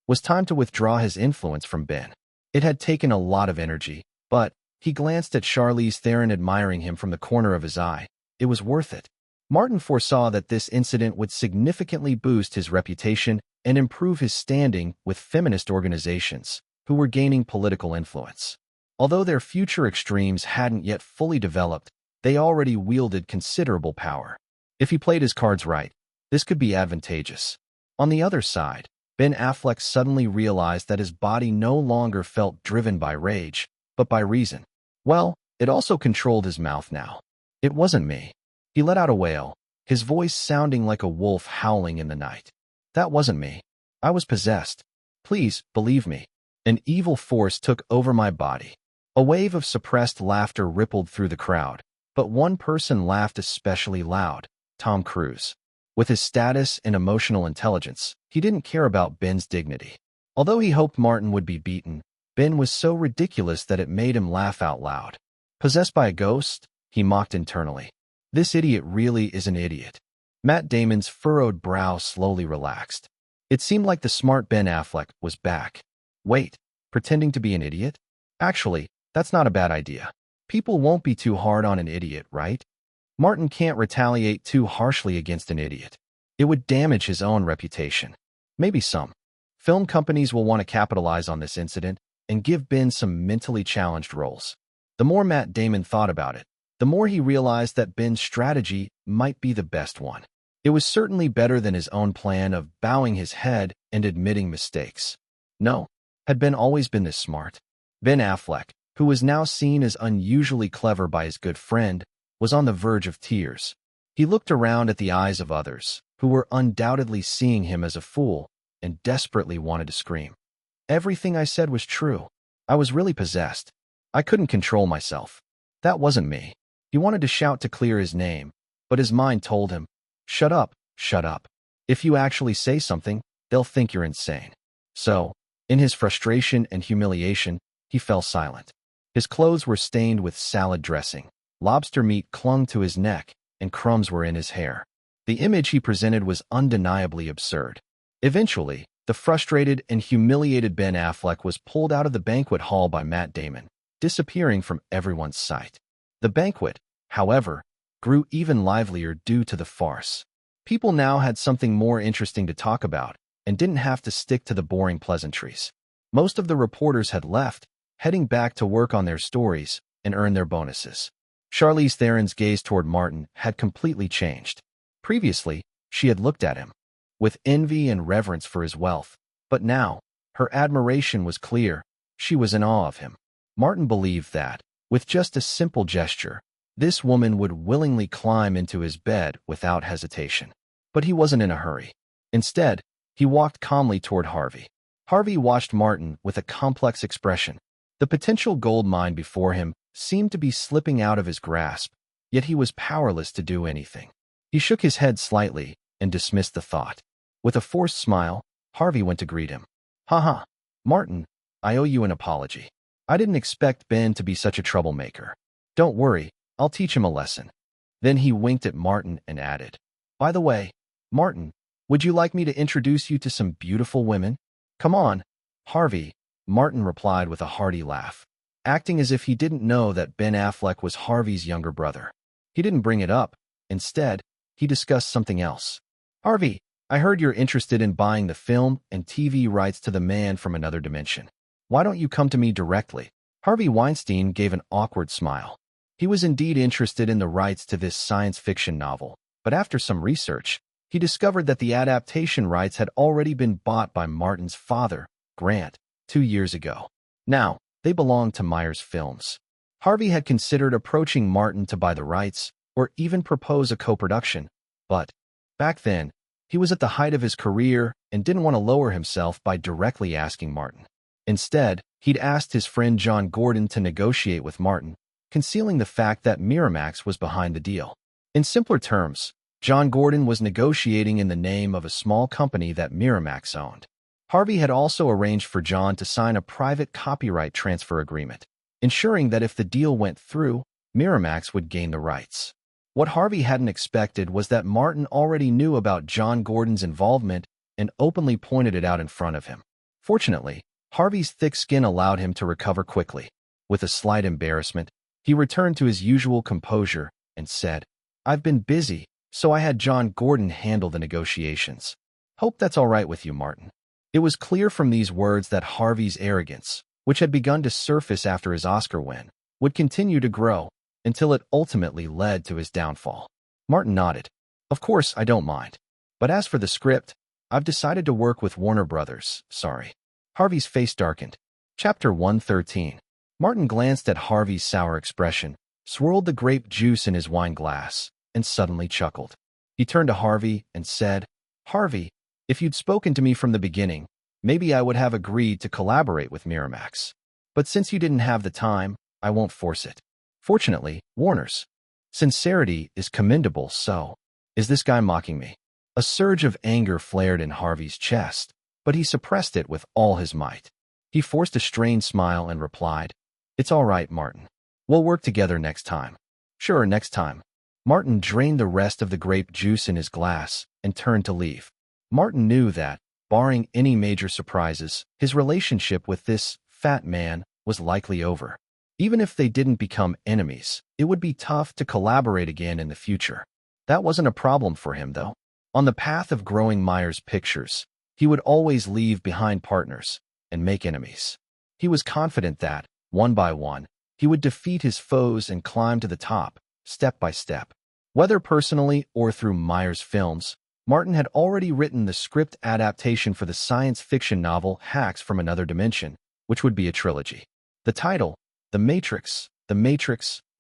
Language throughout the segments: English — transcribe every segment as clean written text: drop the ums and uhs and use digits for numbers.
was time to withdraw his influence from Ben. It had taken a lot of energy, but he glanced at Charlize Theron, admiring him from the corner of his eye. It was worth it. Martin foresaw that this incident would significantly boost his reputation and improve his standing with feminist organizations who were gaining political influence. Although their future extremes hadn't yet fully developed, they already wielded considerable power. If he played his cards right, this could be advantageous. On the other side, Ben Affleck suddenly realized that his body no longer felt driven by rage, but by reason. Well, it also controlled his mouth now. It wasn't me. He let out a wail, his voice sounding like a wolf howling in the night. That wasn't me. I was possessed. Please, believe me. An evil force took over my body. A wave of suppressed laughter rippled through the crowd, but one person laughed especially loud: Tom Cruise. With his status and emotional intelligence, he didn't care about Ben's dignity. Although he hoped Martin would be beaten, Ben was so ridiculous that it made him laugh out loud. Possessed by a ghost? He mocked internally. This idiot really is an idiot. Matt Damon's furrowed brow slowly relaxed. It seemed like the smart Ben Affleck was back. Wait, pretending to be an idiot? Actually, that's not a bad idea. People won't be too hard on an idiot, right? Martin can't retaliate too harshly against an idiot. It would damage his own reputation. Maybe some film companies will want to capitalize on this incident and give Ben some mentally challenged roles. The more Matt Damon thought about it, the more he realized that Ben's strategy might be the best one. It was certainly better than his own plan of bowing his head and admitting mistakes. No, had Ben always been this smart? Ben Affleck, who was now seen as unusually clever by his good friend, was on the verge of tears. He looked around at the eyes of others, who were undoubtedly seeing him as a fool and desperately wanted to scream. Everything I said was true. I was really possessed. I couldn't control myself. That wasn't me. He wanted to shout to clear his name, but his mind told him, shut up, shut up. If you actually say something, they'll think you're insane. So, in his frustration and humiliation, he fell silent. His clothes were stained with salad dressing. Lobster meat clung to his neck, and crumbs were in his hair. The image he presented was undeniably absurd. Eventually, the frustrated and humiliated Ben Affleck was pulled out of the banquet hall by Matt Damon, disappearing from everyone's sight. The banquet, however, grew even livelier due to the farce. People now had something more interesting to talk about and didn't have to stick to the boring pleasantries. Most of the reporters had left, heading back to work on their stories and earn their bonuses. Charlize Theron's gaze toward Martin had completely changed. Previously, she had looked at him with envy and reverence for his wealth, but now, her admiration was clear. She was in awe of him. Martin believed that, with just a simple gesture, this woman would willingly climb into his bed without hesitation. But he wasn't in a hurry. Instead, he walked calmly toward Harvey. Harvey watched Martin with a complex expression. The potential gold mine before him seemed to be slipping out of his grasp, yet he was powerless to do anything. He shook his head slightly and dismissed the thought. With a forced smile, Harvey went to greet him. "Haha, Martin, I owe you an apology. I didn't expect Ben to be such a troublemaker. Don't worry, I'll teach him a lesson." Then he winked at Martin and added, "By the way, Martin, would you like me to introduce you to some beautiful women?" "Come on, Harvey," Martin replied with a hearty laugh, acting as if he didn't know that Ben Affleck was Harvey's younger brother. He didn't bring it up. Instead, he discussed something else. "Harvey, I heard you're interested in buying the film and TV rights to The Man from Another Dimension. Why don't you come to me directly?" Harvey Weinstein gave an awkward smile. He was indeed interested in the rights to this science fiction novel, but after some research, he discovered that the adaptation rights had already been bought by Martin's father, Grant, 2 years ago. Now, they belonged to Myers Films. Harvey had considered approaching Martin to buy the rights or even propose a co-production, but back then, he was at the height of his career and didn't want to lower himself by directly asking Martin. Instead, he'd asked his friend John Gordon to negotiate with Martin, concealing the fact that Miramax was behind the deal. In simpler terms, John Gordon was negotiating in the name of a small company that Miramax owned. Harvey had also arranged for John to sign a private copyright transfer agreement, ensuring that if the deal went through, Miramax would gain the rights. What Harvey hadn't expected was that Martin already knew about John Gordon's involvement and openly pointed it out in front of him. Fortunately, Harvey's thick skin allowed him to recover quickly. With a slight embarrassment, he returned to his usual composure and said, "I've been busy, so I had John Gordon handle the negotiations. Hope that's all right with you, Martin." It was clear from these words that Harvey's arrogance, which had begun to surface after his Oscar win, would continue to grow until it ultimately led to his downfall. Martin nodded. "Of course, I don't mind. But as for the script, I've decided to work with Warner Brothers, sorry." Harvey's face darkened. Chapter 113. Martin glanced at Harvey's sour expression, swirled the grape juice in his wine glass, and suddenly chuckled. He turned to Harvey and said, "Harvey, if you'd spoken to me from the beginning, maybe I would have agreed to collaborate with Miramax. But since you didn't have the time, I won't force it. Fortunately, Warner's sincerity is commendable, so is this guy mocking me?" A surge of anger flared in Harvey's chest, but he suppressed it with all his might. He forced a strained smile and replied, "It's all right, Martin. We'll work together next time." "Sure, next time." Martin drained the rest of the grape juice in his glass and turned to leave. Martin knew that, barring any major surprises, his relationship with this fat man was likely over. Even if they didn't become enemies, it would be tough to collaborate again in the future. That wasn't a problem for him, though. On the path of growing Myers Pictures, he would always leave behind partners and make enemies. He was confident that, one by one, he would defeat his foes and climb to the top, step by step. Whether personally or through Myers Films, Martin had already written the script adaptation for the science fiction novel Hacks from Another Dimension, which would be a trilogy. The title, The Matrix,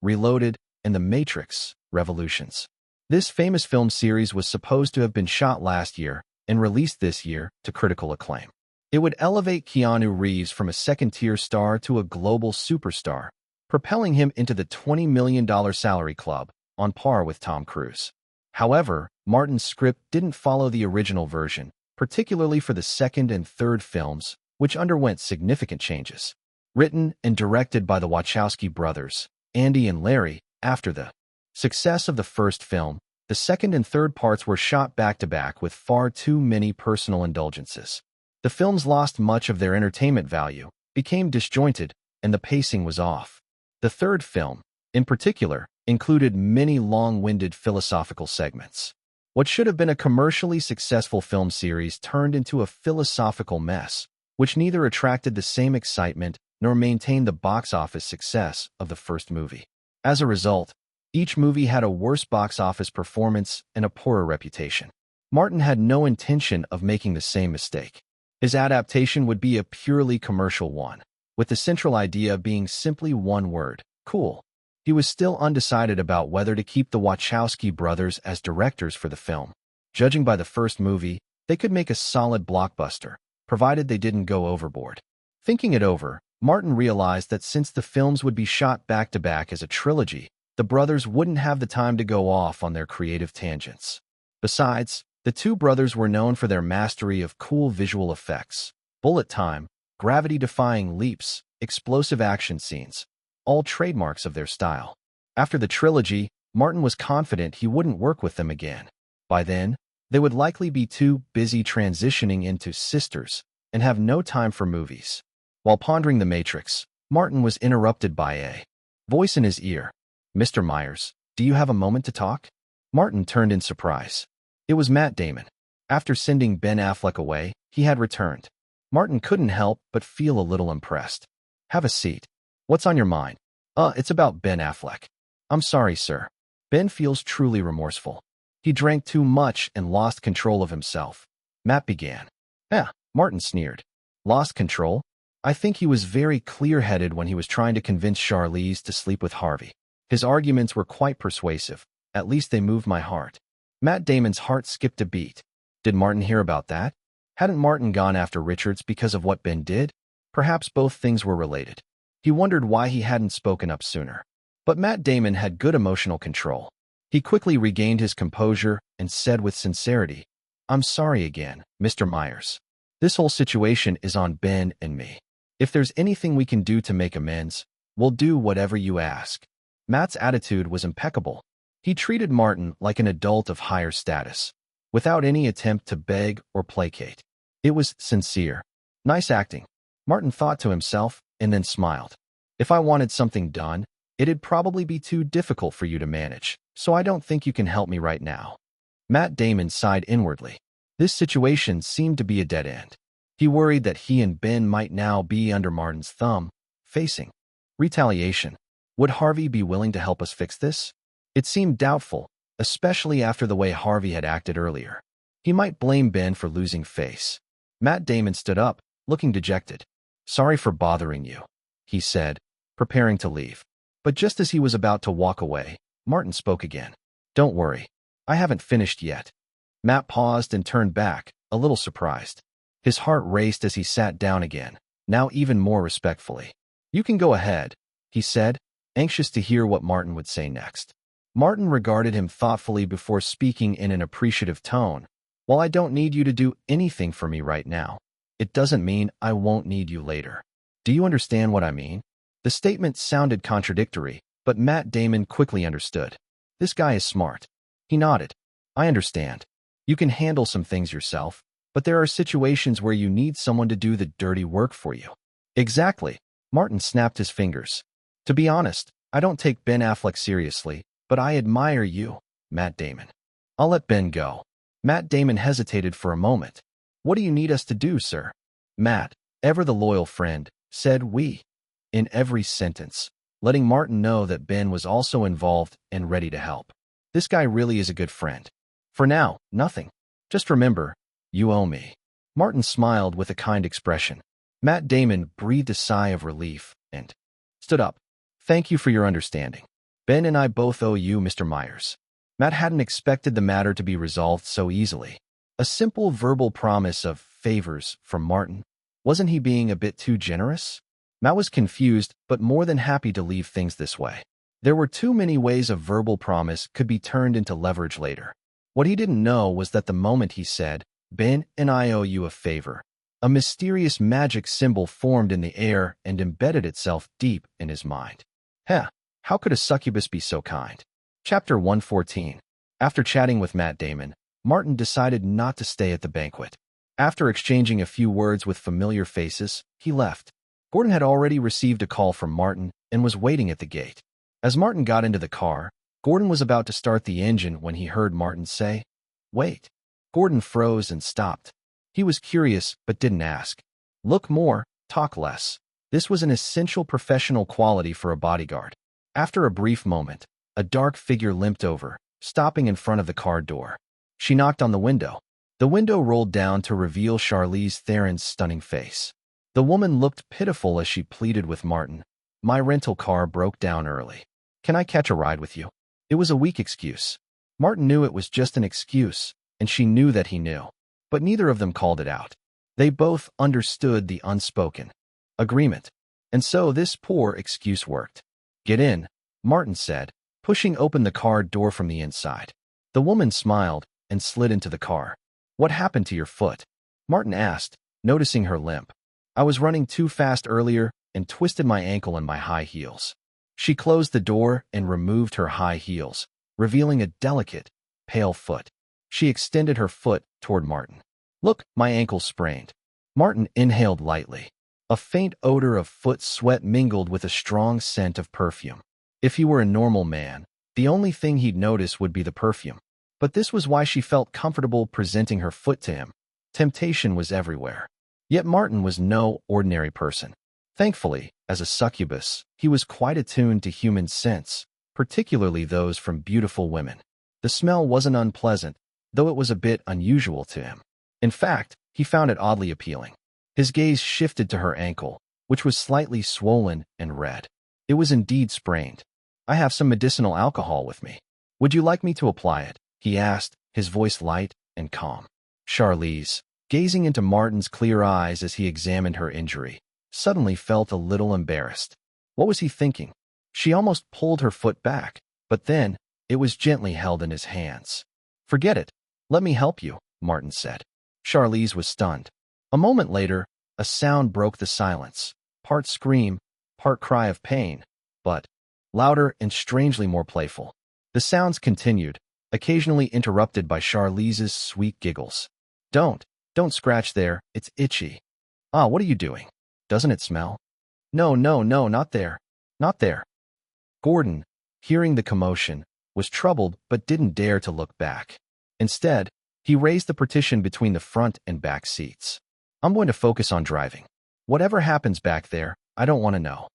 Reloaded, and The Matrix, Revolutions. This famous film series was supposed to have been shot last year and released this year to critical acclaim. It would elevate Keanu Reeves from a second-tier star to a global superstar, propelling him into the $20 million salary club, on par with Tom Cruise. However, Martin's script didn't follow the original version, particularly for the second and third films, which underwent significant changes. Written and directed by the Wachowski brothers, Andy and Larry, after the success of the first film, the second and third parts were shot back-to-back with far too many personal indulgences. The films lost much of their entertainment value, became disjointed, and the pacing was off. The third film, in particular, included many long-winded philosophical segments. What should have been a commercially successful film series turned into a philosophical mess, which neither attracted the same excitement nor maintained the box office success of the first movie. As a result, each movie had a worse box office performance and a poorer reputation. Martin had no intention of making the same mistake. His adaptation would be a purely commercial one, with the central idea being simply one word: cool. He was still undecided about whether to keep the Wachowski brothers as directors for the film. Judging by the first movie, they could make a solid blockbuster, provided they didn't go overboard. Thinking it over, Martin realized that since the films would be shot back-to-back as a trilogy, the brothers wouldn't have the time to go off on their creative tangents. Besides, the two brothers were known for their mastery of cool visual effects, bullet time, gravity-defying leaps, explosive action scenes, all trademarks of their style. After the trilogy, Martin was confident he wouldn't work with them again. By then, they would likely be too busy transitioning into sisters and have no time for movies. While pondering The Matrix, Martin was interrupted by a voice in his ear. "Mr. Myers, do you have a moment to talk?" Martin turned in surprise. It was Matt Damon. After sending Ben Affleck away, he had returned. Martin couldn't help but feel a little impressed. "Have a seat. What's on your mind?" It's about Ben Affleck." "I'm sorry, sir." Ben feels truly remorseful. He drank too much and lost control of himself. Matt began. Martin sneered. "Lost control? I think he was very clear-headed when he was trying to convince Charlize to sleep with Harvey. His arguments were quite persuasive. At least they moved my heart." Matt Damon's heart skipped a beat. Did Martin hear about that? Hadn't Martin gone after Richards because of what Ben did? Perhaps both things were related. He wondered why he hadn't spoken up sooner. But Matt Damon had good emotional control. He quickly regained his composure and said with sincerity, "I'm sorry again, Mr. Myers. This whole situation is on Ben and me. If there's anything we can do to make amends, we'll do whatever you ask." Matt's attitude was impeccable. He treated Martin like an adult of higher status, without any attempt to beg or placate. It was sincere. Nice acting, Martin thought to himself, and then smiled. If I wanted something done, it'd probably be too difficult for you to manage, so I don't think you can help me right now. Matt Damon sighed inwardly. This situation seemed to be a dead end. He worried that he and Ben might now be under Martin's thumb, facing retaliation. Would Harvey be willing to help us fix this? It seemed doubtful, especially after the way Harvey had acted earlier. He might blame Ben for losing face. Matt Damon stood up, looking dejected. Sorry for bothering you, he said, preparing to leave. But just as he was about to walk away, Martin spoke again. Don't worry, I haven't finished yet. Matt paused and turned back, a little surprised. His heart raced as he sat down again, now even more respectfully. You can go ahead, he said, anxious to hear what Martin would say next. Martin regarded him thoughtfully before speaking in an appreciative tone. While I don't need you to do anything for me right now, it doesn't mean I won't need you later. Do you understand what I mean? The statement sounded contradictory, but Matt Damon quickly understood. This guy is smart. He nodded. I understand. You can handle some things yourself, but there are situations where you need someone to do the dirty work for you. Exactly. Martin snapped his fingers. To be honest, I don't take Ben Affleck seriously, but I admire you, Matt Damon. I'll let Ben go. Matt Damon hesitated for a moment. What do you need us to do, sir? Matt, ever the loyal friend, said we, in every sentence, letting Martin know that Ben was also involved and ready to help. This guy really is a good friend. For now, nothing. Just remember, you owe me. Martin smiled with a kind expression. Matt Damon breathed a sigh of relief and stood up. Thank you for your understanding. Ben and I both owe you, Mr. Myers. Matt hadn't expected the matter to be resolved so easily. A simple verbal promise of favors from Martin. Wasn't he being a bit too generous? Matt was confused, but more than happy to leave things this way. There were too many ways a verbal promise could be turned into leverage later. What he didn't know was that the moment he said, Ben and I owe you a favor, a mysterious magic symbol formed in the air and embedded itself deep in his mind. How could a succubus be so kind? Chapter 114. After chatting with Matt Damon, Martin decided not to stay at the banquet. After exchanging a few words with familiar faces, he left. Gordon had already received a call from Martin and was waiting at the gate. As Martin got into the car, Gordon was about to start the engine when he heard Martin say, "Wait." Gordon froze and stopped. He was curious but didn't ask. Look more, talk less. This was an essential professional quality for a bodyguard. After a brief moment, a dark figure limped over, stopping in front of the car door. She knocked on the window. The window rolled down to reveal Charlize Theron's stunning face. The woman looked pitiful as she pleaded with Martin. My rental car broke down early. Can I catch a ride with you? It was a weak excuse. Martin knew it was just an excuse, and she knew that he knew. But neither of them called it out. They both understood the unspoken agreement. And so this poor excuse worked. Get in, Martin said, pushing open the car door from the inside. The woman smiled and slid into the car. What happened to your foot? Martin asked, noticing her limp. I was running too fast earlier and twisted my ankle in my high heels. She closed the door and removed her high heels, revealing a delicate, pale foot. She extended her foot toward Martin. Look, my ankle's sprained. Martin inhaled lightly. A faint odor of foot sweat mingled with a strong scent of perfume. If he were a normal man, the only thing he'd notice would be the perfume. But this was why she felt comfortable presenting her foot to him. Temptation was everywhere. Yet Martin was no ordinary person. Thankfully, as a succubus, he was quite attuned to human scents, particularly those from beautiful women. The smell wasn't unpleasant, though it was a bit unusual to him. In fact, he found it oddly appealing. His gaze shifted to her ankle, which was slightly swollen and red. It was indeed sprained. I have some medicinal alcohol with me. Would you like me to apply it? He asked, his voice light and calm. Charlize, gazing into Martin's clear eyes as he examined her injury, suddenly felt a little embarrassed. What was he thinking? She almost pulled her foot back, but then it was gently held in his hands. Forget it. Let me help you, Martin said. Charlize was stunned. A moment later, a sound broke the silence, part scream, part cry of pain, but louder and strangely more playful. The sounds continued, occasionally interrupted by Charlize's sweet giggles. Don't scratch there, it's itchy. Ah, what are you doing? Doesn't it smell? No, no, no, not there. Not there. Gordon, hearing the commotion, was troubled but didn't dare to look back. Instead, he raised the partition between the front and back seats. I'm going to focus on driving. Whatever happens back there, I don't want to know.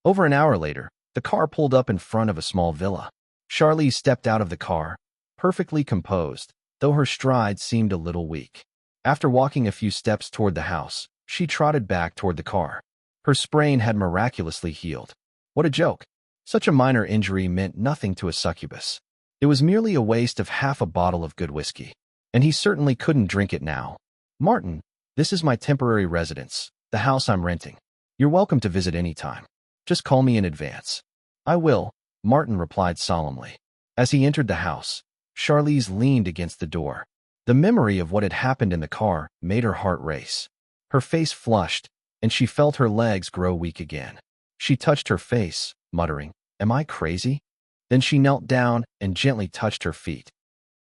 Over an hour later, the car pulled up in front of a small villa. Charlize stepped out of the car, perfectly composed, though her stride seemed a little weak. After walking a few steps toward the house, she trotted back toward the car. Her sprain had miraculously healed. What a joke. Such a minor injury meant nothing to a succubus. It was merely a waste of half a bottle of good whiskey. And he certainly couldn't drink it now. Martin, this is my temporary residence, the house I'm renting. You're welcome to visit any time. Just call me in advance. I will, Martin replied solemnly. As he entered the house, Charlize leaned against the door. The memory of what had happened in the car made her heart race. Her face flushed, and she felt her legs grow weak again. She touched her face, muttering, "Am I crazy?" Then she knelt down and gently touched her feet.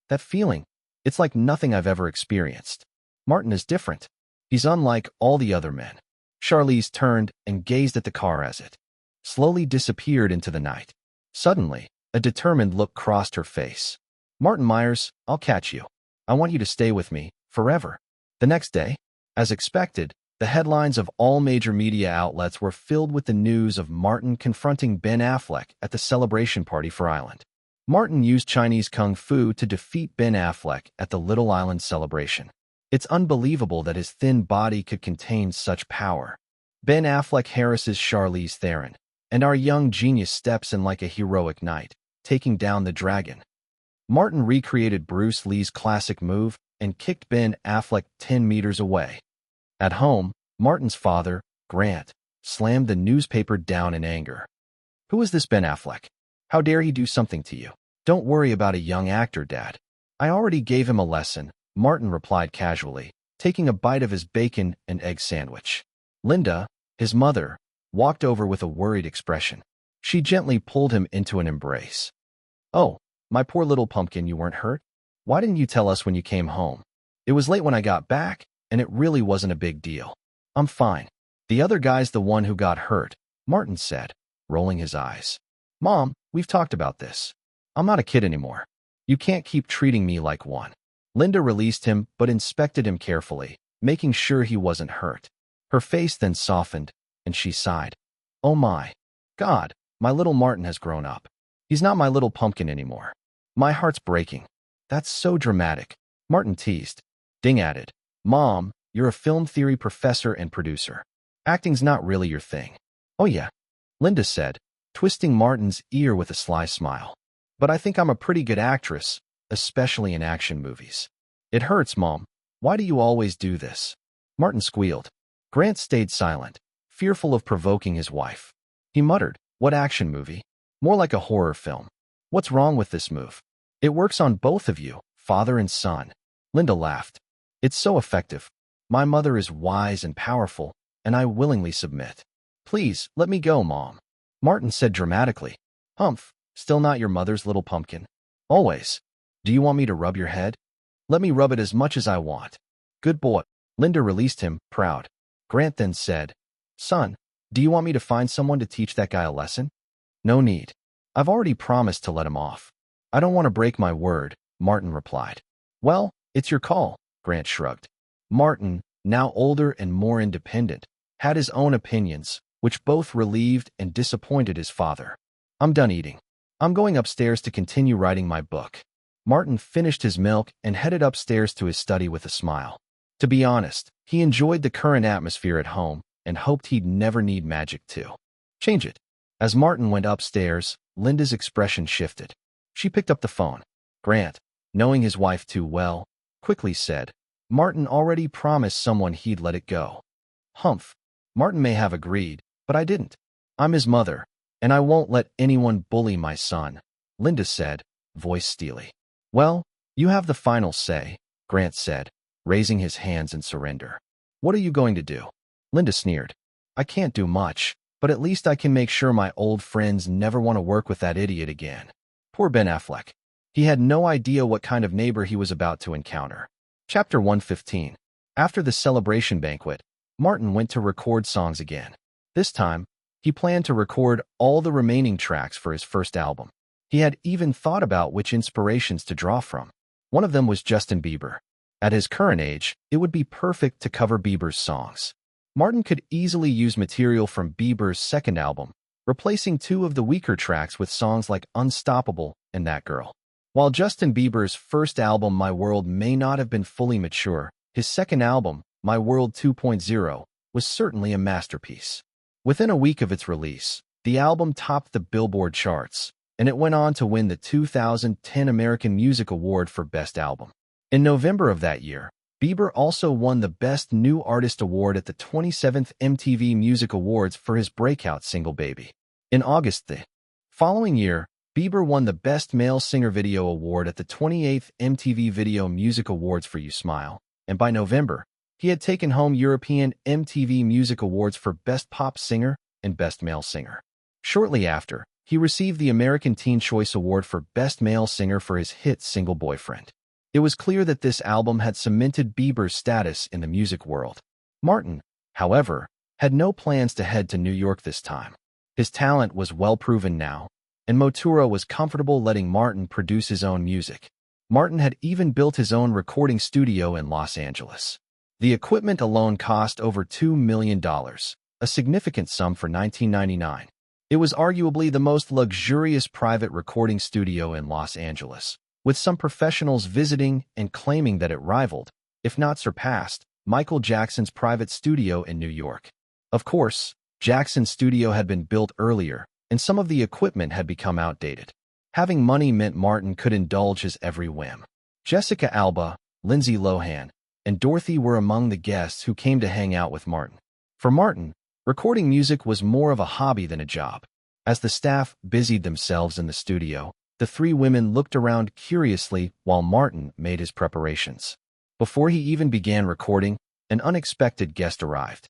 That feeling, it's like nothing I've ever experienced. Martin is different. He's unlike all the other men. Charlize turned and gazed at the car as it slowly disappeared into the night. Suddenly, a determined look crossed her face. Martin Myers, I'll catch you. I want you to stay with me, forever. The next day, as expected, the headlines of all major media outlets were filled with the news of Martin confronting Ben Affleck at the celebration party for Island. Martin used Chinese kung fu to defeat Ben Affleck at the Little Island celebration. It's unbelievable that his thin body could contain such power. Ben Affleck harasses Charlize Theron, and our young genius steps in like a heroic knight, taking down the dragon. Martin recreated Bruce Lee's classic move and kicked Ben Affleck 10 meters away. At home, Martin's father, Grant, slammed the newspaper down in anger. Who is this Ben Affleck? How dare he do something to you? Don't worry about a young actor, Dad. I already gave him a lesson, Martin replied casually, taking a bite of his bacon and egg sandwich. Linda, his mother, walked over with a worried expression. She gently pulled him into an embrace. Oh, my poor little pumpkin, you weren't hurt? Why didn't you tell us when you came home? It was late when I got back, and it really wasn't a big deal. I'm fine. The other guy's the one who got hurt, Martin said, rolling his eyes. Mom, we've talked about this. I'm not a kid anymore. You can't keep treating me like one. Linda released him but inspected him carefully, making sure he wasn't hurt. Her face then softened, and she sighed. Oh my God, my little Martin has grown up. He's not my little pumpkin anymore. My heart's breaking. That's so dramatic, Martin teased. Ding added, Mom, you're a film theory professor and producer. Acting's not really your thing. Oh yeah, Linda said, twisting Martin's ear with a sly smile. But I think I'm a pretty good actress, especially in action movies. It hurts, Mom. Why do you always do this? Martin squealed. Grant stayed silent, fearful of provoking his wife. He muttered, What action movie? More like a horror film. What's wrong with this move? It works on both of you, father and son. Linda laughed. It's so effective. My mother is wise and powerful, and I willingly submit. Please, let me go, Mom. Martin said dramatically. Humph, still not your mother's little pumpkin. Always. Do you want me to rub your head? Let me rub it as much as I want. Good boy. Linda released him, proud. Grant then said, Son, do you want me to find someone to teach that guy a lesson? No need. I've already promised to let him off. I don't want to break my word, Martin replied. Well, it's your call, Grant shrugged. Martin, now older and more independent, had his own opinions, which both relieved and disappointed his father. I'm done eating. I'm going upstairs to continue writing my book. Martin finished his milk and headed upstairs to his study with a smile. To be honest, he enjoyed the current atmosphere at home and hoped he'd never need magic to change it. As Martin went upstairs, Linda's expression shifted. She picked up the phone. Grant, knowing his wife too well, quickly said, Martin already promised someone he'd let it go. Humph. Martin may have agreed, but I didn't. I'm his mother, and I won't let anyone bully my son, Linda said, voice steely. Well, you have the final say, Grant said, raising his hands in surrender. What are you going to do? Linda sneered. I can't do much, but at least I can make sure my old friends never want to work with that idiot again. Poor Ben Affleck. He had no idea what kind of neighbor he was about to encounter. Chapter 115. After the celebration banquet, Martin went to record songs again. This time, he planned to record all the remaining tracks for his first album. He had even thought about which inspirations to draw from. One of them was Justin Bieber. At his current age, it would be perfect to cover Bieber's songs. Martin could easily use material from Bieber's second album, replacing two of the weaker tracks with songs like Unstoppable and That Girl. While Justin Bieber's first album, My World, may not have been fully mature, his second album, My World 2.0, was certainly a masterpiece. Within a week of its release, the album topped the Billboard charts, and it went on to win the 2010 American Music Award for Best Album. In November of that year, Bieber also won the Best New Artist Award at the 27th MTV Music Awards for his breakout single Baby. In August the following year, Bieber won the Best Male Singer Video Award at the 28th MTV Video Music Awards for You Smile, and by November, he had taken home European MTV Music Awards for Best Pop Singer and Best Male Singer. Shortly after, he received the American Teen Choice Award for Best Male Singer for his hit single Boyfriend. It was clear that this album had cemented Bieber's status in the music world. Martin, however, had no plans to head to New York this time. His talent was well proven now, and Motoura was comfortable letting Martin produce his own music. Martin had even built his own recording studio in Los Angeles. The equipment alone cost over $2 million, a significant sum for 1999. It was arguably the most luxurious private recording studio in Los Angeles, with some professionals visiting and claiming that it rivaled, if not surpassed, Michael Jackson's private studio in New York. Of course, Jackson's studio had been built earlier, and some of the equipment had become outdated. Having money meant Martin could indulge his every whim. Jessica Alba, Lindsay Lohan, and Dorothy were among the guests who came to hang out with Martin. For Martin, recording music was more of a hobby than a job. As the staff busied themselves in the studio, the three women looked around curiously while Martin made his preparations. Before he even began recording, an unexpected guest arrived.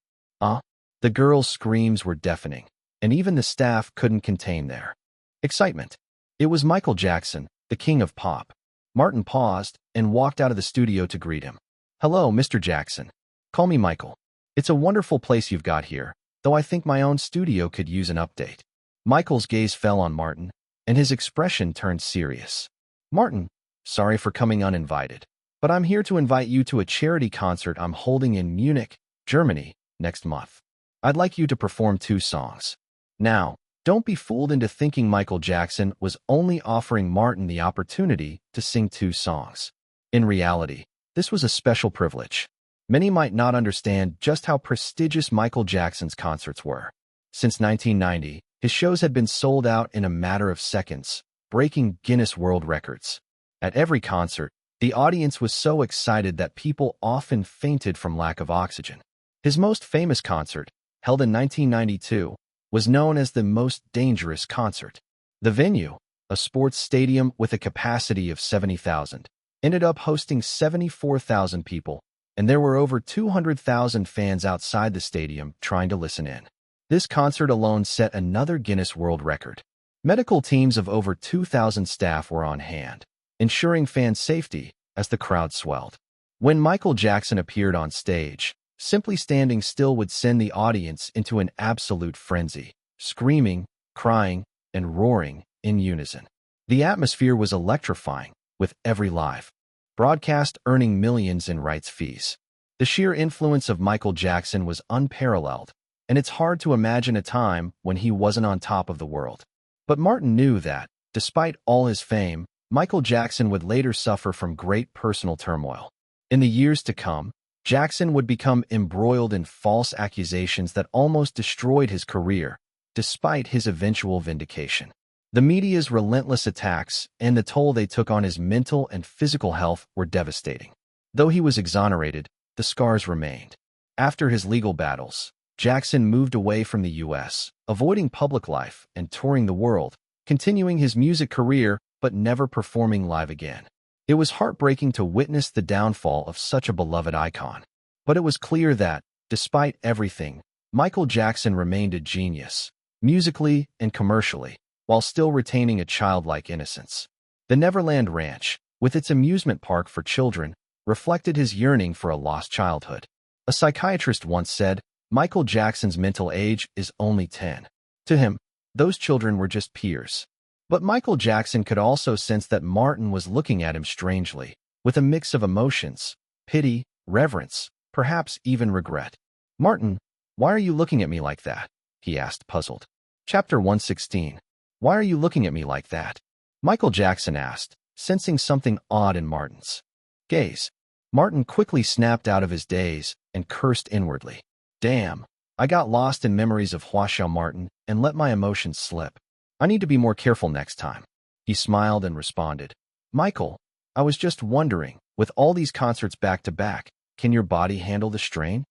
The girls' screams were deafening, and even the staff couldn't contain their excitement. It was Michael Jackson, the king of pop. Martin paused and walked out of the studio to greet him. "Hello, Mr. Jackson. Call me Michael. It's a wonderful place you've got here, though I think my own studio could use an update." Michael's gaze fell on Martin, and his expression turned serious. "Martin, sorry for coming uninvited, but I'm here to invite you to a charity concert I'm holding in Munich, Germany, next month. I'd like you to perform 2 songs. Now, don't be fooled into thinking Michael Jackson was only offering Martin the opportunity to sing 2 songs. In reality, this was a special privilege. Many might not understand just how prestigious Michael Jackson's concerts were. Since 1990, his shows had been sold out in a matter of seconds, breaking Guinness World Records. At every concert, the audience was so excited that people often fainted from lack of oxygen. His most famous concert, held in 1992, was known as the Most Dangerous Concert. The venue, a sports stadium with a capacity of 70,000, ended up hosting 74,000 people, and there were over 200,000 fans outside the stadium trying to listen in. This concert alone set another Guinness World Record. Medical teams of over 2,000 staff were on hand, ensuring fan safety as the crowd swelled. When Michael Jackson appeared on stage, simply standing still would send the audience into an absolute frenzy, screaming, crying, and roaring in unison. The atmosphere was electrifying, with every live broadcast earning millions in rights fees. The sheer influence of Michael Jackson was unparalleled, and it's hard to imagine a time when he wasn't on top of the world. But Martin knew that, despite all his fame, Michael Jackson would later suffer from great personal turmoil. In the years to come, Jackson would become embroiled in false accusations that almost destroyed his career, despite his eventual vindication. The media's relentless attacks and the toll they took on his mental and physical health were devastating. Though he was exonerated, the scars remained. After his legal battles, Jackson moved away from the U.S., avoiding public life and touring the world, continuing his music career but never performing live again. It was heartbreaking to witness the downfall of such a beloved icon. But it was clear that, despite everything, Michael Jackson remained a genius, musically and commercially, while still retaining a childlike innocence. The Neverland Ranch, with its amusement park for children, reflected his yearning for a lost childhood. A psychiatrist once said, Michael Jackson's mental age is only 10. To him, those children were just peers. But Michael Jackson could also sense that Martin was looking at him strangely, with a mix of emotions, pity, reverence, perhaps even regret. Martin, why are you looking at me like that? He asked, puzzled. Chapter 116. Why are you looking at me like that? Michael Jackson asked, sensing something odd in Martin's gaze. Martin quickly snapped out of his daze and cursed inwardly. Damn, I got lost in memories of Huashao Martin and let my emotions slip. I need to be more careful next time. He smiled and responded. Michael, I was just wondering, with all these concerts back to back, can your body handle the strain?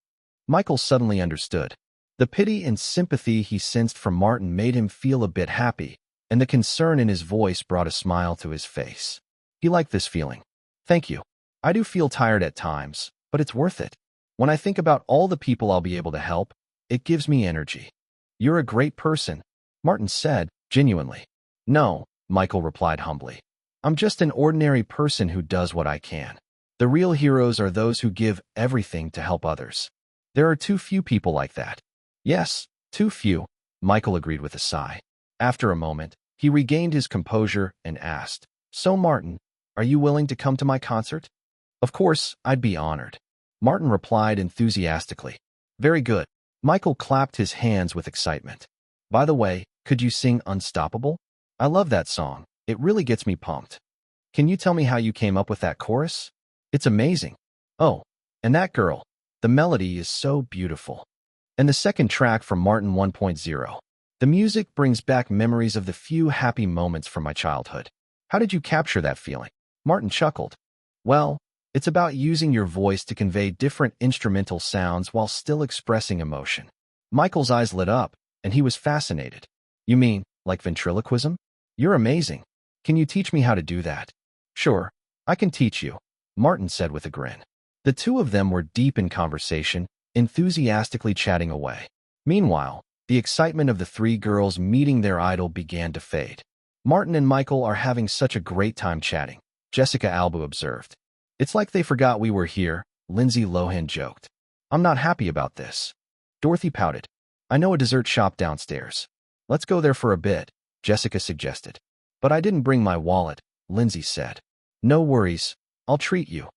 Michael suddenly understood. The pity and sympathy he sensed from Martin made him feel a bit happy, and the concern in his voice brought a smile to his face. He liked this feeling. Thank you. I do feel tired at times, but it's worth it. When I think about all the people I'll be able to help, it gives me energy. You're a great person, Martin said, genuinely. No, Michael replied humbly. I'm just an ordinary person who does what I can. The real heroes are those who give everything to help others. There are too few people like that. Yes, too few, Michael agreed with a sigh. After a moment, he regained his composure and asked, So Martin, are you willing to come to my concert? Of course, I'd be honored. Martin replied enthusiastically. Very good. Michael clapped his hands with excitement. By the way, could you sing Unstoppable? I love that song. It really gets me pumped. Can you tell me how you came up with that chorus? It's amazing. Oh, and that girl. The melody is so beautiful. And the second track from Martin 1.0. The music brings back memories of the few happy moments from my childhood. How did you capture that feeling? Martin chuckled. Well, it's about using your voice to convey different instrumental sounds while still expressing emotion. Michael's eyes lit up, and he was fascinated. You mean, like ventriloquism? You're amazing. Can you teach me how to do that? Sure, I can teach you, Martin said with a grin. The two of them were deep in conversation, enthusiastically chatting away. Meanwhile, the excitement of the three girls meeting their idol began to fade. Martin and Michael are having such a great time chatting, Jessica Alba observed. It's like they forgot we were here, Lindsay Lohan joked. I'm not happy about this. Dorothy pouted. I know a dessert shop downstairs. Let's go there for a bit, Jessica suggested. But I didn't bring my wallet, Lindsay said. No worries, I'll treat you.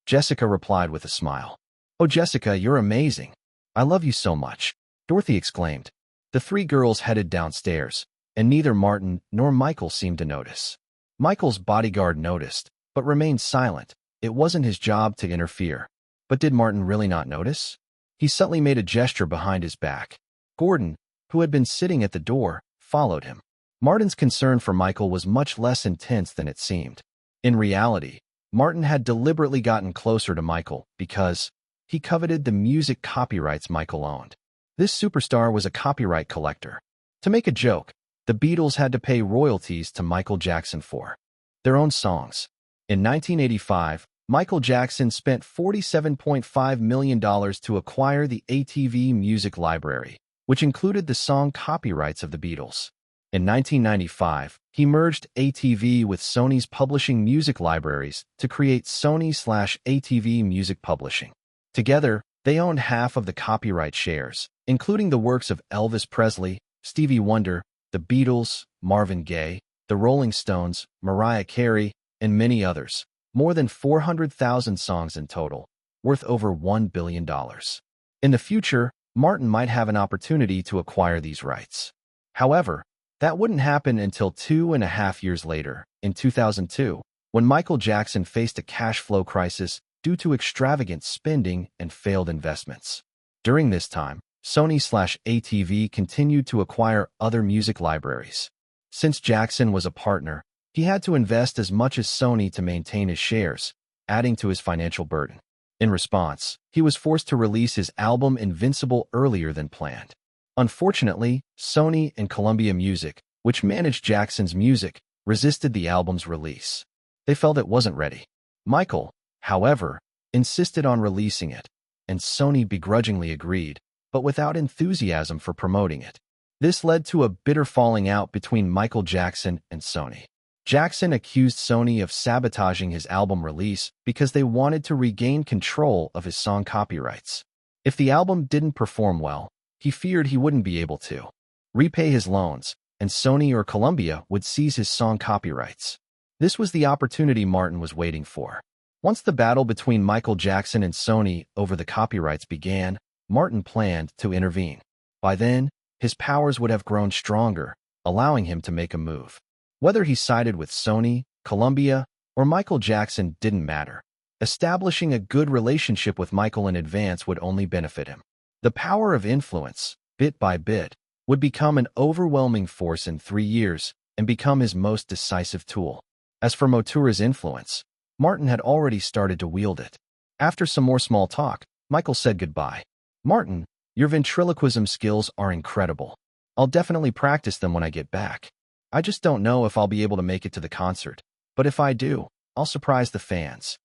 Jessica replied with a smile. Oh, Jessica, you're amazing. I love you so much, Dorothy exclaimed. The three girls headed downstairs, and neither Martin nor Michael seemed to notice. Michael's bodyguard noticed, but remained silent. It wasn't his job to interfere. But did Martin really not notice? He subtly made a gesture behind his back. Gordon, who had been sitting at the door, followed him. Martin's concern for Michael was much less intense than it seemed. In reality, Martin had deliberately gotten closer to Michael because he coveted the music copyrights Michael owned. This superstar was a copyright collector. To make a joke, the Beatles had to pay royalties to Michael Jackson for their own songs. In 1985, Michael Jackson spent $47.5 million to acquire the ATV music library, which included the song copyrights of the Beatles. In 1995, he merged ATV with Sony's publishing music libraries to create Sony/ATV Music Publishing. Together, they owned half of the copyright shares, including the works of Elvis Presley, Stevie Wonder, the Beatles, Marvin Gaye, the Rolling Stones, Mariah Carey, and many others. More than 400,000 songs in total, worth over $1 billion. In the future, Martin might have an opportunity to acquire these rights. However, that wouldn't happen until 2.5 years later, in 2002, when Michael Jackson faced a cash flow crisis due to extravagant spending and failed investments. During this time, Sony/ATV continued to acquire other music libraries. Since Jackson was a partner, he had to invest as much as Sony to maintain his shares, adding to his financial burden. In response, he was forced to release his album Invincible earlier than planned. Unfortunately, Sony and Columbia Music, which managed Jackson's music, resisted the album's release. They felt it wasn't ready. Michael, however, insisted on releasing it, and Sony begrudgingly agreed, but without enthusiasm for promoting it. This led to a bitter falling out between Michael Jackson and Sony. Jackson accused Sony of sabotaging his album release because they wanted to regain control of his song copyrights. If the album didn't perform well, he feared he wouldn't be able to repay his loans, and Sony or Columbia would seize his song copyrights. This was the opportunity Martin was waiting for. Once the battle between Michael Jackson and Sony over the copyrights began, Martin planned to intervene. By then, his powers would have grown stronger, allowing him to make a move. Whether he sided with Sony, Columbia, or Michael Jackson didn't matter. Establishing a good relationship with Michael in advance would only benefit him. The power of influence, bit by bit, would become an overwhelming force in 3 years and become his most decisive tool. As for Motura's influence, Martin had already started to wield it. After some more small talk, Michael said goodbye. "Martin, your ventriloquism skills are incredible. I'll definitely practice them when I get back. I just don't know if I'll be able to make it to the concert, but if I do, I'll surprise the fans."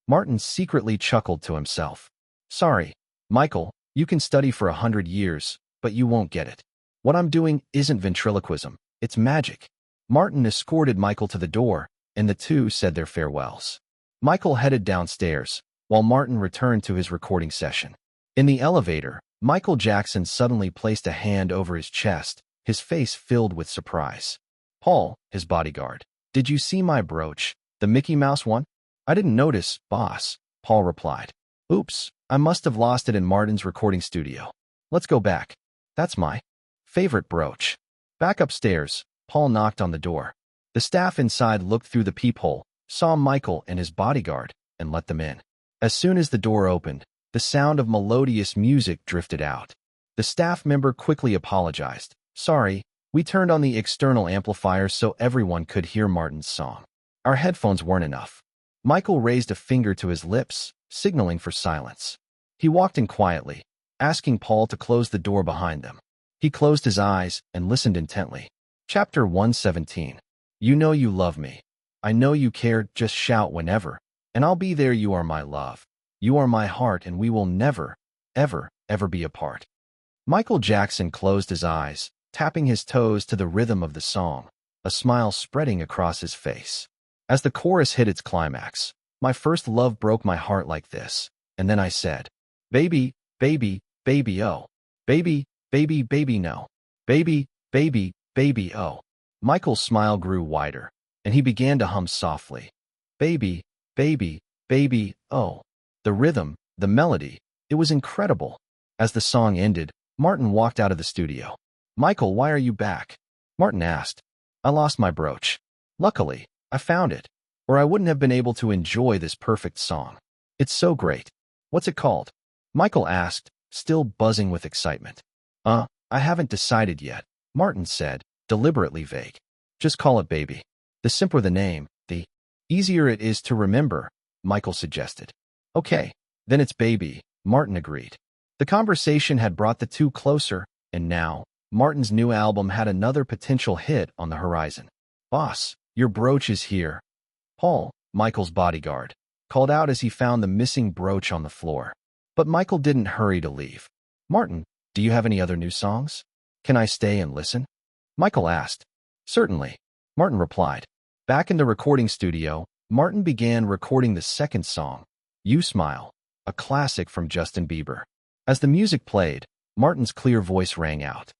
Martin secretly chuckled to himself. "Sorry, Michael, you can study for 100 years, but you won't get it. What I'm doing isn't ventriloquism, it's magic." Martin escorted Michael to the door, and the two said their farewells. Michael headed downstairs, while Martin returned to his recording session. In the elevator, Michael Jackson suddenly placed a hand over his chest, his face filled with surprise. "Paul," his bodyguard, "did you see my brooch, the Mickey Mouse one?" "I didn't notice, boss," Paul replied. "Oops, I must have lost it in Martin's recording studio. Let's go back. That's my favorite brooch." Back upstairs, Paul knocked on the door. The staff inside looked through the peephole, saw Michael and his bodyguard, and let them in. As soon as the door opened, the sound of melodious music drifted out. The staff member quickly apologized. "Sorry, we turned on the external amplifier so everyone could hear Martin's song. Our headphones weren't enough." Michael raised a finger to his lips, signaling for silence. He walked in quietly, asking Paul to close the door behind them. He closed his eyes and listened intently. Chapter 117. "You know you love me. I know you care, just shout whenever, and I'll be there. You are my love. You are my heart, and we will never, ever, ever be apart." Michael Jackson closed his eyes, tapping his toes to the rhythm of the song, a smile spreading across his face. As the chorus hit its climax, "My first love broke my heart like this, and then I said, baby, baby, baby, oh. Baby, baby, baby, no. Baby, baby, baby, oh." Michael's smile grew wider, and he began to hum softly. "Baby, baby, baby, oh." The rhythm, the melody, it was incredible. As the song ended, Martin walked out of the studio. "Michael, why are you back?" Martin asked. "I lost my brooch. Luckily, I found it, or I wouldn't have been able to enjoy this perfect song. It's so great. What's it called?" Michael asked, still buzzing with excitement. I haven't decided yet," Martin said, deliberately vague. "Just call it Baby. The simpler the name, the easier it is to remember," Michael suggested. "Okay, then it's Baby," Martin agreed. The conversation had brought the two closer, and now, Martin's new album had another potential hit on the horizon. "Boss, your brooch is here." Paul, Michael's bodyguard, called out as he found the missing brooch on the floor. But Michael didn't hurry to leave. "Martin, do you have any other new songs? Can I stay and listen?" Michael asked. "Certainly," Martin replied. Back in the recording studio, Martin began recording the second song, "You Smile," a classic from Justin Bieber. As the music played, Martin's clear voice rang out.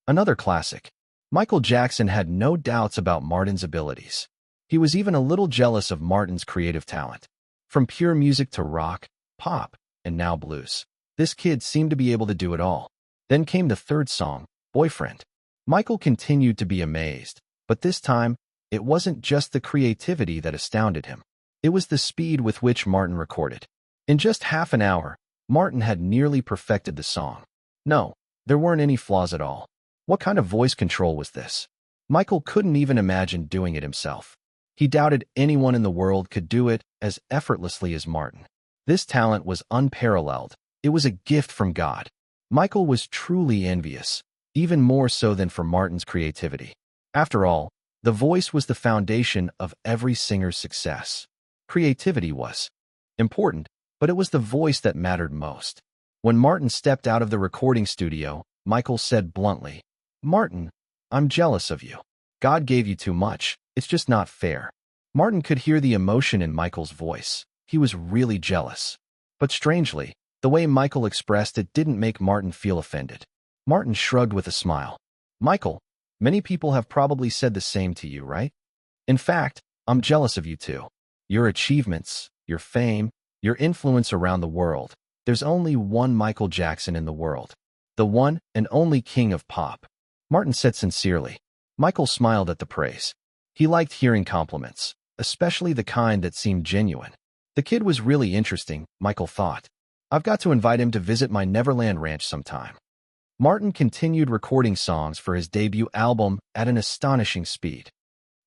Another classic. Michael Jackson had no doubts about Martin's abilities. He was even a little jealous of Martin's creative talent. From pure music to rock, pop, and now blues, this kid seemed to be able to do it all. Then came the third song, "Boyfriend." Michael continued to be amazed, but this time, it wasn't just the creativity that astounded him. It was the speed with which Martin recorded. In just half an hour, Martin had nearly perfected the song. No, there weren't any flaws at all. What kind of voice control was this? Michael couldn't even imagine doing it himself. He doubted anyone in the world could do it as effortlessly as Martin. This talent was unparalleled. It was a gift from God. Michael was truly envious, even more so than for Martin's creativity. After all, the voice was the foundation of every singer's success. Creativity was important, but it was the voice that mattered most. When Martin stepped out of the recording studio, Michael said bluntly, "Martin, I'm jealous of you. God gave you too much. It's just not fair." Martin could hear the emotion in Michael's voice. He was really jealous. But strangely, The way Michael expressed it didn't make Martin feel offended. Martin shrugged with a smile. Michael, many people have probably said the same to you, right? In fact, I'm jealous of you too. Your achievements, your fame, your influence around the world. There's only one Michael Jackson in the world. The one and only king of pop. Martin said sincerely. Michael smiled at the praise. He liked hearing compliments, especially the kind that seemed genuine. The kid was really interesting, Michael thought. I've got to invite him to visit my Neverland ranch sometime. Martin continued recording songs for his debut album at an astonishing speed.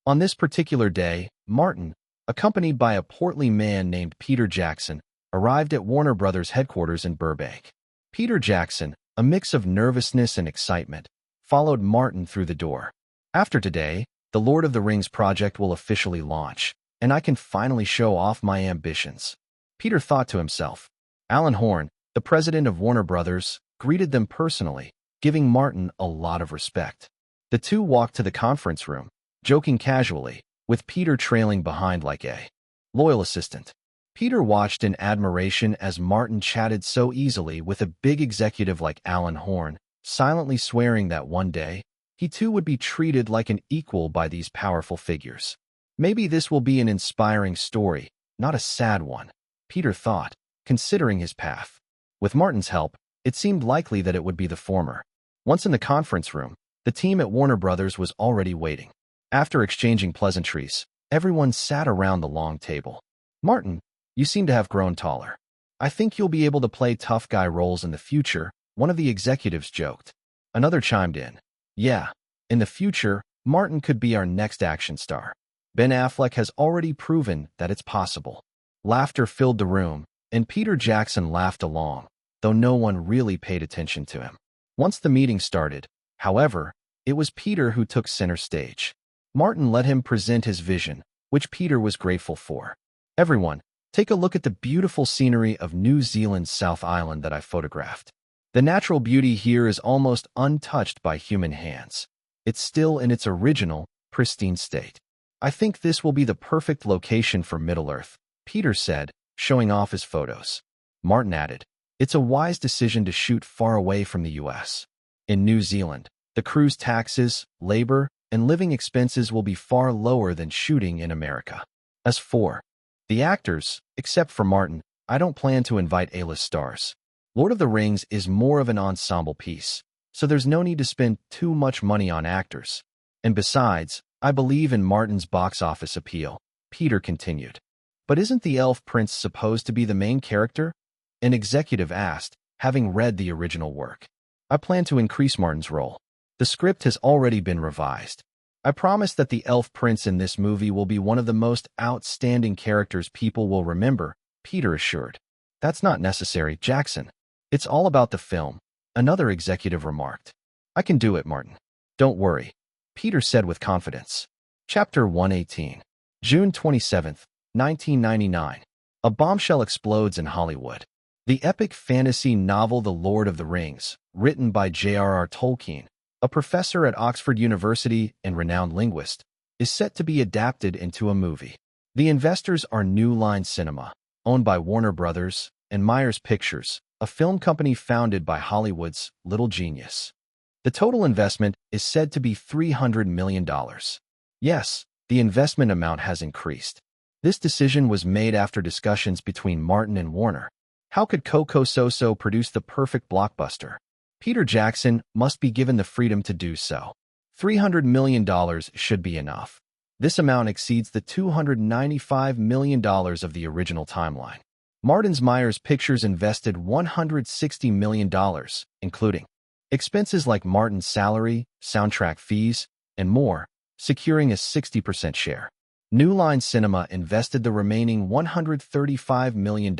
On this particular day, Martin, accompanied by a portly man named Peter Jackson, arrived at Warner Brothers headquarters in Burbank. Peter Jackson, a mix of nervousness and excitement, followed Martin through the door. After today, the Lord of the Rings project will officially launch, and I can finally show off my ambitions. Peter thought to himself. Alan Horn, the president of Warner Brothers, greeted them personally, giving Martin a lot of respect. The two walked to the conference room, joking casually, with Peter trailing behind like a loyal assistant. Peter watched in admiration as Martin chatted so easily with a big executive like Alan Horn, silently swearing that one day, he too would be treated like an equal by these powerful figures. Maybe this will be an inspiring story, not a sad one, Peter thought, considering his path. With Martin's help, it seemed likely that it would be the former. Once in the conference room, the team at Warner Brothers was already waiting. After exchanging pleasantries, everyone sat around the long table. Martin, you seem to have grown taller. I think you'll be able to play tough guy roles in the future, one of the executives joked. Another chimed in. Yeah, in the future, Martin could be our next action star. Ben Affleck has already proven that it's possible. Laughter filled the room, and Peter Jackson laughed along, though no one really paid attention to him. Once the meeting started, however, it was Peter who took center stage. Martin let him present his vision, which Peter was grateful for. Everyone, take a look at the beautiful scenery of New Zealand's South Island that I photographed. The natural beauty here is almost untouched by human hands. It's still in its original, pristine state. I think this will be the perfect location for Middle-earth, Peter said, showing off his photos. Martin added, it's a wise decision to shoot far away from the U.S. In New Zealand, the crew's taxes, labor, and living expenses will be far lower than shooting in America. As for the actors, except for Martin, I don't plan to invite A-list stars. Lord of the Rings is more of an ensemble piece, so there's no need to spend too much money on actors. And besides, I believe in Martin's box office appeal, Peter continued. But isn't the elf prince supposed to be the main character? An executive asked, having read the original work. I plan to increase Martin's role. The script has already been revised. I promise that the elf prince in this movie will be one of the most outstanding characters people will remember, Peter assured. That's not necessary, Jackson. It's all about the film, another executive remarked. I can do it, Martin. Don't worry, Peter said with confidence. Chapter 118. June 27, 1999. A bombshell explodes in Hollywood. The epic fantasy novel The Lord of the Rings, written by J.R.R. Tolkien, a professor at Oxford University and renowned linguist, is set to be adapted into a movie. The investors are New Line Cinema, owned by Warner Brothers, and Myers Pictures, a film company founded by Hollywood's Little Genius. The total investment is said to be $300 million. Yes, the investment amount has increased. This decision was made after discussions between Martin and Warner. How could Coco Soso produce the perfect blockbuster? Peter Jackson must be given the freedom to do so. $300 million should be enough. This amount exceeds the $295 million of the original timeline. Martin's Myers Pictures invested $160 million, including expenses like Martin's salary, soundtrack fees, and more, securing a 60% share. New Line Cinema invested the remaining $135 million,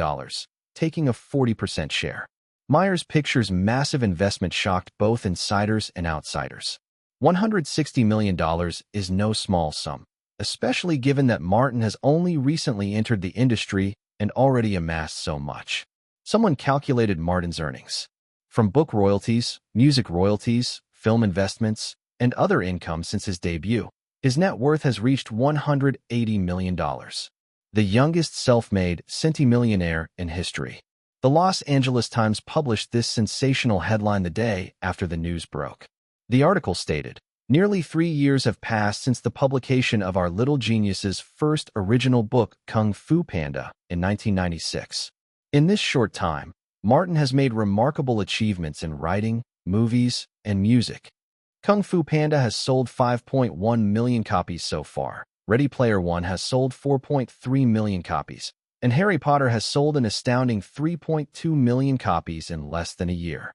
taking a 40% share. Myers Pictures' massive investment shocked both insiders and outsiders. $160 million is no small sum, especially given that Martin has only recently entered the industry and already amassed so much. Someone calculated Martin's earnings. From book royalties, music royalties, film investments, and other income since his debut, his net worth has reached $180 million. The youngest self-made centimillionaire in history. The Los Angeles Times published this sensational headline the day after the news broke. The article stated, "Nearly 3 years have passed since the publication of our little genius's first original book, Kung Fu Panda, in 1996. In this short time, Martin has made remarkable achievements in writing, movies, and music. Kung Fu Panda has sold 5.1 million copies so far. Ready Player One has sold 4.3 million copies. And Harry Potter has sold an astounding 3.2 million copies in less than a year.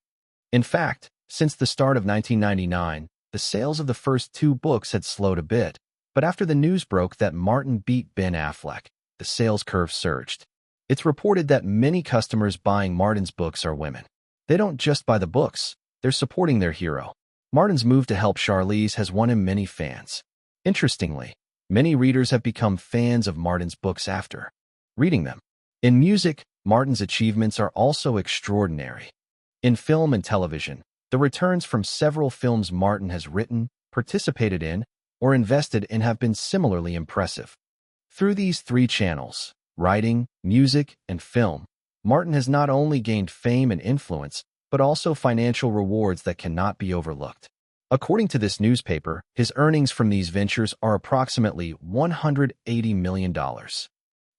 In fact, since the start of 1999, the sales of the first 2 books had slowed a bit, but after the news broke that Martin beat Ben Affleck, the sales curve surged. It's reported that many customers buying Martin's books are women. They don't just buy the books, they're supporting their hero. Martin's move to help Charlize has won him many fans. Interestingly, many readers have become fans of Martin's books after reading them. In music, Martin's achievements are also extraordinary. In film and television, the returns from several films Martin has written, participated in, or invested in have been similarly impressive. Through these 3 channels, writing, music, and film, Martin has not only gained fame and influence, but also financial rewards that cannot be overlooked. According to this newspaper, his earnings from these ventures are approximately $180 million.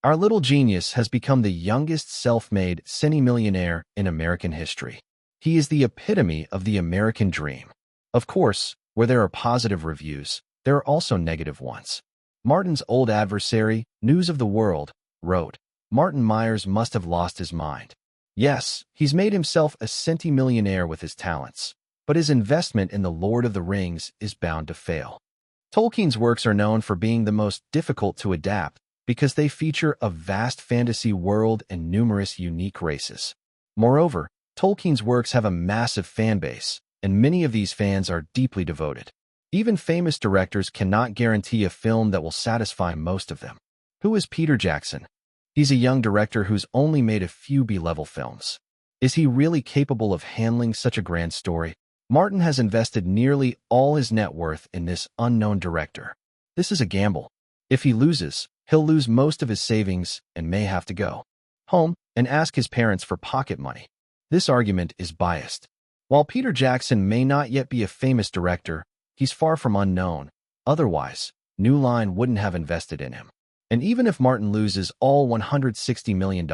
Our little genius has become the youngest self-made cine-millionaire in American history. He is the epitome of the American dream. Of course, where there are positive reviews, there are also negative ones. Martin's old adversary, News of the World, wrote, "Martin Myers must have lost his mind. Yes, he's made himself a centimillionaire with his talents, but his investment in The Lord of the Rings is bound to fail." Tolkien's works are known for being the most difficult to adapt because they feature a vast fantasy world and numerous unique races. Moreover, Tolkien's works have a massive fan base, and many of these fans are deeply devoted. Even famous directors cannot guarantee a film that will satisfy most of them. Who is Peter Jackson? He's a young director who's only made a few B-level films. Is he really capable of handling such a grand story? Martin has invested nearly all his net worth in this unknown director. This is a gamble. If he loses, he'll lose most of his savings and may have to go home and ask his parents for pocket money. This argument is biased. While Peter Jackson may not yet be a famous director, he's far from unknown. Otherwise, New Line wouldn't have invested in him. And even if Martin loses all $160 million,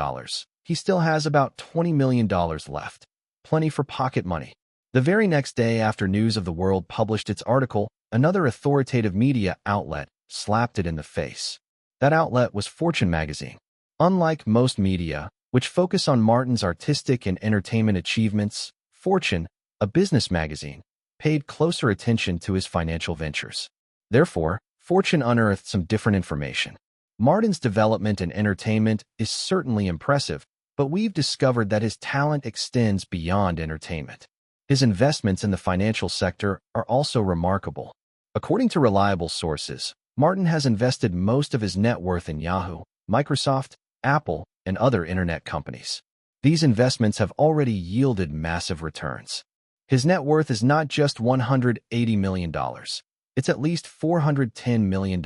he still has about $20 million left. Plenty for pocket money. The very next day after News of the World published its article, another authoritative media outlet slapped it in the face. That outlet was Fortune magazine. Unlike most media, which focus on Martin's artistic and entertainment achievements, Fortune, a business magazine, paid closer attention to his financial ventures. Therefore, Fortune unearthed some different information. Martin's development in entertainment is certainly impressive, but we've discovered that his talent extends beyond entertainment. His investments in the financial sector are also remarkable. According to reliable sources, Martin has invested most of his net worth in Yahoo, Microsoft, Apple, and other internet companies. These investments have already yielded massive returns. His net worth is not just $180 million. It's at least $410 million.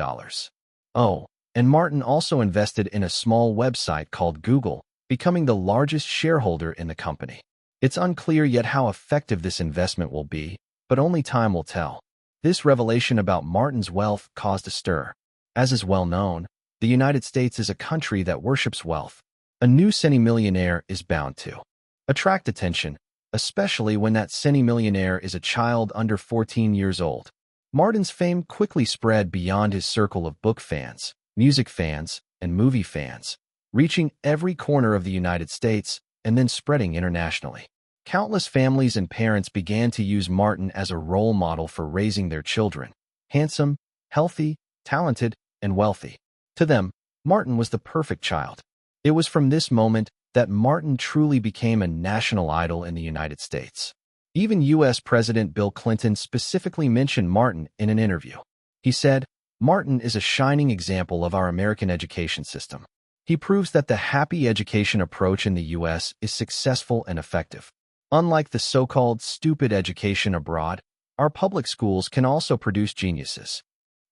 Oh, and Martin also invested in a small website called Google, becoming the largest shareholder in the company. It's unclear yet how effective this investment will be, but only time will tell. This revelation about Martin's wealth caused a stir. As is well known, the United States is a country that worships wealth. A new centimillionaire is bound to attract attention, especially when that centimillionaire is a child under 14 years old. Martin's fame quickly spread beyond his circle of book fans, music fans, and movie fans, reaching every corner of the United States and then spreading internationally. Countless families and parents began to use Martin as a role model for raising their children, handsome, healthy, talented, and wealthy. To them, Martin was the perfect child. It was from this moment that Martin truly became a national idol in the United States. Even U.S. President Bill Clinton specifically mentioned Martin in an interview. He said, "Martin is a shining example of our American education system. He proves that the happy education approach in the U.S. is successful and effective. Unlike the so-called stupid education abroad, our public schools can also produce geniuses."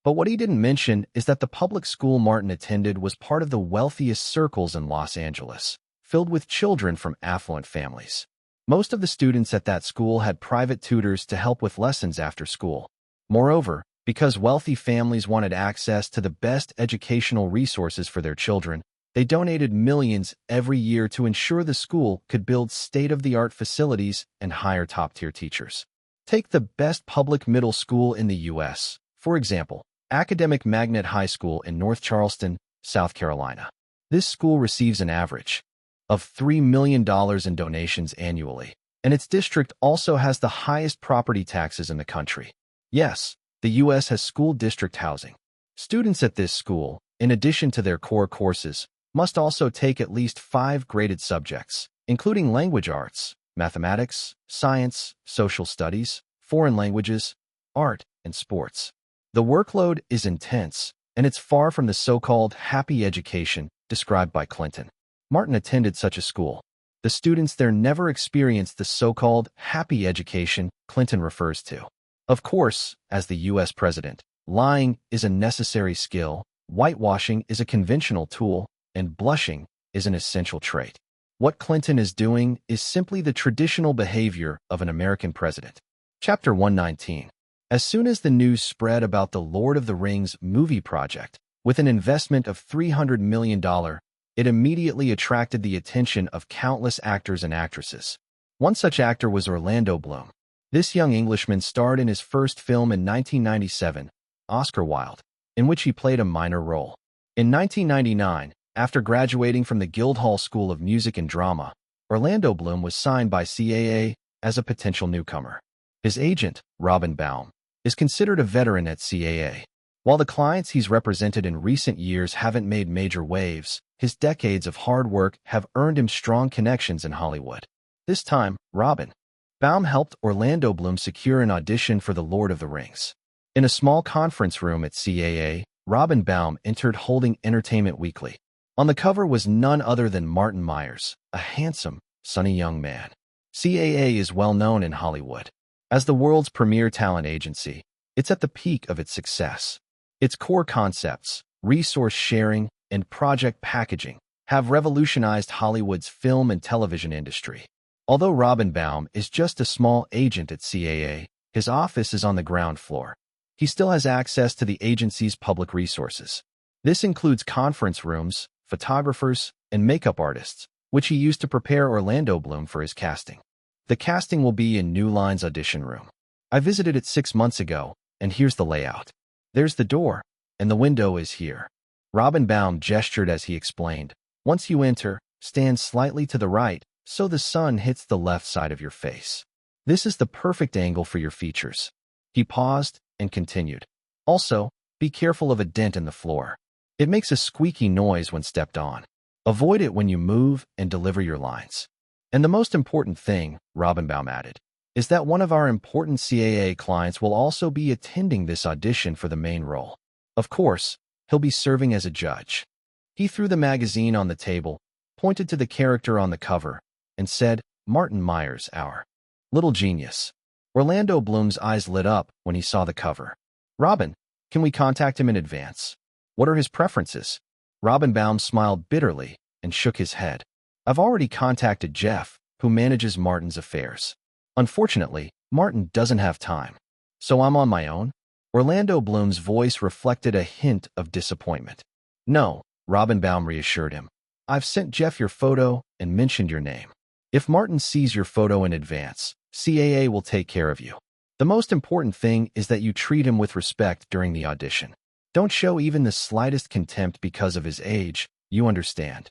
But what he didn't mention is that the public school Martin attended was part of the wealthiest circles in Los Angeles, filled with children from affluent families. Most of the students at that school had private tutors to help with lessons after school. Moreover, because wealthy families wanted access to the best educational resources for their children, they donated millions every year to ensure the school could build state-of-the-art facilities and hire top-tier teachers. Take the best public middle school in the U.S., for example, Academic Magnet High School in North Charleston, South Carolina. This school receives an average of $3 million in donations annually, and its district also has the highest property taxes in the country. Yes, the U.S. has school district housing. Students at this school, in addition to their core courses, must also take at least 5 graded subjects, including language arts, mathematics, science, social studies, foreign languages, art, and sports. The workload is intense, and it's far from the so-called happy education described by Clinton. Martin attended such a school. The students there never experienced the so-called happy education Clinton refers to. Of course, as the U.S. president, lying is a necessary skill, whitewashing is a conventional tool, and blushing is an essential trait. What Clinton is doing is simply the traditional behavior of an American president. Chapter 119. As soon as the news spread about the Lord of the Rings movie project, with an investment of $300 million, it immediately attracted the attention of countless actors and actresses. One such actor was Orlando Bloom. This young Englishman starred in his first film in 1997, Oscar Wilde, in which he played a minor role. In 1999, after graduating from the Guildhall School of Music and Drama, Orlando Bloom was signed by CAA as a potential newcomer. His agent, Robin Baum, is considered a veteran at CAA. While the clients he's represented in recent years haven't made major waves, his decades of hard work have earned him strong connections in Hollywood. This time, Robin Baum helped Orlando Bloom secure an audition for The Lord of the Rings. In a small conference room at CAA, Robin Baum entered holding Entertainment Weekly. On the cover was none other than Martin Myers, a handsome, sunny young man. CAA is well known in Hollywood. As the world's premier talent agency, it's at the peak of its success. Its core concepts, resource sharing, and project packaging have revolutionized Hollywood's film and television industry. Although Robin Baum is just a small agent at CAA, his office is on the ground floor. He still has access to the agency's public resources. This includes conference rooms, photographers, and makeup artists, which he used to prepare Orlando Bloom for his casting. The casting will be in New Line's audition room. I visited it 6 months ago, and here's the layout. There's the door, and the window is here. Robin Baum gestured as he explained. Once you enter, stand slightly to the right, so the sun hits the left side of your face. This is the perfect angle for your features. He paused and continued. Also, be careful of a dent in the floor. It makes a squeaky noise when stepped on. Avoid it when you move and deliver your lines. And the most important thing, Robin Baum added, is that one of our important CAA clients will also be attending this audition for the main role. Of course, he'll be serving as a judge. He threw the magazine on the table, pointed to the character on the cover, and said, Martin Myers, our little genius. Orlando Bloom's eyes lit up when he saw the cover. Robin, can we contact him in advance? What are his preferences? Robin Baum smiled bitterly and shook his head. I've already contacted Jeff, who manages Martin's affairs. Unfortunately, Martin doesn't have time. So I'm on my own? Orlando Bloom's voice reflected a hint of disappointment. No, Robin Baum reassured him. I've sent Jeff your photo and mentioned your name. If Martin sees your photo in advance, CAA will take care of you. The most important thing is that you treat him with respect during the audition. Don't show even the slightest contempt because of his age, you understand.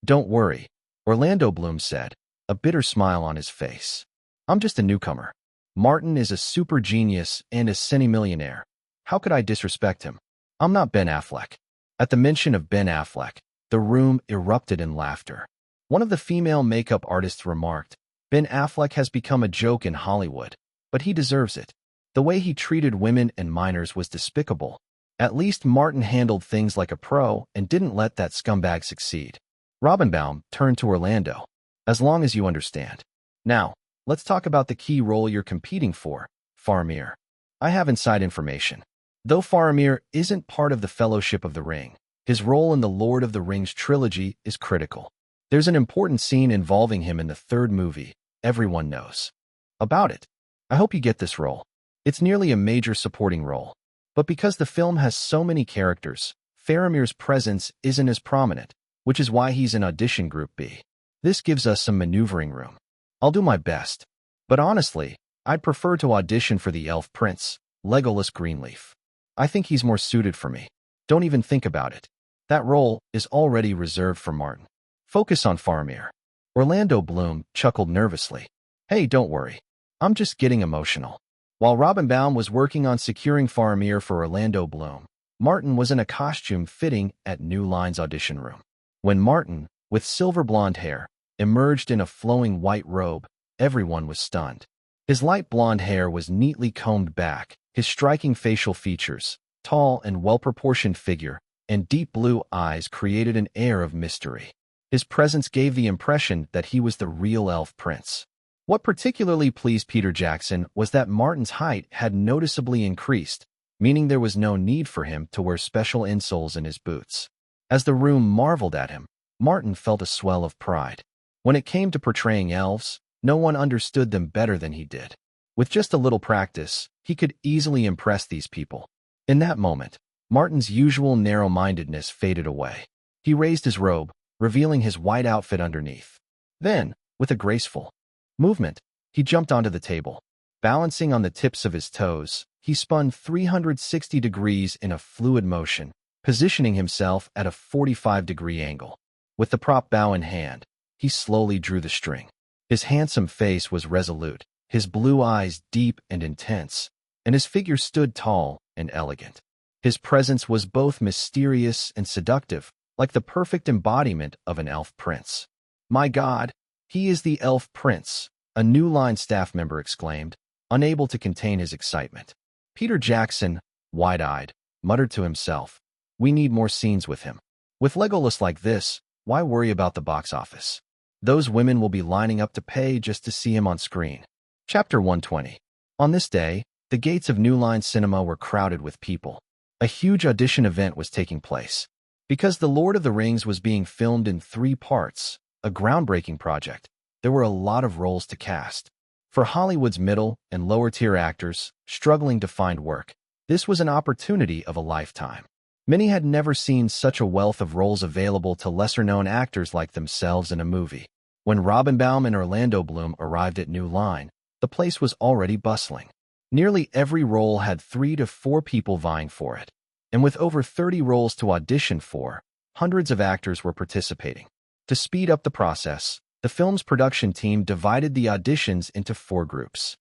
Don't worry, Orlando Bloom said, a bitter smile on his face. I'm just a newcomer. Martin is a super genius and a cine-millionaire. How could I disrespect him? I'm not Ben Affleck. At the mention of Ben Affleck, the room erupted in laughter. One of the female makeup artists remarked, Ben Affleck has become a joke in Hollywood, but he deserves it. The way he treated women and minors was despicable. At least Martin handled things like a pro and didn't let that scumbag succeed. Robin Baum turned to Orlando. As long as you understand. Now, let's talk about the key role you're competing for, Faramir. I have inside information. Though Faramir isn't part of the Fellowship of the Ring, his role in the Lord of the Rings trilogy is critical. There's an important scene involving him in the third movie. Everyone knows about it. I hope you get this role. It's nearly a major supporting role. But because the film has so many characters, Faramir's presence isn't as prominent, which is why he's in audition group B. This gives us some maneuvering room. I'll do my best. But honestly, I'd prefer to audition for the elf prince, Legolas Greenleaf. I think he's more suited for me. Don't even think about it. That role is already reserved for Martin. Focus on Faramir. Orlando Bloom chuckled nervously. Hey, don't worry. I'm just getting emotional. While Robinbaum was working on securing Faramir for Orlando Bloom, Martin was in a costume fitting at New Line's audition room. When Martin, with silver blonde hair, emerged in a flowing white robe, everyone was stunned. His light blonde hair was neatly combed back, his striking facial features, tall and well-proportioned figure, and deep blue eyes created an air of mystery. His presence gave the impression that he was the real elf prince. What particularly pleased Peter Jackson was that Martin's height had noticeably increased, meaning there was no need for him to wear special insoles in his boots. As the room marveled at him, Martin felt a swell of pride. When it came to portraying elves, no one understood them better than he did. With just a little practice, he could easily impress these people. In that moment, Martin's usual narrow-mindedness faded away. He raised his robe, revealing his white outfit underneath. Then, with a graceful movement, he jumped onto the table. Balancing on the tips of his toes, he spun 360 degrees in a fluid motion, positioning himself at a 45-degree angle. With the prop bow in hand, he slowly drew the string. His handsome face was resolute, his blue eyes deep and intense, and his figure stood tall and elegant. His presence was both mysterious and seductive, like the perfect embodiment of an elf prince. "My God, he is the elf prince," a New Line staff member exclaimed, unable to contain his excitement. Peter Jackson, wide-eyed, muttered to himself, "We need more scenes with him. With Legolas like this, why worry about the box office? Those women will be lining up to pay just to see him on screen." Chapter 120. On this day, the gates of New Line Cinema were crowded with people. A huge audition event was taking place. Because The Lord of the Rings was being filmed in 3 parts, a groundbreaking project, there were a lot of roles to cast. For Hollywood's middle and lower-tier actors struggling to find work, this was an opportunity of a lifetime. Many had never seen such a wealth of roles available to lesser-known actors like themselves in a movie. When Robinbaum and Orlando Bloom arrived at New Line, the place was already bustling. Nearly every role had 3 to 4 people vying for it. And with over 30 roles to audition for, hundreds of actors were participating. To speed up the process, the film's production team divided the auditions into 4 groups: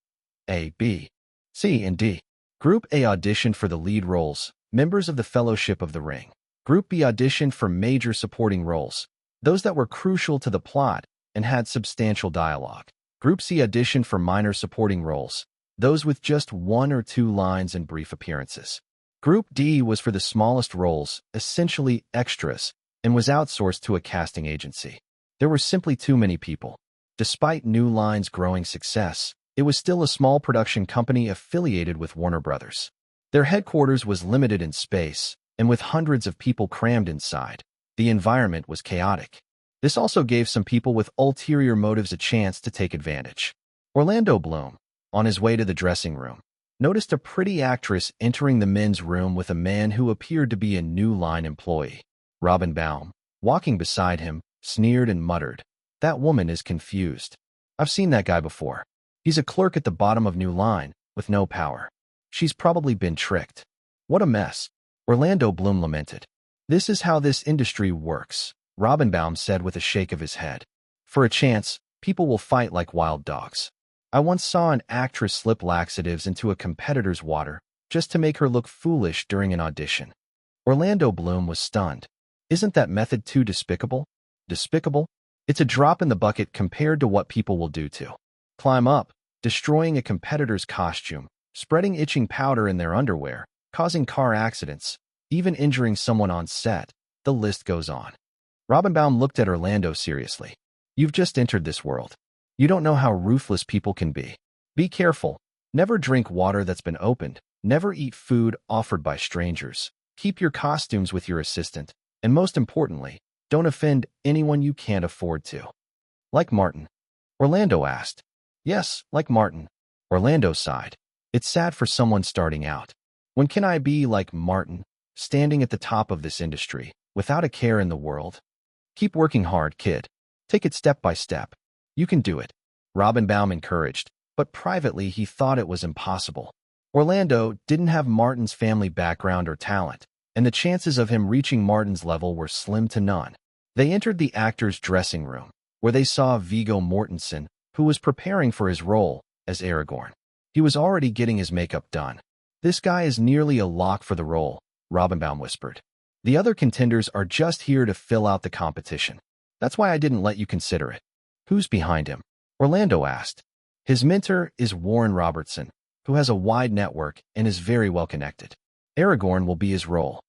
A, B, C, and D. Group A auditioned for the lead roles, members of the Fellowship of the Ring. Group B auditioned for major supporting roles, those that were crucial to the plot and had substantial dialogue. Group C auditioned for minor supporting roles, those with just 1 or 2 lines and brief appearances. Group D was for the smallest roles, essentially extras, and was outsourced to a casting agency. There were simply too many people. Despite New Line's growing success, it was still a small production company affiliated with Warner Brothers. Their headquarters was limited in space, and with hundreds of people crammed inside, the environment was chaotic. This also gave some people with ulterior motives a chance to take advantage. Orlando Bloom, on his way to the dressing room, noticed a pretty actress entering the men's room with a man who appeared to be a New Line employee. Robinbaum, walking beside him, sneered and muttered, "That woman is confused. I've seen that guy before. He's a clerk at the bottom of New Line, with no power. She's probably been tricked. What a mess." Orlando Bloom lamented. "This is how this industry works," Robinbaum said with a shake of his head. "For a chance, people will fight like wild dogs. I once saw an actress slip laxatives into a competitor's water just to make her look foolish during an audition." Orlando Bloom was stunned. "Isn't that method too despicable?" "Despicable? It's a drop in the bucket compared to what people will do to climb up, destroying a competitor's costume, spreading itching powder in their underwear, causing car accidents, even injuring someone on set. The list goes on." Robinbaum looked at Orlando seriously. "You've just entered this world. You don't know how ruthless people can be. Be careful. Never drink water that's been opened. Never eat food offered by strangers. Keep your costumes with your assistant. And most importantly, Don't offend anyone you can't afford to. Like Martin? Orlando asked. Yes, like Martin. Orlando sighed. It's sad for someone starting out. When can I be like Martin, standing at the top of this industry, without a care in the world? Keep working hard, kid. Take it step by step. You can do it. Robinbaum encouraged, but privately he thought it was impossible. Orlando didn't have Martin's family background or talent, and the chances of him reaching Martin's level were slim to none. They entered the actor's dressing room, where they saw Viggo Mortensen, who was preparing for his role as Aragorn. He was already getting his makeup done. This guy is nearly a lock for the role, Robinbaum whispered. The other contenders are just here to fill out the competition. That's why I didn't let you consider it. Who's behind him? Orlando asked. His mentor is Warren Robertson, who has a wide network and is very well connected. Aragorn will be his role.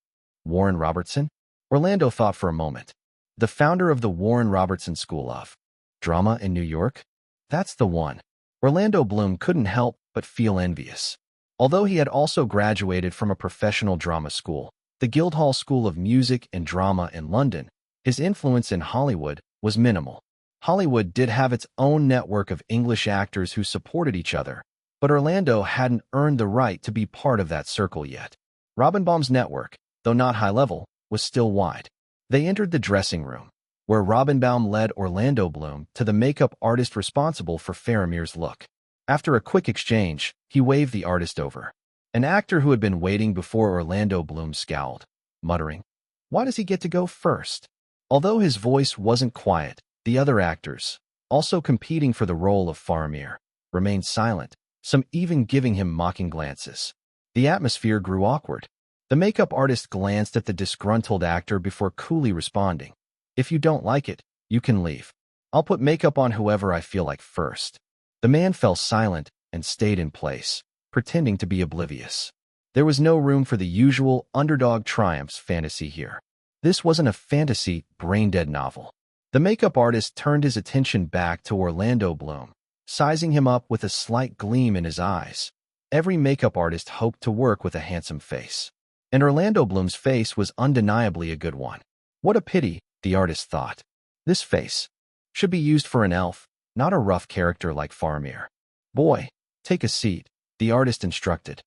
Warren Robertson? Orlando thought for a moment. The founder of the Warren Robertson School of Drama in New York? That's the one. Orlando Bloom couldn't help but feel envious. Although he had also graduated from a professional drama school, the Guildhall School of Music and Drama in London, his influence in Hollywood was minimal. Hollywood did have its own network of English actors who supported each other, but Orlando hadn't earned the right to be part of that circle yet. Robinbaum's network, though not high level, was still wide. They entered the dressing room, where Robinbaum led Orlando Bloom to the makeup artist responsible for Faramir's look. After a quick exchange, he waved the artist over. An actor who had been waiting before Orlando Bloom scowled, muttering, "Why does he get to go first?" Although his voice wasn't quiet, the other actors, also competing for the role of Faramir, remained silent, some even giving him mocking glances. The atmosphere grew awkward. The makeup artist glanced at the disgruntled actor before coolly responding, "If you don't like it, you can leave. I'll put makeup on whoever I feel like first." The man fell silent and stayed in place, pretending to be oblivious. There was no room for the usual underdog triumphs fantasy here. This wasn't a fantasy, brain-dead novel. The makeup artist turned his attention back to Orlando Bloom, sizing him up with a slight gleam in his eyes. Every makeup artist hoped to work with a handsome face, and Orlando Bloom's face was undeniably a good one. What a pity, the artist thought. This face should be used for an elf, not a rough character like Faramir. "Boy, take a seat," the artist instructed.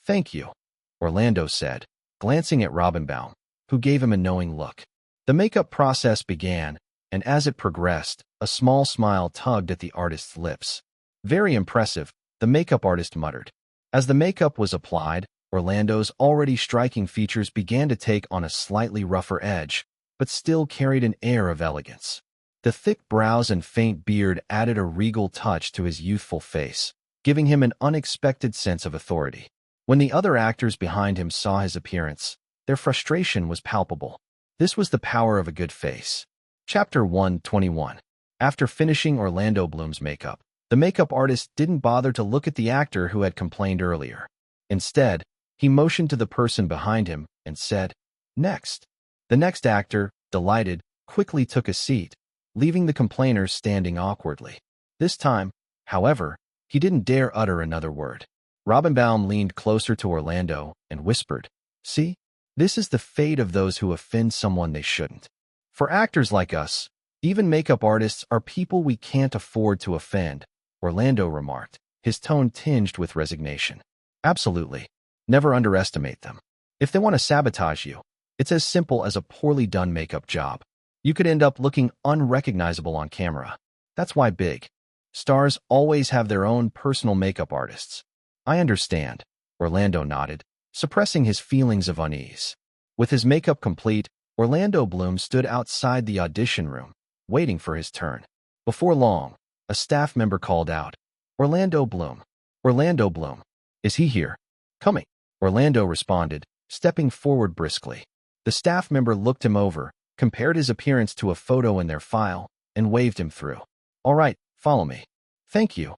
Thank you," Orlando said, glancing at Robinbaum, who gave him a knowing look. The makeup process began, and as it progressed, a small smile tugged at the artist's lips. "Very impressive," the makeup artist muttered. As the makeup was applied, Orlando's already striking features began to take on a slightly rougher edge, but still carried an air of elegance. The thick brows and faint beard added a regal touch to his youthful face, giving him an unexpected sense of authority. When the other actors behind him saw his appearance, their frustration was palpable. This was the power of a good face. Chapter 121. After finishing Orlando Bloom's makeup, the makeup artist didn't bother to look at the actor who had complained earlier. Instead, he motioned to the person behind him and said, "Next." The next actor, delighted, quickly took a seat, leaving the complainer standing awkwardly. This time, however, he didn't dare utter another word. Robinbaum leaned closer to Orlando and whispered, "See? This is the fate of those who offend someone they shouldn't. For actors like us, even makeup artists are people we can't afford to offend," Orlando remarked, his tone tinged with resignation. "Absolutely. Never underestimate them. If they want to sabotage you, it's as simple as a poorly done makeup job. You could end up looking unrecognizable on camera. That's why big stars always have their own personal makeup artists." "I understand," Orlando nodded, suppressing his feelings of unease. With his makeup complete, Orlando Bloom stood outside the audition room, waiting for his turn. Before long, a staff member called out, "Orlando Bloom. Orlando Bloom. Is he here?" "Coming," Orlando responded, stepping forward briskly. The staff member looked him over, compared his appearance to a photo in their file, and waved him through. "All right, follow me." "Thank you,"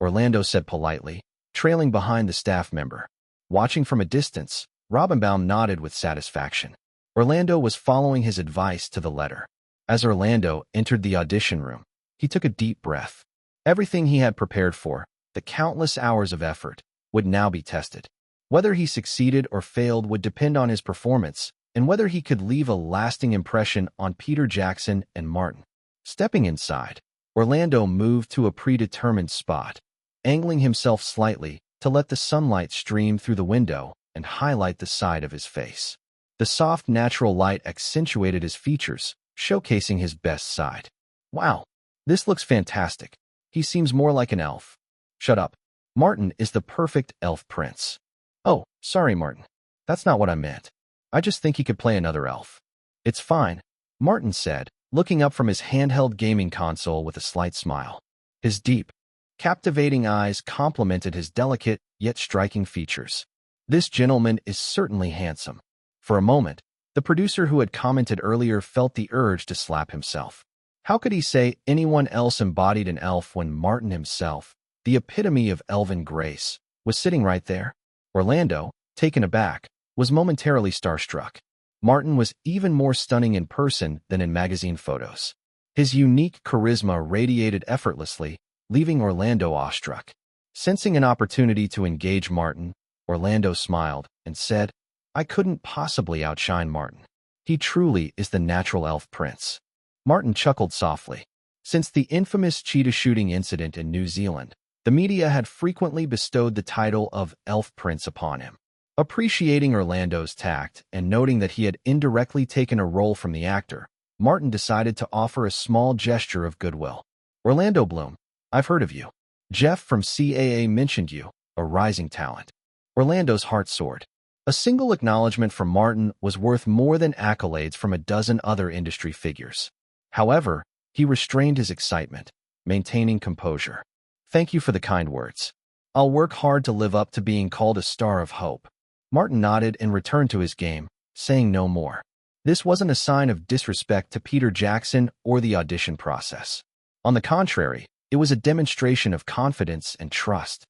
Orlando said politely, trailing behind the staff member. Watching from a distance, Robinbaum nodded with satisfaction. Orlando was following his advice to the letter. As Orlando entered the audition room, he took a deep breath. Everything he had prepared for, the countless hours of effort, would now be tested. Whether he succeeded or failed would depend on his performance and whether he could leave a lasting impression on Peter Jackson and Martin. Stepping inside, Orlando moved to a predetermined spot, angling himself slightly to let the sunlight stream through the window and highlight the side of his face. The soft, natural light accentuated his features, showcasing his best side. Wow, this looks fantastic. He seems more like an elf. Shut up. Martin is the perfect elf prince. Oh, sorry, Martin. That's not what I meant. I just think he could play another elf. It's fine, Martin said, looking up from his handheld gaming console with a slight smile. His deep, captivating eyes complemented his delicate yet striking features. This gentleman is certainly handsome. For a moment, the producer who had commented earlier felt the urge to slap himself. How could he say anyone else embodied an elf when Martin himself, the epitome of elven grace, was sitting right there? Orlando, taken aback, was momentarily starstruck. Martin was even more stunning in person than in magazine photos. His unique charisma radiated effortlessly, leaving Orlando awestruck. Sensing an opportunity to engage Martin, Orlando smiled and said, I couldn't possibly outshine Martin. He truly is the natural elf prince. Martin chuckled softly. Since the infamous cheetah shooting incident in New Zealand, the media had frequently bestowed the title of Elf Prince upon him. Appreciating Orlando's tact and noting that he had indirectly taken a role from the actor, Martin decided to offer a small gesture of goodwill. Orlando Bloom, I've heard of you. Jeff from CAA mentioned you, a rising talent. Orlando's heart soared. A single acknowledgement from Martin was worth more than accolades from a dozen other industry figures. However, he restrained his excitement, maintaining composure. Thank you for the kind words. I'll work hard to live up to being called a star of hope. Martin nodded and returned to his game, saying no more. This wasn't a sign of disrespect to Peter Jackson or the audition process. On the contrary, it was a demonstration of confidence and trust.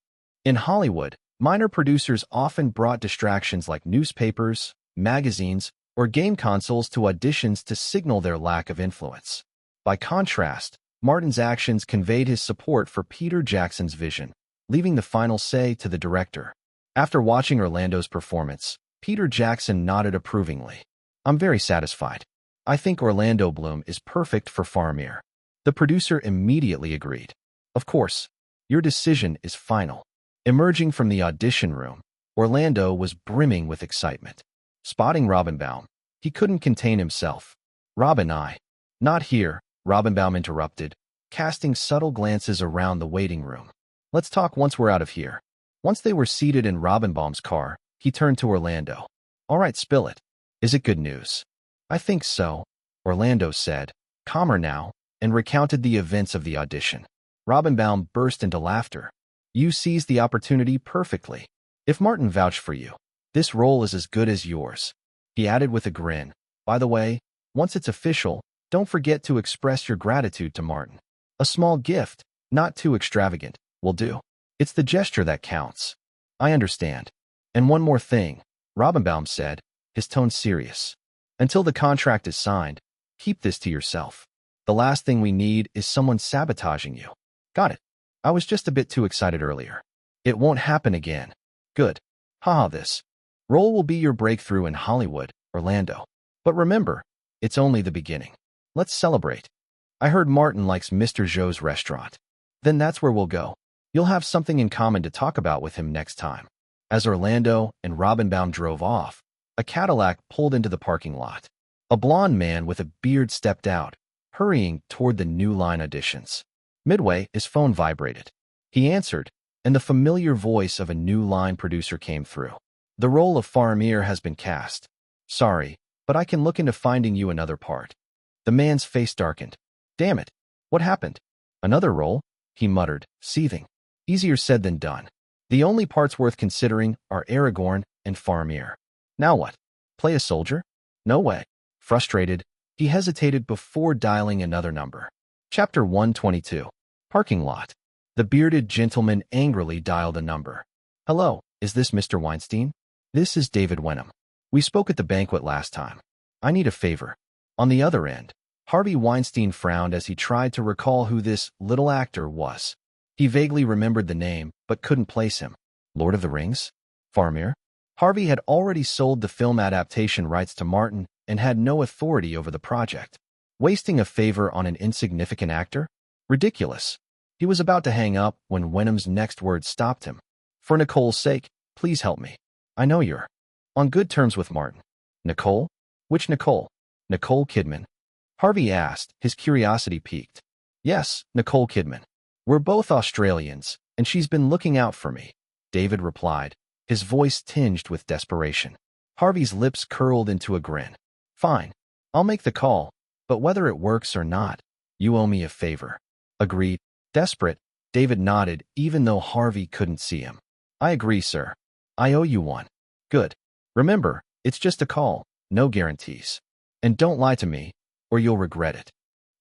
In Hollywood, minor producers often brought distractions like newspapers, magazines, or game consoles to auditions to signal their lack of influence. By contrast, Martin's actions conveyed his support for Peter Jackson's vision, leaving the final say to the director. After watching Orlando's performance, Peter Jackson nodded approvingly. I'm very satisfied. I think Orlando Bloom is perfect for Faramir. The producer immediately agreed. Of course, your decision is final. Emerging from the audition room, Orlando was brimming with excitement. Spotting Robinbaum, he couldn't contain himself. Robin, not here, Robinbaum interrupted, casting subtle glances around the waiting room. Let's talk once we're out of here. Once they were seated in Robinbaum's car, he turned to Orlando. All right, spill it. Is it good news? I think so, Orlando said, calmer now, and recounted the events of the audition. Robinbaum burst into laughter. You seized the opportunity perfectly. If Martin vouched for you, this role is as good as yours. He added with a grin. By the way, once it's official, don't forget to express your gratitude to Martin. A small gift, not too extravagant, will do. It's the gesture that counts. I understand. And one more thing, Robinbaum said, his tone serious. Until the contract is signed, keep this to yourself. The last thing we need is someone sabotaging you. Got it. I was just a bit too excited earlier. It won't happen again. Good. Haha, this role will be your breakthrough in Hollywood, Orlando. But remember, it's only the beginning. Let's celebrate. I heard Martin likes Mr. Zhou's restaurant. Then that's where we'll go. You'll have something in common to talk about with him next time. As Orlando and Robinbaum drove off, a Cadillac pulled into the parking lot. A blond man with a beard stepped out, hurrying toward the New Line auditions. Midway, his phone vibrated. He answered, and the familiar voice of a New Line producer came through. The role of Faramir has been cast. Sorry, but I can look into finding you another part. The man's face darkened. Damn it. What happened? Another role? He muttered, seething. Easier said than done. The only parts worth considering are Aragorn and Faramir. Now what? Play a soldier? No way. Frustrated, he hesitated before dialing another number. Chapter 122. Parking lot. The bearded gentleman angrily dialed a number. Hello, is this Mr. Weinstein? This is David Wenham. We spoke at the banquet last time. I need a favor. On the other end, Harvey Weinstein frowned as he tried to recall who this little actor was. He vaguely remembered the name, but couldn't place him. Lord of the Rings? Faramir? Harvey had already sold the film adaptation rights to Martin and had no authority over the project. Wasting a favor on an insignificant actor? Ridiculous. He was about to hang up when Wenham's next words stopped him. For Nicole's sake, please help me. I know you're on good terms with Martin. Nicole? Which Nicole? Nicole Kidman? Harvey asked, his curiosity piqued. Yes, Nicole Kidman. We're both Australians, and she's been looking out for me, David replied, his voice tinged with desperation. Harvey's lips curled into a grin. Fine. I'll make the call, but whether it works or not, you owe me a favor. Agreed. Desperate, David nodded even though Harvey couldn't see him. I agree, sir. I owe you one. Good. Remember, it's just a call, no guarantees. And don't lie to me, or you'll regret it.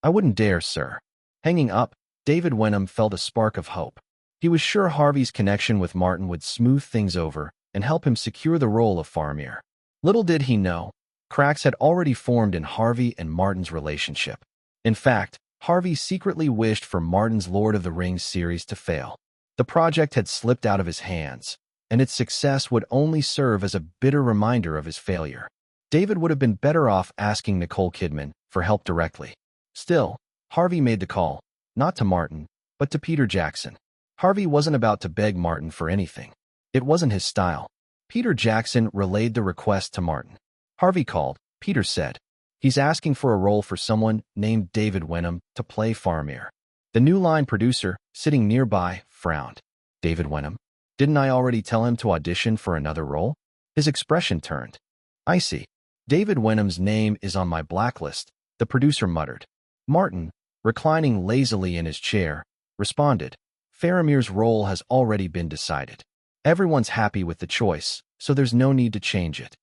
I wouldn't dare, sir. Hanging up, David Wenham felt a spark of hope. He was sure Harvey's connection with Martin would smooth things over and help him secure the role of Faramir. Little did he know, cracks had already formed in Harvey and Martin's relationship. In fact, Harvey secretly wished for Martin's Lord of the Rings series to fail. The project had slipped out of his hands, and its success would only serve as a bitter reminder of his failure. David would have been better off asking Nicole Kidman for help directly. Still, Harvey made the call, not to Martin, but to Peter Jackson. Harvey wasn't about to beg Martin for anything. It wasn't his style. Peter Jackson relayed the request to Martin. Harvey called. Peter said, he's asking for a role for someone named David Wenham to play Faramir. The New Line producer, sitting nearby, frowned. David Wenham? Didn't I already tell him to audition for another role? His expression turned. I see. David Wenham's name is on my blacklist, the producer muttered. Martin, reclining lazily in his chair, responded, Faramir's role has already been decided. Everyone's happy with the choice, so there's no need to change it.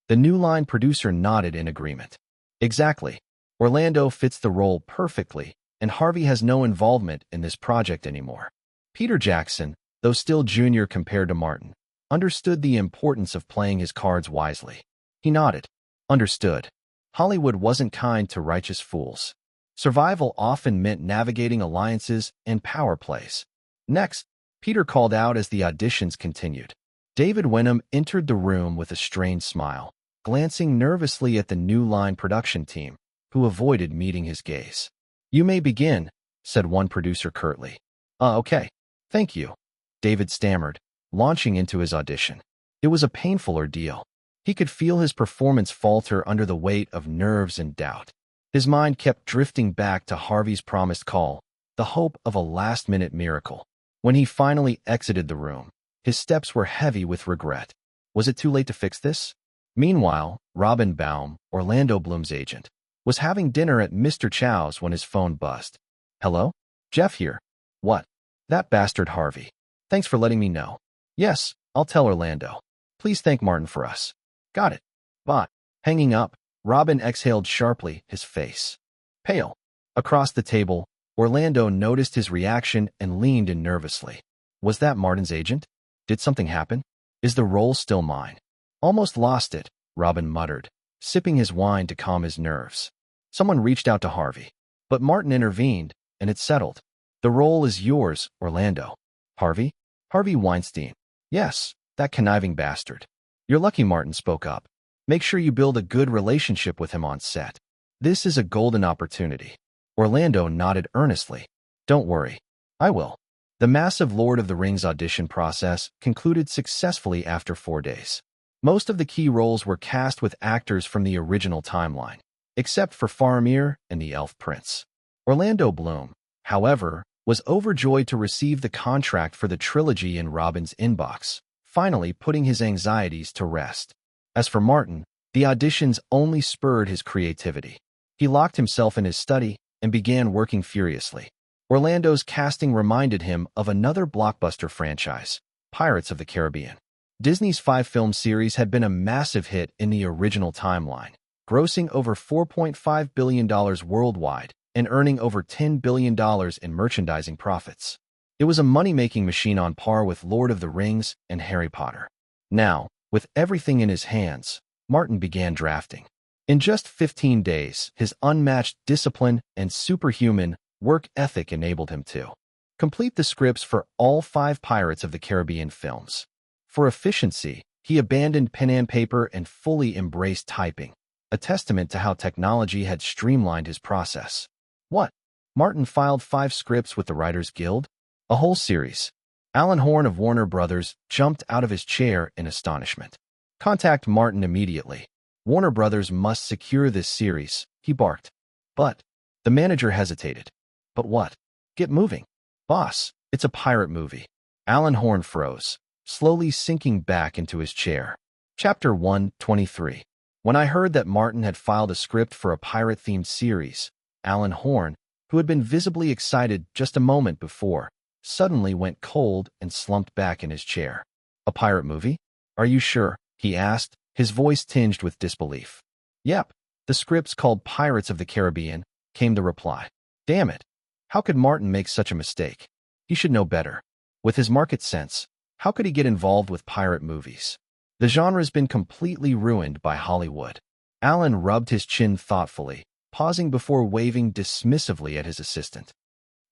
The New Line producer nodded in agreement. Exactly. Orlando fits the role perfectly, and Harvey has no involvement in this project anymore. Peter Jackson, though still junior compared to Martin, understood the importance of playing his cards wisely. He nodded. Understood. Hollywood wasn't kind to righteous fools. Survival often meant navigating alliances and power plays. Next, Peter called out as the auditions continued. David Wenham entered the room with a strained smile, glancing nervously at the New Line production team, who avoided meeting his gaze. You may begin, said one producer curtly. Okay. Thank you, David stammered, launching into his audition. It was a painful ordeal. He could feel his performance falter under the weight of nerves and doubt. His mind kept drifting back to Harvey's promised call, the hope of a last-minute miracle. When he finally exited the room, his steps were heavy with regret. Was it too late to fix this? Meanwhile, Robin Baum, Orlando Bloom's agent, was having dinner at Mr. Chow's when his phone buzzed. Hello? Jeff here. What? That bastard Harvey. Thanks for letting me know. Yes, I'll tell Orlando. Please thank Martin for us. Got it. Bye. Hanging up, Robin exhaled sharply, his face pale. Across the table, Orlando noticed his reaction and leaned in nervously. Was that Martin's agent? Did something happen? Is the role still mine? Almost lost it, Robin muttered, sipping his wine to calm his nerves. Someone reached out to Harvey, but Martin intervened, and it settled. The role is yours, Orlando. Harvey? Harvey Weinstein. Yes, that conniving bastard. You're lucky, Martin spoke up. Make sure you build a good relationship with him on set. This is a golden opportunity. Orlando nodded earnestly. Don't worry. I will. The massive Lord of the Rings audition process concluded successfully after 4 days. Most of the key roles were cast with actors from the original timeline, except for Faramir and the Elf Prince. Orlando Bloom, however, was overjoyed to receive the contract for the trilogy in Robin's inbox, finally putting his anxieties to rest. As for Martin, the auditions only spurred his creativity. He locked himself in his study and began working furiously. Orlando's casting reminded him of another blockbuster franchise, Pirates of the Caribbean. Disney's 5-film series had been a massive hit in the original timeline, grossing over $4.5 billion worldwide and earning over $10 billion in merchandising profits. It was a money-making machine on par with Lord of the Rings and Harry Potter. Now, with everything in his hands, Martin began drafting. In just 15 days, his unmatched discipline and superhuman work ethic enabled him to complete the scripts for all 5 Pirates of the Caribbean films. For efficiency, He abandoned pen and paper and fully embraced typing, a testament to how technology had streamlined his process. What? Martin filed 5 scripts with the Writers Guild? A whole series. Alan Horn of Warner Brothers jumped out of his chair in astonishment. Contact Martin immediately. Warner Brothers must secure this series, he barked. But the manager hesitated. But what? Get moving. Boss, it's a pirate movie. Alan Horn froze, slowly sinking back into his chair. Chapter 123. When I heard that Martin had filed a script for a pirate-themed series, Alan Horn, who had been visibly excited just a moment before, suddenly went cold and slumped back in his chair. A pirate movie? Are you sure? He asked, his voice tinged with disbelief. Yep, the script's called Pirates of the Caribbean, came the reply. Damn it. How could Martin make such a mistake? He should know better. With his market sense, how could he get involved with pirate movies? The genre's been completely ruined by Hollywood. Alan rubbed his chin thoughtfully, pausing before waving dismissively at his assistant.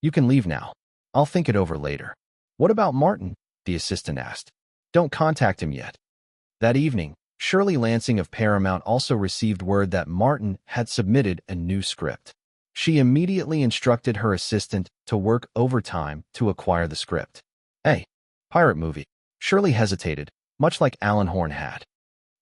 You can leave now. I'll think it over later. What about Martin? The assistant asked. Don't contact him yet. That evening, Shirley Lansing of Paramount also received word that Martin had submitted a new script. She immediately instructed her assistant to work overtime to acquire the script. Hey, pirate movie. Shirley hesitated, much like Alan Horn had.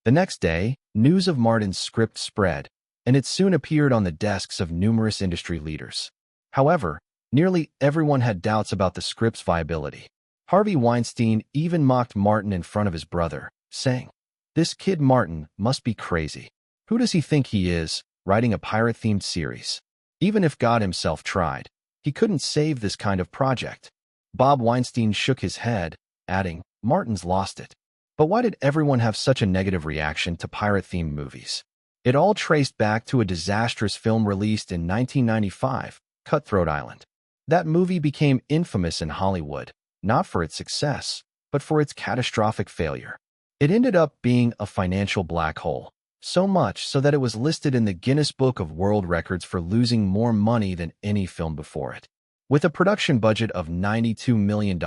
The next day, news of Martin's script spread, and it soon appeared on the desks of numerous industry leaders. However, nearly everyone had doubts about the script's viability. Harvey Weinstein even mocked Martin in front of his brother, saying, "This kid Martin must be crazy. Who does he think he is, writing a pirate-themed series? Even if God himself tried, he couldn't save this kind of project." Bob Weinstein shook his head, adding, "Martin's lost it." But why did everyone have such a negative reaction to pirate-themed movies? It all traced back to a disastrous film released in 1995, Cutthroat Island. That movie became infamous in Hollywood, not for its success, but for its catastrophic failure. It ended up being a financial black hole, so much so that it was listed in the Guinness Book of World Records for losing more money than any film before it. With a production budget of $92 million,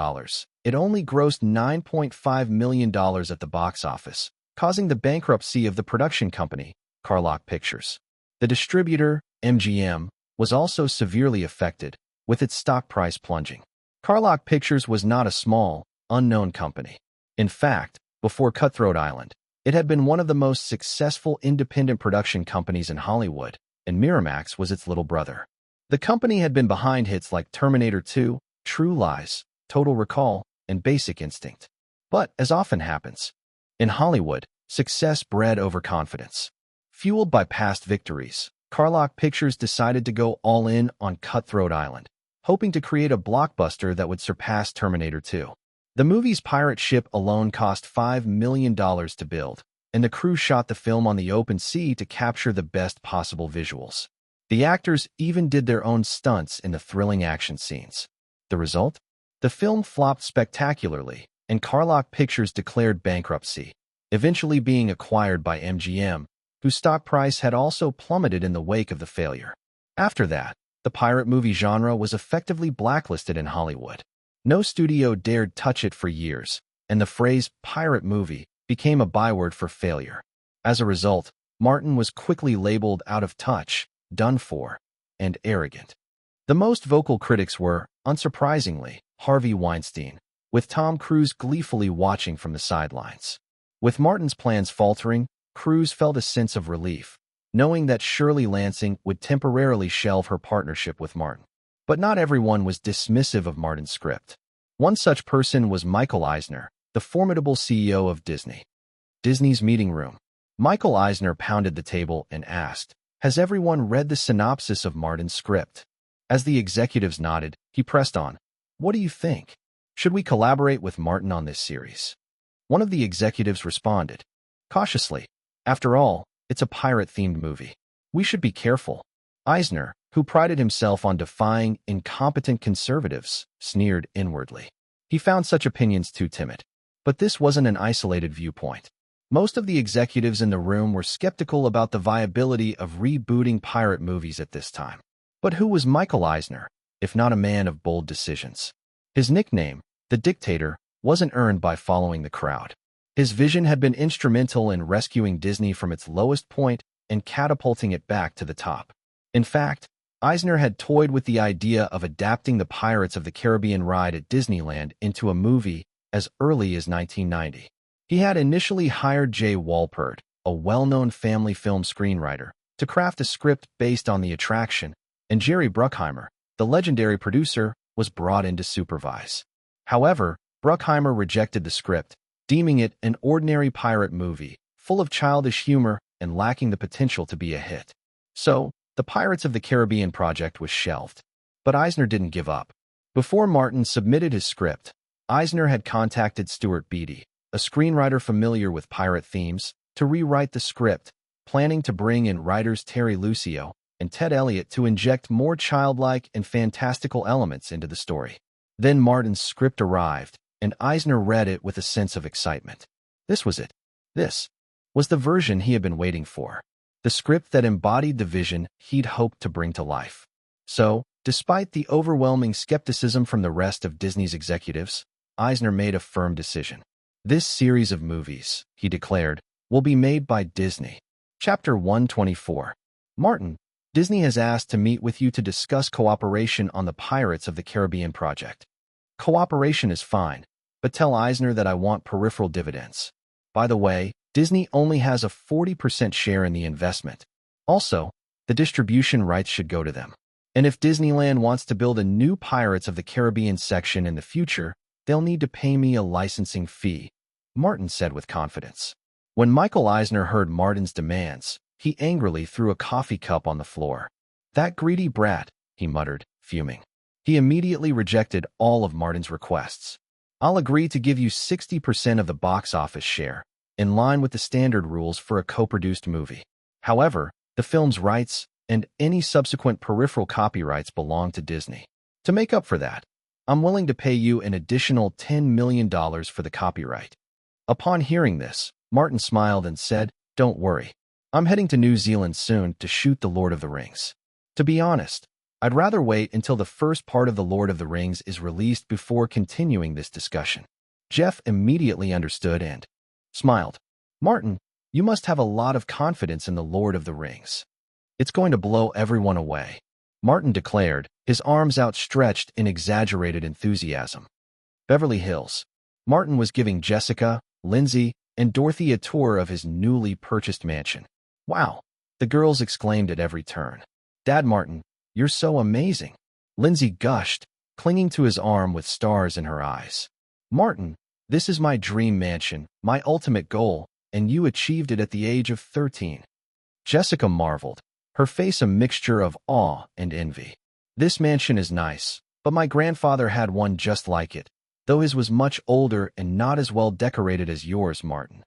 it only grossed $9.5 million at the box office, causing the bankruptcy of the production company, Carlock Pictures. The distributor, MGM, was also severely affected, with its stock price plunging. Carlock Pictures was not a small, unknown company. In fact, before Cutthroat Island, it had been one of the most successful independent production companies in Hollywood, and Miramax was its little brother. The company had been behind hits like Terminator 2, True Lies, Total Recall, and Basic Instinct. But, as often happens, in Hollywood, success bred overconfidence. Fueled by past victories, Carlock Pictures decided to go all in on Cutthroat Island, hoping to create a blockbuster that would surpass Terminator 2. The movie's pirate ship alone cost $5 million to build, and the crew shot the film on the open sea to capture the best possible visuals. The actors even did their own stunts in the thrilling action scenes. The result? The film flopped spectacularly, and Carlock Pictures declared bankruptcy, eventually being acquired by MGM, whose stock price had also plummeted in the wake of the failure. After that, the pirate movie genre was effectively blacklisted in Hollywood. No studio dared touch it for years, and the phrase pirate movie became a byword for failure. As a result, Martin was quickly labeled out of touch, done for, and arrogant. The most vocal critics were, unsurprisingly, Harvey Weinstein, with Tom Cruise gleefully watching from the sidelines. With Martin's plans faltering, Cruise felt a sense of relief, knowing that Shirley Lansing would temporarily shelve her partnership with Martin. But not everyone was dismissive of Martin's script. One such person was Michael Eisner, the formidable CEO of Disney. Disney's meeting room. Michael Eisner pounded the table and asked, "Has everyone read the synopsis of Martin's script?" As the executives nodded, he pressed on, "What do you think? Should we collaborate with Martin on this series?" One of the executives responded, cautiously, "After all, it's a pirate-themed movie. We should be careful." Eisner, who prided himself on defying incompetent conservatives, sneered inwardly. He found such opinions too timid. But this wasn't an isolated viewpoint. Most of the executives in the room were skeptical about the viability of rebooting pirate movies at this time. But who was Michael Eisner, if not a man of bold decisions? His nickname, the Dictator, wasn't earned by following the crowd. His vision had been instrumental in rescuing Disney from its lowest point and catapulting it back to the top. In fact, Eisner had toyed with the idea of adapting the Pirates of the Caribbean ride at Disneyland into a movie as early as 1990. He had initially hired Jay Walpert, a well-known family film screenwriter, to craft a script based on the attraction, and Jerry Bruckheimer, the legendary producer, was brought in to supervise. However, Bruckheimer rejected the script, deeming it an ordinary pirate movie, full of childish humor and lacking the potential to be a hit. So, the Pirates of the Caribbean project was shelved. But Eisner didn't give up. Before Martin submitted his script, Eisner had contacted Stuart Beattie, a screenwriter familiar with pirate themes, to rewrite the script, planning to bring in writers Terry Lucio and Ted Elliott to inject more childlike and fantastical elements into the story. Then Martin's script arrived, and Eisner read it with a sense of excitement. This was it. This was the version he had been waiting for. The script that embodied the vision he'd hoped to bring to life. So, despite the overwhelming skepticism from the rest of Disney's executives, Eisner made a firm decision. This series of movies, he declared, will be made by Disney. Chapter 124. Martin, Disney has asked to meet with you to discuss cooperation on the Pirates of the Caribbean project. Cooperation is fine, but tell Eisner that I want peripheral dividends. By the way, Disney only has a 40% share in the investment. Also, the distribution rights should go to them. And if Disneyland wants to build a new Pirates of the Caribbean section in the future, they'll need to pay me a licensing fee, Martin said with confidence. When Michael Eisner heard Martin's demands, he angrily threw a coffee cup on the floor. That greedy brat, he muttered, fuming. He immediately rejected all of Martin's requests. I'll agree to give you 60% of the box office share, in line with the standard rules for a co-produced movie. However, the film's rights and any subsequent peripheral copyrights belong to Disney. To make up for that, I'm willing to pay you an additional $10 million for the copyright. Upon hearing this, Martin smiled and said, Don't worry. I'm heading to New Zealand soon to shoot The Lord of the Rings. To be honest, I'd rather wait until the first part of The Lord of the Rings is released before continuing this discussion. Jeff immediately understood and smiled. Martin, you must have a lot of confidence in The Lord of the Rings. It's going to blow everyone away, Martin declared, his arms outstretched in exaggerated enthusiasm. Beverly Hills. Martin was giving Jessica, Lindsay, and Dorothy a tour of his newly purchased mansion. Wow, the girls exclaimed at every turn. Dad Martin, you're so amazing. Lindsay gushed, clinging to his arm with stars in her eyes. Martin, this is my dream mansion, my ultimate goal, and you achieved it at the age of 13. Jessica marveled, her face a mixture of awe and envy. This mansion is nice, but my grandfather had one just like it, though his was much older and not as well decorated as yours, Martin.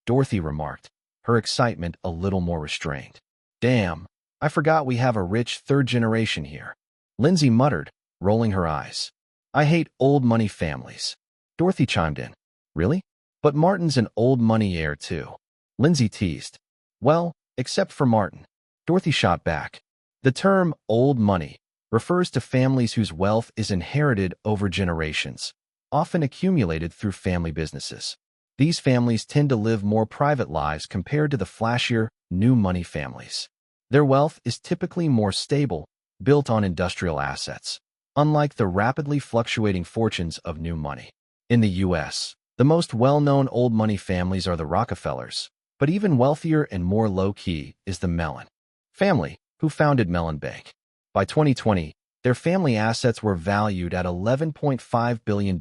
Dorothy remarked, her excitement a little more restrained. Damn, I forgot we have a rich third generation here. Lindsay muttered, rolling her eyes. I hate old money families. Dorothy chimed in. Really? But Martin's an old money heir too. Lindsay teased. Well, except for Martin. Dorothy shot back. The term old money refers to families whose wealth is inherited over generations, often accumulated through family businesses. These families tend to live more private lives compared to the flashier, new money families. Their wealth is typically more stable, built on industrial assets, unlike the rapidly fluctuating fortunes of new money. In the U.S., the most well-known old money families are the Rockefellers, but even wealthier and more low-key is the Mellon family, who founded Mellon Bank. By 2020, their family assets were valued at $11.5 billion,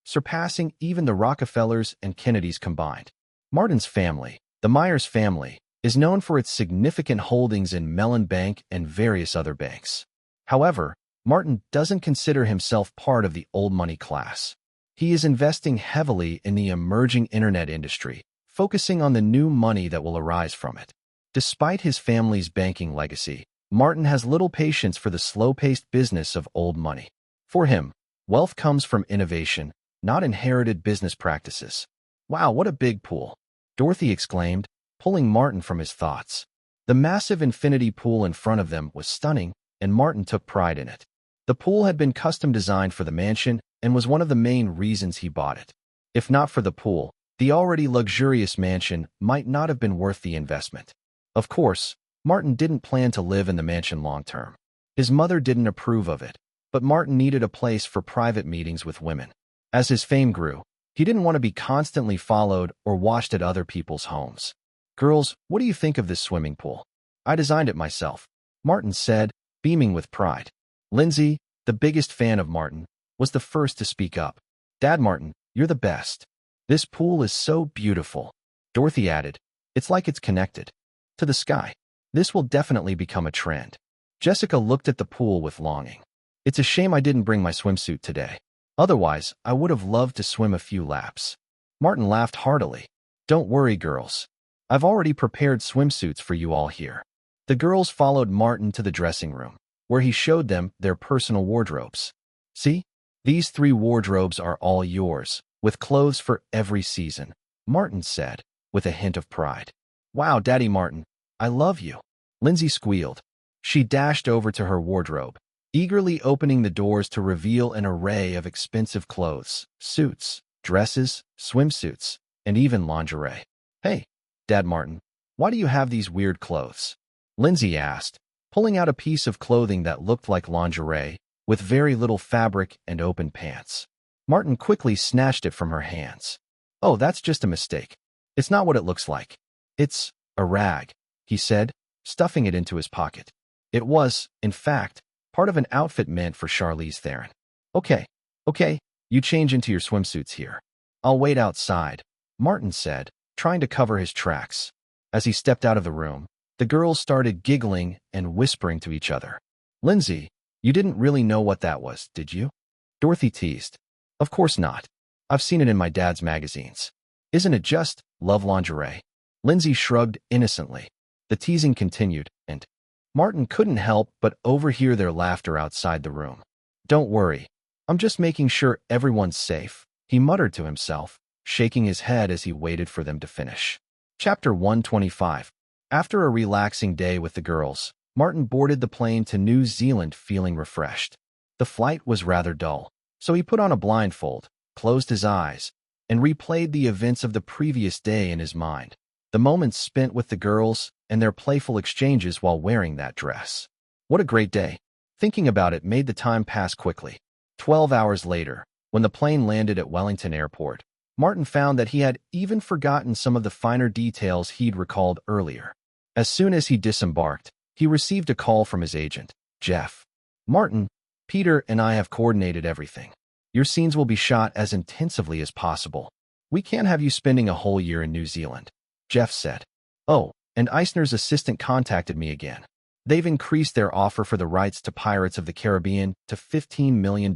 surpassing even the Rockefellers and Kennedys combined. Martin's family, the Myers family, is known for its significant holdings in Mellon Bank and various other banks. However, Martin doesn't consider himself part of the old money class. He is investing heavily in the emerging internet industry, focusing on the new money that will arise from it. Despite his family's banking legacy, Martin has little patience for the slow-paced business of old money. For him, wealth comes from innovation, not inherited business practices. Wow, what a big pool! Dorothy exclaimed, pulling Martin from his thoughts. The massive infinity pool in front of them was stunning, and Martin took pride in it. The pool had been custom designed for the mansion and was one of the main reasons he bought it. If not for the pool, The already luxurious mansion might not have been worth the investment. Of course, Martin didn't plan to live in the mansion long term. His mother didn't approve of it, but Martin needed a place for private meetings with women. As his fame grew, he didn't want to be constantly followed or watched at other people's homes. "Girls, what do you think of this swimming pool? I designed it myself," Martin said, beaming with pride. Lindsay, the biggest fan of Martin, was the first to speak up. "Dad Martin, you're the best. This pool is so beautiful." Dorothy added, "It's like it's connected to the sky. This will definitely become a trend." Jessica looked at the pool with longing. "It's a shame I didn't bring my swimsuit today. Otherwise, I would have loved to swim a few laps." Martin laughed heartily. "Don't worry, girls. I've already prepared swimsuits for you all here." The girls followed Martin to the dressing room, where he showed them their personal wardrobes. "See? These 3 wardrobes are all yours, with clothes for every season," Martin said, with a hint of pride. "Wow, Daddy Martin, I love you," Lindsay squealed. She dashed over to her wardrobe, eagerly opening the doors to reveal an array of expensive clothes, suits, dresses, swimsuits, and even lingerie. "Hey, Dad Martin, why do you have these weird clothes?" Lindsay asked, pulling out a piece of clothing that looked like lingerie, with very little fabric and open pants. Martin quickly snatched it from her hands. "Oh, that's just a mistake. It's not what it looks like. It's a rag," he said, stuffing it into his pocket. It was, in fact, part of an outfit meant for Charlize Theron. Okay, you change into your swimsuits here. I'll wait outside," Martin said, trying to cover his tracks. As he stepped out of the room, the girls started giggling and whispering to each other. "Lindsay, you didn't really know what that was, did you?" Dorothy teased. "Of course not. I've seen it in my dad's magazines. Isn't it just love lingerie?" Lindsay shrugged innocently. The teasing continued, and Martin couldn't help but overhear their laughter outside the room. "Don't worry. I'm just making sure everyone's safe," he muttered to himself, shaking his head as he waited for them to finish. Chapter 125. After a relaxing day with the girls, Martin boarded the plane to New Zealand feeling refreshed. The flight was rather dull, so he put on a blindfold, closed his eyes, and replayed the events of the previous day in his mind. The moments spent with the girls and their playful exchanges while wearing that dress. What a great day. Thinking about it made the time pass quickly. 12 hours later, when the plane landed at Wellington Airport, Martin found that he had even forgotten some of the finer details he'd recalled earlier. As soon as he disembarked, he received a call from his agent, Jeff. "Martin, Peter and I have coordinated everything. Your scenes will be shot as intensively as possible. We can't have you spending a whole year in New Zealand," Jeff said. "Oh, and Eisner's assistant contacted me again. They've increased their offer for the rights to Pirates of the Caribbean to $15 million.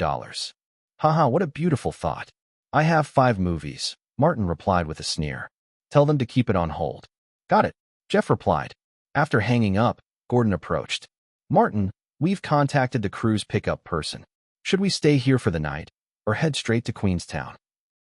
Haha, what a beautiful thought. I have 5 movies, Martin replied with a sneer. Tell them to keep it on hold. Got it, Jeff replied. After hanging up, Gordon approached. Martin, we've contacted the cruise pickup person. Should we stay here for the night or head straight to Queenstown?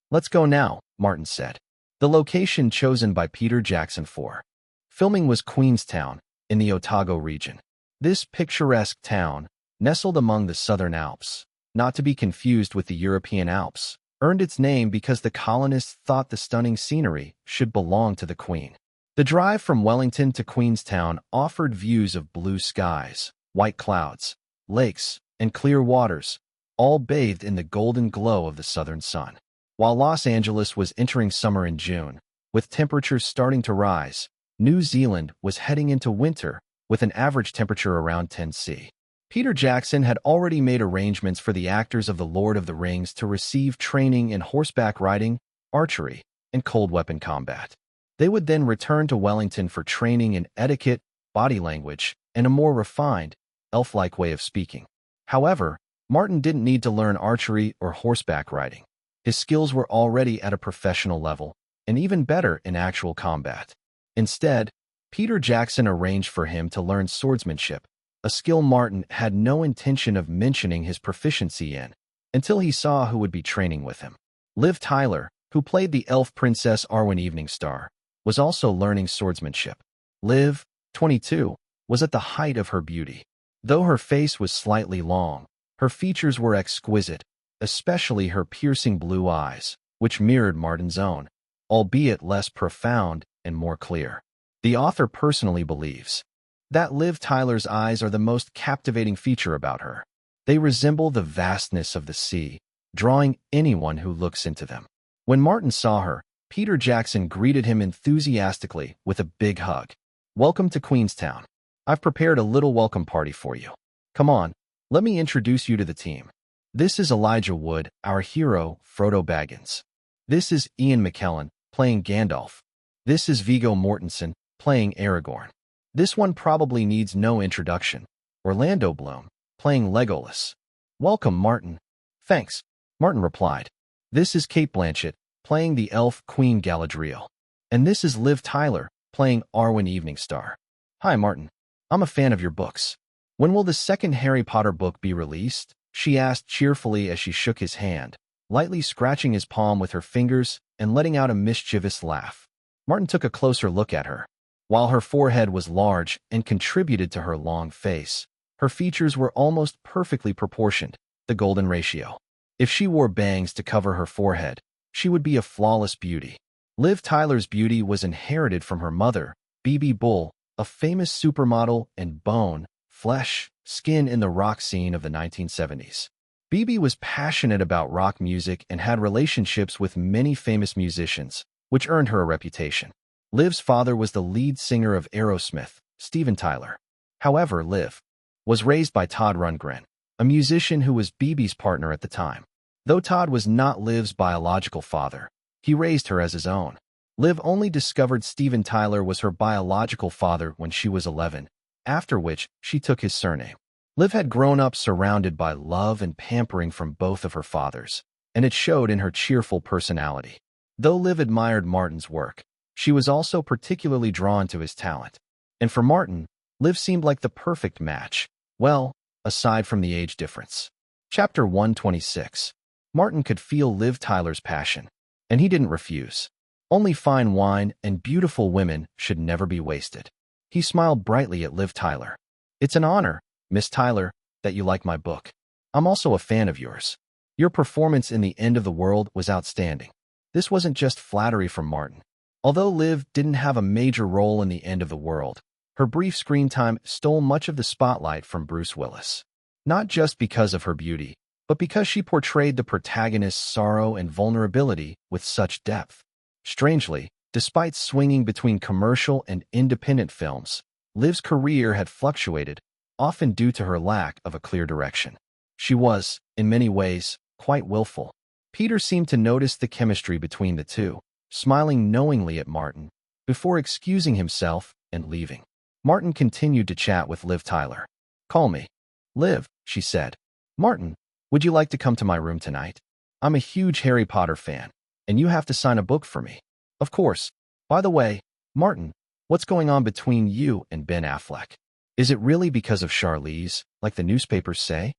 Let's go now, Martin said. The location chosen by Peter Jackson for filming was Queenstown, in the Otago region. This picturesque town, nestled among the Southern Alps, not to be confused with the European Alps, earned its name because the colonists thought the stunning scenery should belong to the Queen. The drive from Wellington to Queenstown offered views of blue skies, white clouds, lakes, and clear waters, all bathed in the golden glow of the southern sun. While Los Angeles was entering summer in June, with temperatures starting to rise, New Zealand was heading into winter with an average temperature around 10 C. Peter Jackson had already made arrangements for the actors of The Lord of the Rings to receive training in horseback riding, archery, and cold weapon combat. They would then return to Wellington for training in etiquette, body language, and a more refined, elf-like way of speaking. However, Martin didn't need to learn archery or horseback riding. His skills were already at a professional level, and even better in actual combat. Instead, Peter Jackson arranged for him to learn swordsmanship, a skill Martin had no intention of mentioning his proficiency in, until he saw who would be training with him. Liv Tyler, who played the elf princess Arwen Eveningstar, was also learning swordsmanship. Liv, 22, was at the height of her beauty. Though her face was slightly long, her features were exquisite, especially her piercing blue eyes, which mirrored Martin's own. albeit less profound and more clear. The author personally believes that Liv Tyler's eyes are the most captivating feature about her. They resemble the vastness of the sea, drawing anyone who looks into them. When Martin saw her, Peter Jackson greeted him enthusiastically with a big hug. "Welcome to Queenstown. I've prepared a little welcome party for you. Come on, let me introduce you to the team. This is Elijah Wood, our hero, Frodo Baggins. This is Ian McKellen, playing Gandalf. This is Viggo Mortensen, playing Aragorn. This one probably needs no introduction. Orlando Bloom, playing Legolas. Welcome, Martin." "Thanks," Martin replied. "This is Cate Blanchett, playing the elf Queen Galadriel. And this is Liv Tyler, playing Arwen Eveningstar. Hi, Martin. I'm a fan of your books. When will the second Harry Potter book be released?" she asked cheerfully as she shook his hand, lightly scratching his palm with her fingers and letting out a mischievous laugh. Martin took a closer look at her. While her forehead was large and contributed to her long face, her features were almost perfectly proportioned, the golden ratio. If she wore bangs to cover her forehead, she would be a flawless beauty. Liv Tyler's beauty was inherited from her mother, Bebe Bull, a famous supermodel and bone, flesh, skin in the rock scene of the 1970s. Bebe was passionate about rock music and had relationships with many famous musicians, which earned her a reputation. Liv's father was the lead singer of Aerosmith, Steven Tyler. However, Liv was raised by Todd Rundgren, a musician who was Bebe's partner at the time. Though Todd was not Liv's biological father, he raised her as his own. Liv only discovered Steven Tyler was her biological father when she was 11, after which she took his surname. Liv had grown up surrounded by love and pampering from both of her fathers, and it showed in her cheerful personality. Though Liv admired Martin's work, she was also particularly drawn to his talent. And for Martin, Liv seemed like the perfect match, well, aside from the age difference. Chapter 126. Martin could feel Liv Tyler's passion, and he didn't refuse. Only fine wine and beautiful women should never be wasted. He smiled brightly at Liv Tyler. "It's an honor, Miss Tyler, that you like my book. I'm also a fan of yours. Your performance in The End of the World was outstanding." This wasn't just flattery from Martin. Although Liv didn't have a major role in The End of the World, her brief screen time stole much of the spotlight from Bruce Willis. Not just because of her beauty, but because she portrayed the protagonist's sorrow and vulnerability with such depth. Strangely, despite swinging between commercial and independent films, Liv's career had fluctuated, often due to her lack of a clear direction. She was, in many ways, quite willful. Peter seemed to notice the chemistry between the two, smiling knowingly at Martin, before excusing himself and leaving. Martin continued to chat with Liv Tyler. "Call me Liv," she said. "Martin, would you like to come to my room tonight? I'm a huge Harry Potter fan, and you have to sign a book for me." "Of course. By the way, Martin, what's going on between you and Ben Affleck? Is it really because of Charlize, like the newspapers say?"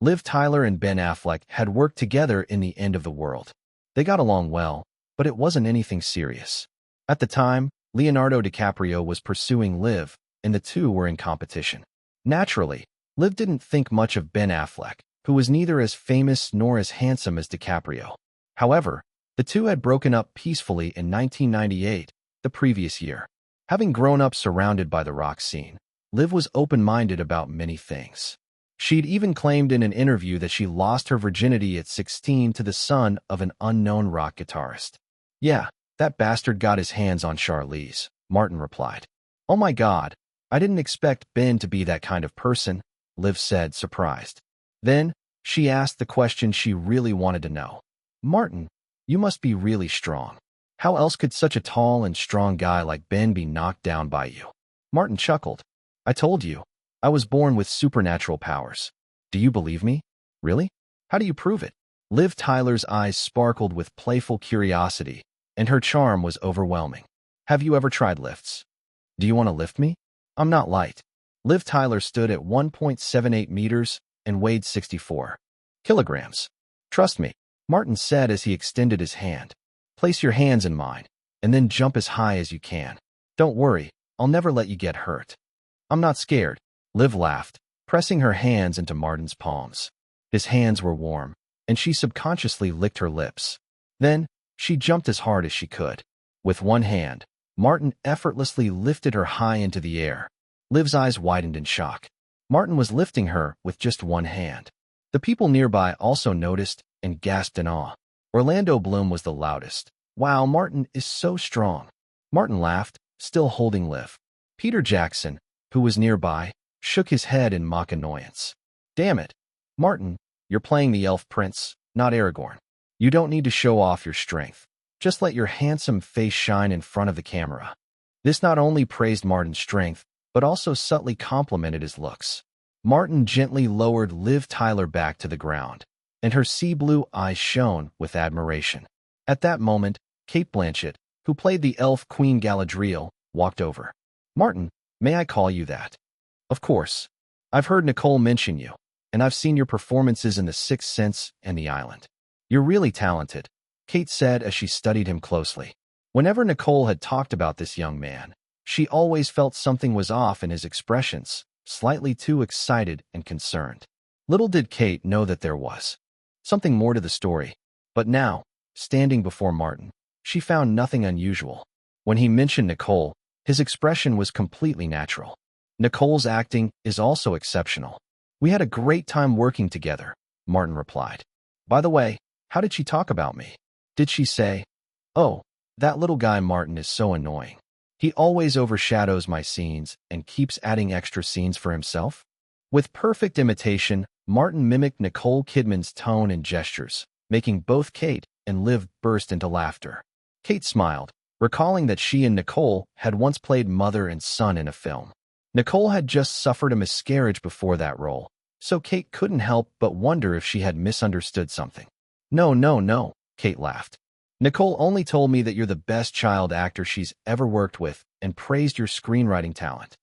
Liv Tyler and Ben Affleck had worked together in The End of the World. They got along well, but it wasn't anything serious. At the time, Leonardo DiCaprio was pursuing Liv, and the two were in competition. Naturally, Liv didn't think much of Ben Affleck, who was neither as famous nor as handsome as DiCaprio. However, the two had broken up peacefully in 1998, the previous year. Having grown up surrounded by the rock scene, Liv was open-minded about many things. She'd even claimed in an interview that she lost her virginity at 16 to the son of an unknown rock guitarist. "Yeah, that bastard got his hands on Charlize," Martin replied. "Oh my God, I didn't expect Ben to be that kind of person," Liv said, surprised. Then, she asked the question she really wanted to know. "Martin, you must be really strong. How else could such a tall and strong guy like Ben be knocked down by you?" Martin chuckled. "I told you, I was born with supernatural powers. Do you believe me? Really? How do you prove it?" Liv Tyler's eyes sparkled with playful curiosity, and her charm was overwhelming. "Have you ever tried lifts? Do you want to lift me? I'm not light." Liv Tyler stood at 1.78 meters and weighed 64 kilograms. "Trust me," Martin said as he extended his hand. "Place your hands in mine, and then jump as high as you can. Don't worry, I'll never let you get hurt." "I'm not scared," Liv laughed, pressing her hands into Martin's palms. His hands were warm, and she subconsciously licked her lips. Then, she jumped as hard as she could. With one hand, Martin effortlessly lifted her high into the air. Liv's eyes widened in shock. Martin was lifting her with just one hand. The people nearby also noticed and gasped in awe. Orlando Bloom was the loudest. "Wow, Martin is so strong." Martin laughed, still holding Liv. Peter Jackson, who was nearby, shook his head in mock annoyance. "Damn it. Martin, you're playing the elf prince, not Aragorn. You don't need to show off your strength. Just let your handsome face shine in front of the camera." This not only praised Martin's strength, but also subtly complimented his looks. Martin gently lowered Liv Tyler back to the ground, and her sea-blue eyes shone with admiration. At that moment, Cate Blanchett, who played the elf Queen Galadriel, walked over. "Martin, may I call you that?" "Of course. I've heard Nicole mention you, and I've seen your performances in The Sixth Sense and The Island. You're really talented," Cate said as she studied him closely. Whenever Nicole had talked about this young man, she always felt something was off in his expressions, slightly too excited and concerned. Little did Cate know that there was something more to the story. But now, standing before Martin, she found nothing unusual. When he mentioned Nicole, his expression was completely natural. "Nicole's acting is also exceptional. We had a great time working together," Martin replied. "By the way, how did she talk about me? Did she say, 'Oh, that little guy Martin is so annoying. He always overshadows my scenes and keeps adding extra scenes for himself'?" With perfect imitation, Martin mimicked Nicole Kidman's tone and gestures, making both Cate and Liv burst into laughter. Cate smiled, recalling that she and Nicole had once played mother and son in a film. Nicole had just suffered a miscarriage before that role, so Cate couldn't help but wonder if she had misunderstood something. No, no, no," Cate laughed. "Nicole only told me that you're the best child actor she's ever worked with and praised your screenwriting talent."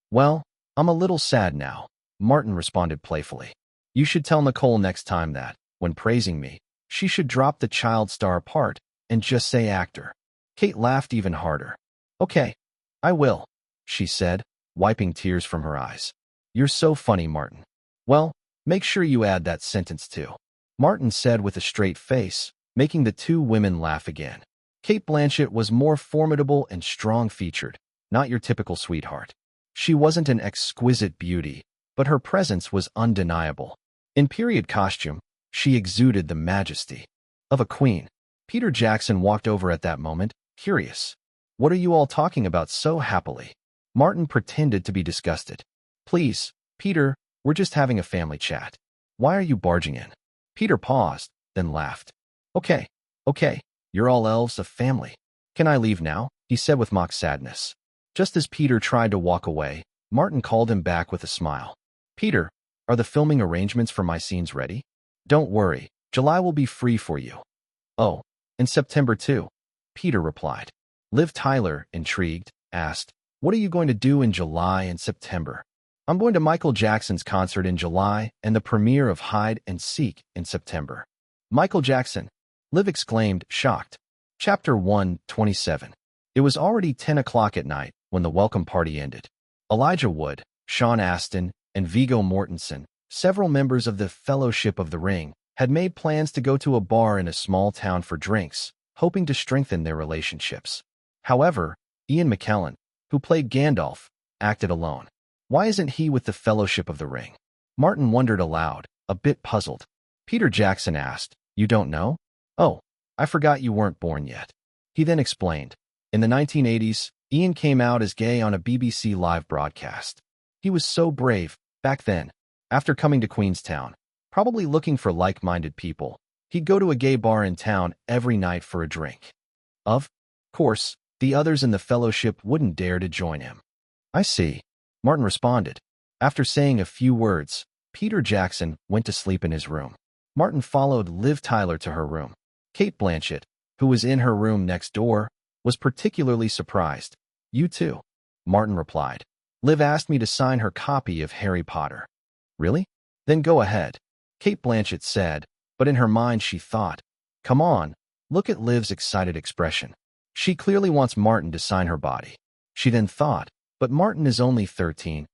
"Well, I'm a little sad now," Martin responded playfully. "You should tell Nicole next time that, when praising me, she should drop the child star part and just say actor." Cate laughed even harder. "Okay, I will," she said, wiping tears from her eyes. "You're so funny, Martin." "Well, make sure you add that sentence too," Martin said with a straight face, making the two women laugh again. Cate Blanchett was more formidable and strong-featured, not your typical sweetheart. She wasn't an exquisite beauty, but her presence was undeniable. In period costume, she exuded the majesty of a queen. Peter Jackson walked over at that moment, curious. "What are you all talking about so happily?" Martin pretended to be disgusted. "Please, Peter, we're just having a family chat. Why are you barging in?" Peter paused, then laughed. Okay, you're all elves of family. Can I leave now?" he said with mock sadness. Just as Peter tried to walk away, Martin called him back with a smile. "Peter, are the filming arrangements for my scenes ready?" "Don't worry, July will be free for you." "Oh, and September too," Peter replied. Liv Tyler, intrigued, asked, "What are you going to do in July and September?" "I'm going to Michael Jackson's concert in July and the premiere of Hide and Seek in September." "Michael Jackson," Liv exclaimed, shocked. Chapter 127. It was already 10 o'clock at night when the welcome party ended. Elijah Wood, Sean Astin, and Viggo Mortensen, several members of the Fellowship of the Ring, had made plans to go to a bar in a small town for drinks, hoping to strengthen their relationships. However, Ian McKellen, who played Gandalf, acted alone. Why isn't he with the Fellowship of the Ring? Martin wondered aloud, a bit puzzled. Peter Jackson asked, "You don't know?" "Oh, I forgot you weren't born yet." He then explained. In the 1980s, Ian came out as gay on a BBC live broadcast. He was so brave, back then. After coming to Queenstown, probably looking for like-minded people, he'd go to a gay bar in town every night for a drink. Of course, the others in the fellowship wouldn't dare to join him. "I see," Martin responded. After saying a few words, Peter Jackson went to sleep in his room. Martin followed Liv Tyler to her room. Cate Blanchett, who was in her room next door, was particularly surprised. "You too," Martin replied. "Liv asked me to sign her copy of Harry Potter." "Really? Then go ahead," Cate Blanchett said, but in her mind she thought, "Come on, look at Liv's excited expression. She clearly wants Martin to sign her body." She then thought, "But Martin is only 13.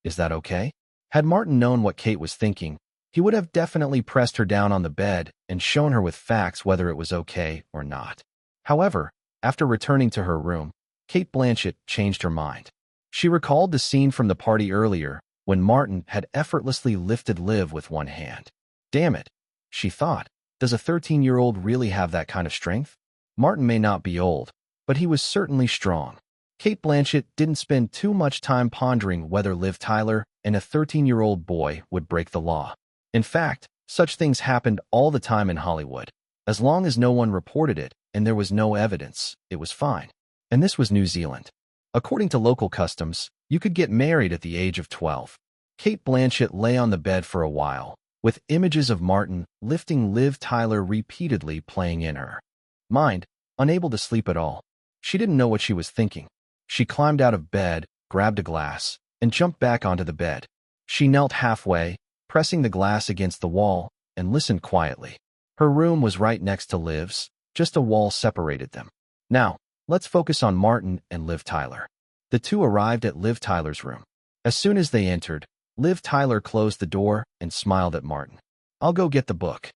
Is that okay?" Had Martin known what Cate was thinking, he would have definitely pressed her down on the bed and shown her with facts whether it was okay or not. However, After returning to her room, Cate Blanchett changed her mind. She recalled the scene from the party earlier when Martin had effortlessly lifted Liv with one hand. Damn it, she thought. Does a 13-year-old really have that kind of strength? Martin may not be old, but he was certainly strong. Cate Blanchett didn't spend too much time pondering whether Liv Tyler and a 13-year-old boy would break the law. In fact, such things happened all the time in Hollywood. As long as no one reported it and there was no evidence, it was fine. And this was New Zealand. According to local customs, you could get married at the age of 12. Cate Blanchett lay on the bed for a while, with images of Martin lifting Liv Tyler repeatedly playing in her mind, unable to sleep at all. She didn't know what she was thinking. She climbed out of bed, grabbed a glass, and jumped back onto the bed. She knelt halfway, pressing the glass against the wall, and listened quietly. Her room was right next to Liv's, just a wall separated them. Now, let's focus on Martin and Liv Tyler. The two arrived at Liv Tyler's room. As soon as they entered, Liv Tyler closed the door and smiled at Martin. I'll go get the book.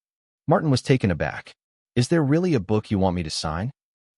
Martin was taken aback. Is there really a book you want me to sign?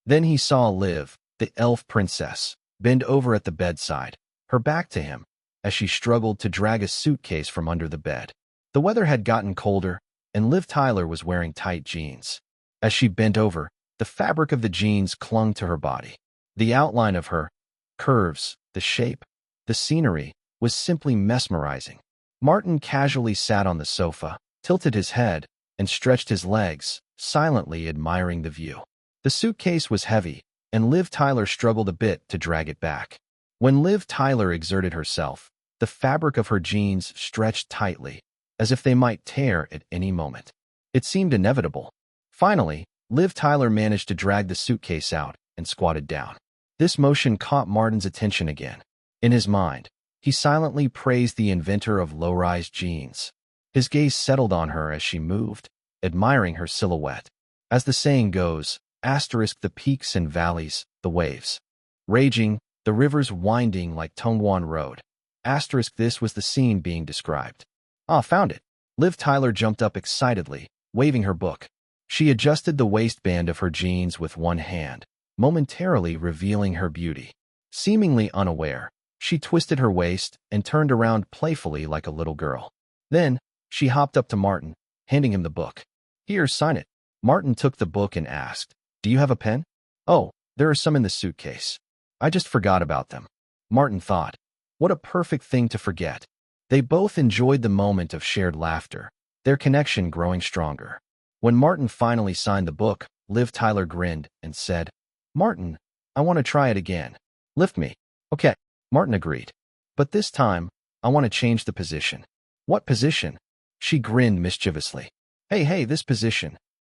Then he saw Liv, the elf princess, bend over at the bedside, her back to him, as she struggled to drag a suitcase from under the bed. The weather had gotten colder, and Liv Tyler was wearing tight jeans. As she bent over, the fabric of the jeans clung to her body. The outline of her curves, the shape, the scenery, was simply mesmerizing. Martin casually sat on the sofa, tilted his head, and stretched his legs, silently admiring the view. The suitcase was heavy, and Liv Tyler struggled a bit to drag it back. When Liv Tyler exerted herself, the fabric of her jeans stretched tightly, as if they might tear at any moment. It seemed inevitable. Finally, Liv Tyler managed to drag the suitcase out and squatted down. This motion caught Martin's attention again. In his mind, he silently praised the inventor of low-rise jeans. His gaze settled on her as she moved, admiring her silhouette. As the saying goes, asterisk the peaks and valleys, the waves raging, the rivers winding like Tongwan Road. Asterisk this was the scene being described. Ah, found it. Liv Tyler jumped up excitedly, waving her book. She adjusted the waistband of her jeans with one hand, momentarily revealing her beauty. Seemingly unaware, she twisted her waist and turned around playfully like a little girl. Then, she hopped up to Martin, handing him the book. Here, sign it. Martin took the book and asked, Do you have a pen? Oh, there are some in the suitcase. I just forgot about them. Martin thought. What a perfect thing to forget. They both enjoyed the moment of shared laughter, their connection growing stronger. When Martin finally signed the book, Liv Tyler grinned and said, Martin, I want to try it again. Lift me. Okay, Martin agreed. But this time, I want to change the position. What position? She grinned mischievously. Hey, this position.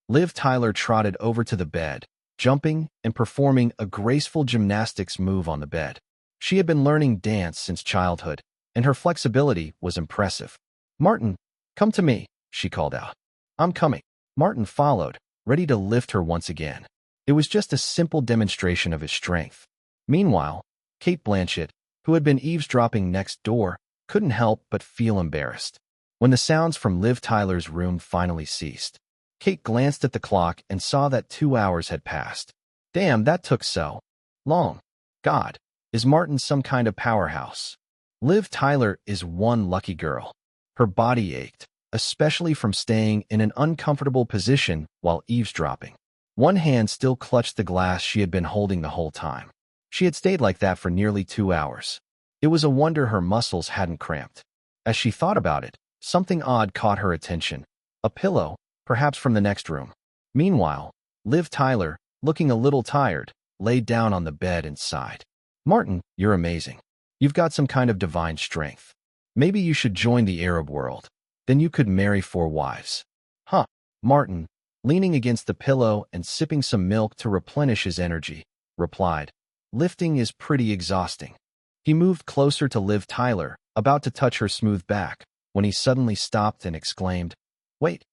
Liv Tyler trotted over to the bed, jumping and performing a graceful gymnastics move on the bed. She had been learning dance since childhood, and her flexibility was impressive. Martin, come to me, she called out. I'm coming. Martin followed, ready to lift her once again. It was just a simple demonstration of his strength. Meanwhile, Cate Blanchett, who had been eavesdropping next door, couldn't help but feel embarrassed. When the sounds from Liv Tyler's room finally ceased, Cate glanced at the clock and saw that 2 hours had passed. Damn, that took so long. God, is Martin some kind of powerhouse? Liv Tyler is one lucky girl. Her body ached, especially from staying in an uncomfortable position while eavesdropping. One hand still clutched the glass she had been holding the whole time. She had stayed like that for nearly 2 hours. It was a wonder her muscles hadn't cramped. As she thought about it, something odd caught her attention. A pillow, perhaps from the next room. Meanwhile, Liv Tyler, looking a little tired, lay down on the bed and sighed. Martin, you're amazing. You've got some kind of divine strength. Maybe you should join the Arab world. Then you could marry 4 wives. Huh. Martin, leaning against the pillow and sipping some milk to replenish his energy, replied, Lifting is pretty exhausting. He moved closer to Liv Tyler, about to touch her smooth back, when he suddenly stopped and exclaimed, Wait,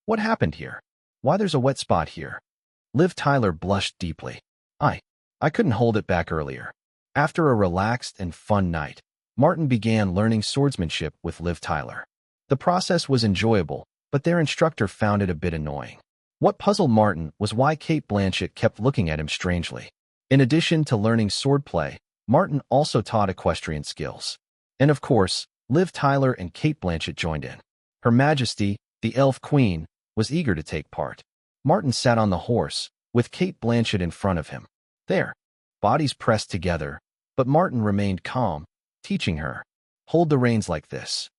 what happened here? Why there's a wet spot here? Liv Tyler blushed deeply. I couldn't hold it back earlier. After a relaxed and fun night, Martin began learning swordsmanship with Liv Tyler. The process was enjoyable, but their instructor found it a bit annoying. What puzzled Martin was why Cate Blanchett kept looking at him strangely. In addition to learning swordplay, Martin also taught equestrian skills. And of course, Liv Tyler and Cate Blanchett joined in. Her Majesty, the Elf Queen, was eager to take part. Martin sat on the horse, with Cate Blanchett in front of him. There, bodies pressed together, but Martin remained calm, teaching her, "Hold the reins like this.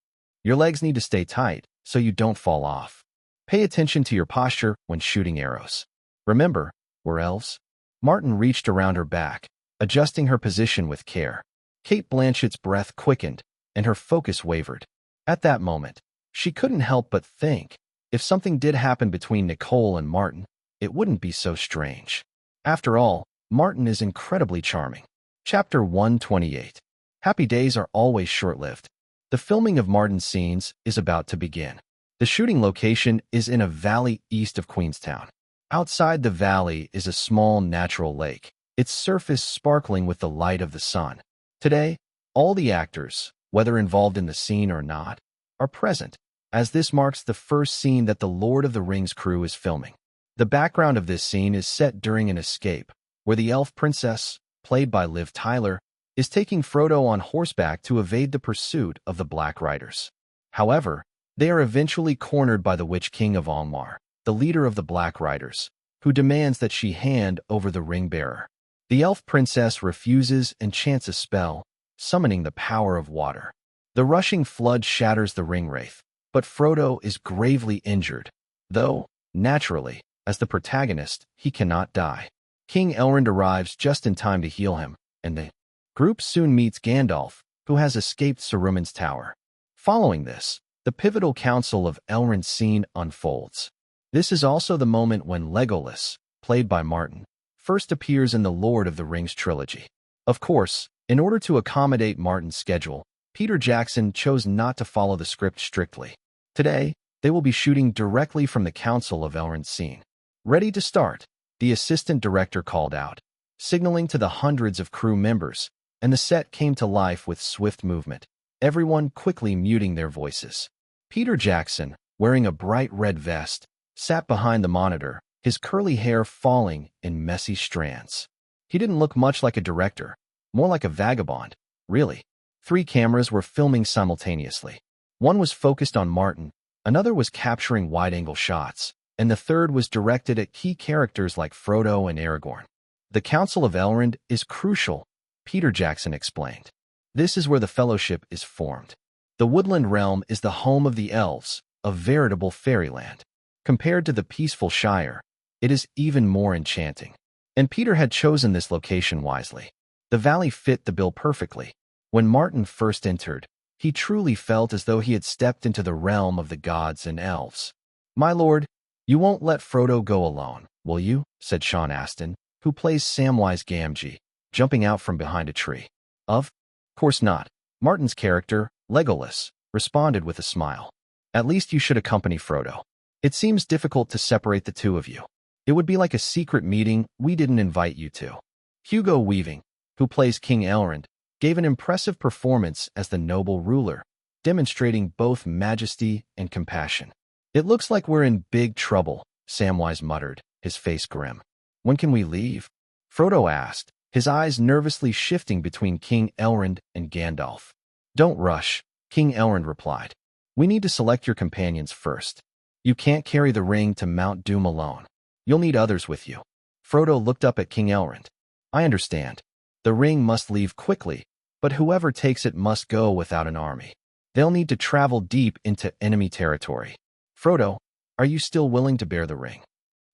Your legs need to stay tight, so you don't fall off. Pay attention to your posture when shooting arrows. Remember, we're elves." Martin reached around her back, adjusting her position with care. Cate Blanchett's breath quickened, and her focus wavered. At that moment, she couldn't help but think, if something did happen between Nicole and Martin, it wouldn't be so strange. After all, Martin is incredibly charming. Chapter 128. Happy days are always short-lived. The filming of Martin's scenes is about to begin. The shooting location is in a valley east of Queenstown. Outside the valley is a small natural lake, its surface sparkling with the light of the sun. Today, all the actors, whether involved in the scene or not, are present, as this marks the first scene that the Lord of the Rings crew is filming. The background of this scene is set during an escape, where the elf princess, played by Liv Tyler, is taking Frodo on horseback to evade the pursuit of the Black Riders. However, they are eventually cornered by the Witch King of Angmar, the leader of the Black Riders, who demands that she hand over the ring-bearer. The elf princess refuses and chants a spell, summoning the power of water. The rushing flood shatters the ring-wraith, but Frodo is gravely injured, though, naturally, as the protagonist, he cannot die. King Elrond arrives just in time to heal him, and the group soon meets Gandalf, who has escaped Saruman's tower. Following this, the pivotal Council of Elrond scene unfolds. This is also the moment when Legolas, played by Martin, first appears in the Lord of the Rings trilogy. Of course, in order to accommodate Martin's schedule, Peter Jackson chose not to follow the script strictly. Today, they will be shooting directly from the Council of Elrond scene. Ready to start, the assistant director called out, signaling to the hundreds of crew members, and the set came to life with swift movement, everyone quickly muting their voices. Peter Jackson, wearing a bright red vest, sat behind the monitor, his curly hair falling in messy strands. He didn't look much like a director, more like a vagabond, really. 3 cameras were filming simultaneously. One was focused on Martin, another was capturing wide-angle shots, and the third was directed at key characters like Frodo and Aragorn. The Council of Elrond is crucial, Peter Jackson explained. This is where the Fellowship is formed. The Woodland Realm is the home of the elves, a veritable fairyland. Compared to the peaceful Shire, it is even more enchanting. And Peter had chosen this location wisely. The valley fit the bill perfectly. When Martin first entered, he truly felt as though he had stepped into the realm of the gods and elves. "My lord, you won't let Frodo go alone, will you?" said Sean Astin, who plays Samwise Gamgee, jumping out from behind a tree. "Of course not," Martin's character, Legolas, responded with a smile. "At least you should accompany Frodo. It seems difficult to separate the two of you. It would be like a secret meeting we didn't invite you to." Hugo Weaving, who plays King Elrond, gave an impressive performance as the noble ruler, demonstrating both majesty and compassion. "It looks like we're in big trouble," Samwise muttered, his face grim. "When can we leave?" Frodo asked, his eyes nervously shifting between King Elrond and Gandalf. "Don't rush," King Elrond replied. "We need to select your companions first. You can't carry the ring to Mount Doom alone. You'll need others with you." Frodo looked up at King Elrond. "I understand. The ring must leave quickly, but whoever takes it must go without an army. They'll need to travel deep into enemy territory. Frodo, are you still willing to bear the ring?"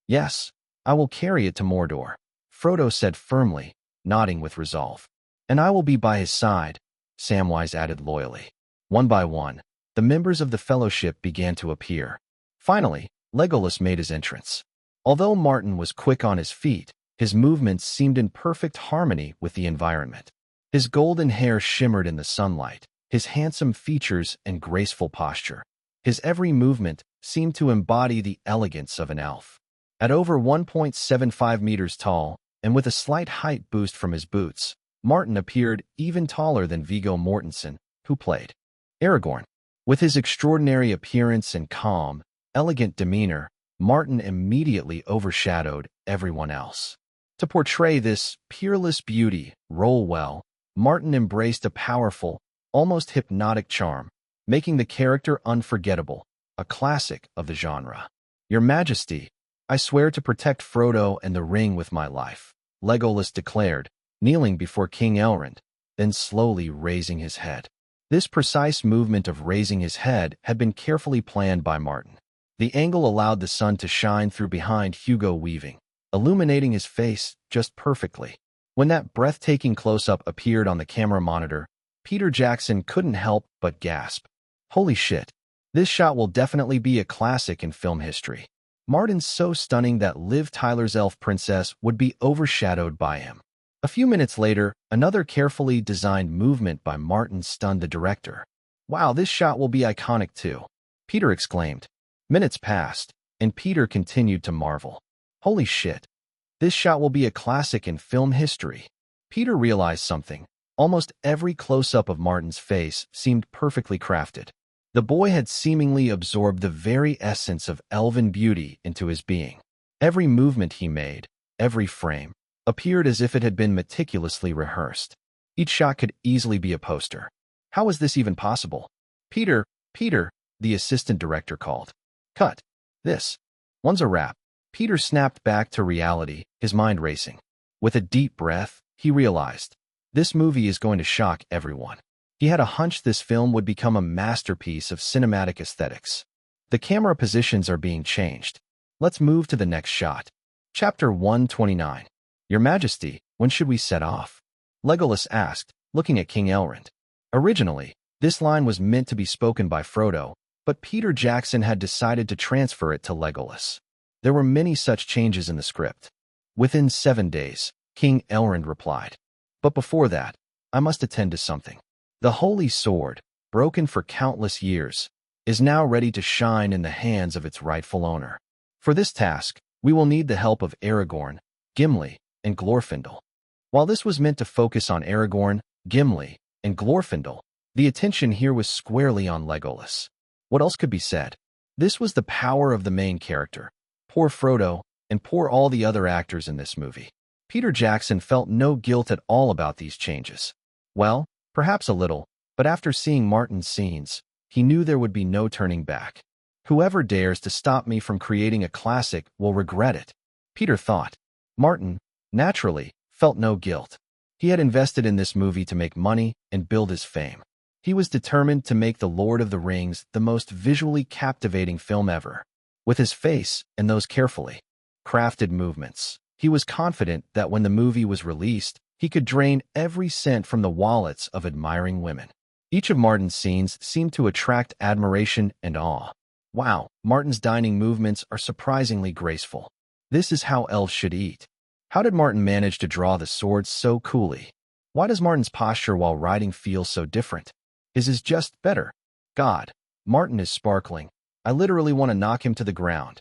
"Yes, I will carry it to Mordor," Frodo said firmly, nodding with resolve. "And I will be by his side," Samwise added loyally. One by one, the members of the Fellowship began to appear. Finally, Legolas made his entrance. Although Martin was quick on his feet, his movements seemed in perfect harmony with the environment. His golden hair shimmered in the sunlight, his handsome features and graceful posture. His every movement seemed to embody the elegance of an elf. At over 1.75 meters tall, and with a slight height boost from his boots, Martin appeared even taller than Viggo Mortensen, who played Aragorn. With his extraordinary appearance and calm, elegant demeanor, Martin immediately overshadowed everyone else. To portray this peerless beauty role well, Martin embraced a powerful, almost hypnotic charm, making the character unforgettable, a classic of the genre. "Your Majesty, I swear to protect Frodo and the ring with my life," Legolas declared, kneeling before King Elrond, then slowly raising his head. This precise movement of raising his head had been carefully planned by Martin. The angle allowed the sun to shine through behind Hugo Weaving, illuminating his face just perfectly. When that breathtaking close-up appeared on the camera monitor, Peter Jackson couldn't help but gasp. "Holy shit. This shot will definitely be a classic in film history." Martin's so stunning that Liv Tyler's elf princess would be overshadowed by him. A few minutes later, another carefully designed movement by Martin stunned the director. "Wow, this shot will be iconic too," Peter exclaimed. Minutes passed, and Peter continued to marvel. "Holy shit. This shot will be a classic in film history." Peter realized something. Almost every close-up of Martin's face seemed perfectly crafted. The boy had seemingly absorbed the very essence of elven beauty into his being. Every movement he made, every frame, appeared as if it had been meticulously rehearsed. Each shot could easily be a poster. How was this even possible? "Peter, Peter," the assistant director called. "Cut. This one's a wrap." Peter snapped back to reality, his mind racing. With a deep breath, he realized, this movie is going to shock everyone. He had a hunch this film would become a masterpiece of cinematic aesthetics. The camera positions are being changed. Let's move to the next shot. Chapter 129. "Your Majesty, when should we set off?" Legolas asked, looking at King Elrond. Originally, this line was meant to be spoken by Frodo, but Peter Jackson had decided to transfer it to Legolas. There were many such changes in the script. "Within 7 days," King Elrond replied. "But before that, I must attend to something. The holy sword, broken for countless years, is now ready to shine in the hands of its rightful owner. For this task, we will need the help of Aragorn, Gimli, and Glorfindel." While this was meant to focus on Aragorn, Gimli, and Glorfindel, the attention here was squarely on Legolas. What else could be said? This was the power of the main character. Poor Frodo, and poor all the other actors in this movie. Peter Jackson felt no guilt at all about these changes. Well, perhaps a little, but after seeing Martin's scenes, he knew there would be no turning back. "Whoever dares to stop me from creating a classic will regret it," Peter thought. Martin, naturally, felt no guilt. He had invested in this movie to make money and build his fame. He was determined to make The Lord of the Rings the most visually captivating film ever. With his face and those carefully crafted movements, he was confident that when the movie was released, he could drain every cent from the wallets of admiring women. Each of Martin's scenes seemed to attract admiration and awe. "Wow, Martin's dining movements are surprisingly graceful. This is how elves should eat. How did Martin manage to draw the swords so coolly? Why does Martin's posture while riding feel so different? His is just better. God, Martin is sparkling. I literally want to knock him to the ground."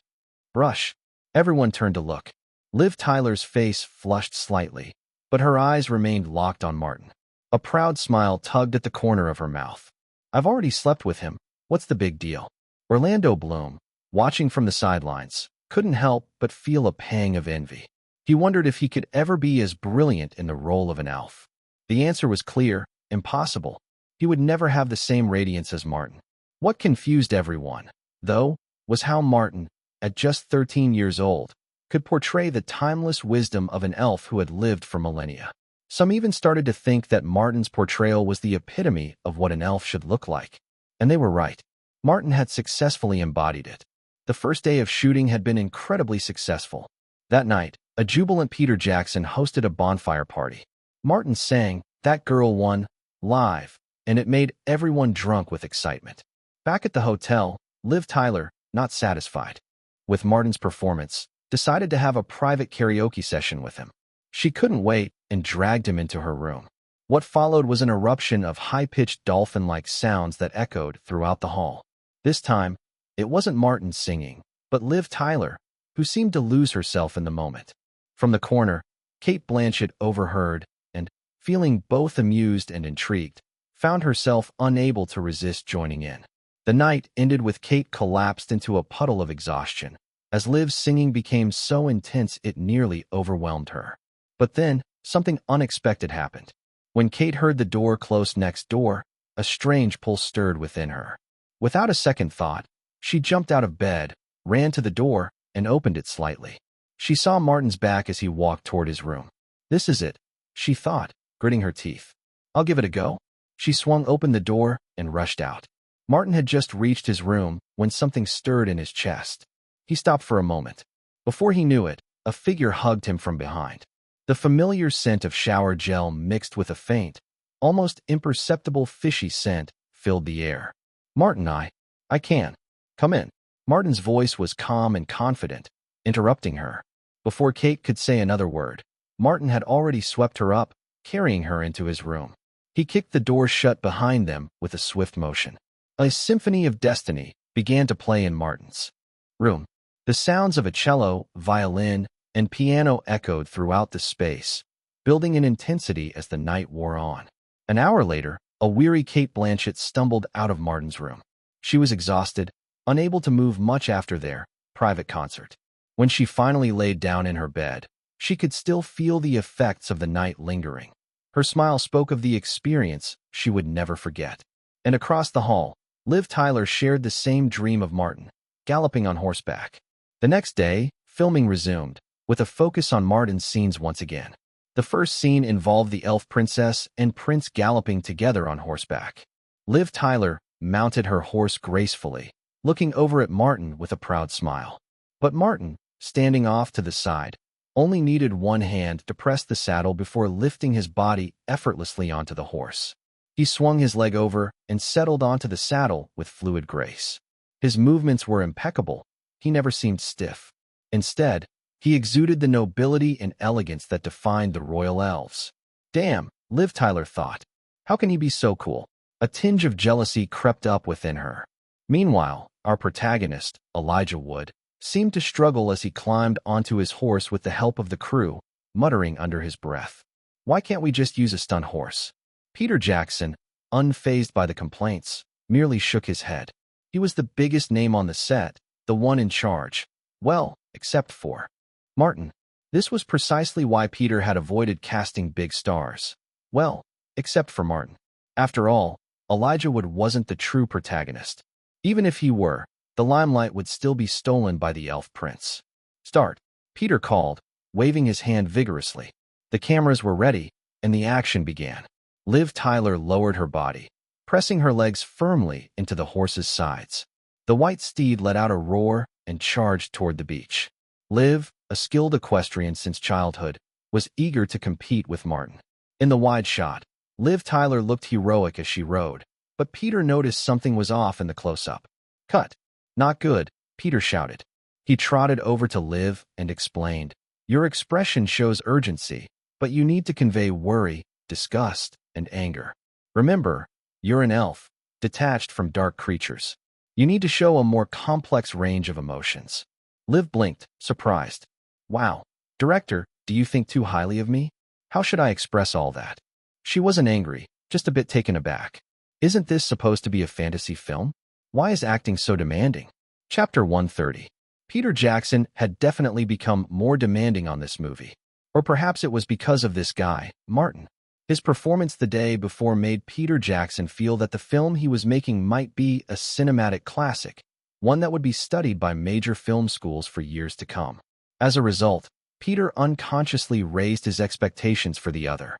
Brush. Everyone turned to look. Liv Tyler's face flushed slightly, but her eyes remained locked on Martin. A proud smile tugged at the corner of her mouth. "I've already slept with him. What's the big deal?" Orlando Bloom, watching from the sidelines, couldn't help but feel a pang of envy. He wondered if he could ever be as brilliant in the role of an elf. The answer was clear: impossible. He would never have the same radiance as Martin. What confused everyone, though, was how Martin, at just 13 years old, could portray the timeless wisdom of an elf who had lived for millennia. Some even started to think that Martin's portrayal was the epitome of what an elf should look like. And they were right. Martin had successfully embodied it. The first day of shooting had been incredibly successful. That night, a jubilant Peter Jackson hosted a bonfire party. Martin sang "That Girl Won" live, and it made everyone drunk with excitement. Back at the hotel, Liv Tyler, not satisfied with Martin's performance, decided to have a private karaoke session with him. She couldn't wait and dragged him into her room. What followed was an eruption of high-pitched dolphin-like sounds that echoed throughout the hall. This time, it wasn't Martin singing, but Liv Tyler, who seemed to lose herself in the moment. From the corner, Cate Blanchett overheard and, feeling both amused and intrigued, found herself unable to resist joining in. The night ended with Cate collapsed into a puddle of exhaustion, as Liv's singing became so intense it nearly overwhelmed her. But then, something unexpected happened. When Kate heard the door close next door, a strange pull stirred within her. Without a second thought, she jumped out of bed, ran to the door, and opened it slightly. She saw Martin's back as he walked toward his room. This is it, she thought, gritting her teeth. I'll give it a go. She swung open the door and rushed out. Martin had just reached his room when something stirred in his chest. He stopped for a moment. Before he knew it, a figure hugged him from behind. The familiar scent of shower gel mixed with a faint, almost imperceptible fishy scent filled the air. Martin, I can. Come in. Martin's voice was calm and confident, interrupting her. Before Kate could say another word, Martin had already swept her up, carrying her into his room. He kicked the door shut behind them with a swift motion. A symphony of destiny began to play in Martin's room. The sounds of a cello, violin, and piano echoed throughout the space, building in intensity as the night wore on. An hour later, a weary Kate Blanchett stumbled out of Martin's room. She was exhausted, unable to move much after their private concert. When she finally laid down in her bed, she could still feel the effects of the night lingering. Her smile spoke of the experience she would never forget. And across the hall, Liv Tyler shared the same dream of Martin, galloping on horseback. The next day, filming resumed, with a focus on Martin's scenes once again. The first scene involved the elf princess and prince galloping together on horseback. Liv Tyler mounted her horse gracefully, looking over at Martin with a proud smile. But Martin, standing off to the side, only needed one hand to press the saddle before lifting his body effortlessly onto the horse. He swung his leg over and settled onto the saddle with fluid grace. His movements were impeccable. He never seemed stiff. Instead, he exuded the nobility and elegance that defined the royal elves. Damn, Liv Tyler thought. How can he be so cool? A tinge of jealousy crept up within her. Meanwhile, our protagonist, Elijah Wood, seemed to struggle as he climbed onto his horse with the help of the crew, muttering under his breath. Why can't we just use a stunt horse? Peter Jackson, unfazed by the complaints, merely shook his head. He was the biggest name on the set, the one in charge. Well, except for Martin. This was precisely why Peter had avoided casting big stars. Well, except for Martin. After all, Elijah Wood wasn't the true protagonist. Even if he were, the limelight would still be stolen by the elf prince. Start, Peter called, waving his hand vigorously. The cameras were ready, and the action began. Liv Tyler lowered her body, pressing her legs firmly into the horse's sides. The white steed let out a roar and charged toward the beach. Liv, a skilled equestrian since childhood, was eager to compete with Martin. In the wide shot, Liv Tyler looked heroic as she rode, but Peter noticed something was off in the close-up. Cut. Not good, Peter shouted. He trotted over to Liv and explained, Your expression shows urgency, but you need to convey worry, disgust, and anger. Remember, you're an elf, detached from dark creatures. You need to show a more complex range of emotions. Liv blinked, surprised. Wow, director, do you think too highly of me? How should I express all that? She wasn't angry, just a bit taken aback. Isn't this supposed to be a fantasy film? Why is acting so demanding? Chapter 130. Peter Jackson had definitely become more demanding on this movie. Or perhaps it was because of this guy, Martin. His performance the day before made Peter Jackson feel that the film he was making might be a cinematic classic, one that would be studied by major film schools for years to come. As a result, Peter unconsciously raised his expectations for the other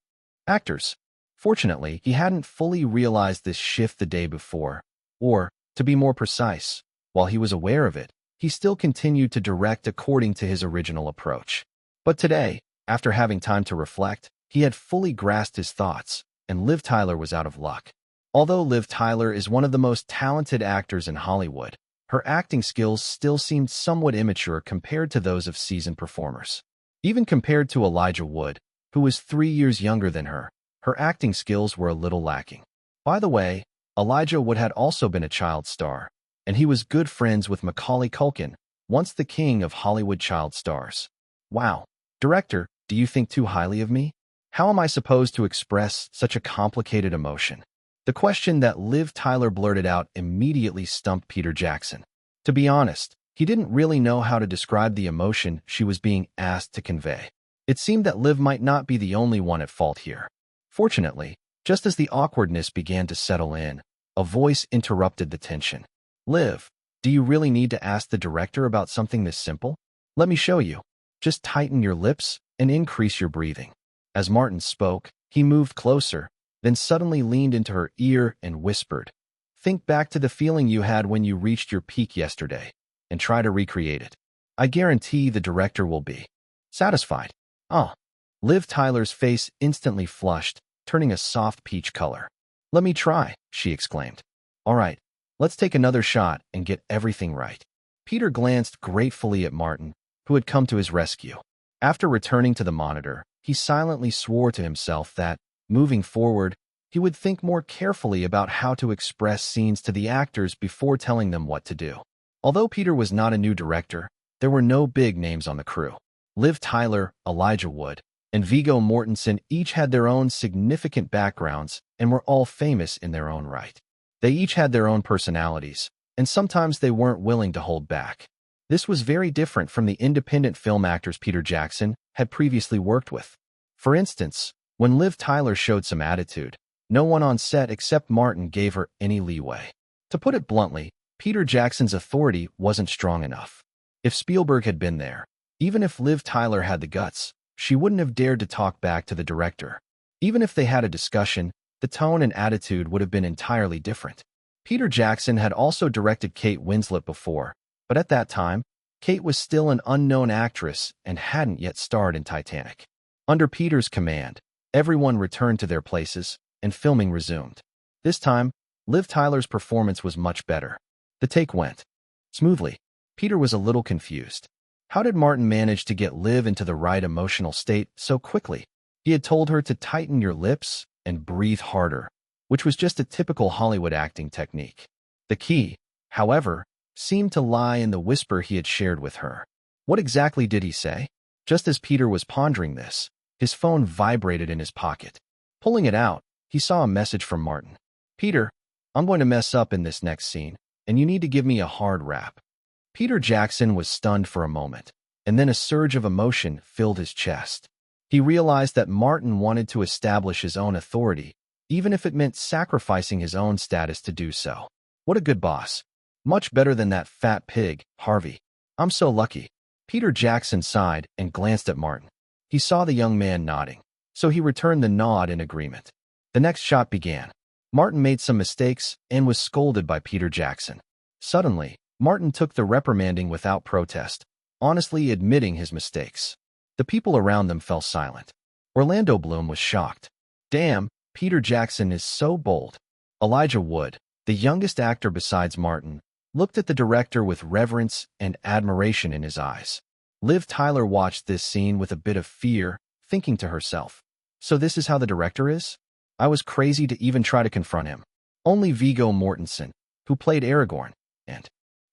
actors. Fortunately, he hadn't fully realized this shift the day before, or, to be more precise, while he was aware of it, he still continued to direct according to his original approach. But today, after having time to reflect, he had fully grasped his thoughts, and Liv Tyler was out of luck. Although Liv Tyler is one of the most talented actors in Hollywood, her acting skills still seemed somewhat immature compared to those of seasoned performers. Even compared to Elijah Wood, who was 3 years younger than her acting skills were a little lacking. By the way, Elijah Wood had also been a child star, and he was good friends with Macaulay Culkin, once the king of Hollywood child stars. Wow, director, do you think too highly of me? How am I supposed to express such a complicated emotion? The question that Liv Tyler blurted out immediately stumped Peter Jackson. To be honest, He didn't really know how to describe the emotion she was being asked to convey. It seemed that Liv might not be the only one at fault here. Fortunately, just as the awkwardness began to settle in, a voice interrupted the tension. Liv, do you really need to ask the director about something this simple? Let me show you. Just tighten your lips and increase your breathing. As Martin spoke, he moved closer, then suddenly leaned into her ear and whispered, think back to the feeling you had when you reached your peak yesterday, and try to recreate it. I guarantee the director will be satisfied. Oh. Liv Tyler's face instantly flushed, turning a soft peach color. Let me try, she exclaimed. All right, let's take another shot and get everything right. Peter glanced gratefully at Martin, who had come to his rescue. After returning to the monitor, he silently swore to himself that, moving forward, he would think more carefully about how to express scenes to the actors before telling them what to do. Although Peter was not a new director, there were no big names on the crew. Liv Tyler, Elijah Wood, and Viggo Mortensen each had their own significant backgrounds and were all famous in their own right. They each had their own personalities, and sometimes they weren't willing to hold back. This was very different from the independent film actors Peter Jackson had previously worked with. For instance, when Liv Tyler showed some attitude, no one on set except Martin gave her any leeway. To put it bluntly, Peter Jackson's authority wasn't strong enough. If Spielberg had been there, even if Liv Tyler had the guts, she wouldn't have dared to talk back to the director. Even if they had a discussion, the tone and attitude would have been entirely different. Peter Jackson had also directed Kate Winslet before, but at that time, Kate was still an unknown actress and hadn't yet starred in Titanic. Under Peter's command, everyone returned to their places, and filming resumed. This time, Liv Tyler's performance was much better. The take went smoothly. Peter was a little confused. How did Martin manage to get Liv into the right emotional state so quickly? He had told her to tighten your lips and breathe harder, which was just a typical Hollywood acting technique. The key, however, seemed to lie in the whisper he had shared with her. What exactly did he say? Just as Peter was pondering this, his phone vibrated in his pocket. Pulling it out, he saw a message from Martin. Peter, I'm going to mess up in this next scene, and you need to give me a hard rap. Peter Jackson was stunned for a moment, and then a surge of emotion filled his chest. He realized that Martin wanted to establish his own authority, even if it meant sacrificing his own status to do so. What a good boss. Much better than that fat pig, Harvey. I'm so lucky. Peter Jackson sighed and glanced at Martin. He saw the young man nodding, so he returned the nod in agreement. The next shot began. Martin made some mistakes and was scolded by Peter Jackson. Suddenly, Martin took the reprimanding without protest, honestly admitting his mistakes. The people around them fell silent. Orlando Bloom was shocked. Damn, Peter Jackson is so bold. Elijah Wood, the youngest actor besides Martin, looked at the director with reverence and admiration in his eyes. Liv Tyler watched this scene with a bit of fear, thinking to herself, so this is how the director is? I was crazy to even try to confront him. Only Viggo Mortensen, who played Aragorn, and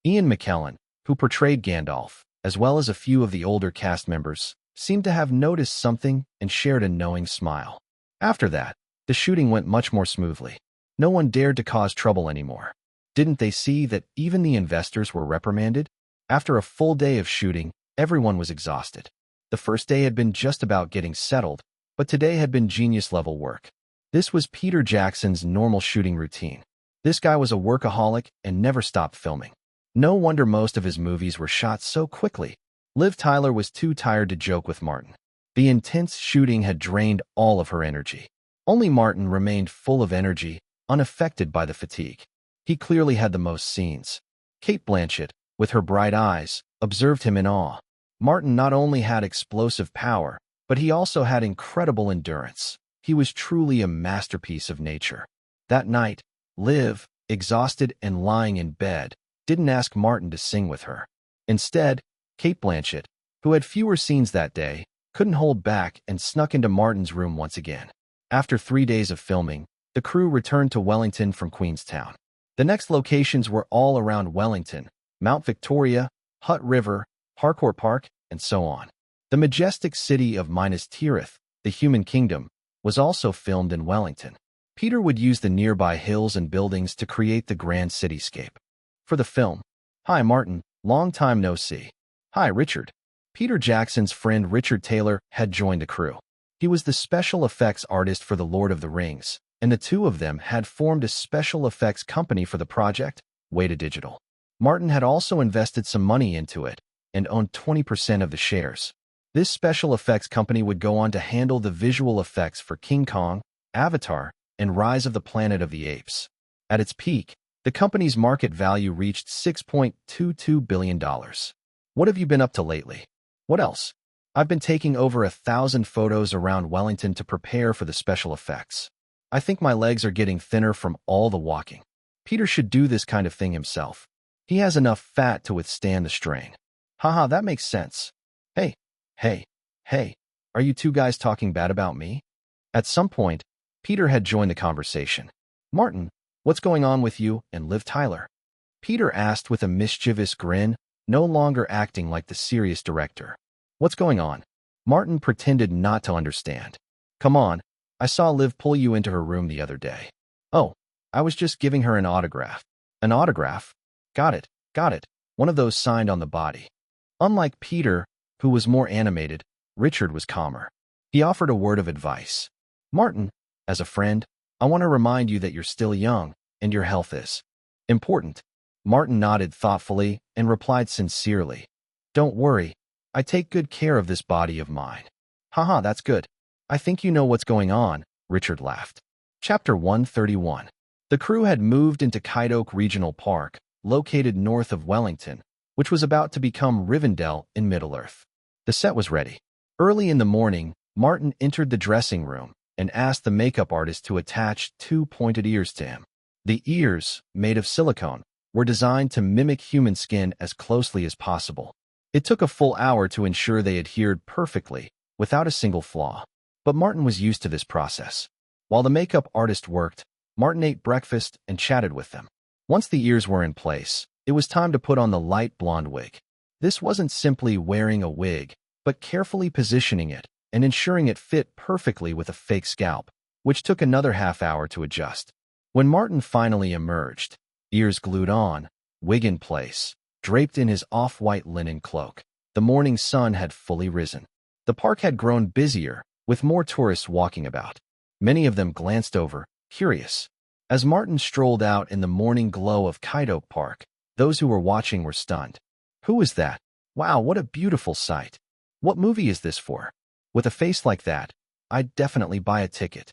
Ian McKellen, who portrayed Gandalf, as well as a few of the older cast members, seemed to have noticed something and shared a knowing smile. After that, the shooting went much more smoothly. No one dared to cause trouble anymore. Didn't they see that even the investors were reprimanded? After a full day of shooting, everyone was exhausted. The first day had been just about getting settled, but today had been genius-level work. This was Peter Jackson's normal shooting routine. This guy was a workaholic and never stopped filming. No wonder most of his movies were shot so quickly. Liv Tyler was too tired to joke with Martin. The intense shooting had drained all of her energy. Only Martin remained full of energy, unaffected by the fatigue. He clearly had the most scenes. Cate Blanchett, with her bright eyes, observed him in awe. Martin not only had explosive power, but he also had incredible endurance. He was truly a masterpiece of nature. That night, Liv, exhausted and lying in bed, didn't ask Martin to sing with her. Instead, Cate Blanchett, who had fewer scenes that day, couldn't hold back and snuck into Martin's room once again. After 3 days of filming, the crew returned to Wellington from Queenstown. The next locations were all around Wellington, Mount Victoria, Hutt River, Harcourt Park, and so on. The majestic city of Minas Tirith, the human kingdom, was also filmed in Wellington. Peter would use the nearby hills and buildings to create the grand cityscape. For the film, hi Martin, Long time no see. Hi, Richard. Peter Jackson's friend Richard Taylor had joined the crew. He was the special effects artist for The Lord of the Rings, and the two of them had formed a special effects company for the project, Weta Digital. Martin had also invested some money into it and owned 20% of the shares. This special effects company would go on to handle the visual effects for King Kong, Avatar, and Rise of the Planet of the Apes. At its peak, the company's market value reached $6.22 billion. What have you been up to lately? What else? I've been taking over 1,000 photos around Wellington to prepare for the special effects. I think my legs are getting thinner from all the walking. Peter should do this kind of thing himself. He has enough fat to withstand the strain. Haha, that makes sense. Hey, are you two guys talking bad about me? At some point, Peter had joined the conversation. Martin, what's going on with you and Liv Tyler? Peter asked with a mischievous grin, no longer acting like the serious director. What's going on? Martin pretended not to understand. Come on, I saw Liv pull you into her room the other day. Oh, I was just giving her an autograph. An autograph? Got it. One of those signed on the body. Unlike Peter, who was more animated, Richard was calmer. He offered a word of advice. Martin, as a friend, I want to remind you that you're still young, and your health is important. Martin nodded thoughtfully and replied sincerely. Don't worry, I take good care of this body of mine. Haha, that's good. I think you know what's going on, Richard laughed. Chapter 131. The crew had moved into Kite Oak Regional Park, located north of Wellington, which was about to become Rivendell in Middle-earth. The set was ready. Early in the morning, Martin entered the dressing room and asked the makeup artist to attach 2 pointed ears to him. The ears, made of silicone, were designed to mimic human skin as closely as possible. It took a full hour to ensure they adhered perfectly, without a single flaw. But Martin was used to this process. While the makeup artist worked, Martin ate breakfast and chatted with them. Once the ears were in place, it was time to put on the light blonde wig. This wasn't simply wearing a wig, but carefully positioning it and ensuring it fit perfectly with a fake scalp, which took another half-hour to adjust. When Martin finally emerged, ears glued on, wig in place, draped in his off-white linen cloak, the morning sun had fully risen. The park had grown busier, with more tourists walking about. Many of them glanced over, curious. As Martin strolled out in the morning glow of Kite Oak Park, those who were watching were stunned. Who is that? Wow, what a beautiful sight. What movie is this for? With a face like that, I'd definitely buy a ticket.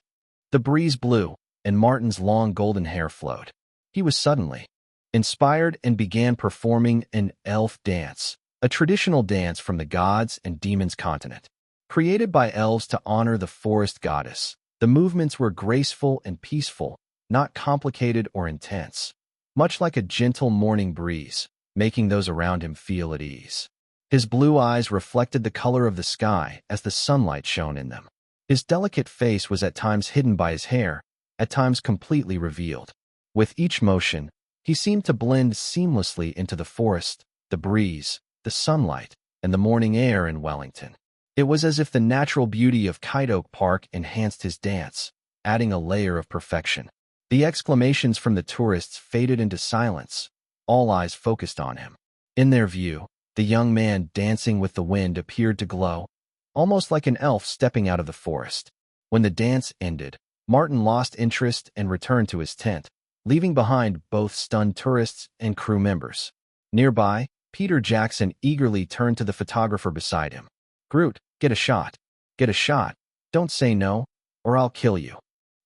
The breeze blew, and Martin's long golden hair flowed. He was suddenly inspired and began performing an elf dance, a traditional dance from the gods and demons continent. Created by elves to honor the forest goddess, the movements were graceful and peaceful, not complicated or intense. Much like a gentle morning breeze, making those around him feel at ease. His blue eyes reflected the color of the sky as the sunlight shone in them. His delicate face was at times hidden by his hair, at times completely revealed. With each motion, he seemed to blend seamlessly into the forest, the breeze, the sunlight, and the morning air in Wellington. It was as if the natural beauty of Kite Oak Park enhanced his dance, adding a layer of perfection. The exclamations from the tourists faded into silence, all eyes focused on him. In their view, the young man dancing with the wind appeared to glow, almost like an elf stepping out of the forest. When the dance ended, Martin lost interest and returned to his tent, leaving behind both stunned tourists and crew members. Nearby, Peter Jackson eagerly turned to the photographer beside him. Groot, get a shot. Get a shot. Don't say no, or I'll kill you.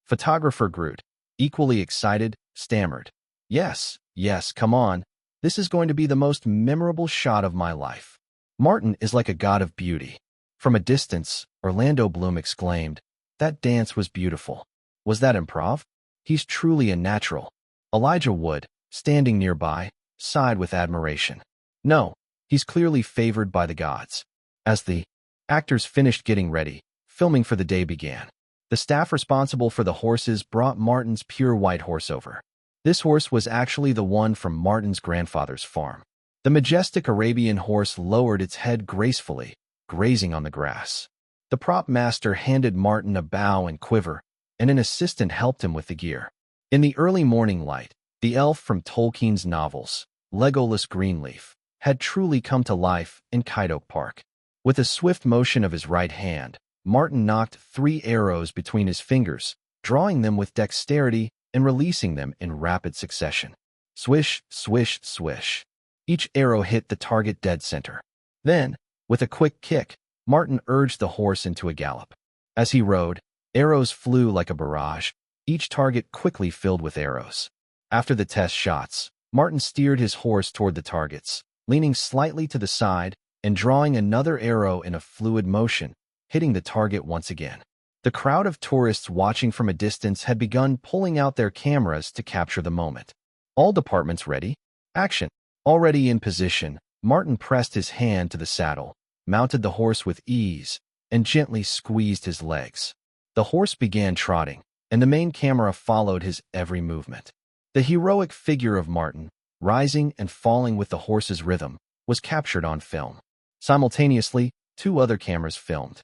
Photographer Groot, equally excited, stammered. Yes, come on. This is going to be the most memorable shot of my life. Martin is like a god of beauty. From a distance, Orlando Bloom exclaimed, that dance was beautiful. Was that improv? He's truly a natural. Elijah Wood, standing nearby, sighed with admiration. No, he's clearly favored by the gods. As the actors finished getting ready, filming for the day began. The staff responsible for the horses brought Martin's pure white horse over. This horse was actually the one from Martin's grandfather's farm. The majestic Arabian horse lowered its head gracefully, grazing on the grass. The prop master handed Martin a bow and quiver, and an assistant helped him with the gear. In the early morning light, the elf from Tolkien's novels, Legolas Greenleaf, had truly come to life in Kite Park. With a swift motion of his right hand, Martin knocked 3 arrows between his fingers, drawing them with dexterity and releasing them in rapid succession. Swish, swish, swish. Each arrow hit the target dead center. Then, with a quick kick, Martin urged the horse into a gallop. As he rode, arrows flew like a barrage, each target quickly filled with arrows. After the test shots, Martin steered his horse toward the targets, leaning slightly to the side and drawing another arrow in a fluid motion, hitting the target once again. The crowd of tourists watching from a distance had begun pulling out their cameras to capture the moment. All departments ready? Action! Already in position, Martin pressed his hand to the saddle, mounted the horse with ease, and gently squeezed his legs. The horse began trotting, and the main camera followed his every movement. The heroic figure of Martin, rising and falling with the horse's rhythm, was captured on film. Simultaneously, 2 other cameras filmed.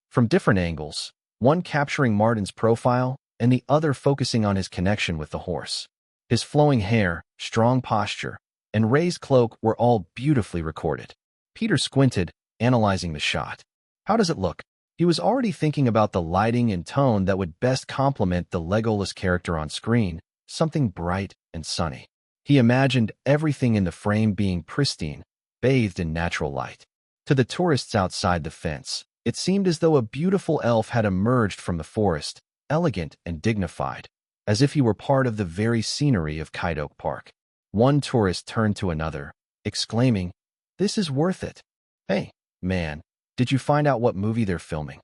From different angles, one capturing Martin's profile and the other focusing on his connection with the horse. His flowing hair, strong posture, and raised cloak were all beautifully recorded. Peter squinted, analyzing the shot. How does it look? He was already thinking about the lighting and tone that would best complement the Legolas character on screen, something bright and sunny. He imagined everything in the frame being pristine, bathed in natural light. To the tourists outside the fence, it seemed as though a beautiful elf had emerged from the forest, elegant and dignified, as if he were part of the very scenery of Kite Park. One tourist turned to another, exclaiming, "This is worth it. Hey, man, did you find out what movie they're filming?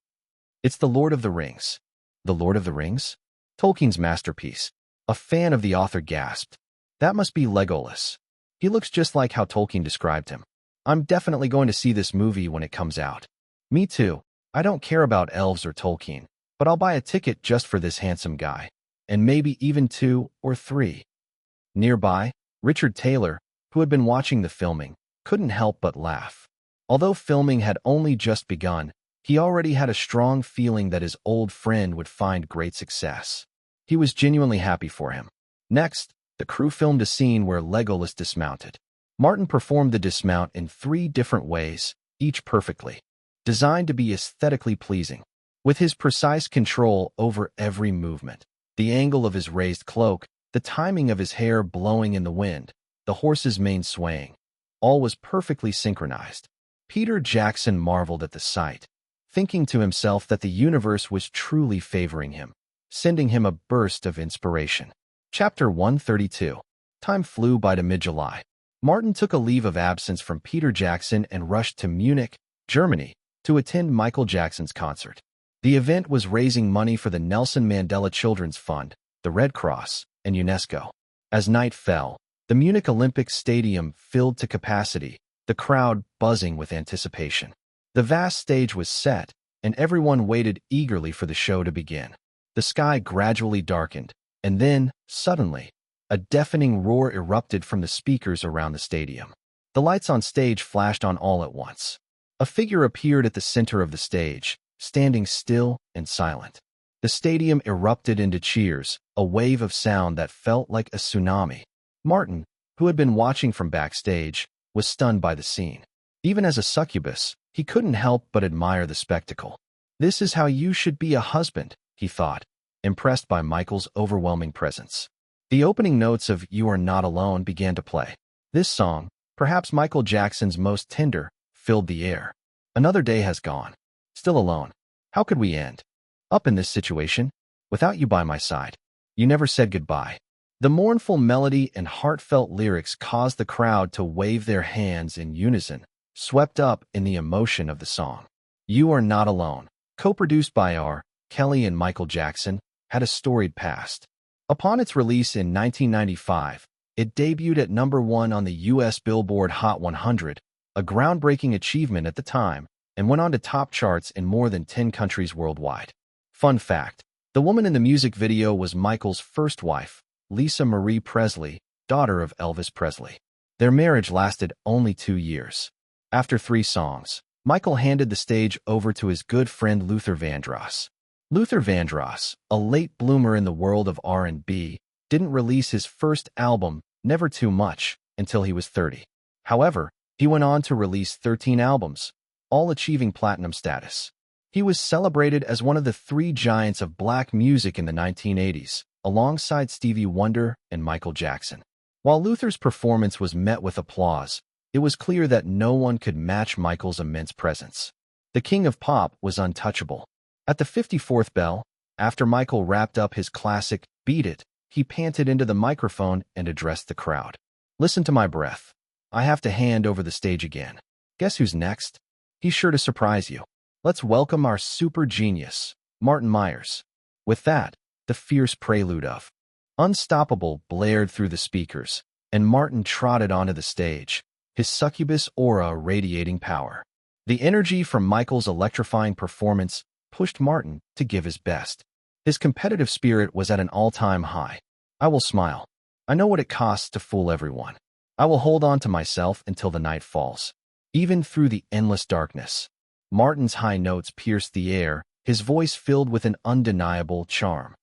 It's The Lord of the Rings." The Lord of the Rings? Tolkien's masterpiece. A fan of the author gasped. That must be Legolas. He looks just like how Tolkien described him. I'm definitely going to see this movie when it comes out. Me too. I don't care about elves or Tolkien, but I'll buy a ticket just for this handsome guy. And maybe even 2 or 3. Nearby, Richard Taylor, who had been watching the filming, couldn't help but laugh. Although filming had only just begun, he already had a strong feeling that his old friend would find great success. He was genuinely happy for him. Next, the crew filmed a scene where Legolas dismounted. Martin performed the dismount in 3 different ways, each perfectly, designed to be aesthetically pleasing. With his precise control over every movement, the angle of his raised cloak, the timing of his hair blowing in the wind, the horse's mane swaying, all was perfectly synchronized. Peter Jackson marveled at the sight, thinking to himself that the universe was truly favoring him, sending him a burst of inspiration. Chapter 132. Time flew by to mid-July. Martin took a leave of absence from Peter Jackson and rushed to Munich, Germany, to attend Michael Jackson's concert. The event was raising money for the Nelson Mandela Children's Fund, the Red Cross, and UNESCO. As night fell, the Munich Olympic Stadium filled to capacity, the crowd buzzing with anticipation. The vast stage was set, and everyone waited eagerly for the show to begin. The sky gradually darkened, and then, suddenly, a deafening roar erupted from the speakers around the stadium. The lights on stage flashed on all at once. A figure appeared at the center of the stage, standing still and silent. The stadium erupted into cheers, a wave of sound that felt like a tsunami. Martin, who had been watching from backstage, was stunned by the scene. Even as a succubus, he couldn't help but admire the spectacle. This is how you should be a husband, he thought, impressed by Michael's overwhelming presence. The opening notes of You Are Not Alone began to play. This song, perhaps Michael Jackson's most tender, filled the air. Another day has gone. Still alone. How could we end up in this situation without you by my side? You never said goodbye. The mournful melody and heartfelt lyrics caused the crowd to wave their hands in unison, swept up in the emotion of the song. You Are Not Alone, co-produced by R. Kelly and Michael Jackson, had a storied past. Upon its release in 1995, it debuted at #1 on the U.S. Billboard Hot 100, a groundbreaking achievement at the time, and went on to top charts in more than 10 countries worldwide. Fun fact, the woman in the music video was Michael's first wife, Lisa Marie Presley, daughter of Elvis Presley. Their marriage lasted only 2 years. After 3 songs, Michael handed the stage over to his good friend Luther Vandross. Luther Vandross, a late bloomer in the world of R&B, didn't release his first album, Never Too Much, until he was 30. However, He went on to release 13 albums, all achieving platinum status. He was celebrated as one of the three giants of black music in the 1980s, alongside Stevie Wonder and Michael Jackson. While Luther's performance was met with applause, it was clear that no one could match Michael's immense presence. The king of pop was untouchable. At the 54th bell, after Michael wrapped up his classic Beat It, he panted into the microphone and addressed the crowd. "Listen to my breath. I have to hand over the stage again. Guess who's next? He's sure to surprise you. Let's welcome our super genius, Martin Myers." With that, the fierce prelude of Unstoppable blared through the speakers, and Martin trotted onto the stage, his succubus aura radiating power. The energy from Michael's electrifying performance pushed Martin to give his best. His competitive spirit was at an all-time high. "I will smile. I know what it costs to fool everyone. I will hold on to myself until the night falls." Even through the endless darkness, Martin's high notes pierced the air, his voice filled with an undeniable charm.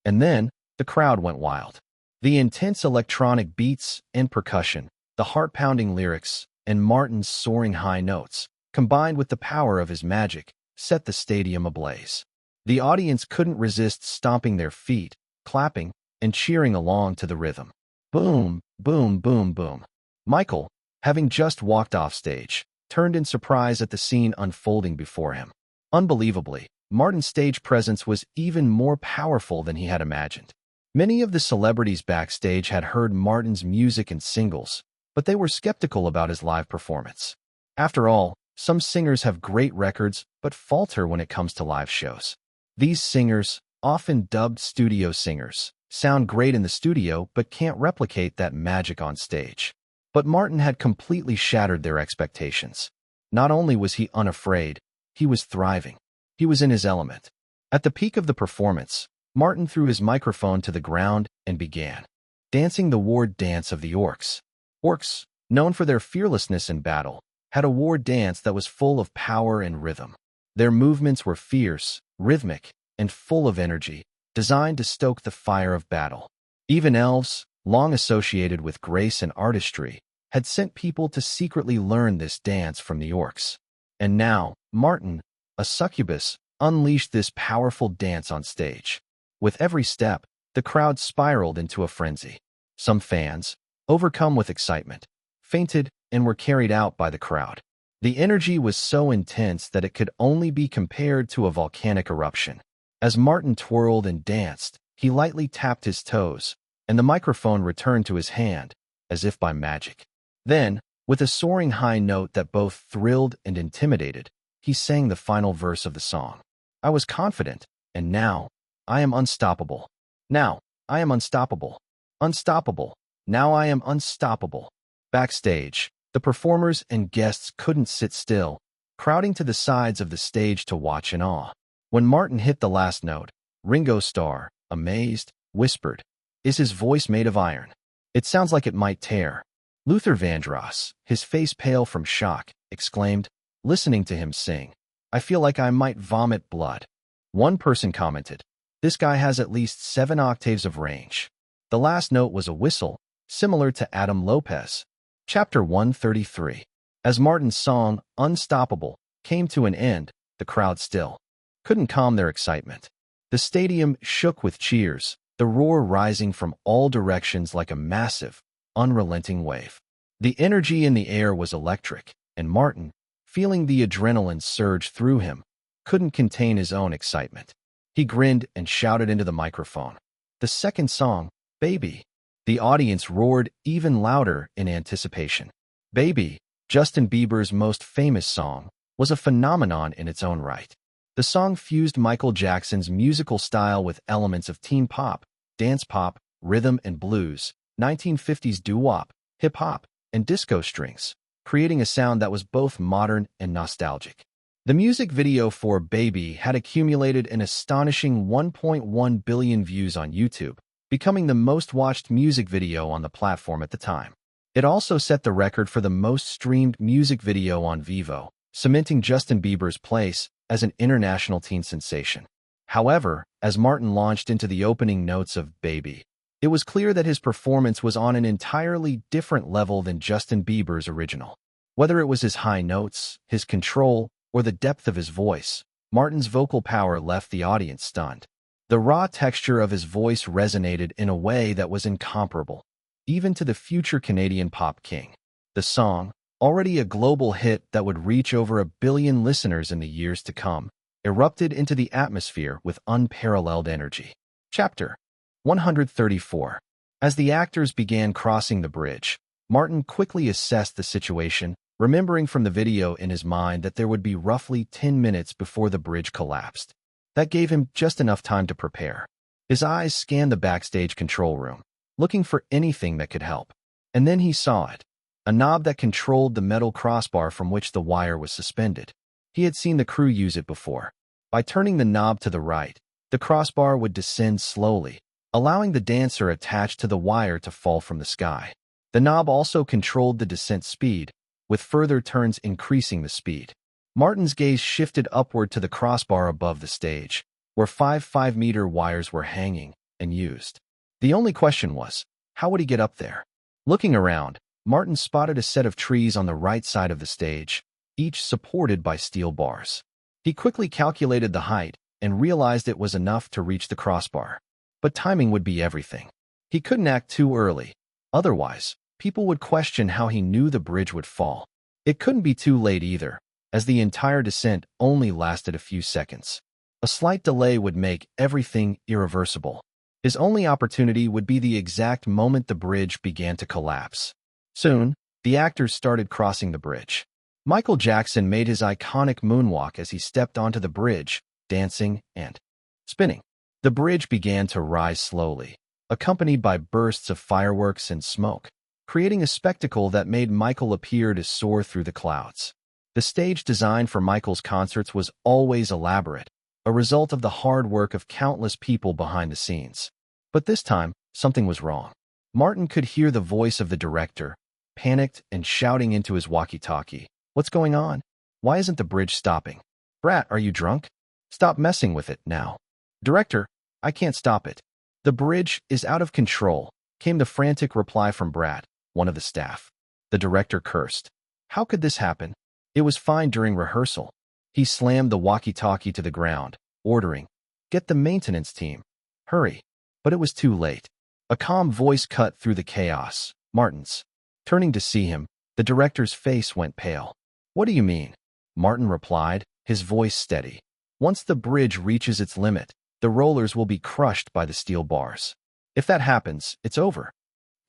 And then, the crowd went wild. The intense electronic beats and percussion, the heart-pounding lyrics, and Martin's soaring high notes, combined with the power of his magic, set the stadium ablaze. The audience couldn't resist stomping their feet, clapping, and cheering along to the rhythm. Boom, boom, boom, boom. Michael, having just walked off stage, turned in surprise at the scene unfolding before him. Unbelievably, Martin's stage presence was even more powerful than he had imagined. Many of the celebrities backstage had heard Martin's music and singles, but they were skeptical about his live performance. After all, some singers have great records but falter when it comes to live shows. These singers, often dubbed studio singers, sound great in the studio but can't replicate that magic on stage. But Martin had completely shattered their expectations. Not only was he unafraid, he was thriving. He was in his element. At the peak of the performance, Martin threw his microphone to the ground and began dancing the war dance of the orcs. Orcs, known for their fearlessness in battle, had a war dance that was full of power and rhythm. Their movements were fierce, rhythmic, and full of energy, designed to stoke the fire of battle. Even elves, long associated with grace and artistry, had sent people to secretly learn this dance from the orcs. And now, Martin, a succubus, unleashed this powerful dance on stage. With every step, the crowd spiraled into a frenzy. Some fans, overcome with excitement, fainted and were carried out by the crowd. The energy was so intense that it could only be compared to a volcanic eruption. As Martin twirled and danced, he lightly tapped his toes, and the microphone returned to his hand, as if by magic. Then, with a soaring high note that both thrilled and intimidated, he sang the final verse of the song. "I was confident, and now, I am unstoppable. Now, I am unstoppable. Unstoppable. Now I am unstoppable." Backstage, the performers and guests couldn't sit still, crowding to the sides of the stage to watch in awe. When Martin hit the last note, Ringo Starr, amazed, whispered, "Is his voice made of iron? It sounds like it might tear." Luther Vandross, his face pale from shock, exclaimed, listening to him sing, "I feel like I might vomit blood." One person commented, "This guy has at least 7 octaves of range." The last note was a whistle, similar to Adam Lopez. Chapter 133. As Martin's song, Unstoppable, came to an end, the crowd still couldn't calm their excitement. The stadium shook with cheers, the roar rising from all directions like a massive, unrelenting wave. The energy in the air was electric, and Martin, feeling the adrenaline surge through him, couldn't contain his own excitement. He grinned and shouted into the microphone. The second song, Baby. The audience roared even louder in anticipation. Baby, Justin Bieber's most famous song, was a phenomenon in its own right. The song fused Michael Jackson's musical style with elements of teen pop, dance pop, rhythm and blues, 1950s doo-wop, hip-hop, and disco strings, creating a sound that was both modern and nostalgic. The music video for Baby had accumulated an astonishing 1.1 billion views on YouTube, becoming the most-watched music video on the platform at the time. It also set the record for the most-streamed music video on Vivo, cementing Justin Bieber's place as an international teen sensation. However, as Martin launched into the opening notes of Baby, it was clear that his performance was on an entirely different level than Justin Bieber's original. Whether it was his high notes, his control, or the depth of his voice, Martin's vocal power left the audience stunned. The raw texture of his voice resonated in a way that was incomparable, even to the future Canadian pop king. The song, already a global hit that would reach over 1 billion listeners in the years to come, erupted into the atmosphere with unparalleled energy. Chapter 134. As the actors began crossing the bridge, Martin quickly assessed the situation, remembering from the video in his mind that there would be roughly 10 minutes before the bridge collapsed. That gave him just enough time to prepare. His eyes scanned the backstage control room, looking for anything that could help. And then he saw it, a knob that controlled the metal crossbar from which the wire was suspended. He had seen the crew use it before. By turning the knob to the right, the crossbar would descend slowly, allowing the dancer attached to the wire to fall from the sky. The knob also controlled the descent speed, with further turns increasing the speed. Martin's gaze shifted upward to the crossbar above the stage, where 5 5-meter wires were hanging and used. The only question was, how would he get up there? Looking around, Martin spotted a set of trees on the right side of the stage, each supported by steel bars. He quickly calculated the height and realized it was enough to reach the crossbar. But timing would be everything. He couldn't act too early. Otherwise, people would question how he knew the bridge would fall. It couldn't be too late either, as the entire descent only lasted a few seconds. A slight delay would make everything irreversible. His only opportunity would be the exact moment the bridge began to collapse. Soon, the actors started crossing the bridge. Michael Jackson made his iconic moonwalk as he stepped onto the bridge, dancing and spinning. The bridge began to rise slowly, accompanied by bursts of fireworks and smoke, creating a spectacle that made Michael appear to soar through the clouds. The stage design for Michael's concerts was always elaborate, a result of the hard work of countless people behind the scenes. But this time, something was wrong. Martin could hear the voice of the director, panicked and shouting into his walkie-talkie. "What's going on? Why isn't the bridge stopping? Brat, are you drunk? Stop messing with it now." "Director, I can't stop it. The bridge is out of control," came the frantic reply from Brat, one of the staff. The director cursed. How could this happen? It was fine during rehearsal. He slammed the walkie-talkie to the ground, ordering, "Get the maintenance team. Hurry." But it was too late. A calm voice cut through the chaos. "Martin's." Turning to see him, the director's face went pale. "What do you mean?" Martin replied, his voice steady. "Once the bridge reaches its limit, the rollers will be crushed by the steel bars. If that happens, it's over.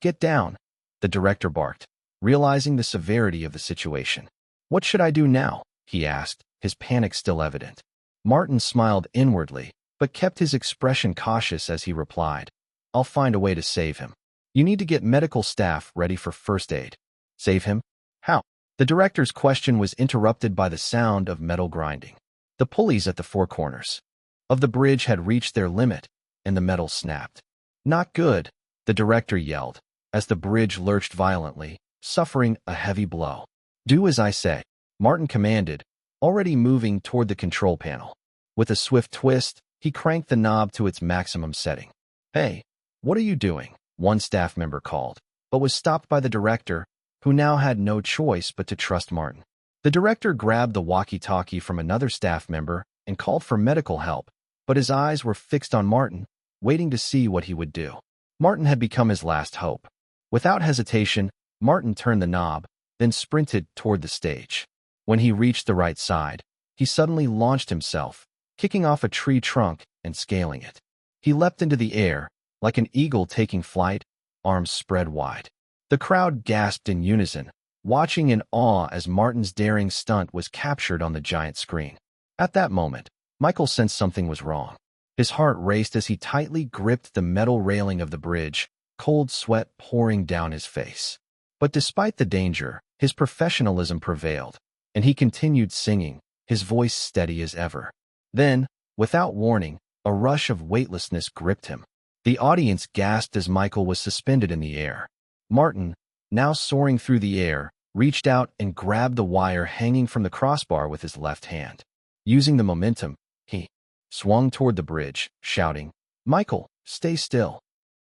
Get down," the director barked, realizing the severity of the situation. "What should I do now?" he asked, his panic still evident. Martin smiled inwardly, but kept his expression cautious as he replied, "I'll find a way to save him. You need to get medical staff ready for first aid." "Save him? How?" The director's question was interrupted by the sound of metal grinding. The pulleys at the four corners of the bridge had reached their limit, and the metal snapped. "Not good," the director yelled, as the bridge lurched violently, suffering a heavy blow. "Do as I say," Martin commanded, already moving toward the control panel. With a swift twist, he cranked the knob to its maximum setting. "Hey, what are you doing?" one staff member called, but was stopped by the director, who now had no choice but to trust Martin. The director grabbed the walkie-talkie from another staff member and called for medical help, but his eyes were fixed on Martin, waiting to see what he would do. Martin had become his last hope. Without hesitation, Martin turned the knob, then sprinted toward the stage. When he reached the right side, he suddenly launched himself, kicking off a tree trunk and scaling it. He leapt into the air, like an eagle taking flight, arms spread wide. The crowd gasped in unison, watching in awe as Martin's daring stunt was captured on the giant screen. At that moment, Michael sensed something was wrong. His heart raced as he tightly gripped the metal railing of the bridge, cold sweat pouring down his face. But despite the danger, his professionalism prevailed, and he continued singing, his voice steady as ever. Then, without warning, a rush of weightlessness gripped him. The audience gasped as Michael was suspended in the air. Martin, now soaring through the air, reached out and grabbed the wire hanging from the crossbar with his left hand. Using the momentum, he swung toward the bridge, shouting, "Michael, stay still."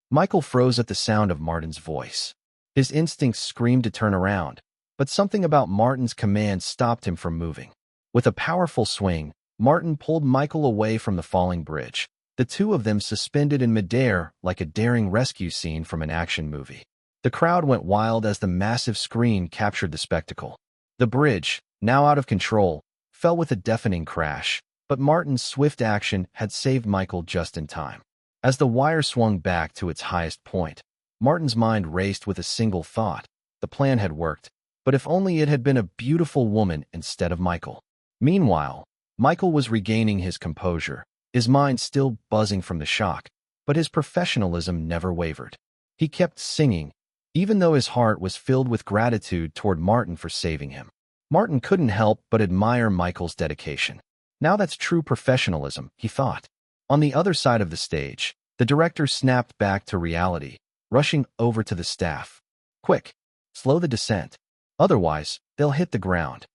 Michael froze at the sound of Martin's voice. His instincts screamed to turn around, but something about Martin's command stopped him from moving. With a powerful swing, Martin pulled Michael away from the falling bridge, the two of them suspended in midair like a daring rescue scene from an action movie. The crowd went wild as the massive screen captured the spectacle. The bridge, now out of control, fell with a deafening crash, but Martin's swift action had saved Michael just in time. As the wire swung back to its highest point, Martin's mind raced with a single thought. The plan had worked, but if only it had been a beautiful woman instead of Michael. Meanwhile, Michael was regaining his composure, his mind still buzzing from the shock, but his professionalism never wavered. He kept singing, even though his heart was filled with gratitude toward Martin for saving him. Martin couldn't help but admire Michael's dedication. Now that's true professionalism, he thought. On the other side of the stage, the director snapped back to reality, rushing over to the staff. Quick, slow the descent. Otherwise, they'll hit the ground.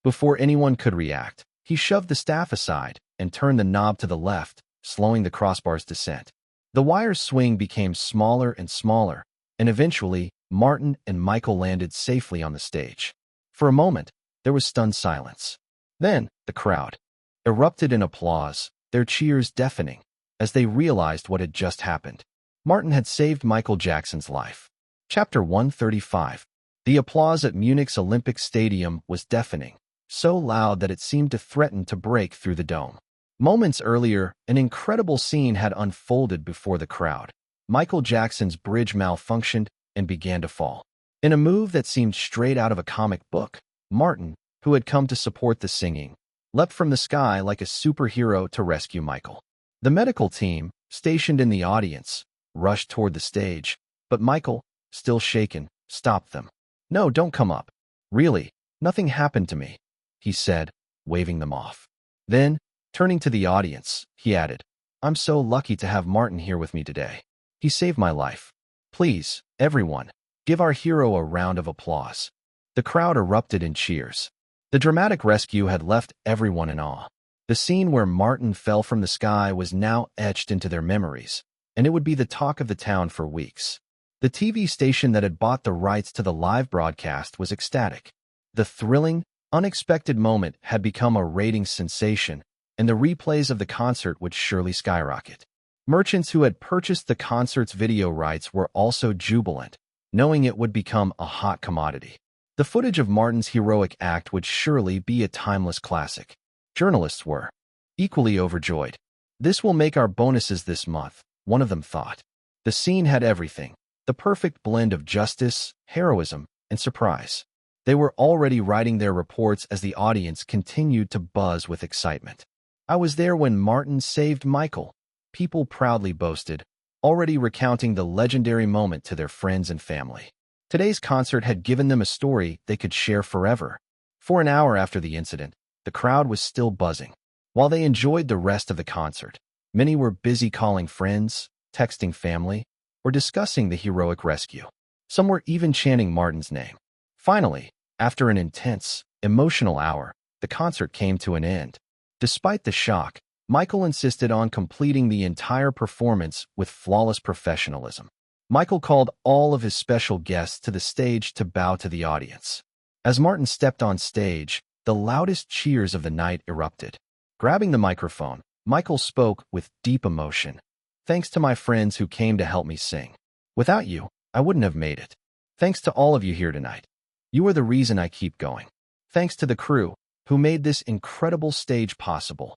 Before anyone could react, he shoved the staff aside and turned the knob to the left, slowing the crossbar's descent. The wire's swing became smaller and smaller, and eventually, Martin and Michael landed safely on the stage. For a moment, there was stunned silence. Then, the crowd erupted in applause, their cheers deafening, as they realized what had just happened. Martin had saved Michael Jackson's life. Chapter 135. The applause at Munich's Olympic Stadium was deafening, so loud that it seemed to threaten to break through the dome. Moments earlier, an incredible scene had unfolded before the crowd. Michael Jackson's bridge malfunctioned and began to fall. In a move that seemed straight out of a comic book, Martin, who had come to support the singing, leapt from the sky like a superhero to rescue Michael. The medical team, stationed in the audience, rushed toward the stage, but Michael, still shaken, stopped them. "No, don't come up. Really, nothing happened to me," he said, waving them off. Then, turning to the audience, he added, "I'm so lucky to have Martin here with me today. He saved my life. Please, everyone, give our hero a round of applause." The crowd erupted in cheers. The dramatic rescue had left everyone in awe. The scene where Martin fell from the sky was now etched into their memories, and it would be the talk of the town for weeks. The TV station that had bought the rights to the live broadcast was ecstatic. The thrilling, unexpected moment had become a ratings sensation, and the replays of the concert would surely skyrocket. Merchants who had purchased the concert's video rights were also jubilant, knowing it would become a hot commodity. The footage of Martin's heroic act would surely be a timeless classic. Journalists were equally overjoyed. "This will make our bonuses this month," one of them thought. The scene had everything, the perfect blend of justice, heroism, and surprise. They were already writing their reports as the audience continued to buzz with excitement. "I was there when Martin saved Michael," people proudly boasted, already recounting the legendary moment to their friends and family. Today's concert had given them a story they could share forever. For an hour after the incident, the crowd was still buzzing. While they enjoyed the rest of the concert, many were busy calling friends, texting family, or discussing the heroic rescue. Some were even chanting Martin's name. Finally, after an intense, emotional hour, the concert came to an end. Despite the shock, Michael insisted on completing the entire performance with flawless professionalism. Michael called all of his special guests to the stage to bow to the audience. As Martin stepped on stage, the loudest cheers of the night erupted. Grabbing the microphone, Michael spoke with deep emotion. "Thanks to my friends who came to help me sing. Without you, I wouldn't have made it. Thanks to all of you here tonight. You are the reason I keep going. Thanks to the crew, who made this incredible stage possible."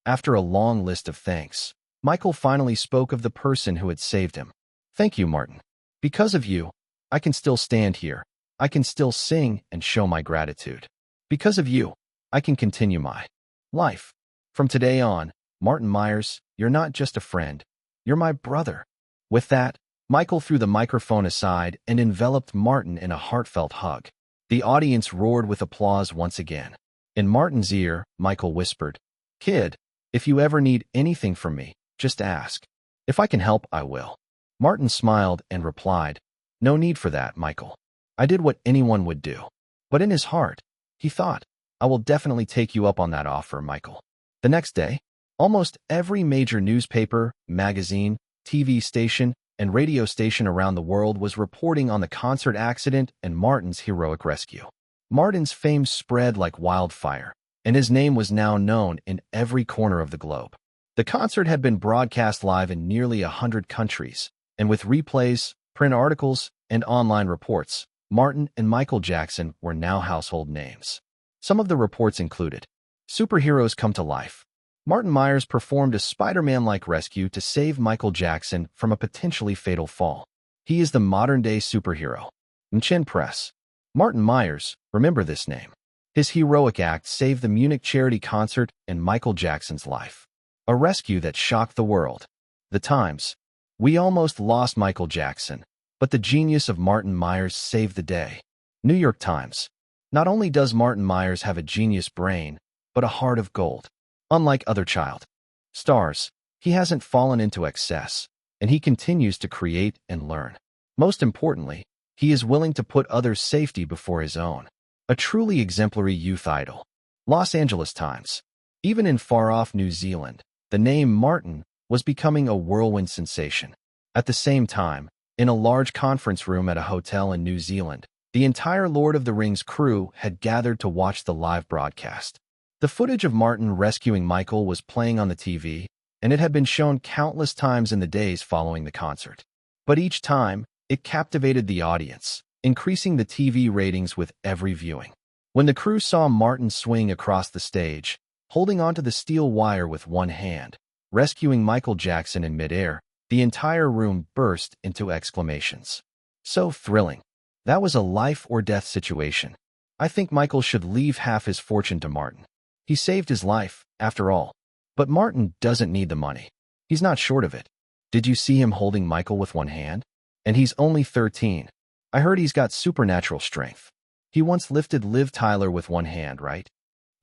After a long list of thanks, Michael finally spoke of the person who had saved him. "Thank you, Martin. Because of you, I can still stand here. I can still sing and show my gratitude. Because of you, I can continue my life. From today on, Martin Myers, you're not just a friend. You're my brother." With that, Michael threw the microphone aside and enveloped Martin in a heartfelt hug. The audience roared with applause once again. In Martin's ear, Michael whispered, "Kid, if you ever need anything from me, just ask. If I can help, I will." Martin smiled and replied, "No need for that, Michael. I did what anyone would do." But in his heart, he thought, "I will definitely take you up on that offer, Michael." The next day, almost every major newspaper, magazine, TV station, and radio station around the world was reporting on the concert accident and Martin's heroic rescue. Martin's fame spread like wildfire, and his name was now known in every corner of the globe. The concert had been broadcast live in nearly 100 countries, and with replays, print articles, and online reports, Martin and Michael Jackson were now household names. Some of the reports included: superheroes come to life. Martin Myers performed a Spider-Man-like rescue to save Michael Jackson from a potentially fatal fall. He is the modern-day superhero. Mchin Press. Martin Myers, remember this name. His heroic act saved the Munich charity concert and Michael Jackson's life. A rescue that shocked the world. The Times. We almost lost Michael Jackson, but the genius of Martin Myers saved the day. New York Times. Not only does Martin Myers have a genius brain, but a heart of gold. Unlike other child stars, he hasn't fallen into excess, and he continues to create and learn. Most importantly, he is willing to put others' safety before his own. A truly exemplary youth idol. Los Angeles Times. Even in far-off New Zealand, the name Martin was becoming a whirlwind sensation. At the same time, in a large conference room at a hotel in New Zealand, the entire Lord of the Rings crew had gathered to watch the live broadcast. The footage of Martin rescuing Michael was playing on the TV, and it had been shown countless times in the days following the concert. But each time, it captivated the audience, increasing the TV ratings with every viewing. When the crew saw Martin swing across the stage, holding onto the steel wire with one hand, rescuing Michael Jackson in midair, the entire room burst into exclamations. So thrilling. That was a life-or-death situation. I think Michael should leave half his fortune to Martin. He saved his life, after all. But Martin doesn't need the money. He's not short of it. Did you see him holding Michael with one hand? And he's only 13. I heard he's got supernatural strength. He once lifted Liv Tyler with one hand, right?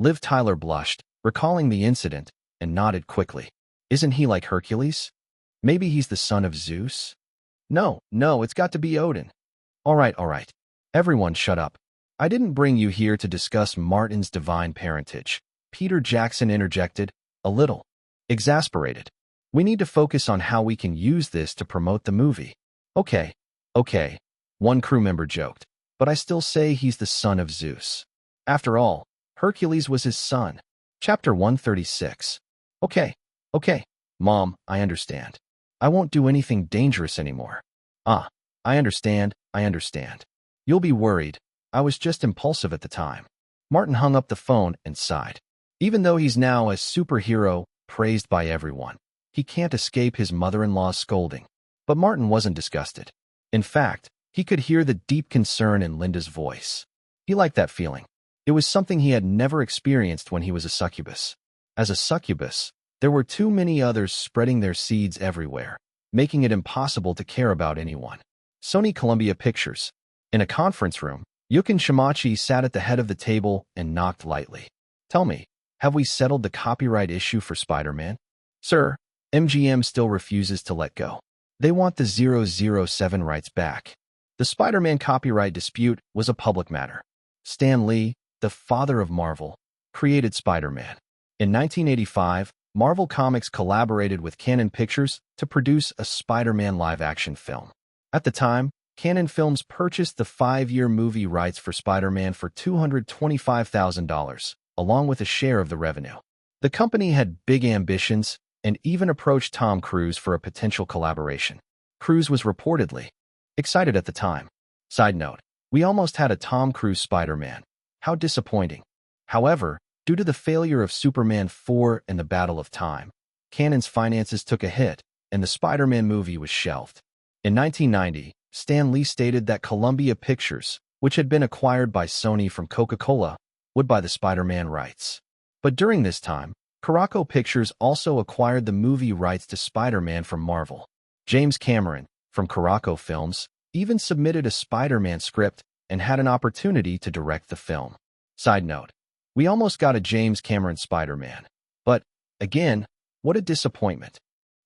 Liv Tyler blushed, recalling the incident, and nodded quickly. Isn't he like Hercules? Maybe he's the son of Zeus? No, it's got to be Odin. All right. Everyone shut up. I didn't bring you here to discuss Martin's divine parentage. Peter Jackson interjected, a little exasperated. We need to focus on how we can use this to promote the movie. Okay, one crew member joked, but I still say he's the son of Zeus. After all, Hercules was his son. Chapter 136. Okay, Mom, I understand. I won't do anything dangerous anymore. I understand. You'll be worried. I was just impulsive at the time. Martin hung up the phone and sighed. Even though he's now a superhero, praised by everyone, he can't escape his mother-in-law's scolding. But Martin wasn't disgusted. In fact, he could hear the deep concern in Linda's voice. He liked that feeling. It was something he had never experienced when he was a succubus. As a succubus, there were too many others spreading their seeds everywhere, making it impossible to care about anyone. Sony Columbia Pictures. In a conference room, Yukin Shimachi sat at the head of the table and knocked lightly. Tell me, have we settled the copyright issue for Spider-Man? Sir, MGM still refuses to let go. They want the 007 rights back. The Spider-Man copyright dispute was a public matter. Stan Lee, the father of Marvel, created Spider-Man. In 1985, Marvel Comics collaborated with Canon Pictures to produce a Spider-Man live-action film. At the time, Canon Films purchased the 5-year movie rights for Spider-Man for $225,000, along with a share of the revenue. The company had big ambitions and even approached Tom Cruise for a potential collaboration. Cruise was reportedly excited at the time. Side note, we almost had a Tom Cruise Spider-Man. How disappointing. However, due to the failure of Superman 4 and the Battle of Time, Canon's finances took a hit, and the Spider-Man movie was shelved. In 1990, Stan Lee stated that Columbia Pictures, which had been acquired by Sony from Coca-Cola, would buy the Spider-Man rights. But during this time, Caraco Pictures also acquired the movie rights to Spider-Man from Marvel. James Cameron, from Caraco Films, even submitted a Spider-Man script and had an opportunity to direct the film. Side note, we almost got a James Cameron Spider-Man. But, again, what a disappointment.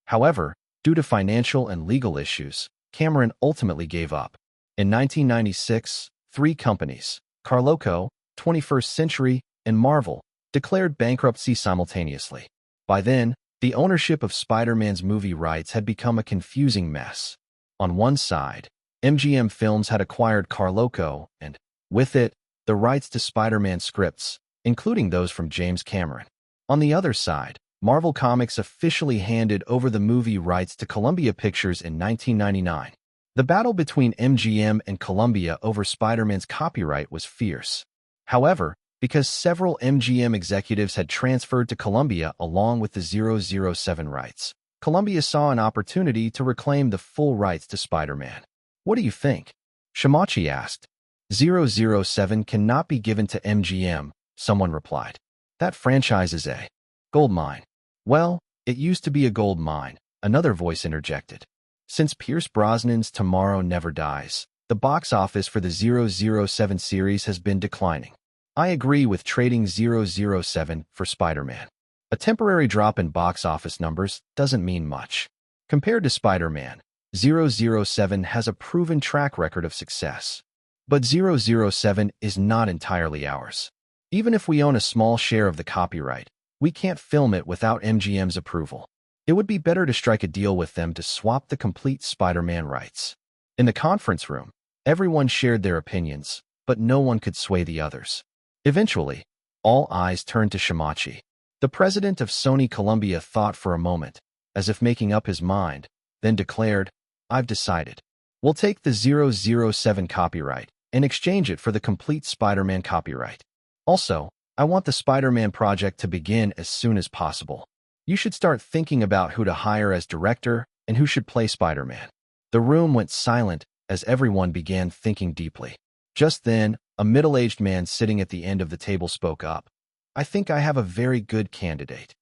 However, due to financial and legal issues, Cameron ultimately gave up. In 1996, 3 companies, Carloco, 21st Century, and Marvel, declared bankruptcy simultaneously. By then, the ownership of Spider-Man's movie rights had become a confusing mess. On one side, MGM Films had acquired Carloco and, with it, the rights to Spider-Man scripts, including those from James Cameron. On the other side, Marvel Comics officially handed over the movie rights to Columbia Pictures in 1999. The battle between MGM and Columbia over Spider-Man's copyright was fierce. However, because several MGM executives had transferred to Columbia along with the 007 rights, Columbia saw an opportunity to reclaim the full rights to Spider-Man. "What do you think?" Shimachi asked. "007 cannot be given to MGM," someone replied. "That franchise is a gold mine." "Well, it used to be a gold mine," another voice interjected. "Since Pierce Brosnan's Tomorrow Never Dies, the box office for the 007 series has been declining. I agree with trading 007 for Spider-Man. A temporary drop in box office numbers doesn't mean much. Compared to Spider-Man, 007 has a proven track record of success. But 007 is not entirely ours. Even if we own a small share of the copyright, we can't film it without MGM's approval. It would be better to strike a deal with them to swap the complete Spider-Man rights." In the conference room, everyone shared their opinions, but no one could sway the others. Eventually, all eyes turned to Shimachi. The president of Sony Columbia thought for a moment, as if making up his mind, then declared, "I've decided. We'll take the 007 copyright and exchange it for the complete Spider-Man copyright. Also, I want the Spider-Man project to begin as soon as possible. You should start thinking about who to hire as director and who should play Spider-Man." The room went silent as everyone began thinking deeply. Just then, a middle-aged man sitting at the end of the table spoke up. "I think I have a very good candidate."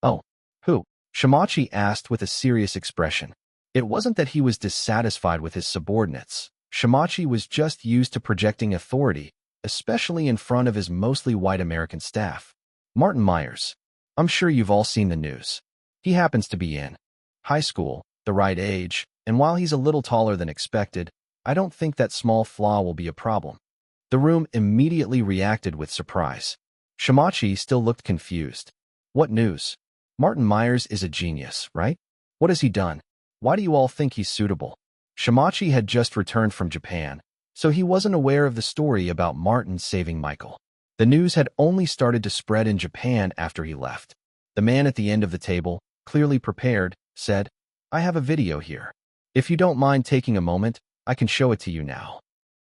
"Oh, who?" Shimachi asked with a serious expression. It wasn't that he was dissatisfied with his subordinates. Shimachi was just used to projecting authority, especially in front of his mostly white American staff. "Martin Myers. I'm sure you've all seen the news. He happens to be in high school, the right age, and while he's a little taller than expected, I don't think that small flaw will be a problem." The room immediately reacted with surprise. Shimachi still looked confused. "What news? Martin Myers is a genius, right? What has he done? Why do you all think he's suitable?" Shimachi had just returned from Japan, so he wasn't aware of the story about Martin saving Michael. The news had only started to spread in Japan after he left. The man at the end of the table, clearly prepared, said, "I have a video here. If you don't mind taking a moment, I can show it to you now."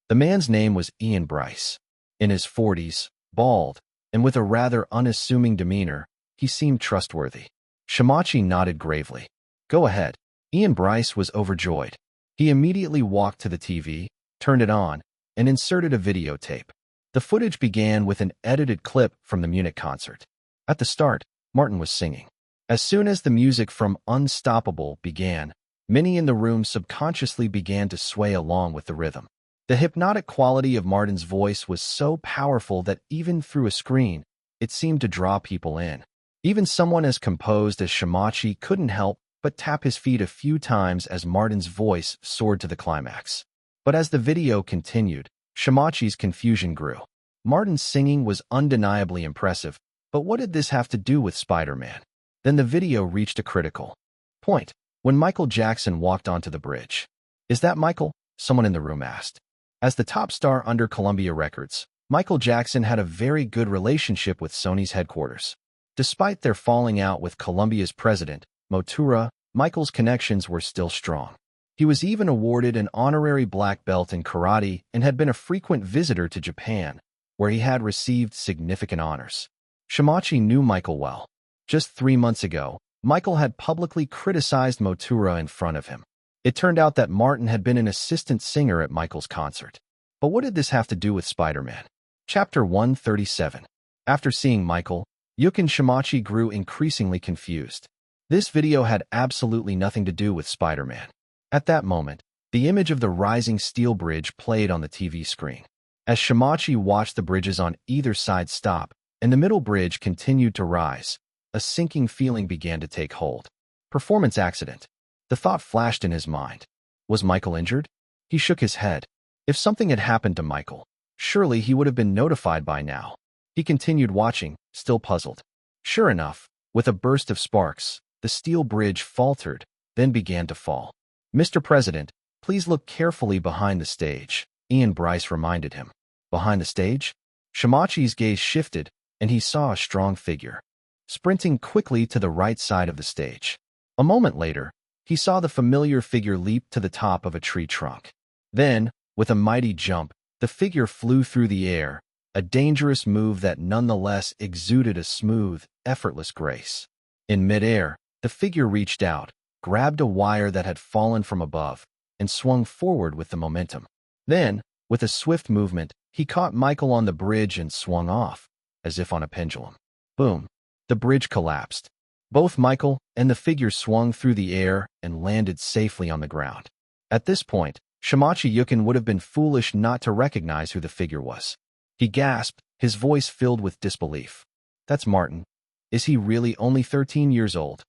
The man's name was Ian Bryce. In his 40s, bald, and with a rather unassuming demeanor, he seemed trustworthy. Shimachi nodded gravely. "Go ahead." Ian Bryce was overjoyed. He immediately walked to the TV, turned it on, and inserted a videotape. The footage began with an edited clip from the Munich concert. At the start, Martin was singing. As soon as the music from Unstoppable began, many in the room subconsciously began to sway along with the rhythm. The hypnotic quality of Martin's voice was so powerful that even through a screen, it seemed to draw people in. Even someone as composed as Shimachi couldn't help but tap his feet a few times as Martin's voice soared to the climax. But as the video continued, Shimachi's confusion grew. Martin's singing was undeniably impressive, but what did this have to do with Spider-Man? Then the video reached a critical point when Michael Jackson walked onto the bridge. "Is that Michael?" someone in the room asked. As the top star under Columbia Records, Michael Jackson had a very good relationship with Sony's headquarters. Despite their falling out with Columbia's president, Motura, Michael's connections were still strong. He was even awarded an honorary black belt in karate and had been a frequent visitor to Japan, where he had received significant honors. Shimachi knew Michael well. Just 3 months ago, Michael had publicly criticized Motura in front of him. It turned out that Martin had been an assistant singer at Michael's concert. But what did this have to do with Spider-Man? Chapter 137. After seeing Michael, Yukin Shimachi grew increasingly confused. This video had absolutely nothing to do with Spider-Man. At that moment, the image of the rising steel bridge played on the TV screen. As Shimachi watched the bridges on either side stop, and the middle bridge continued to rise, a sinking feeling began to take hold. Performance accident. The thought flashed in his mind. Was Michael injured? He shook his head. If something had happened to Michael, surely he would have been notified by now. He continued watching, still puzzled. Sure enough, with a burst of sparks, the steel bridge faltered, then began to fall. "Mr. President, please look carefully behind the stage," Ian Bryce reminded him. "Behind the stage?" Shimachi's gaze shifted, and he saw a strong figure, sprinting quickly to the right side of the stage. A moment later, he saw the familiar figure leap to the top of a tree trunk. Then, with a mighty jump, the figure flew through the air, a dangerous move that nonetheless exuded a smooth, effortless grace. In midair, the figure reached out, grabbed a wire that had fallen from above, and swung forward with the momentum. Then, with a swift movement, he caught Michael on the bridge and swung off, as if on a pendulum. Boom! The bridge collapsed. Both Michael and the figure swung through the air and landed safely on the ground. At this point, Shimachi Yukin would have been foolish not to recognize who the figure was. He gasped, his voice filled with disbelief. That's Martin. Is he really only 13 years old?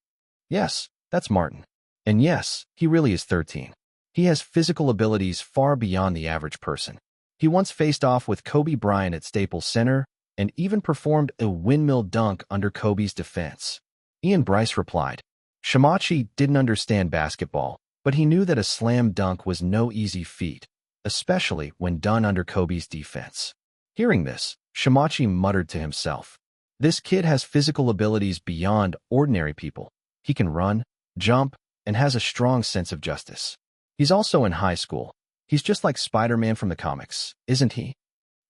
Yes, that's Martin. And yes, he really is 13. He has physical abilities far beyond the average person. He once faced off with Kobe Bryant at Staples Center and even performed a windmill dunk under Kobe's defense. Ian Bryce replied. Shimachi didn't understand basketball, but he knew that a slam dunk was no easy feat, especially when done under Kobe's defense. Hearing this, Shimachi muttered to himself, "This kid has physical abilities beyond ordinary people. He can run, jump, and has a strong sense of justice. He's also in high school. He's just like Spider-Man from the comics, isn't he?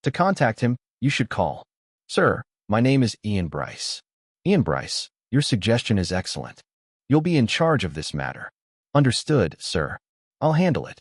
To contact him, you should call. Sir, my name is Ian Bryce." Ian Bryce, your suggestion is excellent. You'll be in charge of this matter. Understood, sir. I'll handle it.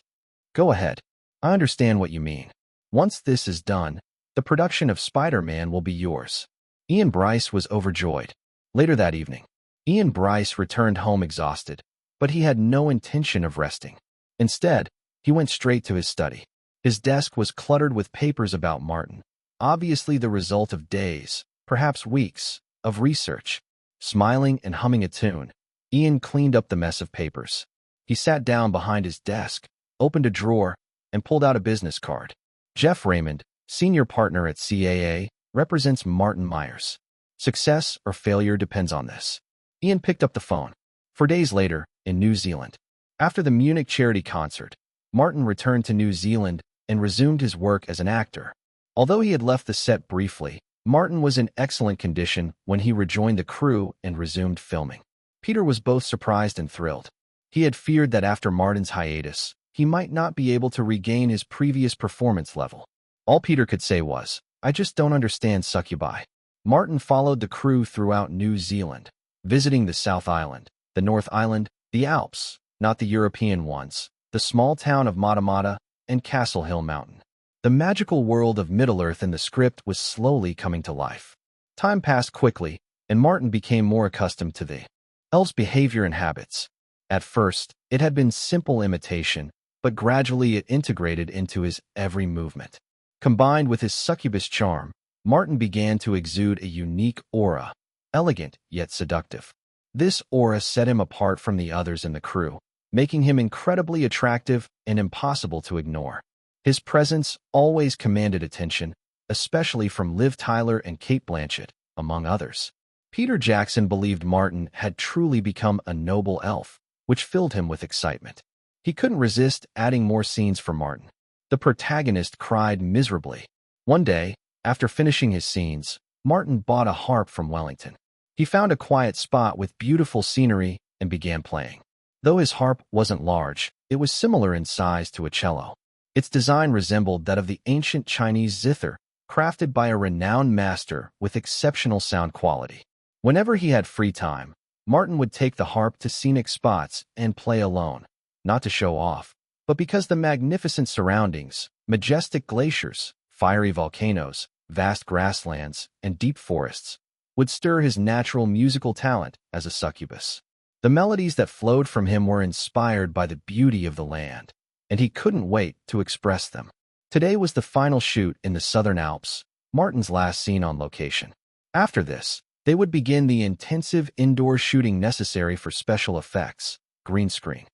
Go ahead. I understand what you mean. Once this is done, the production of Spider-Man will be yours. Ian Bryce was overjoyed. Later that evening, Ian Bryce returned home exhausted, but he had no intention of resting. Instead, he went straight to his study. His desk was cluttered with papers about Martin, obviously the result of days, perhaps weeks, of research. Smiling and humming a tune, Ian cleaned up the mess of papers. He sat down behind his desk, opened a drawer, and pulled out a business card. Jeff Raymond, senior partner at CAA, represents Martin Myers. Success or failure depends on this. Ian picked up the phone. 4 days later, in New Zealand, after the Munich charity concert, Martin returned to New Zealand and resumed his work as an actor. Although he had left the set briefly, Martin was in excellent condition when he rejoined the crew and resumed filming. Peter was both surprised and thrilled. He had feared that after Martin's hiatus, he might not be able to regain his previous performance level. All Peter could say was, "I just don't understand succubi." Martin followed the crew throughout New Zealand, visiting the South Island, the North Island, the Alps, not the European ones, the small town of Matamata, and Castle Hill Mountain. The magical world of Middle-earth in the script was slowly coming to life. Time passed quickly, and Martin became more accustomed to the elf's behavior and habits. At first, it had been simple imitation, but gradually it integrated into his every movement. Combined with his succubus charm, Martin began to exude a unique aura, elegant yet seductive. This aura set him apart from the others in the crew, making him incredibly attractive and impossible to ignore. His presence always commanded attention, especially from Liv Tyler and Cate Blanchett, among others. Peter Jackson believed Martin had truly become a noble elf, which filled him with excitement. He couldn't resist adding more scenes for Martin. The protagonist cried miserably. One day, after finishing his scenes, Martin bought a harp from Wellington. He found a quiet spot with beautiful scenery and began playing. Though his harp wasn't large, it was similar in size to a cello. Its design resembled that of the ancient Chinese zither, crafted by a renowned master with exceptional sound quality. Whenever he had free time, Martin would take the harp to scenic spots and play alone, not to show off, but because the magnificent surroundings, majestic glaciers, fiery volcanoes, vast grasslands, and deep forests, would stir his natural musical talent as a succubus. The melodies that flowed from him were inspired by the beauty of the land, and he couldn't wait to express them. Today was the final shoot in the Southern Alps, Martin's last scene on location. After this, they would begin the intensive indoor shooting necessary for special effects, green screen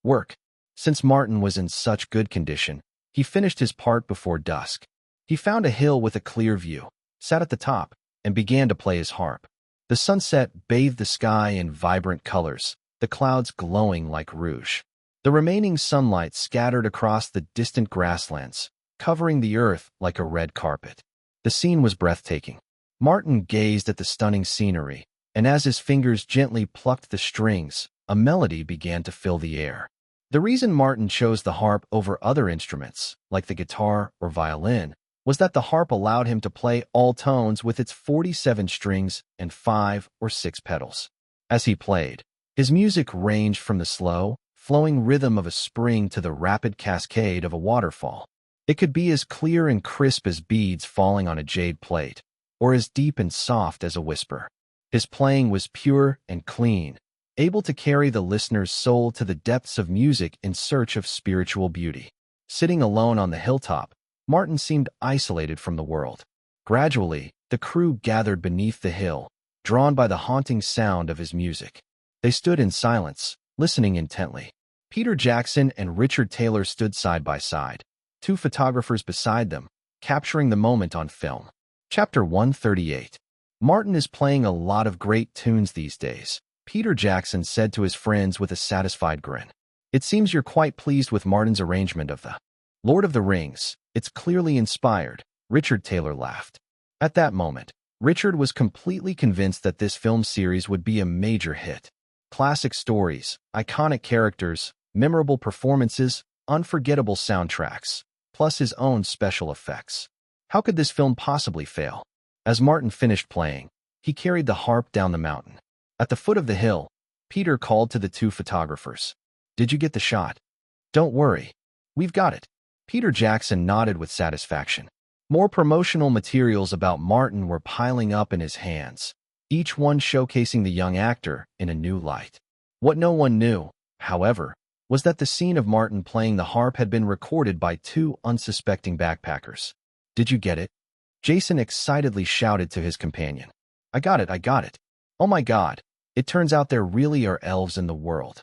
work. Since Martin was in such good condition, he finished his part before dusk. He found a hill with a clear view, sat at the top, and began to play his harp. The sunset bathed the sky in vibrant colors, the clouds glowing like rouge. The remaining sunlight scattered across the distant grasslands, covering the earth like a red carpet. The The scene was breathtaking. Martin gazed at the stunning scenery, and as his fingers gently plucked the strings, a melody began to fill the air. The reason Martin chose the harp over other instruments, like the guitar or violin, was that the harp allowed him to play all tones with its 47 strings and 5 or 6 pedals. As he played, his music ranged from the slow, flowing rhythm of a spring to the rapid cascade of a waterfall. It could be as clear and crisp as beads falling on a jade plate, or as deep and soft as a whisper. His playing was pure and clean, able to carry the listener's soul to the depths of music in search of spiritual beauty. Sitting alone on the hilltop, Martin seemed isolated from the world. Gradually, the crew gathered beneath the hill, drawn by the haunting sound of his music. They stood in silence, listening intently. Peter Jackson and Richard Taylor stood side by side, 2 photographers beside them, capturing the moment on film. Chapter 138. Martin is playing a lot of great tunes these days, Peter Jackson said to his friends with a satisfied grin. It seems you're quite pleased with Martin's arrangement of the Lord of the Rings. It's clearly inspired, Richard Taylor laughed. At that moment, Richard was completely convinced that this film series would be a major hit. Classic stories, iconic characters, memorable performances, unforgettable soundtracks, plus his own special effects. How could this film possibly fail? As Martin finished playing, he carried the harp down the mountain. At the foot of the hill, Peter called to the 2 photographers. "Did you get the shot?" "Don't worry. We've got it." Peter Jackson nodded with satisfaction. More promotional materials about Martin were piling up in his hands, each one showcasing the young actor in a new light. What no one knew, however, was that the scene of Martin playing the harp had been recorded by 2 unsuspecting backpackers. "Did you get it?" Jason excitedly shouted to his companion. I got it. Oh my God, it turns out there really are elves in the world."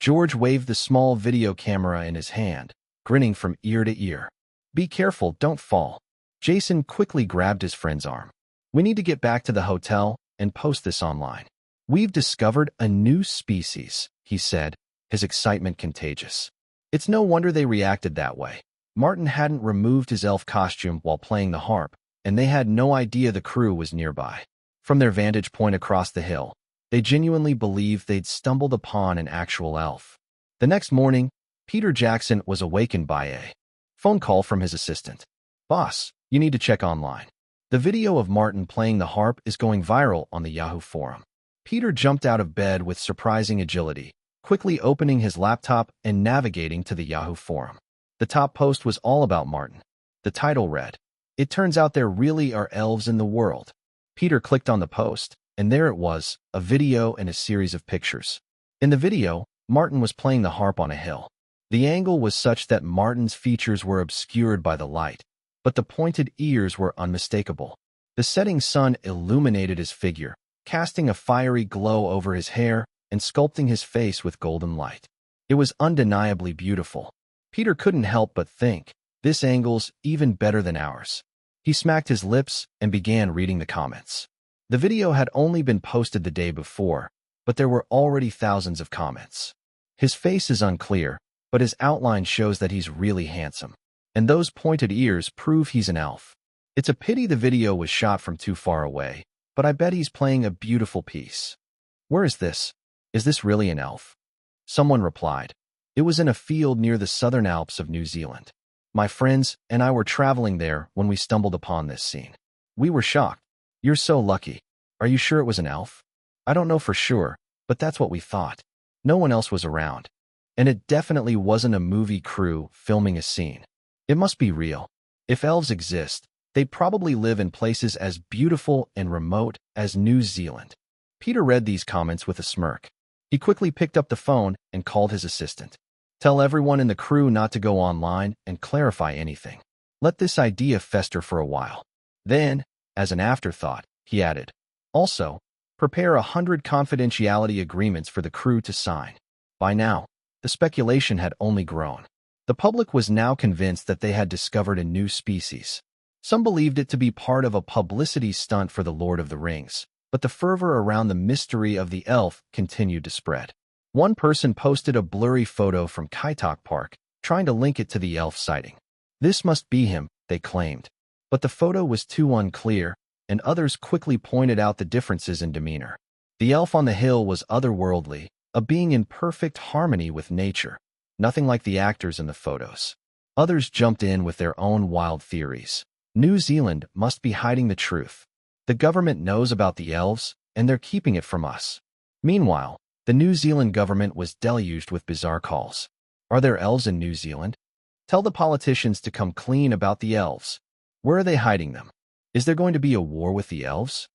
George waved the small video camera in his hand, grinning from ear to ear. "Be careful, don't fall." Jason quickly grabbed his friend's arm. "We need to get back to the hotel and post this online." "We've discovered a new species," he said, his excitement contagious. It's no wonder they reacted that way. Martin hadn't removed his elf costume while playing the harp, and they had no idea the crew was nearby. From their vantage point across the hill, they genuinely believed they'd stumbled upon an actual elf. The next morning, Peter Jackson was awakened by a phone call from his assistant. "Boss, you need to check online. The video of Martin playing the harp is going viral on the Yahoo forum." Peter jumped out of bed with surprising agility, quickly opening his laptop and navigating to the Yahoo forum. The top post was all about Martin. The title read, "It turns out there really are elves in the world." Peter clicked on the post, and there it was, a video and a series of pictures. In the video, Martin was playing the harp on a hill. The angle was such that Martin's features were obscured by the light, but the pointed ears were unmistakable. The setting sun illuminated his figure, casting a fiery glow over his hair and sculpting his face with golden light. It was undeniably beautiful. Peter couldn't help but think, this angle's even better than ours. He smacked his lips and began reading the comments. The video had only been posted the day before, but there were already thousands of comments. His face is unclear, but his outline shows that he's really handsome. And those pointed ears prove he's an elf. It's a pity the video was shot from too far away, but I bet he's playing a beautiful piece. Where is this? Is this really an elf? Someone replied. It was in a field near the southern Alps of New Zealand. My friends and I were traveling there when we stumbled upon this scene. We were shocked. You're so lucky. Are you sure it was an elf? I don't know for sure, but that's what we thought. No one else was around. And it definitely wasn't a movie crew filming a scene. It must be real. If elves exist, they probably live in places as beautiful and remote as New Zealand. Peter read these comments with a smirk. He quickly picked up the phone and called his assistant. Tell everyone in the crew not to go online and clarify anything. Let this idea fester for a while. Then, as an afterthought, he added, also, prepare 100 confidentiality agreements for the crew to sign. By now, the speculation had only grown. The public was now convinced that they had discovered a new species. Some believed it to be part of a publicity stunt for the Lord of the Rings, but the fervor around the mystery of the elf continued to spread. One person posted a blurry photo from Kaitok Park, trying to link it to the elf sighting. This must be him, they claimed. But the photo was too unclear, and others quickly pointed out the differences in demeanor. The elf on the hill was otherworldly, a being in perfect harmony with nature, nothing like the actors in the photos. Others jumped in with their own wild theories. New Zealand must be hiding the truth. The government knows about the elves, and they're keeping it from us. Meanwhile, the New Zealand government was deluged with bizarre calls. Are there elves in New Zealand? Tell the politicians to come clean about the elves. Where are they hiding them? Is there going to be a war with the elves?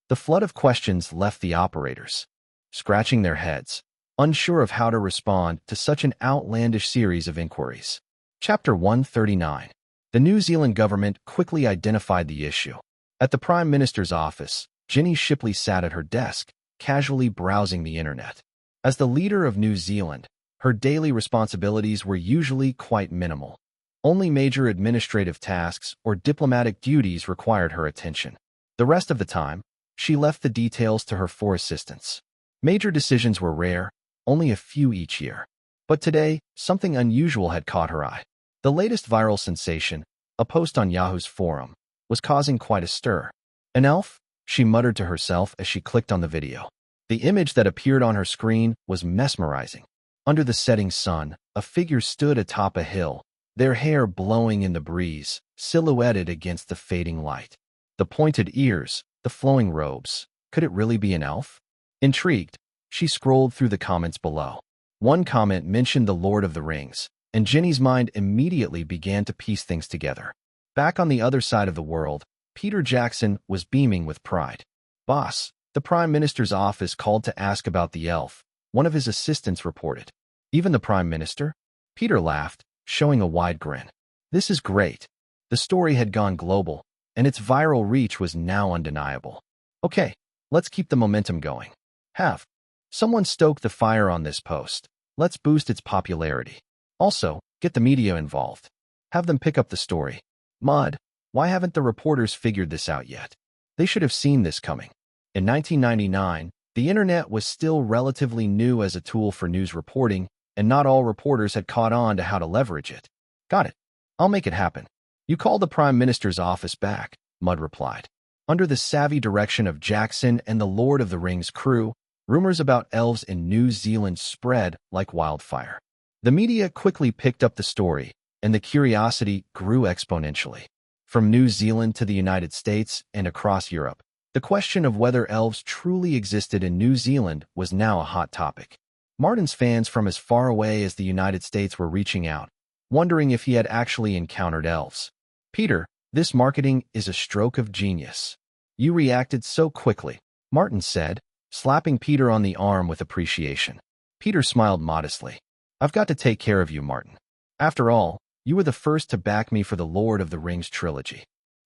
The flood of questions left the operators, scratching their heads, unsure of how to respond to such an outlandish series of inquiries. Chapter 139. The New Zealand government quickly identified the issue. At the Prime Minister's office, Ginny Shipley sat at her desk, casually browsing the internet. As the leader of New Zealand, her daily responsibilities were usually quite minimal. Only major administrative tasks or diplomatic duties required her attention. The rest of the time, she left the details to her 4 assistants. Major decisions were rare, only a few each year. But today, something unusual had caught her eye. The latest viral sensation, a post on Yahoo's forum, was causing quite a stir. An elf? She muttered to herself as she clicked on the video. The image that appeared on her screen was mesmerizing. Under the setting sun, a figure stood atop a hill, their hair blowing in the breeze, silhouetted against the fading light. The pointed ears, the flowing robes. Could it really be an elf? Intrigued, she scrolled through the comments below. One comment mentioned the Lord of the Rings, and Ginny's mind immediately began to piece things together. Back on the other side of the world, Peter Jackson was beaming with pride. "Boss, the Prime Minister's office called to ask about the elf," one of his assistants reported. "Even the Prime Minister?" Peter laughed, showing a wide grin. "This is great." The story had gone global, and its viral reach was now undeniable. "Okay, let's keep the momentum going. Have someone stoke the fire on this post. Let's boost its popularity. Also, get the media involved. Have them pick up the story. Mud, why haven't the reporters figured this out yet? They should have seen this coming." In 1999, the internet was still relatively new as a tool for news reporting, and not all reporters had caught on to how to leverage it. "Got it. I'll make it happen. You call the Prime Minister's office back," Mudd replied. Under the savvy direction of Jackson and the Lord of the Rings crew, rumors about elves in New Zealand spread like wildfire. The media quickly picked up the story, and the curiosity grew exponentially. From New Zealand to the United States and across Europe, the question of whether elves truly existed in New Zealand was now a hot topic. Martin's fans from as far away as the United States were reaching out, wondering if he had actually encountered elves. "Peter, this marketing is a stroke of genius. You reacted so quickly," Martin said, slapping Peter on the arm with appreciation. Peter smiled modestly. "I've got to take care of you, Martin. After all, you were the first to back me for the Lord of the Rings trilogy."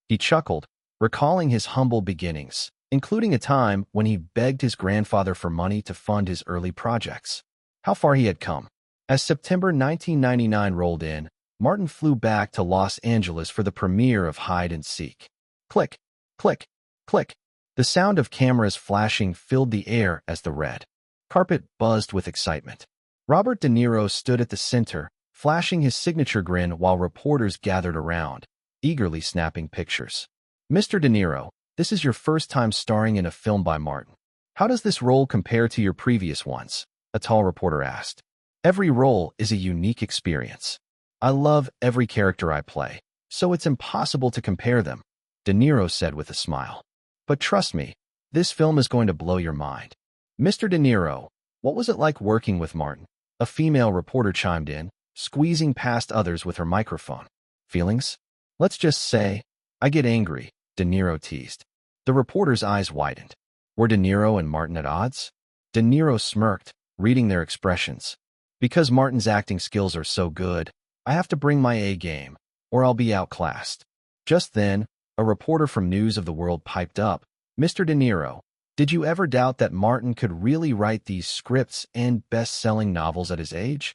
He chuckled, recalling his humble beginnings, including a time when he begged his grandfather for money to fund his early projects. How far he had come. As September 1999 rolled in, Martin flew back to Los Angeles for the premiere of Hide and Seek. Click, click, click. The sound of cameras flashing filled the air as the red carpet buzzed with excitement. Robert De Niro stood at the center, flashing his signature grin while reporters gathered around, eagerly snapping pictures. "Mr. De Niro, this is your first time starring in a film by Martin. How does this role compare to your previous ones?" a tall reporter asked. "Every role is a unique experience. I love every character I play, so it's impossible to compare them," De Niro said with a smile. "But trust me, this film is going to blow your mind." "Mr. De Niro, what was it like working with Martin?" a female reporter chimed in, squeezing past others with her microphone. "Feelings? Let's just say, I get angry," De Niro teased. The reporter's eyes widened. Were De Niro and Martin at odds? De Niro smirked, reading their expressions. "Because Martin's acting skills are so good, I have to bring my A game, or I'll be outclassed." Just then, a reporter from News of the World piped up. "Mr. De Niro, did you ever doubt that Martin could really write these scripts and best-selling novels at his age?"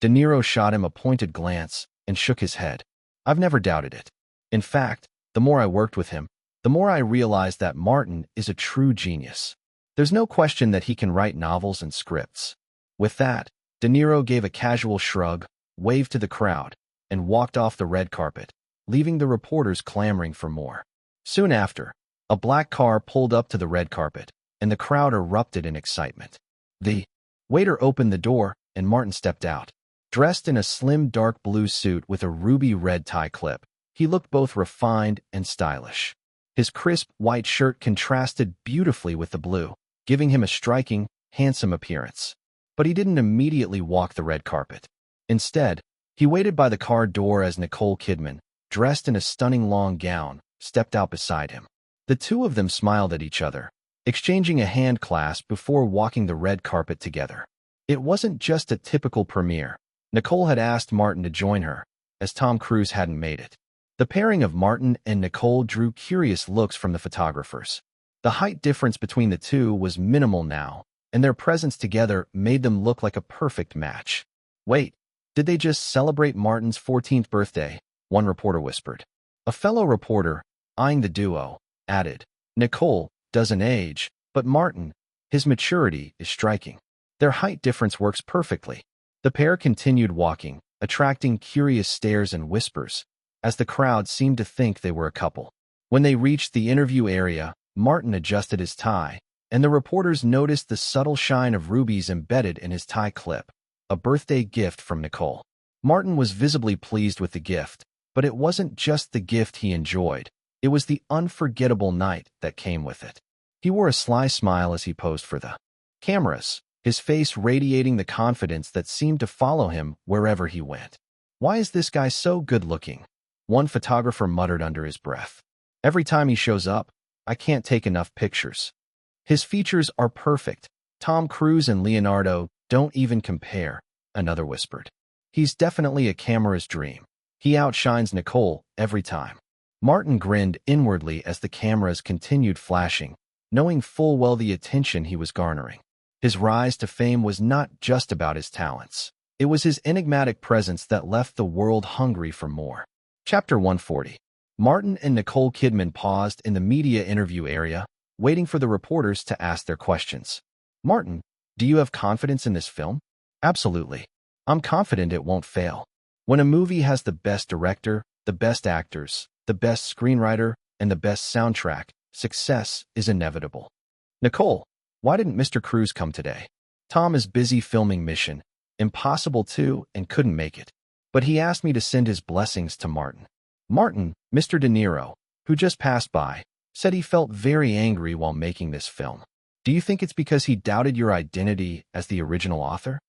De Niro shot him a pointed glance and shook his head. "I've never doubted it. In fact, the more I worked with him, the more I realized that Martin is a true genius. There's no question that he can write novels and scripts." With that, De Niro gave a casual shrug, waved to the crowd, and walked off the red carpet, leaving the reporters clamoring for more. Soon after, a black car pulled up to the red carpet, and the crowd erupted in excitement. The waiter opened the door, and Martin stepped out. Dressed in a slim dark blue suit with a ruby red tie clip, he looked both refined and stylish. His crisp white shirt contrasted beautifully with the blue, giving him a striking, handsome appearance. But he didn't immediately walk the red carpet. Instead, he waited by the car door as Nicole Kidman, dressed in a stunning long gown, stepped out beside him. The two of them smiled at each other, exchanging a hand clasp before walking the red carpet together. It wasn't just a typical premiere. Nicole had asked Martin to join her, as Tom Cruise hadn't made it. The pairing of Martin and Nicole drew curious looks from the photographers. The height difference between the two was minimal now, and their presence together made them look like a perfect match. Wait, did they just celebrate Martin's 14th birthday? One reporter whispered. A fellow reporter, eyeing the duo, added, Nicole doesn't age, but Martin, his maturity is striking. Their height difference works perfectly. The pair continued walking, attracting curious stares and whispers, as the crowd seemed to think they were a couple. When they reached the interview area, Martin adjusted his tie, and the reporters noticed the subtle shine of rubies embedded in his tie clip, a birthday gift from Nicole. Martin was visibly pleased with the gift, but it wasn't just the gift he enjoyed. It was the unforgettable night that came with it. He wore a sly smile as he posed for the cameras, his face radiating the confidence that seemed to follow him wherever he went. Why is this guy so good-looking? One photographer muttered under his breath. Every time he shows up, I can't take enough pictures. His features are perfect. Tom Cruise and Leonardo don't even compare, another whispered. He's definitely a camera's dream. He outshines Nicole every time. Martin grinned inwardly as the cameras continued flashing, knowing full well the attention he was garnering. His rise to fame was not just about his talents. It was his enigmatic presence that left the world hungry for more. Chapter 140. Martin and Nicole Kidman paused in the media interview area, waiting for the reporters to ask their questions. Martin, do you have confidence in this film? Absolutely. I'm confident it won't fail. When a movie has the best director, the best actors, the best screenwriter, and the best soundtrack, success is inevitable. Nicole, why didn't Mr. Cruise come today? Tom is busy filming Mission Impossible 2 and couldn't make it. But he asked me to send his blessings to Martin. Martin, Mr. De Niro, who just passed by, said he felt very angry while making this film. Do you think it's because he doubted your identity as the original author?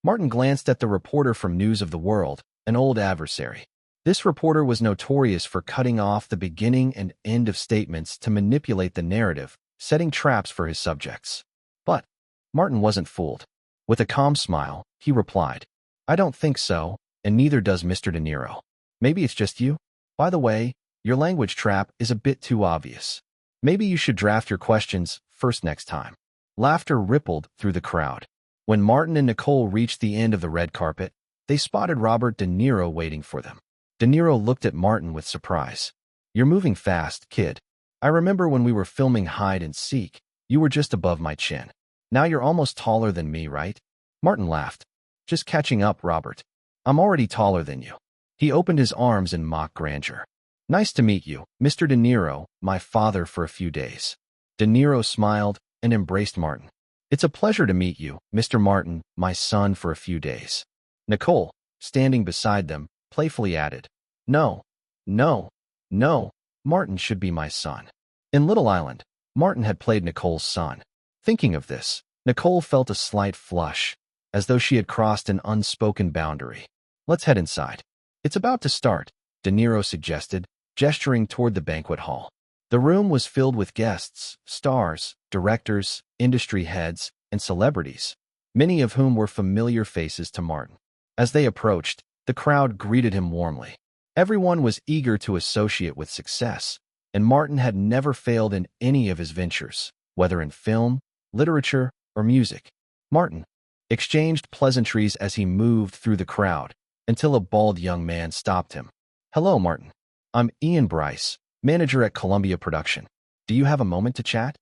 Martin glanced at the reporter from News of the World, an old adversary. This reporter was notorious for cutting off the beginning and end of statements to manipulate the narrative, setting traps for his subjects. But Martin wasn't fooled. With a calm smile, he replied, I don't think so, and neither does Mr. De Niro. Maybe it's just you? By the way, your language trap is a bit too obvious. Maybe you should draft your questions first next time. Laughter rippled through the crowd. When Martin and Nicole reached the end of the red carpet, they spotted Robert De Niro waiting for them. De Niro looked at Martin with surprise. You're moving fast, kid. I remember when we were filming Hide and Seek, you were just above my chin. Now you're almost taller than me, right? Martin laughed. Just catching up, Robert. I'm already taller than you. He opened his arms in mock grandeur. Nice to meet you, Mr. De Niro, my father for a few days. De Niro smiled and embraced Martin. It's a pleasure to meet you, Mr. Martin, my son for a few days. Nicole, standing beside them, playfully added, No, no, no, Martin should be my son. In Little Island, Martin had played Nicole's son. Thinking of this, Nicole felt a slight flush, as though she had crossed an unspoken boundary. Let's head inside. It's about to start, De Niro suggested, gesturing toward the banquet hall. The room was filled with guests, stars, directors, industry heads, and celebrities, many of whom were familiar faces to Martin. As they approached, the crowd greeted him warmly. Everyone was eager to associate with success, and Martin had never failed in any of his ventures, whether in film, literature, or music. Martin exchanged pleasantries as he moved through the crowd, until a bald young man stopped him. Hello, Martin. I'm Ian Bryce, manager at Columbia Production. Do you have a moment to chat?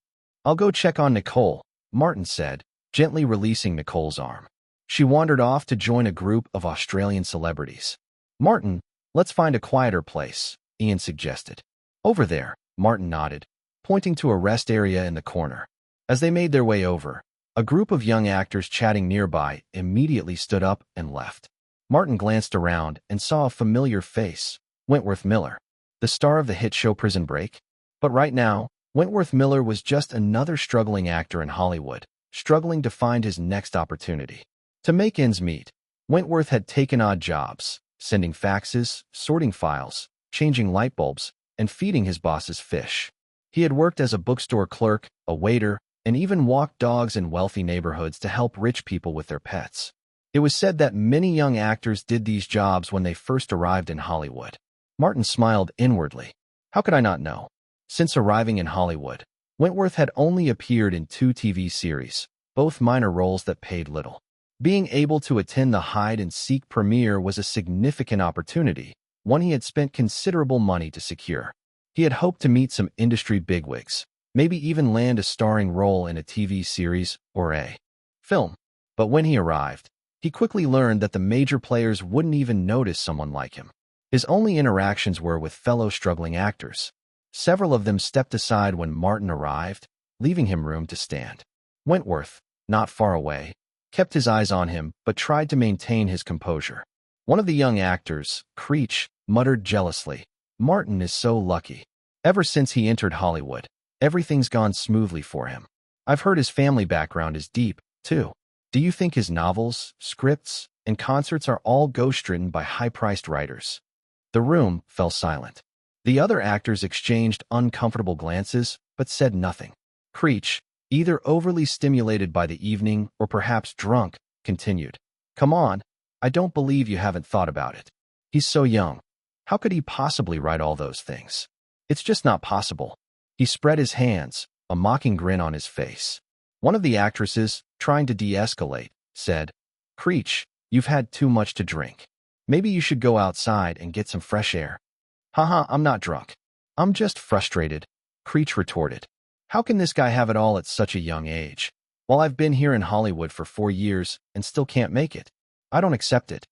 I'll go check on Nicole, Martin said, gently releasing Nicole's arm. She wandered off to join a group of Australian celebrities. Martin, Let's find a quieter place, Ian suggested. Over there, Martin nodded, pointing to a rest area in the corner. As they made their way over, a group of young actors chatting nearby immediately stood up and left. Martin glanced around and saw a familiar face, Wentworth Miller, the star of the hit show Prison Break. But right now, Wentworth Miller was just another struggling actor in Hollywood, struggling to find his next opportunity. To make ends meet, Wentworth had taken odd jobs, sending faxes, sorting files, changing light bulbs, and feeding his boss's fish. He had worked as a bookstore clerk, a waiter, and even walked dogs in wealthy neighborhoods to help rich people with their pets. It was said that many young actors did these jobs when they first arrived in Hollywood. Martin smiled inwardly. How could I not know? Since arriving in Hollywood, Wentworth had only appeared in 2 TV series, both minor roles that paid little. Being able to attend the hide-and-seek premiere was a significant opportunity, one he had spent considerable money to secure. He had hoped to meet some industry bigwigs, maybe even land a starring role in a TV series or a film. But when he arrived, he quickly learned that the major players wouldn't even notice someone like him. His only interactions were with fellow struggling actors. Several of them stepped aside when Martin arrived, leaving him room to stand. Wentworth, not far away, kept his eyes on him but tried to maintain his composure. One of the young actors, Creech, muttered jealously, "Martin is so lucky. Ever since he entered Hollywood, everything's gone smoothly for him. I've heard his family background is deep, too. Do you think his novels, scripts, and concerts are all ghostwritten by high-priced writers?" The room fell silent. The other actors exchanged uncomfortable glances, but said nothing. Creech, either overly stimulated by the evening or perhaps drunk, continued, "Come on, I don't believe you haven't thought about it. He's so young. How could he possibly write all those things? It's just not possible." He spread his hands, a mocking grin on his face. One of the actresses, trying to de-escalate, said, "Creech, you've had too much to drink. Maybe you should go outside and get some fresh air." "Haha, I'm not drunk. I'm just frustrated," Creech retorted. "How can this guy have it all at such a young age, while I've been here in Hollywood for 4 years and still can't make it? I don't accept it."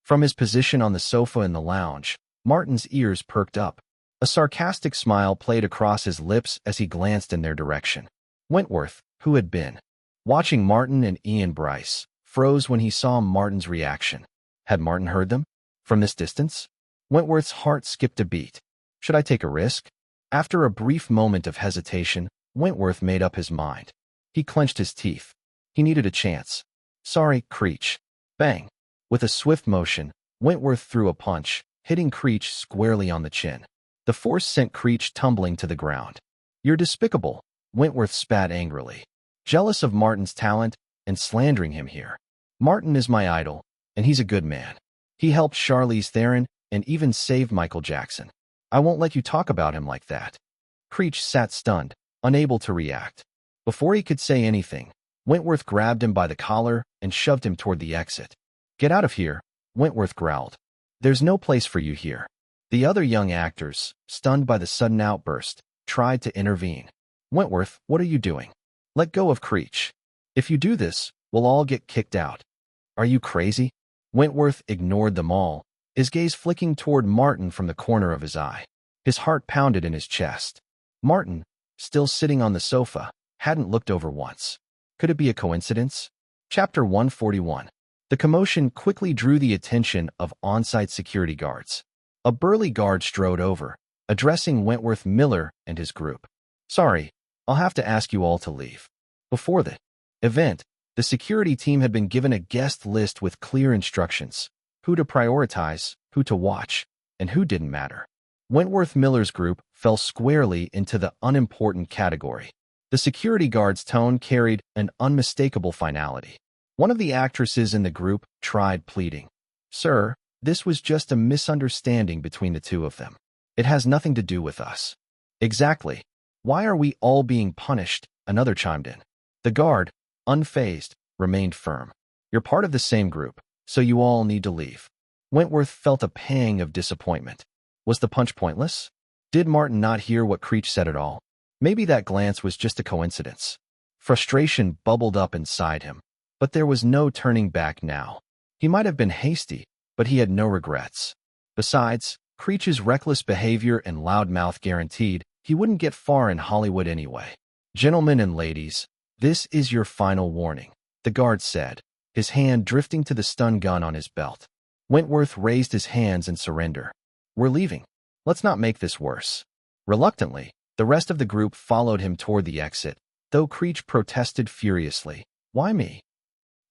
From his position on the sofa in the lounge, Martin's ears perked up. A sarcastic smile played across his lips as he glanced in their direction. Wentworth, who had been watching Martin and Ian Bryce, froze when he saw Martin's reaction. Had Martin heard them? From this distance? Wentworth's heart skipped a beat. Should I take a risk? After a brief moment of hesitation, Wentworth made up his mind. He clenched his teeth. He needed a chance. "Sorry, Creech." Bang! With a swift motion, Wentworth threw a punch, hitting Creech squarely on the chin. The force sent Creech tumbling to the ground. "You're despicable," Wentworth spat angrily. "Jealous of Martin's talent and slandering him here. Martin is my idol, and he's a good man. He helped Charlize Theron and even saved Michael Jackson. I won't let you talk about him like that." Creech sat stunned, unable to react. Before he could say anything, Wentworth grabbed him by the collar and shoved him toward the exit. "Get out of here," Wentworth growled. "There's no place for you here." The other young actors, stunned by the sudden outburst, tried to intervene. "Wentworth, what are you doing? Let go of Creech. If you do this, we'll all get kicked out." "Are you crazy?" Wentworth ignored them all, his gaze flicking toward Martin from the corner of his eye. His heart pounded in his chest. Martin, still sitting on the sofa, hadn't looked over once. Could it be a coincidence? Chapter 141. The commotion quickly drew the attention of on-site security guards. A burly guard strode over, addressing Wentworth Miller and his group. "Sorry, I'll have to ask you all to leave." Before the event, the security team had been given a guest list with clear instructions: who to prioritize, who to watch, and who didn't matter. Wentworth Miller's group fell squarely into the unimportant category. The security guard's tone carried an unmistakable finality. One of the actresses in the group tried pleading. "Sir, this was just a misunderstanding between the two of them. It has nothing to do with us." "Exactly. Why are we all being punished?" another chimed in. The guard, unfazed, remained firm. "You're part of the same group, so you all need to leave." Wentworth felt a pang of disappointment. Was the punch pointless? Did Martin not hear what Creech said at all? Maybe that glance was just a coincidence. Frustration bubbled up inside him, but there was no turning back now. He might have been hasty, but he had no regrets. Besides, Creech's reckless behavior and loud mouth guaranteed he wouldn't get far in Hollywood anyway. "Gentlemen and ladies, this is your final warning," the guard said, his hand drifting to the stun gun on his belt. Wentworth raised his hands in surrender. "We're leaving. Let's not make this worse." Reluctantly, the rest of the group followed him toward the exit, though Creech protested furiously. "Why me?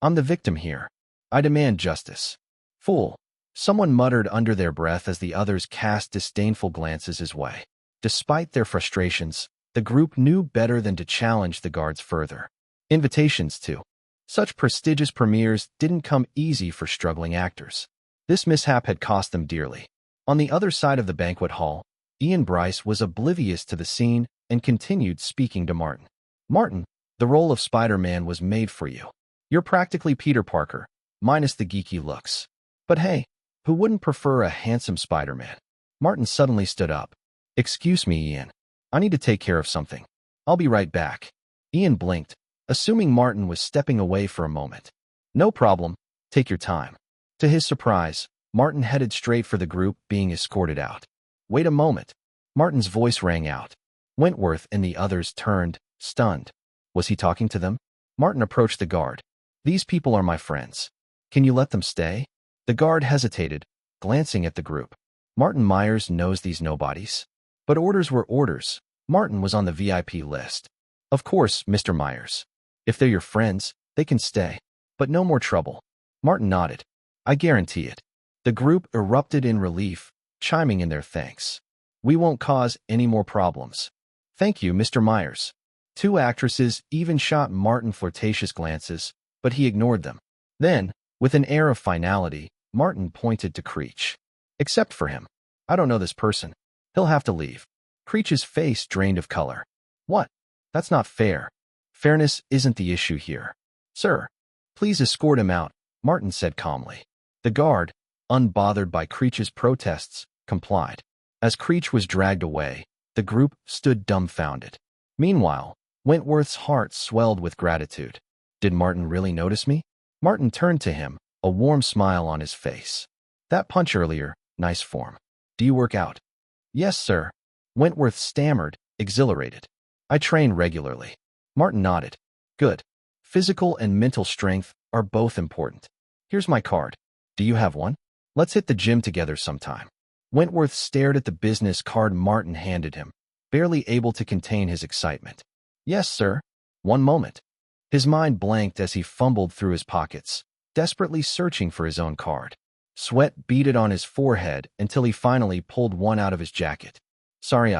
I'm the victim here. I demand justice." "Fool," someone muttered under their breath as the others cast disdainful glances his way. Despite their frustrations, the group knew better than to challenge the guards further. Invitations to such prestigious premieres didn't come easy for struggling actors. This mishap had cost them dearly. On the other side of the banquet hall, Ian Bryce was oblivious to the scene and continued speaking to Martin. "Martin, the role of Spider-Man was made for you. You're practically Peter Parker, minus the geeky looks. But hey, who wouldn't prefer a handsome Spider-Man?" Martin suddenly stood up. "Excuse me, Ian. I need to take care of something. I'll be right back." Ian blinked, assuming Martin was stepping away for a moment. "No problem. Take your time." To his surprise, Martin headed straight for the group being escorted out. "Wait a moment." Martin's voice rang out. Wentworth and the others turned, stunned. Was he talking to them? Martin approached the guard. "These people are my friends. Can you let them stay?" The guard hesitated, glancing at the group. Martin Myers knows these nobodies. But orders were orders. Martin was on the VIP list. "Of course, Mr. Myers. If they're your friends, they can stay. But no more trouble." Martin nodded. "I guarantee it." The group erupted in relief, chiming in their thanks. "We won't cause any more problems." "Thank you, Mr. Myers." Two actresses even shot Martin flirtatious glances, but he ignored them. Then, with an air of finality, Martin pointed to Creech. "Except for him. I don't know this person. He'll have to leave." Creech's face drained of color. "What? That's not fair. Fairness isn't the issue here." "Sir, please escort him out," Martin said calmly. The guard, unbothered by Creech's protests, complied. As Creech was dragged away, the group stood dumbfounded. Meanwhile, Wentworth's heart swelled with gratitude. Did Martin really notice me? Martin turned to him, a warm smile on his face. "That punch earlier, nice form. Do you work out?" "Yes, sir." Wentworth stammered, exhilarated. "I train regularly." Martin nodded. "Good. Physical and mental strength are both important. Here's my card. Do you have one? Let's hit the gym together sometime." Wentworth stared at the business card Martin handed him, barely able to contain his excitement. "Yes, sir. One moment." His mind blanked as he fumbled through his pockets, desperately searching for his own card. Sweat beaded on his forehead until he finally pulled one out of his jacket. "Sorry,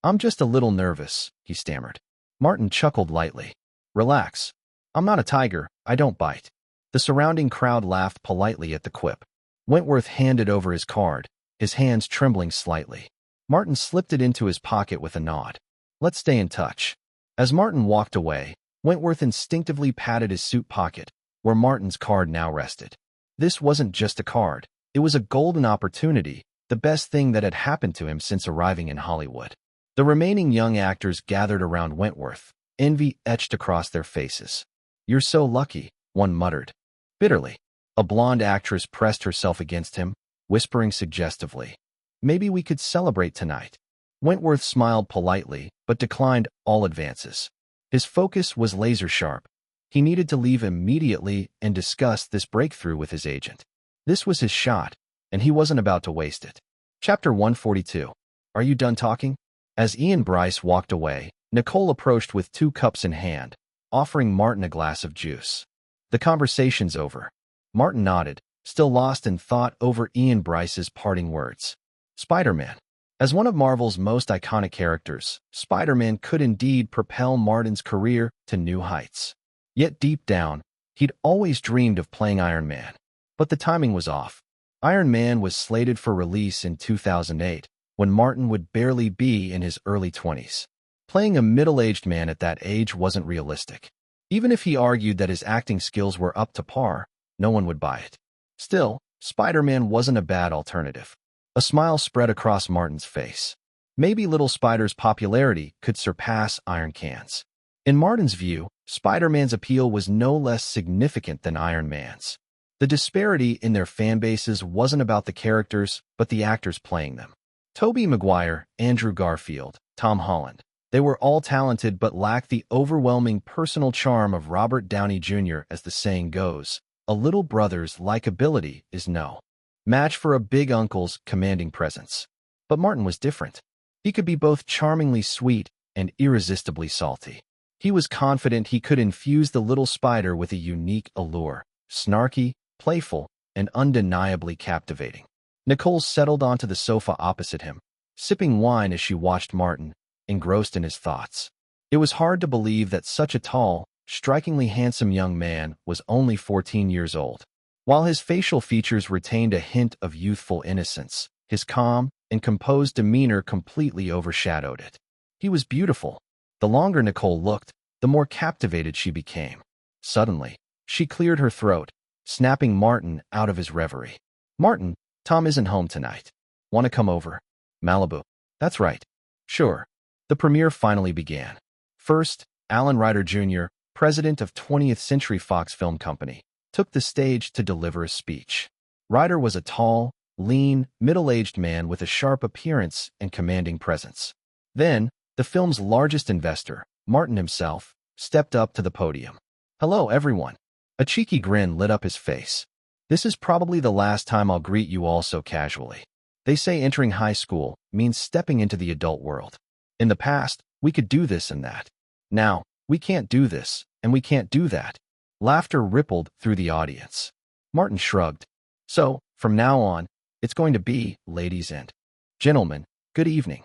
I'm just a little nervous," he stammered. Martin chuckled lightly. "Relax. I'm not a tiger, I don't bite." The surrounding crowd laughed politely at the quip. Wentworth handed over his card, his hands trembling slightly. Martin slipped it into his pocket with a nod. "Let's stay in touch." As Martin walked away, Wentworth instinctively patted his suit pocket, where Martin's card now rested. This wasn't just a card. It was a golden opportunity, the best thing that had happened to him since arriving in Hollywood. The remaining young actors gathered around Wentworth, envy etched across their faces. "You're so lucky," one muttered. Bitterly, a blonde actress pressed herself against him, whispering suggestively, "Maybe we could celebrate tonight." Wentworth smiled politely, but declined all advances. His focus was laser-sharp. He needed to leave immediately and discuss this breakthrough with his agent. This was his shot, and he wasn't about to waste it. Chapter 142. Are you done talking? As Ian Bryce walked away, Nicole approached with 2 cups in hand, offering Martin a glass of juice. "The conversation's over." Martin nodded, still lost in thought over Ian Bryce's parting words. Spider-Man. As one of Marvel's most iconic characters, Spider-Man could indeed propel Martin's career to new heights. Yet deep down, he'd always dreamed of playing Iron Man. But the timing was off. Iron Man was slated for release in 2008, when Martin would barely be in his early 20s. Playing a middle-aged man at that age wasn't realistic. Even if he argued that his acting skills were up to par, no one would buy it. Still, Spider-Man wasn't a bad alternative. A smile spread across Martin's face. Maybe Little Spider's popularity could surpass Iron Man's. In Martin's view, Spider-Man's appeal was no less significant than Iron Man's. The disparity in their fan bases wasn't about the characters, but the actors playing them. Tobey Maguire, Andrew Garfield, Tom Holland. They were all talented but lacked the overwhelming personal charm of Robert Downey Jr. As the saying goes, a little brother's likability is no match for a big uncle's commanding presence. But Martin was different. He could be both charmingly sweet and irresistibly salty. He was confident he could infuse the little spider with a unique allure, snarky, playful, and undeniably captivating. Nicole settled onto the sofa opposite him, sipping wine as she watched Martin, engrossed in his thoughts. It was hard to believe that such a tall, strikingly handsome young man was only 14 years old. While his facial features retained a hint of youthful innocence, his calm and composed demeanor completely overshadowed it. He was beautiful. The longer Nicole looked, the more captivated she became. Suddenly, she cleared her throat, snapping Martin out of his reverie. "Martin, Tom isn't home tonight. Want to come over? Malibu." "That's right. Sure." The premiere finally began. First, Alan Ryder Jr., president of 20th Century Fox Film Company, took the stage to deliver a speech. Ryder was a tall, lean, middle-aged man with a sharp appearance and commanding presence. Then, the film's largest investor, Martin himself, stepped up to the podium. "Hello, everyone." A cheeky grin lit up his face. "This is probably the last time I'll greet you all so casually. They say entering high school means stepping into the adult world. In the past, we could do this and that. Now, we can't do this, and we can't do that." Laughter rippled through the audience. Martin shrugged. "So, from now on, it's going to be, ladies and gentlemen, good evening.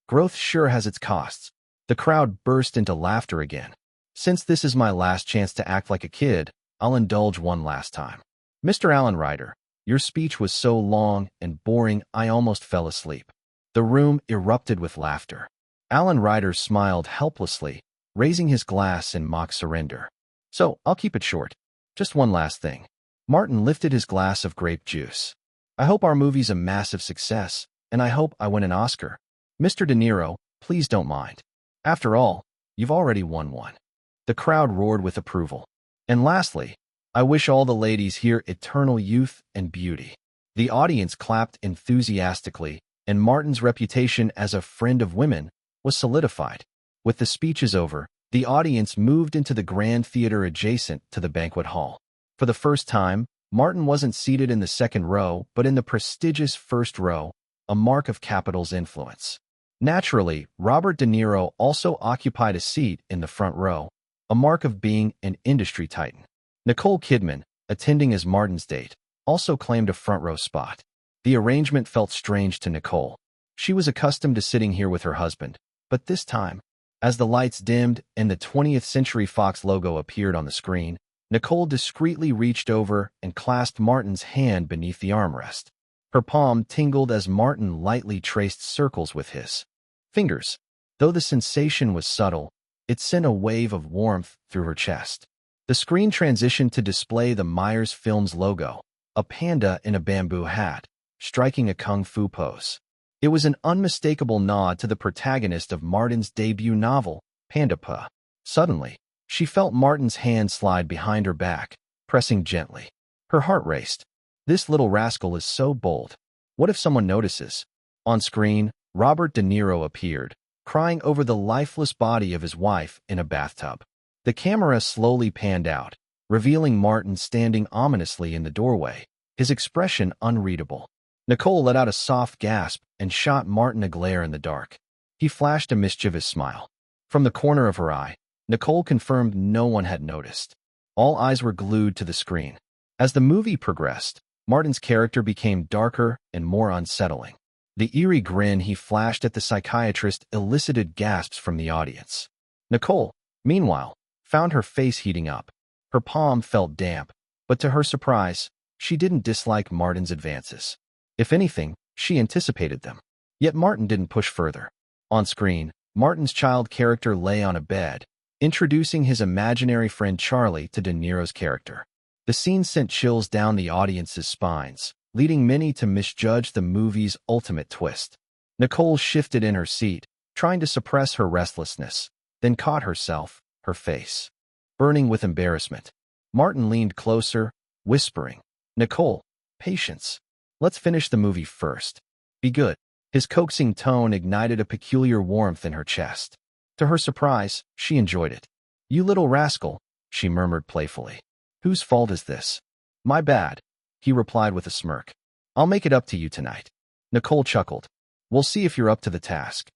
Growth sure has its costs." The crowd burst into laughter again. "Since this is my last chance to act like a kid, I'll indulge one last time. Mr. Alan Ryder, your speech was so long and boring I almost fell asleep." The room erupted with laughter. Alan Ryder smiled helplessly, raising his glass in mock surrender. "So, I'll keep it short. Just one last thing." Martin lifted his glass of grape juice. "I hope our movie's a massive success, and I hope I win an Oscar. Mr. De Niro, please don't mind. After all, you've already won one." The crowd roared with approval. "And lastly, I wish all the ladies here eternal youth and beauty." The audience clapped enthusiastically, and Martin's reputation as a friend of women was solidified. With the speeches over, the audience moved into the grand theater adjacent to the banquet hall. For the first time, Martin wasn't seated in the second row, but in the prestigious first row, a mark of Capital's influence. Naturally, Robert De Niro also occupied a seat in the front row, a mark of being an industry titan. Nicole Kidman, attending as Martin's date, also claimed a front row spot. The arrangement felt strange to Nicole. She was accustomed to sitting here with her husband, but this time, as the lights dimmed and the 20th Century Fox logo appeared on the screen, Nicole discreetly reached over and clasped Martin's hand beneath the armrest. Her palm tingled as Martin lightly traced circles with his fingers. Though the sensation was subtle, it sent a wave of warmth through her chest. The screen transitioned to display the Myers Films logo, a panda in a bamboo hat, striking a kung fu pose. It was an unmistakable nod to the protagonist of Martin's debut novel, Panda Pa. Suddenly, she felt Martin's hand slide behind her back, pressing gently. Her heart raced. This little rascal is so bold. What if someone notices? On screen, Robert De Niro appeared, crying over the lifeless body of his wife in a bathtub. The camera slowly panned out, revealing Martin standing ominously in the doorway, his expression unreadable. Nicole let out a soft gasp and shot Martin a glare in the dark. He flashed a mischievous smile. From the corner of her eye, Nicole confirmed no one had noticed. All eyes were glued to the screen. As the movie progressed, Martin's character became darker and more unsettling. The eerie grin he flashed at the psychiatrist elicited gasps from the audience. Nicole, meanwhile, found her face heating up. Her palm felt damp, but to her surprise, she didn't dislike Martin's advances. If anything, she anticipated them. Yet Martin didn't push further. On screen, Martin's child character lay on a bed, introducing his imaginary friend Charlie to De Niro's character. The scene sent chills down the audience's spines, leading many to misjudge the movie's ultimate twist. Nicole shifted in her seat, trying to suppress her restlessness, then caught herself, her face burning with embarrassment. Martin leaned closer, whispering, Nicole, patience. Let's finish the movie first. Be good. His coaxing tone ignited a peculiar warmth in her chest. To her surprise, she enjoyed it. You little rascal, she murmured playfully. Whose fault is this? My bad, he replied with a smirk. I'll make it up to you tonight. Nicole chuckled. We'll see if you're up to the task.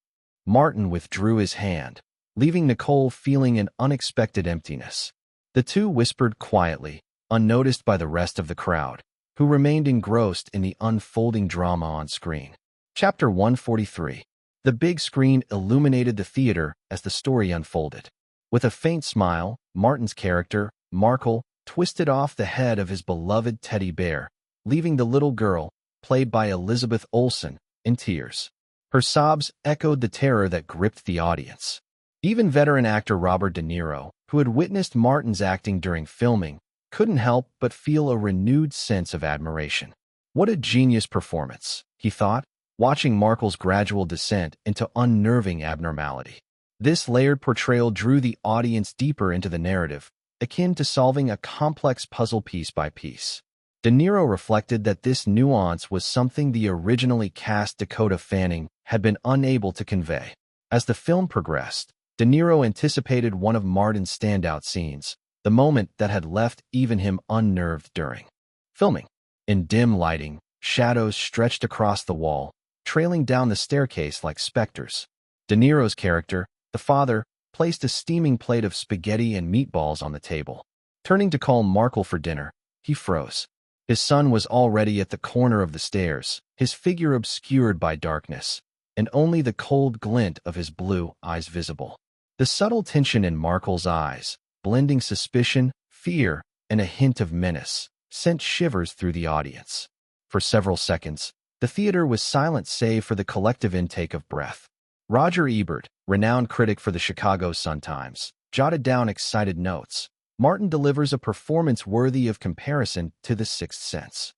Martin withdrew his hand, leaving Nicole feeling an unexpected emptiness. The two whispered quietly, unnoticed by the rest of the crowd, who remained engrossed in the unfolding drama on screen. Chapter 143. The big screen illuminated the theater as the story unfolded. With a faint smile, Martin's character, Markle, twisted off the head of his beloved teddy bear, leaving the little girl, played by Elizabeth Olsen, in tears. Her sobs echoed the terror that gripped the audience. Even veteran actor Robert De Niro, who had witnessed Martin's acting during filming, couldn't help but feel a renewed sense of admiration. What a genius performance, he thought, watching Markle's gradual descent into unnerving abnormality. This layered portrayal drew the audience deeper into the narrative, akin to solving a complex puzzle piece by piece. De Niro reflected that this nuance was something the originally cast Dakota Fanning had been unable to convey. As the film progressed, De Niro anticipated one of Martin's standout scenes, the moment that had left even him unnerved during filming. In dim lighting, shadows stretched across the wall, trailing down the staircase like specters. De Niro's character, the father, placed a steaming plate of spaghetti and meatballs on the table. Turning to call Markle for dinner, he froze. His son was already at the corner of the stairs, his figure obscured by darkness, and only the cold glint of his blue eyes visible. The subtle tension in Markle's eyes, blending suspicion, fear, and a hint of menace, sent shivers through the audience. For several seconds, the theater was silent save for the collective intake of breath. Roger Ebert, renowned critic for the Chicago Sun-Times, jotted down excited notes. Martin delivers a performance worthy of comparison to The Sixth Sense.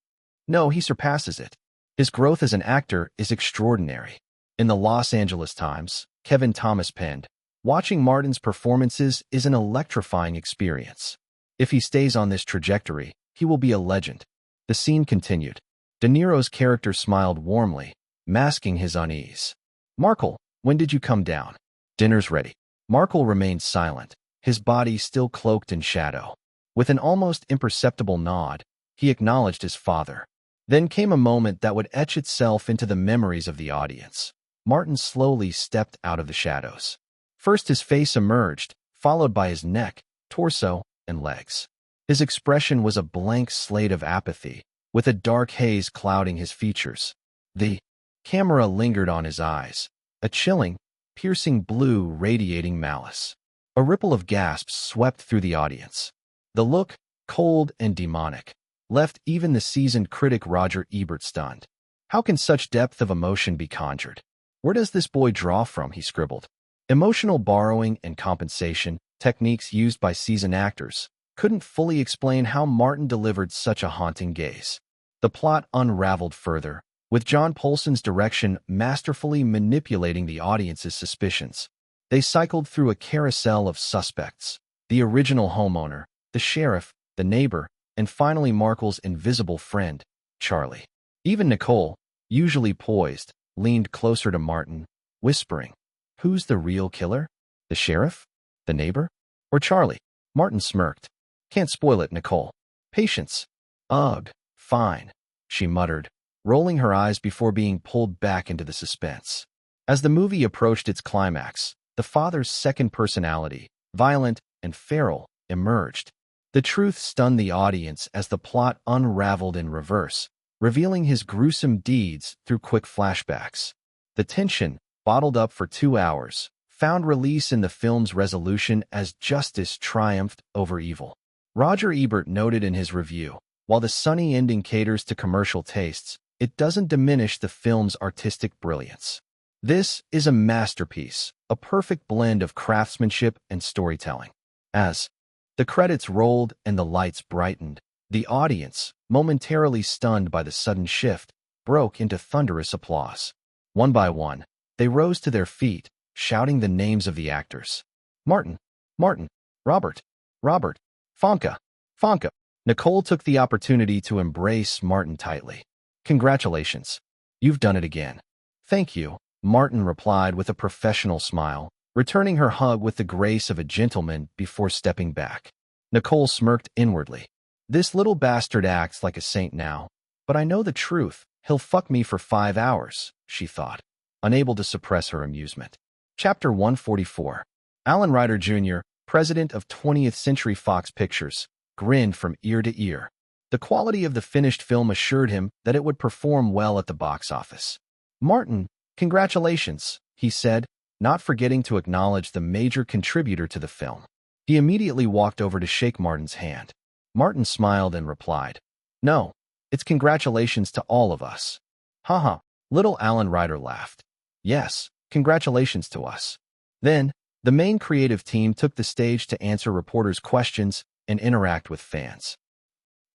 No, he surpasses it. His growth as an actor is extraordinary. In the Los Angeles Times, Kevin Thomas penned, watching Martin's performances is an electrifying experience. If he stays on this trajectory, he will be a legend. The scene continued. De Niro's character smiled warmly, masking his unease. Markle, when did you come down? Dinner's ready. Markle remained silent, his body still cloaked in shadow. With an almost imperceptible nod, he acknowledged his father. Then came a moment that would etch itself into the memories of the audience. Martin slowly stepped out of the shadows. First his face emerged, followed by his neck, torso, and legs. His expression was a blank slate of apathy, with a dark haze clouding his features. The camera lingered on his eyes, a chilling, piercing blue radiating malice. A ripple of gasps swept through the audience. The look, cold and demonic, left even the seasoned critic Roger Ebert stunned. How can such depth of emotion be conjured? Where does this boy draw from? He scribbled. Emotional borrowing and compensation, techniques used by seasoned actors, couldn't fully explain how Martin delivered such a haunting gaze. The plot unraveled further, with John Polson's direction masterfully manipulating the audience's suspicions. They cycled through a carousel of suspects: the original homeowner, the sheriff, the neighbor, and finally Markle's invisible friend, Charlie. Even Nicole, usually poised, leaned closer to Martin, whispering, "Who's the real killer? The sheriff? The neighbor? Or Charlie?" Martin smirked. "Can't spoil it, Nicole. Patience." "Ugh, fine," she muttered, rolling her eyes before being pulled back into the suspense. As the movie approached its climax, the father's second personality, violent and feral, emerged. The truth stunned the audience as the plot unraveled in reverse, revealing his gruesome deeds through quick flashbacks. The tension, bottled up for 2 hours, found release in the film's resolution as justice triumphed over evil. Roger Ebert noted in his review, while the sunny ending caters to commercial tastes, it doesn't diminish the film's artistic brilliance. This is a masterpiece, a perfect blend of craftsmanship and storytelling. As the credits rolled and the lights brightened, the audience, momentarily stunned by the sudden shift, broke into thunderous applause. One by one, they rose to their feet, shouting the names of the actors. Martin, Martin, Robert, Robert, Fonka, Fonka. Nicole took the opportunity to embrace Martin tightly. Congratulations. You've done it again. Thank you, Martin replied with a professional smile, returning her hug with the grace of a gentleman before stepping back. Nicole smirked inwardly. This little bastard acts like a saint now, but I know the truth. He'll fuck me for 5 hours, she thought, unable to suppress her amusement. Chapter 144. Alan Ryder Jr., president of 20th Century Fox Pictures, grinned from ear to ear. The quality of the finished film assured him that it would perform well at the box office. Martin, congratulations, he said, not forgetting to acknowledge the major contributor to the film. He immediately walked over to shake Martin's hand. Martin smiled and replied, "No, it's congratulations to all of us." Haha, little Alan Ryder laughed. Yes, congratulations to us. Then, the main creative team took the stage to answer reporters' questions and interact with fans.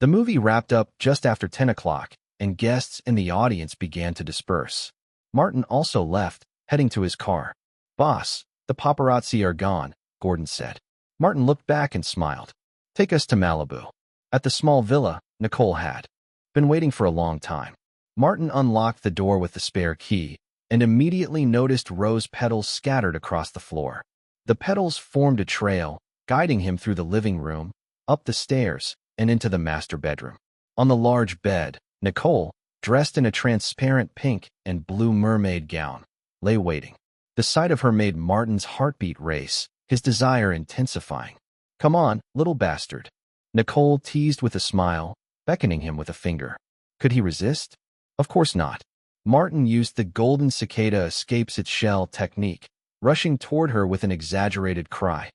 The movie wrapped up just after 10 o'clock, and guests in the audience began to disperse. Martin also left, heading to his car. "Boss, the paparazzi are gone," Gordon said. Martin looked back and smiled. "Take us to Malibu." At the small villa, Nicole had been waiting for a long time. Martin unlocked the door with the spare key and immediately noticed rose petals scattered across the floor. The petals formed a trail, guiding him through the living room, up the stairs, and into the master bedroom. On the large bed, Nicole, dressed in a transparent pink and blue mermaid gown, lay waiting. The sight of her made Martin's heartbeat race, his desire intensifying. "Come on, little bastard," Nicole teased with a smile, beckoning him with a finger. Could he resist? Of course not. Martin used the golden cicada escapes its shell technique, rushing toward her with an exaggerated cry.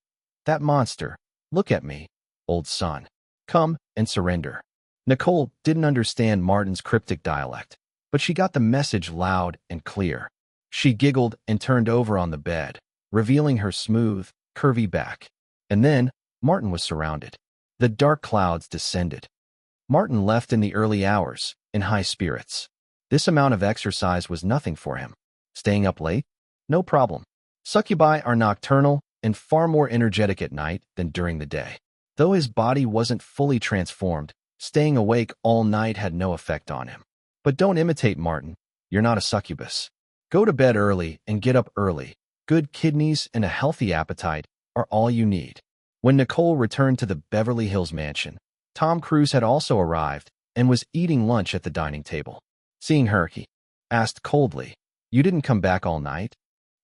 "That monster, look at me, old son. Come and surrender." Nicole didn't understand Martin's cryptic dialect, but she got the message loud and clear. She giggled and turned over on the bed, revealing her smooth, curvy back. And then, Martin was surrounded. The dark clouds descended. Martin left in the early hours, in high spirits. This amount of exercise was nothing for him. Staying up late? No problem. Succubi are nocturnal and far more energetic at night than during the day. Though his body wasn't fully transformed, staying awake all night had no effect on him. But don't imitate Martin. You're not a succubus. Go to bed early and get up early. Good kidneys and a healthy appetite are all you need. When Nicole returned to the Beverly Hills mansion, Tom Cruise had also arrived and was eating lunch at the dining table. Seeing her, he asked coldly, "You didn't come back all night?"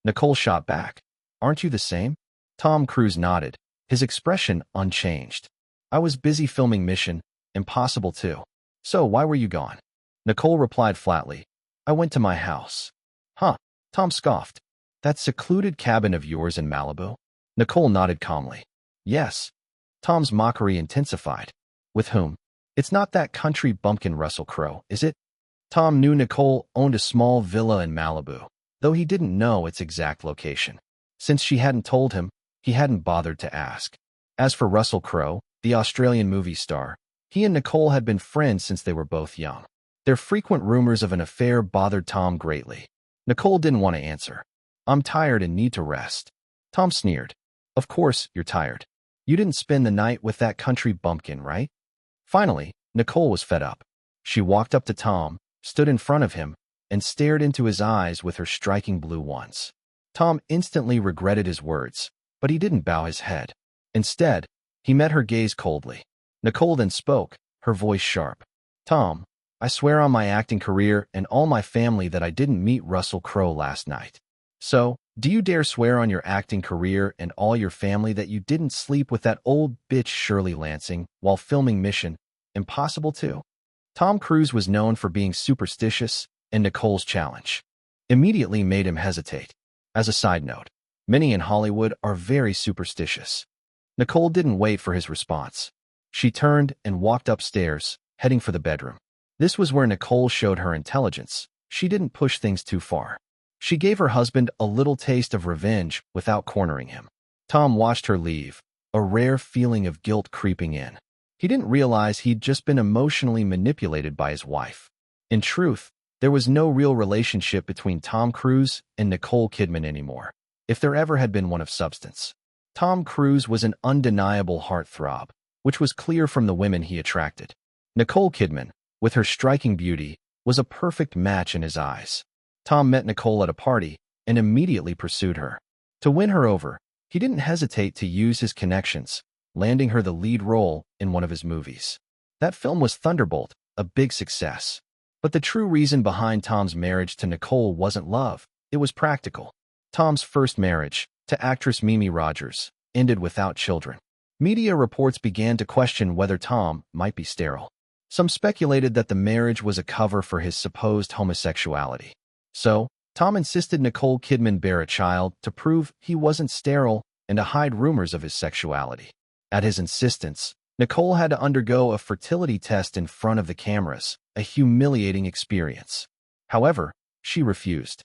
Nicole shot back, "Aren't you the same?" Tom Cruise nodded, his expression unchanged. "I was busy filming Mission Impossible 2. So why were you gone?" Nicole replied flatly, "I went to my house." Huh, Tom scoffed. "That secluded cabin of yours in Malibu?" Nicole nodded calmly. "Yes." Tom's mockery intensified. "With whom?" "It's not that country bumpkin Russell Crowe, is it?" Tom knew Nicole owned a small villa in Malibu, though he didn't know its exact location. Since she hadn't told him, he hadn't bothered to ask. As for Russell Crowe, the Australian movie star, he and Nicole had been friends since they were both young. Their frequent rumors of an affair bothered Tom greatly. Nicole didn't want to answer. "I'm tired and need to rest." Tom sneered. "Of course you're tired. You didn't spend the night with that country bumpkin, right?" Finally, Nicole was fed up. She walked up to Tom, stood in front of him, and stared into his eyes with her striking blue ones. Tom instantly regretted his words, but he didn't bow his head. Instead, he met her gaze coldly. Nicole then spoke, her voice sharp. "Tom, I swear on my acting career and all my family that I didn't meet Russell Crowe last night. So, do you dare swear on your acting career and all your family that you didn't sleep with that old bitch Shirley Lansing while filming Mission Impossible 2? Tom Cruise was known for being superstitious, and Nicole's challenge immediately made him hesitate. As a side note, many in Hollywood are very superstitious. Nicole didn't wait for his response. She turned and walked upstairs, heading for the bedroom. This was where Nicole showed her intelligence. She didn't push things too far. She gave her husband a little taste of revenge without cornering him. Tom watched her leave, a rare feeling of guilt creeping in. He didn't realize he'd just been emotionally manipulated by his wife. In truth, there was no real relationship between Tom Cruise and Nicole Kidman anymore, if there ever had been one of substance. Tom Cruise was an undeniable heartthrob, which was clear from the women he attracted. Nicole Kidman, with her striking beauty, was a perfect match in his eyes. Tom met Nicole at a party and immediately pursued her. To win her over, he didn't hesitate to use his connections, landing her the lead role in one of his movies. That film was Thunderbolt, a big success. But the true reason behind Tom's marriage to Nicole wasn't love, it was practical. Tom's first marriage, to actress Mimi Rogers, ended without children. Media reports began to question whether Tom might be sterile. Some speculated that the marriage was a cover for his supposed homosexuality. So, Tom insisted Nicole Kidman bear a child to prove he wasn't sterile and to hide rumors of his sexuality. At his insistence, Nicole had to undergo a fertility test in front of the cameras, a humiliating experience. However, she refused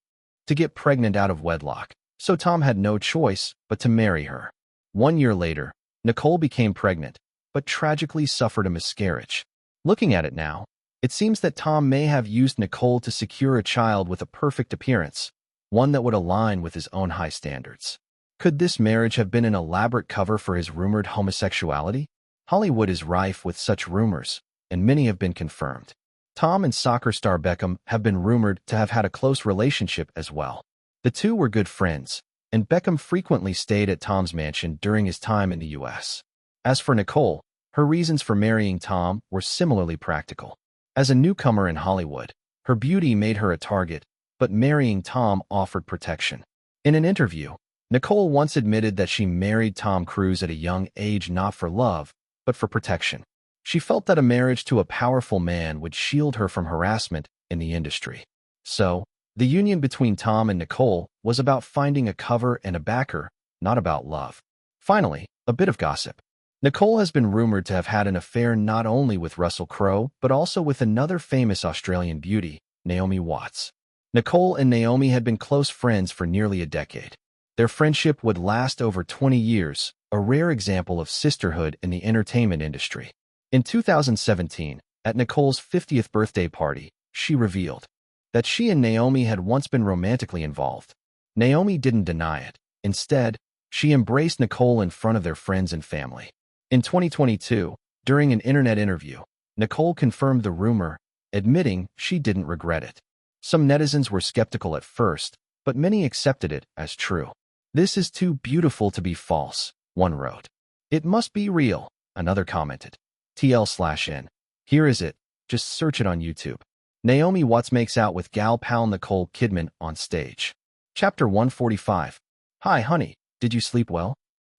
to get pregnant out of wedlock, so Tom had no choice but to marry her. 1 year later, Nicole became pregnant, but tragically suffered a miscarriage. Looking at it now, it seems that Tom may have used Nicole to secure a child with a perfect appearance, one that would align with his own high standards. Could this marriage have been an elaborate cover for his rumored homosexuality? Hollywood is rife with such rumors, and many have been confirmed. Tom and soccer star Beckham have been rumored to have had a close relationship as well. The two were good friends, and Beckham frequently stayed at Tom's mansion during his time in the U.S. As for Nicole, her reasons for marrying Tom were similarly practical. As a newcomer in Hollywood, her beauty made her a target, but marrying Tom offered protection. In an interview, Nicole once admitted that she married Tom Cruise at a young age not for love, but for protection. She felt that a marriage to a powerful man would shield her from harassment in the industry. So, the union between Tom and Nicole was about finding a cover and a backer, not about love. Finally, a bit of gossip. Nicole has been rumored to have had an affair not only with Russell Crowe, but also with another famous Australian beauty, Naomi Watts. Nicole and Naomi had been close friends for nearly a decade. Their friendship would last over 20 years, a rare example of sisterhood in the entertainment industry. In 2017, at Nicole's 50th birthday party, she revealed that she and Naomi had once been romantically involved. Naomi didn't deny it. Instead, she embraced Nicole in front of their friends and family. In 2022, during an internet interview, Nicole confirmed the rumor, admitting she didn't regret it. Some netizens were skeptical at first, but many accepted it as true. "This is too beautiful to be false," one wrote. "It must be real," another commented. TL/N. Here is it. Just search it on YouTube. Naomi Watts makes out with gal pal Nicole Kidman on stage. Chapter 145. "Hi, honey. Did you sleep well?"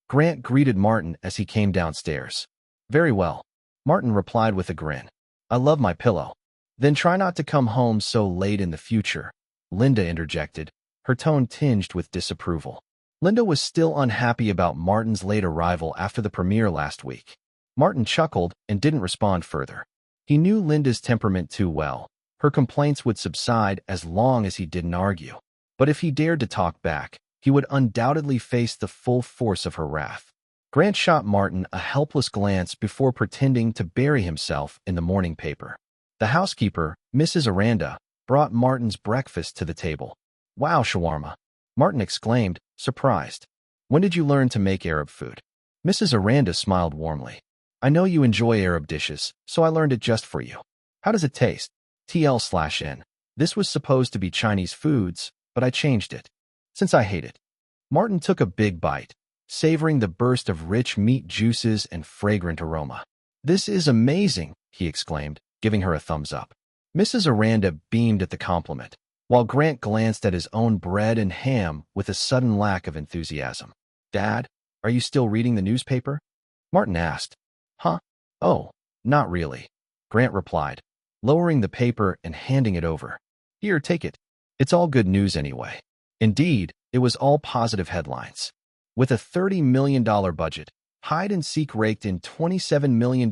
Grant greeted Martin as he came downstairs. "Very well," Martin replied with a grin. "I love my pillow." "Then try not to come home so late in the future," Linda interjected, her tone tinged with disapproval. Linda was still unhappy about Martin's late arrival after the premiere last week. Martin chuckled and didn't respond further. He knew Linda's temperament too well. Her complaints would subside as long as he didn't argue. But if he dared to talk back, he would undoubtedly face the full force of her wrath. Grant shot Martin a helpless glance before pretending to bury himself in the morning paper. The housekeeper, Mrs. Aranda, brought Martin's breakfast to the table. "Wow, shawarma," Martin exclaimed, surprised. "When did you learn to make Arab food?" Mrs. Aranda smiled warmly. "I know you enjoy Arab dishes, so I learned it just for you." "How does it taste?" TL/N. "This was supposed to be Chinese foods, but I changed it, since I hate it." Martin took a big bite, savoring the burst of rich meat juices and fragrant aroma. "This is amazing," he exclaimed, giving her a thumbs up. Mrs. Aranda beamed at the compliment, while Grant glanced at his own bread and ham with a sudden lack of enthusiasm. "Dad, are you still reading the newspaper?" Martin asked. "Huh? Oh, not really," Grant replied, lowering the paper and handing it over. "Here, take it. It's all good news anyway." Indeed, it was all positive headlines. With a $30 million budget, Hide and Seek raked in $27 million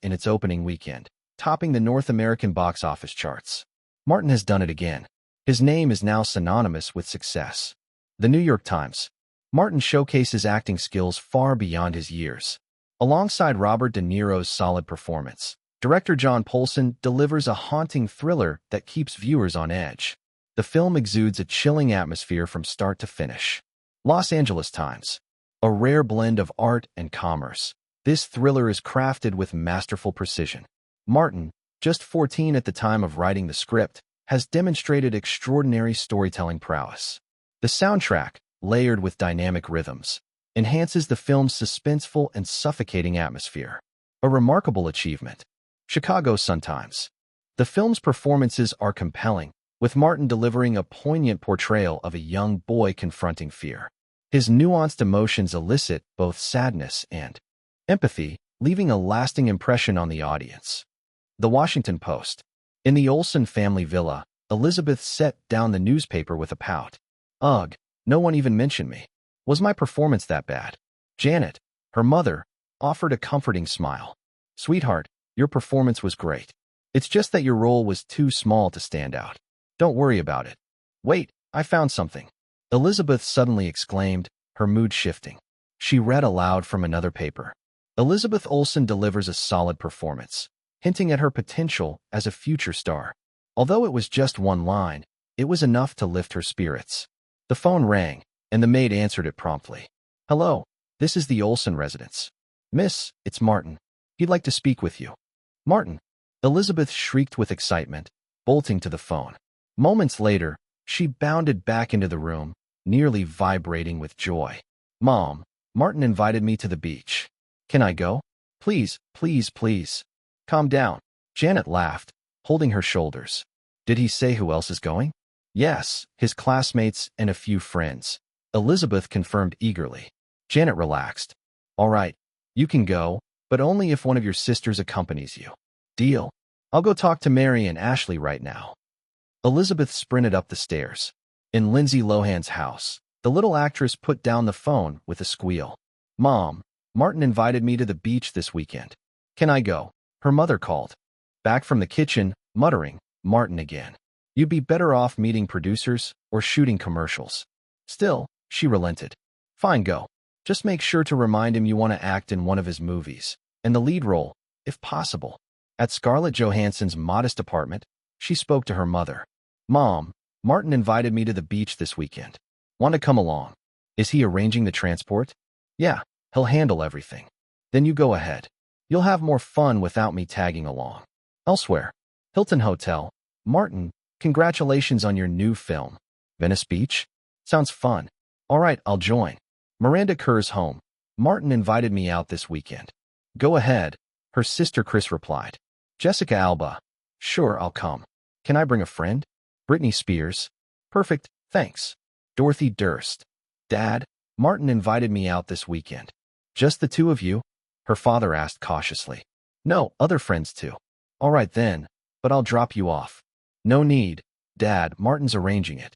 in its opening weekend, topping the North American box office charts. Martin has done it again. His name is now synonymous with success. The New York Times. Martin showcases acting skills far beyond his years. Alongside Robert De Niro's solid performance, director John Polson delivers a haunting thriller that keeps viewers on edge. The film exudes a chilling atmosphere from start to finish. Los Angeles Times. A rare blend of art and commerce. This thriller is crafted with masterful precision. Martin, just 14 at the time of writing the script, has demonstrated extraordinary storytelling prowess. The soundtrack, layered with dynamic rhythms, enhances the film's suspenseful and suffocating atmosphere. A remarkable achievement. Chicago Sun-Times. The film's performances are compelling, with Martin delivering a poignant portrayal of a young boy confronting fear. His nuanced emotions elicit both sadness and empathy, leaving a lasting impression on the audience. The Washington Post. In the Olsen family villa, Elizabeth set down the newspaper with a pout. Ugh, no one even mentioned me. Was my performance that bad? Janet, her mother, offered a comforting smile. Sweetheart, your performance was great. It's just that your role was too small to stand out. Don't worry about it. Wait, I found something. Elizabeth suddenly exclaimed, her mood shifting. She read aloud from another paper. Elizabeth Olsen delivers a solid performance, hinting at her potential as a future star. Although it was just one line, it was enough to lift her spirits. The phone rang, and the maid answered it promptly. Hello, this is the Olsen residence. Miss, it's Martin. He'd like to speak with you. Martin, Elizabeth shrieked with excitement, bolting to the phone. Moments later, she bounded back into the room, nearly vibrating with joy. Mom, Martin invited me to the beach. Can I go? Please, please, please. Calm down. Janet laughed, holding her shoulders. Did he say who else is going? Yes, his classmates and a few friends. Elizabeth confirmed eagerly. Janet relaxed. All right, you can go, but only if one of your sisters accompanies you. Deal. I'll go talk to Mary and Ashley right now. Elizabeth sprinted up the stairs. In Lindsay Lohan's house, the little actress put down the phone with a squeal. Mom, Martin invited me to the beach this weekend. Can I go? Her mother called. Back from the kitchen, muttering, Martin again. You'd be better off meeting producers or shooting commercials. Still, she relented. Fine, go. Just make sure to remind him you want to act in one of his movies, and the lead role, if possible. At Scarlett Johansson's modest apartment, she spoke to her mother. Mom, Martin invited me to the beach this weekend. Want to come along? Is he arranging the transport? Yeah, he'll handle everything. Then you go ahead. You'll have more fun without me tagging along. Elsewhere, Hilton Hotel. Martin, congratulations on your new film. Venice Beach? Sounds fun. All right, I'll join. Miranda Kerr's home. Martin invited me out this weekend. Go ahead, her sister Chris replied. Jessica Alba. Sure, I'll come. Can I bring a friend? Britney Spears. Perfect, thanks. Dorothy Durst. Dad, Martin invited me out this weekend. Just the two of you? Her father asked cautiously. No, other friends too. All right then, but I'll drop you off. No need, Dad, Martin's arranging it.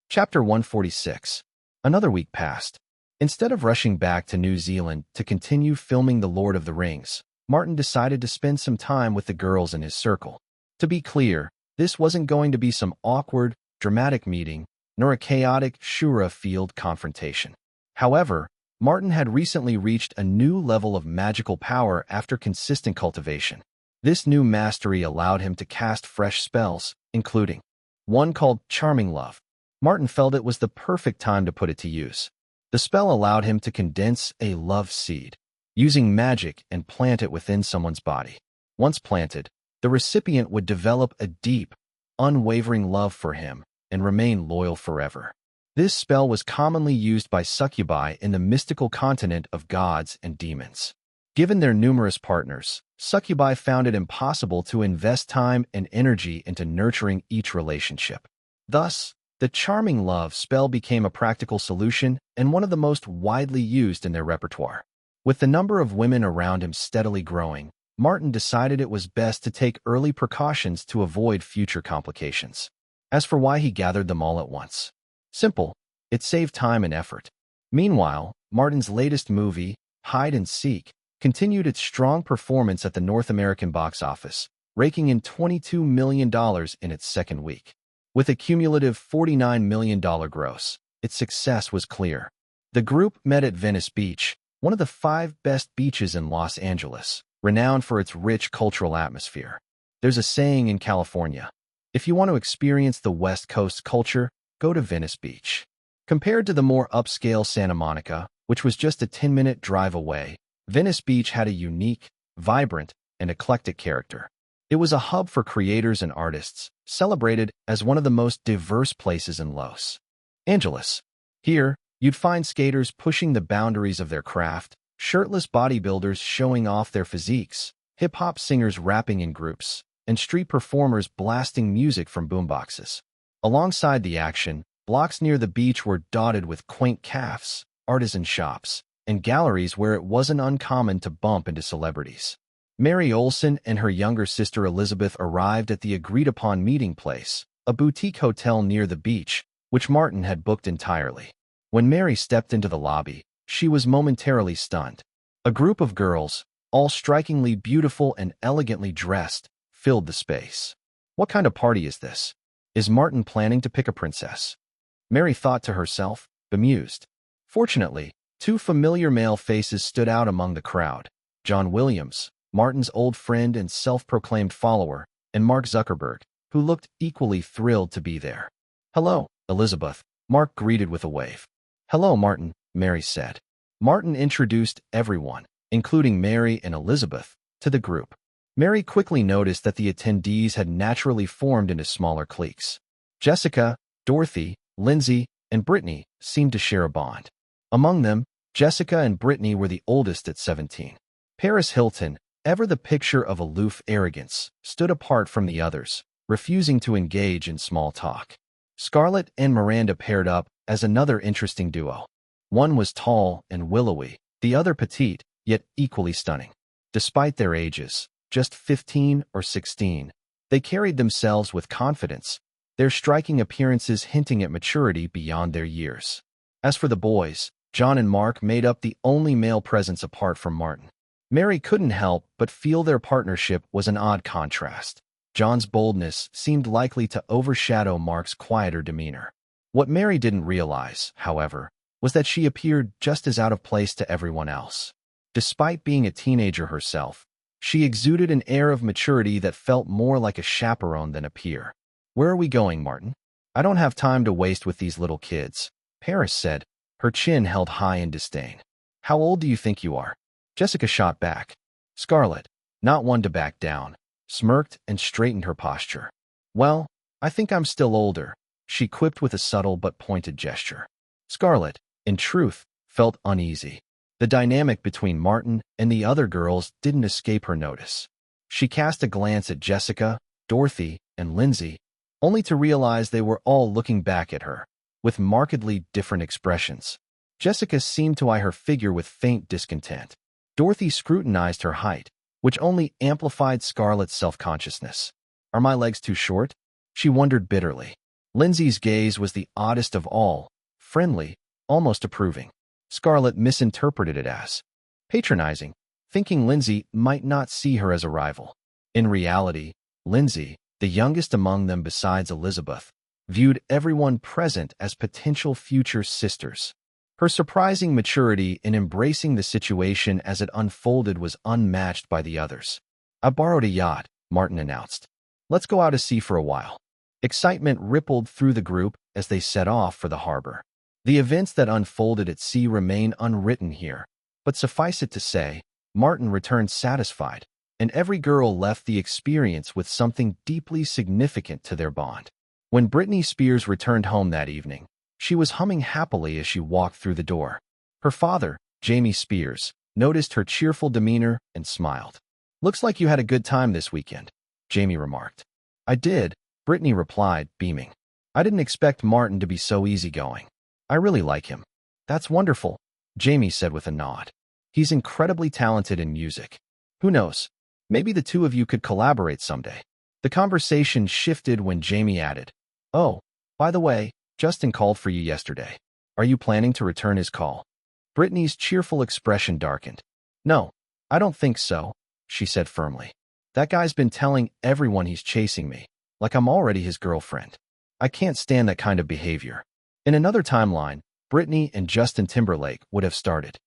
Chapter 146. Another week passed. Instead of rushing back to New Zealand to continue filming The Lord of the Rings, Martin decided to spend some time with the girls in his circle. To be clear, this wasn't going to be some awkward, dramatic meeting, nor a chaotic Shura field confrontation. However, Martin had recently reached a new level of magical power after consistent cultivation. This new mastery allowed him to cast fresh spells, including one called Charming Love. Martin felt it was the perfect time to put it to use. The spell allowed him to condense a love seed, using magic and plant it within someone's body. Once planted, the recipient would develop a deep, unwavering love for him and remain loyal forever. This spell was commonly used by succubi in the mystical continent of gods and demons. Given their numerous partners, succubi found it impossible to invest time and energy into nurturing each relationship. Thus, the Charming Love spell became a practical solution and one of the most widely used in their repertoire. With the number of women around him steadily growing, Martin decided it was best to take early precautions to avoid future complications. As for why he gathered them all at once, simple, it saved time and effort. Meanwhile, Martin's latest movie, Hide and Seek, continued its strong performance at the North American box office, raking in $22 million in its second week. With a cumulative $49 million gross, its success was clear. The group met at Venice Beach, one of the 5 best beaches in Los Angeles, renowned for its rich cultural atmosphere. There's a saying in California, if you want to experience the West Coast culture, go to Venice Beach. Compared to the more upscale Santa Monica, which was just a 10-minute drive away, Venice Beach had a unique, vibrant, and eclectic character. It was a hub for creators and artists, celebrated as one of the most diverse places in Los Angeles. Here, you'd find skaters pushing the boundaries of their craft, shirtless bodybuilders showing off their physiques, hip-hop singers rapping in groups, and street performers blasting music from boomboxes. Alongside the action, blocks near the beach were dotted with quaint cafes, artisan shops, and galleries where it wasn't uncommon to bump into celebrities. Mary Olson and her younger sister Elizabeth arrived at the agreed-upon meeting place, a boutique hotel near the beach, which Martin had booked entirely. When Mary stepped into the lobby, she was momentarily stunned. A group of girls, all strikingly beautiful and elegantly dressed, filled the space. What kind of party is this? Is Martin planning to pick a princess? Mary thought to herself, bemused. Fortunately, two familiar male faces stood out among the crowd: John Williams, Martin's old friend and self-proclaimed follower, and Mark Zuckerberg, who looked equally thrilled to be there. "Hello, Elizabeth," Mark greeted with a wave. "Hello, Martin," Mary said. Martin introduced everyone, including Mary and Elizabeth, to the group. Mary quickly noticed that the attendees had naturally formed into smaller cliques. Jessica, Dorothy, Lindsay, and Brittany seemed to share a bond. Among them, Jessica and Brittany were the oldest at 17. Paris Hilton, ever the picture of aloof arrogance, stood apart from the others, refusing to engage in small talk. Scarlett and Miranda paired up as another interesting duo. One was tall and willowy, the other petite, yet equally stunning. Despite their ages, just 15 or 16, they carried themselves with confidence, their striking appearances hinting at maturity beyond their years. As for the boys, John and Mark made up the only male presence apart from Martin. Mary couldn't help but feel their partnership was an odd contrast. John's boldness seemed likely to overshadow Mark's quieter demeanor. What Mary didn't realize, however, was that she appeared just as out of place to everyone else. Despite being a teenager herself, she exuded an air of maturity that felt more like a chaperone than a peer. "Where are we going, Martin? I don't have time to waste with these little kids," Paris said, her chin held high in disdain. "How old do you think you are?" Jessica shot back. Scarlett, not one to back down, smirked and straightened her posture. "Well, I think I'm still older," she quipped with a subtle but pointed gesture. Scarlett, in truth, felt uneasy. The dynamic between Martin and the other girls didn't escape her notice. She cast a glance at Jessica, Dorothy, and Lindsay, only to realize they were all looking back at her, with markedly different expressions. Jessica seemed to eye her figure with faint discontent. Dorothy scrutinized her height, which only amplified Scarlett's self-consciousness. "Are my legs too short?" she wondered bitterly. Lindsay's gaze was the oddest of all, friendly, almost approving. Scarlett misinterpreted it as patronizing, thinking Lindsay might not see her as a rival. In reality, Lindsay, the youngest among them besides Elizabeth, viewed everyone present as potential future sisters. Her surprising maturity in embracing the situation as it unfolded was unmatched by the others. "I borrowed a yacht," Martin announced. "Let's go out to sea for a while." Excitement rippled through the group as they set off for the harbor. The events that unfolded at sea remain unwritten here, but suffice it to say, Martin returned satisfied, and every girl left the experience with something deeply significant to their bond. When Britney Spears returned home that evening, she was humming happily as she walked through the door. Her father, Jamie Spears, noticed her cheerful demeanor and smiled. "Looks like you had a good time this weekend," Jamie remarked. "I did," Britney replied, beaming. "I didn't expect Martin to be so easygoing. I really like him." "That's wonderful," Jamie said with a nod. "He's incredibly talented in music. Who knows? Maybe the two of you could collaborate someday." The conversation shifted when Jamie added, "Oh, by the way, Justin called for you yesterday. Are you planning to return his call?" Brittany's cheerful expression darkened. "No, I don't think so," she said firmly. "That guy's been telling everyone he's chasing me, like I'm already his girlfriend. I can't stand that kind of behavior." In another timeline, Britney and Justin Timberlake would have started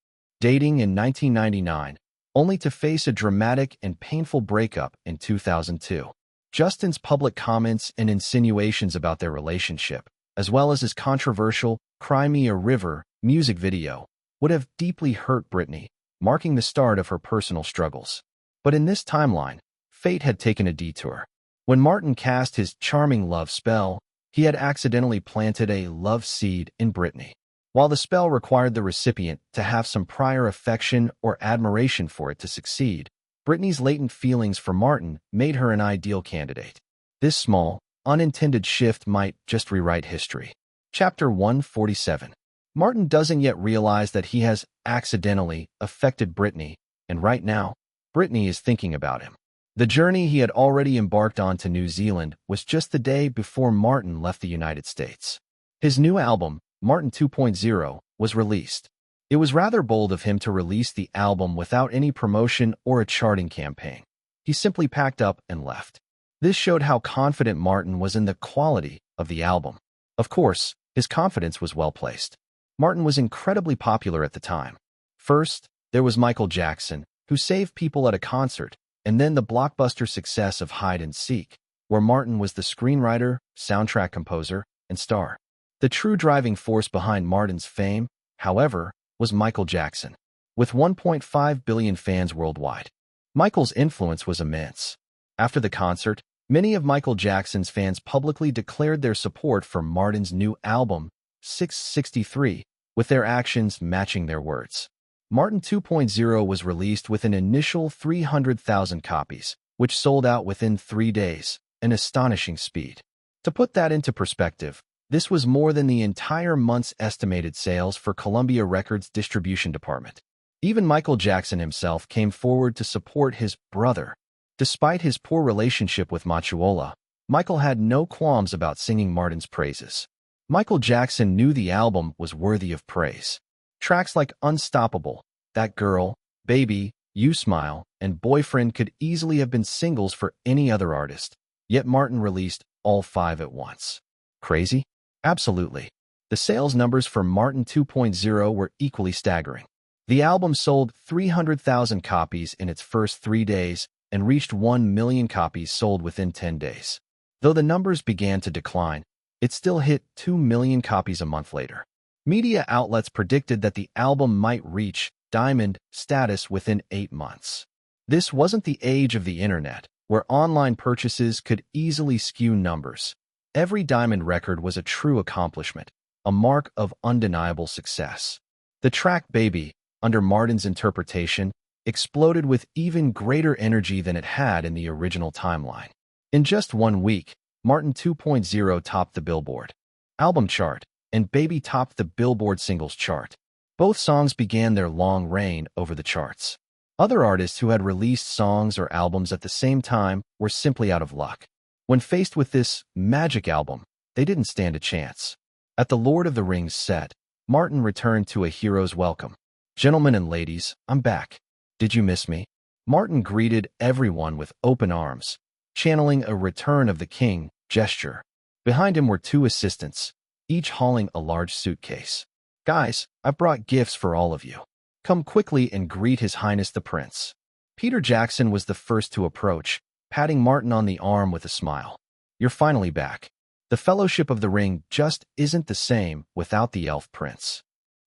dating in 1999, only to face a dramatic and painful breakup in 2002. Justin's public comments and insinuations about their relationship, as well as his controversial Cry Me a River music video, would have deeply hurt Britney, marking the start of her personal struggles. But in this timeline, fate had taken a detour. When Martin cast his charming love spell, he had accidentally planted a love seed in Brittany. While the spell required the recipient to have some prior affection or admiration for it to succeed, Brittany's latent feelings for Martin made her an ideal candidate. This small, unintended shift might just rewrite history. Chapter 147. Martin doesn't yet realize that he has accidentally affected Brittany, and right now, Brittany is thinking about him. The journey he had already embarked on to New Zealand was just the day before Martin left the United States. His new album, Martin 2.0, was released. It was rather bold of him to release the album without any promotion or a charting campaign. He simply packed up and left. This showed how confident Martin was in the quality of the album. Of course, his confidence was well placed. Martin was incredibly popular at the time. First, there was Michael Jackson, who saved people at a concert, and then the blockbuster success of Hide and Seek, where Martin was the screenwriter, soundtrack composer, and star. The true driving force behind Martin's fame, however, was Michael Jackson. With 1.5 billion fans worldwide, Michael's influence was immense. After the concert, many of Michael Jackson's fans publicly declared their support for Martin's new album, 663, with their actions matching their words. Martin 2.0 was released with an initial 300,000 copies, which sold out within 3 days, an astonishing speed. To put that into perspective, this was more than the entire month's estimated sales for Columbia Records' distribution department. Even Michael Jackson himself came forward to support his brother. Despite his poor relationship with Machuola, Michael had no qualms about singing Martin's praises. Michael Jackson knew the album was worthy of praise. Tracks like Unstoppable, That Girl, Baby, You Smile, and Boyfriend could easily have been singles for any other artist, yet Martin released all 5 at once. Crazy? Absolutely. The sales numbers for Martin 2.0 were equally staggering. The album sold 300,000 copies in its first 3 days and reached 1 million copies sold within 10 days. Though the numbers began to decline, it still hit 2 million copies a month later. Media outlets predicted that the album might reach diamond status within 8 months. This wasn't the age of the internet, where online purchases could easily skew numbers. Every diamond record was a true accomplishment, a mark of undeniable success. The track Baby, under Martin's interpretation, exploded with even greater energy than it had in the original timeline. In just 1 week, Martin 2.0 topped the Billboard album chart, and Baby topped the Billboard singles chart. Both songs began their long reign over the charts. Other artists who had released songs or albums at the same time were simply out of luck. When faced with this magic album, they didn't stand a chance. At the Lord of the Rings set, Martin returned to a hero's welcome. "Gentlemen and ladies, I'm back. Did you miss me?" Martin greeted everyone with open arms, channeling a Return of the King gesture. Behind him were 2 assistants, each hauling a large suitcase. "Guys, I've brought gifts for all of you. Come quickly and greet His Highness the Prince." Peter Jackson was the first to approach, patting Martin on the arm with a smile. "You're finally back. The Fellowship of the Ring just isn't the same without the Elf Prince."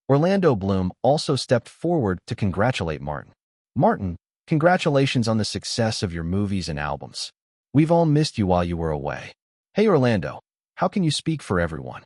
Orlando Bloom also stepped forward to congratulate Martin. "Martin, congratulations on the success of your movies and albums. We've all missed you while you were away." "Hey Orlando, how can you speak for everyone?"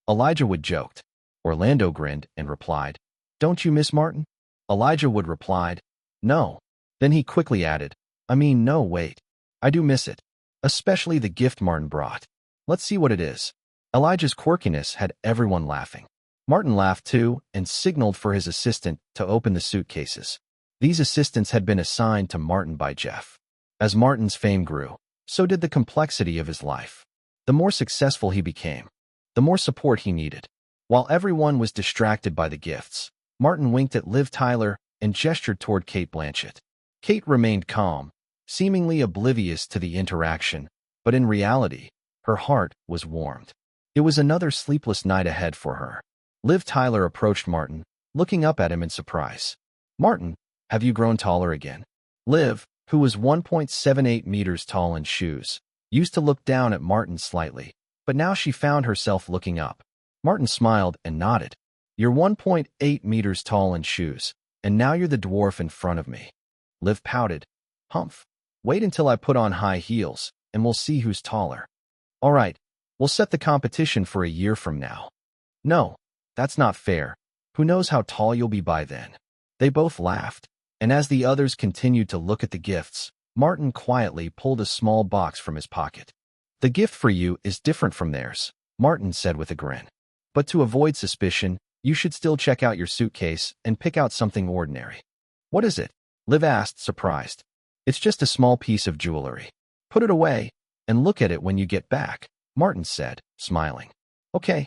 Elijah Wood joked. Orlando grinned and replied, "Don't you miss Martin?" Elijah Wood replied, "No." Then he quickly added, No, wait. I do miss it. Especially the gift Martin brought. Let's see what it is." Elijah's quirkiness had everyone laughing. Martin laughed too and signaled for his assistant to open the suitcases. These assistants had been assigned to Martin by Jeff. As Martin's fame grew, so did the complexity of his life. The more successful he became, the more support he needed. While everyone was distracted by the gifts, Martin winked at Liv Tyler and gestured toward Kate Blanchett. Kate remained calm, seemingly oblivious to the interaction, but in reality, her heart was warmed. It was another sleepless night ahead for her. Liv Tyler approached Martin, looking up at him in surprise. "Martin, have you grown taller again?" Liv, who was 1.78 meters tall in shoes, used to look down at Martin slightly, but now she found herself looking up. Martin smiled and nodded. "You're 1.8 meters tall in shoes, and now you're the dwarf in front of me. Liv pouted. Humph. Wait until I put on high heels, and we'll see who's taller. All right, we'll set the competition for a year from now. No, that's not fair. Who knows how tall you'll be by then? They both laughed, and as the others continued to look at the gifts, Martin quietly pulled a small box from his pocket. The gift for you is different from theirs, Martin said with a grin. But to avoid suspicion, you should still check out your suitcase and pick out something ordinary. What is it? Liv asked, surprised. It's just a small piece of jewelry. Put it away and look at it when you get back, Martin said, smiling. Okay,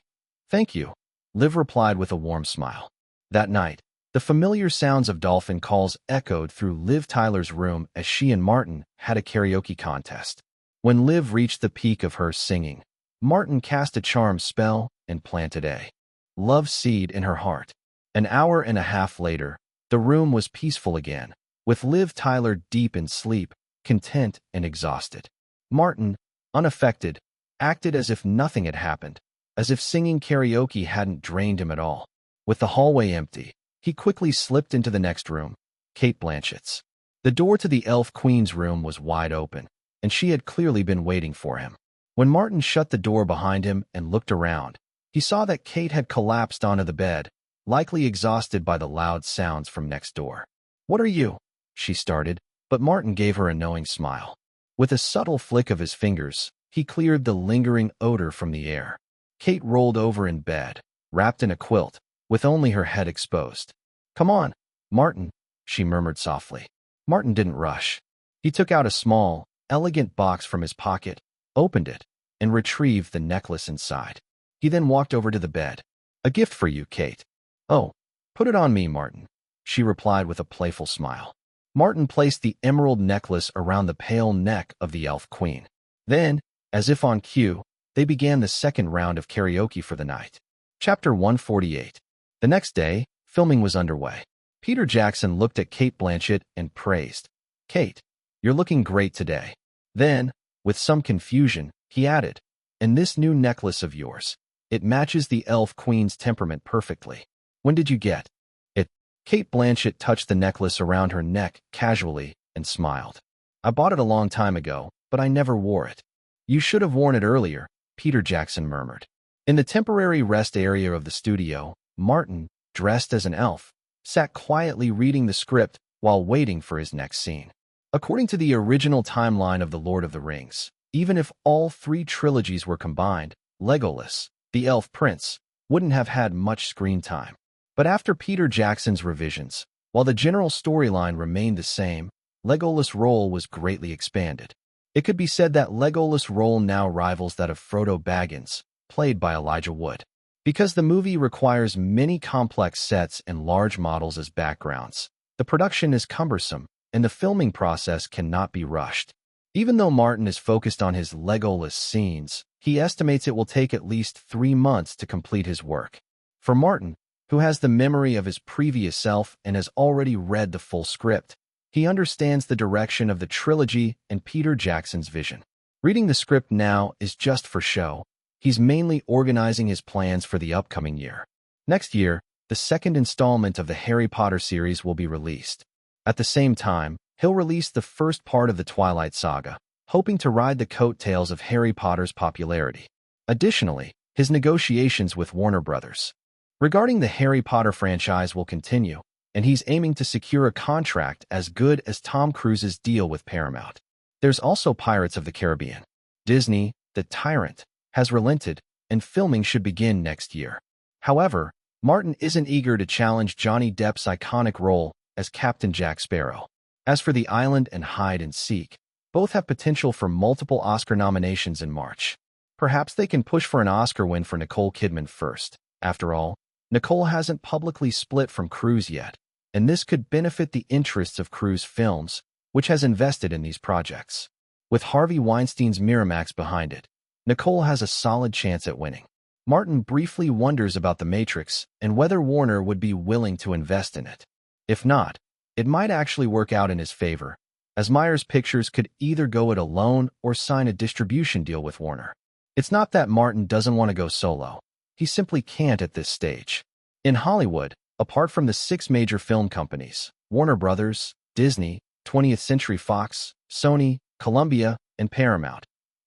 thank you, Liv replied with a warm smile. That night, the familiar sounds of dolphin calls echoed through Liv Tyler's room as she and Martin had a karaoke contest. When Liv reached the peak of her singing, Martin cast a charm spell and planted a love seed in her heart. An hour and a half later, the room was peaceful again, with Liv Tyler deep in sleep, content and exhausted. Martin, unaffected, acted as if nothing had happened, as if singing karaoke hadn't drained him at all. With the hallway empty, he quickly slipped into the next room, Cate Blanchett's. The door to the Elf Queen's room was wide open, and she had clearly been waiting for him. When Martin shut the door behind him and looked around, he saw that Cate had collapsed onto the bed, likely exhausted by the loud sounds from next door. What are you? She started, but Martin gave her a knowing smile. With a subtle flick of his fingers, he cleared the lingering odor from the air. Cate rolled over in bed, wrapped in a quilt, with only her head exposed. Come on, Martin, she murmured softly. Martin didn't rush. He took out a small, elegant box from his pocket, opened it, and retrieved the necklace inside. He then walked over to the bed. A gift for you, Cate. Oh, put it on me, Martin, she replied with a playful smile. Martin placed the emerald necklace around the pale neck of the Elf Queen. Then, as if on cue, they began the second round of karaoke for the night. Chapter 148. The next day, filming was underway. Peter Jackson looked at Cate Blanchett and praised. Cate, you're looking great today. Then, with some confusion, he added, and this new necklace of yours, it matches the Elf Queen's temperament perfectly. When did you get it? Cate Blanchett touched the necklace around her neck casually and smiled. I bought it a long time ago, but I never wore it. You should have worn it earlier, Peter Jackson murmured. In the temporary rest area of the studio, Martin, dressed as an elf, sat quietly reading the script while waiting for his next scene. According to the original timeline of The Lord of the Rings, even if all three trilogies were combined, Legolas, the Elf Prince, wouldn't have had much screen time. But after Peter Jackson's revisions, while the general storyline remained the same, Legolas' role was greatly expanded. It could be said that Legolas' role now rivals that of Frodo Baggins, played by Elijah Wood. Because the movie requires many complex sets and large models as backgrounds, the production is cumbersome, and the filming process cannot be rushed. Even though Martin is focused on his Legolas scenes, he estimates it will take at least 3 months to complete his work. For Martin, who has the memory of his previous self and has already read the full script, he understands the direction of the trilogy and Peter Jackson's vision. Reading the script now is just for show. He's mainly organizing his plans for the upcoming year. Next year, the second installment of the Harry Potter series will be released. At the same time, he'll release the first part of the Twilight Saga, hoping to ride the coattails of Harry Potter's popularity. Additionally, his negotiations with Warner Brothers regarding the Harry Potter franchise will continue, and he's aiming to secure a contract as good as Tom Cruise's deal with Paramount. There's also Pirates of the Caribbean. Disney, the tyrant, has relented, and filming should begin next year. However, Martin isn't eager to challenge Johnny Depp's iconic role as Captain Jack Sparrow. As for The Island and Hide and Seek, both have potential for multiple Oscar nominations in March. Perhaps they can push for an Oscar win for Nicole Kidman first. After all, Nicole hasn't publicly split from Cruise yet, and this could benefit the interests of Cruise Films, which has invested in these projects. With Harvey Weinstein's Miramax behind it, Nicole has a solid chance at winning. Martin briefly wonders about The Matrix and whether Warner would be willing to invest in it. If not, it might actually work out in his favor, as Myers Pictures could either go it alone or sign a distribution deal with Warner. It's not that Martin doesn't want to go solo. He simply can't at this stage. In Hollywood, Apart from the 6 major film companies, Warner Brothers, Disney, 20th Century Fox, Sony, Columbia, and Paramount,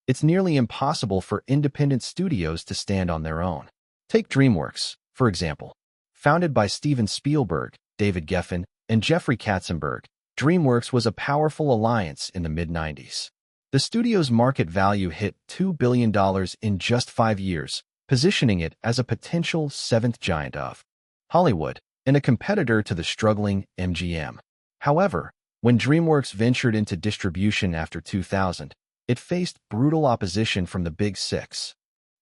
it's nearly impossible for independent studios to stand on their own. Take DreamWorks, for example. Founded by Steven Spielberg, David Geffen, and Jeffrey Katzenberg, DreamWorks was a powerful alliance in the mid-90s. The studio's market value hit $2 billion in just 5 years, positioning it as a potential 7th giant of Hollywood and a competitor to the struggling MGM. However, when DreamWorks ventured into distribution after 2000, it faced brutal opposition from the Big Six.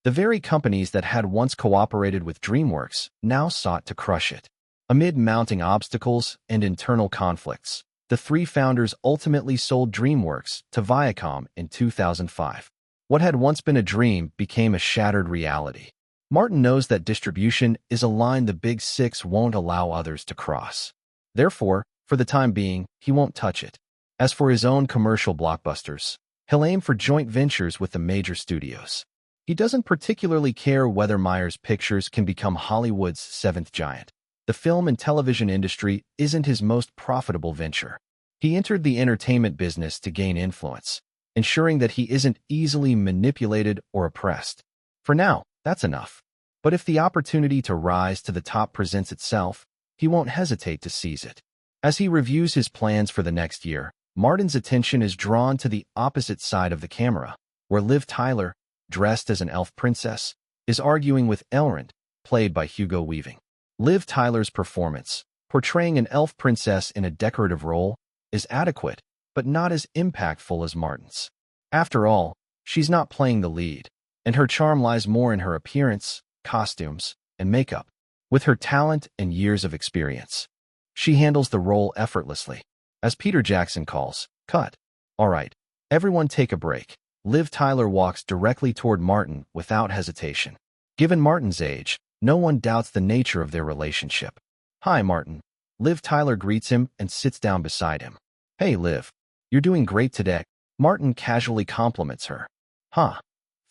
The very companies that had once cooperated with DreamWorks now sought to crush it. Amid mounting obstacles and internal conflicts, the 3 founders ultimately sold DreamWorks to Viacom in 2005. What had once been a dream became a shattered reality. Martin knows that distribution is a line the Big Six won't allow others to cross. Therefore, for the time being, he won't touch it. As for his own commercial blockbusters, he'll aim for joint ventures with the major studios. He doesn't particularly care whether Myers Pictures can become Hollywood's 7th giant. The film and television industry isn't his most profitable venture. He entered the entertainment business to gain influence, ensuring that he isn't easily manipulated or oppressed. For now, that's enough. But if the opportunity to rise to the top presents itself, he won't hesitate to seize it. As he reviews his plans for the next year, Martin's attention is drawn to the opposite side of the camera, where Liv Tyler, dressed as an elf princess, is arguing with Elrond, played by Hugo Weaving. Liv Tyler's performance, portraying an elf princess in a decorative role, is adequate, but not as impactful as Martin's. After all, she's not playing the lead, and her charm lies more in her appearance, costumes, and makeup. With her talent and years of experience, she handles the role effortlessly. As Peter Jackson calls, cut. All right, everyone take a break. Liv Tyler walks directly toward Martin without hesitation. Given Martin's age, no one doubts the nature of their relationship. Hi, Martin. Liv Tyler greets him and sits down beside him. Hey, Liv. You're doing great today. Martin casually compliments her. Huh.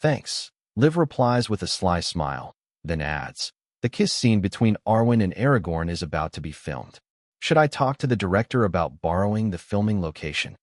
Thanks. Liv replies with a sly smile, then adds, the kiss scene between Arwen and Aragorn is about to be filmed. Should I talk to the director about borrowing the filming location?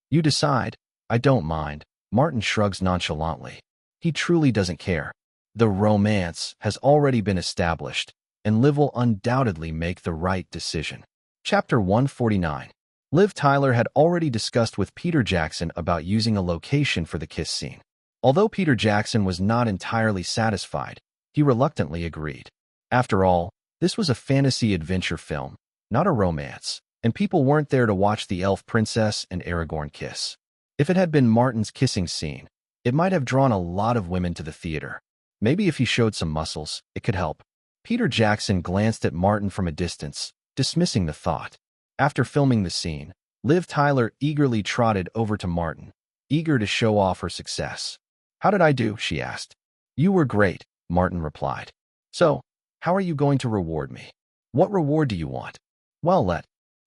You decide. I don't mind. Martin shrugs nonchalantly. He truly doesn't care. The romance has already been established, and Liv will undoubtedly make the right decision. Chapter 149. Liv Tyler had already discussed with Peter Jackson about using a location for the kiss scene. Although Peter Jackson was not entirely satisfied, he reluctantly agreed. After all, this was a fantasy adventure film, not a romance, and people weren't there to watch the elf princess and Aragorn kiss. If it had been Martin's kissing scene, it might have drawn a lot of women to the theater. Maybe if he showed some muscles, it could help. Peter Jackson glanced at Martin from a distance, dismissing the thought. After filming the scene, Liv Tyler eagerly trotted over to Martin, eager to show off her success. How did I do? She asked. You were great, Martin replied. So, how are you going to reward me? What reward do you want? Well, let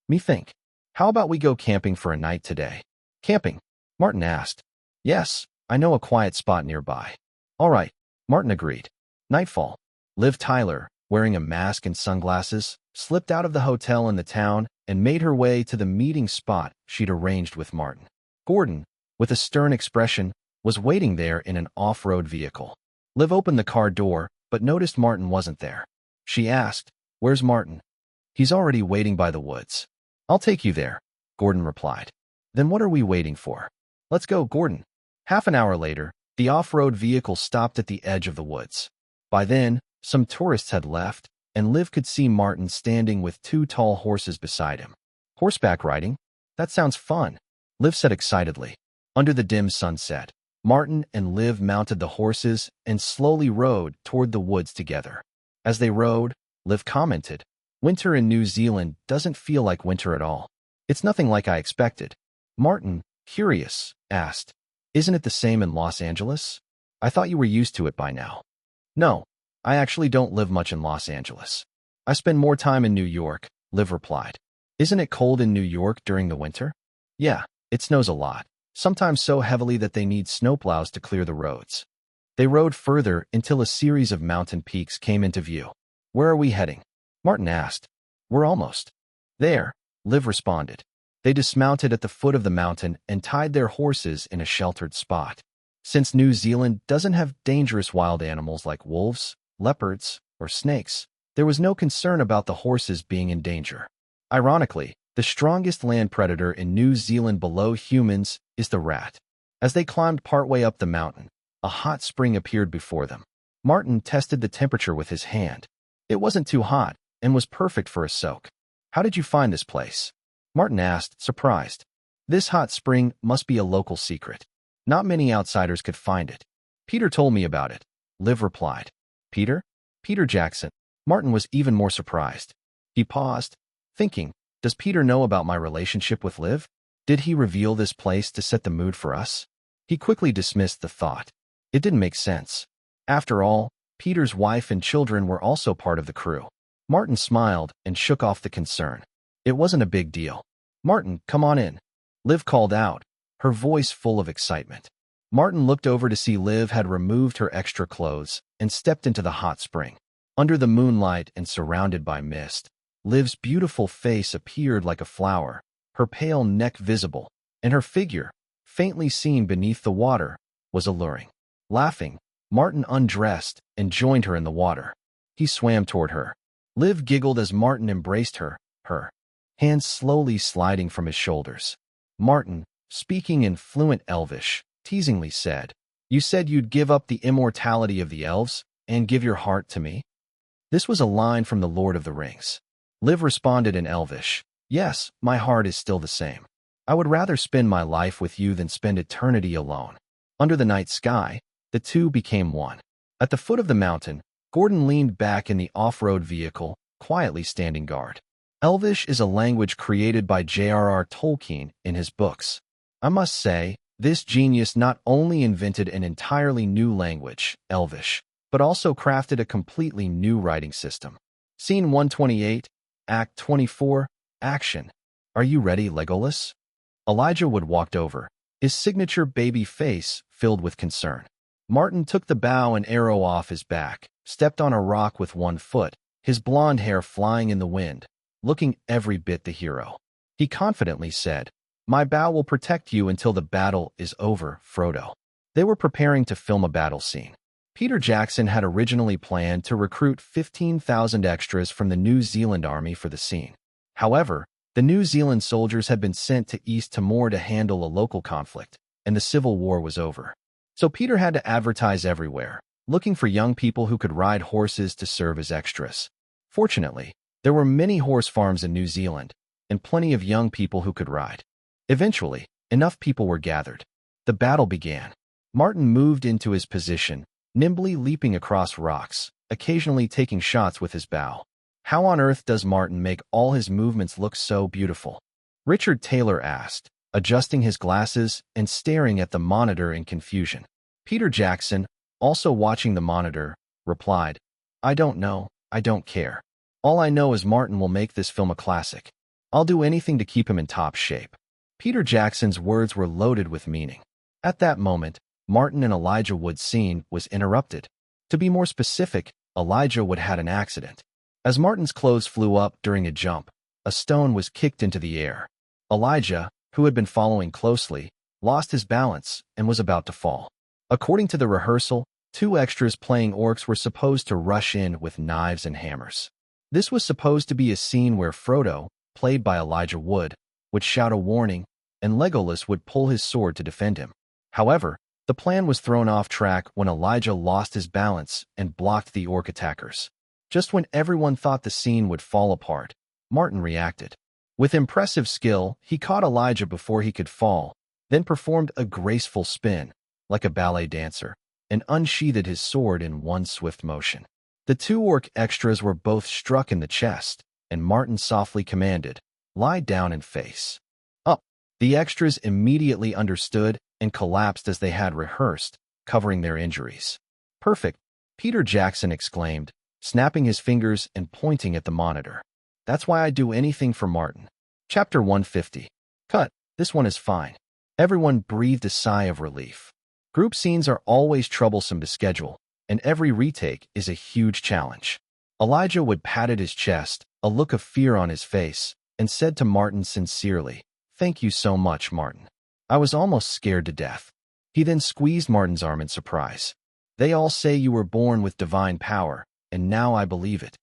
me think. How about we go camping for a night today? Camping? Martin asked. Yes, I know a quiet spot nearby. All right, Martin agreed. Nightfall. Liv Tyler, wearing a mask and sunglasses, slipped out of the hotel in the town and made her way to the meeting spot she'd arranged with Martin. Gordon, with a stern expression, was waiting there in an off-road vehicle. Liv opened the car door, but noticed Martin wasn't there. She asked, Where's Martin? He's already waiting by the woods. I'll take you there, Gordon replied. Then what are we waiting for? Let's go, Gordon. Half an hour later, the off-road vehicle stopped at the edge of the woods. By then, some tourists had left, and Liv could see Martin standing with 2 tall horses beside him. Horseback riding? That sounds fun, Liv said excitedly. Under the dim sunset, Martin and Liv mounted the horses and slowly rode toward the woods together. As they rode, Liv commented, Winter in New Zealand doesn't feel like winter at all. It's nothing like I expected. Martin, curious, asked, Isn't it the same in Los Angeles? I thought you were used to it by now. No, I actually don't live much in Los Angeles. I spend more time in New York, Liv replied. Isn't it cold in New York during the winter? Yeah, it snows a lot, sometimes so heavily that they need snowplows to clear the roads. They rode further until a series of mountain peaks came into view. Where are we heading? Martin asked. We're almost there, Liv responded. They dismounted at the foot of the mountain and tied their horses in a sheltered spot. Since New Zealand doesn't have dangerous wild animals like wolves, leopards, or snakes, there was no concern about the horses being in danger. Ironically, the strongest land predator in New Zealand below humans is the rat. As they climbed partway up the mountain, a hot spring appeared before them. Martin tested the temperature with his hand. It wasn't too hot and was perfect for a soak. How did you find this place? Martin asked, surprised. This hot spring must be a local secret. Not many outsiders could find it. Peter told me about it, Liv replied. Peter? Peter Jackson. Martin was even more surprised. He paused, thinking, does Peter know about my relationship with Liv? Did he reveal this place to set the mood for us? He quickly dismissed the thought. It didn't make sense. After all, Peter's wife and children were also part of the crew. Martin smiled and shook off the concern. It wasn't a big deal. Martin, come on in. Liv called out, her voice full of excitement. Martin looked over to see Liv had removed her extra clothes and stepped into the hot spring. Under the moonlight and surrounded by mist, Liv's beautiful face appeared like a flower, her pale neck visible, and her figure, faintly seen beneath the water, was alluring. Laughing, Martin undressed and joined her in the water. He swam toward her. Liv giggled as Martin embraced her hands slowly sliding from his shoulders. Martin, speaking in fluent Elvish, teasingly said, "You said you'd give up the immortality of the elves and give your heart to me?" This was a line from The Lord of the Rings. Liv responded in Elvish, "Yes, my heart is still the same. I would rather spend my life with you than spend eternity alone." Under the night sky, the two became one. At the foot of the mountain, Gordon leaned back in the off-road vehicle, quietly standing guard. Elvish is a language created by J.R.R. Tolkien in his books. I must say, this genius not only invented an entirely new language, Elvish, but also crafted a completely new writing system. Scene 128, Act 24, Action. Are you ready, Legolas? Elijah Wood walked over, his signature baby face filled with concern. Martin took the bow and arrow off his back, stepped on a rock with one foot, his blonde hair flying in the wind, looking every bit the hero. He confidently said, "My bow will protect you until the battle is over, Frodo." They were preparing to film a battle scene. Peter Jackson had originally planned to recruit 15,000 extras from the New Zealand Army for the scene. However, the New Zealand soldiers had been sent to East Timor to handle a local conflict, and the Civil War was over. So Peter had to advertise everywhere, looking for young people who could ride horses to serve as extras. Fortunately, there were many horse farms in New Zealand, and plenty of young people who could ride. Eventually, enough people were gathered. The battle began. Martin moved into his position, nimbly leaping across rocks, occasionally taking shots with his bow. How on earth does Martin make all his movements look so beautiful? Richard Taylor asked, adjusting his glasses and staring at the monitor in confusion. Peter Jackson, also watching the monitor, replied, "I don't know, I don't care. All I know is Martin will make this film a classic. I'll do anything to keep him in top shape." Peter Jackson's words were loaded with meaning. At that moment, Martin and Elijah Wood's scene was interrupted. To be more specific, Elijah Wood had an accident. As Martin's clothes flew up during a jump, a stone was kicked into the air. Elijah, who had been following closely, lost his balance and was about to fall. According to the rehearsal, 2 extras playing orcs were supposed to rush in with knives and hammers. This was supposed to be a scene where Frodo, played by Elijah Wood, would shout a warning, and Legolas would pull his sword to defend him. However, the plan was thrown off track when Elijah lost his balance and blocked the orc attackers. Just when everyone thought the scene would fall apart, Martin reacted. With impressive skill, he caught Elijah before he could fall, then performed a graceful spin, like a ballet dancer, and unsheathed his sword in one swift motion. The 2 orc extras were both struck in the chest, and Martin softly commanded, "Lie down and face up." The extras immediately understood and collapsed as they had rehearsed, covering their injuries. "Perfect," Peter Jackson exclaimed, snapping his fingers and pointing at the monitor. "That's why I'd do anything for Martin." Chapter 150. Cut. This one is fine. Everyone breathed a sigh of relief. Group scenes are always troublesome to schedule, and every retake is a huge challenge. Elijah Wood patted his chest, a look of fear on his face, and said to Martin sincerely, "Thank you so much, Martin. I was almost scared to death." He then squeezed Martin's arm in surprise. "They all say you were born with divine power, and now I believe it."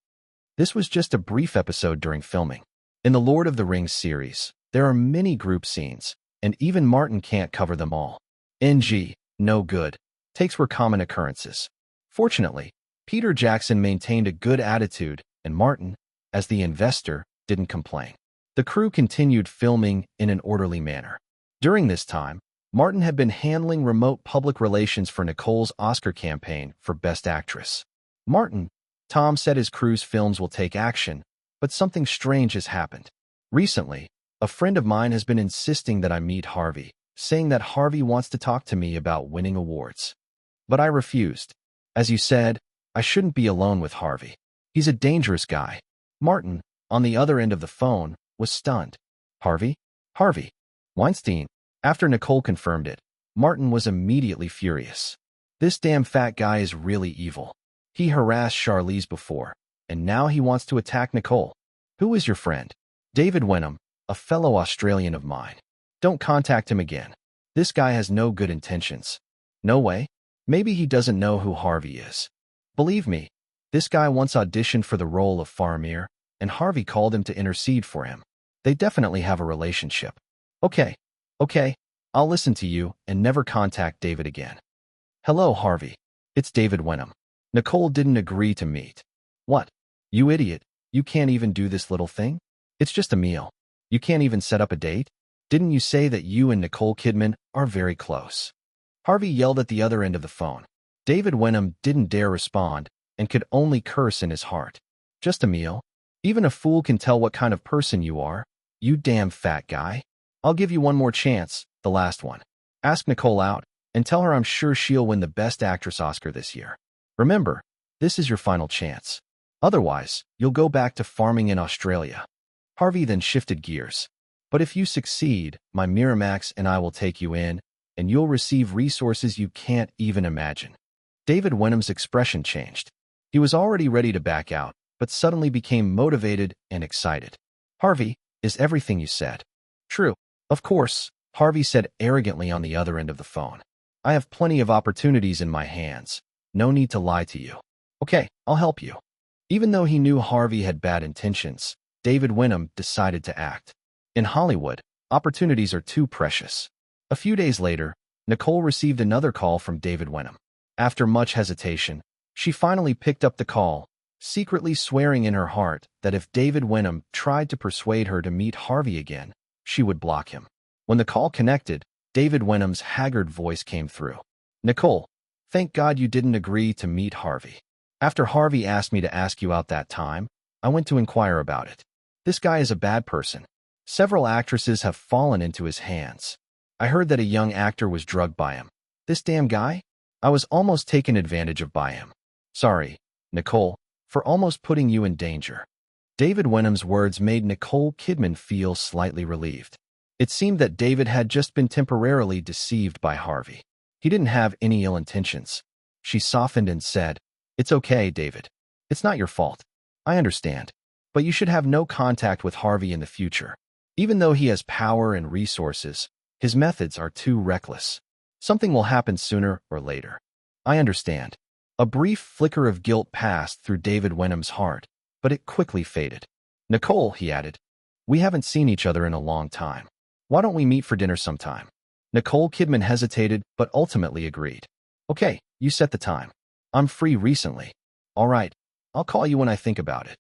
This was just a brief episode during filming. In the Lord of the Rings series, there are many group scenes, and even Martin can't cover them all. NG, no good. Takes were common occurrences. Fortunately, Peter Jackson maintained a good attitude, and Martin, as the investor, didn't complain. The crew continued filming in an orderly manner. During this time, Martin had been handling remote public relations for Nicole's Oscar campaign for Best Actress. "Martin," Tom said, "his crew's films will take action, but something strange has happened. Recently, a friend of mine has been insisting that I meet Harvey, saying that Harvey wants to talk to me about winning awards. But I refused. As you said, I shouldn't be alone with Harvey. He's a dangerous guy." Martin, on the other end of the phone, was stunned. "Harvey? Harvey Weinstein?" After Nicole confirmed it, Martin was immediately furious. "This damn fat guy is really evil. He harassed Charlize before, and now he wants to attack Nicole. Who is your friend?" "David Wenham, a fellow Australian of mine. Don't contact him again. This guy has no good intentions." "No way. Maybe he doesn't know who Harvey is. Believe me, this guy once auditioned for the role of Faramir, and Harvey called him to intercede for him. They definitely have a relationship." Okay, I'll listen to you and never contact David again." "Hello, Harvey. It's David Wenham. Nicole didn't agree to meet." "What? You idiot. You can't even do this little thing? It's just a meal. You can't even set up a date? Didn't you say that you and Nicole Kidman are very close?" Harvey yelled at the other end of the phone. David Wenham didn't dare respond and could only curse in his heart. "Just a meal? Even a fool can tell what kind of person you are, you damn fat guy. I'll give you one more chance, the last one. Ask Nicole out, and tell her I'm sure she'll win the Best Actress Oscar this year. Remember, this is your final chance. Otherwise, you'll go back to farming in Australia." Harvey then shifted gears. "But if you succeed, my Miramax and I will take you in, and you'll receive resources you can't even imagine." David Wenham's expression changed. He was already ready to back out, but suddenly became motivated and excited. "Harvey, is everything you said true?" "Of course," Harvey said arrogantly on the other end of the phone. "I have plenty of opportunities in my hands. No need to lie to you." "Okay, I'll help you." Even though he knew Harvey had bad intentions, David Wenham decided to act. In Hollywood, opportunities are too precious. A few days later, Nicole received another call from David Wenham. After much hesitation, she finally picked up the call, secretly swearing in her heart that if David Wenham tried to persuade her to meet Harvey again, she would block him. When the call connected, David Wenham's haggard voice came through. "Nicole, thank God you didn't agree to meet Harvey. After Harvey asked me to ask you out that time, I went to inquire about it. This guy is a bad person. Several actresses have fallen into his hands. I heard that a young actor was drugged by him. This damn guy? I was almost taken advantage of by him. Sorry, Nicole, for almost putting you in danger." David Wenham's words made Nicole Kidman feel slightly relieved. It seemed that David had just been temporarily deceived by Harvey. He didn't have any ill intentions. She softened and said, "It's okay, David. It's not your fault. I understand. But you should have no contact with Harvey in the future. Even though he has power and resources, his methods are too reckless. Something will happen sooner or later." "I understand." A brief flicker of guilt passed through David Wenham's heart, but it quickly faded. "Nicole," he added, "we haven't seen each other in a long time. Why don't we meet for dinner sometime?" Nicole Kidman hesitated, but ultimately agreed. "Okay, you set the time. I'm free recently." "All right, I'll call you when I think about it."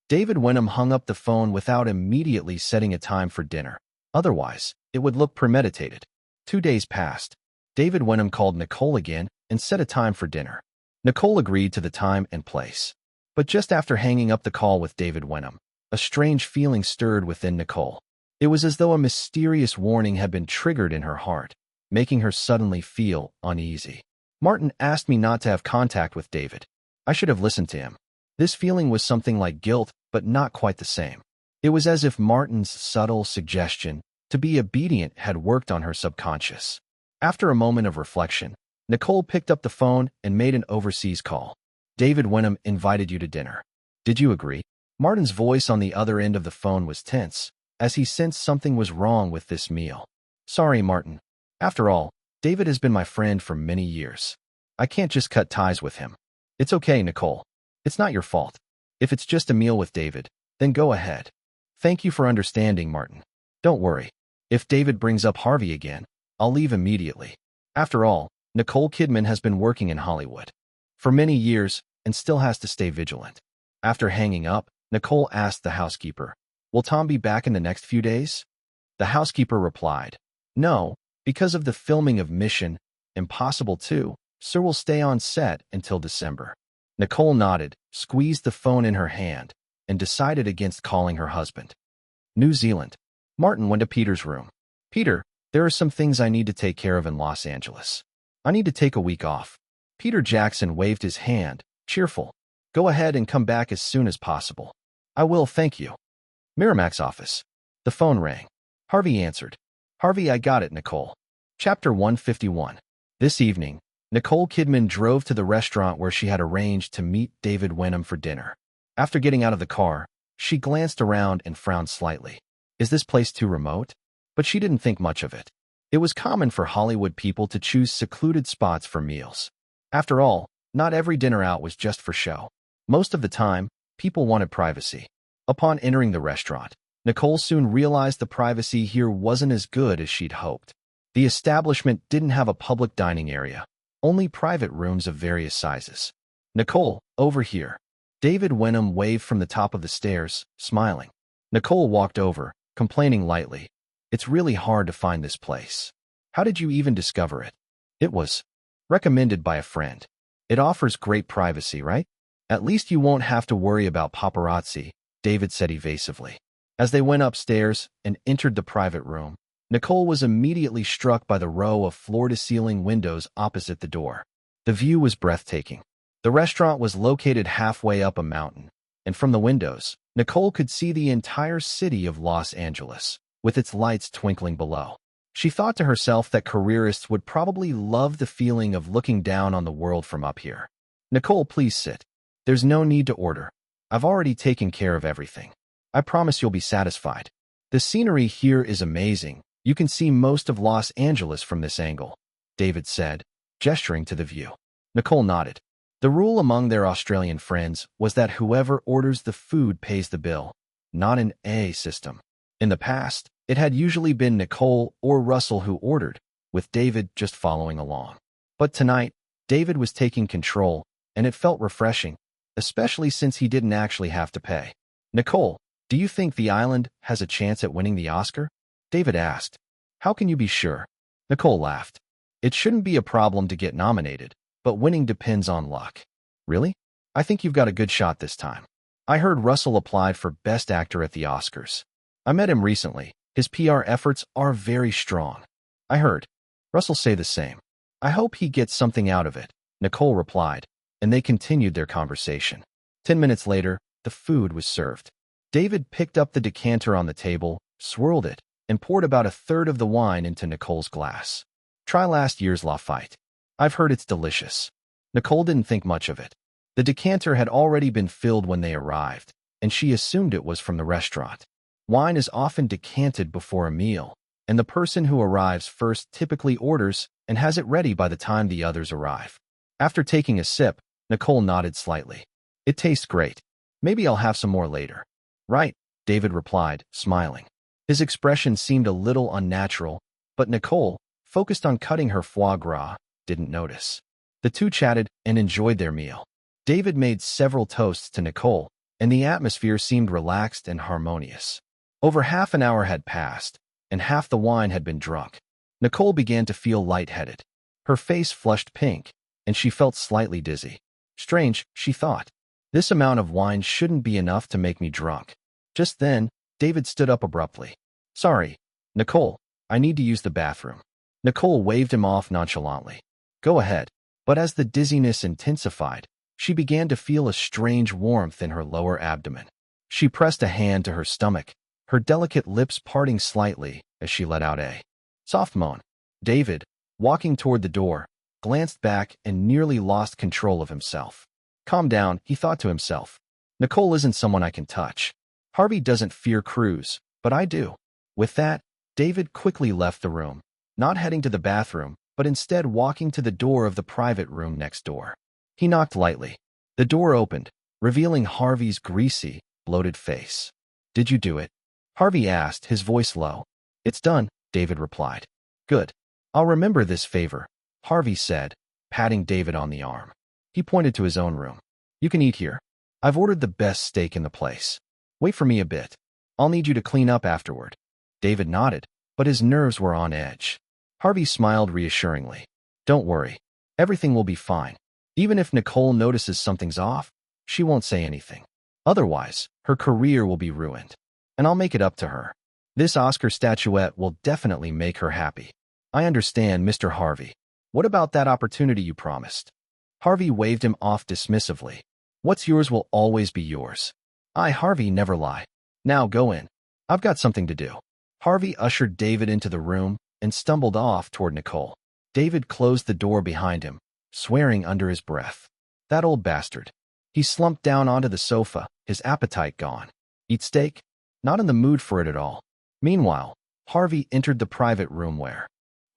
David Wenham hung up the phone without immediately setting a time for dinner. Otherwise, it would look premeditated. 2 days passed. David Wenham called Nicole again and set a time for dinner. Nicole agreed to the time and place. But just after hanging up the call with David Wenham, a strange feeling stirred within Nicole. It was as though a mysterious warning had been triggered in her heart, making her suddenly feel uneasy. "Martin asked me not to have contact with David. I should have listened to him." This feeling was something like guilt, but not quite the same. It was as if Martin's subtle suggestion to be obedient had worked on her subconscious. After a moment of reflection, Nicole picked up the phone and made an overseas call. "David Wenham invited you to dinner." Did you agree? Martin's voice on the other end of the phone was tense, as he sensed something was wrong with this meal. Sorry, Martin. After all, David has been my friend for many years. I can't just cut ties with him. It's okay, Nicole. It's not your fault. If it's just a meal with David, then go ahead. Thank you for understanding, Martin. Don't worry. If David brings up Harvey again, I'll leave immediately. After all, Nicole Kidman has been working in Hollywood for many years and still has to stay vigilant. After hanging up, Nicole asked the housekeeper, "Will Tom be back in the next few days?" The housekeeper replied, "No, because of the filming of Mission Impossible 2, Sir will stay on set until December." Nicole nodded, squeezed the phone in her hand, and decided against calling her husband. New Zealand. Martin went to Peter's room. "Peter, there are some things I need to take care of in Los Angeles. I need to take a week off." Peter Jackson waved his hand, cheerful. "Go ahead and come back as soon as possible." "I will, thank you." Miramax's office. The phone rang. Harvey answered. "Harvey, I got it, Nicole." Chapter 151. This evening, Nicole Kidman drove to the restaurant where she had arranged to meet David Wenham for dinner. After getting out of the car, she glanced around and frowned slightly. Is this place too remote? But she didn't think much of it. It was common for Hollywood people to choose secluded spots for meals. After all, not every dinner out was just for show. Most of the time, people wanted privacy. Upon entering the restaurant, Nicole soon realized the privacy here wasn't as good as she'd hoped. The establishment didn't have a public dining area, only private rooms of various sizes. "Nicole, over here." David Wenham waved from the top of the stairs, smiling. Nicole walked over, complaining lightly. "It's really hard to find this place. How did you even discover it?" "It was recommended by a friend. It offers great privacy, right? At least you won't have to worry about paparazzi," David said evasively. As they went upstairs and entered the private room, Nicole was immediately struck by the row of floor-to-ceiling windows opposite the door. The view was breathtaking. The restaurant was located halfway up a mountain, and from the windows, Nicole could see the entire city of Los Angeles, with its lights twinkling below. She thought to herself that careerists would probably love the feeling of looking down on the world from up here. "Nicole, please sit. There's no need to order. I've already taken care of everything. I promise you'll be satisfied. The scenery here is amazing. You can see most of Los Angeles from this angle," David said, gesturing to the view. Nicole nodded. The rule among their Australian friends was that whoever orders the food pays the bill, not an A system. In the past, it had usually been Nicole or Russell who ordered, with David just following along. But tonight, David was taking control, and it felt refreshing, especially since he didn't actually have to pay. "Nicole, do you think The Island has a chance at winning the Oscar?" David asked. "How can you be sure?" Nicole laughed. "It shouldn't be a problem to get nominated, but winning depends on luck." "Really? I think you've got a good shot this time. I heard Russell applied for Best Actor at the Oscars. I met him recently. His PR efforts are very strong." "I heard Russell say the same. I hope he gets something out of it," Nicole replied, and they continued their conversation. 10 minutes later, the food was served. David picked up the decanter on the table, swirled it, and poured about a third of the wine into Nicole's glass. "Try last year's Lafite. I've heard it's delicious." Nicole didn't think much of it. The decanter had already been filled when they arrived, and she assumed it was from the restaurant. Wine is often decanted before a meal, and the person who arrives first typically orders and has it ready by the time the others arrive. After taking a sip, Nicole nodded slightly. "It tastes great. Maybe I'll have some more later." "Right," David replied, smiling. His expression seemed a little unnatural, but Nicole, focused on cutting her foie gras, didn't notice. The two chatted and enjoyed their meal. David made several toasts to Nicole, and the atmosphere seemed relaxed and harmonious. Over half an hour had passed, and half the wine had been drunk. Nicole began to feel lightheaded. Her face flushed pink, and she felt slightly dizzy. Strange, she thought. This amount of wine shouldn't be enough to make me drunk. Just then, David stood up abruptly. "Sorry, Nicole, I need to use the bathroom." Nicole waved him off nonchalantly. "Go ahead." But as the dizziness intensified, she began to feel a strange warmth in her lower abdomen. She pressed a hand to her stomach, her delicate lips parting slightly as she let out a soft moan. David, walking toward the door, glanced back and nearly lost control of himself. "Calm down," he thought to himself. Nicole isn't someone I can touch. Harvey doesn't fear crews, but I do. With that, David quickly left the room, not heading to the bathroom, but instead walking to the door of the private room next door. He knocked lightly. The door opened, revealing Harvey's greasy, bloated face. "Did you do it?" Harvey asked, his voice low. "It's done," David replied. "Good. I'll remember this favor," Harvey said, patting David on the arm. He pointed to his own room. "You can eat here. I've ordered the best steak in the place. Wait for me a bit. I'll need you to clean up afterward." David nodded, but his nerves were on edge. Harvey smiled reassuringly. "Don't worry. Everything will be fine. Even if Nicole notices something's off, she won't say anything. Otherwise, her career will be ruined. And I'll make it up to her. This Oscar statuette will definitely make her happy." "I understand, Mr. Harvey. What about that opportunity you promised?" Harvey waved him off dismissively. "What's yours will always be yours. I, Harvey, never lie. Now go in. I've got something to do." Harvey ushered David into the room and stumbled off toward Nicole. David closed the door behind him, swearing under his breath. That old bastard. He slumped down onto the sofa, his appetite gone. Eat steak? Not in the mood for it at all. Meanwhile, Harvey entered the private room where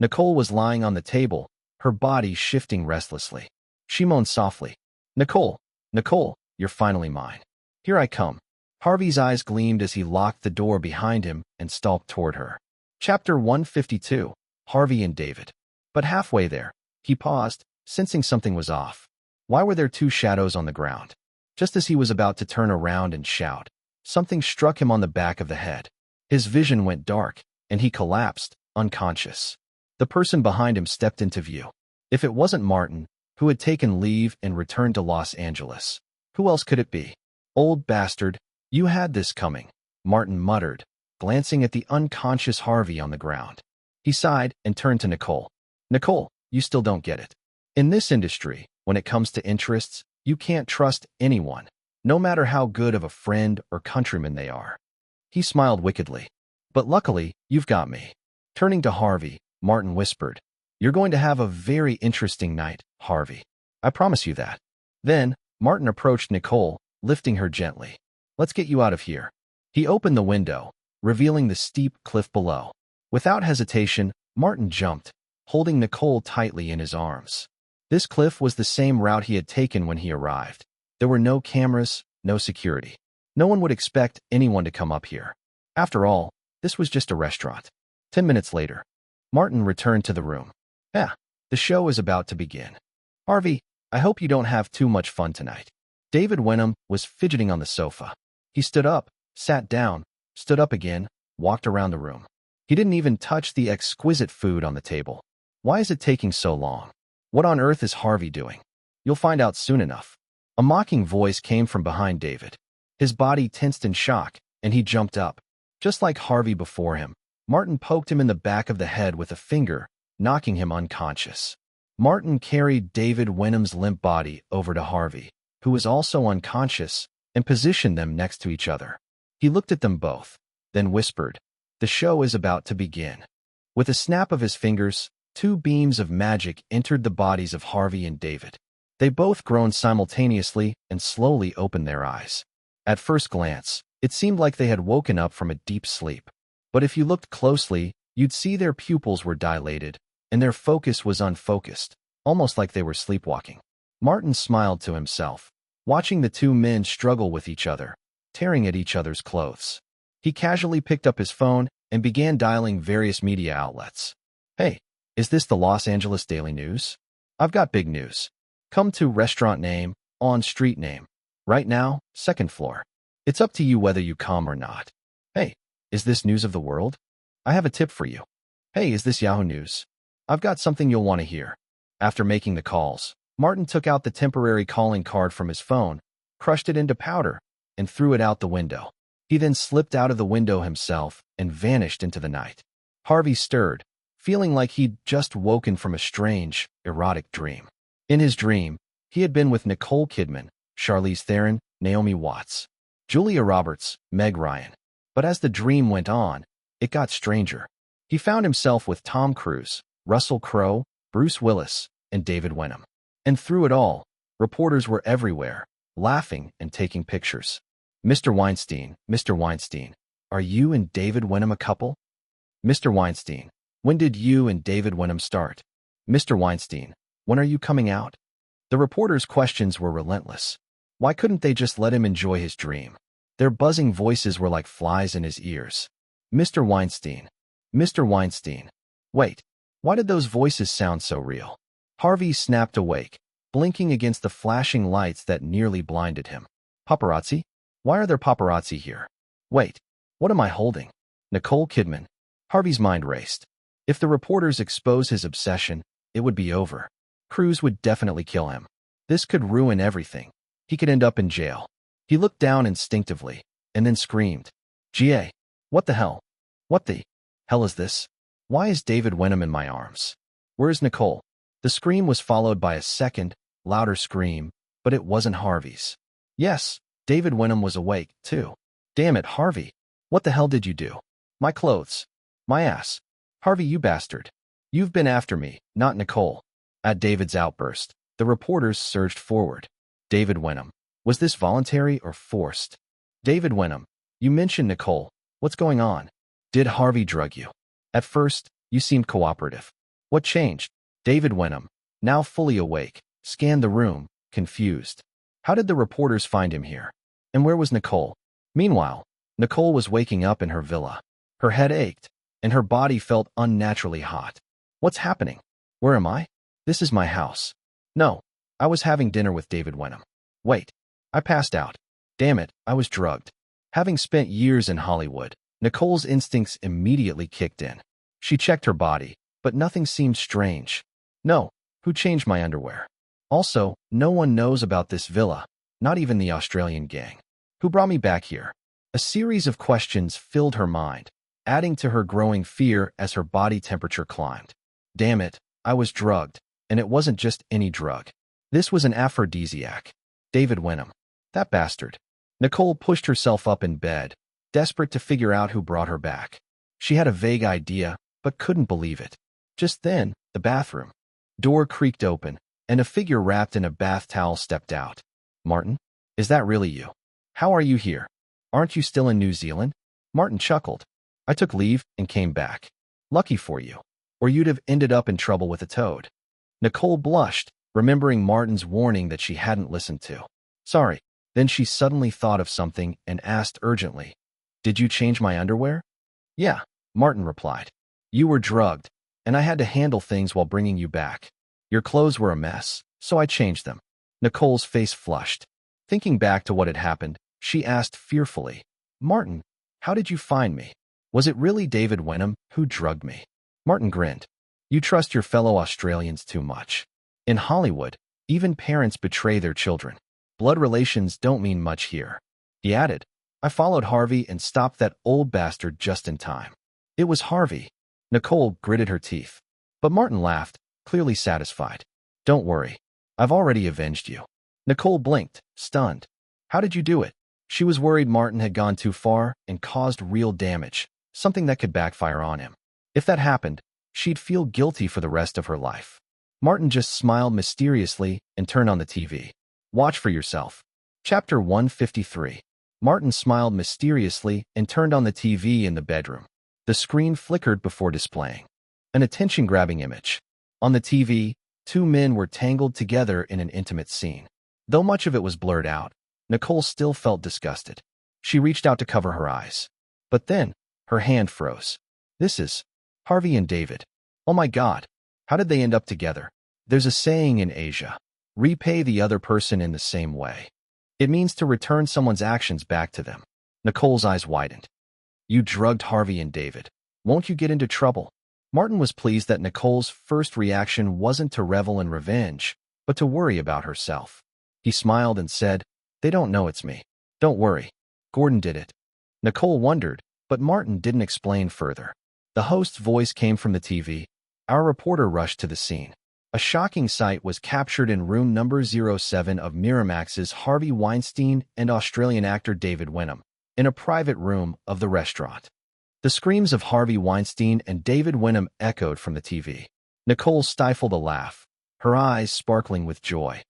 Nicole was lying on the table, her body shifting restlessly. She moaned softly. "Nicole, Nicole, you're finally mine. Here I come." Harvey's eyes gleamed as he locked the door behind him and stalked toward her. Chapter 152, Harvey and David. But halfway there, he paused, sensing something was off. Why were there two shadows on the ground? Just as he was about to turn around and shout, something struck him on the back of the head. His vision went dark, and he collapsed, unconscious. The person behind him stepped into view. If it wasn't Martin, who had taken leave and returned to Los Angeles, who else could it be? "Old bastard, you had this coming," Martin muttered, glancing at the unconscious Harvey on the ground. He sighed and turned to Nicole. "Nicole, you still don't get it. In this industry, when it comes to interests, you can't trust anyone, no matter how good of a friend or countryman they are." He smiled wickedly. "But luckily, you've got me." Turning to Harvey, Martin whispered, "You're going to have a very interesting night, Harvey. I promise you that." Then, Martin approached Nicole, lifting her gently. "Let's get you out of here." He opened the window, revealing the steep cliff below. Without hesitation, Martin jumped, holding Nicole tightly in his arms. This cliff was the same route he had taken when he arrived. There were no cameras, no security. No one would expect anyone to come up here. After all, this was just a restaurant. 10 minutes later, Martin returned to the room. The show is about to begin. "Harvey, I hope you don't have too much fun tonight." David Wenham was fidgeting on the sofa. He stood up, sat down, stood up again, walked around the room. He didn't even touch the exquisite food on the table. Why is it taking so long? What on earth is Harvey doing? You'll find out soon enough. A mocking voice came from behind David. His body tensed in shock, and he jumped up. Just like Harvey before him, Martin poked him in the back of the head with a finger, knocking him unconscious. Martin carried David Wenham's limp body over to Harvey, who was also unconscious, and positioned them next to each other. He looked at them both, then whispered, "The show is about to begin." With a snap of his fingers, two beams of magic entered the bodies of Harvey and David. They both groaned simultaneously and slowly opened their eyes. At first glance, it seemed like they had woken up from a deep sleep. But if you looked closely, you'd see their pupils were dilated, and their focus was unfocused, almost like they were sleepwalking. Martin smiled to himself, watching the two men struggle with each other, tearing at each other's clothes. He casually picked up his phone and began dialing various media outlets. "Hey, is this the Los Angeles Daily News? I've got big news. Come to restaurant name, on street name. Right now, second floor. It's up to you whether you come or not. Hey, is this News of the World? I have a tip for you. Hey, is this Yahoo News? I've got something you'll want to hear." After making the calls, Martin took out the temporary calling card from his phone, crushed it into powder, and threw it out the window. He then slipped out of the window himself and vanished into the night. Harvey stirred, feeling like he'd just woken from a strange, erotic dream. In his dream, he had been with Nicole Kidman, Charlize Theron, Naomi Watts, Julia Roberts, Meg Ryan. But as the dream went on, it got stranger. He found himself with Tom Cruise, Russell Crowe, Bruce Willis, and David Wenham. And through it all, reporters were everywhere, laughing and taking pictures. Mr. Weinstein, are you and David Wenham a couple? Mr. Weinstein, when did you and David Wenham start? Mr. Weinstein, when are you coming out? The reporter's questions were relentless. Why couldn't they just let him enjoy his dream? Their buzzing voices were like flies in his ears. Mr. Weinstein. Mr. Weinstein. Wait, why did those voices sound so real? Harvey snapped awake, blinking against the flashing lights that nearly blinded him. Paparazzi? Why are there paparazzi here? Wait, what am I holding? Nicole Kidman. Harvey's mind raced. If the reporters expose his obsession, it would be over. Cruz would definitely kill him. This could ruin everything. He could end up in jail. He looked down instinctively, and then screamed. G.A. What the hell? What the hell is this? Why is David Wenham in my arms? Where is Nicole? The scream was followed by a second, louder scream, but it wasn't Harvey's. Yes, David Wenham was awake, too. Damn it, Harvey. What the hell did you do? My clothes. My ass. Harvey, you bastard. You've been after me, not Nicole. At David's outburst, the reporters surged forward. David Wenham. Was this voluntary or forced? David Wenham. You mentioned Nicole. What's going on? Did Harvey drug you? At first, you seemed cooperative. What changed? David Wenham, now fully awake, scanned the room, confused. How did the reporters find him here? And where was Nicole? Meanwhile, Nicole was waking up in her villa. Her head ached, and her body felt unnaturally hot. What's happening? Where am I? This is my house. No, I was having dinner with David Wenham. Wait, I passed out. Damn it, I was drugged. Having spent years in Hollywood, Nicole's instincts immediately kicked in. She checked her body, but nothing seemed strange. No, who changed my underwear? Also, no one knows about this villa, not even the Australian gang. Who brought me back here? A series of questions filled her mind, adding to her growing fear as her body temperature climbed. Damn it, I was drugged, and it wasn't just any drug. This was an aphrodisiac. David Wenham. That bastard. Nicole pushed herself up in bed, desperate to figure out who brought her back. She had a vague idea, but couldn't believe it. Just then, the bathroom door creaked open, and a figure wrapped in a bath towel stepped out. Martin? Is that really you? How are you here? Aren't you still in New Zealand? Martin chuckled. I took leave and came back. Lucky for you. Or you'd have ended up in trouble with a toad. Nicole blushed, remembering Martin's warning that she hadn't listened to. Sorry. Then she suddenly thought of something and asked urgently. Did you change my underwear? Yeah, Martin replied. You were drugged, and I had to handle things while bringing you back. Your clothes were a mess, so I changed them. Nicole's face flushed. Thinking back to what had happened, she asked fearfully, Martin, how did you find me? Was it really David Wenham who drugged me? Martin grinned. You trust your fellow Australians too much. In Hollywood, even parents betray their children. Blood relations don't mean much here. He added, I followed Harvey and stopped that old bastard just in time. It was Harvey. Nicole gritted her teeth. But Martin laughed, clearly satisfied. Don't worry. I've already avenged you. Nicole blinked, stunned. How did you do it? She was worried Martin had gone too far and caused real damage, something that could backfire on him. If that happened, she'd feel guilty for the rest of her life. Martin just smiled mysteriously and turned on the TV. Watch for yourself. Chapter 153. Martin smiled mysteriously and turned on the TV in the bedroom. The screen flickered before displaying an attention-grabbing image. On the TV, two men were tangled together in an intimate scene. Though much of it was blurred out, Nicole still felt disgusted. She reached out to cover her eyes. But then, her hand froze. This is Harvey and David. Oh my God, how did they end up together? There's a saying in Asia, repay the other person in the same way. It means to return someone's actions back to them. Nicole's eyes widened. You drugged Harvey and David. Won't you get into trouble? Martin was pleased that Nicole's first reaction wasn't to revel in revenge, but to worry about herself. He smiled and said, They don't know it's me. Don't worry. Gordon did it. Nicole wondered, but Martin didn't explain further. The host's voice came from the TV. Our reporter rushed to the scene. A shocking sight was captured in room number 07 of Miramax's Harvey Weinstein and Australian actor David Wenham, in a private room of the restaurant. The screams of Harvey Weinstein and David Wenham echoed from the TV. Nicole stifled a laugh, her eyes sparkling with joy.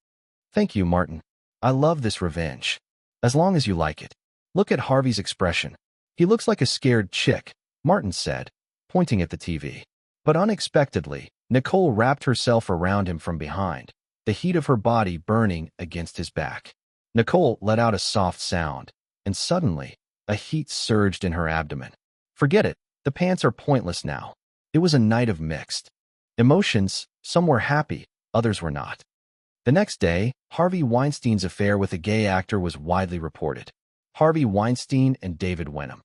Thank you, Martin. I love this revenge. As long as you like it. Look at Harvey's expression. He looks like a scared chick, Martin said, pointing at the TV. But unexpectedly, Nicole wrapped herself around him from behind, the heat of her body burning against his back. Nicole let out a soft sound, and suddenly, a heat surged in her abdomen. Forget it, the pants are pointless now. It was a night of mixed emotions. Some were happy, others were not. The next day, Harvey Weinstein's affair with a gay actor was widely reported. Harvey Weinstein and David Wenham.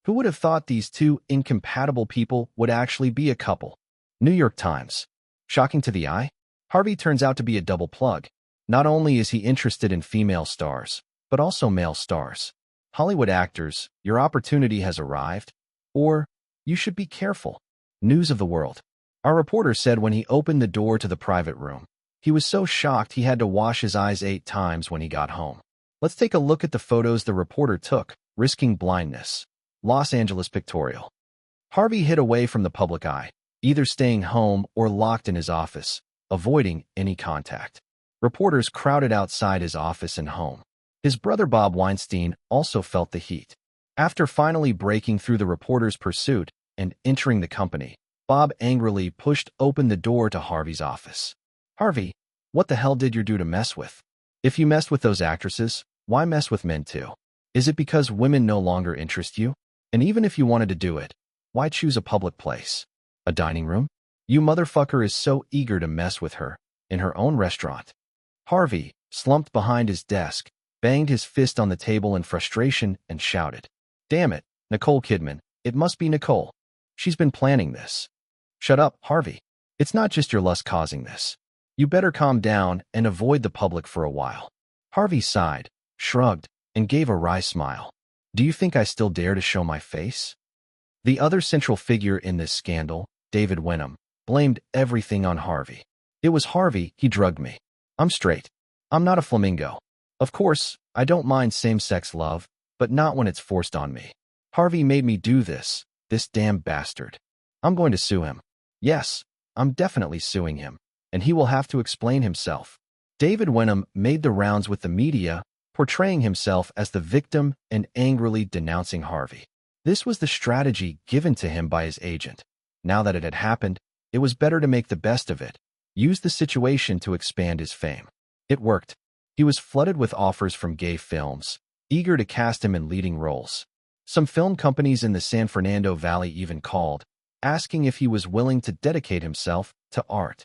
Who would have thought these two incompatible people would actually be a couple? New York Times. Shocking to the eye? Harvey turns out to be a double plug. Not only is he interested in female stars, but also male stars. Hollywood actors, your opportunity has arrived. Or, you should be careful. News of the world. Our reporter said when he opened the door to the private room, he was so shocked he had to wash his eyes 8 times when he got home. Let's take a look at the photos the reporter took, risking blindness. Los Angeles pictorial. Harvey hid away from the public eye, either staying home or locked in his office, avoiding any contact. Reporters crowded outside his office and home. His brother Bob Weinstein also felt the heat. After finally breaking through the reporter's pursuit and entering the company, Bob angrily pushed open the door to Harvey's office. Harvey, what the hell did you do to mess with? If you messed with those actresses, why mess with men too? Is it because women no longer interest you? And even if you wanted to do it, why choose a public place? A dining room? You motherfucker is so eager to mess with her, in her own restaurant. Harvey, slumped behind his desk, banged his fist on the table in frustration and shouted. Damn it, Nicole Kidman, it must be Nicole. She's been planning this. Shut up, Harvey. It's not just your lust causing this. You better calm down and avoid the public for a while. Harvey sighed, shrugged, and gave a wry smile. Do you think I still dare to show my face? The other central figure in this scandal, David Wenham, blamed everything on Harvey. It was Harvey, he drugged me. I'm straight. I'm not a flamingo. Of course, I don't mind same-sex love, but not when it's forced on me. Harvey made me do this damn bastard. I'm going to sue him. Yes, I'm definitely suing him, and he will have to explain himself. David Wenham made the rounds with the media, portraying himself as the victim and angrily denouncing Harvey. This was the strategy given to him by his agent. Now that it had happened, it was better to make the best of it, use the situation to expand his fame. It worked. He was flooded with offers from gay films, eager to cast him in leading roles. Some film companies in the San Fernando Valley even called, asking if he was willing to dedicate himself to art.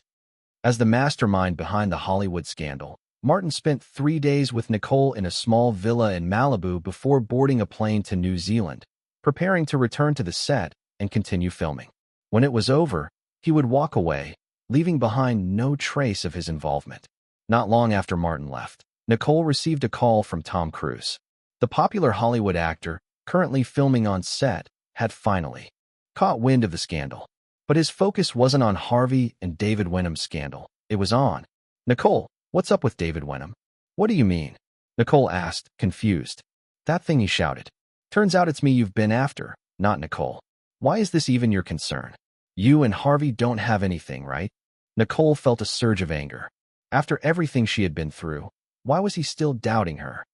As the mastermind behind the Hollywood scandal, Martin spent 3 days with Nicole in a small villa in Malibu before boarding a plane to New Zealand, preparing to return to the set and continue filming. When it was over, he would walk away, leaving behind no trace of his involvement. Not long after Martin left, Nicole received a call from Tom Cruise. The popular Hollywood actor, currently filming on set, had finally caught wind of the scandal. But his focus wasn't on Harvey and David Wenham's scandal. It was on Nicole. What's up with David Wenham? What do you mean? Nicole asked, confused. That thing, he shouted. Turns out it's me you've been after, not Nicole. Why is this even your concern? You and Harvey don't have anything, right? Nicole felt a surge of anger. After everything she had been through, why was he still doubting her?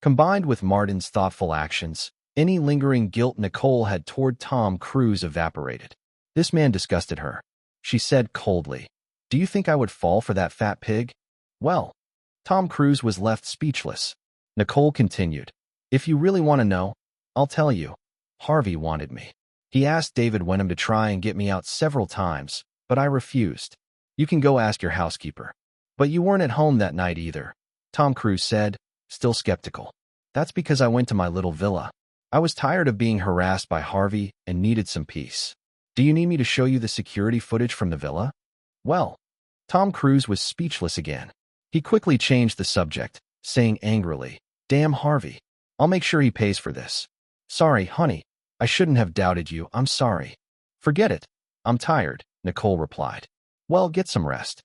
Combined with Martin's thoughtful actions, any lingering guilt Nicole had toward Tom Cruise evaporated. This man disgusted her. She said coldly, "Do you think I would fall for that fat pig?" Well, Tom Cruise was left speechless. Nicole continued, "If you really want to know, I'll tell you. Harvey wanted me. He asked David Wenham to try and get me out several times, but I refused. You can go ask your housekeeper. But you weren't at home that night either," Tom Cruise said, still skeptical. "That's because I went to my little villa. I was tired of being harassed by Harvey and needed some peace. Do you need me to show you the security footage from the villa?" Well, Tom Cruise was speechless again. He quickly changed the subject, saying angrily, "Damn Harvey. I'll make sure he pays for this." "Sorry, honey. I shouldn't have doubted you. I'm sorry." "Forget it. I'm tired," Nicole replied. "Well, get some rest."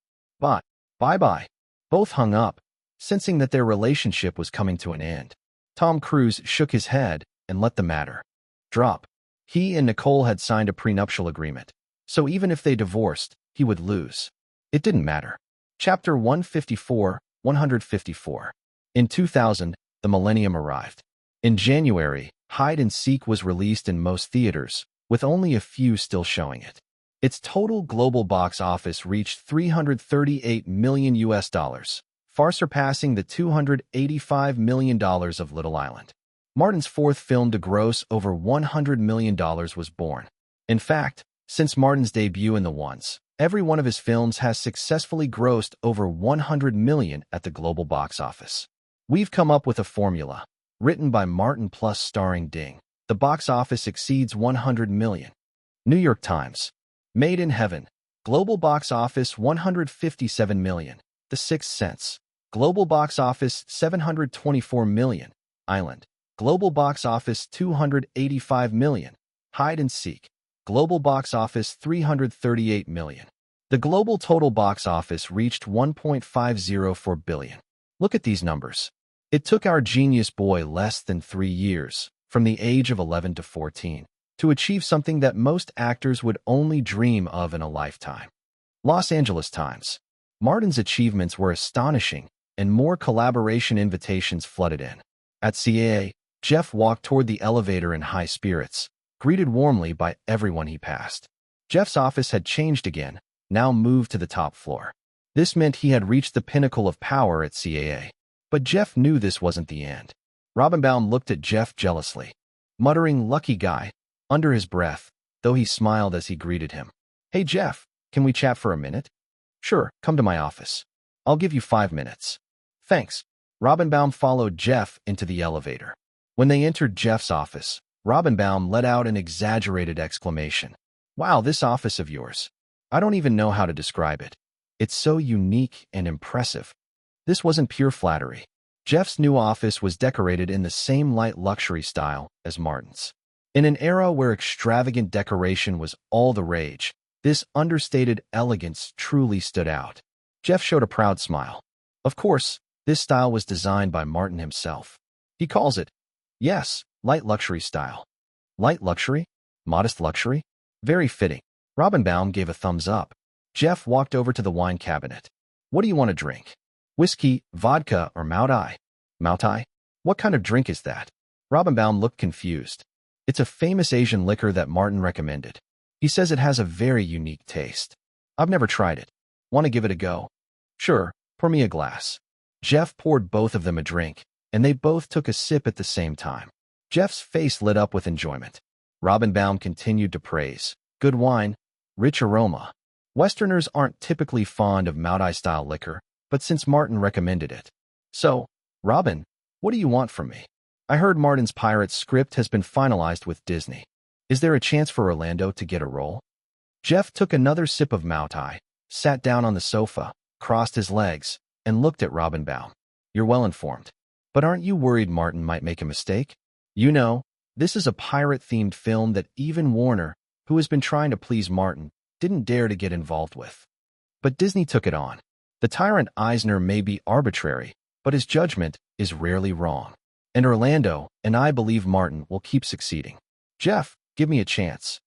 Bye-bye. Both hung up, sensing that their relationship was coming to an end. Tom Cruise shook his head and let the matter drop. He and Nicole had signed a prenuptial agreement, so even if they divorced, he would lose. It didn't matter. Chapter 154, 154. In 2000, the millennium arrived. In January, Hide and Seek was released in most theaters, with only a few still showing it. Its total global box office reached $338 million US, far surpassing the $285 million of Little Island. Martin's fourth film to gross over $100 million was born. In fact, since Martin's debut in the ones, every one of his films has successfully grossed over $100 million at the global box office. We've come up with a formula, written by Martin plus starring Ding. The box office exceeds $100 million. New York Times. Made in Heaven. Global box office $157 million. The Sixth Sense. Global box office $724 million. Island. Global box office $285 million. Hide and Seek. Global box office $338 million. The global total box office reached $1.504 billion. Look at these numbers. It took our genius boy less than 3 years, from the age of 11 to 14, to achieve something that most actors would only dream of in a lifetime. Los Angeles Times. Martin's achievements were astonishing, and more collaboration invitations flooded in. At CAA, Jeff walked toward the elevator in high spirits, greeted warmly by everyone he passed. Jeff's office had changed again, now moved to the top floor. This meant he had reached the pinnacle of power at CAA. But Jeff knew this wasn't the end. Robinbaum looked at Jeff jealously, muttering "lucky guy" under his breath, though he smiled as he greeted him. "Hey Jeff, can we chat for a minute?" "Sure, come to my office. I'll give you 5 minutes." "Thanks." Robinbaum followed Jeff into the elevator. When they entered Jeff's office, Robinbaum let out an exaggerated exclamation. "Wow, this office of yours. I don't even know how to describe it. It's so unique and impressive." This wasn't pure flattery. Jeff's new office was decorated in the same light luxury style as Martin's. In an era where extravagant decoration was all the rage, this understated elegance truly stood out. Jeff showed a proud smile. Of course, this style was designed by Martin himself. He calls it, yes, light luxury style. Light luxury? Modest luxury? Very fitting. Robinbaum gave a thumbs up. Jeff walked over to the wine cabinet. "What do you want to drink? Whiskey, vodka, or Maotai?" "Maotai? What kind of drink is that?" Robinbaum looked confused. "It's a famous Asian liquor that Martin recommended. He says it has a very unique taste. I've never tried it. Want to give it a go?" "Sure, pour me a glass." Jeff poured both of them a drink, and they both took a sip at the same time. Jeff's face lit up with enjoyment. Robinbaum continued to praise. "Good wine, rich aroma. Westerners aren't typically fond of Maotai-style liquor, but since Martin recommended it. So, Robin, what do you want from me? I heard Martin's pirate script has been finalized with Disney. Is there a chance for Orlando to get a role?" Jeff took another sip of Maotai, sat down on the sofa, crossed his legs, and looked at Robinbaum. "You're well informed. But aren't you worried Martin might make a mistake? You know, this is a pirate-themed film that even Warner, who has been trying to please Martin, didn't dare to get involved with. But Disney took it on. The tyrant Eisner may be arbitrary, but his judgment is rarely wrong. And Orlando and I believe Martin will keep succeeding. Jeff, give me a chance."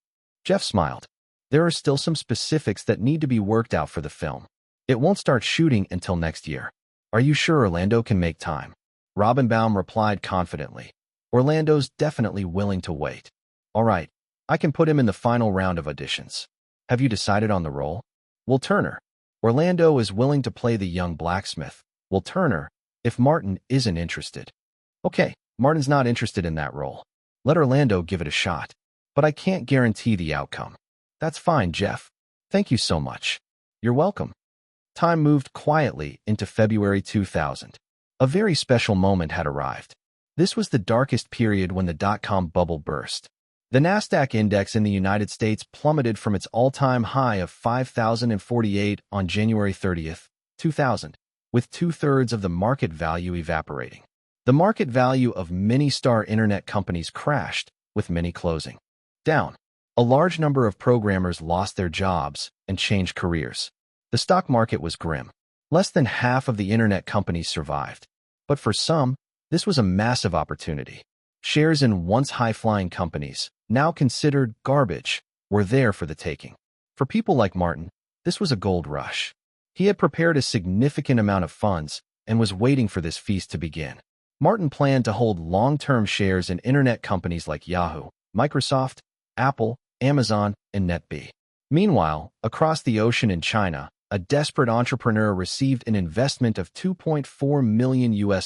Jeff smiled. "There are still some specifics that need to be worked out for the film. It won't start shooting until next year. Are you sure Orlando can make time?" Robinbaum replied confidently. "Orlando's definitely willing to wait. All right, I can put him in the final round of auditions. Have you decided on the role?" "Will Turner. Orlando is willing to play the young blacksmith. Will Turner, if Martin isn't interested." "Okay, Martin's not interested in that role. Let Orlando give it a shot. But I can't guarantee the outcome." "That's fine, Jeff. Thank you so much." "You're welcome." Time moved quietly into February 2000. A very special moment had arrived. This was the darkest period when the dot-com bubble burst. The Nasdaq index in the United States plummeted from its all-time high of 5,048 on January 30th, 2000, with 2/3 of the market value evaporating. The market value of many star internet companies crashed, with many closing down. A large number of programmers lost their jobs and changed careers. The stock market was grim. Less than half of the internet companies survived. But for some, this was a massive opportunity. Shares in once high-flying companies, now considered garbage, were there for the taking. For people like Martin, this was a gold rush. He had prepared a significant amount of funds and was waiting for this feast to begin. Martin planned to hold long-term shares in internet companies like Yahoo, Microsoft, Apple, Amazon, and NetBee. Meanwhile, across the ocean in China, a desperate entrepreneur received an investment of $2.4 million,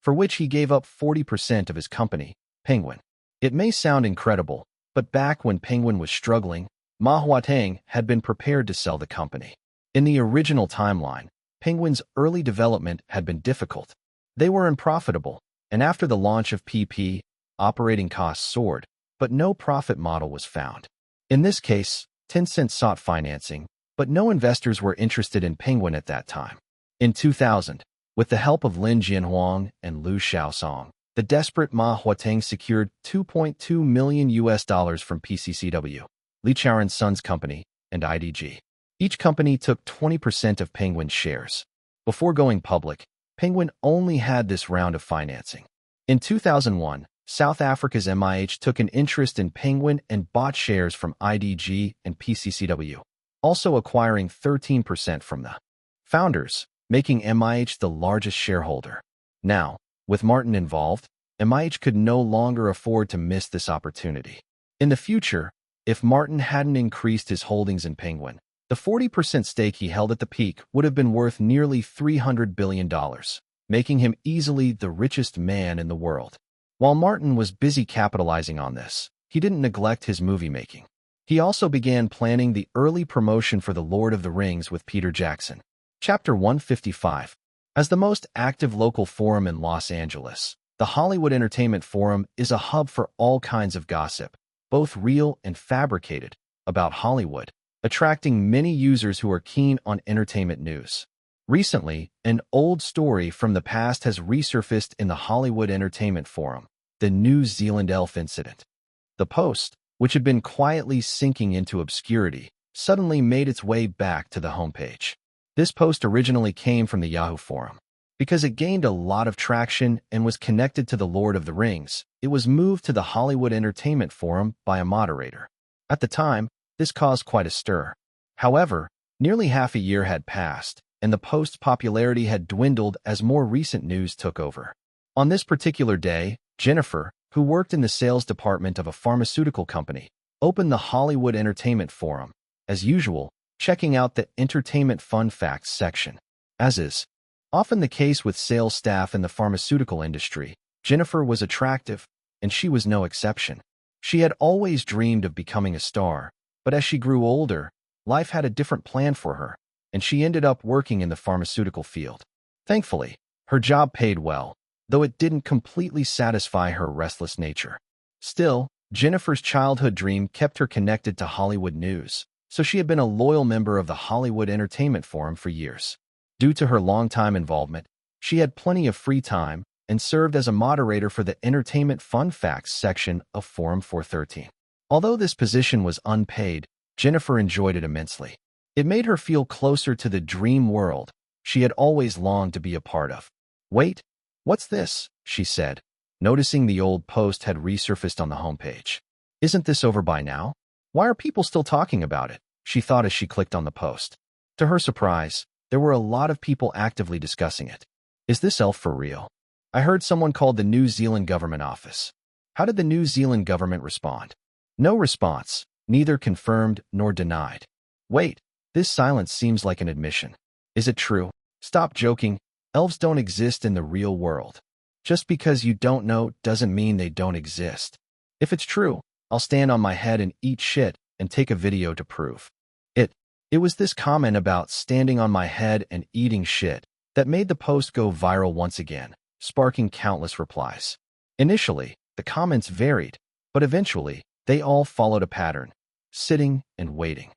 for which he gave up 40% of his company, Penguin. It may sound incredible, but back when Penguin was struggling, Ma Huateng had been prepared to sell the company. In the original timeline, Penguin's early development had been difficult. They were unprofitable, and after the launch of PP, operating costs soared, but no profit model was found. In this case, Tencent sought financing, but no investors were interested in Penguin at that time. In 2000, with the help of Lin Jianhuang and Liu Xiaosong, the desperate Ma Huateng secured $2.2 million from PCCW, Li Chaoren's Sons Company, and IDG. Each company took 20% of Penguin's shares. Before going public, Penguin only had this round of financing. In 2001, South Africa's MIH took an interest in Penguin and bought shares from IDG and PCCW, also acquiring 13% from the founders, making MIH the largest shareholder. Now, with Martin involved, MIH could no longer afford to miss this opportunity. In the future, if Martin hadn't increased his holdings in Penguin, the 40% stake he held at the peak would have been worth nearly $300 billion, making him easily the richest man in the world. While Martin was busy capitalizing on this, he didn't neglect his movie making. He also began planning the early promotion for The Lord of the Rings with Peter Jackson. Chapter 155. As the most active local forum in Los Angeles, the Hollywood Entertainment Forum is a hub for all kinds of gossip, both real and fabricated, about Hollywood, attracting many users who are keen on entertainment news. Recently, an old story from the past has resurfaced in the Hollywood Entertainment Forum, the New Zealand elf incident. The post, which had been quietly sinking into obscurity, suddenly made its way back to the homepage. This post originally came from the Yahoo forum. Because it gained a lot of traction and was connected to The Lord of the Rings, it was moved to the Hollywood Entertainment Forum by a moderator. At the time, this caused quite a stir. However, nearly half a year had passed, and the post's popularity had dwindled as more recent news took over. On this particular day, Jennifer, who worked in the sales department of a pharmaceutical company, opened the Hollywood Entertainment Forum, as usual, checking out the Entertainment Fun Facts section. As is often the case with sales staff in the pharmaceutical industry, Jennifer was attractive, and she was no exception. She had always dreamed of becoming a star, but as she grew older, life had a different plan for her, and she ended up working in the pharmaceutical field. Thankfully, her job paid well, though it didn't completely satisfy her restless nature. Still, Jennifer's childhood dream kept her connected to Hollywood news, so she had been a loyal member of the Hollywood Entertainment Forum for years. Due to her long-time involvement, she had plenty of free time and served as a moderator for the Entertainment Fun Facts section of Forum 413. Although this position was unpaid, Jennifer enjoyed it immensely. It made her feel closer to the dream world she had always longed to be a part of. "Wait, what's this?" she said, noticing the old post had resurfaced on the homepage. "Isn't this over by now? Why are people still talking about it?" she thought as she clicked on the post. To her surprise, there were a lot of people actively discussing it. "Is this elf for real? I heard someone called the New Zealand government office." How did the New Zealand government respond? No response, neither confirmed nor denied. "Wait, this silence seems like an admission. Is it true? Stop joking. Elves don't exist in the real world. Just because you don't know doesn't mean they don't exist. If it's true, I'll stand on my head and eat shit and take a video to prove it." It was this comment about standing on my head and eating shit that made the post go viral once again, sparking countless replies. Initially, the comments varied, but eventually, they all followed a pattern: sitting and waiting.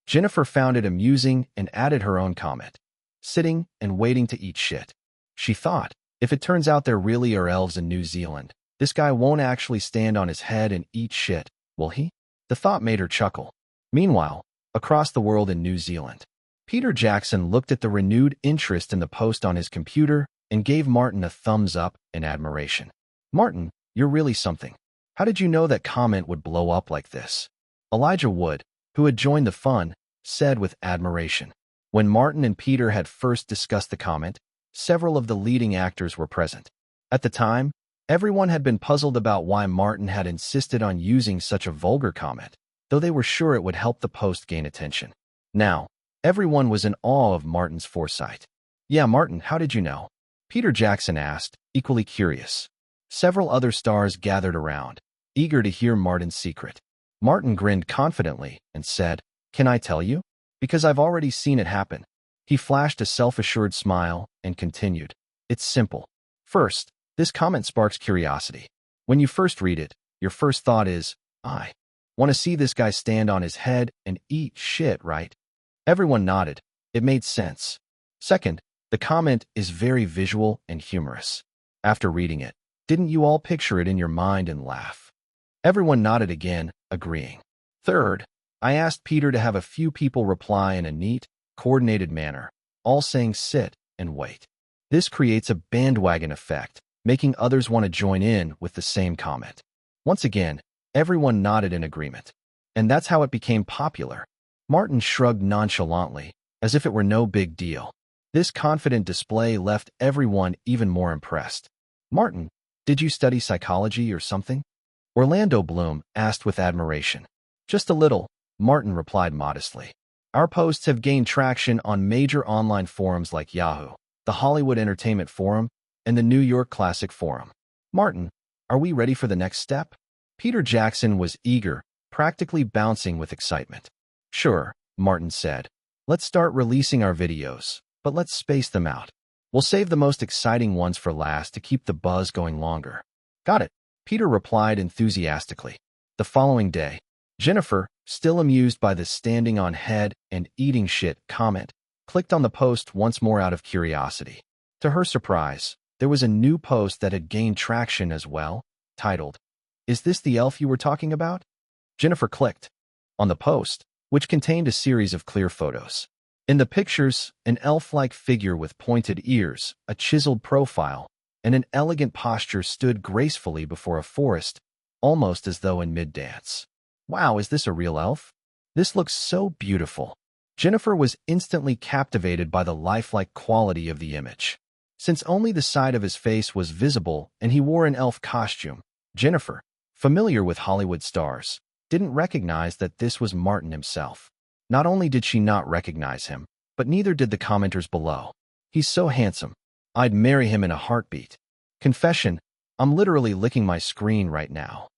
Jennifer found it amusing and added her own comment: sitting and waiting to eat shit. She thought, if it turns out there really are elves in New Zealand, this guy won't actually stand on his head and eat shit, will he? The thought made her chuckle. Meanwhile, across the world in New Zealand, Peter Jackson looked at the renewed interest in the post on his computer and gave Martin a thumbs up in admiration. "Martin, you're really something. How did you know that comment would blow up like this?" Elijah Wood, who had joined the fun, said with admiration. When Martin and Peter had first discussed the comment, Several of the leading actors were present. At the time, everyone had been puzzled about why Martin had insisted on using such a vulgar comment, though they were sure it would help the post gain attention. Now, everyone was in awe of Martin's foresight. "Yeah, Martin, how did you know?" Peter Jackson asked, equally curious. Several other stars gathered around, eager to hear Martin's secret. Martin grinned confidently and said, "Can I tell you? Because I've already seen it happen." He flashed a self-assured smile and continued, "It's simple. First, this comment sparks curiosity. When you first read it, your first thought is, I want to see this guy stand on his head and eat shit, right?" Everyone nodded. It made sense. Second, the comment is very visual and humorous. After reading it, didn't you all picture it in your mind and laugh? Everyone nodded again, agreeing. Third, I asked Peter to have a few people reply in a neat, coordinated manner, all saying sit and wait. This creates a bandwagon effect, making others want to join in with the same comment. Once again, everyone nodded in agreement. And that's how it became popular. Martin shrugged nonchalantly, as if it were no big deal. This confident display left everyone even more impressed. "Martin, did you study psychology or something?" Orlando Bloom asked with admiration. "Just a little," Martin replied modestly. "Our posts have gained traction on major online forums like Yahoo, the Hollywood Entertainment Forum, and the New York Classic Forum. Martin, are we ready for the next step?" Peter Jackson was eager, practically bouncing with excitement. "Sure," Martin said. "Let's start releasing our videos, but let's space them out. We'll save the most exciting ones for last to keep the buzz going longer." "Got it," Peter replied enthusiastically. The following day, Jennifer, still amused by the standing on head and eating shit comment, clicked on the post once more out of curiosity. To her surprise, there was a new post that had gained traction as well, titled, "Is this the elf you were talking about?" Jennifer clicked on the post, which contained a series of clear photos. In the pictures, an elf-like figure with pointed ears, a chiseled profile, and an elegant posture stood gracefully before a forest, almost as though in mid-dance. "Wow, is this a real elf? This looks so beautiful." Jennifer was instantly captivated by the lifelike quality of the image. Since only the side of his face was visible and he wore an elf costume, Jennifer, familiar with Hollywood stars, didn't recognize that this was Martin himself. Not only did she not recognize him, but neither did the commenters below. "He's so handsome. I'd marry him in a heartbeat." Confession, I'm literally licking my screen right now.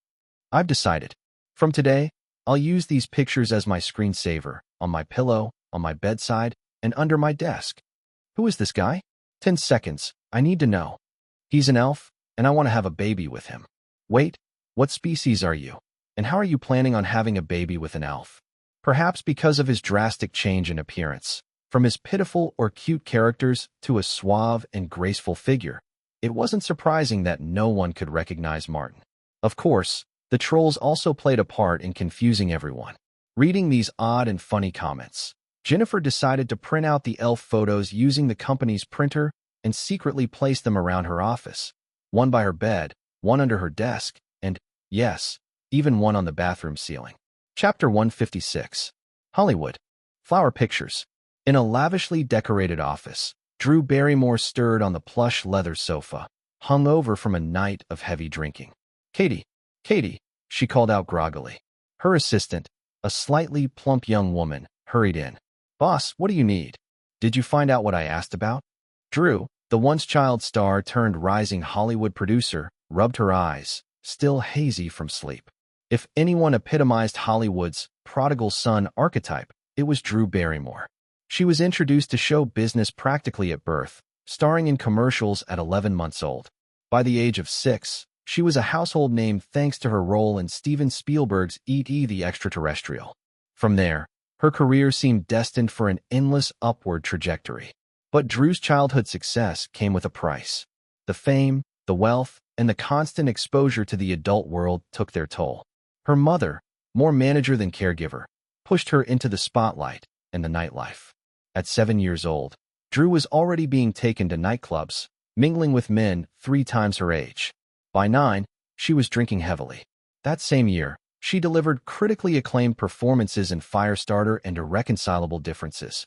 I've decided. From today, I'll use these pictures as my screensaver, on my pillow, on my bedside, and under my desk. Who is this guy? 10 seconds, I need to know. He's an elf, and I want to have a baby with him. Wait, what species are you? And how are you planning on having a baby with an elf? Perhaps because of his drastic change in appearance, from his pitiful or cute characters to a suave and graceful figure, it wasn't surprising that no one could recognize Martin. Of course, the trolls also played a part in confusing everyone. Reading these odd and funny comments, Jennifer decided to print out the elf photos using the company's printer and secretly place them around her office. One by her bed, one under her desk, and, yes, even one on the bathroom ceiling. Chapter 156. Hollywood. Flower pictures. In a lavishly decorated office, Drew Barrymore stirred on the plush leather sofa, hungover from a night of heavy drinking. "Katie, Katie," she called out groggily. Her assistant, a slightly plump young woman, hurried in. "Boss, what do you need? Did you find out what I asked about?" Drew, the once-child star turned rising Hollywood producer, rubbed her eyes, still hazy from sleep. If anyone epitomized Hollywood's prodigal son archetype, it was Drew Barrymore. She was introduced to show business practically at birth, starring in commercials at 11 months old. By the age of 6, she was a household name thanks to her role in Steven Spielberg's E.T. the Extraterrestrial. From there, her career seemed destined for an endless upward trajectory. But Drew's childhood success came with a price. The fame, the wealth, and the constant exposure to the adult world took their toll. Her mother, more manager than caregiver, pushed her into the spotlight and the nightlife. At 7 years old, Drew was already being taken to nightclubs, mingling with men 3 times her age. By 9, she was drinking heavily. That same year, she delivered critically acclaimed performances in Firestarter and Irreconcilable Differences,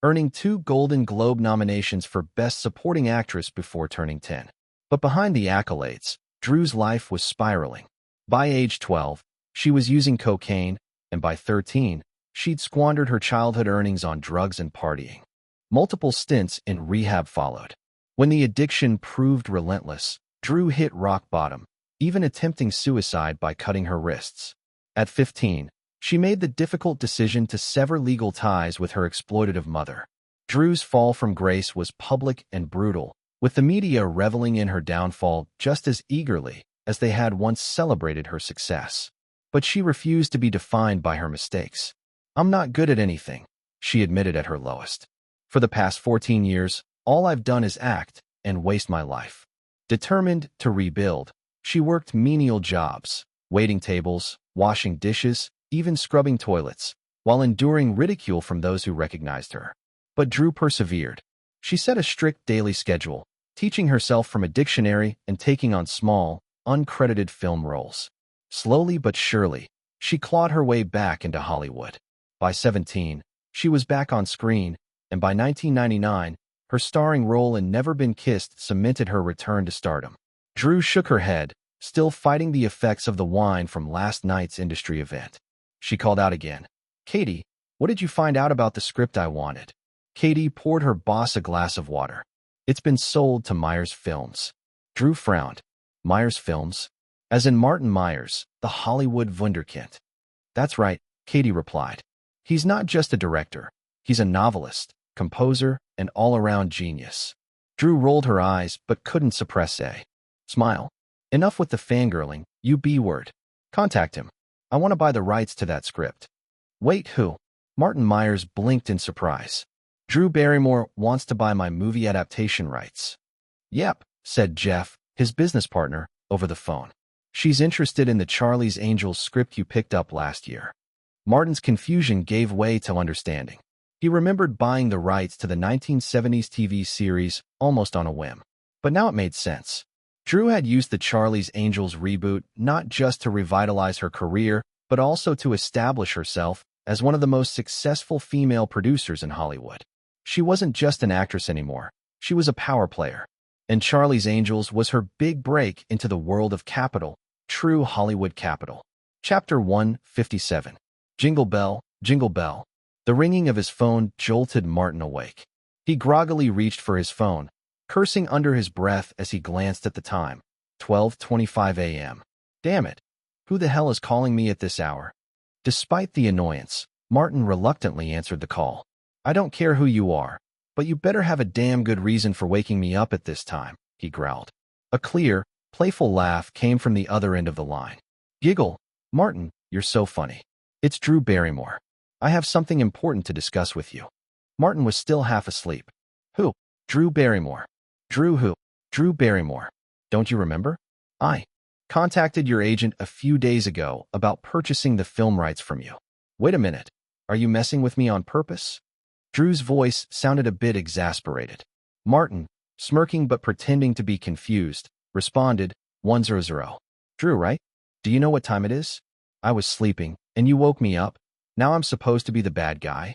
earning 2 Golden Globe nominations for Best Supporting Actress before turning 10. But behind the accolades, Drew's life was spiraling. By age 12, she was using cocaine, and by 13, she'd squandered her childhood earnings on drugs and partying. Multiple stints in rehab followed. When the addiction proved relentless, Drew hit rock bottom, even attempting suicide by cutting her wrists. At 15, she made the difficult decision to sever legal ties with her exploitative mother. Drew's fall from grace was public and brutal, with the media reveling in her downfall just as eagerly as they had once celebrated her success. But she refused to be defined by her mistakes. "I'm not good at anything," she admitted at her lowest. "For the past 14 years, all I've done is act and waste my life." Determined to rebuild, she worked menial jobs, waiting tables, washing dishes, even scrubbing toilets, while enduring ridicule from those who recognized her. But Drew persevered. She set a strict daily schedule, teaching herself from a dictionary and taking on small, uncredited film roles. Slowly but surely, she clawed her way back into Hollywood. By 17, she was back on screen, and by 1999, her starring role in Never Been Kissed cemented her return to stardom. Drew shook her head, still fighting the effects of the wine from last night's industry event. She called out again. "Katie, what did you find out about the script I wanted?" Katie poured her boss a glass of water. "It's been sold to Myers Films." Drew frowned. "Myers Films?" "As in Martin Myers, the Hollywood wunderkind." "That's right," Katie replied. "He's not just a director. He's a novelist, composer, and all-around genius." Drew rolled her eyes but couldn't suppress a smile. "Enough with the fangirling, you B-word. Contact him. I want to buy the rights to that script." "Wait, who?" Martin Myers blinked in surprise. "Drew Barrymore wants to buy my movie adaptation rights." "Yep," said Jeff, his business partner, over the phone. "She's interested in the Charlie's Angels script you picked up last year." Martin's confusion gave way to understanding. He remembered buying the rights to the 1970s TV series almost on a whim. But now it made sense. Drew had used the Charlie's Angels reboot not just to revitalize her career, but also to establish herself as one of the most successful female producers in Hollywood. She wasn't just an actress anymore. She was a power player. And Charlie's Angels was her big break into the world of capital, true Hollywood capital. Chapter 157. Jingle bell, jingle bell. The ringing of his phone jolted Martin awake. He groggily reached for his phone, cursing under his breath as he glanced at the time. 12:25 a.m. Damn it. Who the hell is calling me at this hour? Despite the annoyance, Martin reluctantly answered the call. "I don't care who you are, but you better have a damn good reason for waking me up at this time," he growled. A clear, playful laugh came from the other end of the line. "Giggle. Martin, you're so funny. It's Drew Barrymore. I have something important to discuss with you." Martin was still half asleep. "Who?" "Drew Barrymore." "Drew who?" "Drew Barrymore. Don't you remember? I contacted your agent a few days ago about purchasing the film rights from you." "Wait a minute. Are you messing with me on purpose?" Drew's voice sounded a bit exasperated. Martin, smirking but pretending to be confused, responded, 100. "Drew, right? Do you know what time it is? I was sleeping, and you woke me up. Now I'm supposed to be the bad guy?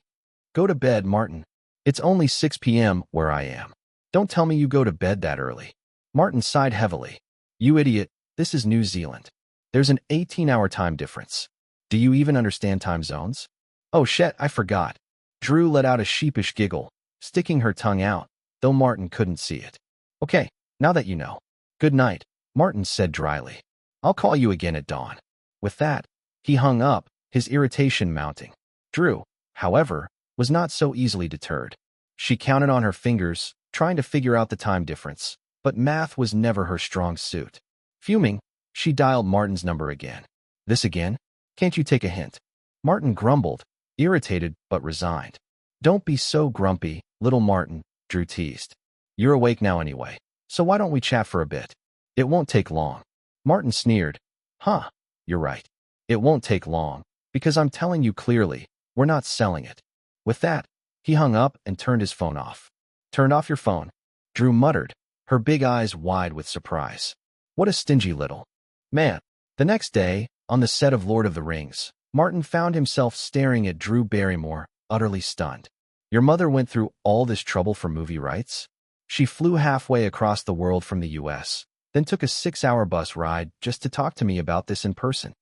Go to bed, Martin. It's only 6 p.m. where I am. Don't tell me you go to bed that early." Martin sighed heavily. "You idiot, this is New Zealand. There's an 18-hour time difference. Do you even understand time zones?" "Oh shit, I forgot." Drew let out a sheepish giggle, sticking her tongue out, though Martin couldn't see it. "Okay, now that you know. Good night," Martin said dryly. "I'll call you again at dawn." With that, he hung up, his irritation mounting. Drew, however, was not so easily deterred. She counted on her fingers, trying to figure out the time difference, but math was never her strong suit. Fuming, she dialed Martin's number again. "This again? Can't you take a hint?" Martin grumbled, irritated but resigned. "Don't be so grumpy, little Martin," Drew teased. "You're awake now anyway, so why don't we chat for a bit? It won't take long." Martin sneered. "Huh, you're right. It won't take long, because I'm telling you clearly, we're not selling it." With that, he hung up and turned his phone off. "Turned off your phone?" Drew muttered, her big eyes wide with surprise. What a stingy little man. The next day, on the set of Lord of the Rings, Martin found himself staring at Drew Barrymore, utterly stunned. Your mother went through all this trouble for movie rights? She flew halfway across the world from the US, then took a 6-hour bus ride just to talk to me about this in person.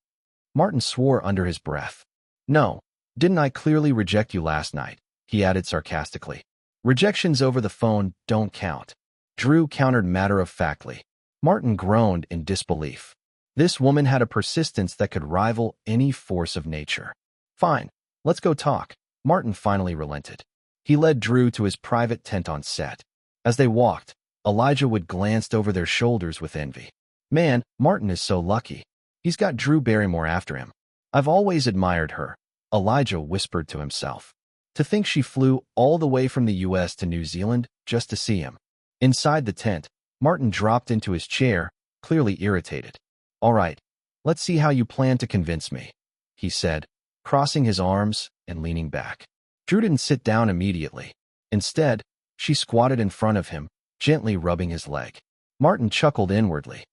Martin swore under his breath. No, didn't I clearly reject you last night? He added sarcastically. Rejections over the phone don't count. Drew countered matter-of-factly. Martin groaned in disbelief. This woman had a persistence that could rival any force of nature. Fine, let's go talk. Martin finally relented. He led Drew to his private tent on set. As they walked, Elijah Wood glanced over their shoulders with envy. Man, Martin is so lucky. He's got Drew Barrymore after him. I've always admired her, Elijah whispered to himself. To think she flew all the way from the US to New Zealand just to see him. Inside the tent, Martin dropped into his chair, clearly irritated. All right, let's see how you plan to convince me, he said, crossing his arms and leaning back. Drew didn't sit down immediately. Instead, she squatted in front of him, gently rubbing his leg. Martin chuckled inwardly.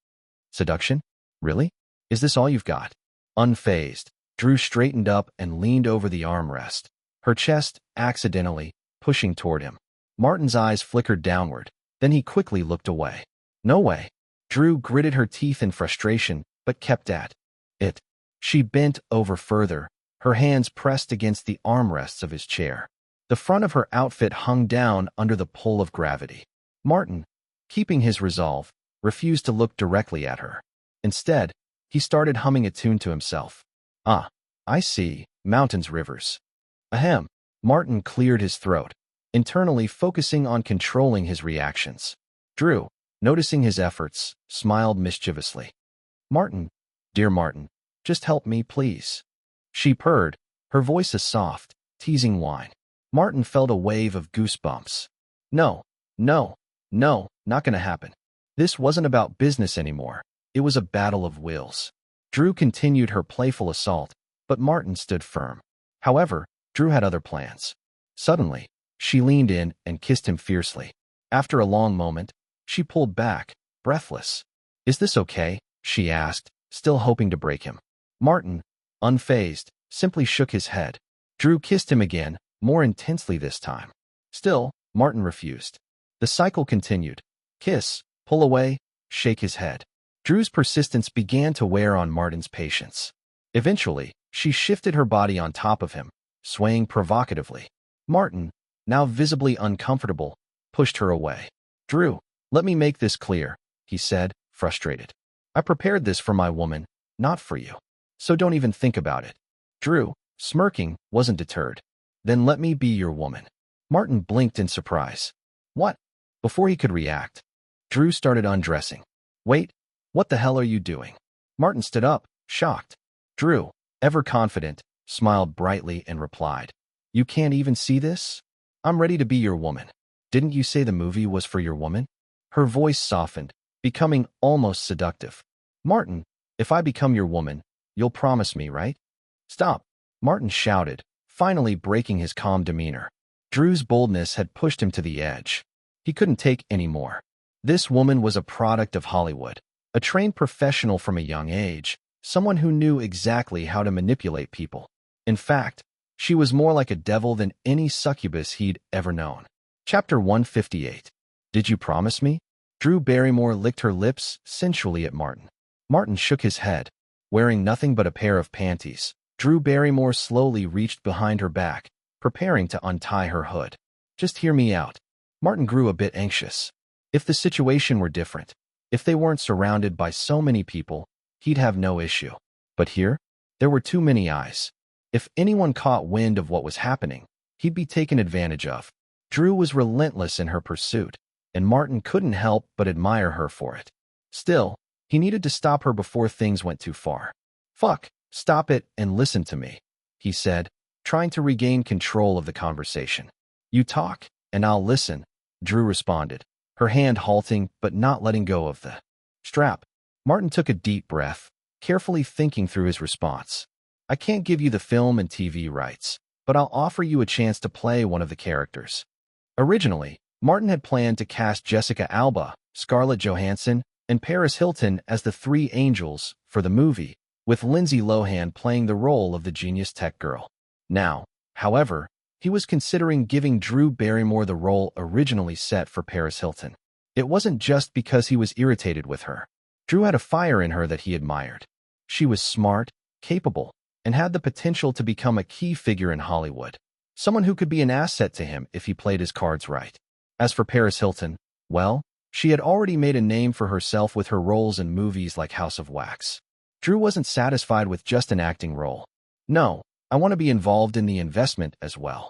Seduction? Really? Is this all you've got? Unfazed, Drew straightened up and leaned over the armrest, her chest accidentally pushing toward him. Martin's eyes flickered downward, then he quickly looked away. No way. Drew gritted her teeth in frustration, but kept at it. She bent over further, her hands pressed against the armrests of his chair. The front of her outfit hung down under the pull of gravity. Martin, keeping his resolve, refused to look directly at her. Instead, he started humming a tune to himself. Ah, I see, mountains, rivers. Ahem. Martin cleared his throat, internally focusing on controlling his reactions. Drew, noticing his efforts, smiled mischievously. Martin, dear Martin, just help me, please. She purred, her voice a soft, teasing whine. Martin felt a wave of goosebumps. No, not gonna happen. This wasn't about business anymore. It was a battle of wills. Drew continued her playful assault, but Martin stood firm. However, Drew had other plans. Suddenly, she leaned in and kissed him fiercely. After a long moment, she pulled back, breathless. Is this okay? She asked, still hoping to break him. Martin, unfazed, simply shook his head. Drew kissed him again, more intensely this time. Still, Martin refused. The cycle continued. Kiss, pull away, shake his head. Drew's persistence began to wear on Martin's patience. Eventually, she shifted her body on top of him, swaying provocatively. Martin, now visibly uncomfortable, pushed her away. Drew, let me make this clear, he said, frustrated. I prepared this for my woman, not for you. So don't even think about it. Drew, smirking, wasn't deterred. Then let me be your woman. Martin blinked in surprise. What? Before he could react, Drew started undressing. Wait, what the hell are you doing? Martin stood up, shocked. Drew, ever confident, smiled brightly and replied. You can't even see this? I'm ready to be your woman. Didn't you say the movie was for your woman? Her voice softened, becoming almost seductive. Martin, if I become your woman, you'll promise me, right? Stop, Martin shouted, finally breaking his calm demeanor. Drew's boldness had pushed him to the edge. He couldn't take any more. This woman was a product of Hollywood, a trained professional from a young age, someone who knew exactly how to manipulate people. In fact, she was more like a devil than any succubus he'd ever known. Chapter 158. Did you promise me? Drew Barrymore licked her lips sensually at Martin. Martin shook his head. Wearing nothing but a pair of panties, Drew Barrymore slowly reached behind her back, preparing to untie her hood. Just hear me out. Martin grew a bit anxious. If the situation were different, if they weren't surrounded by so many people, he'd have no issue. But here, there were too many eyes. If anyone caught wind of what was happening, he'd be taken advantage of. Drew was relentless in her pursuit, and Martin couldn't help but admire her for it. Still, he needed to stop her before things went too far. Fuck, stop it and listen to me, he said, trying to regain control of the conversation. You talk, and I'll listen, Drew responded, her hand halting but not letting go of the strap. Martin took a deep breath, carefully thinking through his response. I can't give you the film and TV rights, but I'll offer you a chance to play one of the characters. Originally, Martin had planned to cast Jessica Alba, Scarlett Johansson, and Paris Hilton as the three angels for the movie, with Lindsay Lohan playing the role of the genius tech girl. Now, however, He was considering giving Drew Barrymore the role originally set for Paris Hilton. It wasn't just because he was irritated with her. Drew had a fire in her that he admired. She was smart, capable, and had the potential to become a key figure in Hollywood. Someone who could be an asset to him if he played his cards right. As for Paris Hilton, well, she had already made a name for herself with her roles in movies like House of Wax. Drew wasn't satisfied with just an acting role. No, I want to be involved in the investment as well.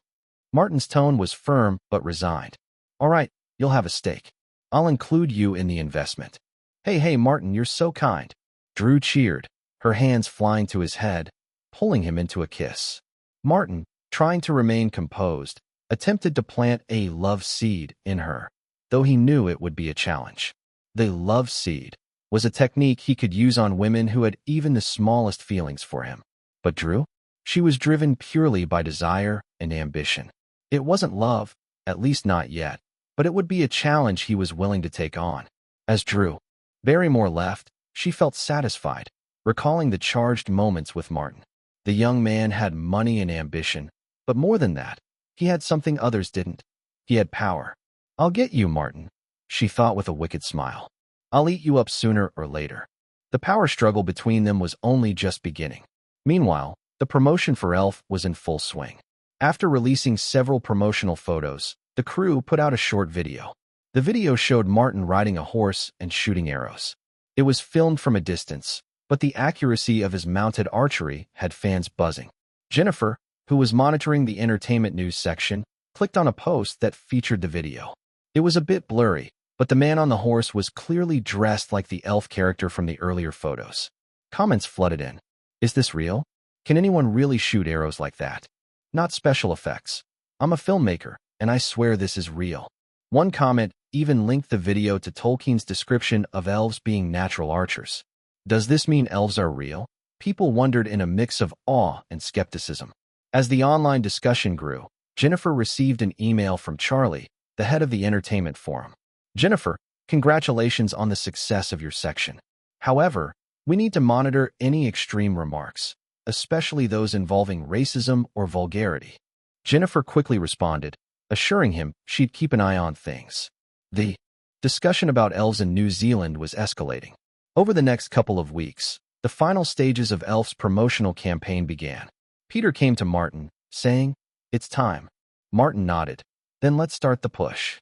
Martin's tone was firm but resigned. All right, you'll have a stake. I'll include you in the investment. Hey, Martin, you're so kind. Drew cheered, her hands flying to his head, pulling him into a kiss. Martin, trying to remain composed, attempted to plant a love seed in her, though he knew it would be a challenge. The love seed was a technique he could use on women who had even the smallest feelings for him. But Drew? She was driven purely by desire and ambition. It wasn't love, at least not yet, but it would be a challenge he was willing to take on. As Drew Barrymore left, she felt satisfied, recalling the charged moments with Martin. The young man had money and ambition, but more than that, he had something others didn't. He had power. I'll get you, Martin, she thought with a wicked smile. I'll eat you up sooner or later. The power struggle between them was only just beginning. Meanwhile, the promotion for Elf was in full swing. After releasing several promotional photos, the crew put out a short video. The video showed Martin riding a horse and shooting arrows. It was filmed from a distance, but the accuracy of his mounted archery had fans buzzing. Jennifer, who was monitoring the entertainment news section, clicked on a post that featured the video. It was a bit blurry, but the man on the horse was clearly dressed like the elf character from the earlier photos. Comments flooded in. Is this real? Can anyone really shoot arrows like that? Not special effects. I'm a filmmaker, and I swear this is real. One comment even linked the video to Tolkien's description of elves being natural archers. Does this mean elves are real? People wondered in a mix of awe and skepticism. As the online discussion grew, Jennifer received an email from Charlie, the head of the entertainment forum. Jennifer, congratulations on the success of your section. However, we need to monitor any extreme remarks, especially those involving racism or vulgarity. Jennifer quickly responded, assuring him she'd keep an eye on things. The discussion about elves in New Zealand was escalating. Over the next couple of weeks, the final stages of Elf's promotional campaign began. Peter came to Martin, saying, "It's time." Martin nodded. "Then let's start the push."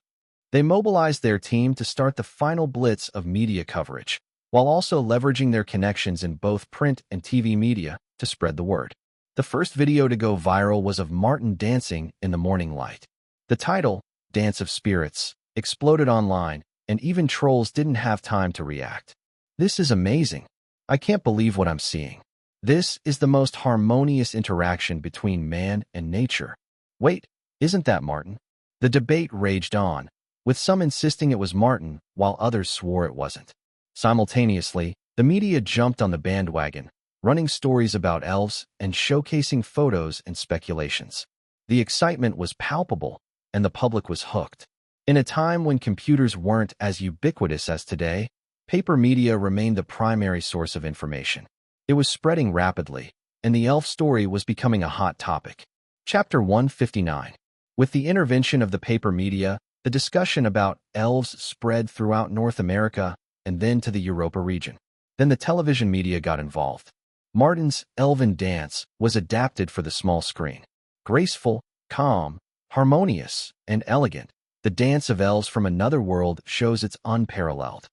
They mobilized their team to start the final blitz of media coverage, while also leveraging their connections in both print and TV media to spread the word. The first video to go viral was of Martin dancing in the morning light. The title, Dance of Spirits, exploded online, and even trolls didn't have time to react. This is amazing. I can't believe what I'm seeing. This is the most harmonious interaction between man and nature. Wait, isn't that Martin? The debate raged on, with some insisting it was Martin, while others swore it wasn't. Simultaneously, the media jumped on the bandwagon, running stories about elves and showcasing photos and speculations. The excitement was palpable, and the public was hooked. In a time when computers weren't as ubiquitous as today, paper media remained the primary source of information. It was spreading rapidly, and the elf story was becoming a hot topic. Chapter 159. With the intervention of the paper media, the discussion about elves spread throughout North America and then to the Europa region. Then the television media got involved. Martin's elven dance was adapted for the small screen. Graceful, calm, harmonious, and elegant, the dance of elves from another world shows its unparalleled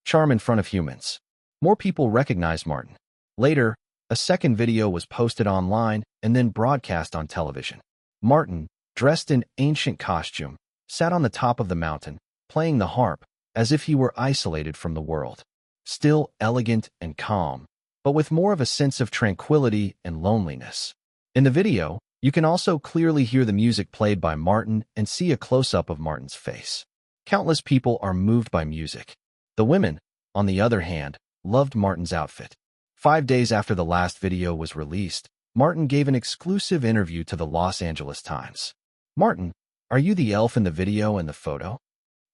charm in front of humans. More people recognized Martin. Later, a second video was posted online and then broadcast on television. Martin, dressed in ancient costume, sat on the top of the mountain, playing the harp, as if he were isolated from the world. Still elegant and calm, but with more of a sense of tranquility and loneliness. In the video, you can also clearly hear the music played by Martin and see a close-up of Martin's face. Countless people are moved by music. The women, on the other hand, loved Martin's outfit. 5 days after the last video was released, Martin gave an exclusive interview to the Los Angeles Times. "Martin, are you the elf in the video and the photo?"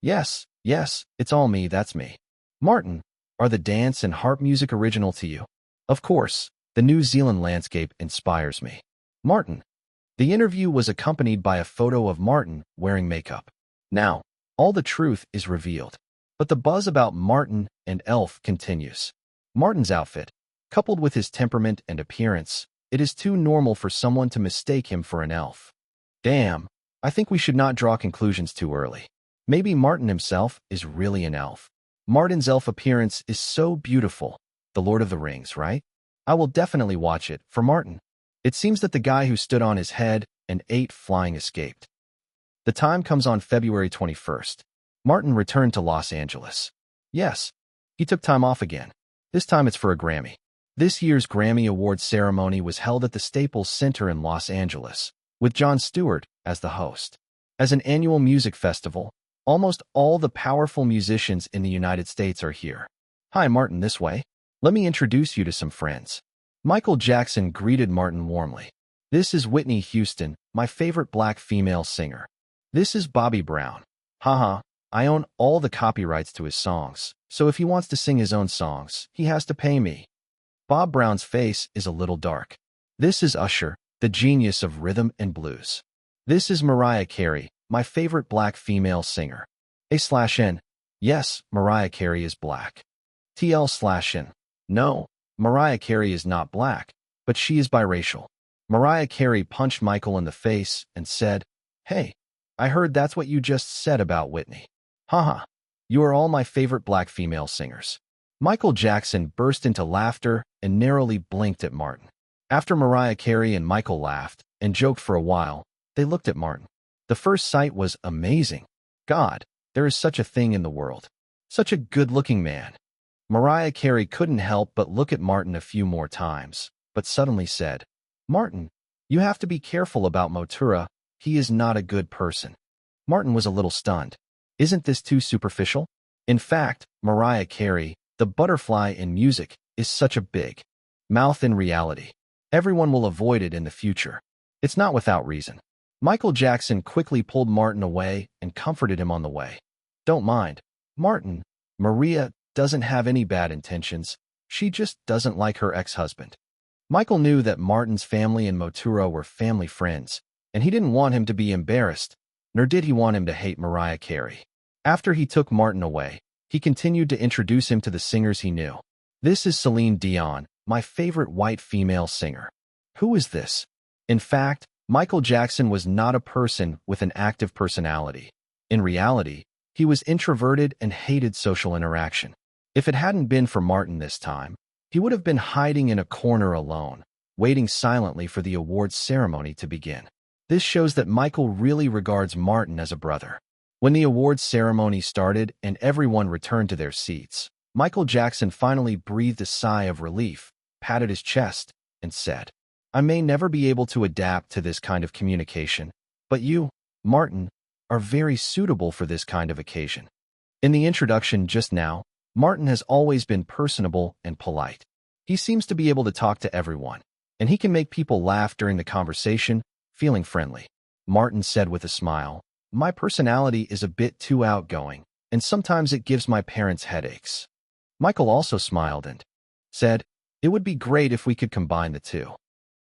Yes, it's all me, that's me." "Martin, are the dance and harp music original to you?" "Of course, the New Zealand landscape inspires me." "Martin, The interview was accompanied by a photo of Martin wearing makeup. Now, all the truth is revealed. But the buzz about Martin and Elf continues. Martin's outfit, coupled with his temperament and appearance, it is too normal for someone to mistake him for an elf. Damn, I think we should not draw conclusions too early. Maybe Martin himself is really an elf. Martin's elf appearance is so beautiful. The Lord of the Rings, right? I will definitely watch it for Martin. It seems that the guy who stood on his head and ate flying escaped. The time comes on February 21st. Martin returned to Los Angeles. Yes, he took time off again. This time it's for a Grammy. This year's Grammy Awards ceremony was held at the Staples Center in Los Angeles, with Jon Stewart as the host. As an annual music festival, almost all the powerful musicians in the United States are here. Hi, Martin, this way. Let me introduce you to some friends. Michael Jackson greeted Martin warmly. This is Whitney Houston, my favorite black female singer. This is Bobby Brown. Haha, I own all the copyrights to his songs, so if he wants to sing his own songs, he has to pay me. Bob Brown's face is a little dark. This is Usher, the genius of rhythm and blues. This is Mariah Carey, my favorite black female singer. A/N. Yes, Mariah Carey is black. TL/N. No, Mariah Carey is not black, but she is biracial. Mariah Carey punched Michael in the face and said, "Hey, I heard that's what you just said about Whitney. Haha, you are all my favorite black female singers." Michael Jackson burst into laughter and narrowly blinked at Martin. After Mariah Carey and Michael laughed and joked for a while, they looked at Martin. The first sight was amazing. God, there is such a thing in the world. Such a good-looking man. Mariah Carey couldn't help but look at Martin a few more times, but suddenly said, "Martin, you have to be careful about Motura. He is not a good person." Martin was a little stunned. Isn't this too superficial? In fact, Mariah Carey, the butterfly in music, is such a big mouth in reality. Everyone will avoid it in the future. It's not without reason. Michael Jackson quickly pulled Martin away and comforted him on the way. "Don't mind, Martin. Maria doesn't have any bad intentions. She just doesn't like her ex-husband." Michael knew that Martin's family and Motura were family friends, and he didn't want him to be embarrassed, nor did he want him to hate Mariah Carey. After he took Martin away, he continued to introduce him to the singers he knew. "This is Celine Dion, my favorite white female singer." Who is this? In fact, Michael Jackson was not a person with an active personality. In reality, he was introverted and hated social interaction. If it hadn't been for Martin this time, he would have been hiding in a corner alone, waiting silently for the awards ceremony to begin. This shows that Michael really regards Martin as a brother. When the awards ceremony started and everyone returned to their seats, Michael Jackson finally breathed a sigh of relief, patted his chest, and said, "I may never be able to adapt to this kind of communication, but you, Martin, are very suitable for this kind of occasion." In the introduction just now, Martin has always been personable and polite. He seems to be able to talk to everyone, and he can make people laugh during the conversation, feeling friendly. Martin said with a smile, "My personality is a bit too outgoing, and sometimes it gives my parents headaches." Michael also smiled and said, "It would be great if we could combine the two."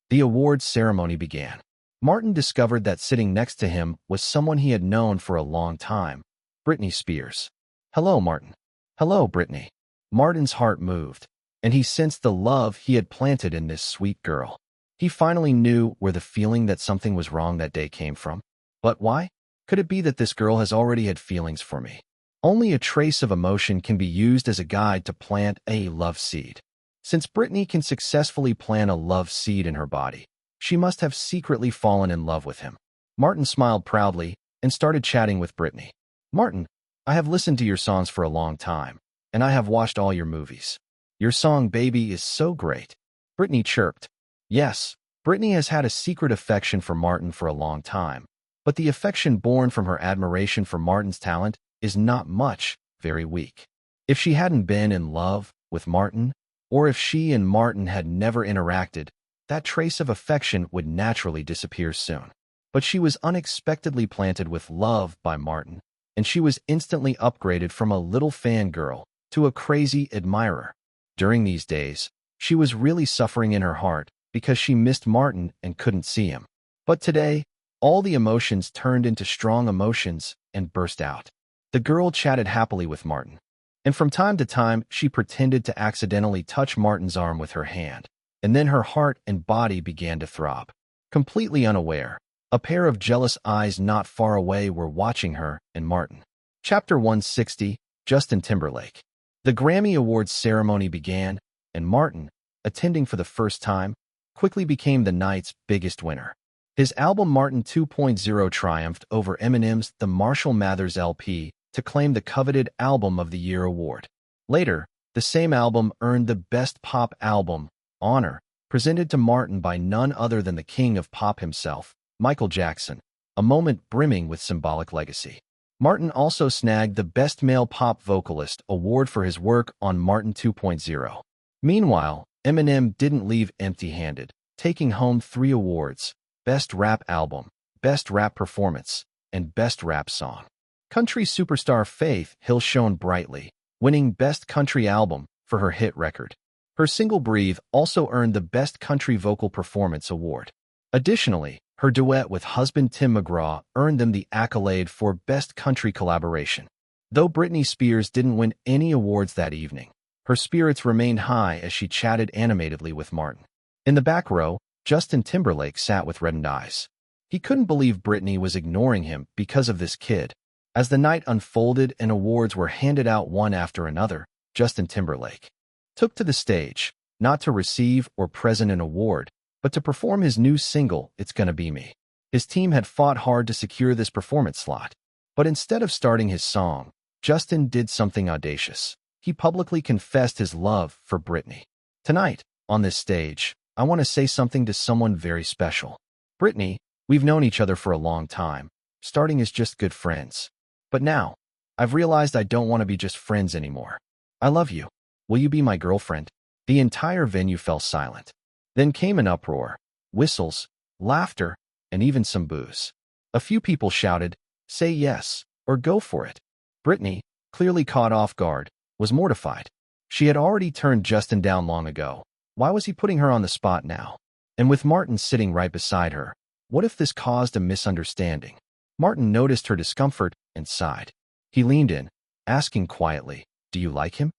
The awards ceremony began. Martin discovered that sitting next to him was someone he had known for a long time, Britney Spears. "Hello, Martin." "Hello, Britney." Martin's heart moved, and he sensed the love he had planted in this sweet girl. He finally knew where the feeling that something was wrong that day came from. But why? Could it be that this girl has already had feelings for me? Only a trace of emotion can be used as a guide to plant a love seed. Since Britney can successfully plant a love seed in her body, she must have secretly fallen in love with him. Martin smiled proudly and started chatting with Britney. "Martin, I have listened to your songs for a long time, and I have watched all your movies. Your song Baby is so great." Britney chirped. Yes, Britney has had a secret affection for Martin for a long time, but the affection born from her admiration for Martin's talent is not much, very weak. If she hadn't been in love with Martin, or if she and Martin had never interacted, that trace of affection would naturally disappear soon. But she was unexpectedly planted with love by Martin, and she was instantly upgraded from a little fangirl to a crazy admirer. During these days, she was really suffering in her heart because she missed Martin and couldn't see him. But today, all the emotions turned into strong emotions and burst out. The girl chatted happily with Martin, and from time to time, she pretended to accidentally touch Martin's arm with her hand, and then her heart and body began to throb. Completely unaware, a pair of jealous eyes not far away were watching her and Martin. Chapter 160, Justin Timberlake. The Grammy Awards ceremony began, and Martin, attending for the first time, quickly became the night's biggest winner. His album Martin 2.0 triumphed over Eminem's The Marshall Mathers LP to claim the coveted Album of the Year award. Later, the same album earned the Best Pop Album honor, presented to Martin by none other than the king of pop himself, Michael Jackson, a moment brimming with symbolic legacy. Martin also snagged the Best Male Pop Vocalist award for his work on Martin 2.0. Meanwhile, Eminem didn't leave empty-handed, taking home 3 awards: Best Rap Album, Best Rap Performance, and Best Rap Song. Country superstar Faith Hill shone brightly, winning Best Country Album for her hit record. Her single Breathe also earned the Best Country Vocal Performance award. Additionally, her duet with husband Tim McGraw earned them the accolade for Best Country Collaboration. Though Britney Spears didn't win any awards that evening, her spirits remained high as she chatted animatedly with Martin. In the back row, Justin Timberlake sat with reddened eyes. He couldn't believe Britney was ignoring him because of this kid. As the night unfolded and awards were handed out one after another, Justin Timberlake took to the stage, not to receive or present an award, but to perform his new single, It's Gonna Be Me. His team had fought hard to secure this performance slot, but instead of starting his song, Justin did something audacious. He publicly confessed his love for Britney. Tonight, on this stage, I want to say something to someone very special. Britney, we've known each other for a long time, starting as just good friends. But now, I've realized I don't want to be just friends anymore. I love you. Will you be my girlfriend? The entire venue fell silent. Then came an uproar, whistles, laughter, and even some boos. A few people shouted, "Say yes," or "Go for it." Britney, clearly caught off guard, was mortified. She had already turned Justin down long ago. Why was he putting her on the spot now? And with Martin sitting right beside her, what if this caused a misunderstanding? Martin noticed her discomfort and sighed. He leaned in, asking quietly, "Do you like him?"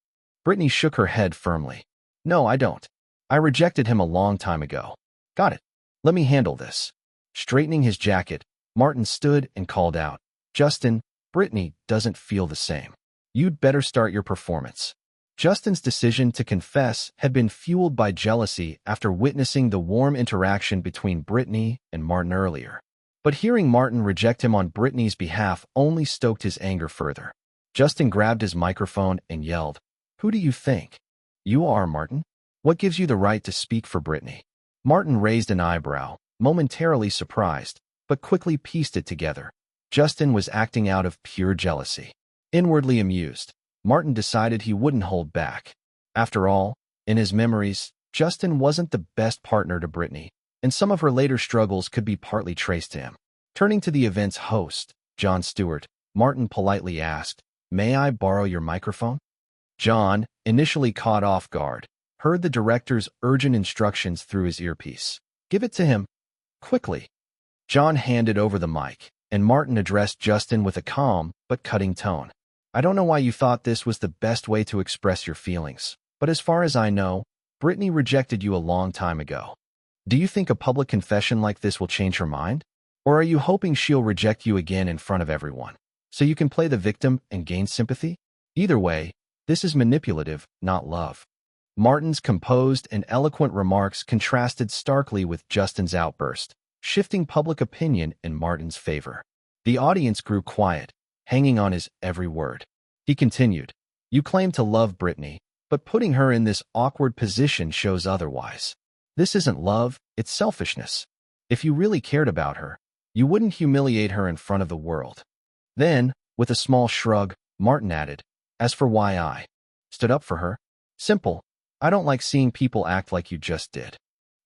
Britney shook her head firmly. "No, I don't. I rejected him a long time ago." "Got it. Let me handle this." Straightening his jacket, Martin stood and called out, "Justin, Britney doesn't feel the same. You'd better start your performance." Justin's decision to confess had been fueled by jealousy after witnessing the warm interaction between Britney and Martin earlier. But hearing Martin reject him on Britney's behalf only stoked his anger further. Justin grabbed his microphone and yelled, "Who do you think you are, Martin? What gives you the right to speak for Britney?" Martin raised an eyebrow, momentarily surprised, but quickly pieced it together. Justin was acting out of pure jealousy. Inwardly amused, Martin decided he wouldn't hold back. After all, in his memories, Justin wasn't the best partner to Britney, and some of her later struggles could be partly traced to him. Turning to the event's host, Jon Stewart, Martin politely asked, "May I borrow your microphone?" Jon, initially caught off guard, heard the director's urgent instructions through his earpiece. "Give it to him. Quickly." Jon handed over the mic, and Martin addressed Justin with a calm but cutting tone. "I don't know why you thought this was the best way to express your feelings, but as far as I know, Britney rejected you a long time ago. Do you think a public confession like this will change her mind? Or are you hoping she'll reject you again in front of everyone, so you can play the victim and gain sympathy? Either way, this is manipulative, not love." Martin's composed and eloquent remarks contrasted starkly with Justin's outburst, shifting public opinion in Martin's favor. The audience grew quiet, hanging on his every word. He continued, "You claim to love Britney, but putting her in this awkward position shows otherwise. This isn't love, it's selfishness. If you really cared about her, you wouldn't humiliate her in front of the world." Then, with a small shrug, Martin added, "As for why I stood up for her, simple. I don't like seeing people act like you just did."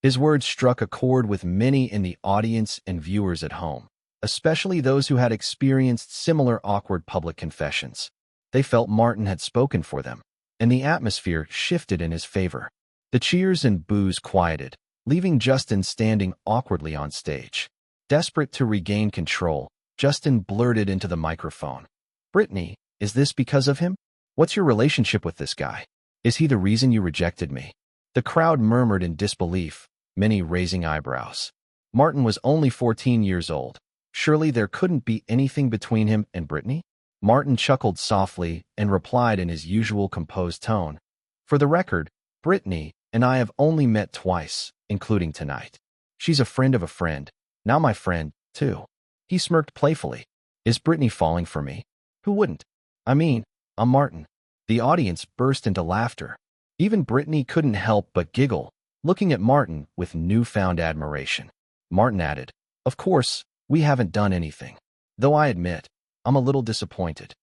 His words struck a chord with many in the audience and viewers at home, especially those who had experienced similar awkward public confessions. They felt Martin had spoken for them, and the atmosphere shifted in his favor. The cheers and boos quieted, leaving Justin standing awkwardly on stage. Desperate to regain control, Justin blurted into the microphone. Brittany, is this because of him? What's your relationship with this guy? Is he the reason you rejected me? The crowd murmured in disbelief, many raising eyebrows. Martin was only 14 years old. Surely there couldn't be anything between him and Brittany? Martin chuckled softly and replied in his usual composed tone. For the record, Brittany and I have only met twice, including tonight. She's a friend of a friend, now my friend, too. He smirked playfully. Is Brittany falling for me? Who wouldn't? I mean, I'm Martin. The audience burst into laughter. Even Brittany couldn't help but giggle, looking at Martin with newfound admiration. Martin added, Of course, we haven't done anything. Though I admit, I'm a little disappointed.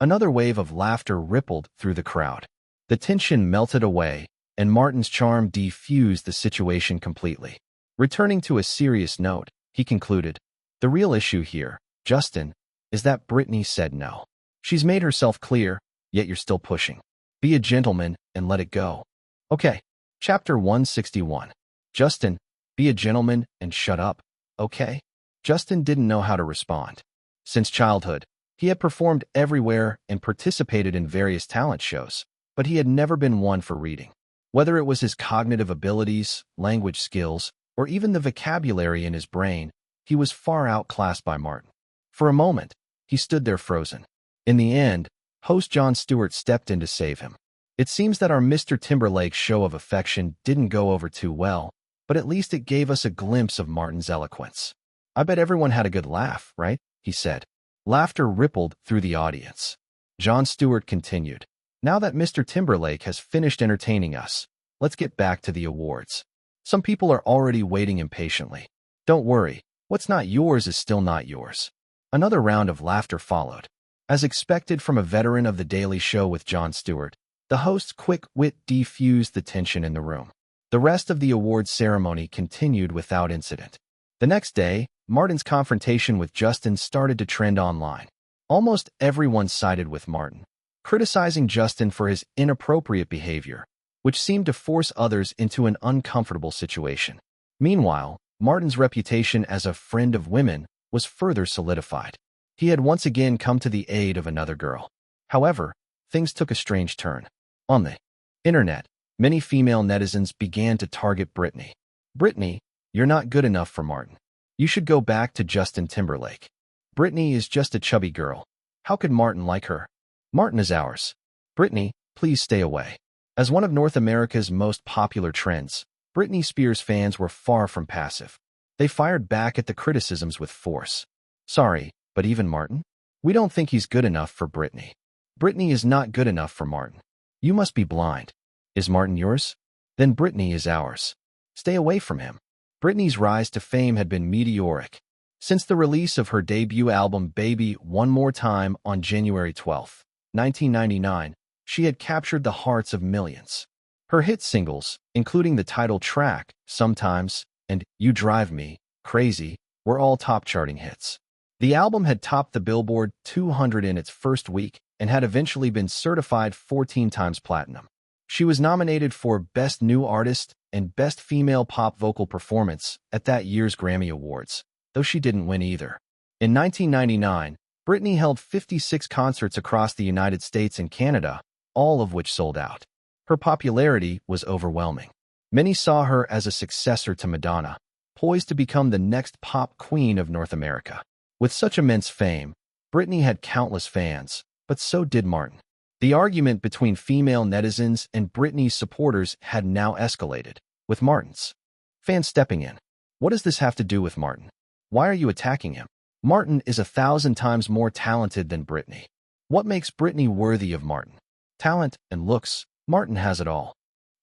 Another wave of laughter rippled through the crowd. The tension melted away, and Martin's charm defused the situation completely. Returning to a serious note, he concluded, The real issue here, Justin, is that Brittany said no. She's made herself clear, yet you're still pushing. Be a gentleman and let it go. Okay. Chapter 161. Justin, be a gentleman and shut up, okay? Justin didn't know how to respond. Since childhood, he had performed everywhere and participated in various talent shows, but he had never been one for reading. Whether it was his cognitive abilities, language skills, or even the vocabulary in his brain, he was far outclassed by Martin. For a moment, he stood there frozen. In the end, host Jon Stewart stepped in to save him. It seems that our Mr. Timberlake's show of affection didn't go over too well, but at least it gave us a glimpse of Martin's eloquence. I bet everyone had a good laugh, right? He said. Laughter rippled through the audience. Jon Stewart continued. Now that Mr. Timberlake has finished entertaining us, let's get back to the awards. Some people are already waiting impatiently. Don't worry, what's not yours is still not yours. Another round of laughter followed. As expected from a veteran of The Daily Show with Jon Stewart, the host's quick wit defused the tension in the room. The rest of the awards ceremony continued without incident. The next day, Martin's confrontation with Justin started to trend online. Almost everyone sided with Martin, criticizing Justin for his inappropriate behavior, which seemed to force others into an uncomfortable situation. Meanwhile, Martin's reputation as a friend of women was further solidified. He had once again come to the aid of another girl. However, things took a strange turn. On the internet, many female netizens began to target Brittany. Brittany, you're not good enough for Martin. You should go back to Justin Timberlake. Brittany is just a chubby girl. How could Martin like her? Martin is ours. Brittany, please stay away. As one of North America's most popular trends, Britney Spears fans were far from passive. They fired back at the criticisms with force. Sorry, but even Martin? We don't think he's good enough for Brittany. Brittany is not good enough for Martin. You must be blind. Is Martin yours? Then Brittany is ours. Stay away from him. Britney's rise to fame had been meteoric. Since the release of her debut album Baby One More Time on January 12, 1999, she had captured the hearts of millions. Her hit singles, including the title track, Sometimes, and You Drive Me Crazy, were all top-charting hits. The album had topped the Billboard 200 in its first week and had eventually been certified 14 times platinum. She was nominated for Best New Artist and Best Female Pop Vocal Performance at that year's Grammy Awards, though she didn't win either. In 1999, Britney held 56 concerts across the United States and Canada, all of which sold out. Her popularity was overwhelming. Many saw her as a successor to Madonna, poised to become the next pop queen of North America. With such immense fame, Britney had countless fans, but so did Martin. The argument between female netizens and Britney's supporters had now escalated, with Martin's fans stepping in. What does this have to do with Martin? Why are you attacking him? Martin is 1,000 times more talented than Britney. What makes Britney worthy of Martin? Talent and looks, Martin has it all.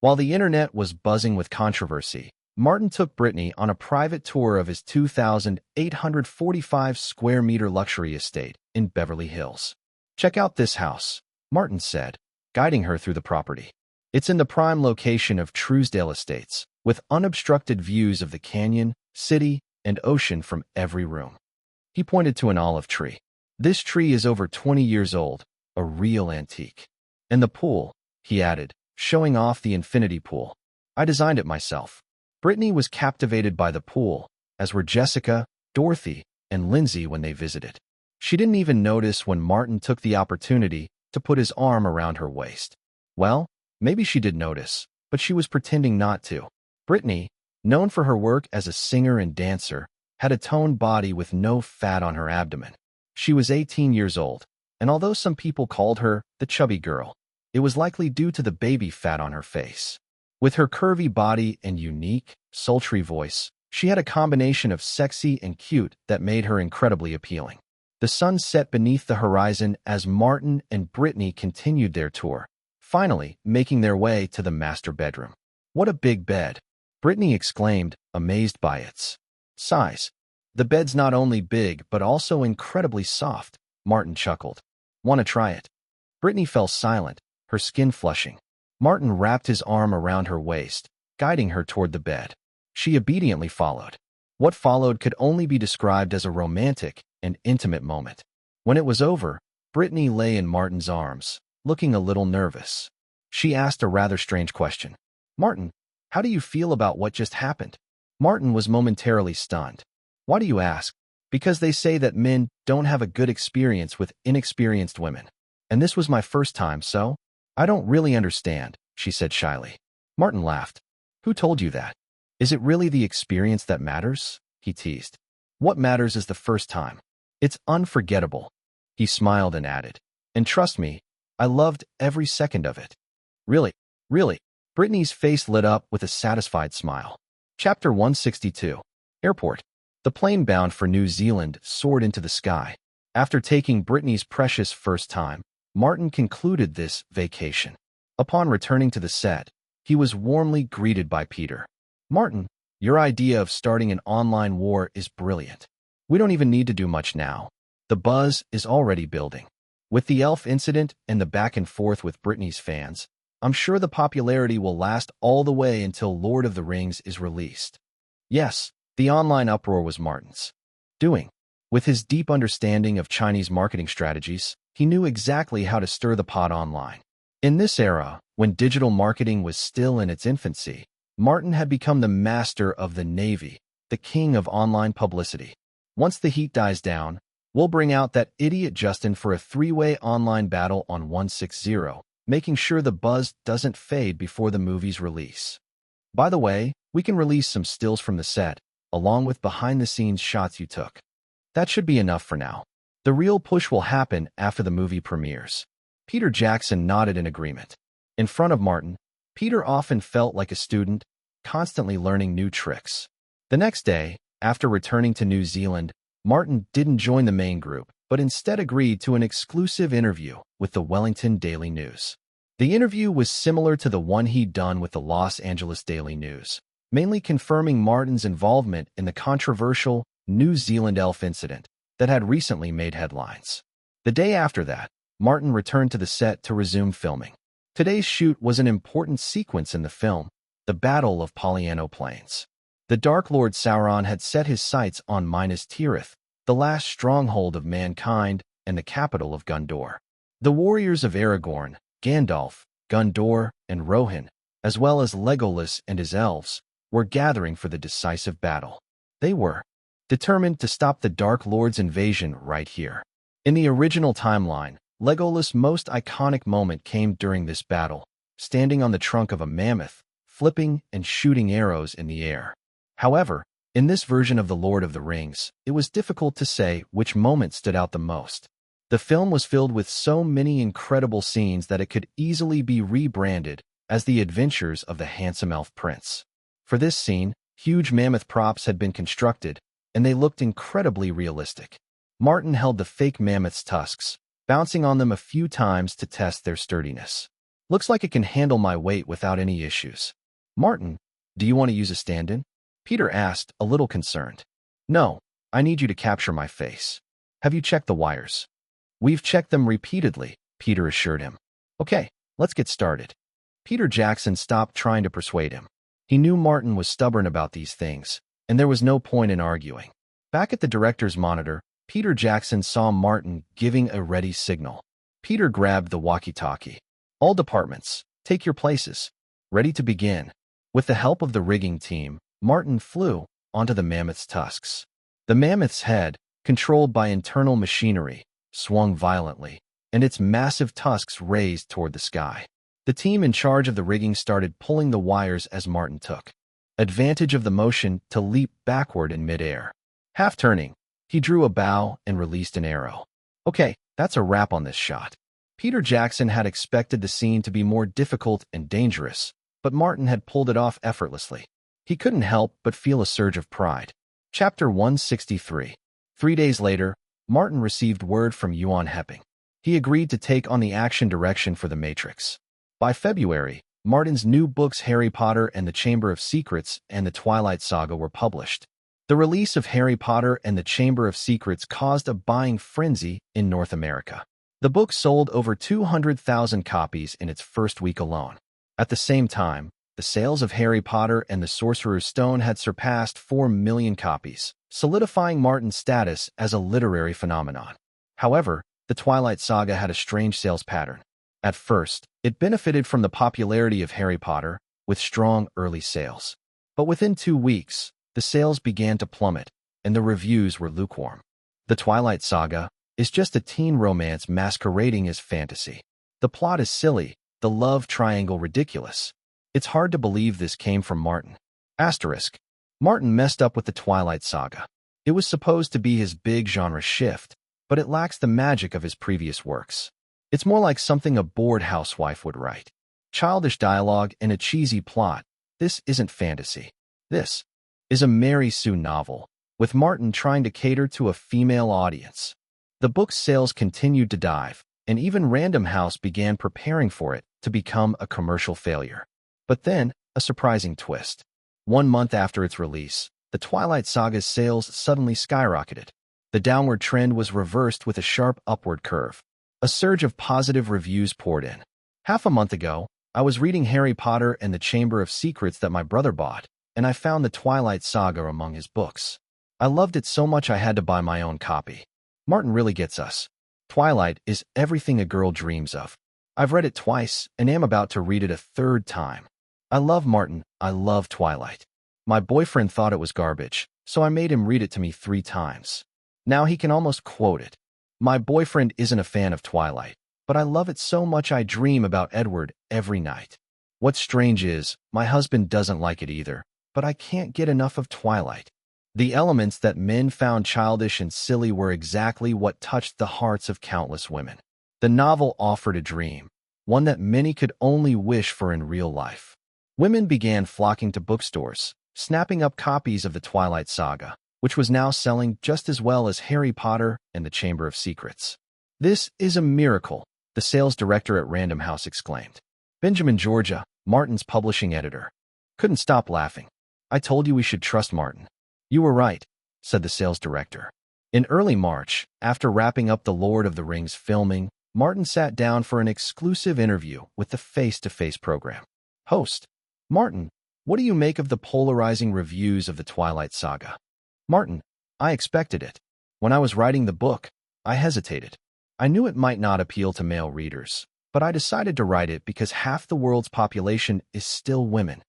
While the internet was buzzing with controversy, Martin took Britney on a private tour of his 2,845 square meter luxury estate in Beverly Hills. Check out this house, Martin said, guiding her through the property. It's in the prime location of Truesdale Estates, with unobstructed views of the canyon, city, and ocean from every room. He pointed to an olive tree. This tree is over 20 years old, a real antique. And the pool, he added, showing off the infinity pool. I designed it myself. Britney was captivated by the pool, as were Jessica, Dorothy, and Lindsay when they visited. She didn't even notice when Martin took the opportunity to put his arm around her waist. Well, maybe she did notice, but she was pretending not to. Brittany, known for her work as a singer and dancer, had a toned body with no fat on her abdomen. She was 18 years old, and although some people called her the chubby girl, it was likely due to the baby fat on her face. With her curvy body and unique, sultry voice, she had a combination of sexy and cute that made her incredibly appealing. The sun set beneath the horizon as Martin and Brittany continued their tour, finally making their way to the master bedroom. "What a big bed!" Brittany exclaimed, amazed by its size. "The bed's not only big but also incredibly soft," Martin chuckled. "Want to try it?" Brittany fell silent, her skin flushing. Martin wrapped his arm around her waist, guiding her toward the bed. She obediently followed. What followed could only be described as a romantic and intimate moment. When it was over, Brittany lay in Martin's arms, looking a little nervous. She asked a rather strange question. "Martin, how do you feel about what just happened?" Martin was momentarily stunned. "Why do you ask?" "Because they say that men don't have a good experience with inexperienced women. And this was my first time, so I don't really understand," she said shyly. Martin laughed. "Who told you that? Is it really the experience that matters?" he teased. "What matters is the first time. It's unforgettable." He smiled and added, "And trust me, I loved every second of it." "Really? Really?" Brittany's face lit up with a satisfied smile. Chapter 162. Airport. The plane bound for New Zealand soared into the sky. After taking Brittany's precious first time, Martin concluded this vacation. Upon returning to the set, he was warmly greeted by Peter. "Martin, your idea of starting an online war is brilliant. We don't even need to do much now. The buzz is already building. With the elf incident and the back and forth with Britney's fans, I'm sure the popularity will last all the way until Lord of the Rings is released." Yes, the online uproar was Martin's doing. With his deep understanding of Chinese marketing strategies, he knew exactly how to stir the pot online. In this era, when digital marketing was still in its infancy, Martin had become the master of the Navy, the king of online publicity. Once the heat dies down, we'll bring out that idiot Justin for a three-way online battle on 160, making sure the buzz doesn't fade before the movie's release. By the way, we can release some stills from the set, along with behind-the-scenes shots you took. That should be enough for now. The real push will happen after the movie premieres. Peter Jackson nodded in agreement. In front of Martin, Peter often felt like a student, constantly learning new tricks. The next day, after returning to New Zealand, Martin didn't join the main group, but instead agreed to an exclusive interview with the Wellington Daily News. The interview was similar to the one he'd done with the Los Angeles Daily News, mainly confirming Martin's involvement in the controversial New Zealand elf incident that had recently made headlines. The day after that, Martin returned to the set to resume filming. Today's shoot was an important sequence in the film, the Battle of Pollyanno Plains. The Dark Lord Sauron had set his sights on Minas Tirith, the last stronghold of mankind and the capital of Gondor. The warriors of Aragorn, Gandalf, Gondor, and Rohan, as well as Legolas and his elves, were gathering for the decisive battle. They were determined to stop the Dark Lord's invasion right here. In the original timeline, Legolas' most iconic moment came during this battle, standing on the trunk of a mammoth, flipping and shooting arrows in the air. However, in this version of The Lord of the Rings, it was difficult to say which moment stood out the most. The film was filled with so many incredible scenes that it could easily be rebranded as The Adventures of the Handsome Elf Prince. For this scene, huge mammoth props had been constructed, and they looked incredibly realistic. Martin held the fake mammoth's tusks, bouncing on them a few times to test their sturdiness. "Looks like it can handle my weight without any issues." "Martin, do you want to use a stand-in?" Peter asked, a little concerned. "No, I need you to capture my face. Have you checked the wires?" "We've checked them repeatedly," Peter assured him. "Okay, let's get started." Peter Jackson stopped trying to persuade him. He knew Martin was stubborn about these things, and there was no point in arguing. Back at the director's monitor, Peter Jackson saw Martin giving a ready signal. Peter grabbed the walkie-talkie. "All departments, take your places. Ready to begin." With the help of the rigging team, Martin flew onto the mammoth's tusks. The mammoth's head, controlled by internal machinery, swung violently, and its massive tusks raised toward the sky. The team in charge of the rigging started pulling the wires as Martin took advantage of the motion to leap backward in midair. Half turning, he drew a bow and released an arrow. Okay, that's a wrap on this shot. Peter Jackson had expected the scene to be more difficult and dangerous, but Martin had pulled it off effortlessly. He couldn't help but feel a surge of pride. Chapter 163. 3 days later, Martin received word from Yuan Hepping. He agreed to take on the action direction for The Matrix. By February, Martin's new books Harry Potter and the Chamber of Secrets and the Twilight Saga were published. The release of Harry Potter and the Chamber of Secrets caused a buying frenzy in North America. The book sold over 200,000 copies in its first week alone. At the same time, the sales of Harry Potter and the Sorcerer's Stone had surpassed 4 million copies, solidifying Martin's status as a literary phenomenon. However, the Twilight Saga had a strange sales pattern. At first, it benefited from the popularity of Harry Potter, with strong early sales. But within 2 weeks, the sales began to plummet, and the reviews were lukewarm. The Twilight Saga is just a teen romance masquerading as fantasy. The plot is silly, the love triangle ridiculous. It's hard to believe this came from Martin. Asterisk. Martin messed up with the Twilight Saga. It was supposed to be his big genre shift, but it lacks the magic of his previous works. It's more like something a bored housewife would write. Childish dialogue and a cheesy plot. This isn't fantasy. This is a Mary Sue novel, with Martin trying to cater to a female audience. The book's sales continued to dive, and even Random House began preparing for it to become a commercial failure. But then, a surprising twist. 1 month after its release, the Twilight Saga's sales suddenly skyrocketed. The downward trend was reversed with a sharp upward curve. A surge of positive reviews poured in. Half a month ago, I was reading Harry Potter and the Chamber of Secrets that my brother bought, and I found the Twilight Saga among his books. I loved it so much I had to buy my own copy. Martin really gets us. Twilight is everything a girl dreams of. I've read it twice and am about to read it a 3rd time. I love Martin. I love Twilight. My boyfriend thought it was garbage, so I made him read it to me 3 times. Now he can almost quote it. My boyfriend isn't a fan of Twilight, but I love it so much I dream about Edward every night. What's strange is, my husband doesn't like it either, but I can't get enough of Twilight. The elements that men found childish and silly were exactly what touched the hearts of countless women. The novel offered a dream, one that many could only wish for in real life. Women began flocking to bookstores, snapping up copies of the Twilight Saga, which was now selling just as well as Harry Potter and the Chamber of Secrets. This is a miracle, the sales director at Random House exclaimed. Benjamin Georgia, Martin's publishing editor, couldn't stop laughing. I told you we should trust Martin. You were right, said the sales director. In early March, after wrapping up the Lord of the Rings filming, Martin sat down for an exclusive interview with the Face-to-Face program. Host: Martin, what do you make of the polarizing reviews of the Twilight Saga? Martin: I expected it. When I was writing the book, I hesitated. I knew it might not appeal to male readers, but I decided to write it because half the world's population is still women.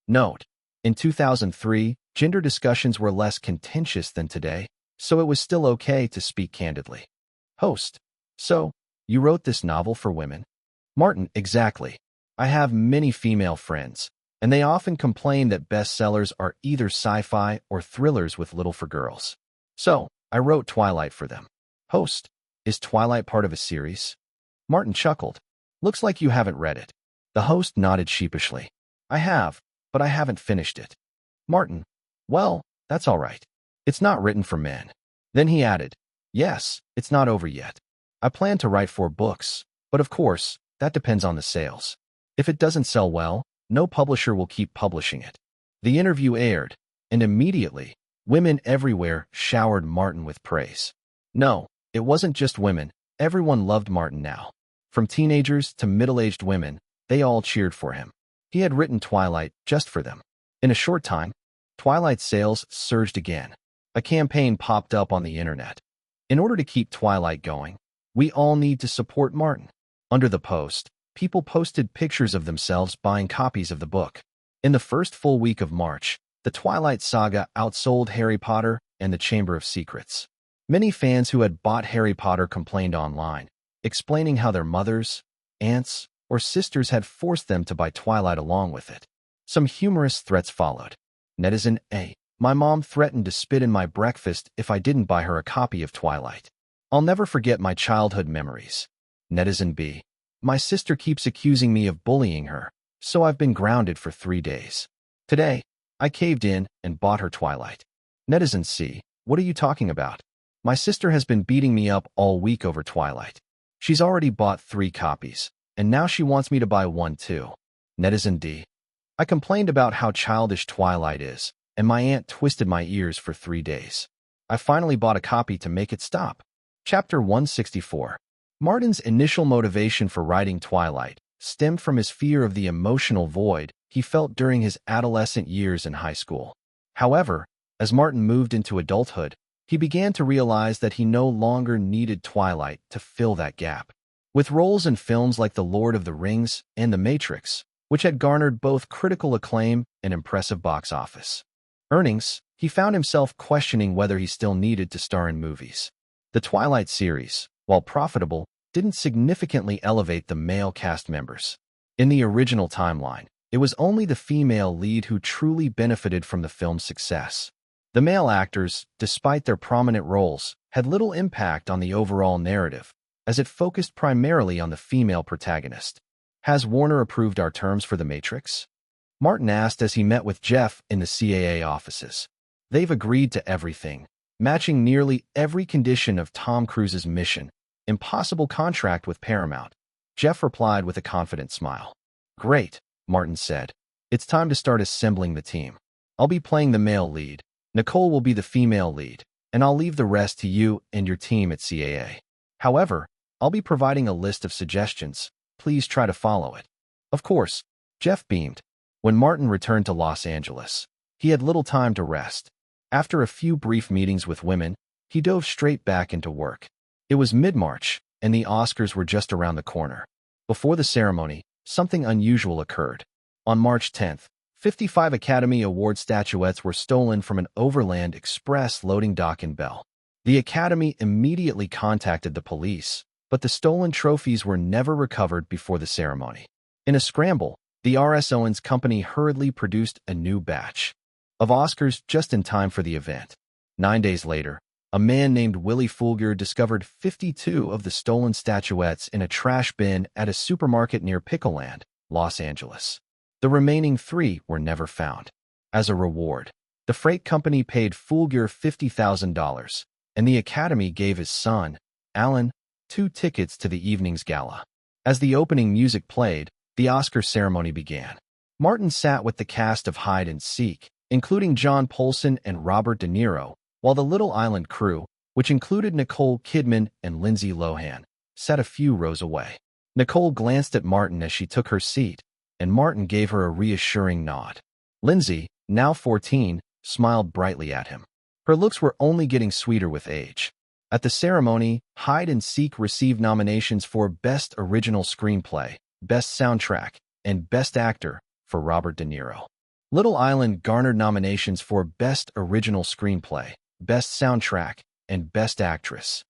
Note: in 2003, gender discussions were less contentious than today, so it was still okay to speak candidly. Host: So, you wrote this novel for women? Martin: Exactly. I have many female friends, and they often complain that bestsellers are either sci-fi or thrillers with little for girls. So, I wrote Twilight for them. Host: Is Twilight part of a series? Martin chuckled. Looks like you haven't read it. The host nodded sheepishly. I have, but I haven't finished it. Martin: Well, that's all right. It's not written for men. Then he added, Yes, it's not over yet. I plan to write 4 books, but of course, that depends on the sales. If it doesn't sell well, no publisher will keep publishing it. The interview aired, and immediately, women everywhere showered Martin with praise. No, it wasn't just women. Everyone loved Martin now. From teenagers to middle-aged women, they all cheered for him. He had written Twilight just for them. In a short time, Twilight sales surged again. A campaign popped up on the internet. In order to keep Twilight going, we all need to support Martin. Under the post, people posted pictures of themselves buying copies of the book. In the first full week of March, the Twilight Saga outsold Harry Potter and the Chamber of Secrets. Many fans who had bought Harry Potter complained online, explaining how their mothers, aunts, or sisters had forced them to buy Twilight along with it. Some humorous threats followed. Netizen A. My mom threatened to spit in my breakfast if I didn't buy her a copy of Twilight. I'll never forget my childhood memories. Netizen B. My sister keeps accusing me of bullying her, so I've been grounded for 3 days. Today, I caved in and bought her Twilight. Netizen C. What are you talking about? My sister has been beating me up all week over Twilight. She's already bought 3 copies, and now she wants me to buy one too. Netizen D. I complained about how childish Twilight is, and my aunt twisted my ears for 3 days. I finally bought a copy to make it stop. Chapter 164. Martin's initial motivation for writing Twilight stemmed from his fear of the emotional void he felt during his adolescent years in high school. However, as Martin moved into adulthood, he began to realize that he no longer needed Twilight to fill that gap. With roles in films like The Lord of the Rings and The Matrix, which had garnered both critical acclaim and impressive box office earnings, he found himself questioning whether he still needed to star in movies. The Twilight series, while profitable, didn't significantly elevate the male cast members. In the original timeline, it was only the female lead who truly benefited from the film's success. The male actors, despite their prominent roles, had little impact on the overall narrative, as it focused primarily on the female protagonist. Has Warner approved our terms for The Matrix? Martin asked as he met with Jeff in the CAA offices. They've agreed to everything, matching nearly every condition of Tom Cruise's Mission Impossible contract with Paramount. Jeff replied with a confident smile. Great, Martin said. It's time to start assembling the team. I'll be playing the male lead. Nicole will be the female lead, and I'll leave the rest to you and your team at CAA. However, I'll be providing a list of suggestions. Please try to follow it. Of course, Jeff beamed. When Martin returned to Los Angeles, he had little time to rest. After a few brief meetings with women, he dove straight back into work. It was mid-March, and the Oscars were just around the corner. Before the ceremony, something unusual occurred. On March 10th, 55 Academy Award statuettes were stolen from an Overland Express loading dock in Bell. The Academy immediately contacted the police, but the stolen trophies were never recovered before the ceremony. In a scramble, the R.S. Owens Company hurriedly produced a new batch of Oscars just in time for the event. 9 days later, a man named Willie Fulger discovered 52 of the stolen statuettes in a trash bin at a supermarket near Pickleland, Los Angeles. The remaining 3 were never found. As a reward, the freight company paid Fulger $50,000, and the Academy gave his son, Alan, 2 tickets to the evening's gala. As the opening music played, the Oscar ceremony began. Martin sat with the cast of Hide and Seek, including John Polson and Robert De Niro, while the Little Island crew, which included Nicole Kidman and Lindsay Lohan, sat a few rows away. Nicole glanced at Martin as she took her seat, and Martin gave her a reassuring nod. Lindsay, now 14, smiled brightly at him. Her looks were only getting sweeter with age. At the ceremony, Hide and Seek received nominations for Best Original Screenplay, Best Soundtrack, and Best Actor for Robert De Niro. Little Island garnered nominations for Best Original Screenplay, Best Soundtrack, and Best Actress.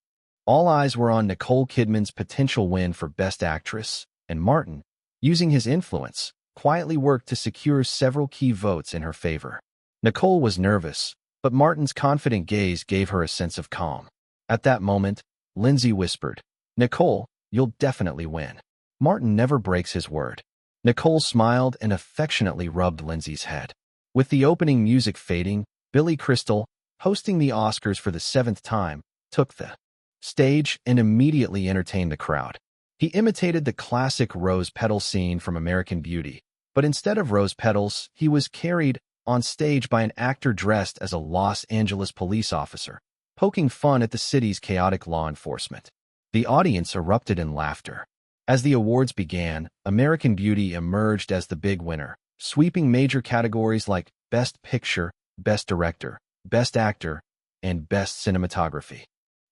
All eyes were on Nicole Kidman's potential win for Best Actress, and Martin, using his influence, quietly worked to secure several key votes in her favor. Nicole was nervous, but Martin's confident gaze gave her a sense of calm. At that moment, Lindsay whispered, Nicole, you'll definitely win. Martin never breaks his word. Nicole smiled and affectionately rubbed Lindsay's head. With the opening music fading, Billy Crystal, hosting the Oscars for the 7th time, took the stage and immediately entertained the crowd. He imitated the classic rose petal scene from American Beauty, but instead of rose petals, he was carried on stage by an actor dressed as a Los Angeles police officer, poking fun at the city's chaotic law enforcement. The audience erupted in laughter. As the awards began, American Beauty emerged as the big winner, sweeping major categories like Best Picture, Best Director, Best Actor, and Best Cinematography.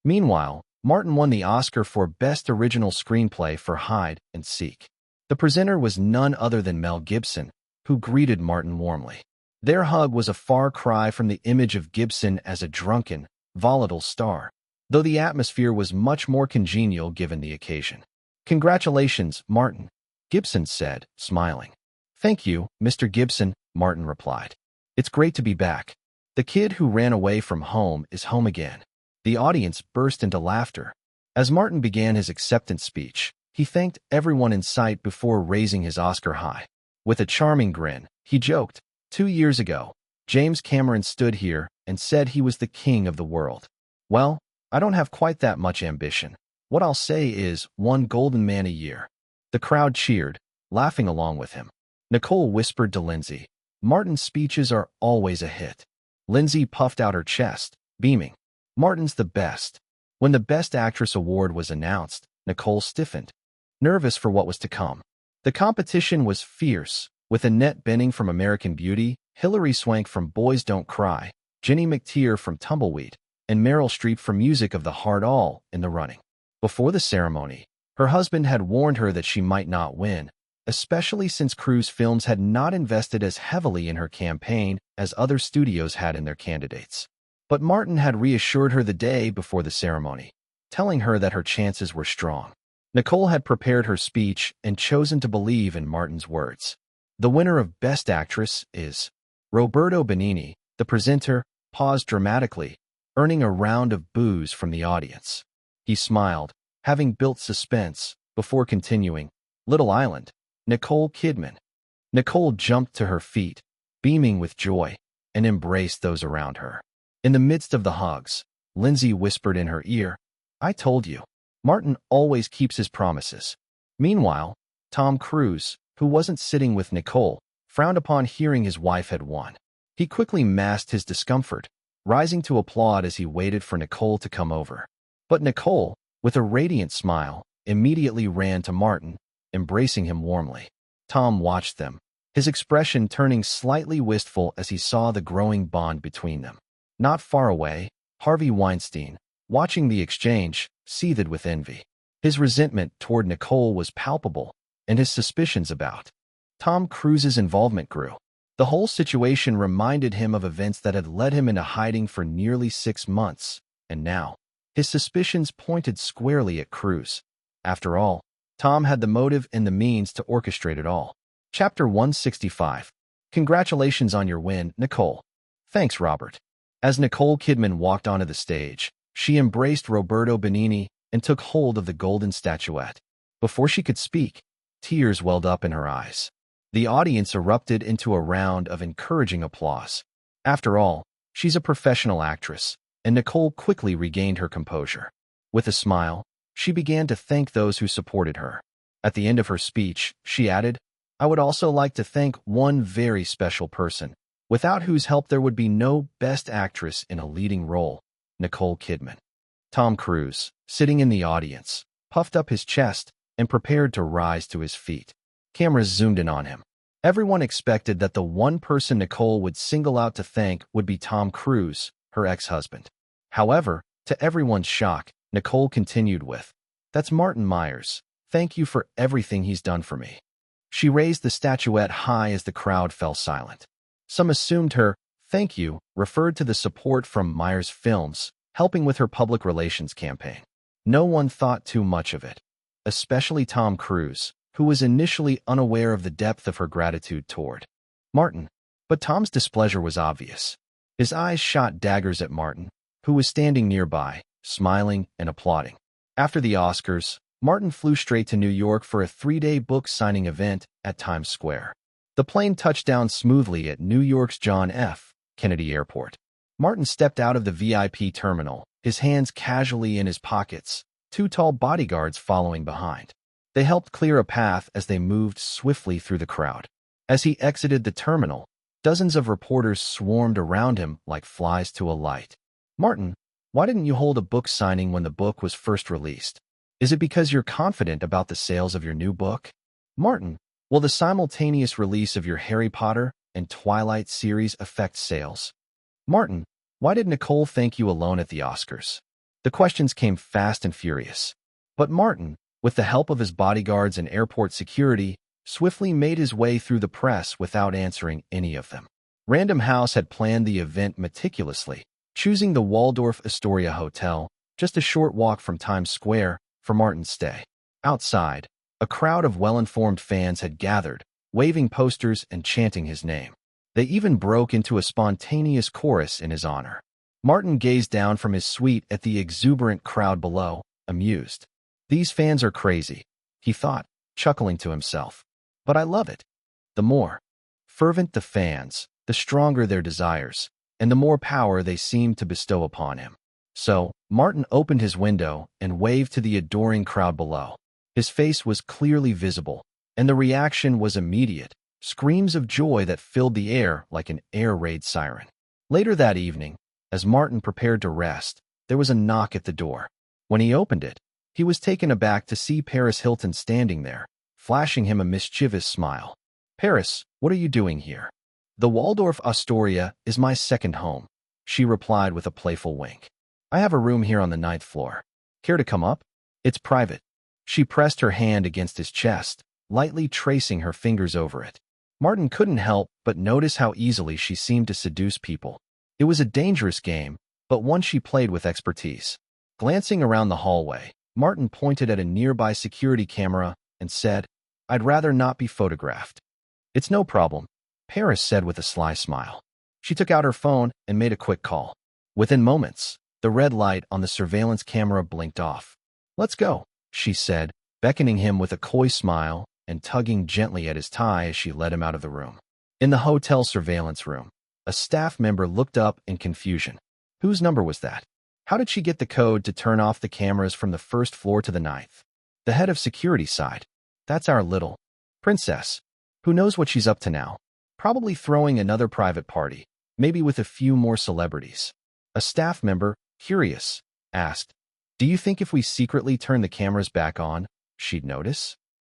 Meanwhile, Martin won the Oscar for Best Original Screenplay for Hide and Seek. The presenter was none other than Mel Gibson, who greeted Martin warmly. Their hug was a far cry from the image of Gibson as a drunken, volatile star, though the atmosphere was much more congenial given the occasion. "Congratulations, Martin," Gibson said, smiling. "Thank you, Mr. Gibson," Martin replied. "It's great to be back. The kid who ran away from home is home again." The audience burst into laughter. As Martin began his acceptance speech, he thanked everyone in sight before raising his Oscar high. With a charming grin, he joked, "2 years ago, James Cameron stood here and said he was the king of the world. Well, I don't have quite that much ambition. What I'll say is 1 golden man a year." The crowd cheered, laughing along with him. Nicole whispered to Lindsay, "Martin's speeches are always a hit." Lindsay puffed out her chest, beaming. "Martin's the best." When the Best Actress award was announced, Nicole stiffened, nervous for what was to come. The competition was fierce, with Annette Bening from American Beauty, Hilary Swank from Boys Don't Cry, Jenny McTeer from Tumbleweed, and Meryl Streep from Music of the Heart all in the running. Before the ceremony, her husband had warned her that she might not win, especially since Cruise Films had not invested as heavily in her campaign as other studios had in their candidates. But Martin had reassured her the day before the ceremony, telling her that her chances were strong. Nicole had prepared her speech and chosen to believe in Martin's words. "The winner of Best Actress is Roberto Benigni." The presenter paused dramatically, earning a round of boos from the audience. He smiled, having built suspense, before continuing, "Little Island, Nicole Kidman." Nicole jumped to her feet, beaming with joy, and embraced those around her. In the midst of the hugs, Lindsay whispered in her ear, "I told you, Martin always keeps his promises." Meanwhile, Tom Cruise, who wasn't sitting with Nicole, frowned upon hearing his wife had won. He quickly masked his discomfort, rising to applaud as he waited for Nicole to come over. But Nicole, with a radiant smile, immediately ran to Martin, embracing him warmly. Tom watched them, his expression turning slightly wistful as he saw the growing bond between them. Not far away, Harvey Weinstein, watching the exchange, seethed with envy. His resentment toward Nicole was palpable, and his suspicions about Tom Cruise's involvement grew. The whole situation reminded him of events that had led him into hiding for nearly 6 months, and now, his suspicions pointed squarely at Cruise. After all, Tom had the motive and the means to orchestrate it all. Chapter 165. "Congratulations on your win, Nicole." "Thanks, Robert." As Nicole Kidman walked onto the stage, she embraced Roberto Benigni and took hold of the golden statuette. Before she could speak, tears welled up in her eyes. The audience erupted into a round of encouraging applause. After all, she's a professional actress, and Nicole quickly regained her composure. With a smile, she began to thank those who supported her. At the end of her speech, she added, "I would also like to thank one very special person, without whose help there would be no Best Actress in a leading role, Nicole Kidman." Tom Cruise, sitting in the audience, puffed up his chest and prepared to rise to his feet. Cameras zoomed in on him. Everyone expected that the one person Nicole would single out to thank would be Tom Cruise, her ex-husband. However, to everyone's shock, Nicole continued with, "That's Martin Myers. Thank you for everything he's done for me." She raised the statuette high as the crowd fell silent. Some assumed her "thank you" referred to the support from Myers Films, helping with her public relations campaign. No one thought too much of it, especially Tom Cruise, who was initially unaware of the depth of her gratitude toward Martin. But Tom's displeasure was obvious. His eyes shot daggers at Martin, who was standing nearby, smiling and applauding. After the Oscars, Martin flew straight to New York for a 3-day book signing event at Times Square. The plane touched down smoothly at New York's John F. Kennedy Airport. Martin stepped out of the VIP terminal, his hands casually in his pockets, 2 tall bodyguards following behind. They helped clear a path as they moved swiftly through the crowd. As he exited the terminal, dozens of reporters swarmed around him like flies to a light. "Martin, why didn't you hold a book signing when the book was first released? Is it because you're confident about the sales of your new book? Martin, will the simultaneous release of your Harry Potter and Twilight series affect sales? Martin, why did Nicole thank you alone at the Oscars?" The questions came fast and furious. But Martin, with the help of his bodyguards and airport security, swiftly made his way through the press without answering any of them. Random House had planned the event meticulously, choosing the Waldorf Astoria Hotel, just a short walk from Times Square, for Martin's stay. Outside, a crowd of well-informed fans had gathered, waving posters and chanting his name. They even broke into a spontaneous chorus in his honor. Martin gazed down from his suite at the exuberant crowd below, amused. These fans are crazy, he thought, chuckling to himself. But I love it. The more fervent the fans, the stronger their desires, and the more power they seem to bestow upon him. So, Martin opened his window and waved to the adoring crowd below. His face was clearly visible, and the reaction was immediate, screams of joy that filled the air like an air raid siren. Later that evening, as Martin prepared to rest, there was a knock at the door. When he opened it, he was taken aback to see Paris Hilton standing there, flashing him a mischievous smile. "Paris, what are you doing here?" "The Waldorf Astoria is my second home," she replied with a playful wink. "I have a room here on the 9th floor. Care to come up? It's private." She pressed her hand against his chest, lightly tracing her fingers over it. Martin couldn't help but notice how easily she seemed to seduce people. It was a dangerous game, but one she played with expertise. Glancing around the hallway, Martin pointed at a nearby security camera and said, "I'd rather not be photographed." "It's no problem," Paris said with a sly smile. She took out her phone and made a quick call. Within moments, the red light on the surveillance camera blinked off. "Let's go," she said, beckoning him with a coy smile and tugging gently at his tie as she led him out of the room. In the hotel surveillance room, a staff member looked up in confusion. Whose number was that? How did she get the code to turn off the cameras from the 1st floor to the 9th? The head of security sighed. "That's our little princess. Who knows what she's up to now? Probably throwing another private party, maybe with a few more celebrities." A staff member, curious, asked, "Do you think if we secretly turn the cameras back on, she'd notice?"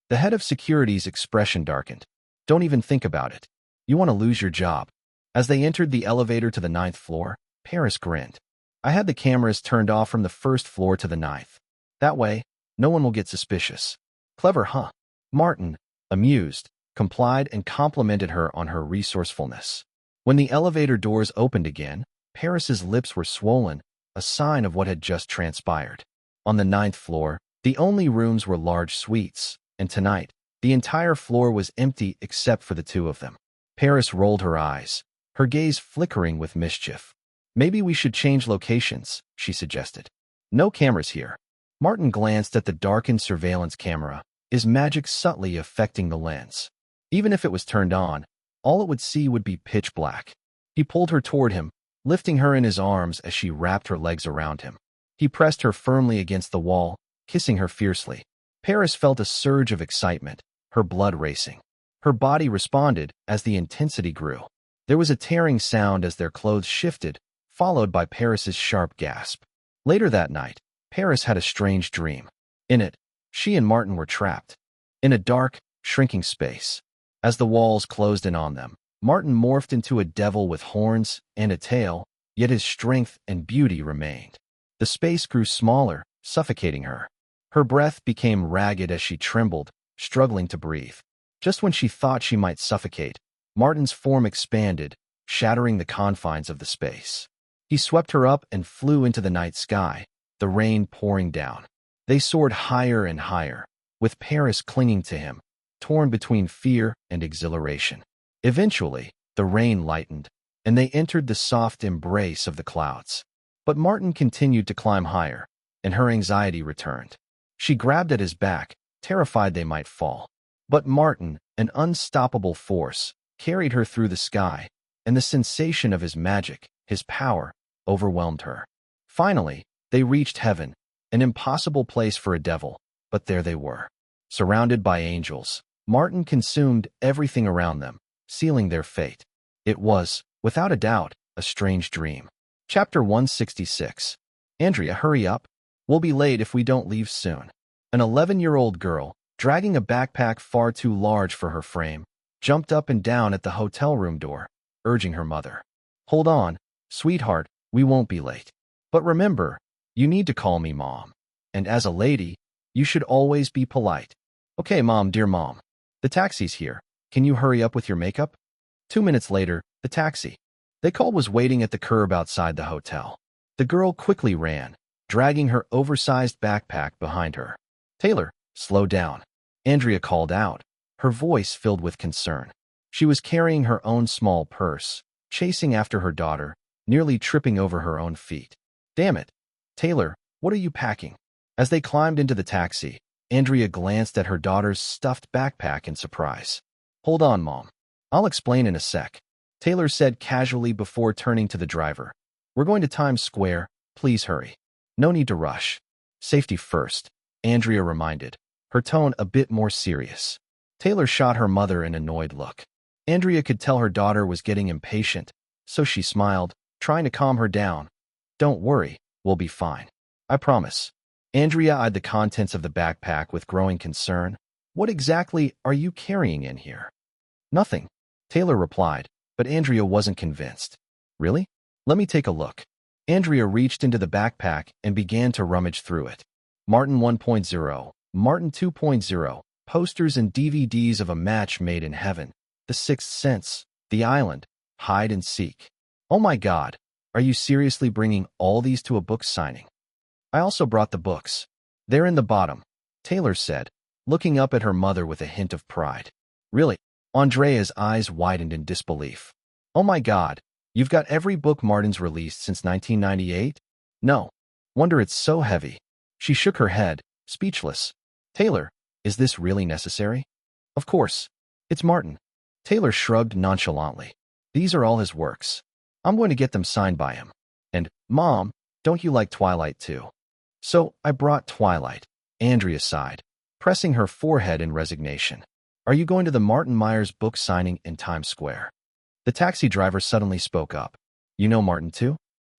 The head of security's expression darkened. "Don't even think about it. You want to lose your job." As they entered the elevator to the 9th floor, Paris grinned. "I had the cameras turned off from the 1st floor to the 9th. That way, no one will get suspicious." "Clever, huh?" Martin, amused, complied and complimented her on her resourcefulness. When the elevator doors opened again, Paris's lips were swollen, a sign of what had just transpired. On the 9th floor, the only rooms were large suites, and tonight, the entire floor was empty except for the two of them. Paris rolled her eyes, her gaze flickering with mischief. "Maybe we should change locations," she suggested. "No cameras here." Martin glanced at the darkened surveillance camera, his magic subtly affecting the lens. Even if it was turned on, all it would see would be pitch black. He pulled her toward him, lifting her in his arms as she wrapped her legs around him. He pressed her firmly against the wall, kissing her fiercely. Paris felt a surge of excitement, her blood racing. Her body responded as the intensity grew. There was a tearing sound as their clothes shifted, followed by Paris's sharp gasp. Later that night, Paris had a strange dream. In it, she and Martin were trapped in a dark, shrinking space. As the walls closed in on them, Martin morphed into a devil with horns and a tail, yet his strength and beauty remained. The space grew smaller, suffocating her. Her breath became ragged as she trembled, struggling to breathe. Just when she thought she might suffocate, Martin's form expanded, shattering the confines of the space. He swept her up and flew into the night sky, the rain pouring down. They soared higher and higher, with Paris clinging to him, torn between fear and exhilaration. Eventually, the rain lightened, and they entered the soft embrace of the clouds. But Martin continued to climb higher, and her anxiety returned. She grabbed at his back, terrified they might fall. But Martin, an unstoppable force, carried her through the sky, and the sensation of his magic, his power, overwhelmed her. Finally, they reached heaven, an impossible place for a devil, but there they were. Surrounded by angels, Martin consumed everything around them, sealing their fate. It was, without a doubt, a strange dream. Chapter 166. "Andrea, hurry up. We'll be late if we don't leave soon." An 11-year-old girl, dragging a backpack far too large for her frame, jumped up and down at the hotel room door, urging her mother. "Hold on, sweetheart, we won't be late. But remember, you need to call me Mom. And as a lady, you should always be polite." "Okay, Mom, dear Mom. The taxi's here. Can you hurry up with your makeup?" 2 minutes later, The taxi they called was waiting at the curb outside the hotel. The girl quickly ran, dragging her oversized backpack behind her. "Taylor, slow down," Andrea called out, her voice filled with concern. She was carrying her own small purse, chasing after her daughter, nearly tripping over her own feet. "Damn it. Taylor, what are you packing?" As they climbed into the taxi, Andrea glanced at her daughter's stuffed backpack in surprise. "Hold on, Mom. I'll explain in a sec," Taylor said casually before turning to the driver. "We're going to Times Square. Please hurry. No need to rush. Safety first," Andrea reminded, her tone a bit more serious. Taylor shot her mother an annoyed look. Andrea could tell her daughter was getting impatient, so she smiled, trying to calm her down. "Don't worry, we'll be fine. I promise." Andrea eyed the contents of the backpack with growing concern. "What exactly are you carrying in here?" "Nothing," Taylor replied, but Andrea wasn't convinced. "Really? Let me take a look." Andrea reached into the backpack and began to rummage through it. Martin 1.0, Martin 2.0, posters and DVDs of A Match Made in Heaven, The Sixth Sense, The Island, Hide and Seek. "Oh my God, are you seriously bringing all these to a book signing?" "I also brought the books. They're in the bottom," Taylor said, looking up at her mother with a hint of pride. "Really?" Andrea's eyes widened in disbelief. "Oh my God, you've got every book Martin's released since 1998? No wonder it's so heavy." She shook her head, speechless. "Taylor, is this really necessary?" "Of course. It's Martin." Taylor shrugged nonchalantly. "These are all his works. I'm going to get them signed by him. And, Mom, don't you like Twilight too?" "So I brought Twilight," Andrea sighed, pressing her forehead in resignation. "Are you going to the Martin Myers book signing in Times Square?" The taxi driver suddenly spoke up. "You know Martin too?"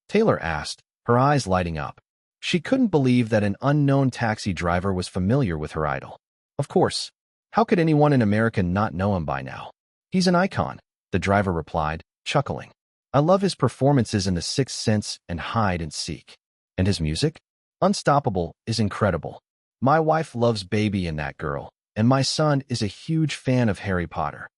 Taylor asked, her eyes lighting up. She couldn't believe that an unknown taxi driver was familiar with her idol. "Of course. How could anyone in America not know him by now? He's an icon," the driver replied, chuckling. "I love his performances in The Sixth Sense and Hide and Seek. And his music? Unstoppable is incredible. My wife loves Baby and That Girl, and my son is a huge fan of Harry Potter."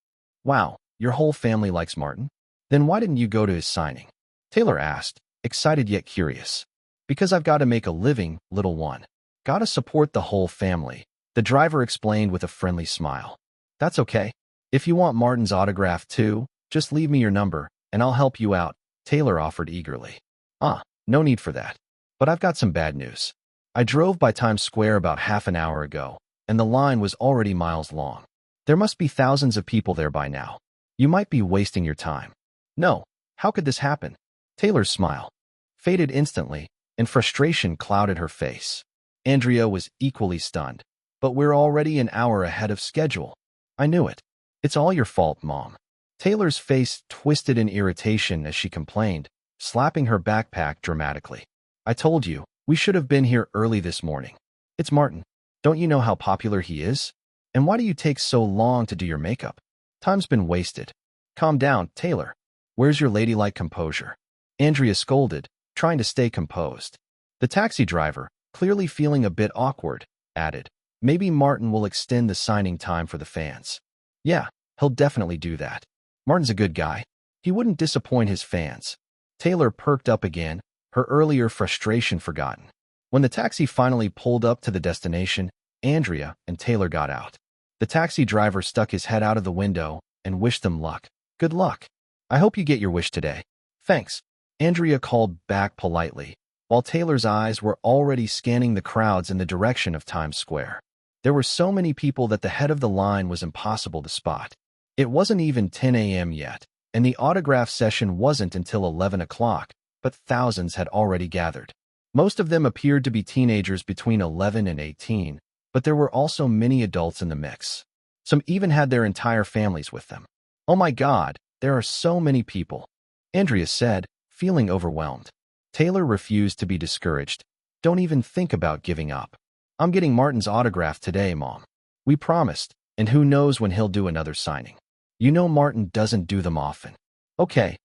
"Wow, your whole family likes Martin? Then why didn't you go to his signing?" Taylor asked, excited yet curious. "Because I've got to make a living, little one. Gotta support the whole family," the driver explained with a friendly smile. "That's okay. If you want Martin's autograph too, just leave me your number, and I'll help you out," Taylor offered eagerly. No need for that. But I've got some bad news. I drove by Times Square about half an hour ago, and the line was already miles long. There must be thousands of people there by now. You might be wasting your time." "No, how could this happen?" Taylor's smile faded instantly, and frustration clouded her face. Andrea was equally stunned. "But we're already an hour ahead of schedule." "I knew it. It's all your fault, Mom." Taylor's face twisted in irritation as she complained, slapping her backpack dramatically. "I told you, we should have been here early this morning. It's Martin. Don't you know how popular he is? And why do you take so long to do your makeup? Time's been wasted." "Calm down, Taylor. Where's your ladylike composure?" Andrea scolded, trying to stay composed. The taxi driver, clearly feeling a bit awkward, added, "Maybe Martin will extend the signing time for the fans." "Yeah, he'll definitely do that. Martin's a good guy. He wouldn't disappoint his fans." Taylor perked up again, her earlier frustration forgotten. When the taxi finally pulled up to the destination, Andrea and Taylor got out. The taxi driver stuck his head out of the window and wished them luck. "Good luck. I hope you get your wish today." "Thanks," Andrea called back politely, while Taylor's eyes were already scanning the crowds in the direction of Times Square. There were so many people that the head of the line was impossible to spot. It wasn't even 10 a.m. yet, and the autograph session wasn't until 11 o'clock, but thousands had already gathered. Most of them appeared to be teenagers between 11 and 18, but there were also many adults in the mix. Some even had their entire families with them. "Oh my God, there are so many people," Andrea said, feeling overwhelmed. Taylor refused to be discouraged. "Don't even think about giving up. I'm getting Martin's autograph today, Mom. We promised, and who knows when he'll do another signing. You know Martin doesn't do them often." Okay,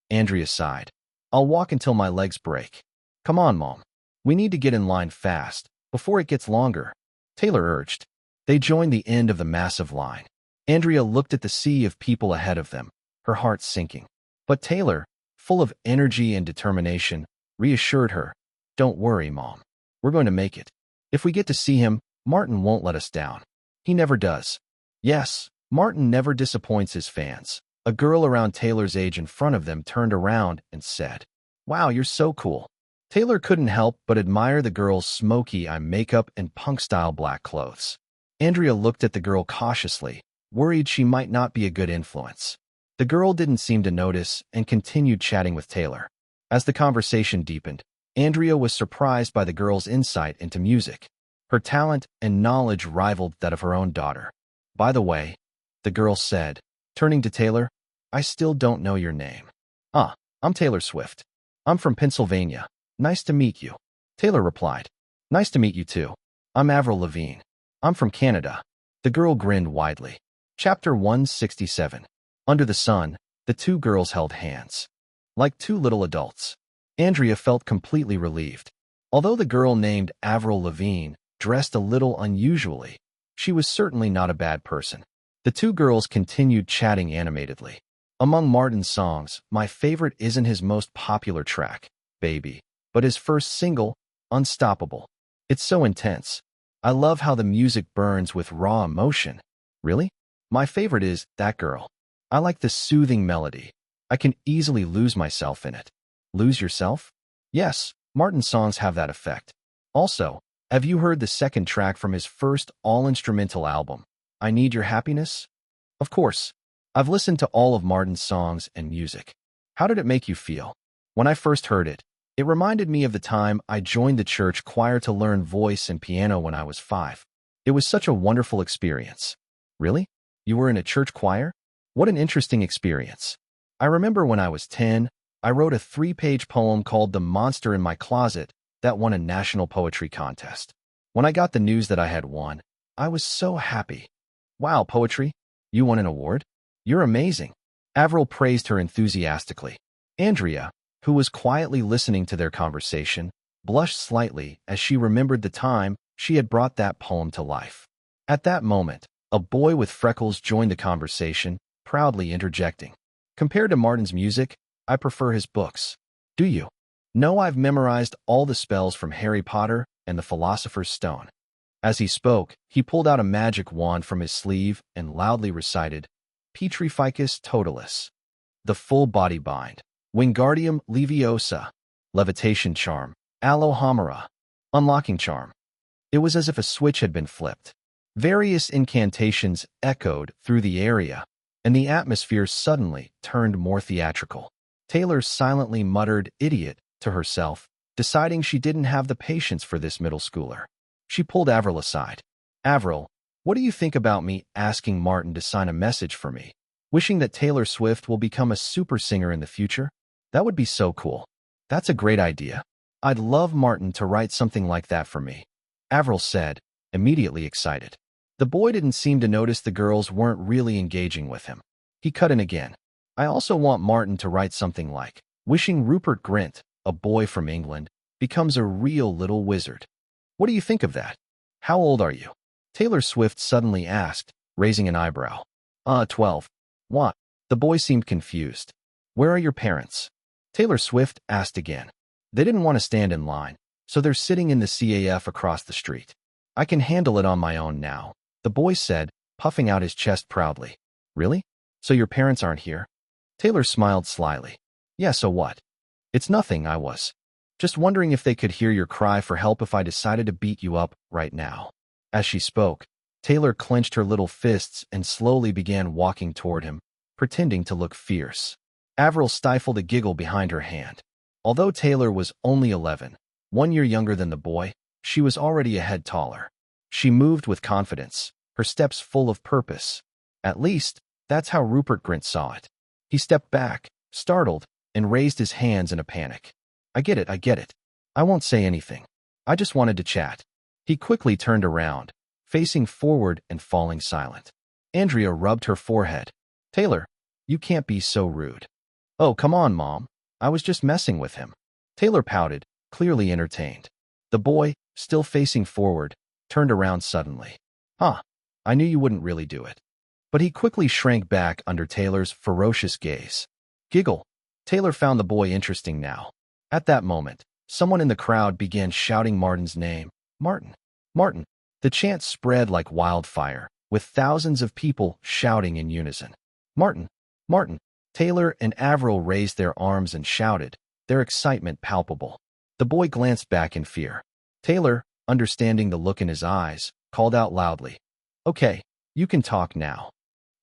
Andrea sighed. "I'll walk until my legs break." "Come on, Mom. We need to get in line fast, before it gets longer," Taylor urged. They joined the end of the massive line. Andrea looked at the sea of people ahead of them, her heart sinking. But Taylor, full of energy and determination, reassured her, "Don't worry, Mom. We're going to make it. If we get to see him, Martin won't let us down. He never does." Yes, Martin never disappoints his fans. A girl around Taylor's age in front of them turned around and said, "Wow, you're so cool." Taylor couldn't help but admire the girl's smoky eye makeup and punk-style black clothes. Andrea looked at the girl cautiously, worried she might not be a good influence. The girl didn't seem to notice and continued chatting with Taylor. As the conversation deepened, Andrea was surprised by the girl's insight into music. Her talent and knowledge rivaled that of her own daughter. "By the way," the girl said, turning to Taylor, "I still don't know your name." I'm Taylor Swift. I'm from Pennsylvania. Nice to meet you." Taylor replied, "Nice to meet you too. I'm Avril Lavigne. I'm from Canada." The girl grinned widely. Chapter 167. Under the sun, the two girls held hands. Like two little adults. Andrea felt completely relieved. Although the girl named Avril Lavigne dressed a little unusually, she was certainly not a bad person. The two girls continued chatting animatedly. Among Martin's songs, my favorite isn't his most popular track, Baby, but his first single, Unstoppable. It's so intense. I love how the music burns with raw emotion. Really? My favorite is That Girl. I like the soothing melody. I can easily lose myself in it. Lose yourself? Yes, Martin's songs have that effect. Also, have you heard the second track from his first all-instrumental album, I Need Your Happiness? Of course. I've listened to all of Martin's songs and music. How did it make you feel? When I first heard it, it reminded me of the time I joined the church choir to learn voice and piano when I was 5. It was such a wonderful experience. Really? You were in a church choir? What an interesting experience. I remember when I was 10, I wrote a 3-page poem called The Monster in My Closet that won a national poetry contest. When I got the news that I had won, I was so happy. Wow, poetry? You won an award? You're amazing. Avril praised her enthusiastically. Andrea, who was quietly listening to their conversation, blushed slightly as she remembered the time she had brought that poem to life. At that moment, a boy with freckles joined the conversation, proudly interjecting, "Compared to Martin's music, I prefer his books." "Do you?" "No, I've memorized all the spells from Harry Potter and the Philosopher's Stone." As he spoke, he pulled out a magic wand from his sleeve and loudly recited, Petrificus Totalis, the full body bind, Wingardium Leviosa, levitation charm, Alohomora, unlocking charm. It was as if a switch had been flipped. Various incantations echoed through the area, and the atmosphere suddenly turned more theatrical. Taylor silently muttered "idiot" to herself, deciding she didn't have the patience for this middle schooler. She pulled Avril aside. "Avril, what do you think about me asking Martin to sign a message for me, wishing that Taylor Swift will become a super singer in the future? That would be so cool." "That's a great idea. I'd love Martin to write something like that for me," Avril said, immediately excited. The boy didn't seem to notice the girls weren't really engaging with him. He cut in again. "I also want Martin to write something like, wishing Rupert Grint, a boy from England, becomes a real little wizard. What do you think of that? How old are you?" Taylor Swift suddenly asked, raising an eyebrow. 12. What? The boy seemed confused. "Where are your parents?" Taylor Swift asked again. "They didn't want to stand in line, so they're sitting in the CAF across the street. I can handle it on my own now," the boy said, puffing out his chest proudly. "Really? So your parents aren't here?" Taylor smiled slyly. "Yeah, so what? It's nothing, I was just wondering if they could hear your cry for help if I decided to beat you up right now." As she spoke, Taylor clenched her little fists and slowly began walking toward him, pretending to look fierce. Avril stifled a giggle behind her hand. Although Taylor was only 11, 1 year younger than the boy, she was already a head taller. She moved with confidence, her steps full of purpose. At least, that's how Rupert Grint saw it. He stepped back, startled, and raised his hands in a panic. I get it. I won't say anything. I just wanted to chat." He quickly turned around, facing forward and falling silent. Andrea rubbed her forehead. "Taylor, you can't be so rude." "Oh, come on, Mom. I was just messing with him." Taylor pouted, clearly entertained. The boy, still facing forward, turned around suddenly. "Huh, I knew you wouldn't really do it." but he quickly shrank back under Taylor's ferocious gaze. Giggle. Taylor found the boy interesting now. At that moment, someone in the crowd began shouting Martin's name. Martin. Martin. The chant spread like wildfire, with thousands of people shouting in unison. Martin. Martin. Taylor and Avril raised their arms and shouted, their excitement palpable. The boy glanced back in fear. Taylor, understanding the look in his eyes, called out loudly, "Okay, you can talk now."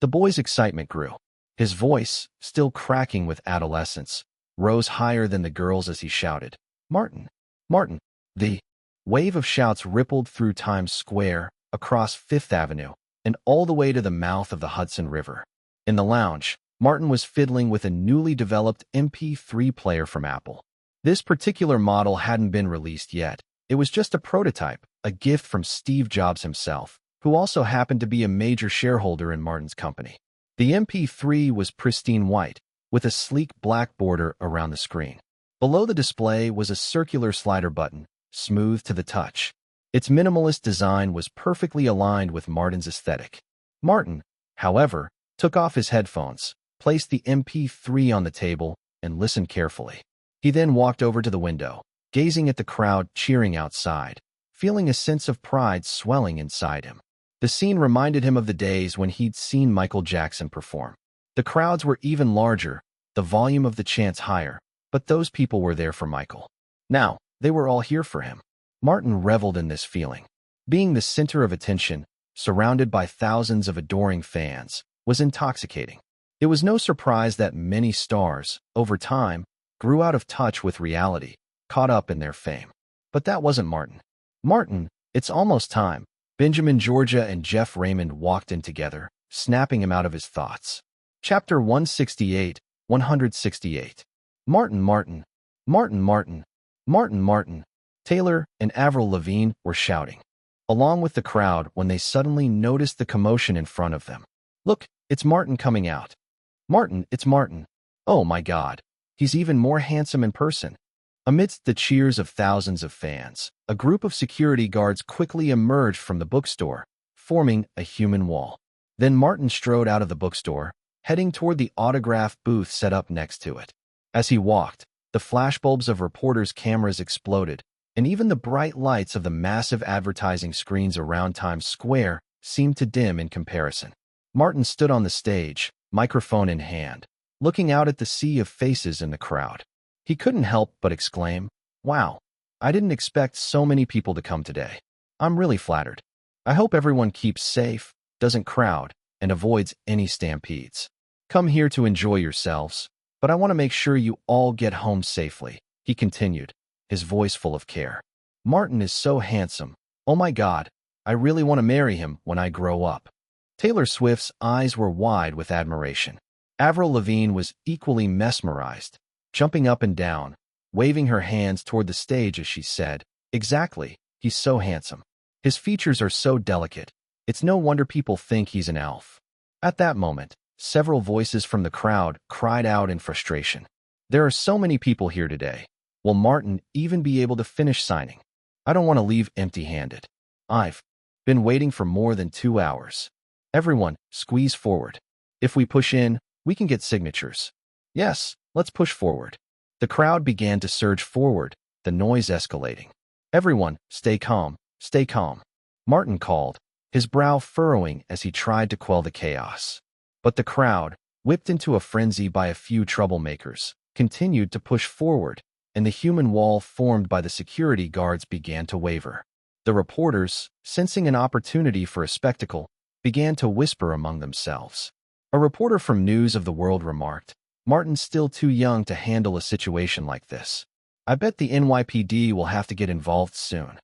The boy's excitement grew. His voice, still cracking with adolescence, rose higher than the girls as he shouted, "Martin! Martin!" The wave of shouts rippled through Times Square, across Fifth Avenue, and all the way to the mouth of the Hudson River. In the lounge, Martin was fiddling with a newly developed MP3 player from Apple. This particular model hadn't been released yet. It was just a prototype, a gift from Steve Jobs himself, who also happened to be a major shareholder in Martin's company. The MP3 was pristine white, with a sleek black border around the screen. Below the display was a circular slider button, smooth to the touch. Its minimalist design was perfectly aligned with Martin's aesthetic. Martin, however, took off his headphones, placed the MP3 on the table, and listened carefully. He then walked over to the window, gazing at the crowd cheering outside, feeling a sense of pride swelling inside him. The scene reminded him of the days when he'd seen Michael Jackson perform. The crowds were even larger, the volume of the chants higher, but those people were there for Michael. Now, they were all here for him. Martin reveled in this feeling. Being the center of attention, surrounded by thousands of adoring fans, was intoxicating. It was no surprise that many stars, over time, grew out of touch with reality, caught up in their fame. But that wasn't Martin. Martin, it's almost time. Benjamin Georgia and Jeff Raymond walked in together, snapping him out of his thoughts. Chapter 168, 168. Martin, Martin, Martin, Martin, Martin, Martin. Taylor and Avril Lavigne were shouting, along with the crowd when they suddenly noticed the commotion in front of them. Look, it's Martin coming out. Martin, it's Martin. Oh my God. He's even more handsome in person. Amidst the cheers of thousands of fans, a group of security guards quickly emerged from the bookstore, forming a human wall. Then Martin strode out of the bookstore, heading toward the autograph booth set up next to it. As he walked, the flashbulbs of reporters' cameras exploded, and even the bright lights of the massive advertising screens around Times Square seemed to dim in comparison. Martin stood on the stage, microphone in hand, looking out at the sea of faces in the crowd. He couldn't help but exclaim, "Wow, I didn't expect so many people to come today. I'm really flattered. I hope everyone keeps safe, doesn't crowd, and avoids any stampedes. Come here to enjoy yourselves, but I want to make sure you all get home safely," he continued, his voice full of care. "Martin is so handsome. Oh my God, I really want to marry him when I grow up." Taylor Swift's eyes were wide with admiration. Avril Lavigne was equally mesmerized, jumping up and down, waving her hands toward the stage as she said, "Exactly, he's so handsome. His features are so delicate. It's no wonder people think he's an elf." At that moment, several voices from the crowd cried out in frustration. "There are so many people here today. Will Martin even be able to finish signing? I don't want to leave empty-handed. I've been waiting for more than 2 hours. Everyone, squeeze forward. If we push in, we can get signatures. Yes, let's push forward." The crowd began to surge forward, the noise escalating. "Everyone, stay calm, stay calm," Martin called, his brow furrowing as he tried to quell the chaos. But the crowd, whipped into a frenzy by a few troublemakers, continued to push forward, and the human wall formed by the security guards began to waver. The reporters, sensing an opportunity for a spectacle, began to whisper among themselves. A reporter from News of the World remarked, "Martin's still too young to handle a situation like this. I bet the NYPD will have to get involved soon."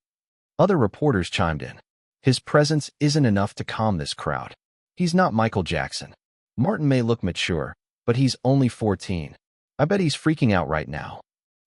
Other reporters chimed in. "His presence isn't enough to calm this crowd. He's not Michael Jackson. Martin may look mature, but he's only 14. I bet he's freaking out right now."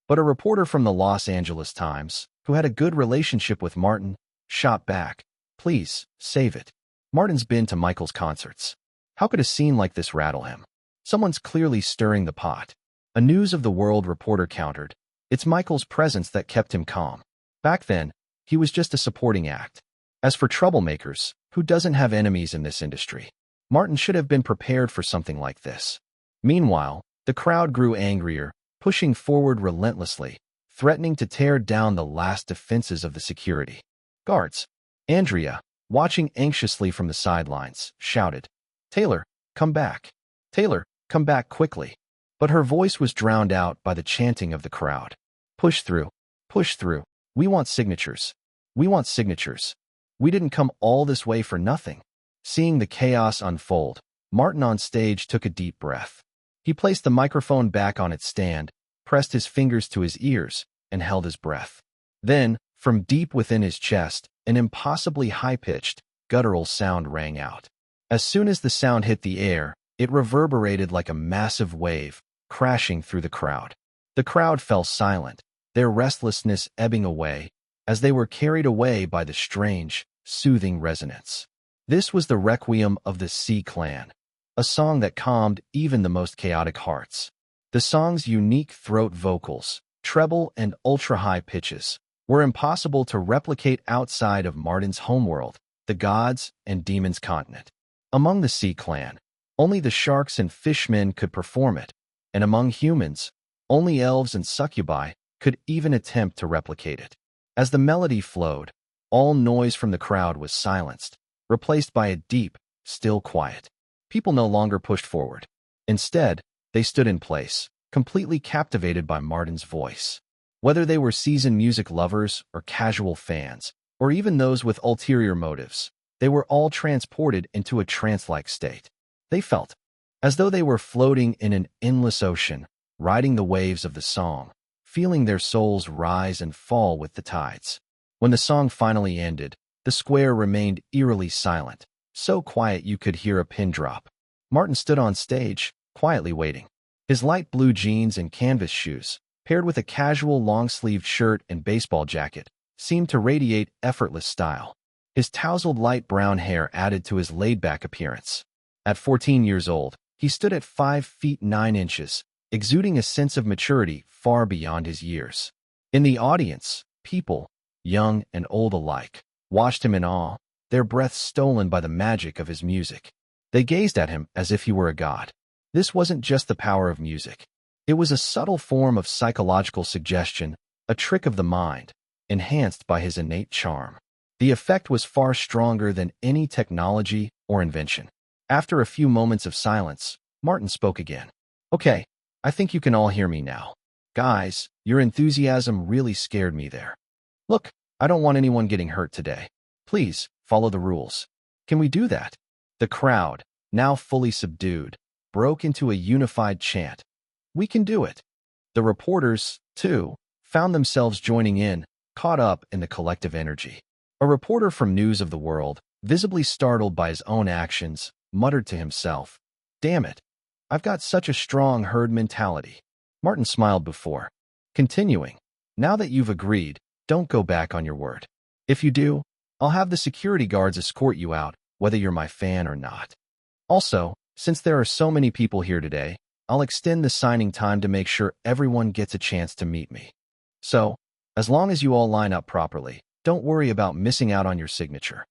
But a reporter from the Los Angeles Times, who had a good relationship with Martin, shot back, "Please, save it. Martin's been to Michael's concerts. How could a scene like this rattle him? Someone's clearly stirring the pot." A News of the World reporter countered, "It's Michael's presence that kept him calm. Back then, he was just a supporting act. As for troublemakers, who doesn't have enemies in this industry? Martin should have been prepared for something like this. Meanwhile, the crowd grew angrier, pushing forward relentlessly, threatening to tear down the last defenses of the security guards. Andrea, watching anxiously from the sidelines, shouted, "Taylor, come back. Taylor, come back quickly." But her voice was drowned out by the chanting of the crowd. "Push through. Push through. We want signatures. We want signatures. We didn't come all this way for nothing." Seeing the chaos unfold, Martin on stage took a deep breath. He placed the microphone back on its stand, pressed his fingers to his ears, and held his breath. Then, from deep within his chest, an impossibly high-pitched, guttural sound rang out. As soon as the sound hit the air, it reverberated like a massive wave, crashing through the crowd. The crowd fell silent, their restlessness ebbing away, as they were carried away by the strange, soothing resonance. This was the requiem of the Sea Clan, a song that calmed even the most chaotic hearts. The song's unique throat vocals, treble and ultra-high pitches, were impossible to replicate outside of Martin's homeworld, the gods and demons continent. Among the Sea Clan, only the sharks and fishmen could perform it, and among humans, only elves and succubi could even attempt to replicate it. As the melody flowed, all noise from the crowd was silenced, replaced by a deep, still quiet. People no longer pushed forward. Instead, they stood in place, completely captivated by Martin's voice. Whether they were seasoned music lovers or casual fans, or even those with ulterior motives, they were all transported into a trance-like state. They felt as though they were floating in an endless ocean, riding the waves of the song, feeling their souls rise and fall with the tides. When the song finally ended, the square remained eerily silent, so quiet you could hear a pin drop. Martin stood on stage, quietly waiting. His light blue jeans and canvas shoes, paired with a casual long-sleeved shirt and baseball jacket, seemed to radiate effortless style. His tousled light brown hair added to his laid-back appearance. At 14 years old, he stood at 5 feet 9 inches, exuding a sense of maturity far beyond his years. In the audience, people, young and old alike, watched him in awe, their breaths stolen by the magic of his music. They gazed at him as if he were a god. This wasn't just the power of music. It was a subtle form of psychological suggestion, a trick of the mind, enhanced by his innate charm. The effect was far stronger than any technology or invention. After a few moments of silence, Martin spoke again. "Okay, I think you can all hear me now. Guys, your enthusiasm really scared me there. Look, I don't want anyone getting hurt today. Please, follow the rules. Can we do that?" The crowd, now fully subdued, broke into a unified chant. "We can do it." The reporters, too, found themselves joining in, caught up in the collective energy. A reporter from News of the World, visibly startled by his own actions, muttered to himself, "Damn it, I've got such a strong herd mentality." Martin smiled before continuing, "Now that you've agreed, don't go back on your word. If you do, I'll have the security guards escort you out, whether you're my fan or not. Also, since there are so many people here today, I'll extend the signing time to make sure everyone gets a chance to meet me. So, as long as you all line up properly, don't worry about missing out on your signature.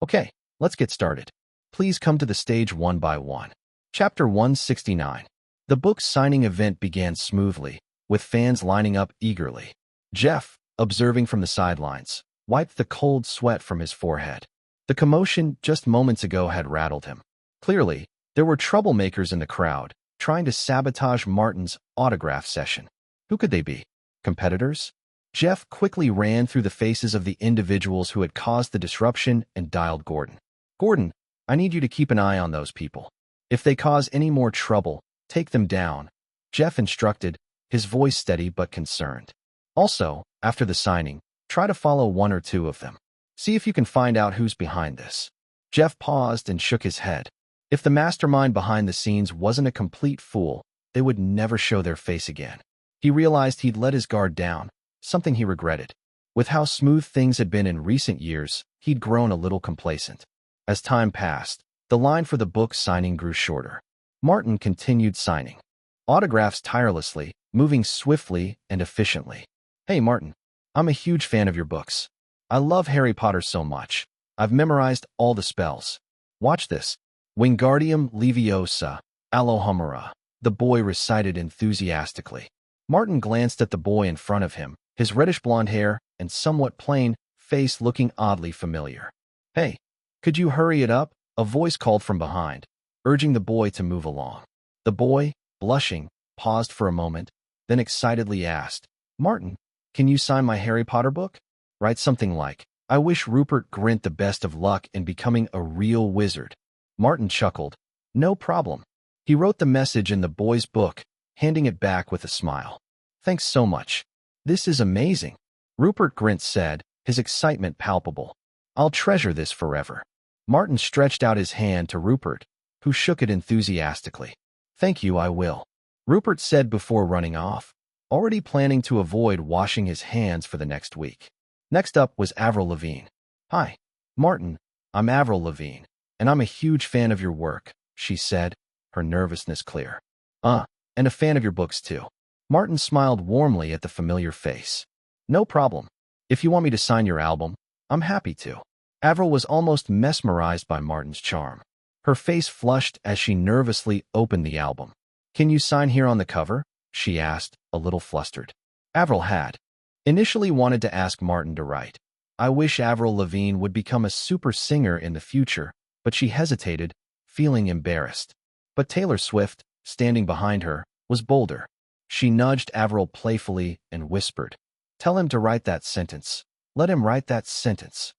Okay, let's get started. Please come to the stage one by one." Chapter 169. The book's signing event began smoothly, with fans lining up eagerly. Jeff, observing from the sidelines, wiped the cold sweat from his forehead. The commotion just moments ago had rattled him. Clearly, there were troublemakers in the crowd, trying to sabotage Martin's autograph session. Who could they be? Competitors? Jeff quickly ran through the faces of the individuals who had caused the disruption and dialed Gordon. "Gordon, I need you to keep an eye on those people. If they cause any more trouble, take them down," Jeff instructed, his voice steady but concerned. "Also, after the signing, try to follow one or two of them. See if you can find out who's behind this." Jeff paused and shook his head. If the mastermind behind the scenes wasn't a complete fool, they would never show their face again. He realized he'd let his guard down, something he regretted. With how smooth things had been in recent years, he'd grown a little complacent. As time passed, the line for the book signing grew shorter. Martin continued signing autographs tirelessly, moving swiftly and efficiently. "Hey, Martin, I'm a huge fan of your books. I love Harry Potter so much. I've memorized all the spells. Watch this." Wingardium Leviosa, Alohomora, the boy recited enthusiastically. Martin glanced at the boy in front of him, his reddish-blonde hair and somewhat plain face looking oddly familiar. Hey, could you hurry it up? A voice called from behind, urging the boy to move along. The boy, blushing, paused for a moment, then excitedly asked, Martin, can you sign my Harry Potter book? Write something like, I wish Rupert Grint the best of luck in becoming a real wizard. Martin chuckled. No problem. He wrote the message in the boy's book, handing it back with a smile. Thanks so much. This is amazing, Rupert Grint said, his excitement palpable. I'll treasure this forever. Martin stretched out his hand to Rupert, who shook it enthusiastically. Thank you, I will, Rupert said before running off, already planning to avoid washing his hands for the next week. Next up was Avril Lavigne. Hi, Martin, I'm Avril Lavigne, and I'm a huge fan of your work, she said, her nervousness clear. And a fan of your books too. Martin smiled warmly at the familiar face. No problem. If you want me to sign your album, I'm happy to. Avril was almost mesmerized by Martin's charm. Her face flushed as she nervously opened the album. Can you sign here on the cover? She asked, a little flustered. Avril had initially wanted to ask Martin to write, I wish Avril Lavigne would become a super singer in the future, but she hesitated, feeling embarrassed. But Taylor Swift, standing behind her, was bolder. She nudged Avril playfully and whispered, Tell him to write that sentence. Let him write that sentence.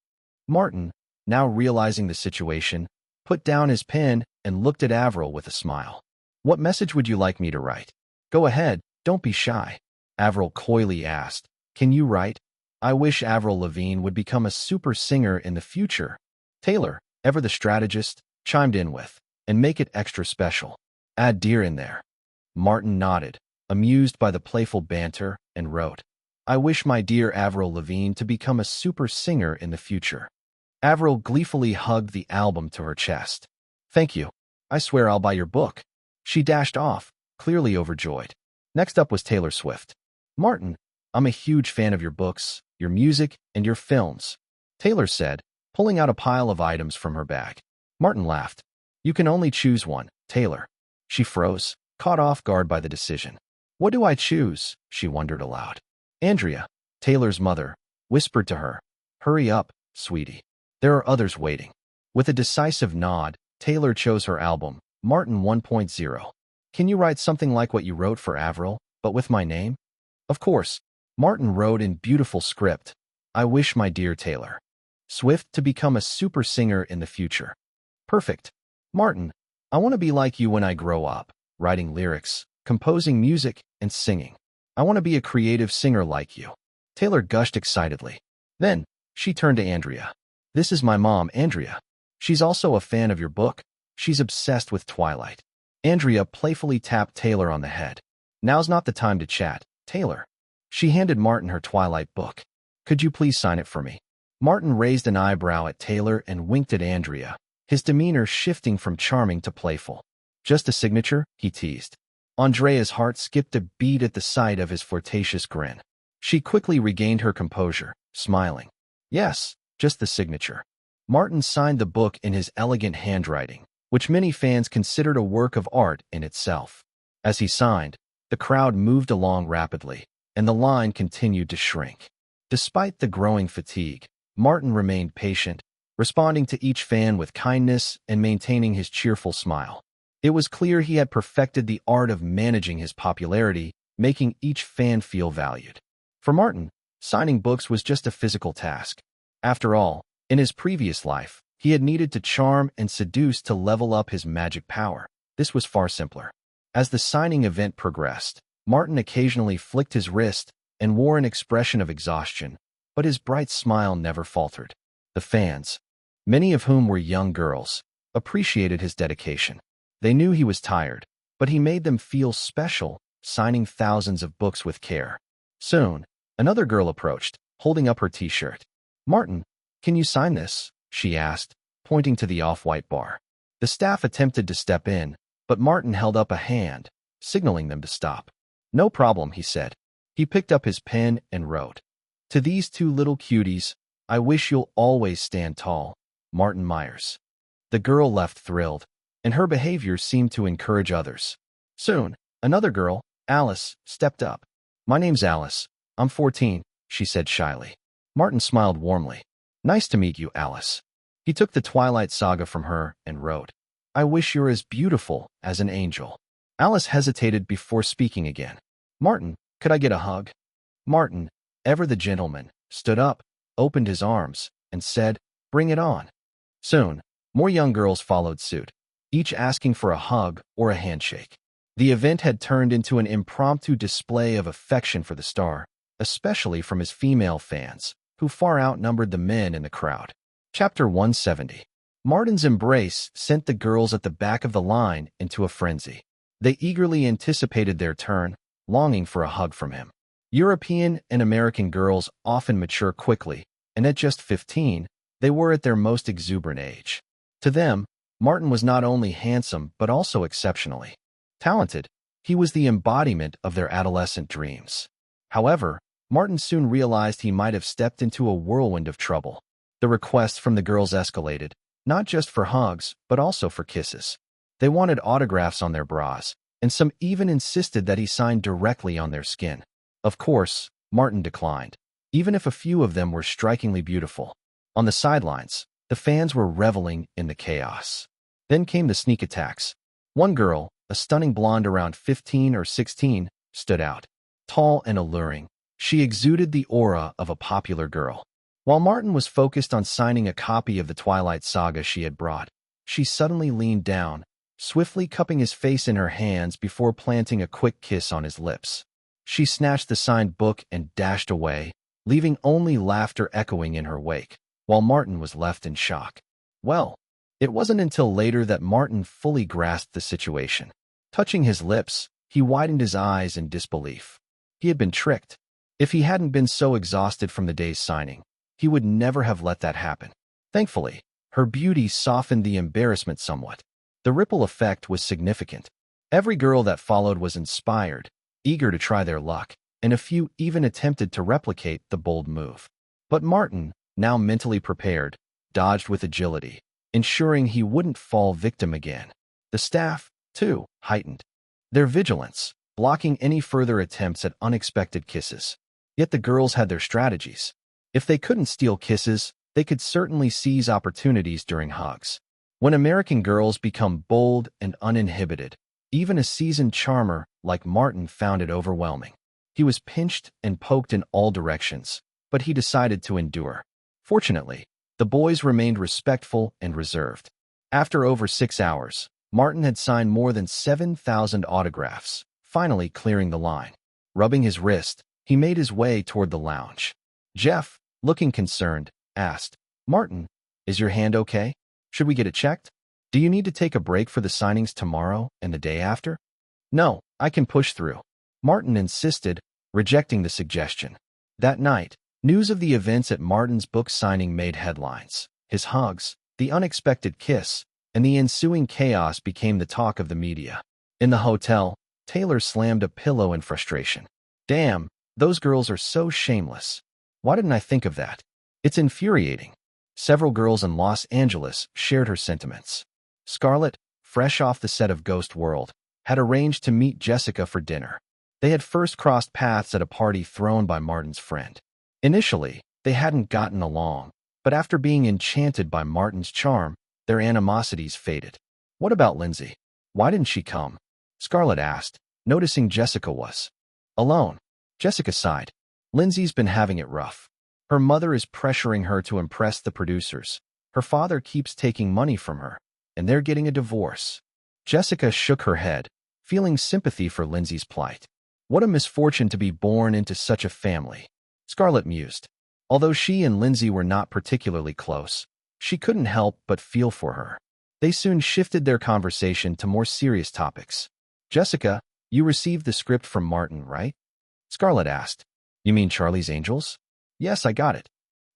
Martin, now realizing the situation, put down his pen and looked at Avril with a smile. What message would you like me to write? Go ahead, don't be shy. Avril coyly asked, Can you write? I wish Avril Lavigne would become a super singer in the future. Taylor, ever the strategist, chimed in with, and make it extra special. Add dear in there. Martin nodded, amused by the playful banter, and wrote, I wish my dear Avril Lavigne to become a super singer in the future. Avril gleefully hugged the album to her chest. Thank you. I swear I'll buy your book. She dashed off, clearly overjoyed. Next up was Taylor Swift. Martin, I'm a huge fan of your books, your music, and your films, Taylor said, pulling out a pile of items from her bag. Martin laughed. You can only choose one, Taylor. She froze, caught off guard by the decision. What do I choose? She wondered aloud. Andrea, Taylor's mother, whispered to her. Hurry up, sweetie. There are others waiting. With a decisive nod, Taylor chose her album, Martin 1.0. Can you write something like what you wrote for Avril, but with my name? Of course. Martin wrote in beautiful script, I wish my dear Taylor Swift to become a super singer in the future. Perfect. Martin, I want to be like you when I grow up, writing lyrics, composing music, and singing. I want to be a creative singer like you. Taylor gushed excitedly. Then, she turned to Andrea. This is my mom, Andrea. She's also a fan of your book. She's obsessed with Twilight. Andrea playfully tapped Taylor on the head. Now's not the time to chat, Taylor. She handed Martin her Twilight book. Could you please sign it for me? Martin raised an eyebrow at Taylor and winked at Andrea, his demeanor shifting from charming to playful. Just a signature? He teased. Andrea's heart skipped a beat at the sight of his flirtatious grin. She quickly regained her composure, smiling. Yes, just the signature. Martin signed the book in his elegant handwriting, which many fans considered a work of art in itself. As he signed, the crowd moved along rapidly, and the line continued to shrink. Despite the growing fatigue, Martin remained patient, responding to each fan with kindness and maintaining his cheerful smile. It was clear he had perfected the art of managing his popularity, making each fan feel valued. For Martin, signing books was just a physical task. After all, in his previous life, he had needed to charm and seduce to level up his magic power. This was far simpler. As the signing event progressed, Martin occasionally flicked his wrist and wore an expression of exhaustion, but his bright smile never faltered. The fans, many of whom were young girls, appreciated his dedication. They knew he was tired, but he made them feel special, signing thousands of books with care. Soon, another girl approached, holding up her t-shirt. Martin, can you sign this? She asked, pointing to the off-white bar. The staff attempted to step in, but Martin held up a hand, signaling them to stop. No problem, he said. He picked up his pen and wrote, To these two little cuties, I wish you'll always stand tall, Martin Myers. The girl left thrilled, and her behavior seemed to encourage others. Soon, another girl, Alice, stepped up. "My name's Alice. I'm 14, she said shyly. Martin smiled warmly. "Nice to meet you, Alice." He took the Twilight Saga from her and wrote, "I wish you're as beautiful as an angel." Alice hesitated before speaking again. "Martin, could I get a hug?" Martin, ever the gentleman, stood up, opened his arms, and said, "Bring it on." Soon, more young girls followed suit, each asking for a hug or a handshake. The event had turned into an impromptu display of affection for the star, especially from his female fans, who far outnumbered the men in the crowd. Chapter 170. Martin's embrace sent the girls at the back of the line into a frenzy. They eagerly anticipated their turn, longing for a hug from him. European and American girls often mature quickly, and at just 15, they were at their most exuberant age. To them, Martin was not only handsome but also exceptionally talented. He was the embodiment of their adolescent dreams. However, Martin soon realized he might have stepped into a whirlwind of trouble. The requests from the girls escalated, not just for hugs, but also for kisses. They wanted autographs on their bras, and some even insisted that he sign directly on their skin. Of course, Martin declined, even if a few of them were strikingly beautiful. On the sidelines, the fans were reveling in the chaos. Then came the sneak attacks. One girl, a stunning blonde around 15 or 16, stood out. Tall and alluring, she exuded the aura of a popular girl. While Martin was focused on signing a copy of the Twilight Saga she had brought, she suddenly leaned down, swiftly cupping his face in her hands before planting a quick kiss on his lips. She snatched the signed book and dashed away, leaving only laughter echoing in her wake, while Martin was left in shock. Well, it wasn't until later that Martin fully grasped the situation. Touching his lips, he widened his eyes in disbelief. He had been tricked. If he hadn't been so exhausted from the day's signing, he would never have let that happen. Thankfully, her beauty softened the embarrassment somewhat. The ripple effect was significant. Every girl that followed was inspired, eager to try their luck, and a few even attempted to replicate the bold move. But Martin, now mentally prepared, dodged with agility, ensuring he wouldn't fall victim again. The staff, too, heightened their vigilance, blocking any further attempts at unexpected kisses. Yet the girls had their strategies. If they couldn't steal kisses, they could certainly seize opportunities during hugs. When American girls become bold and uninhibited, even a seasoned charmer like Martin found it overwhelming. He was pinched and poked in all directions, but he decided to endure. Fortunately, the boys remained respectful and reserved. After over 6 hours, Martin had signed more than 7,000 autographs, finally clearing the line. Rubbing his wrist, he made his way toward the lounge. Jeff, looking concerned, asked, "Martin, is your hand okay? Should we get it checked? Do you need to take a break for the signings tomorrow and the day after?" "No, I can push through," Martin insisted, rejecting the suggestion. That night, news of the events at Martin's book signing made headlines. His hugs, the unexpected kiss, and the ensuing chaos became the talk of the media. In the hotel, Taylor slammed a pillow in frustration. "Damn, those girls are so shameless. Why didn't I think of that? It's infuriating." Several girls in Los Angeles shared her sentiments. Scarlett, fresh off the set of Ghost World, had arranged to meet Jessica for dinner. They had first crossed paths at a party thrown by Martin's friend. Initially, they hadn't gotten along, but after being enchanted by Martin's charm, their animosities faded. "What about Lindsay? Why didn't she come?" Scarlett asked, noticing Jessica was alone. Jessica sighed. "Lindsay's been having it rough. Her mother is pressuring her to impress the producers. Her father keeps taking money from her, and they're getting a divorce." Jessica shook her head, feeling sympathy for Lindsay's plight. What a misfortune to be born into such a family, Scarlett mused. Although she and Lindsay were not particularly close, she couldn't help but feel for her. They soon shifted their conversation to more serious topics. "Jessica, you received the script from Martin, right?" Scarlett asked. "You mean Charlie's Angels?" "Yes, I got it,"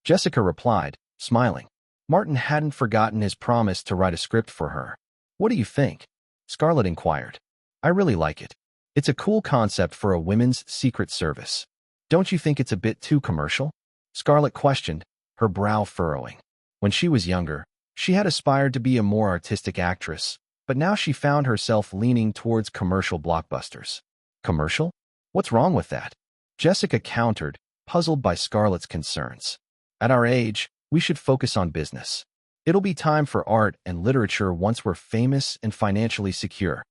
Jessica replied, smiling. Martin hadn't forgotten his promise to write a script for her. "What do you think?" Scarlett inquired. "I really like it. It's a cool concept for a women's secret service. Don't you think it's a bit too commercial?" Scarlett questioned, her brow furrowing. When she was younger, she had aspired to be a more artistic actress, but now she found herself leaning towards commercial blockbusters. Commercial? What's wrong with that? Jessica countered, puzzled by Scarlett's concerns. At our age, we should focus on business. It'll be time for art and literature once we're famous and financially secure.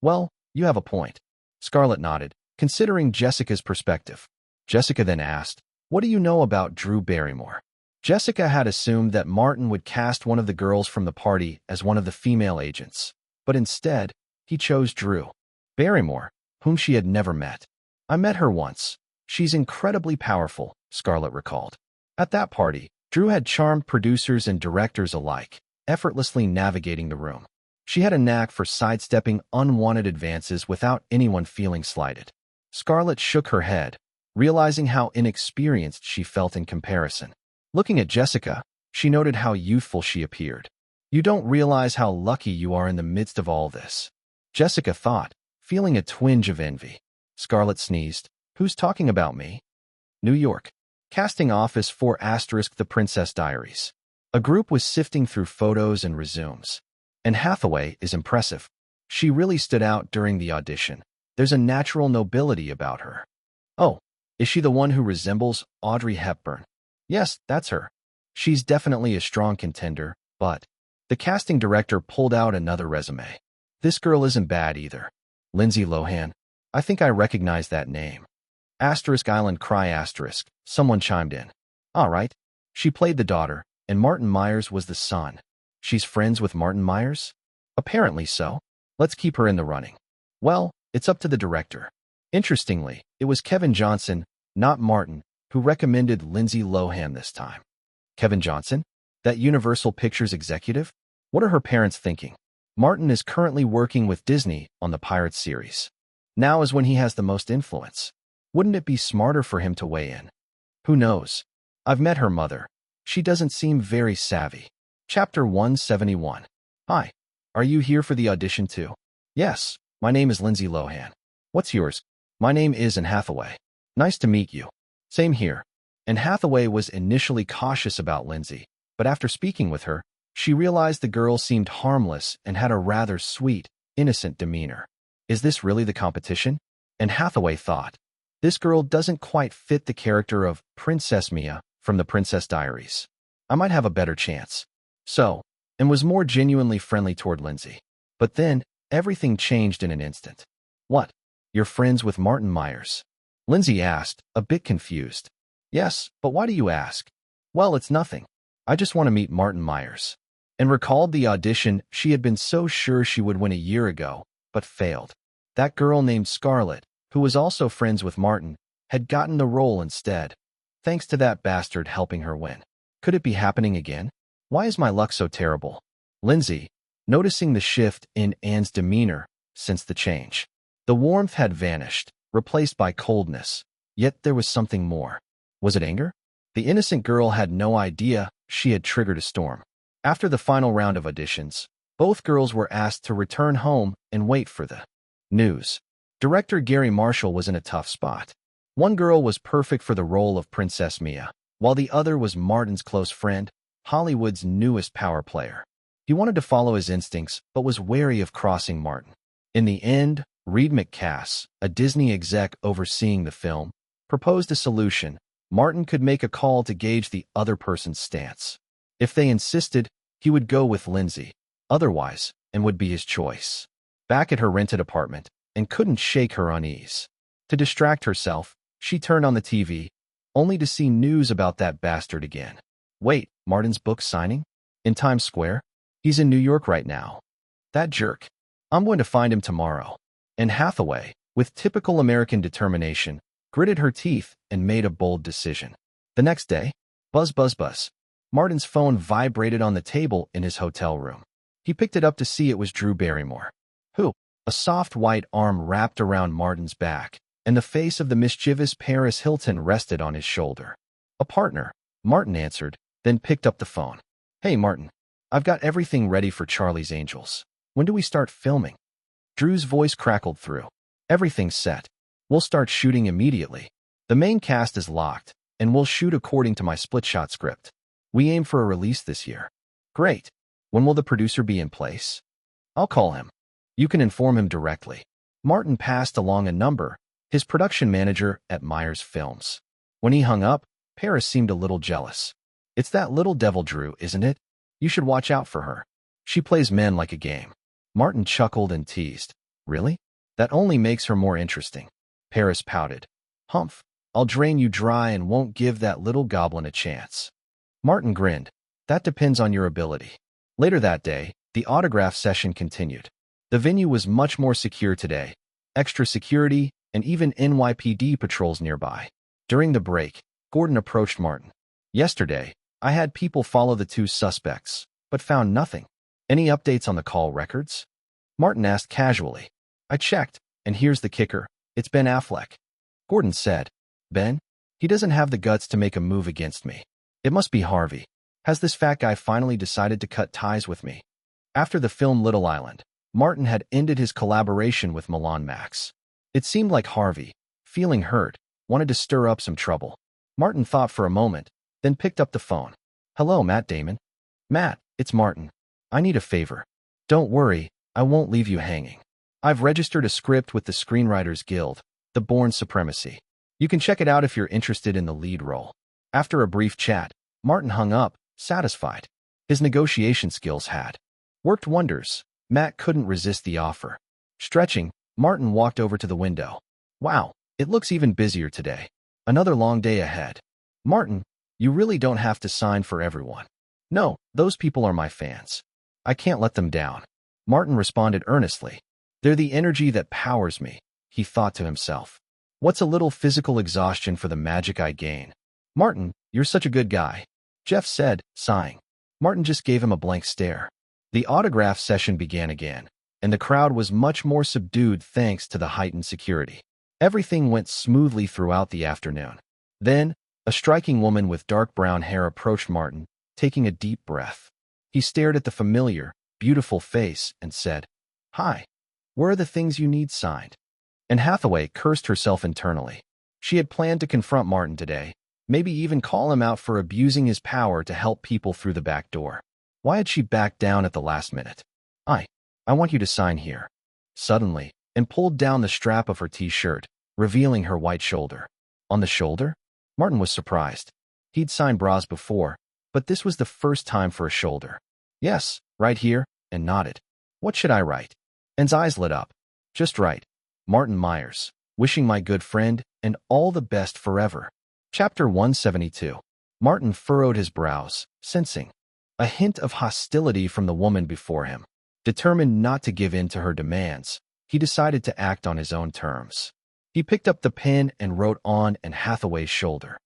Well, you have a point. Scarlett nodded, considering Jessica's perspective. Jessica then asked, "What do you know about Drew Barrymore?" Jessica had assumed that Martin would cast one of the girls from the party as one of the female agents, but instead, he chose Drew Barrymore, whom she had never met. "I met her once. She's incredibly powerful," Scarlett recalled. At that party, Drew had charmed producers and directors alike, effortlessly navigating the room. She had a knack for sidestepping unwanted advances without anyone feeling slighted. Scarlett shook her head, realizing how inexperienced she felt in comparison. Looking at Jessica, she noted how youthful she appeared. "You don't realize how lucky you are in the midst of all this," Jessica thought, feeling a twinge of envy. Scarlett sneezed. "Who's talking about me?" New York. Casting office for * The Princess Diaries. A group was sifting through photos and resumes. And Hathaway is impressive. She really stood out during the audition. There's a natural nobility about her. "Oh, is she the one who resembles Audrey Hepburn?" "Yes, that's her. She's definitely a strong contender, but..." The casting director pulled out another resume. "This girl isn't bad either. Lindsay Lohan. I think I recognize that name." Island cry *. Someone chimed in. "All right. She played the daughter, and Martin Myers was the son. She's friends with Martin Myers?" "Apparently so. Let's keep her in the running." "Well, it's up to the director." Interestingly, it was Kevin Johnson, not Martin, who recommended Lindsay Lohan this time. Kevin Johnson? That Universal Pictures executive? What are her parents thinking? Martin is currently working with Disney on the Pirates series. Now is when he has the most influence. Wouldn't it be smarter for him to weigh in? Who knows? I've met her mother. She doesn't seem very savvy. Chapter 171. Hi. Are you here for the audition too? Yes. My name is Lindsay Lohan. What's yours? My name is Anne Hathaway. Nice to meet you. Same here. Anne Hathaway was initially cautious about Lindsay, but after speaking with her, she realized the girl seemed harmless and had a rather sweet, innocent demeanor. Is this really the competition? Anne Hathaway thought. This girl doesn't quite fit the character of Princess Mia from the Princess Diaries. I might have a better chance. So, and was more genuinely friendly toward Lindsay. But then, everything changed in an instant. "What? You're friends with Martin Myers?" Lindsay asked, a bit confused. "Yes, but why do you ask?" "Well, it's nothing. I just want to meet Martin Myers." And recalled the audition she had been so sure she would win a year ago, but failed. That girl named Scarlett, who was also friends with Martin, had gotten the role instead, thanks to that bastard helping her win. Could it be happening again? Why is my luck so terrible? Lindsay, noticing the shift in Anne's demeanor since the change. The warmth had vanished, replaced by coldness, yet there was something more. Was it anger? The innocent girl had no idea she had triggered a storm. After the final round of auditions, both girls were asked to return home and wait for the news. Director Gary Marshall was in a tough spot. One girl was perfect for the role of Princess Mia, while the other was Martin's close friend, Hollywood's newest power player. He wanted to follow his instincts, but was wary of crossing Martin. In the end, Reed McCass, a Disney exec overseeing the film, proposed a solution. Martin could make a call to gauge the other person's stance. If they insisted, he would go with Lindsay. Otherwise, and would be his choice. Back at her rented apartment, and couldn't shake her unease. To distract herself, she turned on the TV, only to see news about that bastard again. Wait, Martin's book signing? In Times Square? He's in New York right now. That jerk. I'm going to find him tomorrow. And Hathaway, with typical American determination, gritted her teeth and made a bold decision. The next day, buzz buzz buzz. Martin's phone vibrated on the table in his hotel room. He picked it up to see it was Drew Barrymore. Who? A soft white arm wrapped around Martin's back, and the face of the mischievous Paris Hilton rested on his shoulder. A partner, Martin answered, then picked up the phone. Hey, Martin. I've got everything ready for Charlie's Angels. When do we start filming? Drew's voice crackled through. Everything's set. We'll start shooting immediately. The main cast is locked, and we'll shoot according to my split-shot script. We aim for a release this year. Great. When will the producer be in place? I'll call him. You can inform him directly. Martin passed along a number, his production manager at Myers Films. When he hung up, Paris seemed a little jealous. It's that little devil Drew, isn't it? You should watch out for her. She plays men like a game. Martin chuckled and teased. Really? That only makes her more interesting. Paris pouted. Humph, I'll drain you dry and won't give that little goblin a chance. Martin grinned. That depends on your ability. Later that day, the autograph session continued. The venue was much more secure today. Extra security and even NYPD patrols nearby. During the break, Gordon approached Martin. Yesterday, I had people follow the two suspects, but found nothing. Any updates on the call records? Martin asked casually. I checked, and here's the kicker. It's Ben Affleck. Gordon said. Ben? He doesn't have the guts to make a move against me. It must be Harvey. Has this fat guy finally decided to cut ties with me? After the film Little Island, Martin had ended his collaboration with Milan Max. It seemed like Harvey, feeling hurt, wanted to stir up some trouble. Martin thought for a moment, then picked up the phone. Hello, Matt Damon. Matt, it's Martin. I need a favor. Don't worry, I won't leave you hanging. I've registered a script with the Screenwriters Guild, The Bourne Supremacy. You can check it out if you're interested in the lead role. After a brief chat, Martin hung up, satisfied. His negotiation skills had worked wonders. Matt couldn't resist the offer. Stretching, Martin walked over to the window. Wow, it looks even busier today. Another long day ahead. Martin, you really don't have to sign for everyone. No, those people are my fans. I can't let them down. Martin responded earnestly. They're the energy that powers me, he thought to himself. What's a little physical exhaustion for the magic I gain? Martin, you're such a good guy, Jeff said, sighing. Martin just gave him a blank stare. The autograph session began again, and the crowd was much more subdued thanks to the heightened security. Everything went smoothly throughout the afternoon. Then, a striking woman with dark brown hair approached Martin, taking a deep breath. He stared at the familiar, beautiful face and said, Hi, where are the things you need signed? And Hathaway cursed herself internally. She had planned to confront Martin today, maybe even call him out for abusing his power to help people through the back door. Why had she backed down at the last minute? I want you to sign here. Suddenly, and pulled down the strap of her t-shirt, revealing her white shoulder. On the shoulder? Martin was surprised. He'd signed bras before, but this was the first time for a shoulder. Yes, right here, and nodded. What should I write? Anne's eyes lit up. Just write. Martin Myers, wishing my good friend, and all the best forever. Chapter 172. Martin furrowed his brows, sensing a hint of hostility from the woman before him. Determined not to give in to her demands, he decided to act on his own terms. He picked up the pen and wrote on Anne Hathaway's shoulder.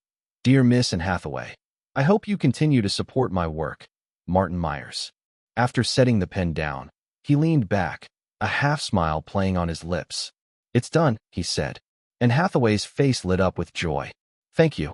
Dear Miss Anne Hathaway, I hope you continue to support my work. Martin Myers. After setting the pen down, he leaned back, a half-smile playing on his lips. It's done, he said. Anne Hathaway's face lit up with joy. Thank you,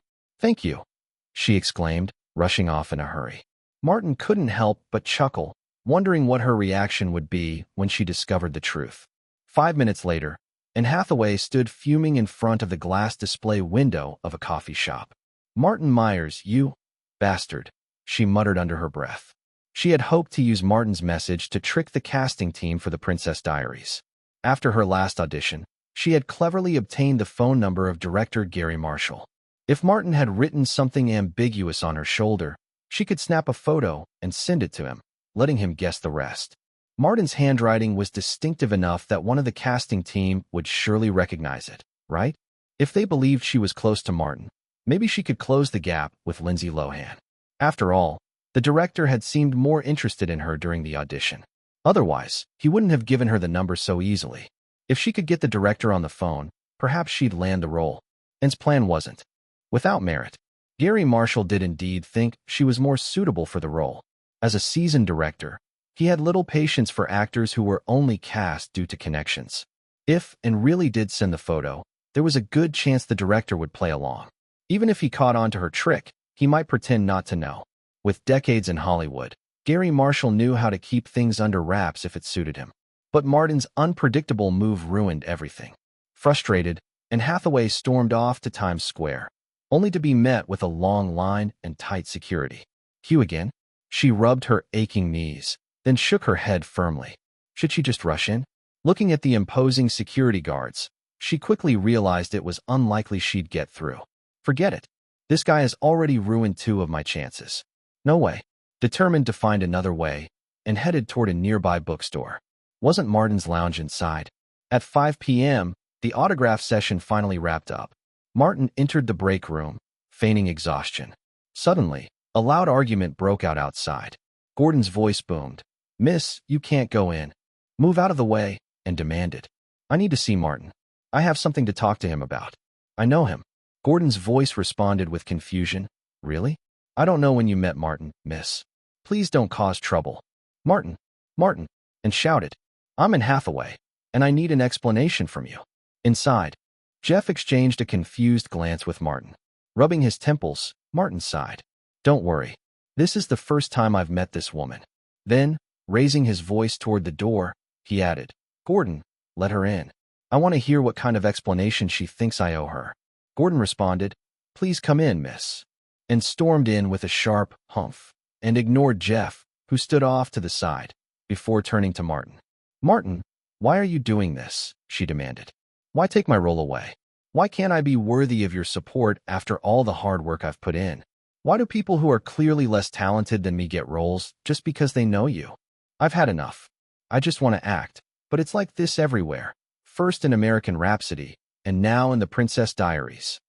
she exclaimed, rushing off in a hurry. Martin couldn't help but chuckle, wondering what her reaction would be when she discovered the truth. 5 minutes later, Anne Hathaway stood fuming in front of the glass display window of a coffee shop. Martin Myers, you bastard, she muttered under her breath. She had hoped to use Martin's message to trick the casting team for The Princess Diaries. After her last audition, she had cleverly obtained the phone number of director Gary Marshall. If Martin had written something ambiguous on her shoulder, she could snap a photo and send it to him, letting him guess the rest. Martin's handwriting was distinctive enough that one of the casting team would surely recognize it, right? If they believed she was close to Martin, maybe she could close the gap with Lindsay Lohan. After all, the director had seemed more interested in her during the audition. Otherwise, he wouldn't have given her the number so easily. If she could get the director on the phone, perhaps she'd land the role. Anne's plan wasn't without merit. Gary Marshall did indeed think she was more suitable for the role. As a seasoned director, he had little patience for actors who were only cast due to connections. If Anne really did send the photo, there was a good chance the director would play along. Even if he caught on to her trick, he might pretend not to know. With decades in Hollywood, Gary Marshall knew how to keep things under wraps if it suited him. But Martin's unpredictable move ruined everything. Frustrated, Anne Hathaway stormed off to Times Square, only to be met with a long line and tight security. Hugh again? She rubbed her aching knees, then shook her head firmly. Should she just rush in? Looking at the imposing security guards, she quickly realized it was unlikely she'd get through. Forget it. This guy has already ruined 2 of my chances. No way. Determined to find another way, and headed toward a nearby bookstore. Wasn't Martin's lounge inside? At 5 p.m., the autograph session finally wrapped up. Martin entered the break room, feigning exhaustion. Suddenly, a loud argument broke out outside. Gordon's voice boomed. "Miss, you can't go in. Move out of the way," and demanded. "I need to see Martin. I have something to talk to him about. I know him." Gordon's voice responded with confusion. "Really? I don't know when you met Martin, miss. Please don't cause trouble." "Martin, Martin," and shouted. "I'm in Hathaway, and I need an explanation from you." Inside, Jeff exchanged a confused glance with Martin. Rubbing his temples, Martin sighed. "Don't worry. This is the first time I've met this woman." Then, raising his voice toward the door, he added, "Gordon, let her in. I want to hear what kind of explanation she thinks I owe her." Gordon responded, "Please come in, miss," and stormed in with a sharp humph, and ignored Jeff, who stood off to the side, before turning to Martin. "Martin, why are you doing this?" she demanded. "Why take my role away? Why can't I be worthy of your support after all the hard work I've put in? Why do people who are clearly less talented than me get roles just because they know you? I've had enough. I just want to act, but it's like this everywhere. First in American Rhapsody, and now in The Princess Diaries."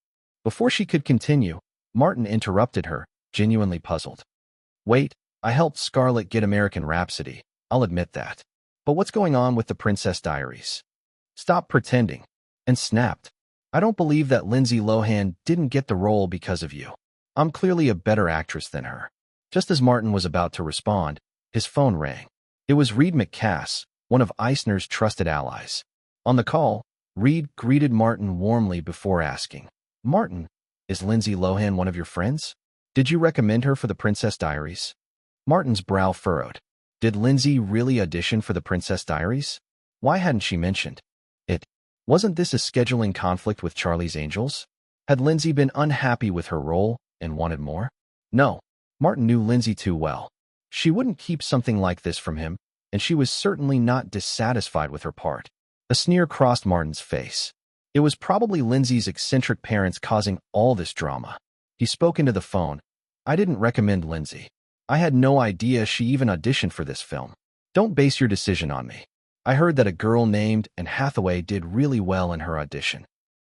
Before she could continue, Martin interrupted her, genuinely puzzled. "Wait, I helped Scarlett get American Rhapsody, I'll admit that. But what's going on with The Princess Diaries? Stop pretending," and snapped. "I don't believe that Lindsay Lohan didn't get the role because of you. I'm clearly a better actress than her." Just as Martin was about to respond, his phone rang. It was Reed McCass, one of Eisner's trusted allies. On the call, Reed greeted Martin warmly before asking, "Martin, is Lindsay Lohan one of your friends? Did you recommend her for The Princess Diaries?" Martin's brow furrowed. Did Lindsay really audition for The Princess Diaries? Why hadn't she mentioned it? Wasn't this a scheduling conflict with Charlie's Angels? Had Lindsay been unhappy with her role and wanted more? No, Martin knew Lindsay too well. She wouldn't keep something like this from him, and she was certainly not dissatisfied with her part. A sneer crossed Martin's face. It was probably Lindsay's eccentric parents causing all this drama. He spoke into the phone. "I didn't recommend Lindsay. I had no idea she even auditioned for this film. Don't base your decision on me. I heard that a girl named Anne Hathaway did really well in her audition."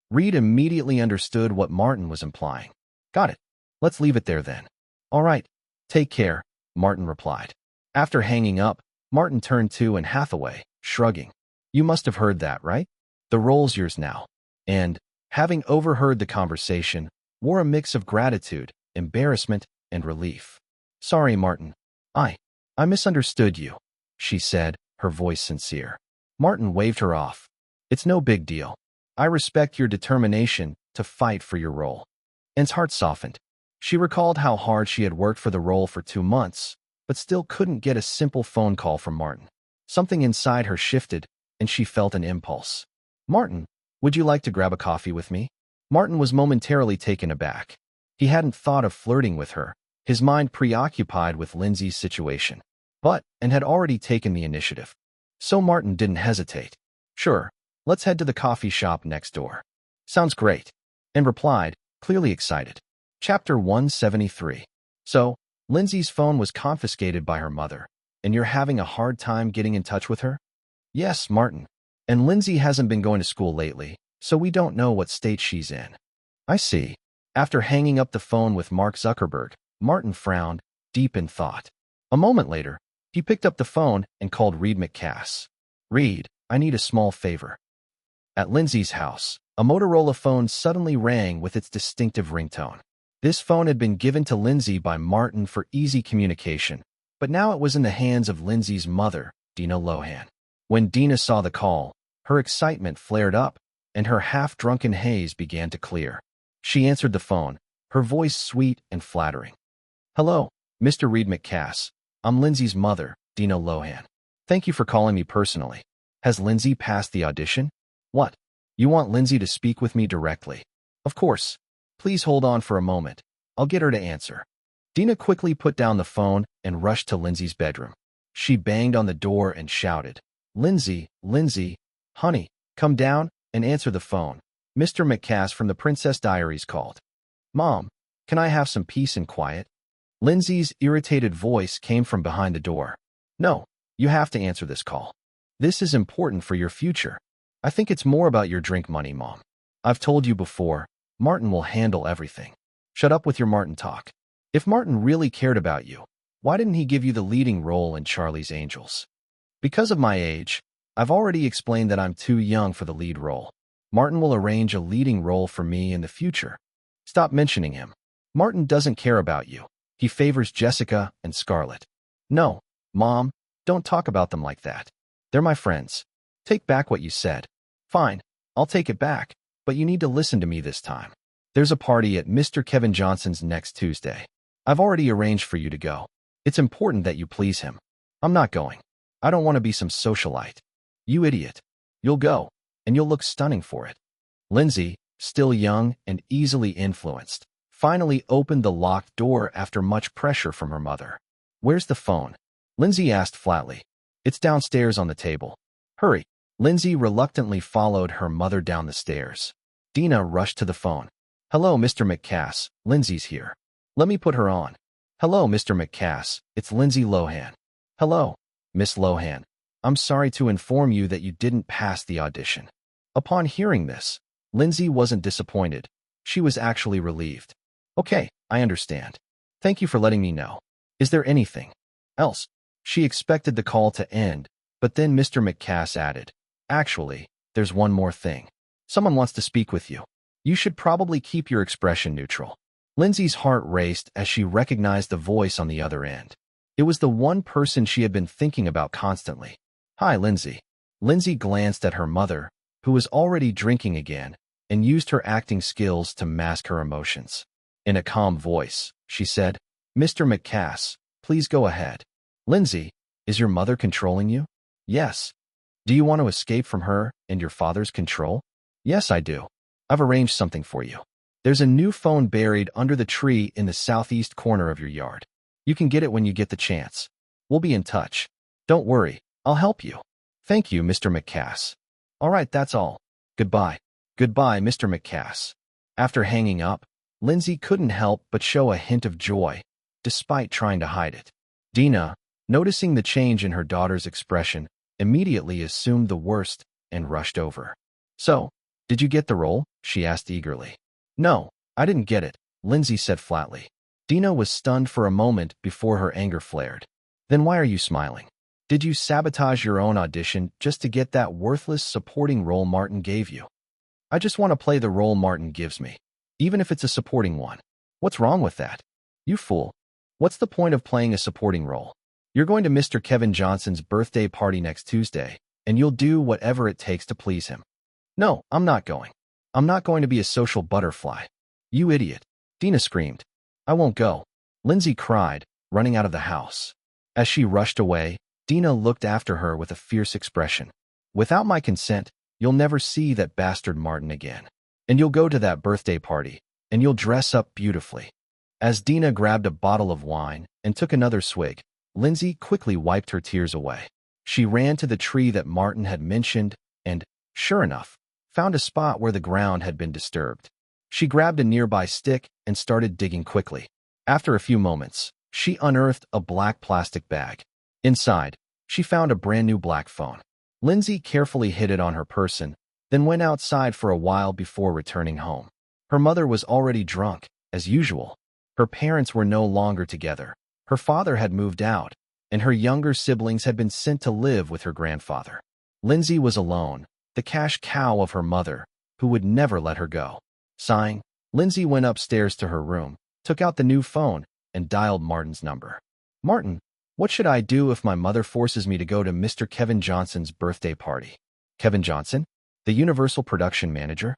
Reed immediately understood what Martin was implying. "Got it. Let's leave it there then." "All right. Take care," Martin replied. After hanging up, Martin turned to Anne Hathaway, shrugging. "You must have heard that, right? The role's yours now." And, having overheard the conversation, wore a mix of gratitude, embarrassment, and relief. "Sorry, Martin. I misunderstood you," she said, her voice sincere. Martin waved her off. "It's no big deal. I respect your determination to fight for your role." Anne's heart softened. She recalled how hard she had worked for the role for 2 months, but still couldn't get a simple phone call from Martin. Something inside her shifted, and she felt an impulse. "Martin, would you like to grab a coffee with me?" Martin was momentarily taken aback. He hadn't thought of flirting with her, his mind preoccupied with Lindsay's situation. But Anne had already taken the initiative. So Martin didn't hesitate. "Sure, let's head to the coffee shop next door." "Sounds great," Anne replied, clearly excited. Chapter 173. So, Lindsay's phone was confiscated by her mother, and you're having a hard time getting in touch with her? "Yes, Martin. And Lindsay hasn't been going to school lately, so we don't know what state she's in." "I see." After hanging up the phone with Mark Zuckerberg, Martin frowned, deep in thought. A moment later, he picked up the phone and called Reed McCass. "Reed, I need a small favor." At Lindsay's house, a Motorola phone suddenly rang with its distinctive ringtone. This phone had been given to Lindsay by Martin for easy communication, but now it was in the hands of Lindsay's mother, Dina Lohan. When Dina saw the call, her excitement flared up, and her half-drunken haze began to clear. She answered the phone, her voice sweet and flattering. "Hello, Mr. Reed McCass. I'm Lindsay's mother, Dina Lohan. Thank you for calling me personally. Has Lindsay passed the audition?" "What? You want Lindsay to speak with me directly?" "Of course. Please hold on for a moment. I'll get her to answer." Dina quickly put down the phone and rushed to Lindsay's bedroom. She banged on the door and shouted, Lindsay, honey, come down and answer the phone. Mr. McCass from the Princess Diaries called. Mom, can I have some peace and quiet? Lindsay's irritated voice came from behind the door. No, you have to answer this call. This is important for your future. I think it's more about your drink money, Mom. I've told you before, Martin will handle everything. Shut up with your Martin talk. If Martin really cared about you, why didn't he give you the leading role in Charlie's Angels? Because of my age, I've already explained that I'm too young for the lead role. Martin will arrange a leading role for me in the future. Stop mentioning him. Martin doesn't care about you. He favors Jessica and Scarlett. No, Mom, don't talk about them like that. They're my friends. Take back what you said. Fine, I'll take it back, but you need to listen to me this time. There's a party at Mr. Kevin Johnson's next Tuesday. I've already arranged for you to go. It's important that you please him. I'm not going. I don't want to be some socialite. You idiot. You'll go, and you'll look stunning for it. Lindsay, still young and easily influenced, finally opened the locked door after much pressure from her mother. Where's the phone? Lindsay asked flatly. It's downstairs on the table. Hurry. Lindsay reluctantly followed her mother down the stairs. Dina rushed to the phone. Hello, Mr. McCass. Lindsay's here. Let me put her on. Hello, Mr. McCass. It's Lindsay Lohan. Hello, Miss Lohan. I'm sorry to inform you that you didn't pass the audition. Upon hearing this, Lindsay wasn't disappointed. She was actually relieved. Okay, I understand. Thank you for letting me know. Is there anything else? She expected the call to end, but then Mr. McCass added, Actually, there's one more thing. Someone wants to speak with you. You should probably keep your expression neutral. Lindsay's heart raced as she recognized the voice on the other end. It was the one person she had been thinking about constantly. Hi, Lindsay. Lindsay glanced at her mother, who was already drinking again, and used her acting skills to mask her emotions. In a calm voice, she said, Mr. McCass, please go ahead. Lindsay, is your mother controlling you? Yes. Do you want to escape from her and your father's control? Yes, I do. I've arranged something for you. There's a new phone buried under the tree in the southeast corner of your yard. You can get it when you get the chance. We'll be in touch. Don't worry, I'll help you. Thank you, Mr. McCass. All right, that's all. Goodbye. Goodbye, Mr. McCass. After hanging up, Lindsay couldn't help but show a hint of joy, despite trying to hide it. Dina, noticing the change in her daughter's expression, immediately assumed the worst and rushed over. So, did you get the role? She asked eagerly. No, I didn't get it, Lindsay said flatly. Dina was stunned for a moment before her anger flared. Then why are you smiling? Did you sabotage your own audition just to get that worthless supporting role Martin gave you? I just want to play the role Martin gives me, even if it's a supporting one. What's wrong with that? You fool. What's the point of playing a supporting role? You're going to Mr. Kevin Johnson's birthday party next Tuesday, and you'll do whatever it takes to please him. No, I'm not going. I'm not going to be a social butterfly. You idiot. Dina screamed. I won't go. Lindsay cried, running out of the house. As she rushed away, Dina looked after her with a fierce expression. Without my consent, you'll never see that bastard Martin again. And you'll go to that birthday party, and you'll dress up beautifully. As Dina grabbed a bottle of wine and took another swig, Lindsay quickly wiped her tears away. She ran to the tree that Martin had mentioned and, sure enough, found a spot where the ground had been disturbed. She grabbed a nearby stick and started digging quickly. After a few moments, she unearthed a black plastic bag. Inside, she found a brand new black phone. Lindsay carefully hid it on her person, then went outside for a while before returning home. Her mother was already drunk, as usual. Her parents were no longer together. Her father had moved out, and her younger siblings had been sent to live with her grandfather. Lindsay was alone, the cash cow of her mother, who would never let her go. Sighing, Lindsay went upstairs to her room, took out the new phone, and dialed Martin's number. Martin, what should I do if my mother forces me to go to Mr. Kevin Johnson's birthday party? Kevin Johnson? The Universal production manager?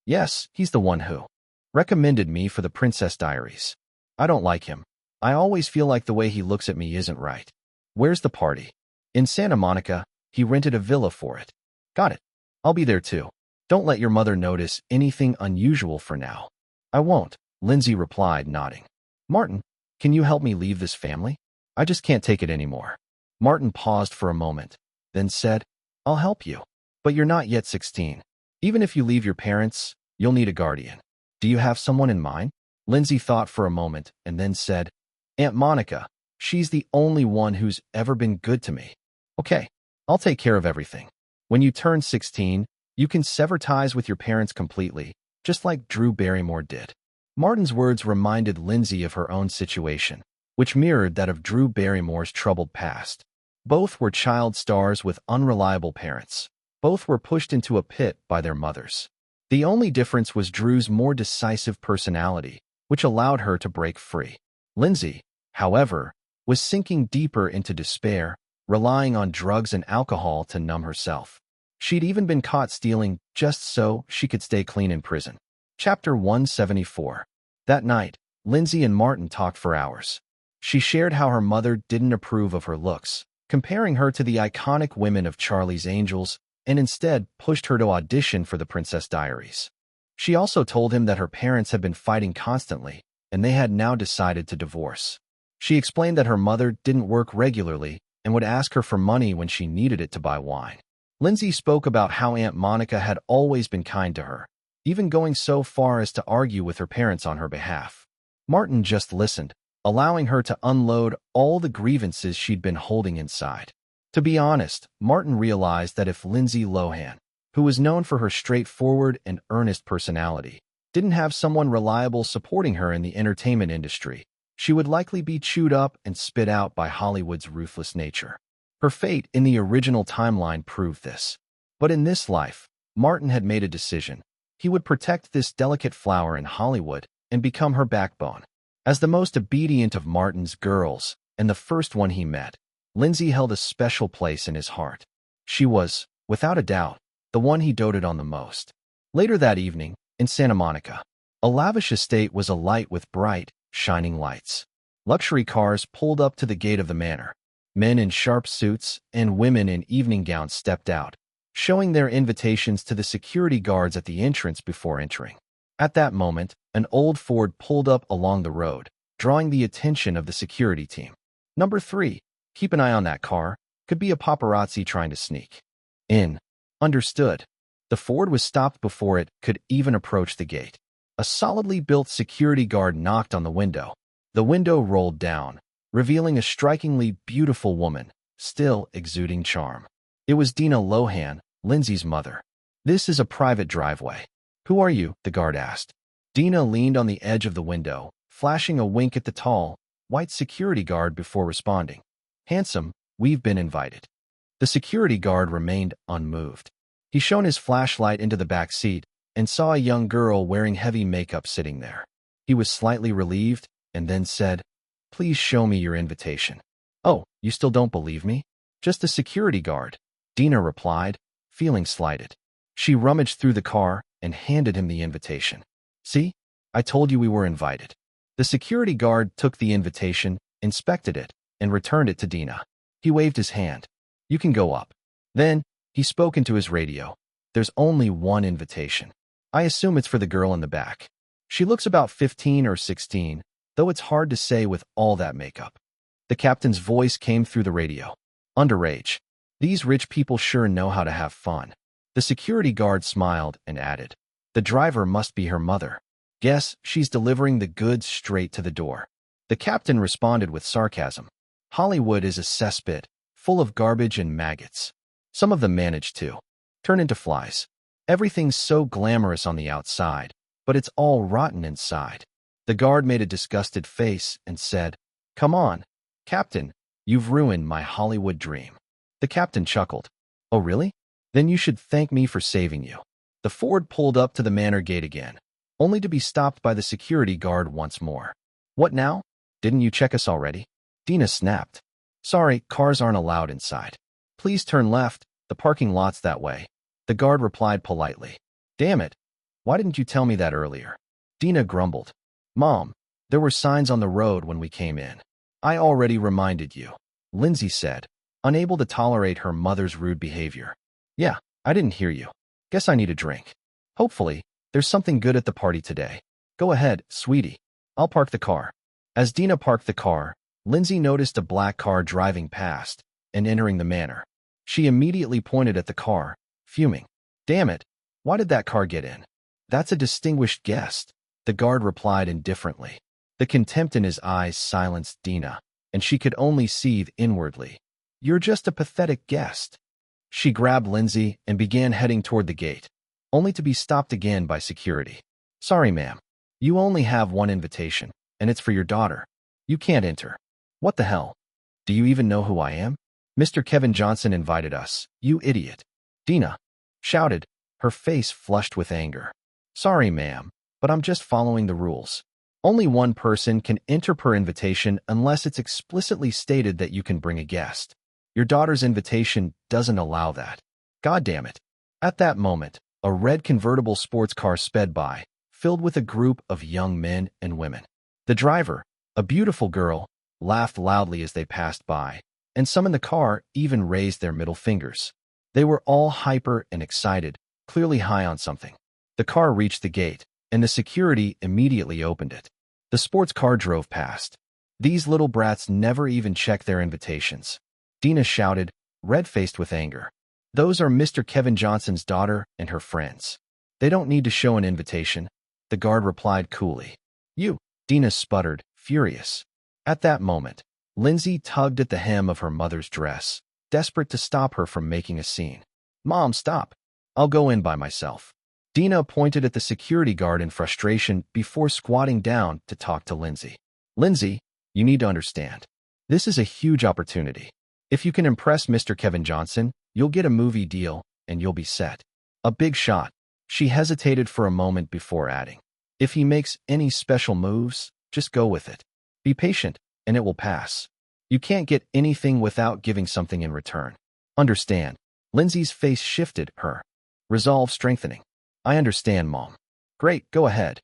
Yes, he's the one who recommended me for the Princess Diaries. I don't like him. I always feel like the way he looks at me isn't right. Where's the party? In Santa Monica. He rented a villa for it. Got it. I'll be there too. Don't let your mother notice anything unusual for now. I won't, Lindsay replied, nodding. Martin, can you help me leave this family? I just can't take it anymore. Martin paused for a moment, then said, I'll help you. But you're not yet 16. Even if you leave your parents, you'll need a guardian. Do you have someone in mind? Lindsay thought for a moment and then said, Aunt Monica. She's the only one who's ever been good to me. Okay, I'll take care of everything. When you turn 16, you can sever ties with your parents completely, just like Drew Barrymore did. Martin's words reminded Lindsay of her own situation, which mirrored that of Drew Barrymore's troubled past. Both were child stars with unreliable parents. Both were pushed into a pit by their mothers. The only difference was Drew's more decisive personality, which allowed her to break free. Lindsay, however, was sinking deeper into despair, relying on drugs and alcohol to numb herself. She'd even been caught stealing just so she could stay clean in prison. Chapter 174. That night, Lindsay and Martin talked for hours. She shared how her mother didn't approve of her looks, comparing her to the iconic women of Charlie's Angels, and instead pushed her to audition for the Princess Diaries. She also told him that her parents had been fighting constantly, and they had now decided to divorce. She explained that her mother didn't work regularly and would ask her for money when she needed it to buy wine. Lindsay spoke about how Aunt Monica had always been kind to her, even going so far as to argue with her parents on her behalf. Martin just listened, allowing her to unload all the grievances she'd been holding inside. To be honest, Martin realized that if Lindsay Lohan, who was known for her straightforward and earnest personality, didn't have someone reliable supporting her in the entertainment industry, she would likely be chewed up and spit out by Hollywood's ruthless nature. Her fate in the original timeline proved this. But in this life, Martin had made a decision. He would protect this delicate flower in Hollywood and become her backbone. As the most obedient of Martin's girls, and the first one he met, Lindsay held a special place in his heart. She was, without a doubt, the one he doted on the most. Later that evening, in Santa Monica, a lavish estate was alight with bright, shining lights. Luxury cars pulled up to the gate of the manor. Men in sharp suits and women in evening gowns stepped out, showing their invitations to the security guards at the entrance before entering. At that moment, an old Ford pulled up along the road, drawing the attention of the security team. Number 3, keep an eye on that car, could be a paparazzi trying to sneak in. Understood. The Ford was stopped before it could even approach the gate. A solidly built security guard knocked on the window. The window rolled down, revealing a strikingly beautiful woman, still exuding charm. It was Dina Lohan, Lindsay's mother. This is a private driveway. Who are you? The guard asked. Dina leaned on the edge of the window, flashing a wink at the tall, white security guard before responding. Handsome, we've been invited. The security guard remained unmoved. He shone his flashlight into the back seat and saw a young girl wearing heavy makeup sitting there. He was slightly relieved and then said, Please show me your invitation. Oh, you still don't believe me? Just a security guard, Dina replied, feeling slighted. She rummaged through the car and handed him the invitation. See? I told you we were invited. The security guard took the invitation, inspected it, and returned it to Dina. He waved his hand. You can go up. Then, he spoke into his radio. There's only one invitation. I assume it's for the girl in the back. She looks about 15 or 16, though it's hard to say with all that makeup. The captain's voice came through the radio. Underage. These rich people sure know how to have fun. The security guard smiled and added, The driver must be her mother. Guess she's delivering the goods straight to the door. The captain responded with sarcasm. Hollywood is a cesspit, full of garbage and maggots. Some of them manage to turn into flies. Everything's so glamorous on the outside, but it's all rotten inside. The guard made a disgusted face and said, Come on, Captain, you've ruined my Hollywood dream. The captain chuckled. Oh, really? Then you should thank me for saving you. The Ford pulled up to the manor gate again, only to be stopped by the security guard once more. What now? Didn't you check us already? Dina snapped. Sorry, cars aren't allowed inside. Please turn left, the parking lot's that way. The guard replied politely. Damn it. Why didn't you tell me that earlier? Dina grumbled. Mom, there were signs on the road when we came in. I already reminded you, Lindsay said, unable to tolerate her mother's rude behavior. Yeah, I didn't hear you. Guess I need a drink. Hopefully, there's something good at the party today. Go ahead, sweetie. I'll park the car. As Dina parked the car, Lindsay noticed a black car driving past and entering the manor. She immediately pointed at the car, fuming. Damn it, why did that car get in? That's a distinguished guest, the guard replied indifferently. The contempt in his eyes silenced Dina, and she could only seethe inwardly. You're just a pathetic guest. She grabbed Lindsay and began heading toward the gate, only to be stopped again by security. Sorry, ma'am. You only have one invitation, and it's for your daughter. You can't enter. What the hell? Do you even know who I am? Mr. Kevin Johnson invited us, you idiot. Dina shouted, her face flushed with anger. Sorry, ma'am, but I'm just following the rules. Only one person can enter per invitation unless it's explicitly stated that you can bring a guest. Your daughter's invitation doesn't allow that. God damn it. At that moment, a red convertible sports car sped by, filled with a group of young men and women. The driver, a beautiful girl, laughed loudly as they passed by, and some in the car even raised their middle fingers. They were all hyper and excited, clearly high on something. The car reached the gate, and the security immediately opened it. The sports car drove past. These little brats never even check their invitations. Dina shouted, red-faced with anger. Those are Mr. Kevin Johnson's daughter and her friends. They don't need to show an invitation, the guard replied coolly. You, Dina sputtered, furious. At that moment, Lindsay tugged at the hem of her mother's dress, desperate to stop her from making a scene. Mom, stop. I'll go in by myself. Dina pointed at the security guard in frustration before squatting down to talk to Lindsay. Lindsay, you need to understand. This is a huge opportunity. If you can impress Mr. Kevin Johnson, you'll get a movie deal, and you'll be set. A big shot. She hesitated for a moment before adding. If he makes any special moves, just go with it. Be patient, and it will pass. You can't get anything without giving something in return. Understand. Lindsay's face shifted, her resolve strengthening. I understand, Mom. Great, go ahead.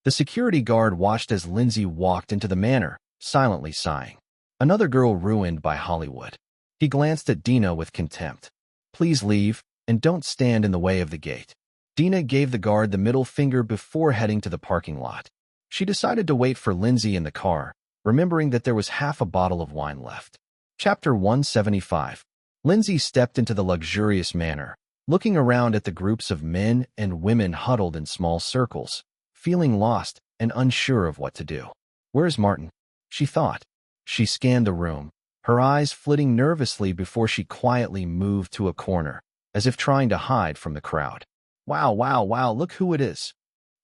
The security guard watched as Lindsay walked into the manor, silently sighing. Another girl ruined by Hollywood. He glanced at Dina with contempt. Please leave, and don't stand in the way of the gate. Dina gave the guard the middle finger before heading to the parking lot. She decided to wait for Lindsay in the car, remembering that there was half a bottle of wine left. Chapter 175. Lindsay stepped into the luxurious manor, looking around at the groups of men and women huddled in small circles, feeling lost and unsure of what to do. Where's Martin? She thought. She scanned the room, her eyes flitting nervously before she quietly moved to a corner, as if trying to hide from the crowd. Wow, wow, wow, look who it is.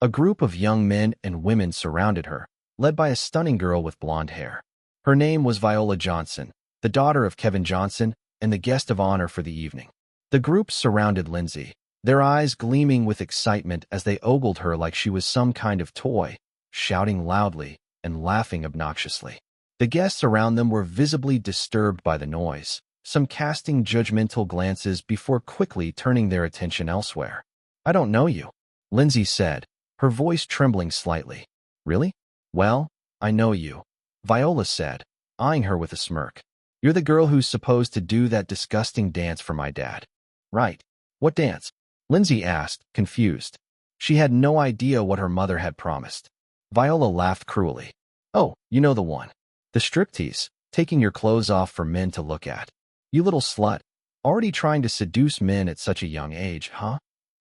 A group of young men and women surrounded her, led by a stunning girl with blonde hair. Her name was Viola Johnson, the daughter of Kevin Johnson and the guest of honor for the evening. The group surrounded Lindsay, their eyes gleaming with excitement as they ogled her like she was some kind of toy, shouting loudly and laughing obnoxiously. The guests around them were visibly disturbed by the noise, some casting judgmental glances before quickly turning their attention elsewhere. I don't know you, Lindsay said, her voice trembling slightly. Really? Well, I know you, Viola said, eyeing her with a smirk. You're the girl who's supposed to do that disgusting dance for my dad. Right. What dance? Lindsay asked, confused. She had no idea what her mother had promised. Viola laughed cruelly. Oh, you know the one. The striptease, taking your clothes off for men to look at. You little slut. Already trying to seduce men at such a young age, huh?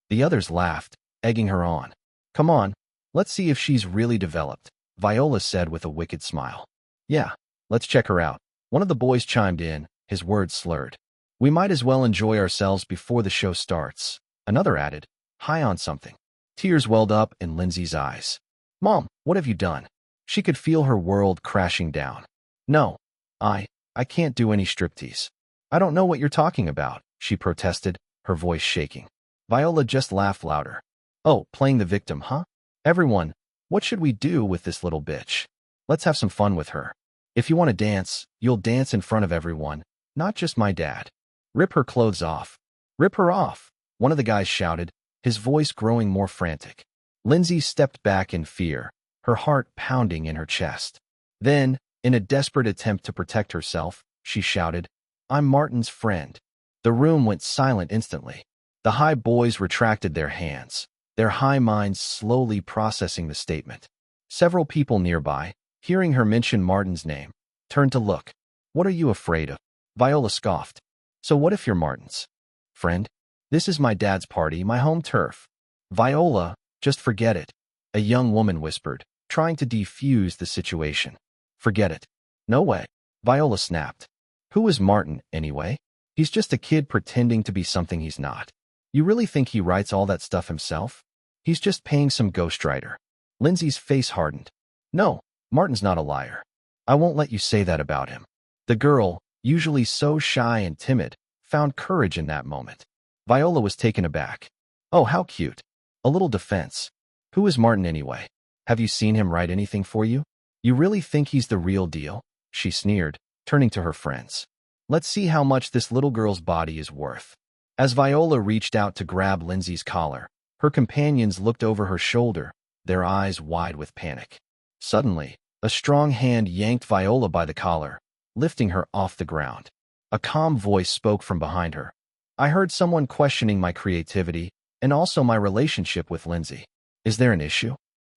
The others laughed, egging her on. Come on, let's see if she's really developed, Viola said with a wicked smile. Yeah, let's check her out. One of the boys chimed in, his words slurred. We might as well enjoy ourselves before the show starts. Another added, high on something. Tears welled up in Lindsay's eyes. Mom, what have you done? She could feel her world crashing down. No, I can't do any striptease. I don't know what you're talking about, she protested, her voice shaking. Viola just laughed louder. Oh, playing the victim, huh? Everyone, what should we do with this little bitch? Let's have some fun with her. If you want to dance, you'll dance in front of everyone, not just my dad. Rip her clothes off. Rip her off, one of the guys shouted, his voice growing more frantic. Lindsay stepped back in fear, her heart pounding in her chest. Then, in a desperate attempt to protect herself, she shouted, I'm Martin's friend. The room went silent instantly. The high boys retracted their hands, their high minds slowly processing the statement. Several people nearby, hearing her mention Martin's name, turned to look. What are you afraid of? Viola scoffed. So what if you're Martin's friend? This is my dad's party, my home turf. Viola, just forget it, a young woman whispered, trying to defuse the situation. Forget it. No way. Viola snapped. Who is Martin, anyway? He's just a kid pretending to be something he's not. You really think he writes all that stuff himself? He's just paying some ghostwriter. Lindsay's face hardened. No, Martin's not a liar. I won't let you say that about him. The girl, usually so shy and timid, found courage in that moment. Viola was taken aback. Oh, how cute. A little defense. Who is Martin anyway? Have you seen him write anything for you? You really think he's the real deal? She sneered, turning to her friends. Let's see how much this little girl's body is worth. As Viola reached out to grab Lindsay's collar, her companions looked over her shoulder, their eyes wide with panic. Suddenly, a strong hand yanked Viola by the collar, lifting her off the ground. A calm voice spoke from behind her. I heard someone questioning my creativity and also my relationship with Lindsay. Is there an issue?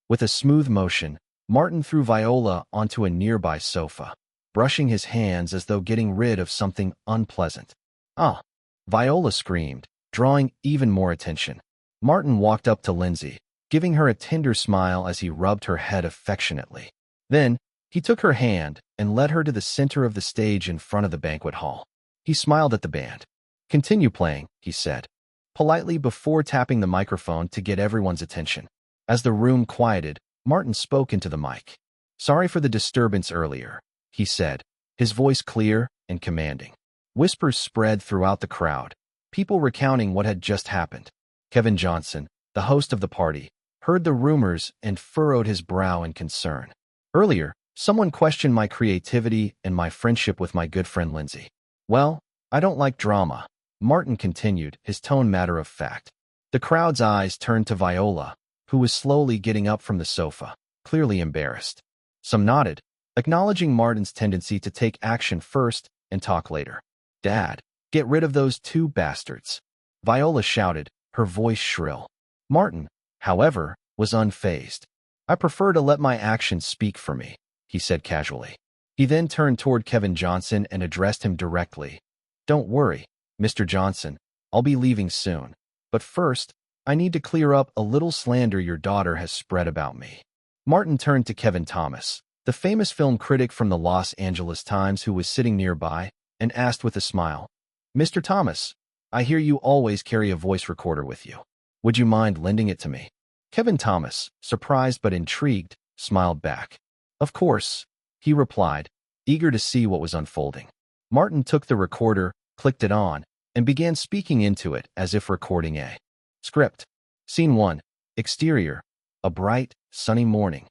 With a smooth motion, Martin threw Viola onto a nearby sofa, brushing his hands as though getting rid of something unpleasant. Ah! Viola screamed, drawing even more attention. Martin walked up to Lindsay, giving her a tender smile as he rubbed her head affectionately. Then, he took her hand and led her to the center of the stage in front of the banquet hall. He smiled at the band. Continue playing, he said, politely before tapping the microphone to get everyone's attention. As the room quieted, Martin spoke into the mic. Sorry for the disturbance earlier, he said, his voice clear and commanding. Whispers spread throughout the crowd, people recounting what had just happened. Kevin Johnson, the host of the party, heard the rumors and furrowed his brow in concern. Earlier, someone questioned my creativity and my friendship with my good friend Lindsay. Well, I don't like drama, Martin continued, his tone matter of fact. The crowd's eyes turned to Viola, who was slowly getting up from the sofa, clearly embarrassed. Some nodded, acknowledging Martin's tendency to take action first and talk later. Dad, get rid of those two bastards, Viola shouted, her voice shrill. Martin, however, was unfazed. I prefer to let my actions speak for me, he said casually. He then turned toward Kevin Johnson and addressed him directly. Don't worry, Mr. Johnson, I'll be leaving soon. But first, I need to clear up a little slander your daughter has spread about me. Martin turned to Kevin Thomas, the famous film critic from the Los Angeles Times who was sitting nearby, and asked with a smile, Mr. Thomas, I hear you always carry a voice recorder with you. Would you mind lending it to me? Kevin Thomas, surprised but intrigued, smiled back. Of course, he replied, eager to see what was unfolding. Martin took the recorder, clicked it on, and began speaking into it as if recording a script. Scene 1. Exterior. A bright, sunny morning.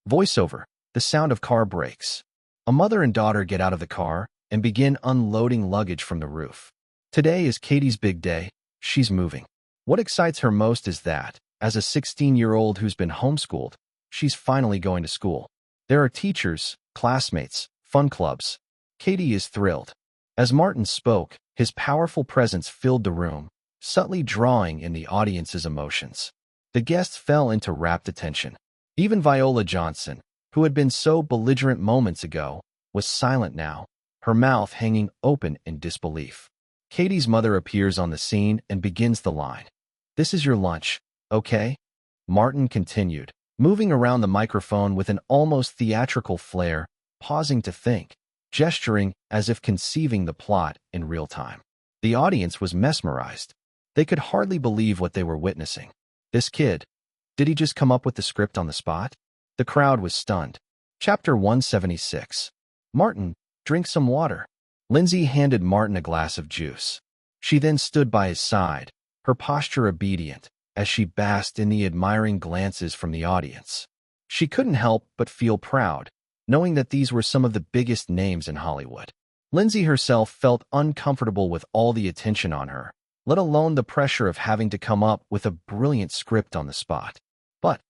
Voiceover. The sound of car brakes. A mother and daughter get out of the car and begin unloading luggage from the roof. Today is Katie's big day. She's moving. What excites her most is that, as a 16-year-old who's been homeschooled, she's finally going to school. There are teachers, classmates, fun clubs. Katie is thrilled. As Martin spoke, his powerful presence filled the room, subtly drawing in the audience's emotions. The guests fell into rapt attention. Even Viola Johnson, who had been so belligerent moments ago, was silent now, her mouth hanging open in disbelief. Katie's mother appears on the scene and begins the line. This is your lunch, okay? Martin continued, moving around the microphone with an almost theatrical flair, pausing to think, gesturing as if conceiving the plot in real time. The audience was mesmerized. They could hardly believe what they were witnessing. This kid, did he just come up with the script on the spot? The crowd was stunned. Chapter 176. Martin, drink some water. Lindsay handed Martin a glass of juice. She then stood by his side, her posture obedient, as she basked in the admiring glances from the audience. She couldn't help but feel proud, knowing that these were some of the biggest names in Hollywood. Lindsay herself felt uncomfortable with all the attention on her, let alone the pressure of having to come up with a brilliant script on the spot. But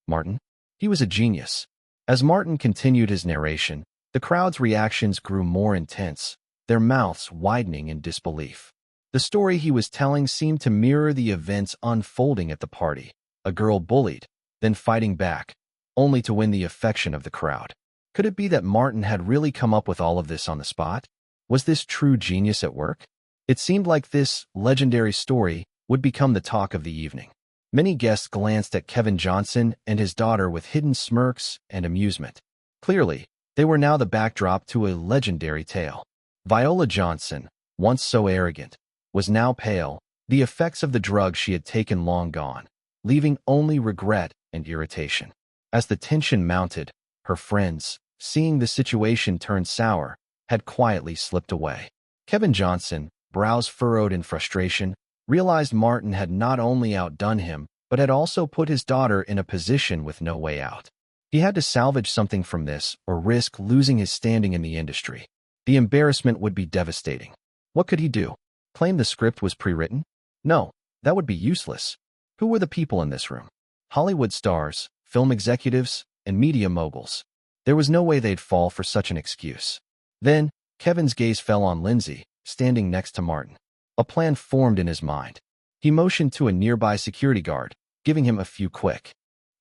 Martin, he was a genius. As Martin continued his narration, the crowd's reactions grew more intense, their mouths widening in disbelief. The story he was telling seemed to mirror the events unfolding at the party, a girl bullied, then fighting back, only to win the affection of the crowd. Could it be that Martin had really come up with all of this on the spot? Was this true genius at work? It seemed like this legendary story would become the talk of the evening. Many guests glanced at Kevin Johnson and his daughter with hidden smirks and amusement. Clearly, they were now the backdrop to a legendary tale. Viola Johnson, once so arrogant, was now pale, the effects of the drug she had taken long gone, leaving only regret and irritation. As the tension mounted, her friends, seeing the situation turn sour, had quietly slipped away. Kevin Johnson, brows furrowed in frustration, realized Martin had not only outdone him, but had also put his daughter in a position with no way out. He had to salvage something from this or risk losing his standing in the industry. The embarrassment would be devastating. What could he do? Claim the script was pre-written? No, that would be useless. Who were the people in this room? Hollywood stars, film executives, and media moguls. There was no way they'd fall for such an excuse. Then, Kevin's gaze fell on Lindsay, standing next to Martin. A plan formed in his mind. He motioned to a nearby security guard, giving him a few quick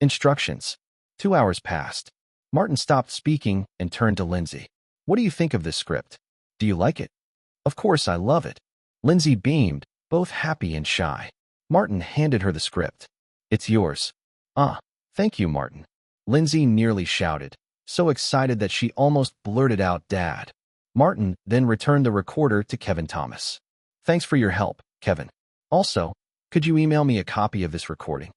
instructions. 2 hours passed. Martin stopped speaking and turned to Lindsay. What do you think of this script? Do you like it? Of course I love it. Lindsay beamed, both happy and shy. Martin handed her the script. It's yours. Ah, thank you, Martin. Lindsay nearly shouted, so excited that she almost blurted out, Dad. Martin then returned the recorder to Kevin Thomas. Thanks for your help, Kevin. Also, could you email me a copy of this recording?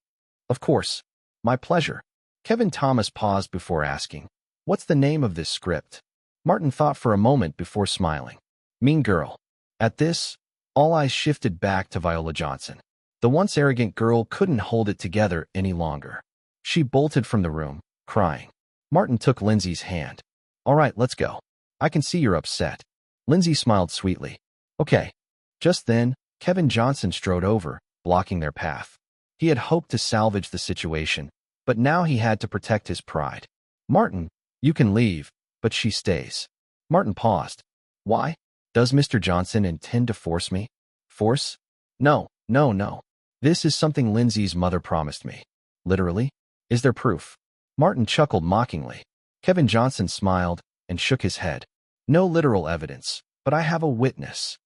Of course. My pleasure. Kevin Thomas paused before asking, what's the name of this script? Martin thought for a moment before smiling. Mean Girl. At this, all eyes shifted back to Viola Johnson. The once arrogant girl couldn't hold it together any longer. She bolted from the room, crying. Martin took Lindsay's hand. All right, let's go. I can see you're upset. Lindsay smiled sweetly. Okay. Just then, Kevin Johnson strode over, blocking their path. He had hoped to salvage the situation, but now he had to protect his pride. Martin, you can leave, but she stays. Martin paused. Why? Does Mr. Johnson intend to force me? Force? No. This is something Lindsay's mother promised me. Literally? Is there proof? Martin chuckled mockingly. Kevin Johnson smiled and shook his head. No literal evidence, but I have a witness.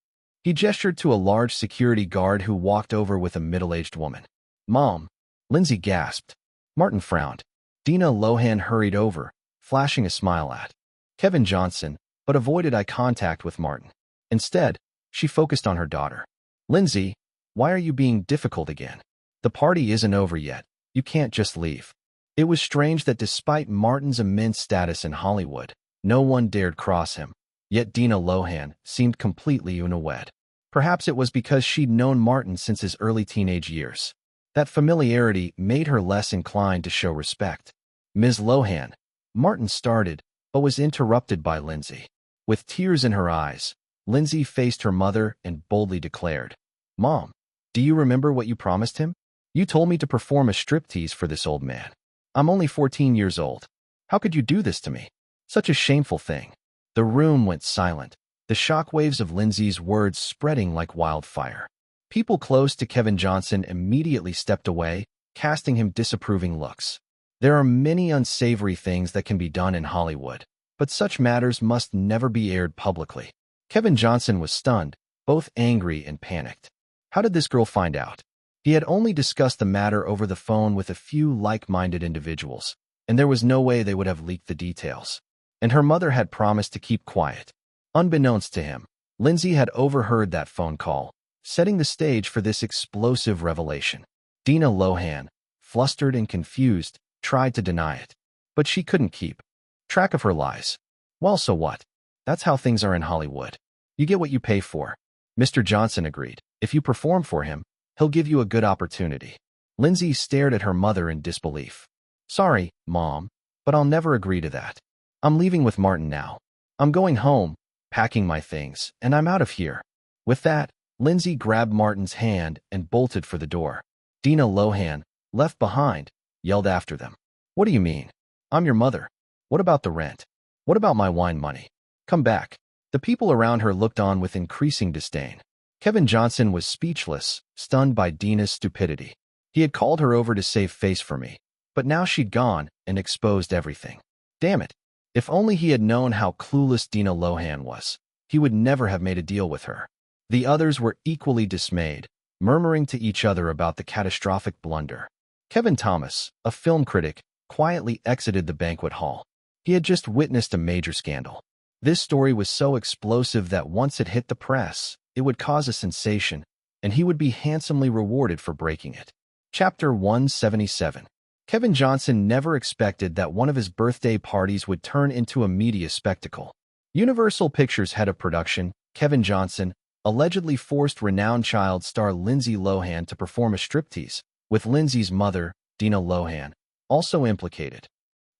He gestured to a large security guard who walked over with a middle-aged woman. Mom. Lindsay gasped. Martin frowned. Dina Lohan hurried over, flashing a smile at Kevin Johnson, but avoided eye contact with Martin. Instead, she focused on her daughter. Lindsay, why are you being difficult again? The party isn't over yet. You can't just leave. It was strange that despite Martin's immense status in Hollywood, no one dared cross him. Yet Dina Lohan seemed completely unawed. Perhaps it was because she'd known Martin since his early teenage years. That familiarity made her less inclined to show respect. Ms. Lohan. Martin started, but was interrupted by Lindsay. With tears in her eyes, Lindsay faced her mother and boldly declared, Mom, do you remember what you promised him? You told me to perform a striptease for this old man. I'm only 14 years old. How could you do this to me? Such a shameful thing. The room went silent, the shockwaves of Lindsay's words spreading like wildfire. People close to Kevin Johnson immediately stepped away, casting him disapproving looks. There are many unsavory things that can be done in Hollywood, but such matters must never be aired publicly. Kevin Johnson was stunned, both angry and panicked. How did this girl find out? He had only discussed the matter over the phone with a few like-minded individuals, and there was no way they would have leaked the details. And her mother had promised to keep quiet. Unbeknownst to him, Lindsay had overheard that phone call, setting the stage for this explosive revelation. Dina Lohan, flustered and confused, tried to deny it. But she couldn't keep track of her lies. Well, so what? That's how things are in Hollywood. You get what you pay for. Mr. Johnson agreed. If you perform for him, he'll give you a good opportunity. Lindsay stared at her mother in disbelief. Sorry, Mom, but I'll never agree to that. I'm leaving with Martin now. I'm going home, packing my things, and I'm out of here. With that, Lindsay grabbed Martin's hand and bolted for the door. Dina Lohan, left behind, yelled after them. What do you mean? I'm your mother. What about the rent? What about my wine money? Come back. The people around her looked on with increasing disdain. Kevin Johnson was speechless, stunned by Dina's stupidity. He had called her over to save face for me, but now she'd gone and exposed everything. Damn it. If only he had known how clueless Dina Lohan was, he would never have made a deal with her. The others were equally dismayed, murmuring to each other about the catastrophic blunder. Kevin Thomas, a film critic, quietly exited the banquet hall. He had just witnessed a major scandal. This story was so explosive that once it hit the press, it would cause a sensation, and he would be handsomely rewarded for breaking it. Chapter 177. Kevin Johnson never expected that one of his birthday parties would turn into a media spectacle. Universal Pictures head of production, Kevin Johnson, allegedly forced renowned child star Lindsay Lohan to perform a striptease, with Lindsay's mother, Dina Lohan, also implicated.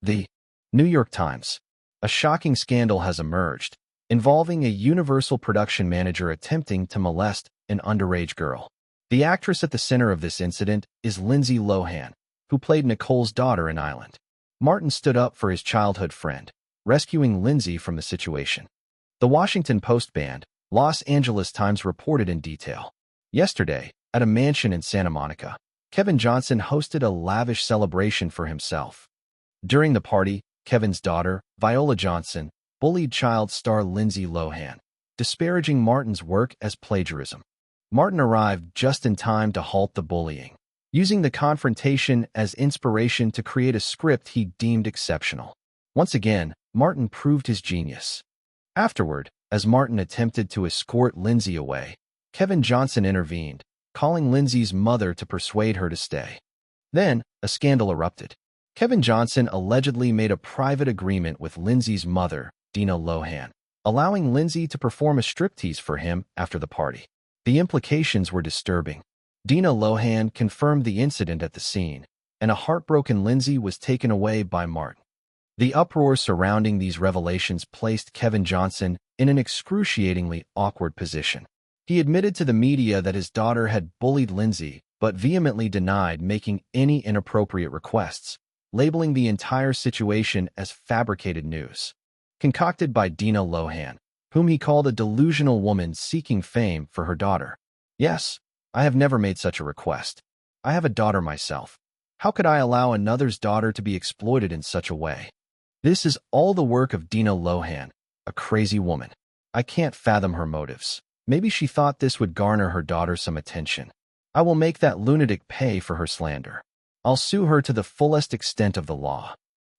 The New York Times. A shocking scandal has emerged, involving a Universal production manager attempting to molest an underage girl. The actress at the center of this incident is Lindsay Lohan, who played Nicole's daughter in Island. Martin stood up for his childhood friend, rescuing Lindsay from the situation. The Washington Post band, Los Angeles Times reported in detail. Yesterday, at a mansion in Santa Monica, Kevin Johnson hosted a lavish celebration for himself. During the party, Kevin's daughter, Viola Johnson, bullied child star Lindsay Lohan, disparaging Martin's work as plagiarism. Martin arrived just in time to halt the bullying, using the confrontation as inspiration to create a script he deemed exceptional. Once again, Martin proved his genius. Afterward, as Martin attempted to escort Lindsay away, Kevin Johnson intervened, calling Lindsay's mother to persuade her to stay. Then, a scandal erupted. Kevin Johnson allegedly made a private agreement with Lindsay's mother, Dina Lohan, allowing Lindsay to perform a striptease for him after the party. The implications were disturbing. Dina Lohan confirmed the incident at the scene, and a heartbroken Lindsay was taken away by Martin. The uproar surrounding these revelations placed Kevin Johnson in an excruciatingly awkward position. He admitted to the media that his daughter had bullied Lindsay, but vehemently denied making any inappropriate requests, labeling the entire situation as fabricated news, concocted by Dina Lohan, whom he called a delusional woman seeking fame for her daughter. Yes, I have never made such a request. I have a daughter myself. How could I allow another's daughter to be exploited in such a way? This is all the work of Dina Lohan, a crazy woman. I can't fathom her motives. Maybe she thought this would garner her daughter some attention. I will make that lunatic pay for her slander. I'll sue her to the fullest extent of the law.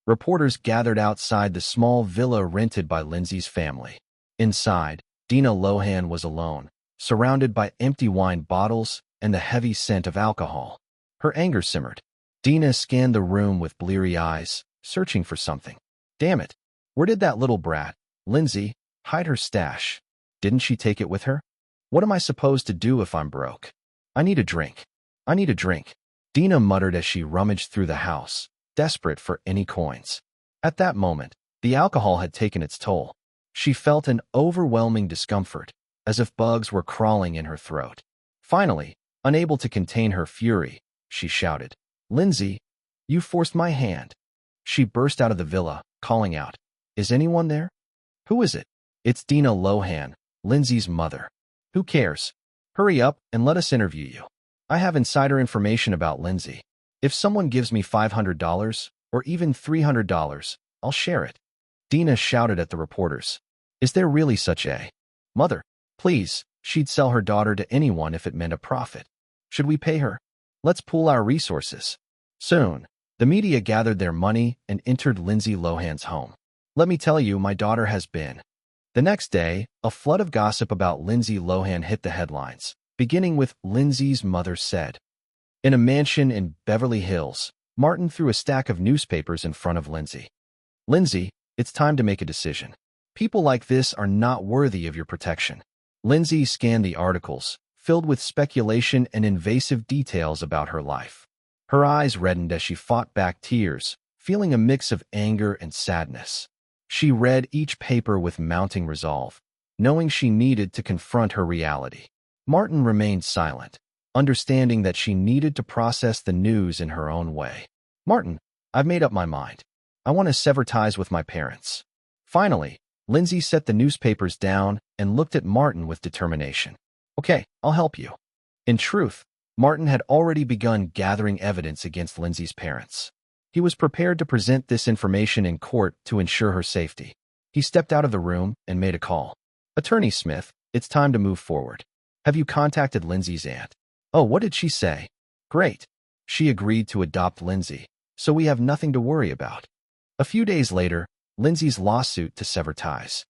Reporters gathered outside the small villa rented by Lindsay's family. Inside, Dina Lohan was alone, surrounded by empty wine bottles and the heavy scent of alcohol. Her anger simmered. Dina scanned the room with bleary eyes, searching for something. Damn it! Where did that little brat, Lindsay, hide her stash? Didn't she take it with her? What am I supposed to do if I'm broke? I need a drink. I need a drink. Dina muttered as she rummaged through the house, desperate for any coins. At that moment, the alcohol had taken its toll. She felt an overwhelming discomfort, as if bugs were crawling in her throat. Finally, unable to contain her fury, she shouted, "Lindsay, you forced my hand." She burst out of the villa, calling out, "Is anyone there?" "Who is it?" "It's Dina Lohan, Lindsay's mother." "Who cares? Hurry up and let us interview you. I have insider information about Lindsay. If someone gives me $500 or even $300, I'll share it." Dina shouted at the reporters. "Is there really such a mother? Please, she'd sell her daughter to anyone if it meant a profit. Should we pay her? Let's pool our resources." Soon, the media gathered their money and entered Lindsay Lohan's home. "Let me tell you, my daughter has been." The next day, a flood of gossip about Lindsay Lohan hit the headlines, beginning with Lindsay's mother said. In a mansion in Beverly Hills, Martin threw a stack of newspapers in front of Lindsay. "Lindsay, it's time to make a decision. People like this are not worthy of your protection." Lindsay scanned the articles, filled with speculation and invasive details about her life. Her eyes reddened as she fought back tears, feeling a mix of anger and sadness. She read each paper with mounting resolve, knowing she needed to confront her reality. Martin remained silent, understanding that she needed to process the news in her own way. "Martin, I've made up my mind. I want to sever ties with my parents." Finally, Lindsay set the newspapers down and looked at Martin with determination. "Okay, I'll help you." In truth, Martin had already begun gathering evidence against Lindsay's parents. He was prepared to present this information in court to ensure her safety. He stepped out of the room and made a call. "Attorney Smith, it's time to move forward. Have you contacted Lindsay's aunt? Oh, what did she say? Great. She agreed to adopt Lindsay, so we have nothing to worry about. A few days later, Lindsay's lawsuit to sever ties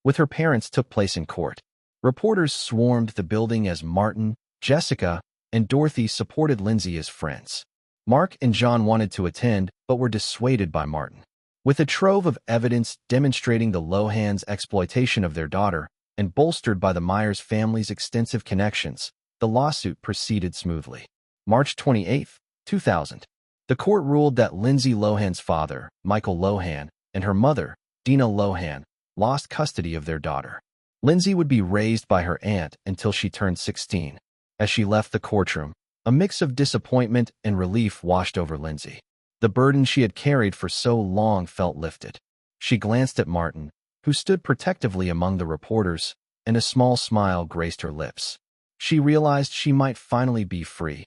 with her parents took place in court. Reporters swarmed the building as Martin, Jessica, and Dorothy supported Lindsay as friends. Mark and John wanted to attend, but were dissuaded by Martin. With a trove of evidence demonstrating the Lohans' exploitation of their daughter, and bolstered by the Myers family's extensive connections, the lawsuit proceeded smoothly. March 28, 2000. The court ruled that Lindsay Lohan's father, Michael Lohan, and her mother, Dina Lohan, lost custody of their daughter. Lindsay would be raised by her aunt until she turned 16. As she left the courtroom, a mix of disappointment and relief washed over Lindsay. The burden she had carried for so long felt lifted. She glanced at Martin, who stood protectively among the reporters, and a small smile graced her lips. She realized she might finally be free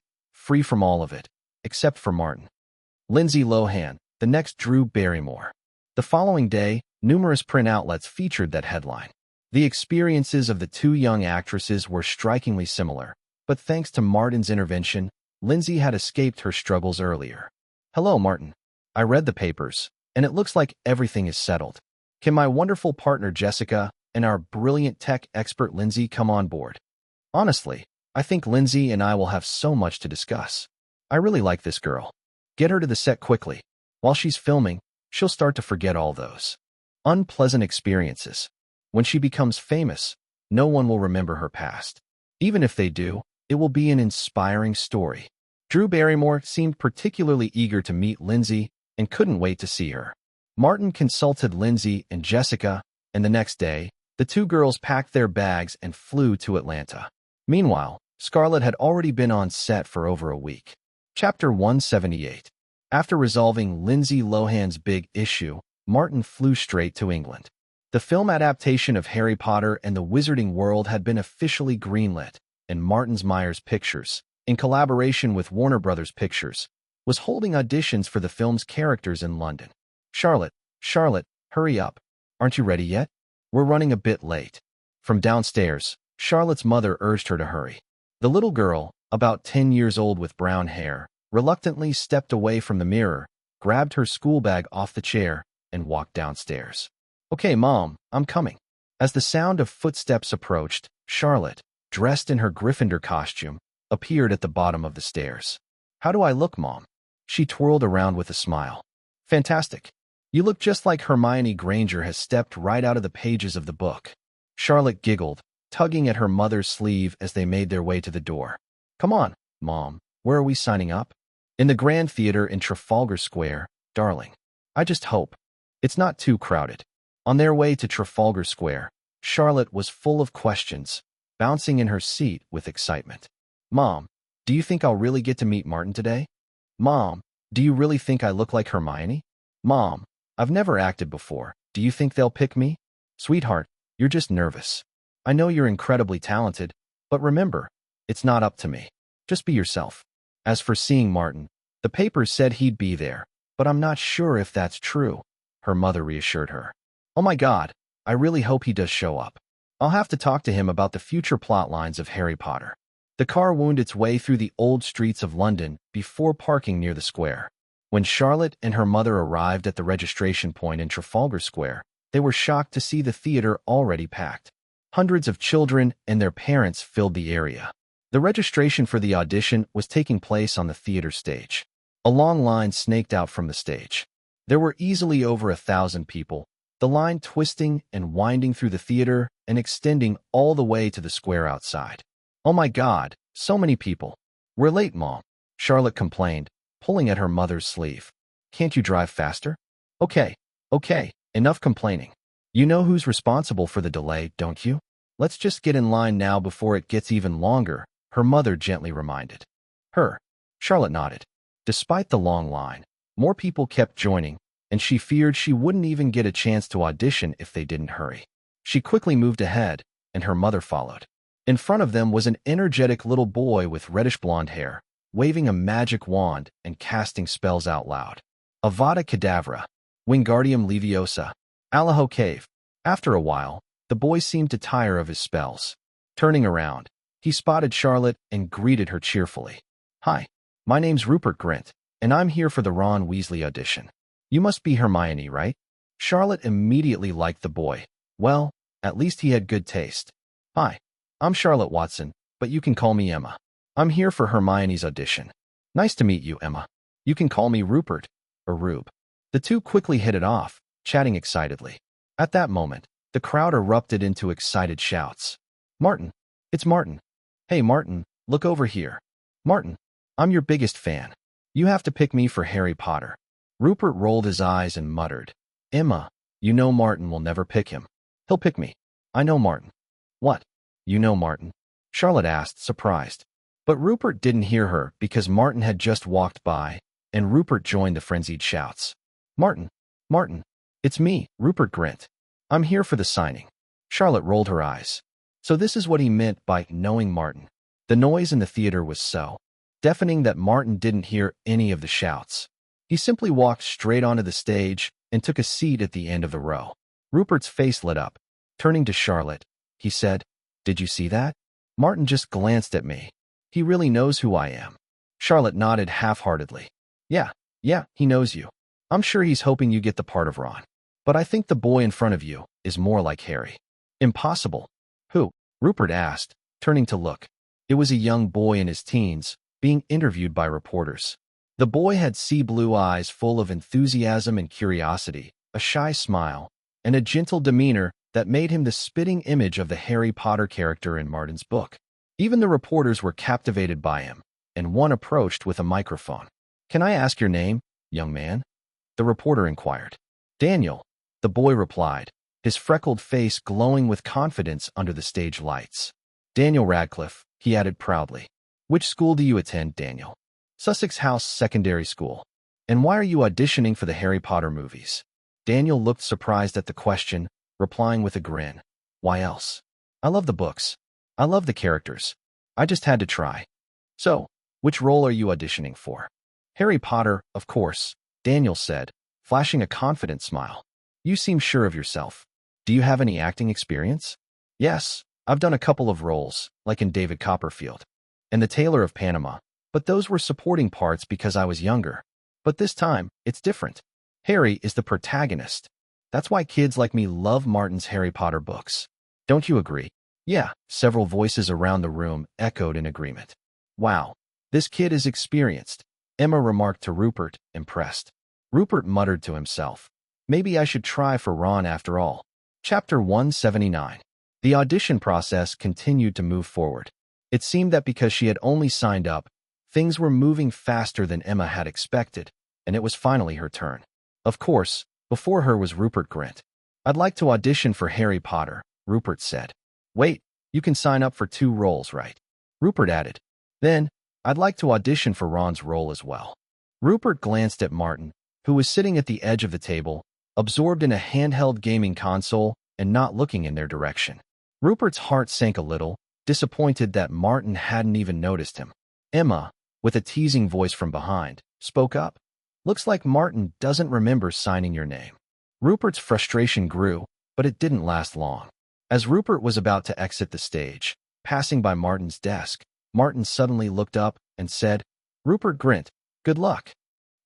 from all of it, except for Martin. Lindsay Lohan, the next Drew Barrymore. The following day, numerous print outlets featured that headline. The experiences of the two young actresses were strikingly similar, but thanks to Martin's intervention, Lindsay had escaped her struggles earlier. Hello, Martin. I read the papers, and it looks like everything is settled. Can my wonderful partner Jessica and our brilliant tech expert Lindsay come on board? Honestly, I think Lindsay and I will have so much to discuss. I really like this girl. Get her to the set quickly. While she's filming, she'll start to forget all those unpleasant experiences. When she becomes famous, no one will remember her past. Even if they do, it will be an inspiring story. Drew Barrymore seemed particularly eager to meet Lindsay and couldn't wait to see her. Martin consulted Lindsay and Jessica, and the next day, the two girls packed their bags and flew to Atlanta. Meanwhile, Scarlett had already been on set for over a week. Chapter 178. After resolving Lindsay Lohan's big issue, Martin flew straight to England. The film adaptation of Harry Potter and the Wizarding World had been officially greenlit, and Martin's Myers Pictures, in collaboration with Warner Brothers Pictures, was holding auditions for the film's characters in London. Charlotte, hurry up. Aren't you ready yet? We're running a bit late. From downstairs, Charlotte's mother urged her to hurry. The little girl, about 10 years old with brown hair, reluctantly stepped away from the mirror, grabbed her school bag off the chair, and walked downstairs. Okay, Mom, I'm coming. As the sound of footsteps approached, Charlotte, dressed in her Gryffindor costume, appeared at the bottom of the stairs. How do I look, Mom? She twirled around with a smile. Fantastic. You look just like Hermione Granger has stepped right out of the pages of the book. Charlotte giggled, tugging at her mother's sleeve as they made their way to the door. Come on, Mom, where are we signing up? In the Grand Theater in Trafalgar Square, darling. I just hope it's not too crowded. On their way to Trafalgar Square, Charlotte was full of questions, bouncing in her seat with excitement. Mom, do you think I'll really get to meet Martin today? Mom, do you really think I look like Hermione? Mom, I've never acted before. Do you think they'll pick me? Sweetheart, you're just nervous. I know you're incredibly talented, but remember, it's not up to me. Just be yourself. As for seeing Martin, the papers said he'd be there, but I'm not sure if that's true, her mother reassured her. Oh my God, I really hope he does show up. I'll have to talk to him about the future plot lines of Harry Potter. The car wound its way through the old streets of London before parking near the square. When Charlotte and her mother arrived at the registration point in Trafalgar Square, they were shocked to see the theater already packed. Hundreds of children and their parents filled the area. The registration for the audition was taking place on the theater stage. A long line snaked out from the stage. There were easily over 1,000 people, the line twisting and winding through the theater and extending all the way to the square outside. Oh my God, so many people. We're late, Mom, Charlotte complained, pulling at her mother's sleeve. Can't you drive faster? Okay, enough complaining. You know who's responsible for the delay, don't you? Let's just get in line now before it gets even longer, her mother gently reminded her. Charlotte nodded. Despite the long line, more people kept joining, and she feared she wouldn't even get a chance to audition if they didn't hurry. She quickly moved ahead, and her mother followed. In front of them was an energetic little boy with reddish blonde hair, waving a magic wand and casting spells out loud. Avada Kedavra, Wingardium Leviosa, Allaho Cave. After a while, the boy seemed to tire of his spells. Turning around, He spotted Charlotte and greeted her cheerfully. "Hi, my name's Rupert Grint, and I'm here for the Ron Weasley audition. You must be Hermione, right?" Charlotte immediately liked the boy. Well, at least he had good taste. "Hi, I'm Charlotte Watson, but you can call me Emma. I'm here for Hermione's audition." "Nice to meet you, Emma. You can call me Rupert, or Rube." The two quickly hit it off, chatting excitedly. At that moment, the crowd erupted into excited shouts. "Martin! It's Martin! Hey, Martin, look over here. Martin, I'm your biggest fan. You have to pick me for Harry Potter." Rupert rolled his eyes and muttered, "Emma, you know Martin will never pick him. He'll pick me. I know Martin." "What? You know Martin?" Charlotte asked, surprised. But Rupert didn't hear her because Martin had just walked by, and Rupert joined the frenzied shouts. "Martin! Martin! It's me, Rupert Grint. I'm here for the signing." Charlotte rolled her eyes. So this is what he meant by knowing Martin. The noise in the theater was so deafening that Martin didn't hear any of the shouts. He simply walked straight onto the stage and took a seat at the end of the row. Rupert's face lit up. Turning to Charlotte, he said, "Did you see that? Martin just glanced at me. He really knows who I am." Charlotte nodded half-heartedly. Yeah, he knows you. I'm sure he's hoping you get the part of Ron. But I think the boy in front of you is more like Harry." "Impossible." "Who?" Rupert asked, turning to look. It was a young boy in his teens, being interviewed by reporters. The boy had sea-blue eyes full of enthusiasm and curiosity, a shy smile, and a gentle demeanor that made him the spitting image of the Harry Potter character in Martin's book. Even the reporters were captivated by him, and one approached with a microphone. "Can I ask your name, young man?" the reporter inquired. "Daniel," the boy replied, his freckled face glowing with confidence under the stage lights. "Daniel Radcliffe," he added proudly. "Which school do you attend, Daniel?" "Sussex House Secondary School." "And why are you auditioning for the Harry Potter movies?" Daniel looked surprised at the question, replying with a grin. "Why else? I love the books. I love the characters. I just had to try." "So, which role are you auditioning for?" "Harry Potter, of course," Daniel said, flashing a confident smile. "You seem sure of yourself. Do you have any acting experience?" "Yes, I've done a couple of roles, like in David Copperfield and The Tailor of Panama, but those were supporting parts because I was younger. But this time, it's different. Harry is the protagonist. That's why kids like me love Martin's Harry Potter books. Don't you agree?" "Yeah," several voices around the room echoed in agreement. "Wow, this kid is experienced," Emma remarked to Rupert, impressed. Rupert muttered to himself, "Maybe I should try for Ron after all." Chapter 179. The audition process continued to move forward. It seemed that because she had only signed up, things were moving faster than Emma had expected, and it was finally her turn. Of course, before her was Rupert Grint. "I'd like to audition for Harry Potter," Rupert said. "Wait, you can sign up for 2 roles, right?" Rupert added. "Then, I'd like to audition for Ron's role as well." Rupert glanced at Martin, who was sitting at the edge of the table, absorbed in a handheld gaming console and not looking in their direction. Rupert's heart sank a little, disappointed that Martin hadn't even noticed him. Emma, with a teasing voice from behind, spoke up. "Looks like Martin doesn't remember signing your name." Rupert's frustration grew, but it didn't last long. As Rupert was about to exit the stage, passing by Martin's desk, Martin suddenly looked up and said, "Rupert Grint, good luck."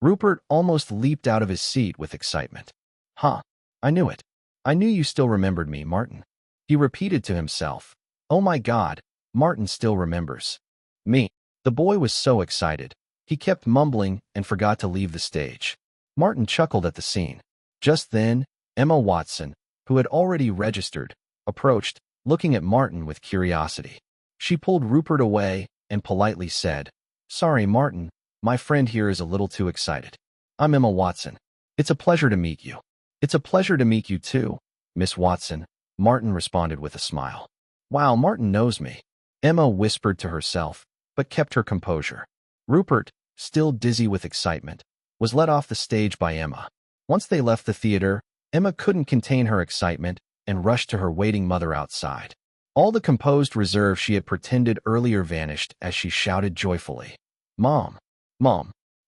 Rupert almost leaped out of his seat with excitement. "Huh, I knew it. I knew you still remembered me, Martin." He repeated to himself, "Oh my God, Martin still remembers me." The boy was so excited, he kept mumbling and forgot to leave the stage. Martin chuckled at the scene. Just then, Emma Watson, who had already registered, approached, looking at Martin with curiosity. She pulled Rupert away and politely said, "Sorry, Martin, my friend here is a little too excited. I'm Emma Watson. It's a pleasure to meet you." "It's a pleasure to meet you too, Miss Watson," Martin responded with a smile. "Wow, Martin knows me," Emma whispered to herself, but kept her composure. Rupert, still dizzy with excitement, was led off the stage by Emma. Once they left the theater, Emma couldn't contain her excitement and rushed to her waiting mother outside. All the composed reserve she had pretended earlier vanished as she shouted joyfully, Mom,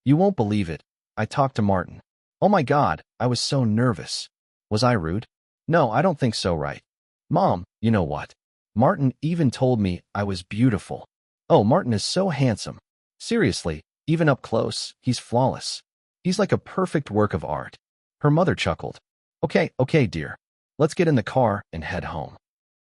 you won't believe it. I talked to Martin. Oh my God, I was so nervous. Was I rude?" "No, I don't think so, right? Mom, you know what? Martin even told me I was beautiful. Oh, Martin is so handsome. Seriously, even up close, he's flawless. He's like a perfect work of art. Her mother chuckled. Okay, dear. Let's get in the car and head home.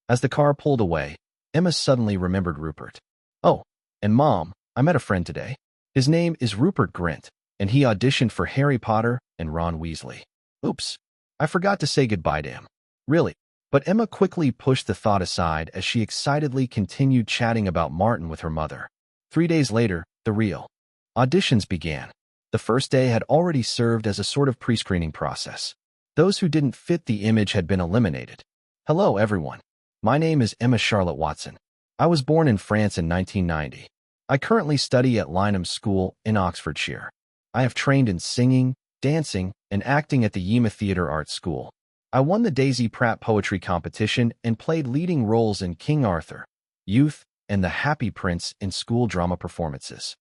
As the car pulled away, Emma suddenly remembered Rupert. Oh, and Mom, I met a friend today. His name is Rupert Grint, and he auditioned for Harry Potter and Ron Weasley. Oops, I forgot to say goodbye to him. Really? But Emma quickly pushed the thought aside as she excitedly continued chatting about Martin with her mother. 3 days later, the real auditions began. The first day had already served as a sort of pre-screening process. Those who didn't fit the image had been eliminated. Hello, everyone. My name is Emma Charlotte Watson. I was born in France in 1990. I currently study at Lynham School in Oxfordshire. I have trained in singing, dancing, and acting at the Yema Theatre Arts School. I won the Daisy Pratt Poetry Competition and played leading roles in King Arthur, Youth, and The Happy Prince in school drama performances.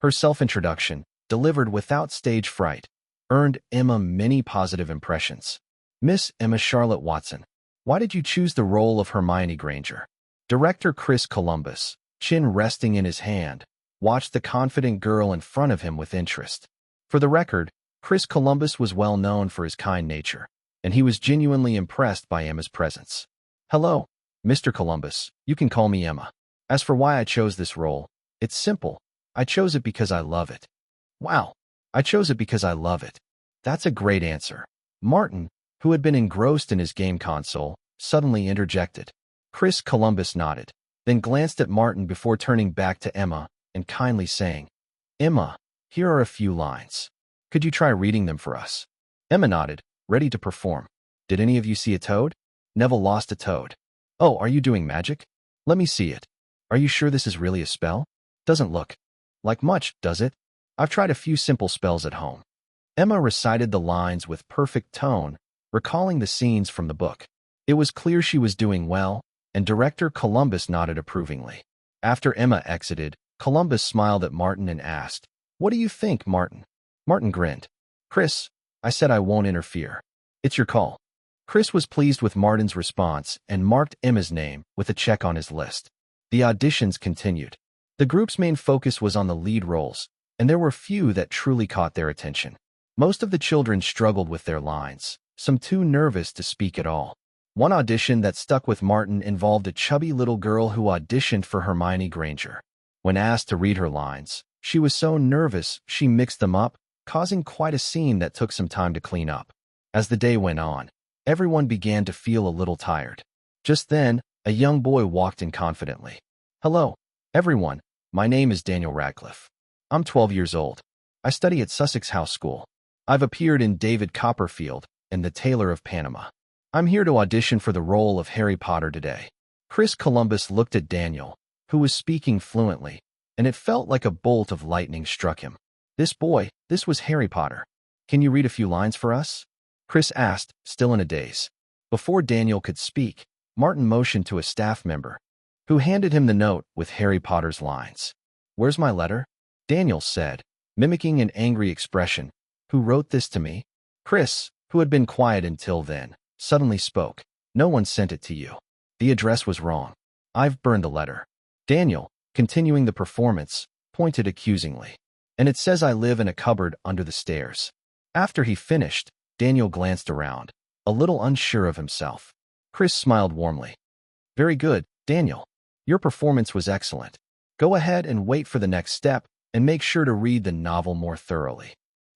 Her self-introduction, delivered without stage fright, earned Emma many positive impressions. Miss Emma Charlotte Watson, why did you choose the role of Hermione Granger? Director Chris Columbus, chin resting in his hand, watched the confident girl in front of him with interest. For the record, Chris Columbus was well known for his kind nature, and he was genuinely impressed by Emma's presence. Hello, Mr. Columbus, you can call me Emma. As for why I chose this role, it's simple. I chose it because I love it. Wow, I chose it because I love it. That's a great answer. Martin, who had been engrossed in his game console, suddenly interjected. Chris Columbus nodded, then glanced at Martin before turning back to Emma and kindly saying, Emma, here are a few lines. Could you try reading them for us? Emma nodded, ready to perform. Did any of you see a toad? Neville lost a toad. Oh, are you doing magic? Let me see it. Are you sure this is really a spell? Doesn't look like much, does it? I've tried a few simple spells at home. Emma recited the lines with perfect tone, recalling the scenes from the book. It was clear she was doing well, and Director Columbus nodded approvingly. After Emma exited, Columbus smiled at Martin and asked, What do you think, Martin? Martin grinned. Chris, I said I won't interfere. It's your call. Chris was pleased with Martin's response and marked Emma's name with a check on his list. The auditions continued. The group's main focus was on the lead roles, and there were few that truly caught their attention. Most of the children struggled with their lines, some too nervous to speak at all. One audition that stuck with Martin involved a chubby little girl who auditioned for Hermione Granger. When asked to read her lines, she was so nervous she mixed them up, causing quite a scene that took some time to clean up. As the day went on, everyone began to feel a little tired. Just then, a young boy walked in confidently. Hello, everyone. My name is Daniel Radcliffe. I'm 12 years old. I study at Sussex House School. I've appeared in David Copperfield and The Tailor of Panama. I'm here to audition for the role of Harry Potter today. Chris Columbus looked at Daniel, who was speaking fluently, and it felt like a bolt of lightning struck him. This was Harry Potter. Can you read a few lines for us? Chris asked, still in a daze. Before Daniel could speak, Martin motioned to a staff member, who handed him the note with Harry Potter's lines. Where's my letter? Daniel said, mimicking an angry expression. Who wrote this to me? Chris, who had been quiet until then, suddenly spoke. No one sent it to you. The address was wrong. I've burned the letter. Daniel, continuing the performance, pointed accusingly. And it says I live in a cupboard under the stairs. After he finished, Daniel glanced around, a little unsure of himself. Chris smiled warmly. Very good, Daniel. Your performance was excellent. Go ahead and wait for the next step, and make sure to read the novel more thoroughly.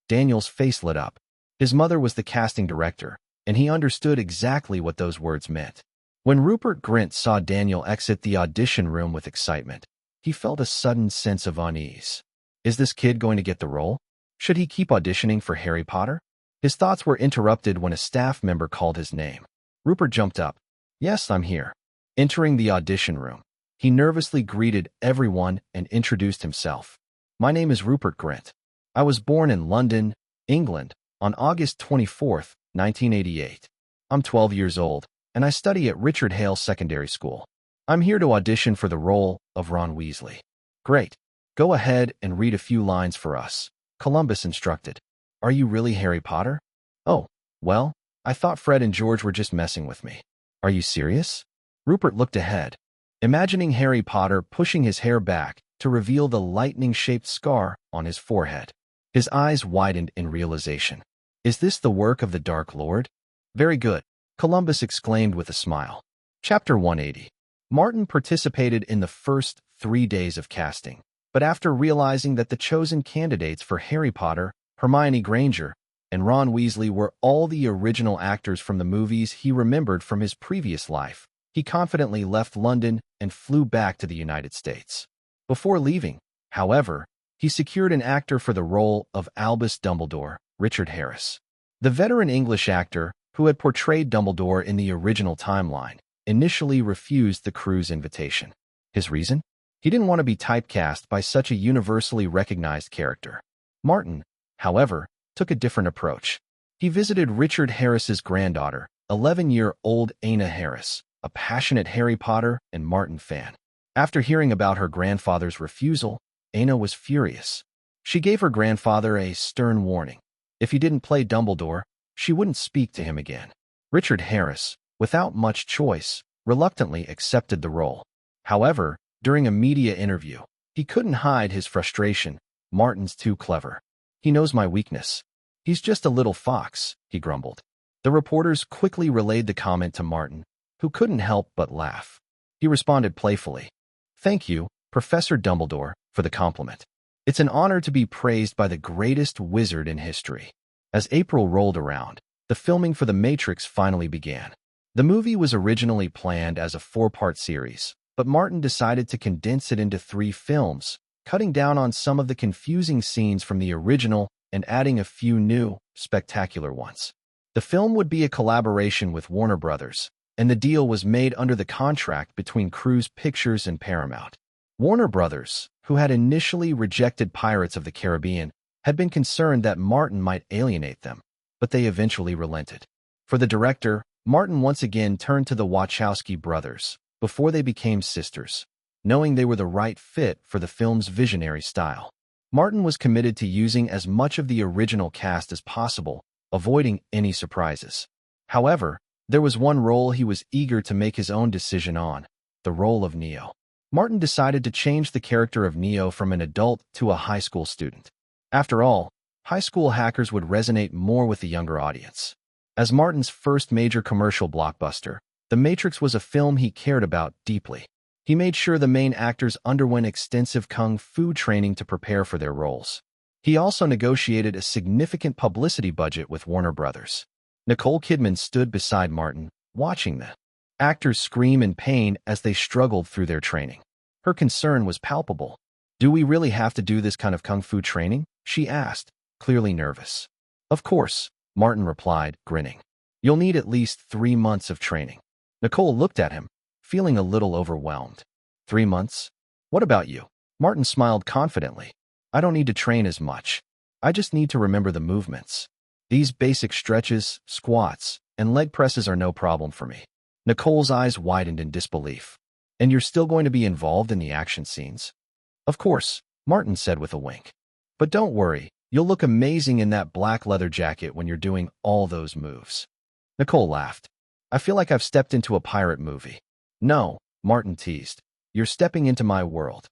Daniel's face lit up. His mother was the casting director, and he understood exactly what those words meant. When Rupert Grint saw Daniel exit the audition room with excitement, he felt a sudden sense of unease. Is this kid going to get the role? Should he keep auditioning for Harry Potter? His thoughts were interrupted when a staff member called his name. Rupert jumped up. Yes, I'm here. Entering the audition room, he nervously greeted everyone and introduced himself. My name is Rupert Grint. I was born in London, England, on August 24, 1988. I'm 12 years old, and I study at Richard Hale Secondary School. I'm here to audition for the role of Ron Weasley. Great. Go ahead and read a few lines for us, Columbus instructed. Are you really Harry Potter? Oh, well, I thought Fred and George were just messing with me. Are you serious? Rupert looked ahead. imagining Harry Potter pushing his hair back to reveal the lightning-shaped scar on his forehead. His eyes widened in realization. Is this the work of the Dark Lord? Very good, Columbus exclaimed with a smile. Chapter 180. Martin participated in the first 3 days of casting, but after realizing that the chosen candidates for Harry Potter, Hermione Granger, and Ron Weasley were all the original actors from the movies he remembered from his previous life, he confidently left London and flew back to the United States. Before leaving, however, he secured an actor for the role of Albus Dumbledore, Richard Harris. The veteran English actor, who had portrayed Dumbledore in the original timeline, initially refused the crew's invitation. His reason? He didn't want to be typecast by such a universally recognized character. Martin, however, took a different approach. He visited Richard Harris's granddaughter, 11-year-old Anna Harris, a passionate Harry Potter and Martin fan. After hearing about her grandfather's refusal, Anna was furious. She gave her grandfather a stern warning. If he didn't play Dumbledore, she wouldn't speak to him again. Richard Harris, without much choice, reluctantly accepted the role. However, during a media interview, he couldn't hide his frustration. Martin's too clever. He knows my weakness. He's just a little fox, he grumbled. The reporters quickly relayed the comment to Martin, who couldn't help but laugh. He responded playfully, "Thank you, Professor Dumbledore, for the compliment. It's an honor to be praised by the greatest wizard in history." As April rolled around, the filming for The Matrix finally began. The movie was originally planned as a 4-part series, but Martin decided to condense it into 3 films, cutting down on some of the confusing scenes from the original and adding a few new, spectacular ones. The film would be a collaboration with Warner Brothers, and the deal was made under the contract between Cruise Pictures and Paramount. Warner Brothers, who had initially rejected Pirates of the Caribbean, had been concerned that Martin might alienate them, but they eventually relented. For the director, Martin once again turned to the Wachowski brothers, before they became sisters, knowing they were the right fit for the film's visionary style. Martin was committed to using as much of the original cast as possible, avoiding any surprises. However, there was one role he was eager to make his own decision on, the role of Neo. Martin decided to change the character of Neo from an adult to a high school student. After all, high school hackers would resonate more with the younger audience. As Martin's first major commercial blockbuster, The Matrix was a film he cared about deeply. He made sure the main actors underwent extensive kung fu training to prepare for their roles. He also negotiated a significant publicity budget with Warner Brothers. Nicole Kidman stood beside Martin, watching the actors scream in pain as they struggled through their training. Her concern was palpable. "Do we really have to do this kind of kung fu training?" she asked, clearly nervous. "Of course," Martin replied, grinning. "You'll need at least 3 months of training." Nicole looked at him, feeling a little overwhelmed. 3 months? What about you? Martin smiled confidently. "I don't need to train as much. I just need to remember the movements. These basic stretches, squats, and leg presses are no problem for me." Nicole's eyes widened in disbelief. "And you're still going to be involved in the action scenes?" "Of course," Martin said with a wink. "But don't worry, you'll look amazing in that black leather jacket when you're doing all those moves." Nicole laughed. "I feel like I've stepped into a pirate movie." "No," Martin teased. "You're stepping into my world."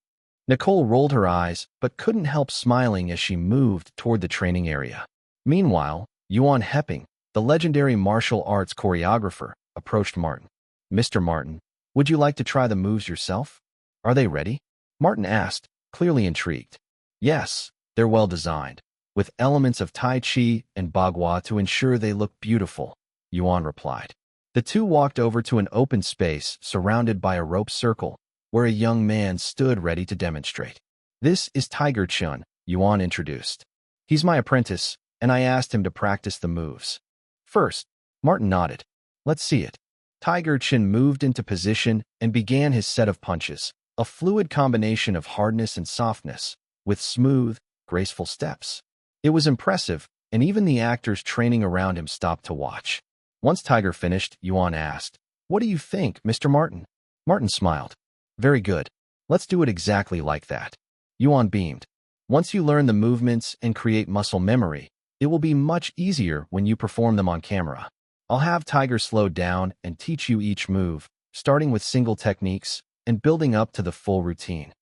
Nicole rolled her eyes, but couldn't help smiling as she moved toward the training area. Meanwhile, Yuan Hepping, the legendary martial arts choreographer, approached Martin. "Mr. Martin, would you like to try the moves yourself? Are they ready?" Martin asked, clearly intrigued. "Yes, they're well designed, with elements of Tai Chi and Bagua to ensure they look beautiful," Yuan replied. The two walked over to an open space surrounded by a rope circle, where a young man stood ready to demonstrate. "This is Tiger Chun," Yuan introduced. "He's my apprentice, and I asked him to practice the moves." "First," Martin nodded. "Let's see it." Tiger Chun moved into position and began his set of punches, a fluid combination of hardness and softness, with smooth, graceful steps. It was impressive, and even the actors training around him stopped to watch. Once Tiger finished, Yuan asked, "What do you think, Mr. Martin?" Martin smiled. "Very good. Let's do it exactly like that." Yuan beamed. "Once you learn the movements and create muscle memory, it will be much easier when you perform them on camera. I'll have Tiger slow down and teach you each move, starting with single techniques, and building up to the full routine.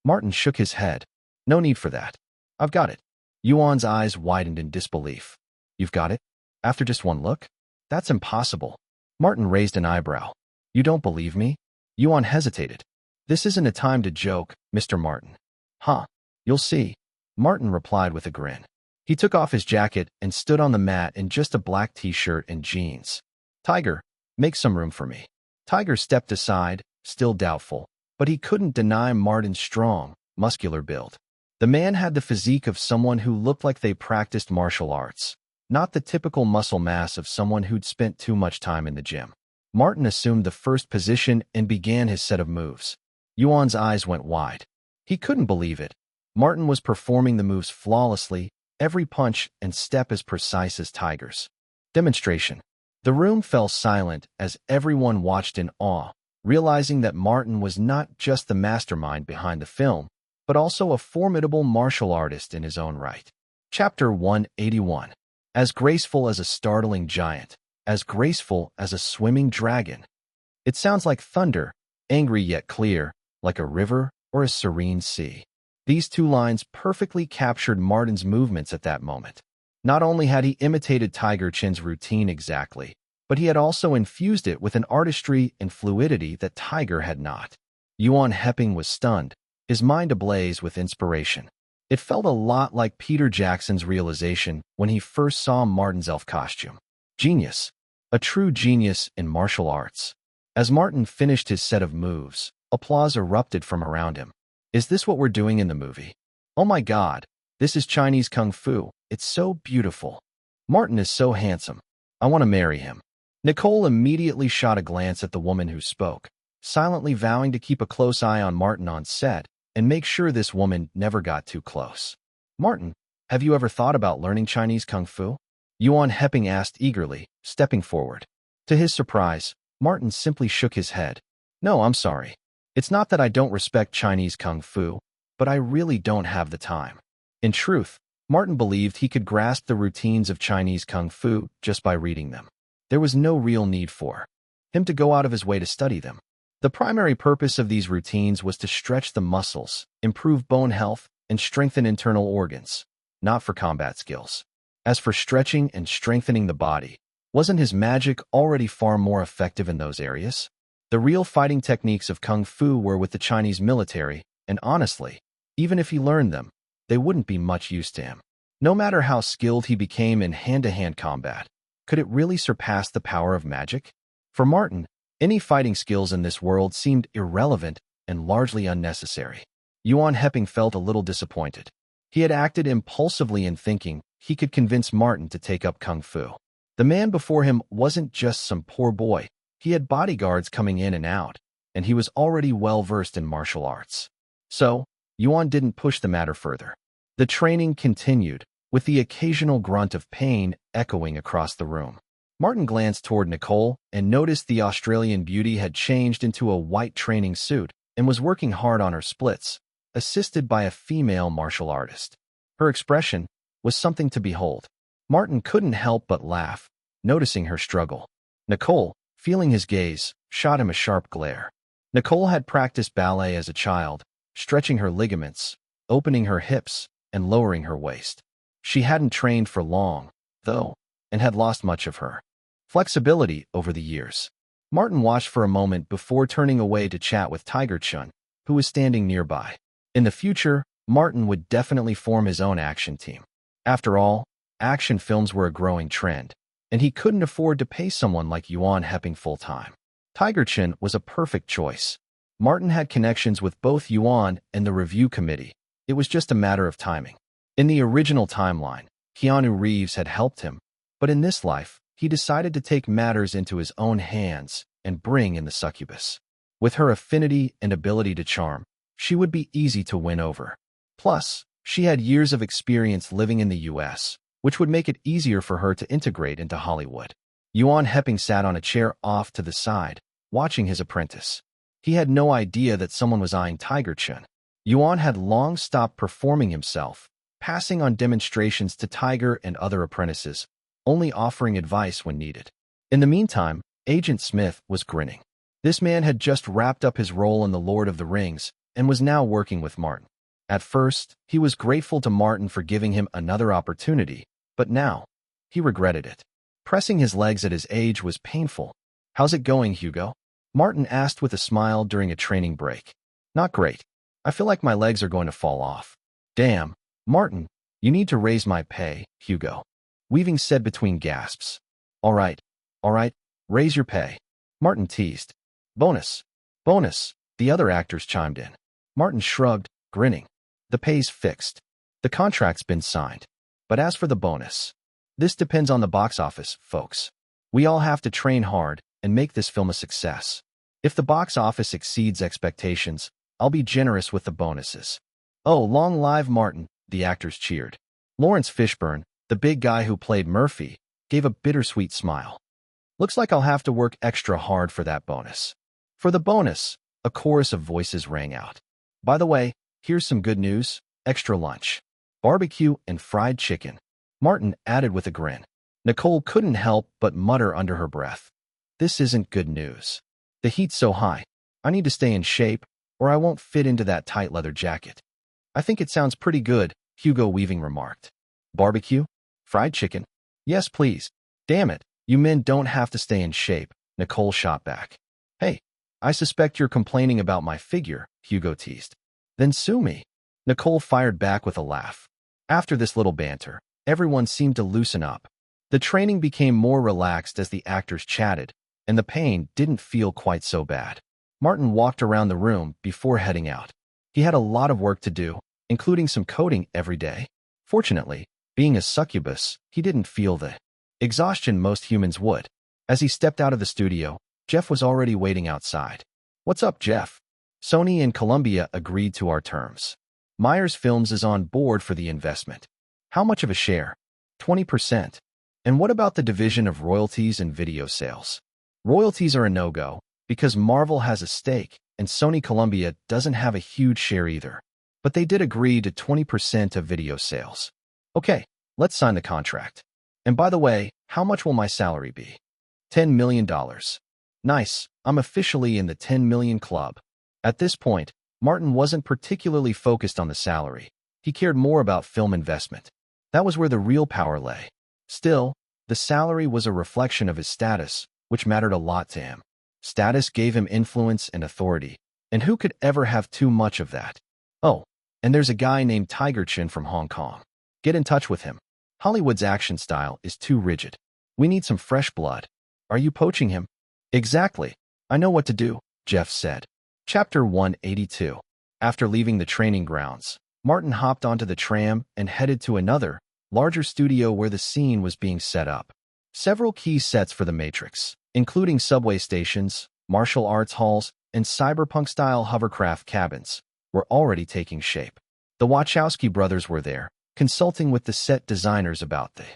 Martin shook his head. No need for that. I've got it. Yuan's eyes widened in disbelief. You've got it? After just one look? That's impossible. Martin raised an eyebrow. You don't believe me? Yuan hesitated. This isn't a time to joke, Mr. Martin. Huh. You'll see. Martin replied with a grin. He took off his jacket and stood on the mat in just a black t-shirt and jeans. Tiger, make some room for me. Tiger stepped aside, still doubtful, but he couldn't deny Martin's strong, muscular build. The man had the physique of someone who looked like they practiced martial arts, not the typical muscle mass of someone who'd spent too much time in the gym. Martin assumed the first position and began his set of moves. Yuan's eyes went wide. He couldn't believe it. Martin was performing the moves flawlessly, every punch and step as precise as Tiger's. Demonstration. The room fell silent as everyone watched in awe, realizing that Martin was not just the mastermind behind the film, but also a formidable martial artist in his own right. Chapter 181. As graceful as a startling giant, as graceful as a swimming dragon. It sounds like thunder, angry yet clear, like a river or a serene sea. These two lines perfectly captured Martin's movements at that moment. Not only had he imitated Tiger Chin's routine exactly, but he had also infused it with an artistry and fluidity that Tiger had not. Yuan Hepping was stunned, his mind ablaze with inspiration. It felt a lot like Peter Jackson's realization when he first saw Martin's elf costume. Genius. A true genius in martial arts. As Martin finished his set of moves, applause erupted from around him. Is this what we're doing in the movie? Oh my God, this is Chinese Kung Fu. It's so beautiful. Martin is so handsome. I want to marry him. Nicole immediately shot a glance at the woman who spoke, silently vowing to keep a close eye on Martin on set and make sure this woman never got too close. Martin, have you ever thought about learning Chinese Kung Fu? Yuan Hepping asked eagerly, stepping forward. To his surprise, Martin simply shook his head. No, I'm sorry. It's not that I don't respect Chinese Kung Fu, but I really don't have the time. In truth, Martin believed he could grasp the routines of Chinese Kung Fu just by reading them. There was no real need for him to go out of his way to study them. The primary purpose of these routines was to stretch the muscles, improve bone health, and strengthen internal organs, not for combat skills. As for stretching and strengthening the body, wasn't his magic already far more effective in those areas? The real fighting techniques of Kung Fu were with the Chinese military, and honestly, even if he learned them, they wouldn't be much use to him. No matter how skilled he became in hand-to-hand combat, could it really surpass the power of magic? For Martin, any fighting skills in this world seemed irrelevant and largely unnecessary. Yuan Hepping felt a little disappointed. He had acted impulsively in thinking he could convince Martin to take up Kung Fu. The man before him wasn't just some poor boy. He had bodyguards coming in and out, and he was already well-versed in martial arts. So, Yuan didn't push the matter further. The training continued, with the occasional grunt of pain echoing across the room. Martin glanced toward Nicole and noticed the Australian beauty had changed into a white training suit and was working hard on her splits, assisted by a female martial artist. Her expression was something to behold. Martin couldn't help but laugh, noticing her struggle. Nicole, feeling his gaze, shot him a sharp glare. Nicole had practiced ballet as a child, stretching her ligaments, opening her hips, and lowering her waist. She hadn't trained for long, though, and had lost much of her flexibility over the years. Martin watched for a moment before turning away to chat with Tiger Chun, who was standing nearby. In the future, Martin would definitely form his own action team. After all, action films were a growing trend, and he couldn't afford to pay someone like Yuan Hepping full-time. Tiger Chin was a perfect choice. Martin had connections with both Yuan and the review committee. It was just a matter of timing. In the original timeline, Keanu Reeves had helped him, but in this life, he decided to take matters into his own hands and bring in the succubus. With her affinity and ability to charm, she would be easy to win over. Plus, she had years of experience living in the US, which would make it easier for her to integrate into Hollywood. Yuan Hepping sat on a chair off to the side, watching his apprentice. He had no idea that someone was eyeing Tiger Chun. Yuan had long stopped performing himself, passing on demonstrations to Tiger and other apprentices, only offering advice when needed. In the meantime, Agent Smith was grinning. This man had just wrapped up his role in The Lord of the Rings and was now working with Martin. At first, he was grateful to Martin for giving him another opportunity, but now, he regretted it. Pressing his legs at his age was painful. "How's it going, Hugo?" Martin asked with a smile during a training break. "Not great. I feel like my legs are going to fall off." "Damn, Martin, you need to raise my pay, Hugo," Weaving said between gasps. All right, raise your pay," Martin teased. Bonus, bonus, the other actors chimed in. Martin shrugged, grinning. "The pay's fixed. The contract's been signed. But as for the bonus, this depends on the box office, folks. We all have to train hard and make this film a success. If the box office exceeds expectations, I'll be generous with the bonuses." "Oh, long live Martin," the actors cheered. Lawrence Fishburne, the big guy who played Murphy, gave a bittersweet smile. "Looks like I'll have to work extra hard for that bonus." For the bonus, a chorus of voices rang out. "By the way, here's some good news. Extra lunch. Barbecue and fried chicken," Martin added with a grin. Nicole couldn't help but mutter under her breath. "This isn't good news. The heat's so high. I need to stay in shape, or I won't fit into that tight leather jacket." "I think it sounds pretty good," Hugo Weaving remarked. "Barbecue? Fried chicken? Yes, please." "Damn it, you men don't have to stay in shape," Nicole shot back. "Hey, I suspect you're complaining about my figure," Hugo teased. "Then sue me." Nicole fired back with a laugh. After this little banter, everyone seemed to loosen up. The training became more relaxed as the actors chatted, and the pain didn't feel quite so bad. Martin walked around the room before heading out. He had a lot of work to do, including some coding every day. Fortunately, being a succubus, he didn't feel the exhaustion most humans would. As he stepped out of the studio, Jeff was already waiting outside. "What's up, Jeff? Sony and Columbia agreed to our terms. Myers Films is on board for the investment. How much of a share?" 20%. "And what about the division of royalties and video sales?" "Royalties are a no-go, because Marvel has a stake, and Sony Columbia doesn't have a huge share either. But they did agree to 20% of video sales." "Okay, let's sign the contract. And by the way, how much will my salary be?" $10 million. "Nice, I'm officially in the 10 million club." At this point, Martin wasn't particularly focused on the salary. He cared more about film investment. That was where the real power lay. Still, the salary was a reflection of his status, which mattered a lot to him. Status gave him influence and authority, and who could ever have too much of that? "Oh, and there's a guy named Tiger Chin from Hong Kong. Get in touch with him. Hollywood's action style is too rigid. We need some fresh blood. Are you poaching him?" "Exactly. I know what to do," Jeff said. Chapter 182. After leaving the training grounds, Martin hopped onto the tram and headed to another, larger studio where the scene was being set up. Several key sets for The Matrix, including subway stations, martial arts halls, and cyberpunk-style hovercraft cabins, were already taking shape. The Wachowski brothers were there, consulting with the set designers about the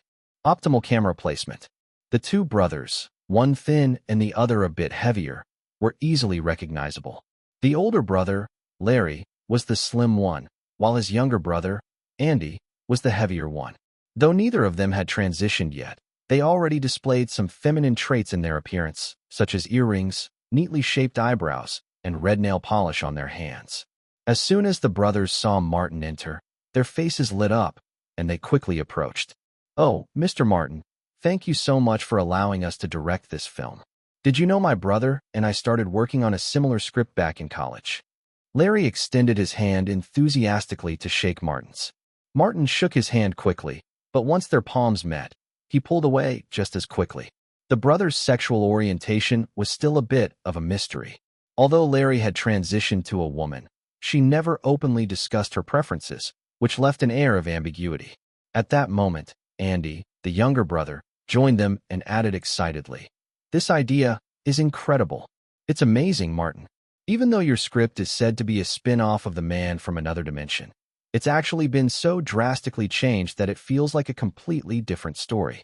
optimal camera placement. The two brothers, one thin and the other a bit heavier, were easily recognizable. The older brother, Larry, was the slim one, while his younger brother, Andy, was the heavier one. Though neither of them had transitioned yet, they already displayed some feminine traits in their appearance, such as earrings, neatly shaped eyebrows, and red nail polish on their hands. As soon as the brothers saw Martin enter, their faces lit up, and they quickly approached. "Oh, Mr. Martin, thank you so much for allowing us to direct this film. Did you know my brother and I started working on a similar script back in college?" Larry extended his hand enthusiastically to shake Martin's. Martin shook his hand quickly, but once their palms met, he pulled away just as quickly. The brothers' sexual orientation was still a bit of a mystery. Although Larry had transitioned to a woman, she never openly discussed her preferences, which left an air of ambiguity. At that moment, Andy, the younger brother, joined them and added excitedly, "This idea is incredible. It's amazing, Martin. Even though your script is said to be a spin-off of The Man from Another Dimension, it's actually been so drastically changed that it feels like a completely different story."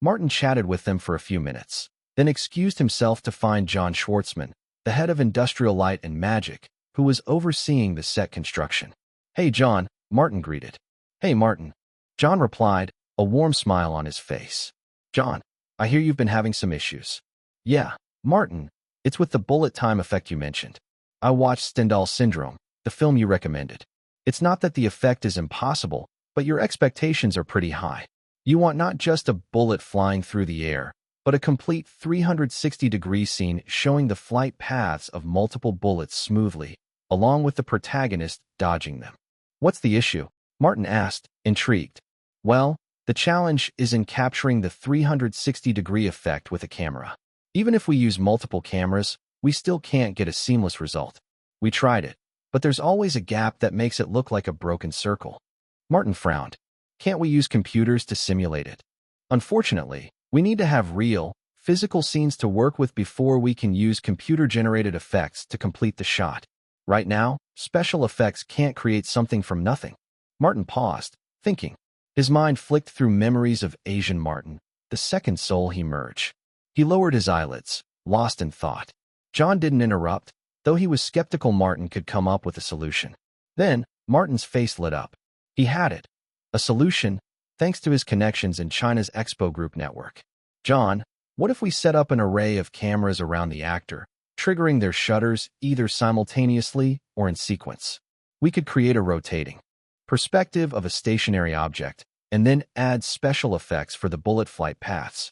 Martin chatted with them for a few minutes, then excused himself to find John Schwartzman, the head of Industrial Light and Magic, who was overseeing the set construction. "Hey, John," Martin greeted. "Hey, Martin," John replied, a warm smile on his face. "John, I hear you've been having some issues." "Yeah, Martin, It's with the bullet time effect you mentioned. I watched Stendhal Syndrome, the film you recommended. It's not that the effect is impossible, but your expectations are pretty high. You want not just a bullet flying through the air, but a complete 360-degree scene showing the flight paths of multiple bullets smoothly, along with the protagonist dodging them. What's the issue? Martin asked, intrigued. Well, the challenge is in capturing the 360-degree effect with a camera. Even if we use multiple cameras, we still can't get a seamless result. We tried it, but there's always a gap that makes it look like a broken circle. Martin frowned. Can't we use computers to simulate it? Unfortunately, we need to have real, physical scenes to work with before we can use computer-generated effects to complete the shot. Right now, special effects can't create something from nothing. Martin paused, thinking. His mind flicked through memories of Asian Martin, the second soul he merged. He lowered his eyelids, lost in thought. John didn't interrupt, though he was skeptical Martin could come up with a solution. Then, Martin's face lit up. He had it. A solution, thanks to his connections in China's Expo Group network. John, what if we set up an array of cameras around the actor, triggering their shutters either simultaneously or in sequence? We could create a rotating perspective of a stationary object, and then add special effects for the bullet flight paths.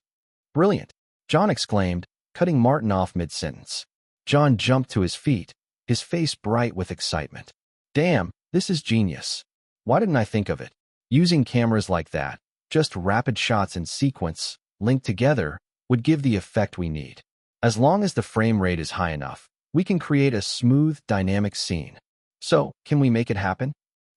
Brilliant, John exclaimed, cutting Martin off mid-sentence. John jumped to his feet, his face bright with excitement. Damn, this is genius. Why didn't I think of it? Using cameras like that, just rapid shots in sequence, linked together, would give the effect we need. As long as the frame rate is high enough, we can create a smooth, dynamic scene. So, can we make it happen?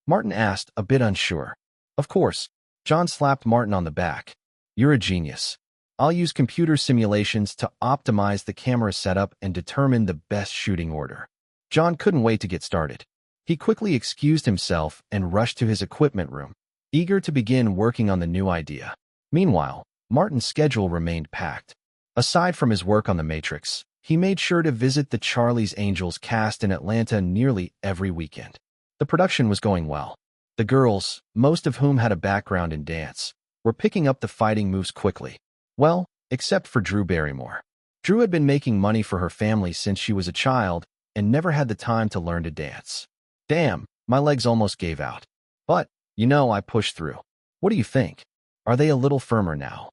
Martin asked, a bit unsure. Of course. John slapped Martin on the back. You're a genius. I'll use computer simulations to optimize the camera setup and determine the best shooting order. John couldn't wait to get started. He quickly excused himself and rushed to his equipment room, eager to begin working on the new idea. Meanwhile, Martin's schedule remained packed. Aside from his work on The Matrix, he made sure to visit the Charlie's Angels cast in Atlanta nearly every weekend. The production was going well. The girls, most of whom had a background in dance, were picking up the fighting moves quickly. Well, except for Drew Barrymore. Drew had been making money for her family since she was a child and never had the time to learn to dance. Damn, my legs almost gave out. But, I pushed through. What do you think? Are they a little firmer now?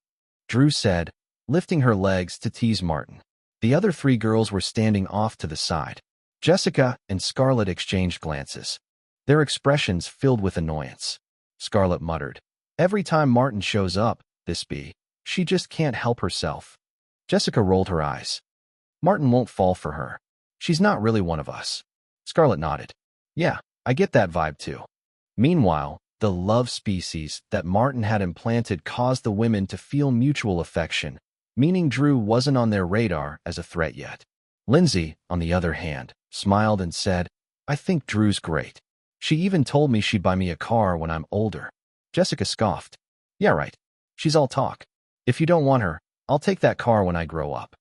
Drew said, lifting her legs to tease Martin. The other three girls were standing off to the side. Jessica and Scarlett exchanged glances, their expressions filled with annoyance. Scarlett muttered, every time Martin shows up, she just can't help herself. Jessica rolled her eyes. Martin won't fall for her. She's not really one of us. Scarlett nodded. Yeah, I get that vibe too. Meanwhile, the love species that Martin had implanted caused the women to feel mutual affection, meaning Drew wasn't on their radar as a threat yet. Lindsay, on the other hand, smiled and said, I think Drew's great. She even told me she'd buy me a car when I'm older. Jessica scoffed. Yeah, right. She's all talk. If you don't want her, I'll take that car when I grow up.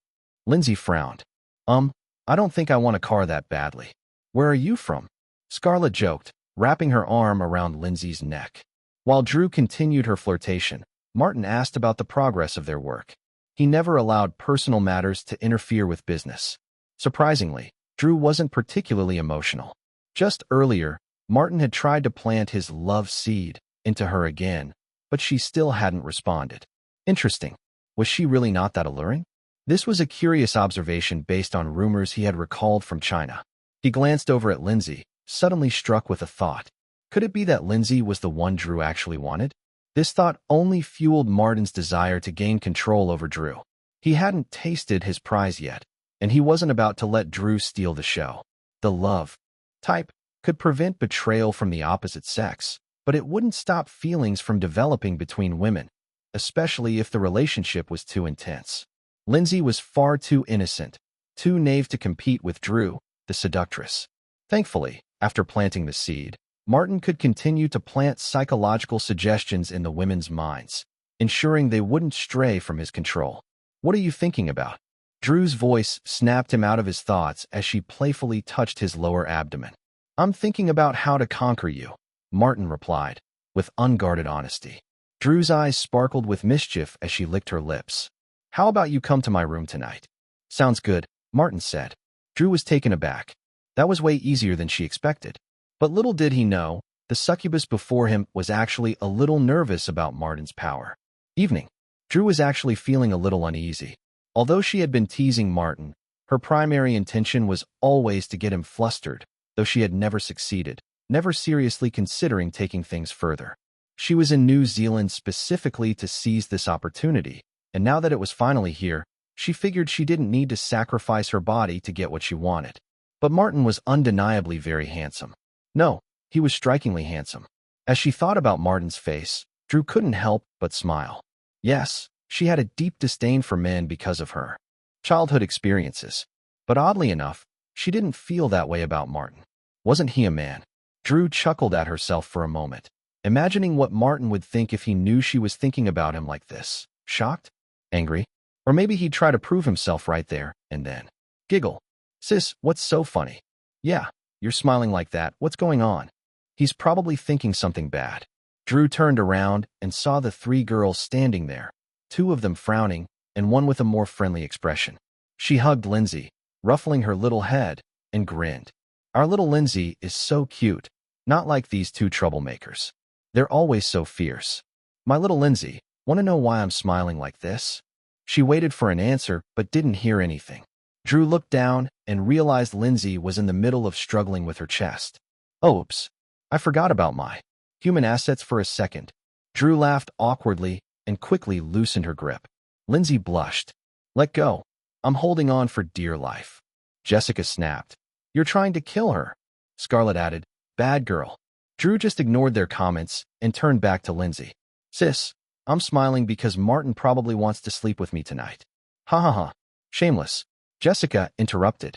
Lindsay frowned. I don't think I want a car that badly. Where are you from? Scarlett joked, wrapping her arm around Lindsay's neck. While Drew continued her flirtation, Martin asked about the progress of their work. He never allowed personal matters to interfere with business. Surprisingly, Drew wasn't particularly emotional. Just earlier, Martin had tried to plant his love seed into her again, but she still hadn't responded. Interesting. Was she really not that alluring? This was a curious observation based on rumors he had recalled from China. He glanced over at Lindsay, suddenly struck with a thought. Could it be that Lindsay was the one Drew actually wanted? This thought only fueled Martin's desire to gain control over Drew. He hadn't tasted his prize yet, and he wasn't about to let Drew steal the show. The love type could prevent betrayal from the opposite sex, but it wouldn't stop feelings from developing between women, especially if the relationship was too intense. Lindsay was far too innocent, too naive to compete with Drew, the seductress. Thankfully, after planting the seed, Martin could continue to plant psychological suggestions in the women's minds, ensuring they wouldn't stray from his control. What are you thinking about? Drew's voice snapped him out of his thoughts as she playfully touched his lower abdomen. I'm thinking about how to conquer you, Martin replied, with unguarded honesty. Drew's eyes sparkled with mischief as she licked her lips. How about you come to my room tonight? Sounds good, Martin said. Drew was taken aback. That was way easier than she expected. But little did he know, the succubus before him was actually a little nervous about Martin's power. Evening. Drew was actually feeling a little uneasy. Although she had been teasing Martin, her primary intention was always to get him flustered, though she had never succeeded, never seriously considering taking things further. She was in New Zealand specifically to seize this opportunity, and now that it was finally here, she figured she didn't need to sacrifice her body to get what she wanted. But Martin was undeniably very handsome. No, he was strikingly handsome. As she thought about Martin's face, Drew couldn't help but smile. Yes, she had a deep disdain for men because of her childhood experiences. But oddly enough, she didn't feel that way about Martin. Wasn't he a man? Drew chuckled at herself for a moment, imagining what Martin would think if he knew she was thinking about him like this. Shocked? Angry? Or maybe he'd try to prove himself right there and then. Giggle. Sis, what's so funny? Yeah, you're smiling like that. What's going on? He's probably thinking something bad. Drew turned around and saw the three girls standing there, two of them frowning and one with a more friendly expression. She hugged Lindsay, ruffling her little head, and grinned. Our little Lindsay is so cute, not like these two troublemakers. They're always so fierce. My little Lindsay, want to know why I'm smiling like this? She waited for an answer but didn't hear anything. Drew looked down and realized Lindsay was in the middle of struggling with her chest. Oops, I forgot about my human assets for a second. Drew laughed awkwardly and quickly loosened her grip. Lindsay blushed. Let go. I'm holding on for dear life. Jessica snapped. You're trying to kill her. Scarlett added, bad girl. Drew just ignored their comments and turned back to Lindsay. Sis, I'm smiling because Martin probably wants to sleep with me tonight. Ha ha ha. Shameless. Jessica interrupted.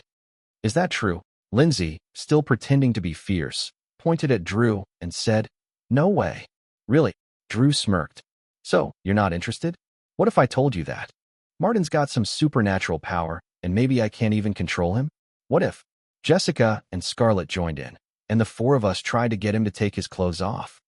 Is that true? Lindsay, still pretending to be fierce, pointed at Drew and said, no way. Really? Drew smirked. So, you're not interested? What if I told you that? Martin's got some supernatural power, and maybe I can't even control him? What if? Jessica and Scarlett joined in, and the four of us tried to get him to take his clothes off.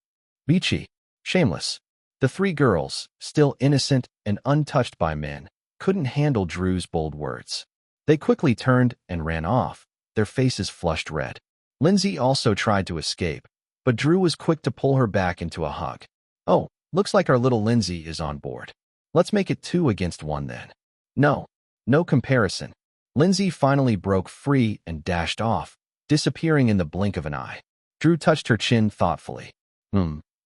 Beachy. Shameless. The three girls, still innocent and untouched by men, couldn't handle Drew's bold words. They quickly turned and ran off, their faces flushed red. Lindsay also tried to escape, but Drew was quick to pull her back into a hug. Oh, looks like our little Lindsay is on board. Let's make it 2 against 1 then. No comparison. Lindsay finally broke free and dashed off, disappearing in the blink of an eye. Drew touched her chin thoughtfully.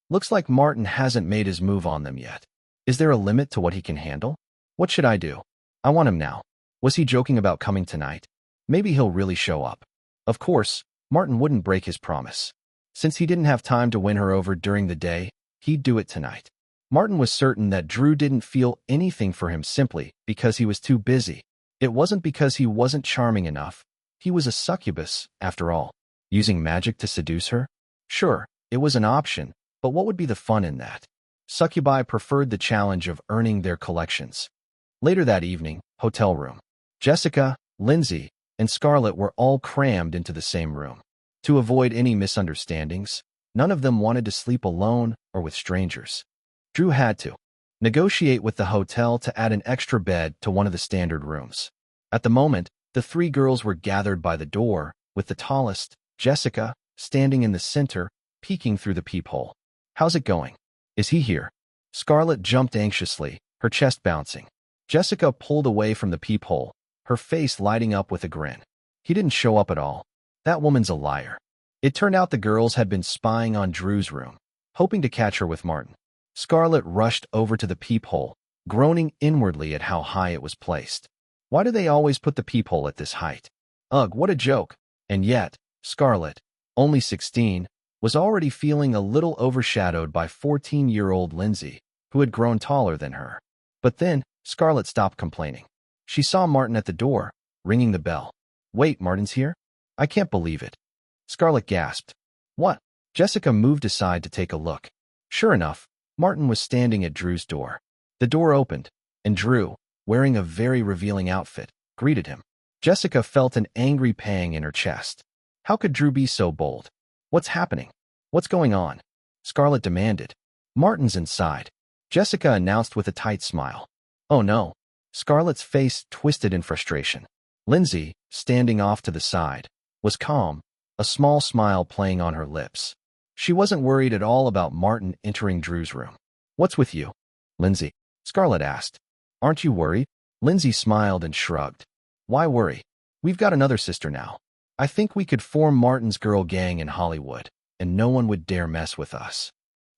Looks like Martin hasn't made his move on them yet. Is there a limit to what he can handle? What should I do? I want him now. Was he joking about coming tonight? Maybe he'll really show up. Of course, Martin wouldn't break his promise. Since he didn't have time to win her over during the day, he'd do it tonight. Martin was certain that Drew didn't feel anything for him simply because he was too busy. It wasn't because he wasn't charming enough. He was a succubus, after all. Using magic to seduce her? Sure, it was an option, but what would be the fun in that? Succubi preferred the challenge of earning their collections. Later that evening, hotel room. Jessica, Lindsay, and Scarlett were all crammed into the same room. To avoid any misunderstandings, none of them wanted to sleep alone or with strangers. Drew had to negotiate with the hotel to add an extra bed to one of the standard rooms. At the moment, the three girls were gathered by the door, with the tallest, Jessica, standing in the center, peeking through the peephole. How's it going? Is he here? Scarlett jumped anxiously, her chest bouncing. Jessica pulled away from the peephole, her face lighting up with a grin. He didn't show up at all. That woman's a liar. It turned out the girls had been spying on Drew's room, hoping to catch her with Martin. Scarlett rushed over to the peephole, groaning inwardly at how high it was placed. Why do they always put the peephole at this height? Ugh, what a joke. And yet, Scarlett, only 16, was already feeling a little overshadowed by 14-year-old Lindsay, who had grown taller than her. But then, Scarlett stopped complaining. She saw Martin at the door, ringing the bell. Wait, Martin's here? I can't believe it. Scarlett gasped. What? Jessica moved aside to take a look. Sure enough, Martin was standing at Drew's door. The door opened, and Drew, wearing a very revealing outfit, greeted him. Jessica felt an angry pang in her chest. How could Drew be so bold? What's happening? What's going on? Scarlett demanded. Martin's inside, Jessica announced with a tight smile. Oh no. Scarlett's face twisted in frustration. Lindsay, standing off to the side, was calm, a small smile playing on her lips. She wasn't worried at all about Martin entering Drew's room. "What's with you, Lindsay?" Scarlett asked. "Aren't you worried?" Lindsay smiled and shrugged. "Why worry? We've got another sister now. I think we could form Martin's girl gang in Hollywood, and no one would dare mess with us."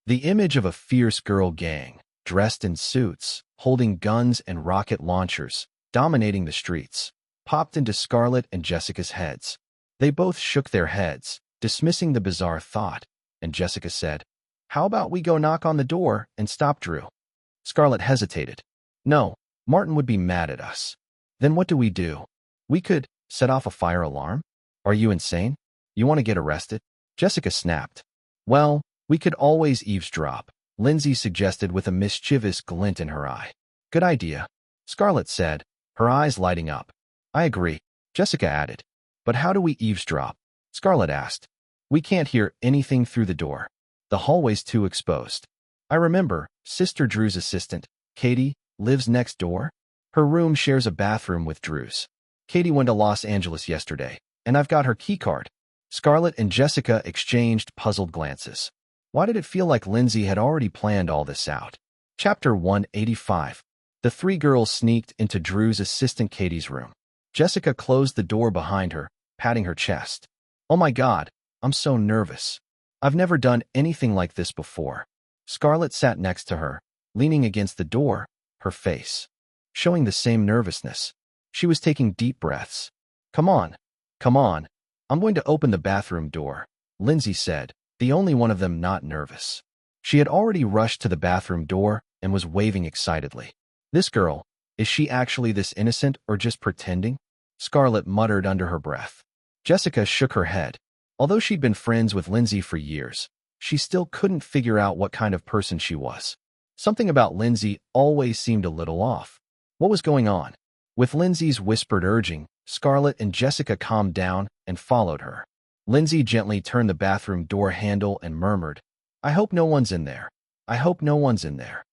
The image of a fierce girl gang, dressed in suits, holding guns and rocket launchers, dominating the streets, popped into Scarlett and Jessica's heads. They both shook their heads, dismissing the bizarre thought, and Jessica said, "How about we go knock on the door and stop Drew?" Scarlett hesitated. "No, Martin would be mad at us." "Then what do? We could set off a fire alarm." "Are you insane? You want to get arrested?" Jessica snapped. "Well, we could always eavesdrop," Lindsay suggested with a mischievous glint in her eye. "Good idea," Scarlett said, her eyes lighting up. "I agree," Jessica added. "But how do we eavesdrop?" Scarlett asked. "We can't hear anything through the door. The hallway's too exposed. I remember, Sister Drew's assistant, Katie, lives next door. Her room shares a bathroom with Drew's. Katie went to Los Angeles yesterday, and I've got her keycard." Scarlett and Jessica exchanged puzzled glances. Why did it feel like Lindsay had already planned all this out? Chapter 185. The three girls sneaked into Drew's assistant Katie's room. Jessica closed the door behind her, patting her chest. "Oh my God, I'm so nervous. I've never done anything like this before." Scarlett sat next to her, leaning against the door, her face showing the same nervousness. She was taking deep breaths. Come on. I'm going to open the bathroom door," Lindsay said, the only one of them not nervous. She had already rushed to the bathroom door and was waving excitedly. "This girl, is she actually this innocent or just pretending?" Scarlett muttered under her breath. Jessica shook her head. Although she'd been friends with Lindsay for years, she still couldn't figure out what kind of person she was. Something about Lindsay always seemed a little off. What was going on? With Lindsay's whispered urging, Scarlett and Jessica calmed down and followed her. Lindsay gently turned the bathroom door handle and murmured, "I hope no one's in there. I hope no one's in there."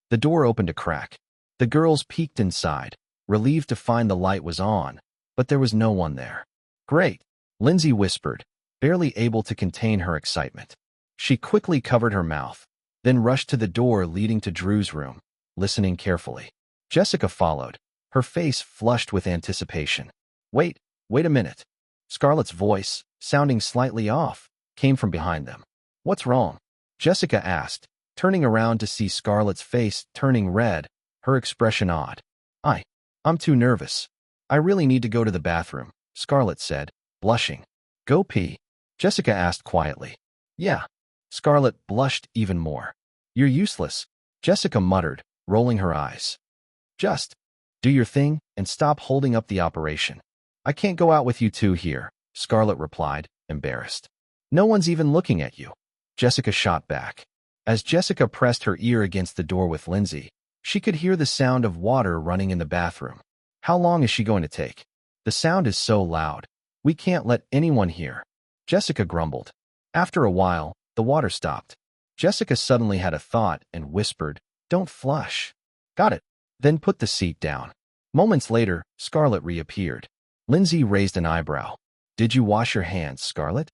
The door opened a crack. The girls peeked inside, relieved to find the light was on, but there was no one there. "Great," Lindsay whispered, barely able to contain her excitement. She quickly covered her mouth, then rushed to the door leading to Drew's room, listening carefully. Jessica followed, her face flushed with anticipation. Wait a minute." Scarlett's voice, sounding slightly off, came from behind them. "What's wrong?" Jessica asked, turning around to see Scarlett's face turning red, her expression odd. I'm too nervous. I really need to go to the bathroom," Scarlett said, blushing. "Go pee?" Jessica asked quietly. "Yeah." Scarlett blushed even more. "You're useless," Jessica muttered, rolling her eyes. "Just do your thing and stop holding up the operation." "I can't go out with you two here," Scarlett replied, embarrassed. "No one's even looking at you," Jessica shot back. As Jessica pressed her ear against the door with Lindsay, she could hear the sound of water running in the bathroom. "How long is she going to take? The sound is so loud. We can't let anyone hear," Jessica grumbled. After a while, the water stopped. Jessica suddenly had a thought and whispered, "Don't flush." "Got it." Then put the seat down. Moments later, Scarlett reappeared. Lindsay raised an eyebrow. "Did you wash your hands, Scarlett?"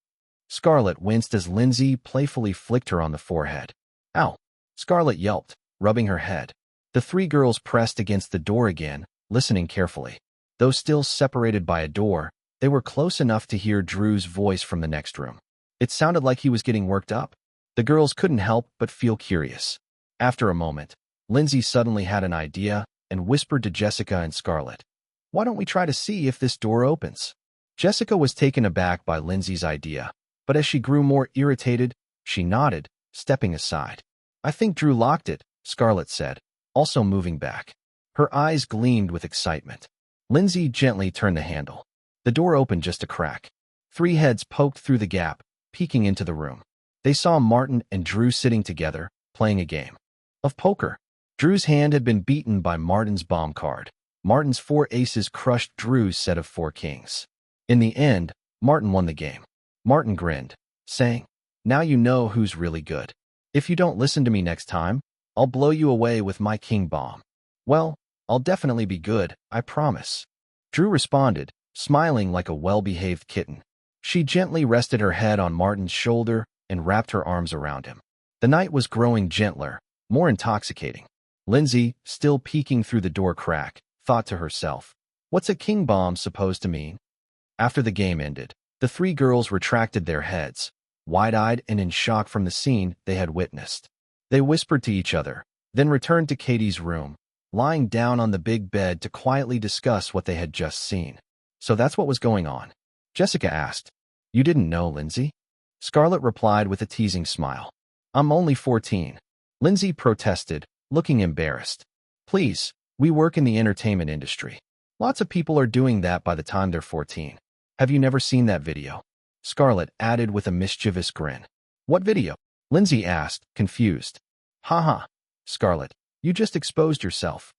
Scarlett winced as Lindsay playfully flicked her on the forehead. "Ow!" Scarlett yelped, rubbing her head. The three girls pressed against the door again, listening carefully. Though still separated by a door, they were close enough to hear Drew's voice from the next room. It sounded like he was getting worked up. The girls couldn't help but feel curious. After a moment, Lindsay suddenly had an idea and whispered to Jessica and Scarlett, "Why don't we try to see if this door opens?" Jessica was taken aback by Lindsay's idea, but as she grew more irritated, she nodded, stepping aside. "I think Drew locked it," Scarlett said, also moving back. Her eyes gleamed with excitement. Lindsay gently turned the handle. The door opened just a crack. Three heads poked through the gap, peeking into the room. They saw Martin and Drew sitting together, playing a game of poker. Drew's hand had been beaten by Martin's bomb card. Martin's 4 aces crushed Drew's set of 4 kings. In the end, Martin won the game. Martin grinned, saying, "Now you know who's really good. If you don't listen to me next time, I'll blow you away with my king bomb." "Well, I'll definitely be good, I promise." Drew responded, smiling like a well-behaved kitten. She gently rested her head on Martin's shoulder and wrapped her arms around him. The night was growing gentler, more intoxicating. Lindsay, still peeking through the door crack, thought to herself, "What's a king bomb supposed to mean?" After the game ended, the three girls retracted their heads, wide-eyed and in shock from the scene they had witnessed. They whispered to each other, then returned to Katie's room, lying down on the big bed to quietly discuss what they had just seen. "So that's what was going on?" Jessica asked. "You didn't know, Lindsay?" Scarlett replied with a teasing smile. "I'm only 14. Lindsay protested, looking embarrassed. "Please, we work in the entertainment industry. Lots of people are doing that by the time they're 14. Have you never seen that video?" Scarlett added with a mischievous grin. "What video?" Lindsay asked, confused. "Haha, Scarlett, you just exposed yourself."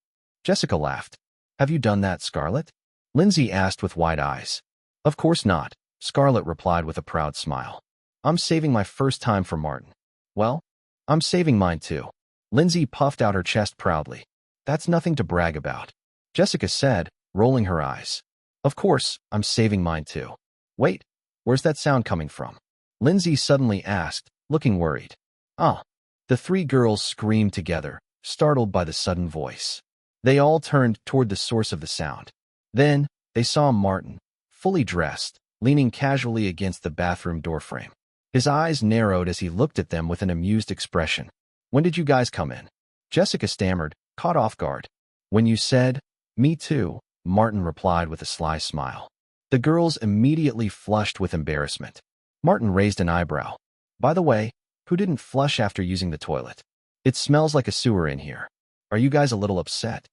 Jessica laughed. "Have you done that, Scarlett?" Lindsay asked with wide eyes. "Of course not," Scarlett replied with a proud smile. "I'm saving my first time for Martin." "Well, I'm saving mine too." Lindsay puffed out her chest proudly. "That's nothing to brag about," Jessica said, rolling her eyes. "Of course, I'm saving mine too." "Wait, where's that sound coming from?" Lindsay suddenly asked, looking worried. "Ah!" The three girls screamed together, startled by the sudden voice. They all turned toward the source of the sound. Then, they saw Martin, fully dressed, leaning casually against the bathroom doorframe. His eyes narrowed as he looked at them with an amused expression. "When did you guys come in?" Jessica stammered, caught off guard. "When you said, 'Me too,'" Martin replied with a sly smile. The girls immediately flushed with embarrassment. Martin raised an eyebrow. "By the way, who didn't flush after using the toilet? It smells like a sewer in here. Are you guys a little upset?"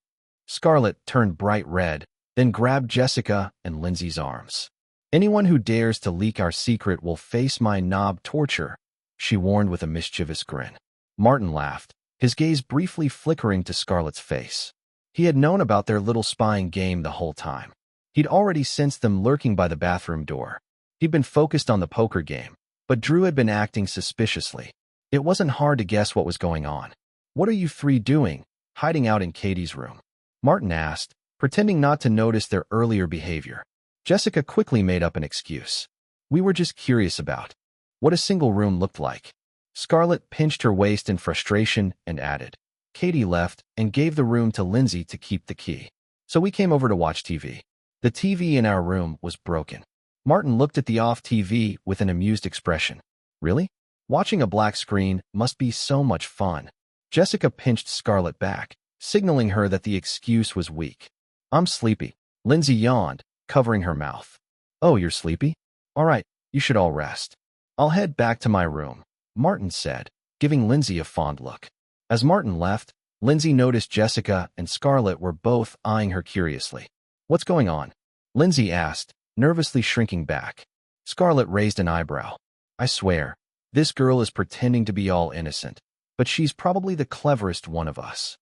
Scarlett turned bright red, then grabbed Jessica and Lindsay's arms. "Anyone who dares to leak our secret will face my knob torture," she warned with a mischievous grin. Martin laughed, his gaze briefly flickering to Scarlett's face. He had known about their little spying game the whole time. He'd already sensed them lurking by the bathroom door. He'd been focused on the poker game, but Drew had been acting suspiciously. It wasn't hard to guess what was going on. "What are you three doing, hiding out in Katie's room?" Martin asked, pretending not to notice their earlier behavior. Jessica quickly made up an excuse. "We were just curious about what a single room looked like." Scarlett pinched her waist in frustration and added, "Katie left and gave the room to Lindsay to keep the key. So we came over to watch TV. The TV in our room was broken." Martin looked at the off TV with an amused expression. "Really? Watching a black screen must be so much fun." Jessica pinched Scarlett back, signaling her that the excuse was weak. "I'm sleepy." Lindsay yawned, covering her mouth. "Oh, you're sleepy? All right, you should all rest. I'll head back to my room," Martin said, giving Lindsay a fond look. As Martin left, Lindsay noticed Jessica and Scarlett were both eyeing her curiously. "What's going on?" Lindsay asked, nervously shrinking back. Scarlett raised an eyebrow. "I swear, this girl is pretending to be all innocent, but she's probably the cleverest one of us.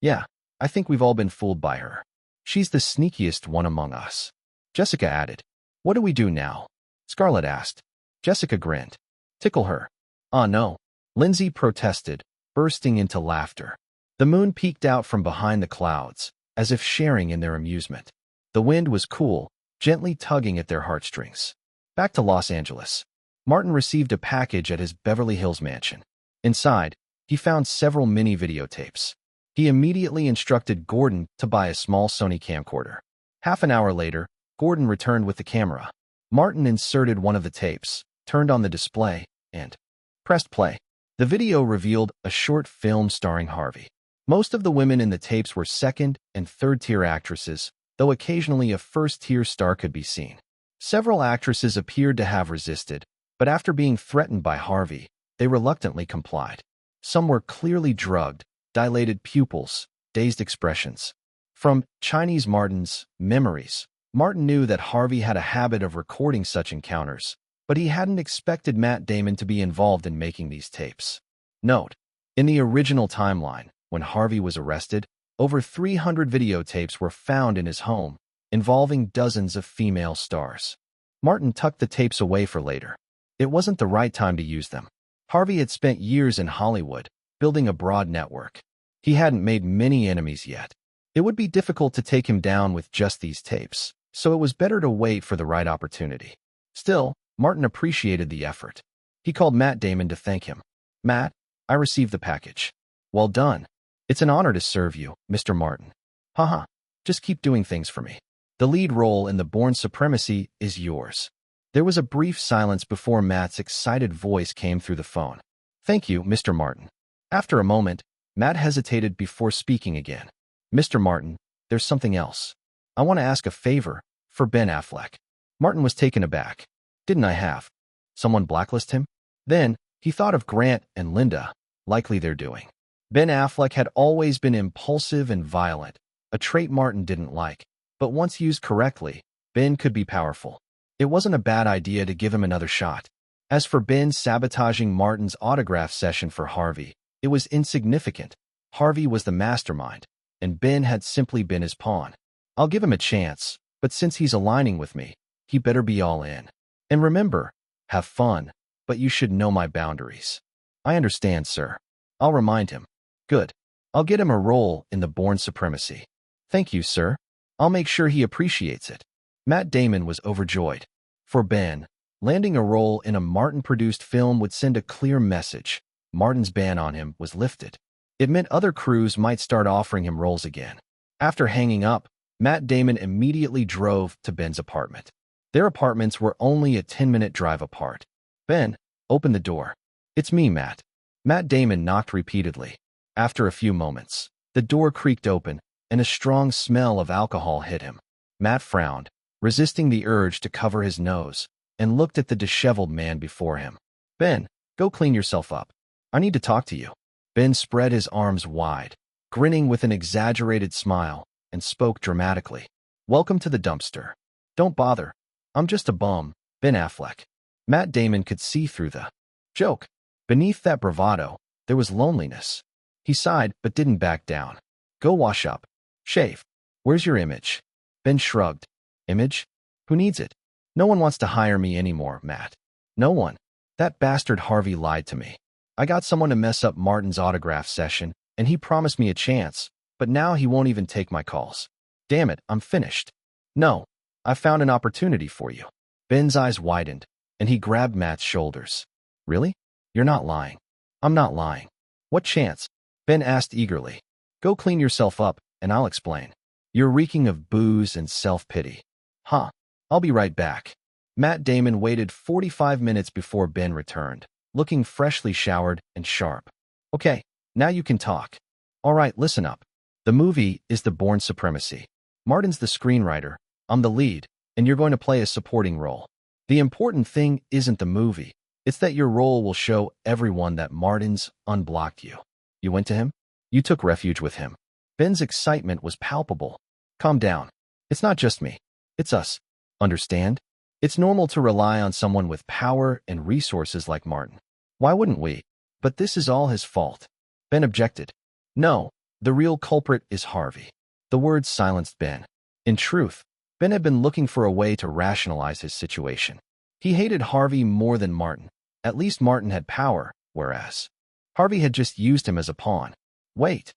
Yeah, I think we've all been fooled by her. She's the sneakiest one among us." Jessica added. "What do we do now?" Scarlett asked. Jessica grinned. "Tickle her." "Ah, no," Lindsay protested, bursting into laughter. The moon peeked out from behind the clouds, as if sharing in their amusement. The wind was cool, gently tugging at their heartstrings. Back to Los Angeles. Martin received a package at his Beverly Hills mansion. Inside, he found several mini videotapes. He immediately instructed Gordon to buy a small Sony camcorder. Half an hour later, Gordon returned with the camera. Martin inserted one of the tapes, turned on the display, and pressed play. The video revealed a short film starring Harvey. Most of the women in the tapes were second- and third-tier actresses, though occasionally a first-tier star could be seen. Several actresses appeared to have resisted, but after being threatened by Harvey, they reluctantly complied. Some were clearly drugged, dilated pupils, dazed expressions. From Chinese Martin's memories, Martin knew that Harvey had a habit of recording such encounters, but he hadn't expected Matt Damon to be involved in making these tapes. Note: in the original timeline, when Harvey was arrested, over 300 videotapes were found in his home, involving dozens of female stars. Martin tucked the tapes away for later. It wasn't the right time to use them. Harvey had spent years in Hollywood, building a broad network. He hadn't made many enemies yet. It would be difficult to take him down with just these tapes. so it was better to wait for the right opportunity. Still, Martin appreciated the effort. He called Matt Damon to thank him. "Matt, I received the package. Well done. It's an honor to serve you, Mr. Martin. Haha, just keep doing things for me. The lead role in The Bourne Supremacy is yours." There was a brief silence before Matt's excited voice came through the phone. "Thank you, Mr. Martin." After a moment, Matt hesitated before speaking again. "Mr. Martin, there's something else. I want to ask a favor for Ben Affleck." Martin was taken aback. "Didn't I have someone blacklist him?" Then, he thought of Grant and Linda. Likely they're doing. Ben Affleck had always been impulsive and violent, a trait Martin didn't like. But once used correctly, Ben could be powerful. It wasn't a bad idea to give him another shot. As for Ben sabotaging Martin's autograph session for Harvey, it was insignificant. Harvey was the mastermind, and Ben had simply been his pawn. "I'll give him a chance, but since he's aligning with me, he better be all in. And remember, have fun, but you should know my boundaries." "I understand, sir. I'll remind him." "Good. I'll get him a role in The Bourne Supremacy." "Thank you, sir. I'll make sure he appreciates it." Matt Damon was overjoyed. For Ben, landing a role in a Martin-produced film would send a clear message. Martin's ban on him was lifted. It meant other crews might start offering him roles again. After hanging up, Matt Damon immediately drove to Ben's apartment. Their apartments were only a 10-minute drive apart. "Ben, open the door." "It's me, Matt." Matt Damon knocked repeatedly. After a few moments, the door creaked open, and a strong smell of alcohol hit him. Matt frowned, resisting the urge to cover his nose, and looked at the disheveled man before him. "Ben, go clean yourself up. I need to talk to you." Ben spread his arms wide, grinning with an exaggerated smile, and spoke dramatically. "Welcome to the dumpster. Don't bother. I'm just a bum, Ben Affleck." Matt Damon could see through the joke. Beneath that bravado, there was loneliness. He sighed but didn't back down. "Go wash up. Shave. Where's your image?" Ben shrugged. "Image? Who needs it? No one wants to hire me anymore, Matt. No one. That bastard Harvey lied to me. I got someone to mess up Martin's autograph session, and he promised me a chance, but now he won't even take my calls. Damn it, I'm finished." "No, I found an opportunity for you." Ben's eyes widened, and he grabbed Matt's shoulders. "Really? You're not lying." "I'm not lying." "What chance?" Ben asked eagerly. "Go clean yourself up, and I'll explain. You're reeking of booze and self-pity." "Huh. I'll be right back." Matt Damon waited 45 minutes before Ben returned, looking freshly showered and sharp. "Okay, now you can talk." "All right, listen up. The movie is The Bourne Supremacy. Martin's the screenwriter, I'm the lead, and you're going to play a supporting role. The important thing isn't the movie. It's that your role will show everyone that Martin's unblocked you. You went to him? You took refuge with him." Ben's excitement was palpable. "Calm down. It's not just me. It's us. Understand? It's normal to rely on someone with power and resources like Martin. Why wouldn't we? But this is all his fault." Ben objected. "No, the real culprit is Harvey." The words silenced Ben. In truth, Ben had been looking for a way to rationalize his situation. He hated Harvey more than Martin. At least Martin had power, whereas Harvey had just used him as a pawn. "Wait."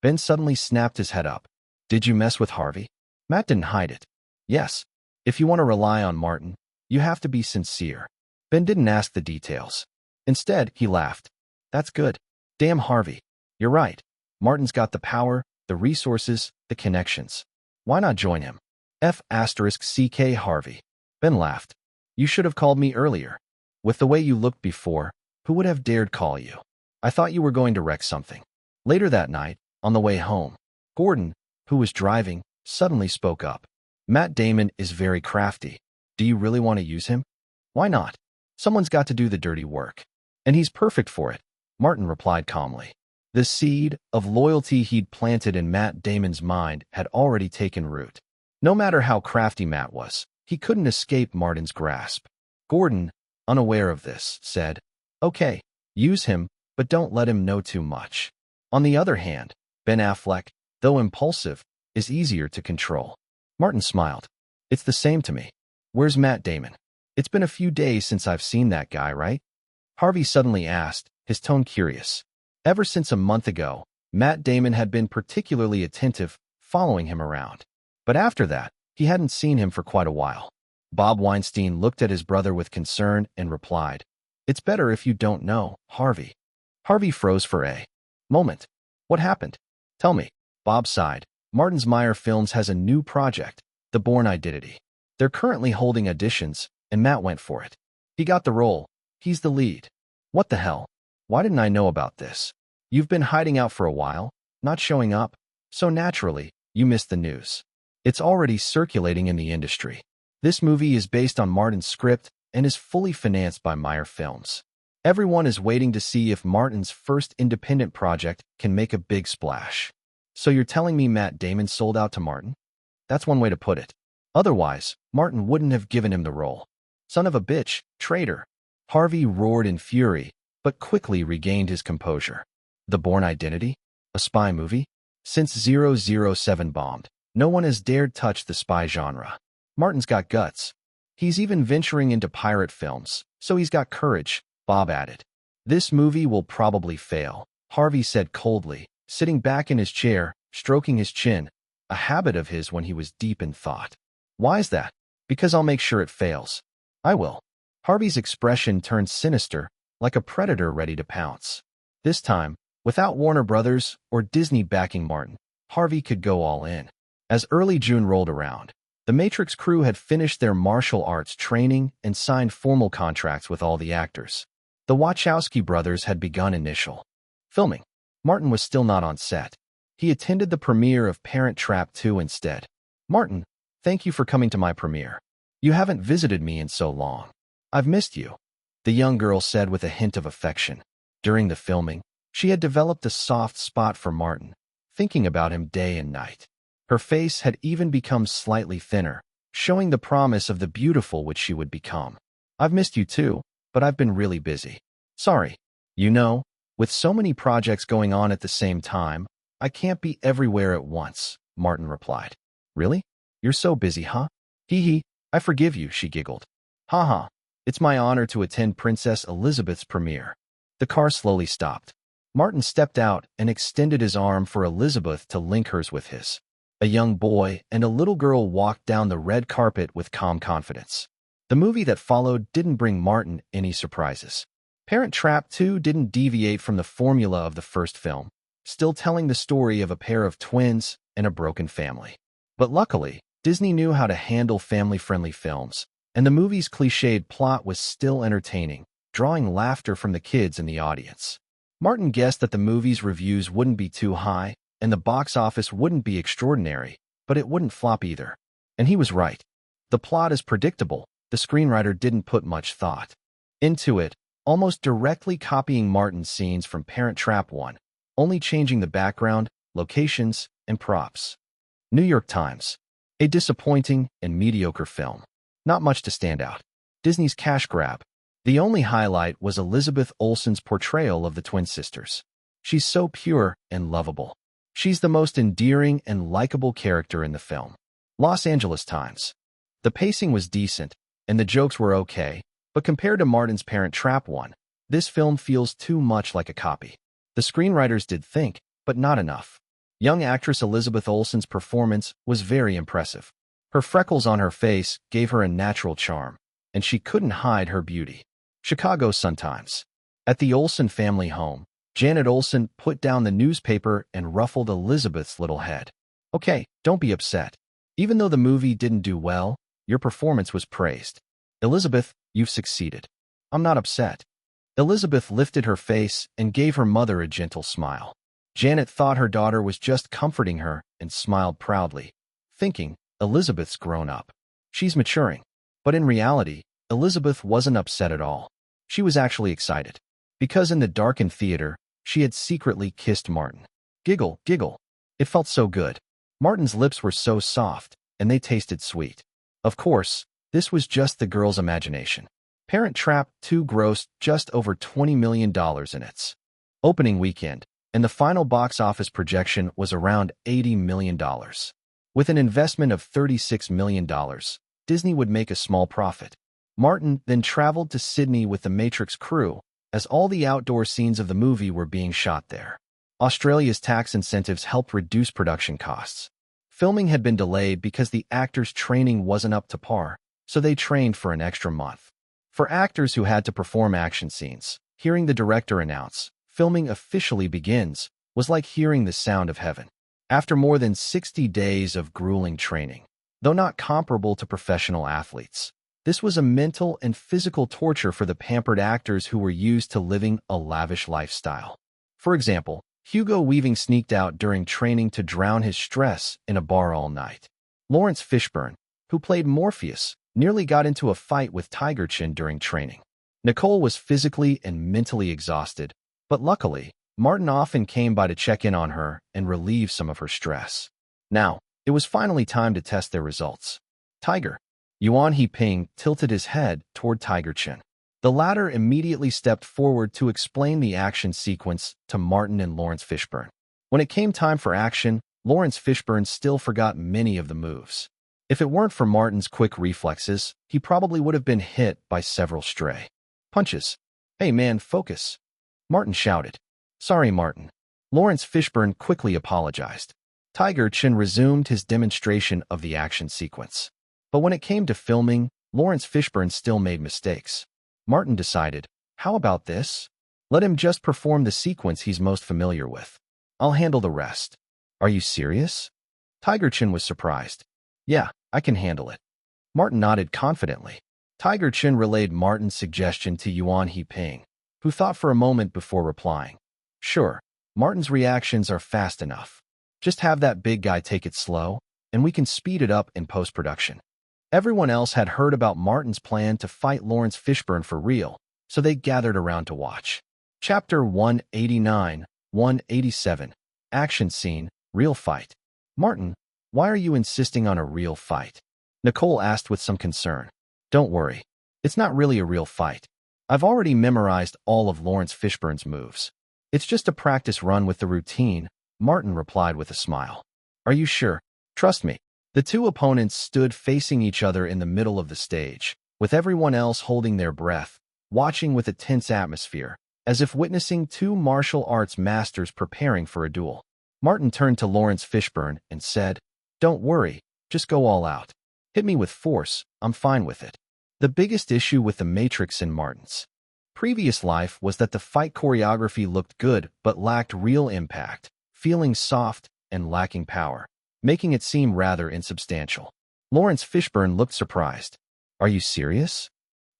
Ben suddenly snapped his head up. "Did you mess with Harvey?" Matt didn't hide it. "Yes. If you want to rely on Martin, you have to be sincere." Ben didn't ask the details. Instead, he laughed. "That's good. Damn Harvey. You're right. Martin's got the power, the resources, the connections. Why not join him? F***CK Harvey." Ben laughed. "You should have called me earlier. With the way you looked before, who would have dared call you? I thought you were going to wreck something." Later that night, on the way home, Gordon, who was driving, suddenly spoke up. "Matt Damon is very crafty. Do you really want to use him?" "Why not? Someone's got to do the dirty work. And he's perfect for it," Martin replied calmly. The seed of loyalty he'd planted in Matt Damon's mind had already taken root. No matter how crafty Matt was, he couldn't escape Martin's grasp. Gordon, unaware of this, said, "Okay, use him, but don't let him know too much." On the other hand, Ben Affleck, though impulsive, is easier to control. Martin smiled. "It's the same to me. Where's Matt Damon? It's been a few days since I've seen that guy, right?" Harvey suddenly asked, his tone curious. Ever since a month ago, Matt Damon had been particularly attentive, following him around. But after that, He hadn't seen him for quite a while. Bob Weinstein looked at his brother with concern and replied, "It's better if you don't know, Harvey." Harvey froze for a moment. What happened? Tell me. Bob sighed. Martin's Meyer Films has a new project, The Bourne Identity. They're currently holding auditions, and Matt went for it. He got the role. He's the lead. What the hell? Why didn't I know about this? You've been hiding out for a while, not showing up, so naturally, you missed the news. It's already circulating in the industry. This movie is based on Martin's script and is fully financed by Meyer Films. Everyone is waiting to see if Martin's first independent project can make a big splash. So you're telling me Matt Damon sold out to Martin? That's one way to put it. Otherwise, Martin wouldn't have given him the role. Son of a bitch, traitor. Harvey roared in fury, but quickly regained his composure. The Bourne Identity? A spy movie? Since 007 bombed, no one has dared touch the spy genre. Martin's got guts. He's even venturing into pirate films, so he's got courage, Bob added. This movie will probably fail, Harvey said coldly, sitting back in his chair, stroking his chin, a habit of his when he was deep in thought. Why is that? Because I'll make sure it fails. I will. Harvey's expression turned sinister, like a predator ready to pounce. This time, without Warner Brothers or Disney backing Martin, Harvey could go all in. As early June rolled around, the Matrix crew had finished their martial arts training and signed formal contracts with all the actors. The Wachowski brothers had begun initial filming. Martin was still not on set. He attended the premiere of Parent Trap 2 instead. "Martin, thank you for coming to my premiere. You haven't visited me in so long. I've missed you," the young girl said with a hint of affection. During the filming, she had developed a soft spot for Martin, thinking about him day and night. Her face had even become slightly thinner, showing the promise of the beautiful which she would become. "I've missed you too, but I've been really busy. Sorry. You know, with so many projects going on at the same time, I can't be everywhere at once," Martin replied. "Really? You're so busy, huh?" "Hee hee, I forgive you," she giggled. "Ha. It's my honor to attend Princess Elizabeth's premiere." The car slowly stopped. Martin stepped out and extended his arm for Elizabeth to link hers with his. A young boy and a little girl walked down the red carpet with calm confidence. The movie that followed didn't bring Martin any surprises. Parent Trap 2 didn't deviate from the formula of the first film, still telling the story of a pair of twins and a broken family. But luckily, Disney knew how to handle family-friendly films, and the movie's cliched plot was still entertaining, drawing laughter from the kids in the audience. Martin guessed that the movie's reviews wouldn't be too high, and the box office wouldn't be extraordinary, but it wouldn't flop either. And he was right. The plot is predictable. The screenwriter didn't put much thought into it, almost directly copying Martin's scenes from Parent Trap 1, only changing the background, locations, and props. New York Times. A disappointing and mediocre film. Not much to stand out. Disney's cash grab. The only highlight was Elizabeth Olsen's portrayal of the twin sisters. She's so pure and lovable. She's the most endearing and likable character in the film. Los Angeles Times. The pacing was decent, and the jokes were okay, but compared to Martin's Parent Trap 1, this film feels too much like a copy. The screenwriters did think, but not enough. Young actress Elizabeth Olsen's performance was very impressive. Her freckles on her face gave her a natural charm, and she couldn't hide her beauty. Chicago Sun-Times. At the Olsen family home, Janet Olsen put down the newspaper and ruffled Elizabeth's little head. "Okay, don't be upset. Even though the movie didn't do well, your performance was praised. Elizabeth, you've succeeded." "I'm not upset." Elizabeth lifted her face and gave her mother a gentle smile. Janet thought her daughter was just comforting her and smiled proudly, thinking, Elizabeth's grown up. She's maturing. But in reality, Elizabeth wasn't upset at all. She was actually excited. Because in the darkened theater, she had secretly kissed Martin. Giggle, giggle. It felt so good. Martin's lips were so soft, and they tasted sweet. Of course, this was just the girl's imagination. Parent Trap 2 grossed just over $20 million in its opening weekend, and the final box office projection was around $80 million. With an investment of $36 million, Disney would make a small profit. Martin then traveled to Sydney with the Matrix crew, as all the outdoor scenes of the movie were being shot there. Australia's tax incentives helped reduce production costs. Filming had been delayed because the actors' training wasn't up to par, so they trained for an extra month. For actors who had to perform action scenes, hearing the director announce, "Filming officially begins," was like hearing the sound of heaven. After more than 60 days of grueling training, though not comparable to professional athletes, this was a mental and physical torture for the pampered actors who were used to living a lavish lifestyle. For example, Hugo Weaving sneaked out during training to drown his stress in a bar all night. Lawrence Fishburne, who played Morpheus, nearly got into a fight with Tiger Chin during training. Nicole was physically and mentally exhausted, but luckily, Martin often came by to check in on her and relieve some of her stress. Now, it was finally time to test their results. Tiger, Yuan He-ping, tilted his head toward Tiger Chin. The latter immediately stepped forward to explain the action sequence to Martin and Lawrence Fishburne. When it came time for action, Lawrence Fishburne still forgot many of the moves. If it weren't for Martin's quick reflexes, he probably would have been hit by several stray punches. "Hey man, focus," Martin shouted. "Sorry, Martin." Lawrence Fishburne quickly apologized. Tiger Chin resumed his demonstration of the action sequence. But when it came to filming, Lawrence Fishburne still made mistakes. Martin decided, how about this? Let him just perform the sequence he's most familiar with. I'll handle the rest. Are you serious? Tiger Chin was surprised. Yeah, I can handle it. Martin nodded confidently. Tiger Chin relayed Martin's suggestion to Yuan He-ping, who thought for a moment before replying. Sure, Martin's reactions are fast enough. Just have that big guy take it slow, and we can speed it up in post-production. Everyone else had heard about Martin's plan to fight Lawrence Fishburne for real, so they gathered around to watch. Chapter 189, 187. Action scene, real fight. Martin, why are you insisting on a real fight? Nicole asked with some concern. Don't worry. It's not really a real fight. I've already memorized all of Lawrence Fishburne's moves. It's just a practice run with the routine, Martin replied with a smile. Are you sure? Trust me. The two opponents stood facing each other in the middle of the stage, with everyone else holding their breath, watching with a tense atmosphere, as if witnessing two martial arts masters preparing for a duel. Martin turned to Lawrence Fishburne and said, Don't worry, just go all out. Hit me with force, I'm fine with it. The biggest issue with the Matrix in Martin's previous life was that the fight choreography looked good but lacked real impact, feeling soft and lacking power, making it seem rather insubstantial. Lawrence Fishburne looked surprised. Are you serious?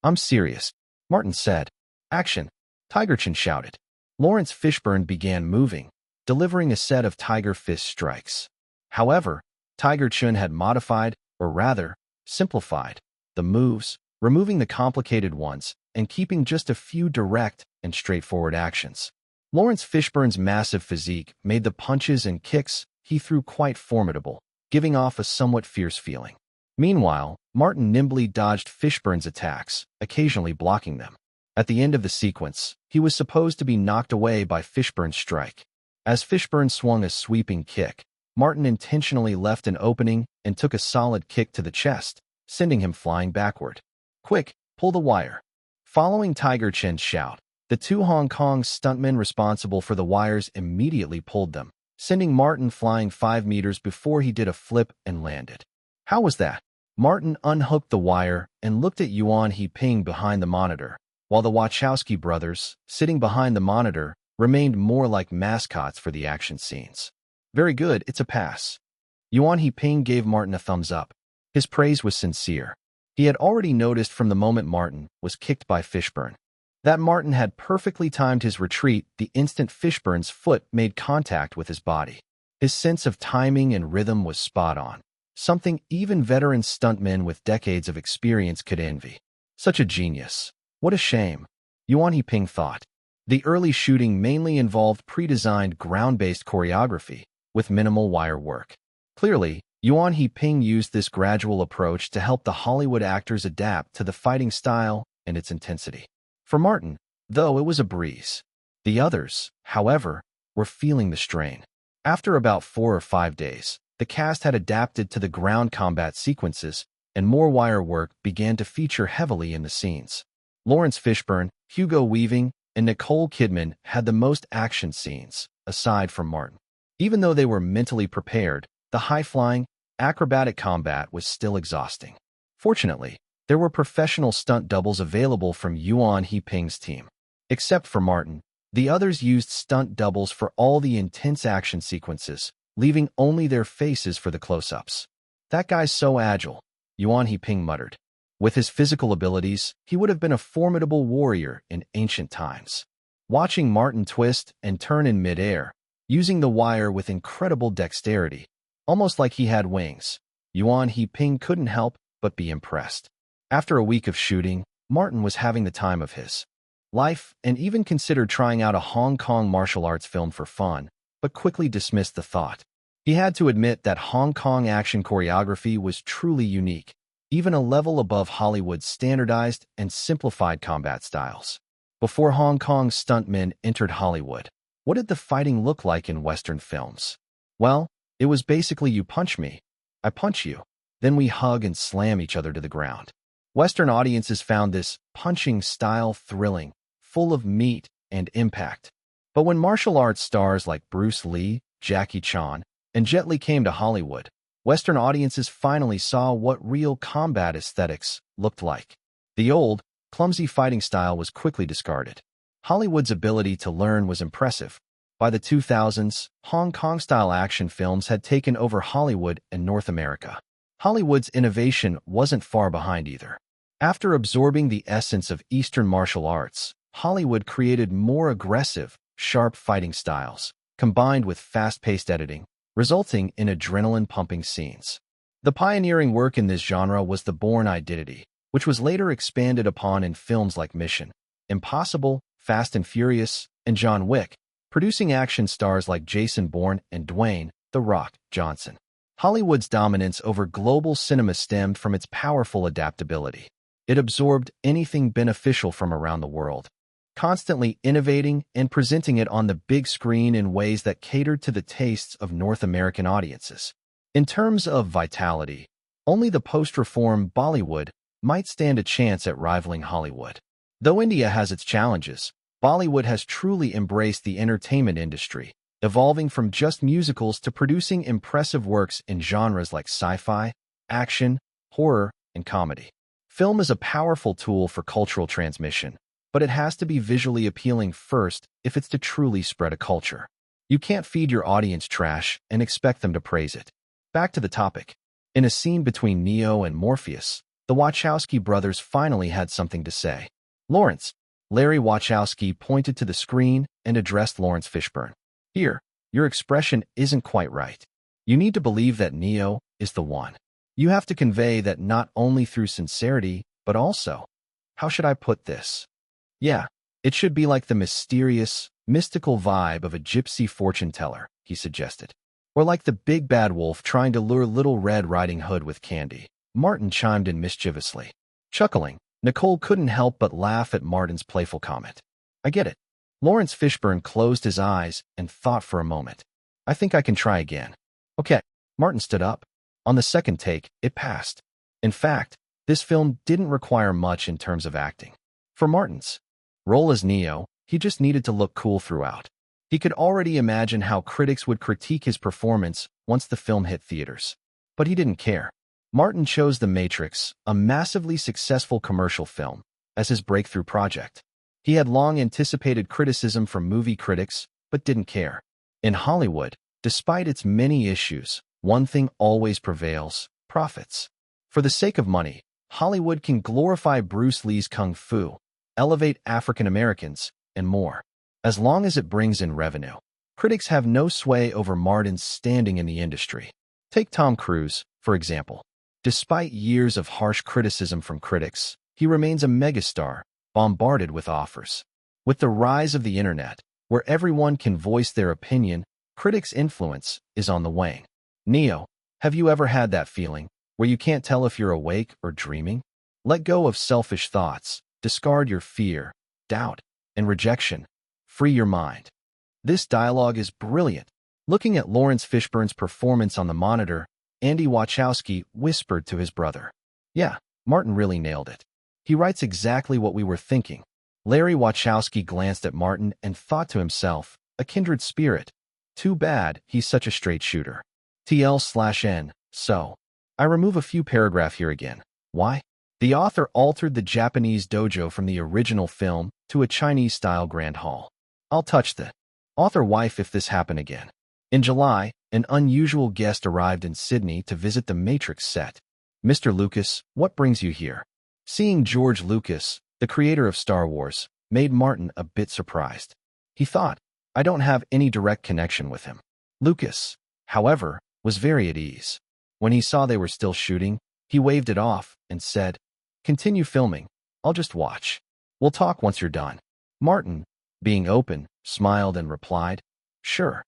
I'm serious, Martin said. Action, Tiger Chin shouted. Lawrence Fishburne began moving, delivering a set of tiger fist strikes. However, Tiger Chin had modified, or rather, simplified, the moves, removing the complicated ones and keeping just a few direct and straightforward actions. Lawrence Fishburne's massive physique made the punches and kicks he threw quite formidable, giving off a somewhat fierce feeling. Meanwhile, Martin nimbly dodged Fishburne's attacks, occasionally blocking them. At the end of the sequence, he was supposed to be knocked away by Fishburne's strike. As Fishburne swung a sweeping kick, Martin intentionally left an opening and took a solid kick to the chest, sending him flying backward. Quick, pull the wire. Following Tiger Chin's shout, the two Hong Kong stuntmen responsible for the wires immediately pulled them, sending Martin flying 5 meters before he did a flip and landed. How was that? Martin unhooked the wire and looked at Yuan He-ping behind the monitor, while the Wachowski brothers, sitting behind the monitor, remained more like mascots for the action scenes. Very good, it's a pass. Yuan He-ping gave Martin a thumbs up. His praise was sincere. He had already noticed from the moment Martin was kicked by Fishburne that Martin had perfectly timed his retreat the instant Fishburne's foot made contact with his body. His sense of timing and rhythm was spot on, something even veteran stuntmen with decades of experience could envy. Such a genius. What a shame, Yuan He-ping thought. The early shooting mainly involved pre-designed ground-based choreography, with minimal wire work. Clearly, Yuan He-ping used this gradual approach to help the Hollywood actors adapt to the fighting style and its intensity. For Martin, though, it was a breeze. The others, however, were feeling the strain. After about 4 or 5 days, the cast had adapted to the ground combat sequences, and more wire work began to feature heavily in the scenes. Lawrence Fishburne, Hugo Weaving, and Nicole Kidman had the most action scenes, aside from Martin. Even though they were mentally prepared, the high-flying, acrobatic combat was still exhausting. Fortunately, there were professional stunt doubles available from Yuan He-ping's team. Except for Martin, the others used stunt doubles for all the intense action sequences, leaving only their faces for the close-ups. "That guy's so agile," Yuan He-ping muttered. With his physical abilities, he would have been a formidable warrior in ancient times. Watching Martin twist and turn in mid-air, using the wire with incredible dexterity, almost like he had wings, Yuan He-ping couldn't help but be impressed. After a week of shooting, Martin was having the time of his life and even considered trying out a Hong Kong martial arts film for fun, but quickly dismissed the thought. He had to admit that Hong Kong action choreography was truly unique, even a level above Hollywood's standardized and simplified combat styles. Before Hong Kong's stuntmen entered Hollywood, what did the fighting look like in Western films? Well, it was basically you punch me, I punch you, then we hug and slam each other to the ground. Western audiences found this punching style thrilling, full of meat and impact. But when martial arts stars like Bruce Lee, Jackie Chan, and Jet Li came to Hollywood, Western audiences finally saw what real combat aesthetics looked like. The old, clumsy fighting style was quickly discarded. Hollywood's ability to learn was impressive. By the 2000s, Hong Kong-style action films had taken over Hollywood and North America. Hollywood's innovation wasn't far behind either. After absorbing the essence of Eastern martial arts, Hollywood created more aggressive, sharp fighting styles, combined with fast-paced editing, resulting in adrenaline-pumping scenes. The pioneering work in this genre was the Bourne Identity, which was later expanded upon in films like Mission Impossible, Fast and Furious, and John Wick, producing action stars like Jason Bourne and Dwayne "The Rock" Johnson. Hollywood's dominance over global cinema stemmed from its powerful adaptability. It absorbed anything beneficial from around the world, constantly innovating and presenting it on the big screen in ways that catered to the tastes of North American audiences. In terms of vitality, only the post-reform Bollywood might stand a chance at rivaling Hollywood. Though India has its challenges, Bollywood has truly embraced the entertainment industry, evolving from just musicals to producing impressive works in genres like sci-fi, action, horror, and comedy. Film is a powerful tool for cultural transmission, but it has to be visually appealing first if it's to truly spread a culture. You can't feed your audience trash and expect them to praise it. Back to the topic. In a scene between Neo and Morpheus, the Wachowski brothers finally had something to say. "Lawrence." Larry Wachowski pointed to the screen and addressed Lawrence Fishburne. "Here, your expression isn't quite right. You need to believe that Neo is the one. You have to convey that not only through sincerity, but also, how should I put this? Yeah, it should be like the mysterious, mystical vibe of a gypsy fortune teller," he suggested. "Or like the big bad wolf trying to lure Little Red Riding Hood with candy," Martin chimed in mischievously. Chuckling, Nicole couldn't help but laugh at Martin's playful comment. "I get it." Lawrence Fishburne closed his eyes and thought for a moment. "I think I can try again." "Okay." Martin stood up. On the second take, it passed. In fact, this film didn't require much in terms of acting. For Martin's role as Neo, he just needed to look cool throughout. He could already imagine how critics would critique his performance once the film hit theaters. But he didn't care. Martin chose The Matrix, a massively successful commercial film, as his breakthrough project. He had long anticipated criticism from movie critics, but didn't care. In Hollywood, despite its many issues, one thing always prevails: profits. For the sake of money, Hollywood can glorify Bruce Lee's kung fu, elevate African Americans, and more. As long as it brings in revenue, critics have no sway over Martin's standing in the industry. Take Tom Cruise, for example. Despite years of harsh criticism from critics, he remains a megastar, bombarded with offers. With the rise of the internet, where everyone can voice their opinion, critics' influence is on the wane. Neo, have you ever had that feeling, where you can't tell if you're awake or dreaming? Let go of selfish thoughts, discard your fear, doubt, and rejection. Free your mind. This dialogue is brilliant. Looking at Lawrence Fishburne's performance on the monitor, Andy Wachowski whispered to his brother. "Yeah, Martin really nailed it. He writes exactly what we were thinking." Larry Wachowski glanced at Martin and thought to himself, a kindred spirit. Too bad he's such a straight shooter. TL/N. So, I remove a few paragraph here again. Why? The author altered the Japanese dojo from the original film to a Chinese-style grand hall. I'll touch the author wife if this happen again. In July, an unusual guest arrived in Sydney to visit the Matrix set. Mr. Lucas, what brings you here? Seeing George Lucas, the creator of Star Wars, made Martin a bit surprised. He thought, I don't have any direct connection with him. Lucas, however, was very at ease. When he saw they were still shooting, he waved it off and said, continue filming, I'll just watch. We'll talk once you're done. Martin, being open, smiled and replied, sure.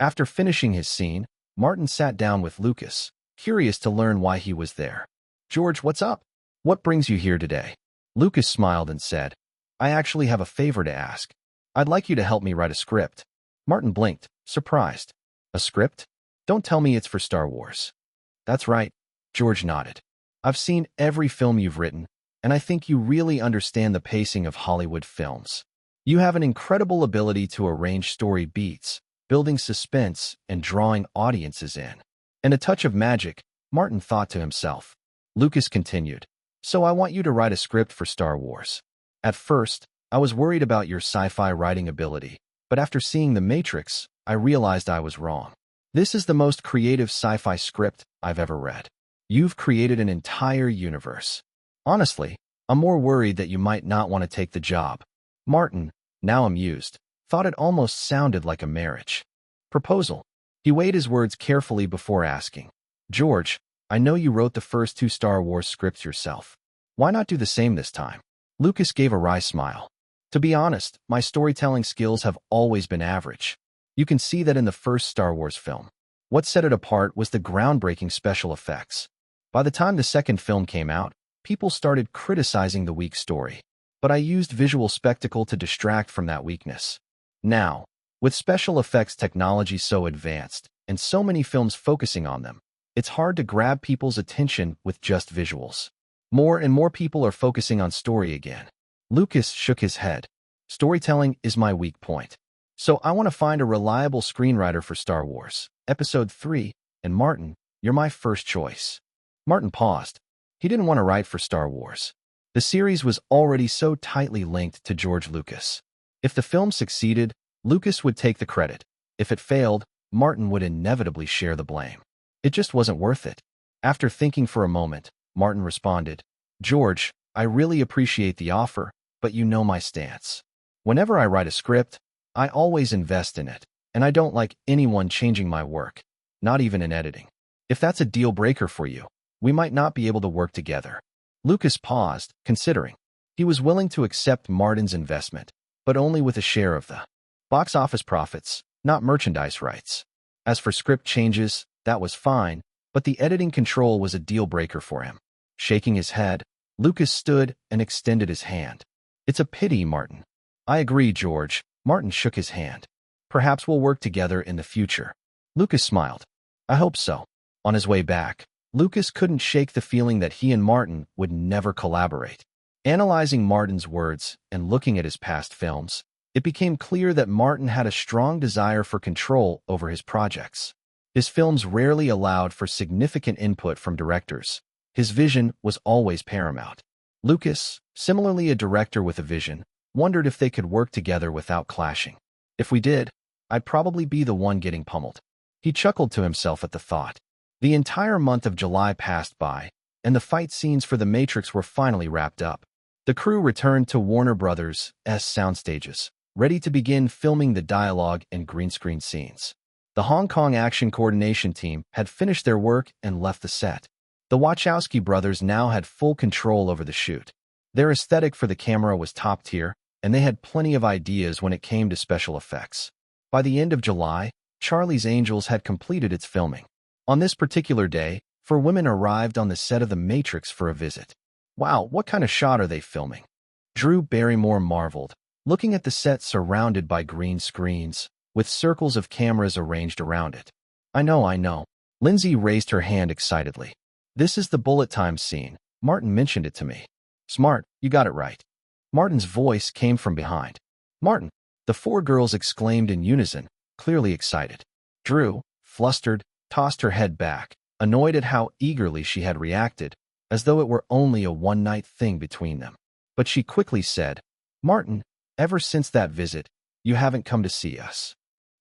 After finishing his scene, Martin sat down with Lucas, curious to learn why he was there. George, what's up? What brings you here today? Lucas smiled and said, I actually have a favor to ask. I'd like you to help me write a script. Martin blinked, surprised. A script? Don't tell me it's for Star Wars. That's right. George nodded. I've seen every film you've written, and I think you really understand the pacing of Hollywood films. You have an incredible ability to arrange story beats, building suspense and drawing audiences in. And a touch of magic, Martin thought to himself. Lucas continued, so I want you to write a script for Star Wars. At first, I was worried about your sci-fi writing ability, but after seeing The Matrix, I realized I was wrong. This is the most creative sci-fi script I've ever read. You've created an entire universe. Honestly, I'm more worried that you might not want to take the job. Martin, now amused, thought it almost sounded like a marriage proposal. He weighed his words carefully before asking, George, I know you wrote the first 2 Star Wars scripts yourself. Why not do the same this time? Lucas gave a wry smile. To be honest, my storytelling skills have always been average. You can see that in the first Star Wars film. What set it apart was the groundbreaking special effects. By the time the second film came out, people started criticizing the weak story. But I used visual spectacle to distract from that weakness. Now, with special effects technology so advanced, and so many films focusing on them, it's hard to grab people's attention with just visuals. More and more people are focusing on story again. Lucas shook his head. Storytelling is my weak point. So I want to find a reliable screenwriter for Star Wars, Episode 3, and Martin, you're my first choice. Martin paused. He didn't want to write for Star Wars. The series was already so tightly linked to George Lucas. If the film succeeded, Lucas would take the credit. If it failed, Martin would inevitably share the blame. It just wasn't worth it. After thinking for a moment, Martin responded, George, I really appreciate the offer, but you know my stance. Whenever I write a script, I always invest in it, and I don't like anyone changing my work, not even in editing. If that's a deal breaker for you, we might not be able to work together. Lucas paused, considering. He was willing to accept Martin's investment, but only with a share of the box office profits, not merchandise rights. As for script changes, that was fine, but the editing control was a deal breaker for him. Shaking his head, Lucas stood and extended his hand. It's a pity, Martin. I agree, George. Martin shook his hand. Perhaps we'll work together in the future. Lucas smiled. I hope so. On his way back, Lucas couldn't shake the feeling that he and Martin would never collaborate. Analyzing Martin's words and looking at his past films, it became clear that Martin had a strong desire for control over his projects. His films rarely allowed for significant input from directors. His vision was always paramount. Lucas, similarly a director with a vision, wondered if they could work together without clashing. If we did, I'd probably be the one getting pummeled. He chuckled to himself at the thought. The entire month of July passed by, and the fight scenes for The Matrix were finally wrapped up. The crew returned to Warner Brothers' soundstages, ready to begin filming the dialogue and green screen scenes. The Hong Kong action coordination team had finished their work and left the set. The Wachowski brothers now had full control over the shoot. Their aesthetic for the camera was top tier, and they had plenty of ideas when it came to special effects. By the end of July, Charlie's Angels had completed its filming. On this particular day, 4 women arrived on the set of The Matrix for a visit. Wow, what kind of shot are they filming? Drew Barrymore marveled, looking at the set surrounded by green screens, with circles of cameras arranged around it. I know. Lindsay raised her hand excitedly. This is the bullet time scene. Martin mentioned it to me. Smart, you got it right. Martin's voice came from behind. Martin, the 4 girls exclaimed in unison, clearly excited. Drew, flustered, tossed her head back, annoyed at how eagerly she had reacted, as though it were only a one-night thing between them. But she quickly said, "Martin, ever since that visit, you haven't come to see us."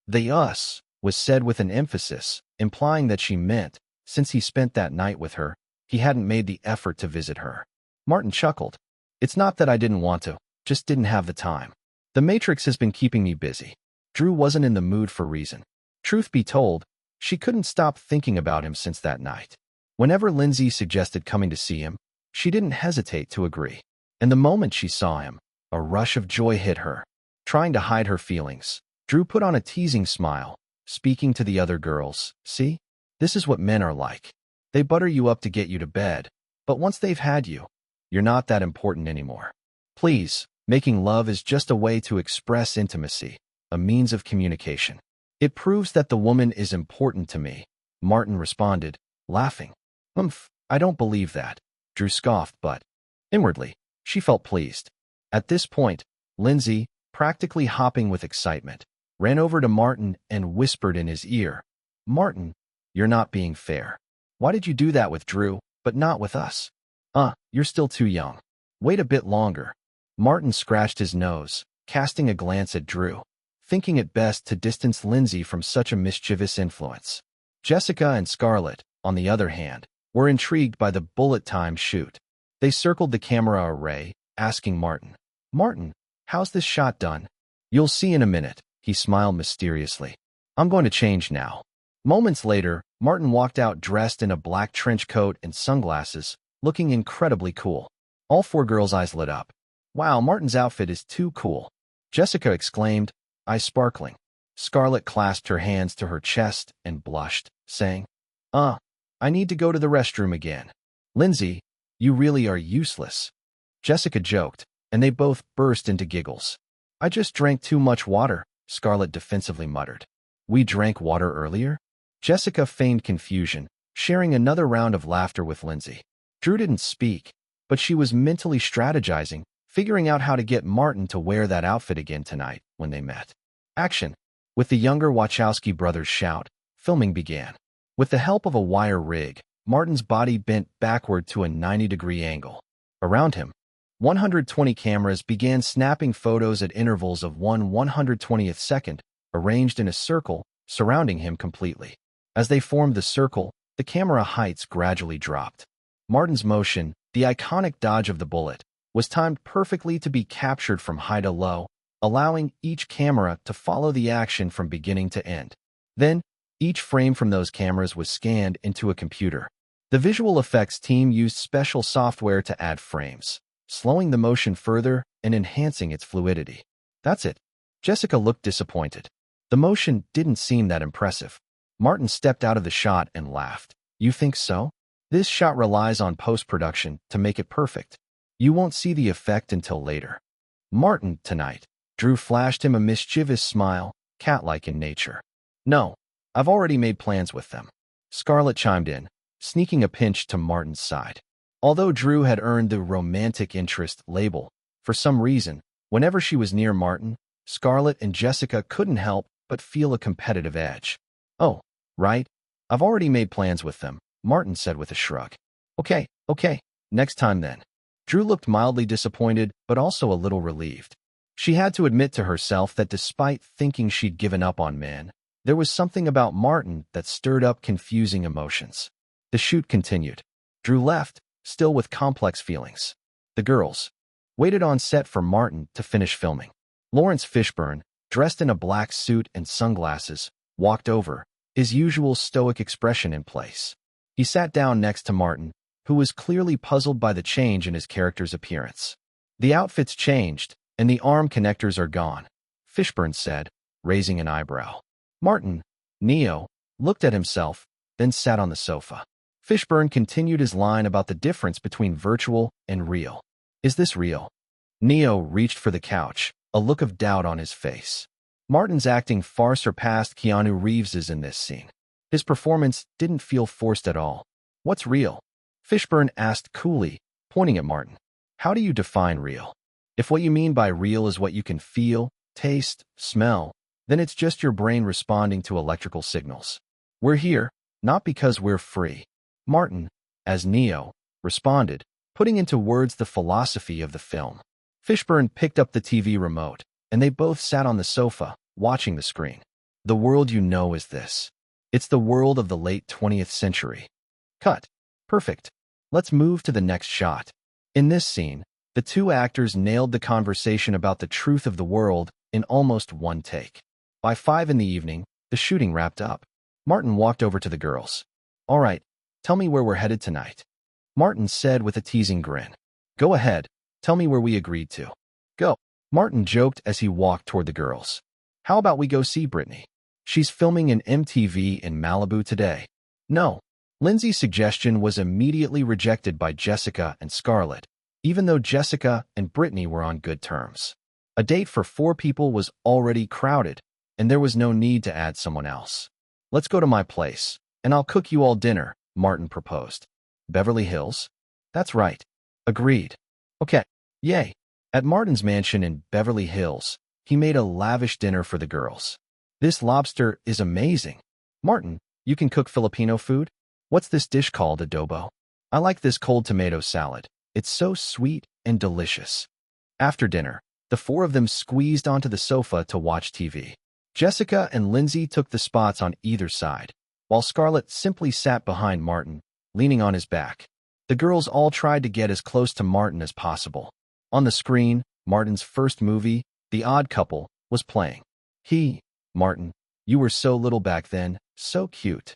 The us was said with an emphasis, implying that she meant, since he spent that night with her, he hadn't made the effort to visit her. Martin chuckled. "It's not that I didn't want to, just didn't have the time. The Matrix has been keeping me busy." Drew wasn't in the mood for reason. Truth be told, she couldn't stop thinking about him since that night. Whenever Lindsay suggested coming to see him, she didn't hesitate to agree. And the moment she saw him, a rush of joy hit her. Trying to hide her feelings, Drew put on a teasing smile, speaking to the other girls. "See? This is what men are like. They butter you up to get you to bed, but once they've had you, you're not that important anymore. Please, making love is just a way to express intimacy, a means of communication. It proves that the woman is important to me," Martin responded, laughing. I don't believe that," Drew scoffed, but inwardly, she felt pleased. At this point, Lindsay, practically hopping with excitement, ran over to Martin and whispered in his ear, "Martin, you're not being fair. Why did you do that with Drew, but not with us? You're still too young. Wait a bit longer." Martin scratched his nose, casting a glance at Drew, thinking it best to distance Lindsay from such a mischievous influence. Jessica and Scarlett, on the other hand, were intrigued by the bullet time shoot. They circled the camera array, asking Martin, "Martin, how's this shot done?" "You'll see in a minute," he smiled mysteriously. "I'm going to change now." Moments later, Martin walked out dressed in a black trench coat and sunglasses, looking incredibly cool. All four girls' eyes lit up. "Wow, Martin's outfit is too cool," Jessica exclaimed, eyes sparkling. Scarlett clasped her hands to her chest and blushed, saying, I need to go to the restroom again." "Lindsay, you really are useless," Jessica joked, and they both burst into giggles. "I just drank too much water," Scarlett defensively muttered. "We drank water earlier?" Jessica feigned confusion, sharing another round of laughter with Lindsay. Drew didn't speak, but she was mentally strategizing, figuring out how to get Martin to wear that outfit again tonight when they met. Action! With the younger Wachowski brothers' shout, filming began. With the help of a wire rig, Martin's body bent backward to a 90-degree angle. Around him, 120 cameras began snapping photos at intervals of 1/120th second, arranged in a circle, surrounding him completely. As they formed the circle, the camera heights gradually dropped. Martin's motion, the iconic dodge of the bullet, was timed perfectly to be captured from high to low, allowing each camera to follow the action from beginning to end. Then, each frame from those cameras was scanned into a computer. The visual effects team used special software to add frames, slowing the motion further and enhancing its fluidity. "That's it." Jessica looked disappointed. The motion didn't seem that impressive. Martin stepped out of the shot and laughed. "You think so? This shot relies on post-production to make it perfect. You won't see the effect until later." "Martin, tonight." Drew flashed him a mischievous smile, cat-like in nature. "No, I've already made plans with them." Scarlett chimed in, sneaking a pinch to Martin's side. Although Drew had earned the romantic interest label, for some reason, whenever she was near Martin, Scarlett and Jessica couldn't help but feel a competitive edge. "Oh, right. I've already made plans with them," Martin said with a shrug. Okay, next time then." Drew looked mildly disappointed, but also a little relieved. She had to admit to herself that despite thinking she'd given up on men, there was something about Martin that stirred up confusing emotions. The shoot continued. Drew left, still with complex feelings. The girls waited on set for Martin to finish filming. Lawrence Fishburne, dressed in a black suit and sunglasses, walked over, his usual stoic expression in place. He sat down next to Martin, who was clearly puzzled by the change in his character's appearance. "The outfit's changed, and the arm connectors are gone," Fishburne said, raising an eyebrow. Martin, Neo, looked at himself, then sat on the sofa. Fishburne continued his line about the difference between virtual and real. "Is this real?" Neo reached for the couch, a look of doubt on his face. Martin's acting far surpassed Keanu Reeves's in this scene. His performance didn't feel forced at all. "What's real?" Fishburne asked coolly, pointing at Martin. "How do you define real? If what you mean by real is what you can feel, taste, smell, then it's just your brain responding to electrical signals. We're here, Not because we're free. Martin, as Neo, responded, putting into words the philosophy of the film. Fishburne picked up the TV remote, and they both sat on the sofa, watching the screen. The world you know is this. It's the world of the late 20th century. Cut. Perfect. Let's move to the next shot. In this scene, the two actors nailed the conversation about the truth of the world in almost one take. By 5 in the evening, the shooting wrapped up. Martin walked over to the girls. All right, tell me where we're headed tonight. Martin said with a teasing grin. Go ahead, tell me where we agreed to. Go. Martin joked as he walked toward the girls. How about we go see Brittany? She's filming an MTV in Malibu today. No. Lindsay's suggestion was immediately rejected by Jessica and Scarlett, even though Jessica and Brittany were on good terms. A date for 4 people was already crowded, and there was no need to add someone else. Let's go to my place, and I'll cook you all dinner, Martin proposed. Beverly Hills? That's right. Agreed. Okay. Yay. At Martin's mansion in Beverly Hills, he made a lavish dinner for the girls. This lobster is amazing. Martin, you can cook Filipino food? What's this dish called, adobo? I like this cold tomato salad. It's so sweet and delicious. After dinner, the 4 of them squeezed onto the sofa to watch TV. Jessica and Lindsay took the spots on either side, while Scarlett simply sat behind Martin, leaning on his back. The girls all tried to get as close to Martin as possible. On the screen, Martin's first movie, The Odd Couple, was playing. Martin, you were so little back then, so cute.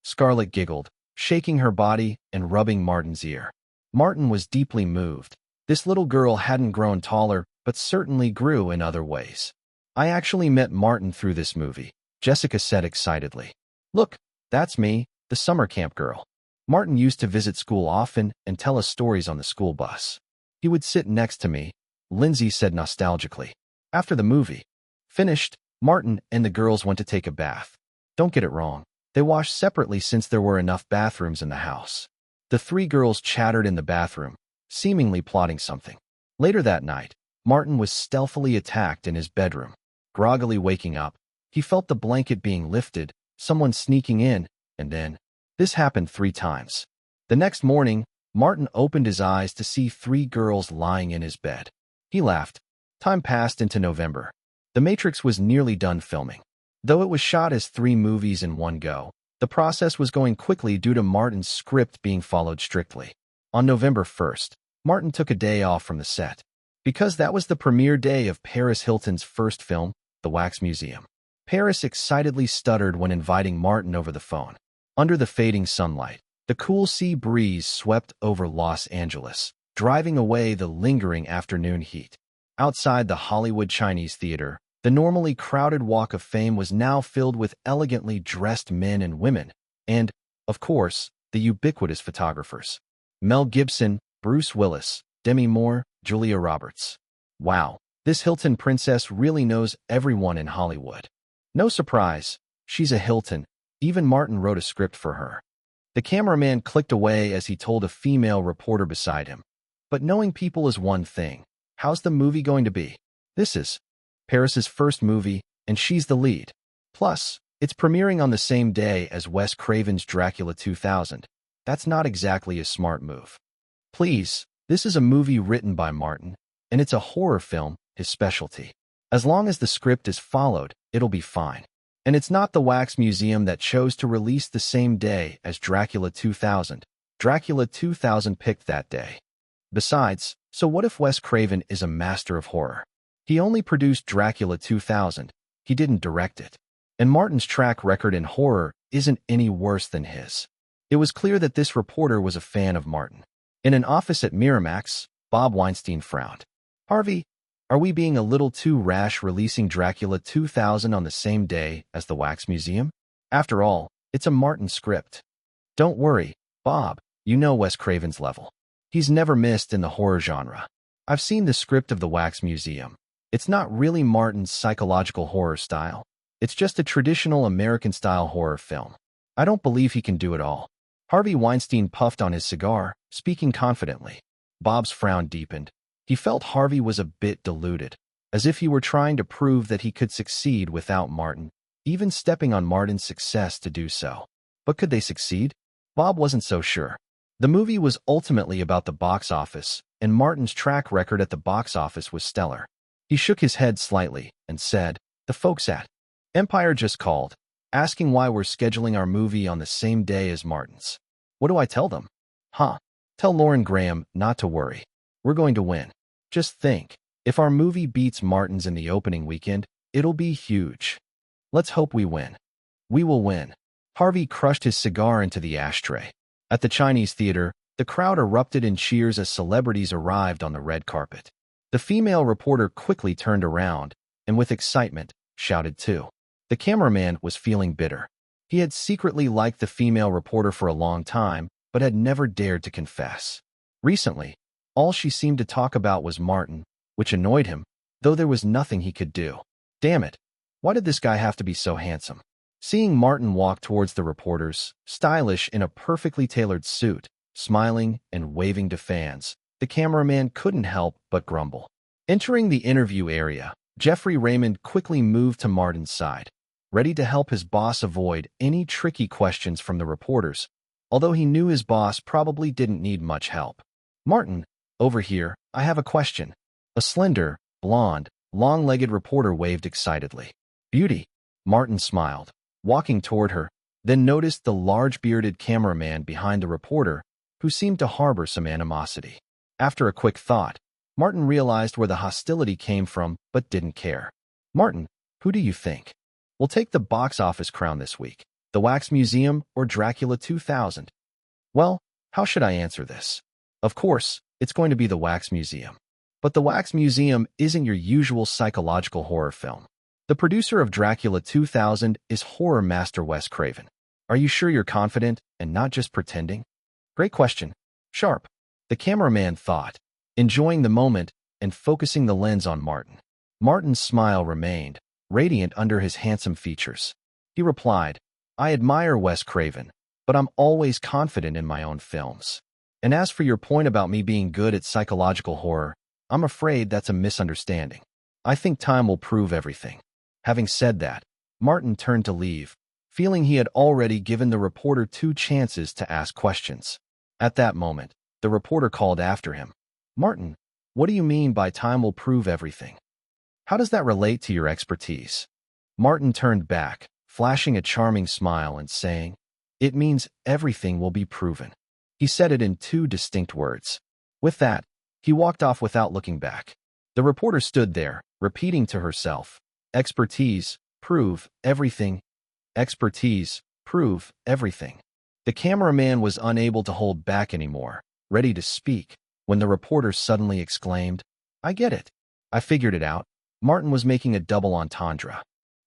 Scarlett giggled, shaking her body and rubbing Martin's ear. Martin was deeply moved. This little girl hadn't grown taller, but certainly grew in other ways. I actually met Martin through this movie, Jessica said excitedly. Look, that's me, the summer camp girl. Martin used to visit school often and tell us stories on the school bus. He would sit next to me, Lindsay said nostalgically. After the movie finished, Martin and the girls went to take a bath. Don't get it wrong. They washed separately since there were enough bathrooms in the house. The 3 girls chattered in the bathroom, seemingly plotting something. Later that night, Martin was stealthily attacked in his bedroom. Groggily waking up, he felt the blanket being lifted, someone sneaking in, and then, this happened 3 times. The next morning, Martin opened his eyes to see 3 girls lying in his bed. He laughed. Time passed into November. The Matrix was nearly done filming. Though it was shot as 3 movies in one go, the process was going quickly due to Martin's script being followed strictly. On November 1st, Martin took a day off from the set, because that was the premiere day of Paris Hilton's first film, The Wax Museum. Paris excitedly stuttered when inviting Martin over the phone. Under the fading sunlight, the cool sea breeze swept over Los Angeles, driving away the lingering afternoon heat. Outside the Hollywood Chinese Theater, the normally crowded Walk of Fame was now filled with elegantly dressed men and women, and, of course, the ubiquitous photographers. Mel Gibson, Bruce Willis, Demi Moore, Julia Roberts. Wow, this Hilton princess really knows everyone in Hollywood. No surprise, she's a Hilton. Even Martin wrote a script for her. The cameraman clicked away as he told a female reporter beside him. But knowing people is one thing. How's the movie going to be? This is Paris's first movie, and she's the lead. Plus, it's premiering on the same day as Wes Craven's Dracula 2000. That's not exactly a smart move. Please, this is a movie written by Martin, and it's a horror film, his specialty. As long as the script is followed, it'll be fine. And it's not the Wax Museum that chose to release the same day as Dracula 2000. Dracula 2000 picked that day. Besides, so what if Wes Craven is a master of horror? He only produced Dracula 2000. He didn't direct it. And Martin's track record in horror isn't any worse than his. It was clear that this reporter was a fan of Martin. In an office at Miramax, Bob Weinstein frowned. Harvey, are we being a little too rash releasing Dracula 2000 on the same day as the Wax Museum? After all, it's a Martin script. Don't worry, Bob, you know Wes Craven's level. He's never missed in the horror genre. I've seen the script of the Wax Museum. It's not really Martin's psychological horror style. It's just a traditional American-style horror film. I don't believe he can do it all. Harvey Weinstein puffed on his cigar, speaking confidently. Bob's frown deepened. He felt Harvey was a bit deluded, as if he were trying to prove that he could succeed without Martin, even stepping on Martin's success to do so. But could they succeed? Bob wasn't so sure. The movie was ultimately about the box office, and Martin's track record at the box office was stellar. He shook his head slightly and said, "The folks at Empire just called, asking why we're scheduling our movie on the same day as Martin's." "What do I tell them?" "Huh. Tell Lauren Graham not to worry. We're going to win. Just think, if our movie beats Martin's in the opening weekend, it'll be huge. Let's hope we win." "We will win." Harvey crushed his cigar into the ashtray. At the Chinese theater, the crowd erupted in cheers as celebrities arrived on the red carpet. The female reporter quickly turned around and, with excitement, shouted too. The cameraman was feeling bitter. He had secretly liked the female reporter for a long time, but had never dared to confess. Recently, all she seemed to talk about was Martin, which annoyed him, though there was nothing he could do. Damn it, why did this guy have to be so handsome? Seeing Martin walk towards the reporters, stylish in a perfectly tailored suit, smiling and waving to fans, the cameraman couldn't help but grumble. Entering the interview area, Jeffrey Raymond quickly moved to Martin's side, ready to help his boss avoid any tricky questions from the reporters, although he knew his boss probably didn't need much help. "Martin, over here, I have a question." A slender, blonde, long-legged reporter waved excitedly. "Beauty." Martin smiled, walking toward her, then noticed the large-bearded cameraman behind the reporter, who seemed to harbor some animosity. After a quick thought, Martin realized where the hostility came from, but didn't care. "Martin, who do you think will take the box office crown this week? The Wax Museum or Dracula 2000? "Well, how should I answer this? Of course, it's going to be the Wax Museum. But the Wax Museum isn't your usual psychological horror film. The producer of Dracula 2000 is horror master Wes Craven. Are you sure you're confident and not just pretending?" "Great question. Sharp." The cameraman thought, enjoying the moment and focusing the lens on Martin. Martin's smile remained, radiant under his handsome features. He replied, "I admire Wes Craven, but I'm always confident in my own films. And as for your point about me being good at psychological horror, I'm afraid that's a misunderstanding. I think time will prove everything." Having said that, Martin turned to leave, feeling he had already given the reporter 2 chances to ask questions. At that moment, the reporter called after him, "Martin, what do you mean by time will prove everything? How does that relate to your expertise?" Martin turned back, flashing a charming smile and saying, "It means everything will be proven." He said it in 2 distinct words. With that, he walked off without looking back. The reporter stood there, repeating to herself, "Expertise, prove everything. Expertise, prove everything." The cameraman was unable to hold back anymore, ready to speak, when the reporter suddenly exclaimed, "I get it. I figured it out." Martin was making a double entendre.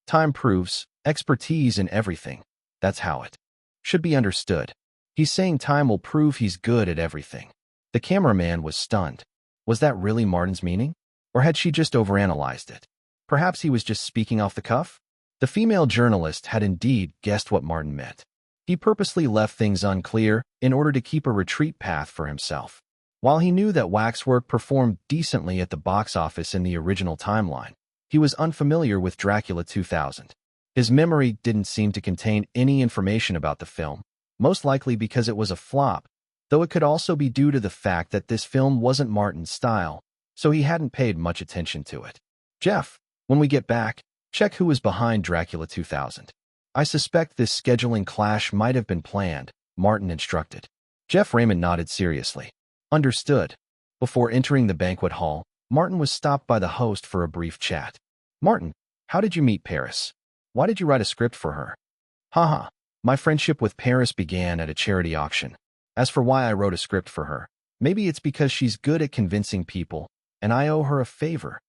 Time proves expertise in everything. That's how it should be understood. He's saying time will prove he's good at everything. The cameraman was stunned. Was that really Martin's meaning? Or had she just overanalyzed it? Perhaps he was just speaking off the cuff? The female journalist had indeed guessed what Martin meant. He purposely left things unclear in order to keep a retreat path for himself. While he knew that Waxwork performed decently at the box office in the original timeline, he was unfamiliar with Dracula 2000. His memory didn't seem to contain any information about the film, most likely because it was a flop, though it could also be due to the fact that this film wasn't Martin's style, so he hadn't paid much attention to it. "Jeff, when we get back, check who was behind Dracula 2000. I suspect this scheduling clash might have been planned," Martin instructed. Jeff Raymond nodded seriously. "Understood." Before entering the banquet hall, Martin was stopped by the host for a brief chat. "Martin, how did you meet Paris? Why did you write a script for her?" "Haha, my friendship with Paris began at a charity auction. As for why I wrote a script for her, maybe it's because she's good at convincing people, and I owe her a favor,"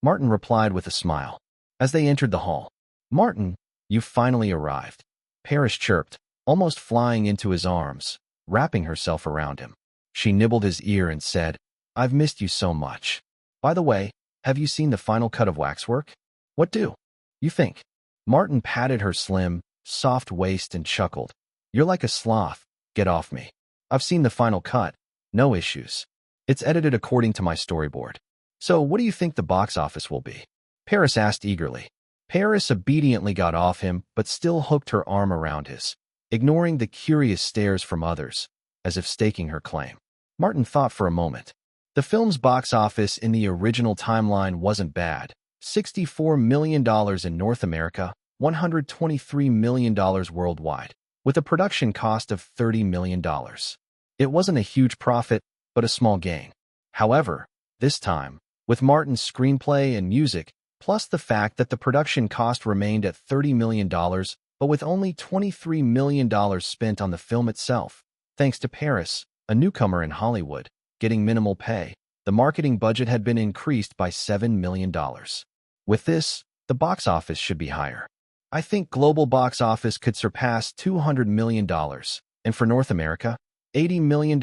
Martin replied with a smile. As they entered the hall, "Martin, you've finally arrived," Paris chirped, almost flying into his arms, wrapping herself around him. She nibbled his ear and said, "I've missed you so much. By the way, have you seen the final cut of Waxwork? What do you think?" Martin patted her slim, soft waist and chuckled. "You're like a sloth. Get off me. I've seen the final cut. No issues. It's edited according to my storyboard. So what do you think the box office will be?" Paris asked eagerly. Paris obediently got off him, but still hooked her arm around his. ignoring the curious stares from others, as if staking her claim. Martin thought for a moment. The film's box office in the original timeline wasn't bad. $64 million in North America, $123 million worldwide, with a production cost of $30 million. It wasn't a huge profit, but a small gain. However, this time, with Martin's screenplay and music, plus the fact that the production cost remained at $30 million, but with only $23 million spent on the film itself, thanks to Paris, a newcomer in Hollywood, getting minimal pay, the marketing budget had been increased by $7 million. With this, the box office should be higher. I think global box office could surpass $200 million, and for North America, $80 million,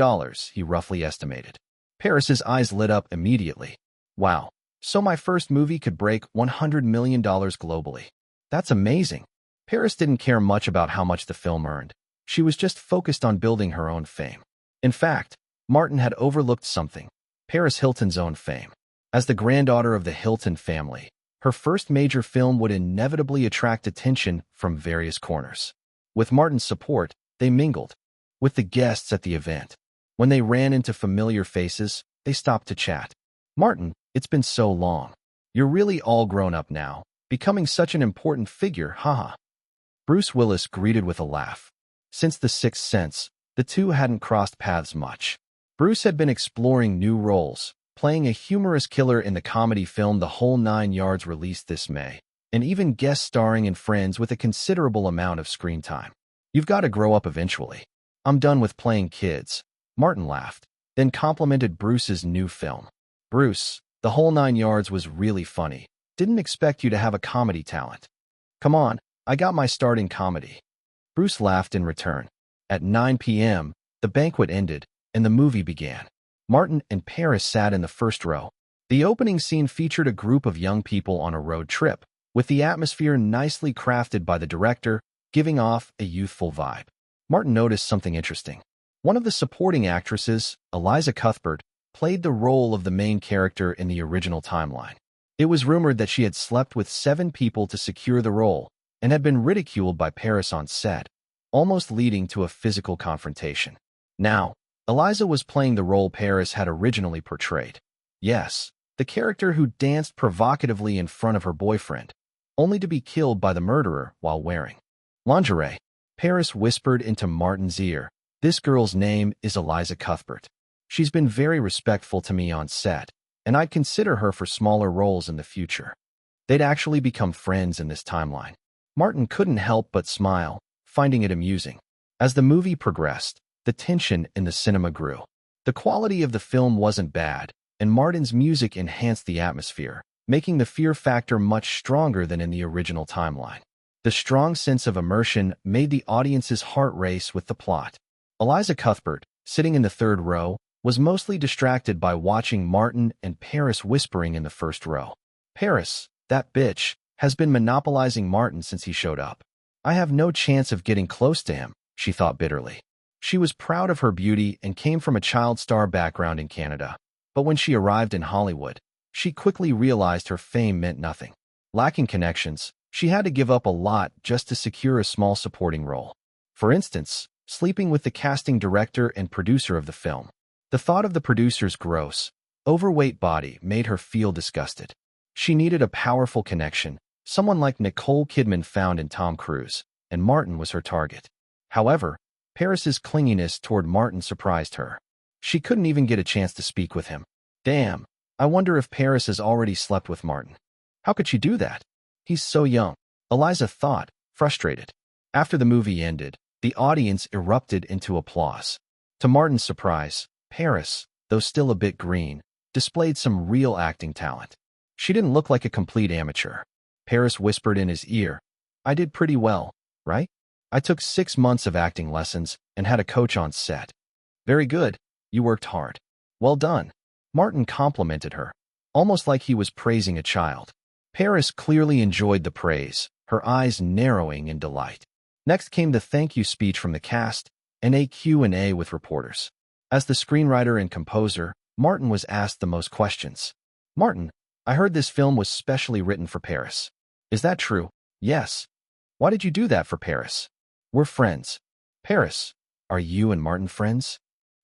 he roughly estimated. Paris's eyes lit up immediately. Wow, so my first movie could break $100 million globally. That's amazing. Paris didn't care much about how much the film earned. She was just focused on building her own fame. In fact, Martin had overlooked something: Paris Hilton's own fame. As the granddaughter of the Hilton family, her first major film would inevitably attract attention from various corners. With Martin's support, they mingled with the guests at the event. When they ran into familiar faces, they stopped to chat. "Martin, it's been so long. You're really all grown up now, becoming such an important figure, haha." Bruce Willis greeted with a laugh. Since The Sixth Sense, the two hadn't crossed paths much. Bruce had been exploring new roles, playing a humorous killer in the comedy film The Whole Nine Yards released this May, and even guest starring in Friends with a considerable amount of screen time. "You've got to grow up eventually." "I'm done with playing kids," Martin laughed, then complimented Bruce's new film. "Bruce, The Whole Nine Yards was really funny. Didn't expect you to have a comedy talent." "Come on, I got my start in comedy." Bruce laughed in return. At 9 p.m., the banquet ended, and the movie began. Martin and Paris sat in the first row. The opening scene featured a group of young people on a road trip, with the atmosphere nicely crafted by the director, giving off a youthful vibe. Martin noticed something interesting. One of the supporting actresses, Eliza Cuthbert, played the role of the main character in the original timeline. It was rumored that she had slept with 7 people to secure the role and had been ridiculed by Paris on set, almost leading to a physical confrontation. Now, Eliza was playing the role Paris had originally portrayed. Yes, the character who danced provocatively in front of her boyfriend, only to be killed by the murderer while wearing lingerie. Paris whispered into Martin's ear, "This girl's name is Eliza Cuthbert. She's been very respectful to me on set, and I'd consider her for smaller roles in the future." They'd actually become friends in this timeline. Martin couldn't help but smile, finding it amusing. As the movie progressed, the tension in the cinema grew. The quality of the film wasn't bad, and Martin's music enhanced the atmosphere, making the fear factor much stronger than in the original timeline. The strong sense of immersion made the audience's heart race with the plot. Eliza Cuthbert, sitting in the third row, was mostly distracted by watching Martin and Paris whispering in the first row. "Paris, that bitch, has been monopolizing Martin since he showed up. I have no chance of getting close to him," she thought bitterly. She was proud of her beauty and came from a child star background in Canada. But when she arrived in Hollywood, she quickly realized her fame meant nothing. Lacking connections, she had to give up a lot just to secure a small supporting role. For instance, sleeping with the casting director and producer of the film. The thought of the producer's gross, overweight body made her feel disgusted. She needed a powerful connection, someone like Nicole Kidman found in Tom Cruise, and Martin was her target. However, Paris's clinginess toward Martin surprised her. She couldn't even get a chance to speak with him. "Damn, I wonder if Paris has already slept with Martin. How could she do that? He's so young," Eliza thought, frustrated. After the movie ended, the audience erupted into applause. To Martin's surprise, Paris, though still a bit green, displayed some real acting talent. She didn't look like a complete amateur. Paris whispered in his ear, "I did pretty well, right? I took 6 months of acting lessons and had a coach on set." "Very good. You worked hard. Well done." Martin complimented her, almost like he was praising a child. Paris clearly enjoyed the praise, her eyes narrowing in delight. Next came the thank you speech from the cast and a Q&A with reporters. As the screenwriter and composer, Martin was asked the most questions. "Martin, I heard this film was specially written for Paris. Is that true?" "Yes." "Why did you do that for Paris?" "We're friends. Paris, are you and Martin friends?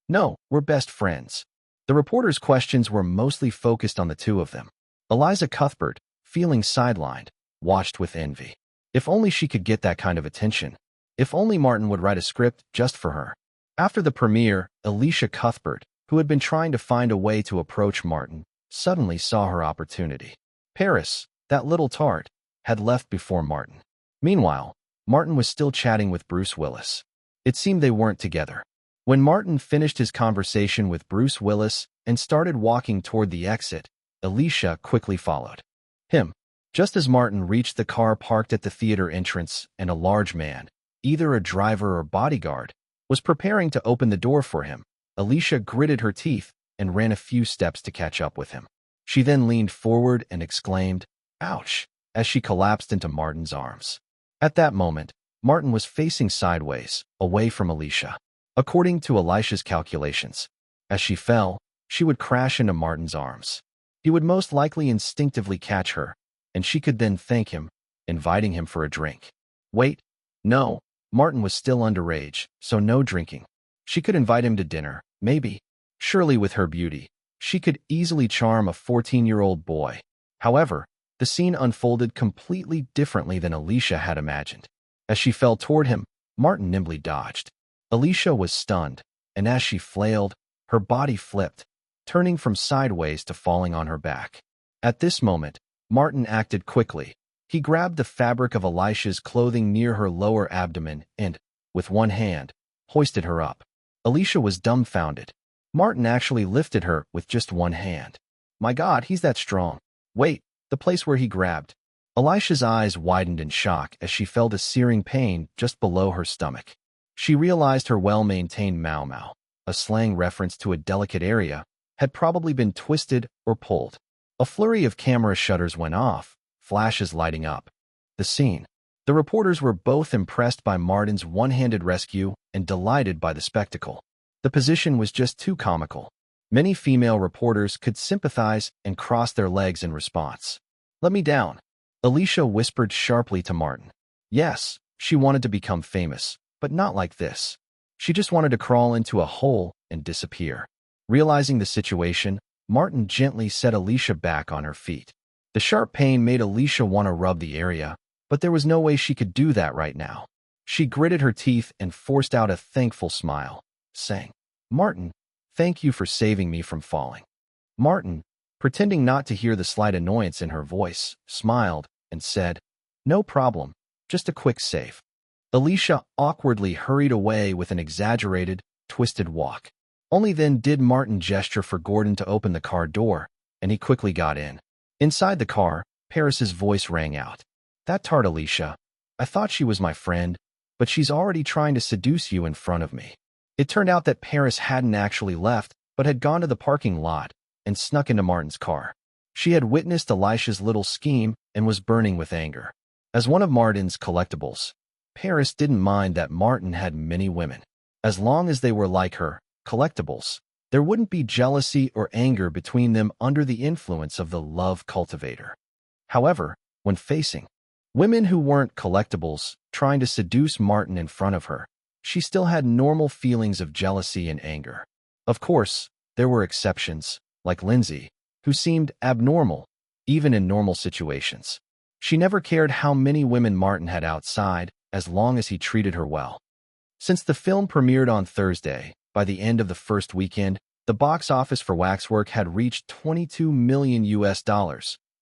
No, we're best friends. The reporter's questions were mostly focused on the two of them. Eliza Cuthbert, feeling sidelined, watched with envy. If only she could get that kind of attention. If only Martin would write a script just for her. After the premiere, Alicia Cuthbert, who had been trying to find a way to approach Martin, suddenly saw her opportunity. Paris, that little tart, had left before Martin. Meanwhile, Martin was still chatting with Bruce Willis. It seemed they weren't together. When Martin finished his conversation with Bruce Willis and started walking toward the exit, Alicia quickly followed him. Just as Martin reached the car parked at the theater entrance and a large man, either a driver or bodyguard, was preparing to open the door for him, Alicia gritted her teeth and ran a few steps to catch up with him. She then leaned forward and exclaimed, "Ouch," as she collapsed into Martin's arms. At that moment, Martin was facing sideways, away from Alicia. According to Alicia's calculations, as she fell, she would crash into Martin's arms. He would most likely instinctively catch her, and she could then thank him, inviting him for a drink. Wait, no, Martin was still underage, so no drinking. She could invite him to dinner, maybe. Surely with her beauty, she could easily charm a 14-year-old boy. However, the scene unfolded completely differently than Alicia had imagined. As she fell toward him, Martin nimbly dodged. Alicia was stunned, and as she flailed, her body flipped, turning from sideways to falling on her back. At this moment, Martin acted quickly. He grabbed the fabric of Alicia's clothing near her lower abdomen and, with one hand, hoisted her up. Alicia was dumbfounded. Martin actually lifted her with just one hand. My God, he's that strong. Wait, the place where he grabbed. Alicia's eyes widened in shock as she felt a searing pain just below her stomach. She realized her well-maintained mau, a slang reference to a delicate area, had probably been twisted or pulled. A flurry of camera shutters went off, flashes lighting up the scene. The reporters were both impressed by Martin's one-handed rescue and delighted by the spectacle. The position was just too comical. Many female reporters could sympathize and cross their legs in response. Let me down, Alicia whispered sharply to Martin. Yes, she wanted to become famous, but not like this. She just wanted to crawl into a hole and disappear. Realizing the situation, Martin gently set Alicia back on her feet. The sharp pain made Alicia want to rub the area, but there was no way she could do that right now. She gritted her teeth and forced out a thankful smile, saying, "Martin, thank you for saving me from falling." Martin, pretending not to hear the slight annoyance in her voice, smiled and said, "No problem, just a quick save." Alicia awkwardly hurried away with an exaggerated, twisted walk. Only then did Martin gesture for Gordon to open the car door, and he quickly got in. Inside the car, Paris's voice rang out. "That tart Alicia. I thought she was my friend, but she's already trying to seduce you in front of me." It turned out that Paris hadn't actually left, but had gone to the parking lot and snuck into Martin's car. She had witnessed Alicia's little scheme and was burning with anger. As one of Martin's collectibles, Paris didn't mind that Martin had many women. As long as they were like her, collectibles, there wouldn't be jealousy or anger between them under the influence of the love cultivator. However, when facing women who weren't collectibles trying to seduce Martin in front of her, she still had normal feelings of jealousy and anger. Of course, there were exceptions, like Lindsay, who seemed abnormal, even in normal situations. She never cared how many women Martin had outside, as long as he treated her well. Since the film premiered on Thursday, by the end of the first weekend, the box office for Waxwork had reached $22 million,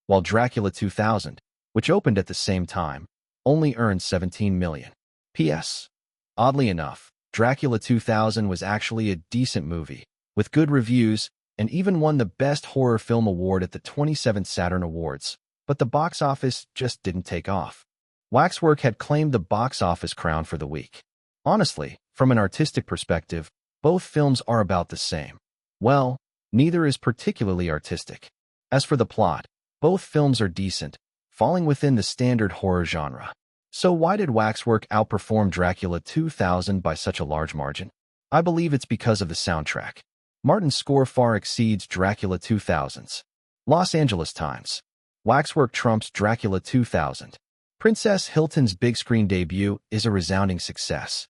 while Dracula 2000, which opened at the same time, only earned $17 million. P.S. Oddly enough, Dracula 2000 was actually a decent movie, with good reviews, and even won the Best Horror Film Award at the 27th Saturn Awards, but the box office just didn't take off. Waxwork had claimed the box office crown for the week. Honestly, from an artistic perspective, both films are about the same. Well, neither is particularly artistic. As for the plot, both films are decent, falling within the standard horror genre. So why did Waxwork outperform Dracula 2000 by such a large margin? I believe it's because of the soundtrack. Martin's score far exceeds Dracula 2000's. Los Angeles Times. Waxwork trumps Dracula 2000. Princess Hilton's big screen debut is a resounding success.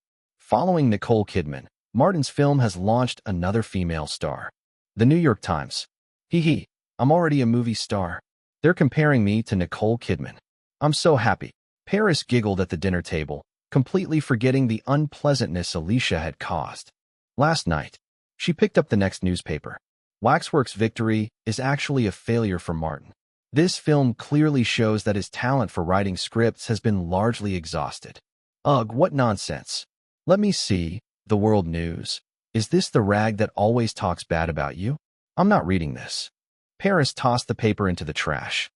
Following Nicole Kidman, Martin's film has launched another female star. The New York Times. Hee hee, I'm already a movie star. They're comparing me to Nicole Kidman. I'm so happy. Paris giggled at the dinner table, completely forgetting the unpleasantness Alicia had caused. Last night, she picked up the next newspaper. Waxwork's victory is actually a failure for Martin. This film clearly shows that his talent for writing scripts has been largely exhausted. Ugh, what nonsense. Let me see. The World News. Is this the rag that always talks bad about you? I'm not reading this. Paris tossed the paper into the trash.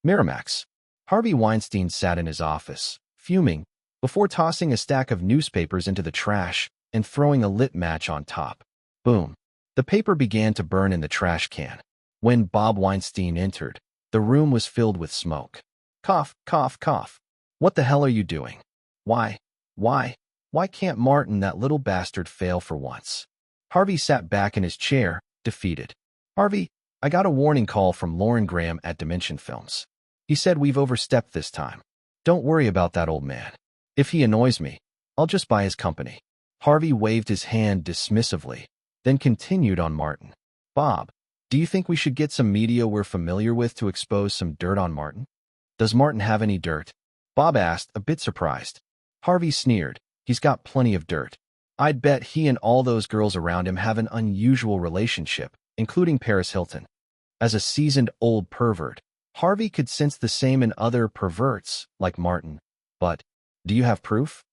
Miramax. Harvey Weinstein sat in his office, fuming, before tossing a stack of newspapers into the trash and throwing a lit match on top. Boom. The paper began to burn in the trash can. When Bob Weinstein entered, the room was filled with smoke. Cough, cough, cough. What the hell are you doing? Why can't Martin, that little bastard, fail for once? Harvey sat back in his chair, defeated. Harvey, I got a warning call from Lauren Graham at Dimension Films. He said we've overstepped this time. Don't worry about that old man. If he annoys me, I'll just buy his company. Harvey waved his hand dismissively, then continued on Martin. Bob, do you think we should get some media we're familiar with to expose some dirt on Martin? Does Martin have any dirt? Bob asked, a bit surprised. Harvey sneered. He's got plenty of dirt. I'd bet he and all those girls around him have an unusual relationship, including Paris Hilton. As a seasoned old pervert, Harvey could sense the same in other perverts, like Martin. But, do you have proof?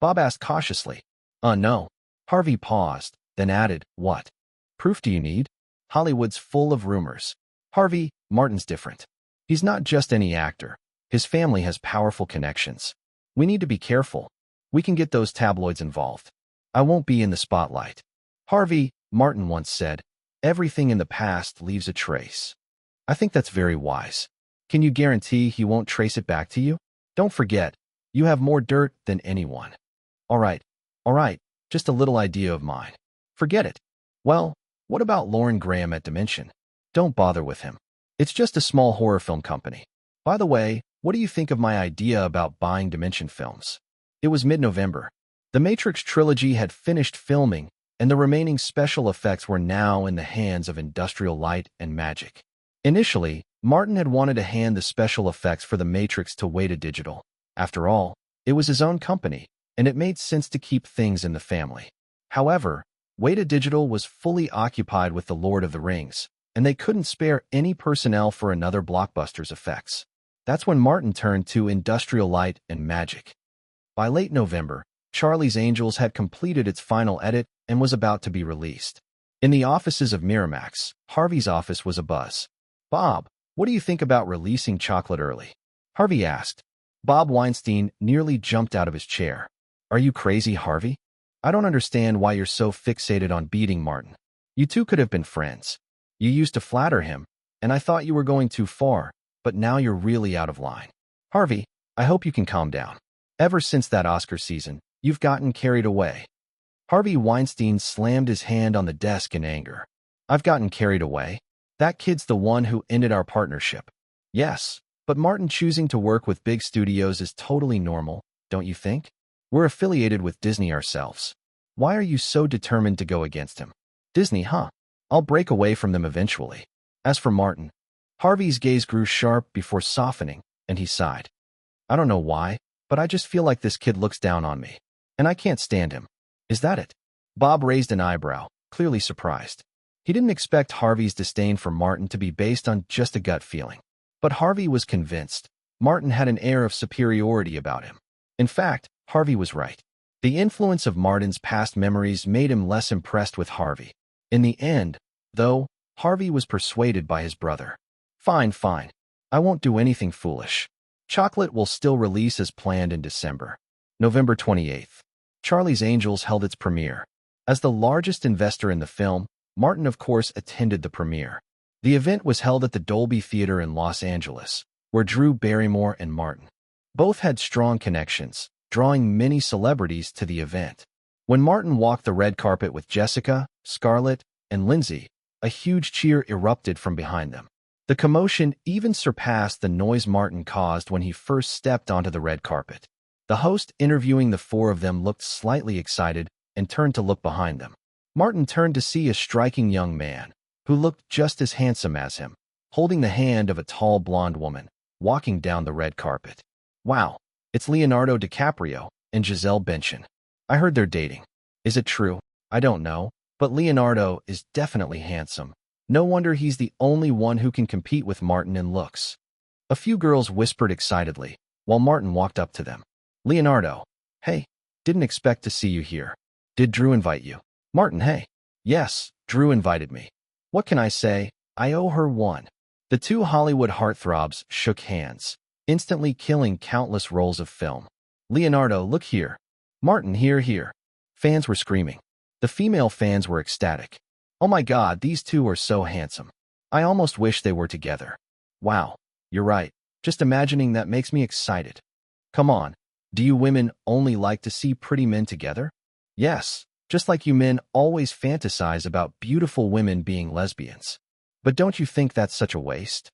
Bob asked cautiously. No. Harvey paused, then added, what? Proof do you need? Hollywood's full of rumors. Harvey, Martin's different. He's not just any actor. His family has powerful connections. We need to be careful. We can get those tabloids involved. I won't be in the spotlight. Harvey, Martin once said, everything in the past leaves a trace. I think that's very wise. Can you guarantee he won't trace it back to you? Don't forget, you have more dirt than anyone. All right, just a little idea of mine. Forget it. Well, what about Lauren Graham at Dimension? Don't bother with him. It's just a small horror film company. By the way, what do you think of my idea about buying Dimension Films? It was mid-November. The Matrix trilogy had finished filming, and the remaining special effects were now in the hands of Industrial Light and Magic. Initially, Martin had wanted to hand the special effects for The Matrix to Weta Digital. After all, it was his own company, and it made sense to keep things in the family. However, Weta Digital was fully occupied with The Lord of the Rings, and they couldn't spare any personnel for another blockbuster's effects. That's when Martin turned to Industrial Light and Magic. By late November, Charlie's Angels had completed its final edit and was about to be released. In the offices of Miramax, Harvey's office was abuzz. Bob, what do you think about releasing Chocolate early? Harvey asked. Bob Weinstein nearly jumped out of his chair. Are you crazy, Harvey? I don't understand why you're so fixated on beating Martin. You two could have been friends. You used to flatter him, and I thought you were going too far, but now you're really out of line. Harvey, I hope you can calm down. Ever since that Oscar season, you've gotten carried away. Harvey Weinstein slammed his hand on the desk in anger. I've gotten carried away? That kid's the one who ended our partnership. Yes, but Martin choosing to work with big studios is totally normal, don't you think? We're affiliated with Disney ourselves. Why are you so determined to go against him? Disney, huh? I'll break away from them eventually. As for Martin, Harvey's gaze grew sharp before softening, and he sighed. I don't know why, but I just feel like this kid looks down on me, and I can't stand him. Is that it? Bob raised an eyebrow, clearly surprised. He didn't expect Harvey's disdain for Martin to be based on just a gut feeling. But Harvey was convinced. Martin had an air of superiority about him. In fact, Harvey was right. The influence of Martin's past memories made him less impressed with Harvey. In the end, though, Harvey was persuaded by his brother. Fine. I won't do anything foolish. Chocolate will still release as planned in December. November 28th. Charlie's Angels held its premiere. As the largest investor in the film, Martin, of course, attended the premiere. The event was held at the Dolby Theater in Los Angeles, where Drew Barrymore and Martin both had strong connections, drawing many celebrities to the event. When Martin walked the red carpet with Jessica, Scarlett, and Lindsay, a huge cheer erupted from behind them. The commotion even surpassed the noise Martin caused when he first stepped onto the red carpet. The host interviewing the four of them looked slightly excited and turned to look behind them. Martin turned to see a striking young man, who looked just as handsome as him, holding the hand of a tall blonde woman, walking down the red carpet. Wow, it's Leonardo DiCaprio and Gisele Bündchen. I heard they're dating. Is it true? I don't know, but Leonardo is definitely handsome. No wonder he's the only one who can compete with Martin in looks. A few girls whispered excitedly, while Martin walked up to them. Leonardo, hey, didn't expect to see you here. Did Drew invite you? Martin, hey. Yes, Drew invited me. What can I say? I owe her one. The two Hollywood heartthrobs shook hands, instantly killing countless rolls of film. Leonardo, look here. Martin, here. Fans were screaming. The female fans were ecstatic. Oh my God, these two are so handsome. I almost wish they were together. Wow, you're right. Just imagining that makes me excited. Come on, do you women only like to see pretty men together? Yes, just like you men always fantasize about beautiful women being lesbians. But don't you think that's such a waste?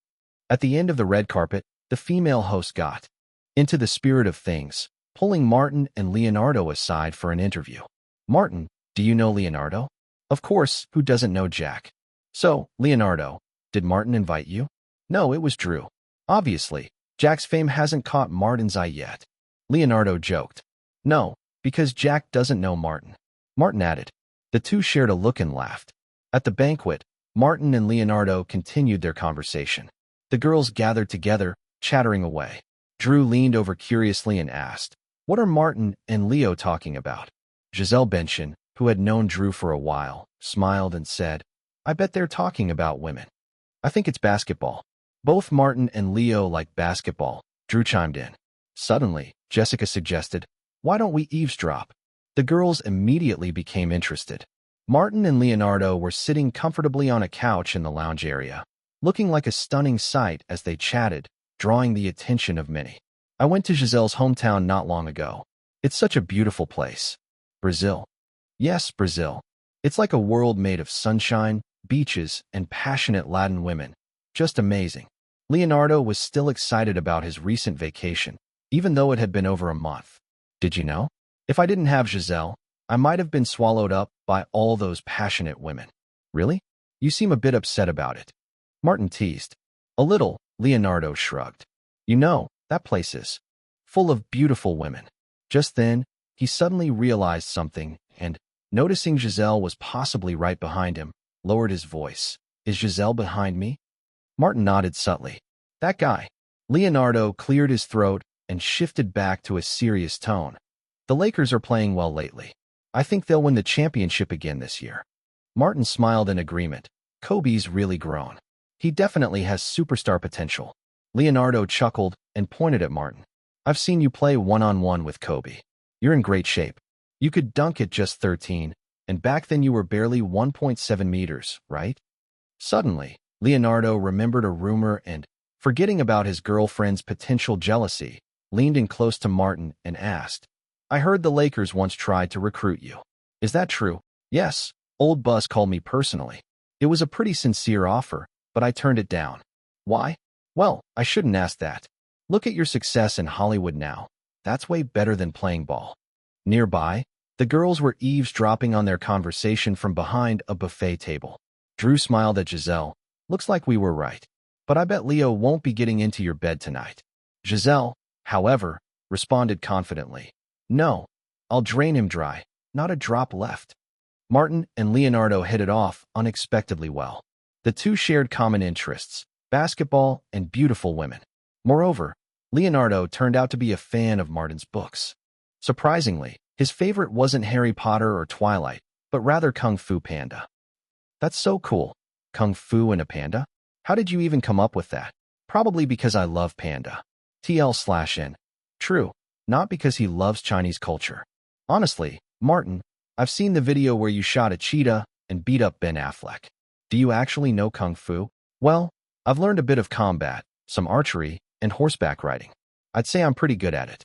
At the end of the red carpet, the female host got into the spirit of things, pulling Martin and Leonardo aside for an interview. Martin, do you know Leonardo? Of course, who doesn't know Jack? So, Leonardo, did Martin invite you? No, it was Drew. Obviously, Jack's fame hasn't caught Martin's eye yet. Leonardo joked. No, because Jack doesn't know Martin. Martin added. The two shared a look and laughed. At the banquet, Martin and Leonardo continued their conversation. The girls gathered together, chattering away. Drew leaned over curiously and asked, what are Martin and Leo talking about? Gisele Bündchen, who had known Drew for a while, smiled and said, I bet they're talking about women. I think it's basketball. Both Martin and Leo like basketball, Drew chimed in. Suddenly, Jessica suggested, why don't we eavesdrop? The girls immediately became interested. Martin and Leonardo were sitting comfortably on a couch in the lounge area, looking like a stunning sight as they chatted, drawing the attention of many. I went to Gisele's hometown not long ago. It's such a beautiful place. Brazil. Yes, Brazil. It's like a world made of sunshine, beaches, and passionate Latin women. Just amazing. Leonardo was still excited about his recent vacation, even though it had been over a month. Did you know? If I didn't have Gisele, I might have been swallowed up by all those passionate women. Really? You seem a bit upset about it. Martin teased. A little, Leonardo shrugged. You know, that place is full of beautiful women. Just then, he suddenly realized something and, noticing Gisele was possibly right behind him, lowered his voice. Is Gisele behind me? Martin nodded subtly. That guy. Leonardo cleared his throat and shifted back to a serious tone. The Lakers are playing well lately. I think they'll win the championship again this year. Martin smiled in agreement. Kobe's really grown. He definitely has superstar potential. Leonardo chuckled and pointed at Martin. I've seen you play one-on-one with Kobe. You're in great shape. You could dunk at just 13, and back then you were barely 1.7 meters, right? Suddenly, Leonardo remembered a rumor and, forgetting about his girlfriend's potential jealousy, leaned in close to Martin and asked, I heard the Lakers once tried to recruit you. Is that true? Yes, old Buzz called me personally. It was a pretty sincere offer, but I turned it down. Why? Well, I shouldn't ask that. Look at your success in Hollywood now. That's way better than playing ball. Nearby, the girls were eavesdropping on their conversation from behind a buffet table. Drew smiled at Gisele. Looks like we were right. But I bet Leo won't be getting into your bed tonight. Gisele, however, responded confidently. No, I'll drain him dry, not a drop left. Martin and Leonardo hit it off unexpectedly well. The two shared common interests, basketball and beautiful women. Moreover, Leonardo turned out to be a fan of Martin's books. Surprisingly, his favorite wasn't Harry Potter or Twilight, but rather Kung Fu Panda. That's so cool. Kung Fu and a panda? How did you even come up with that? Probably because I love panda. TL/N. True, not because he loves Chinese culture. Honestly, Martin, I've seen the video where you shot a cheetah and beat up Ben Affleck. Do you actually know Kung Fu? Well, I've learned a bit of combat, some archery, and horseback riding. I'd say I'm pretty good at it.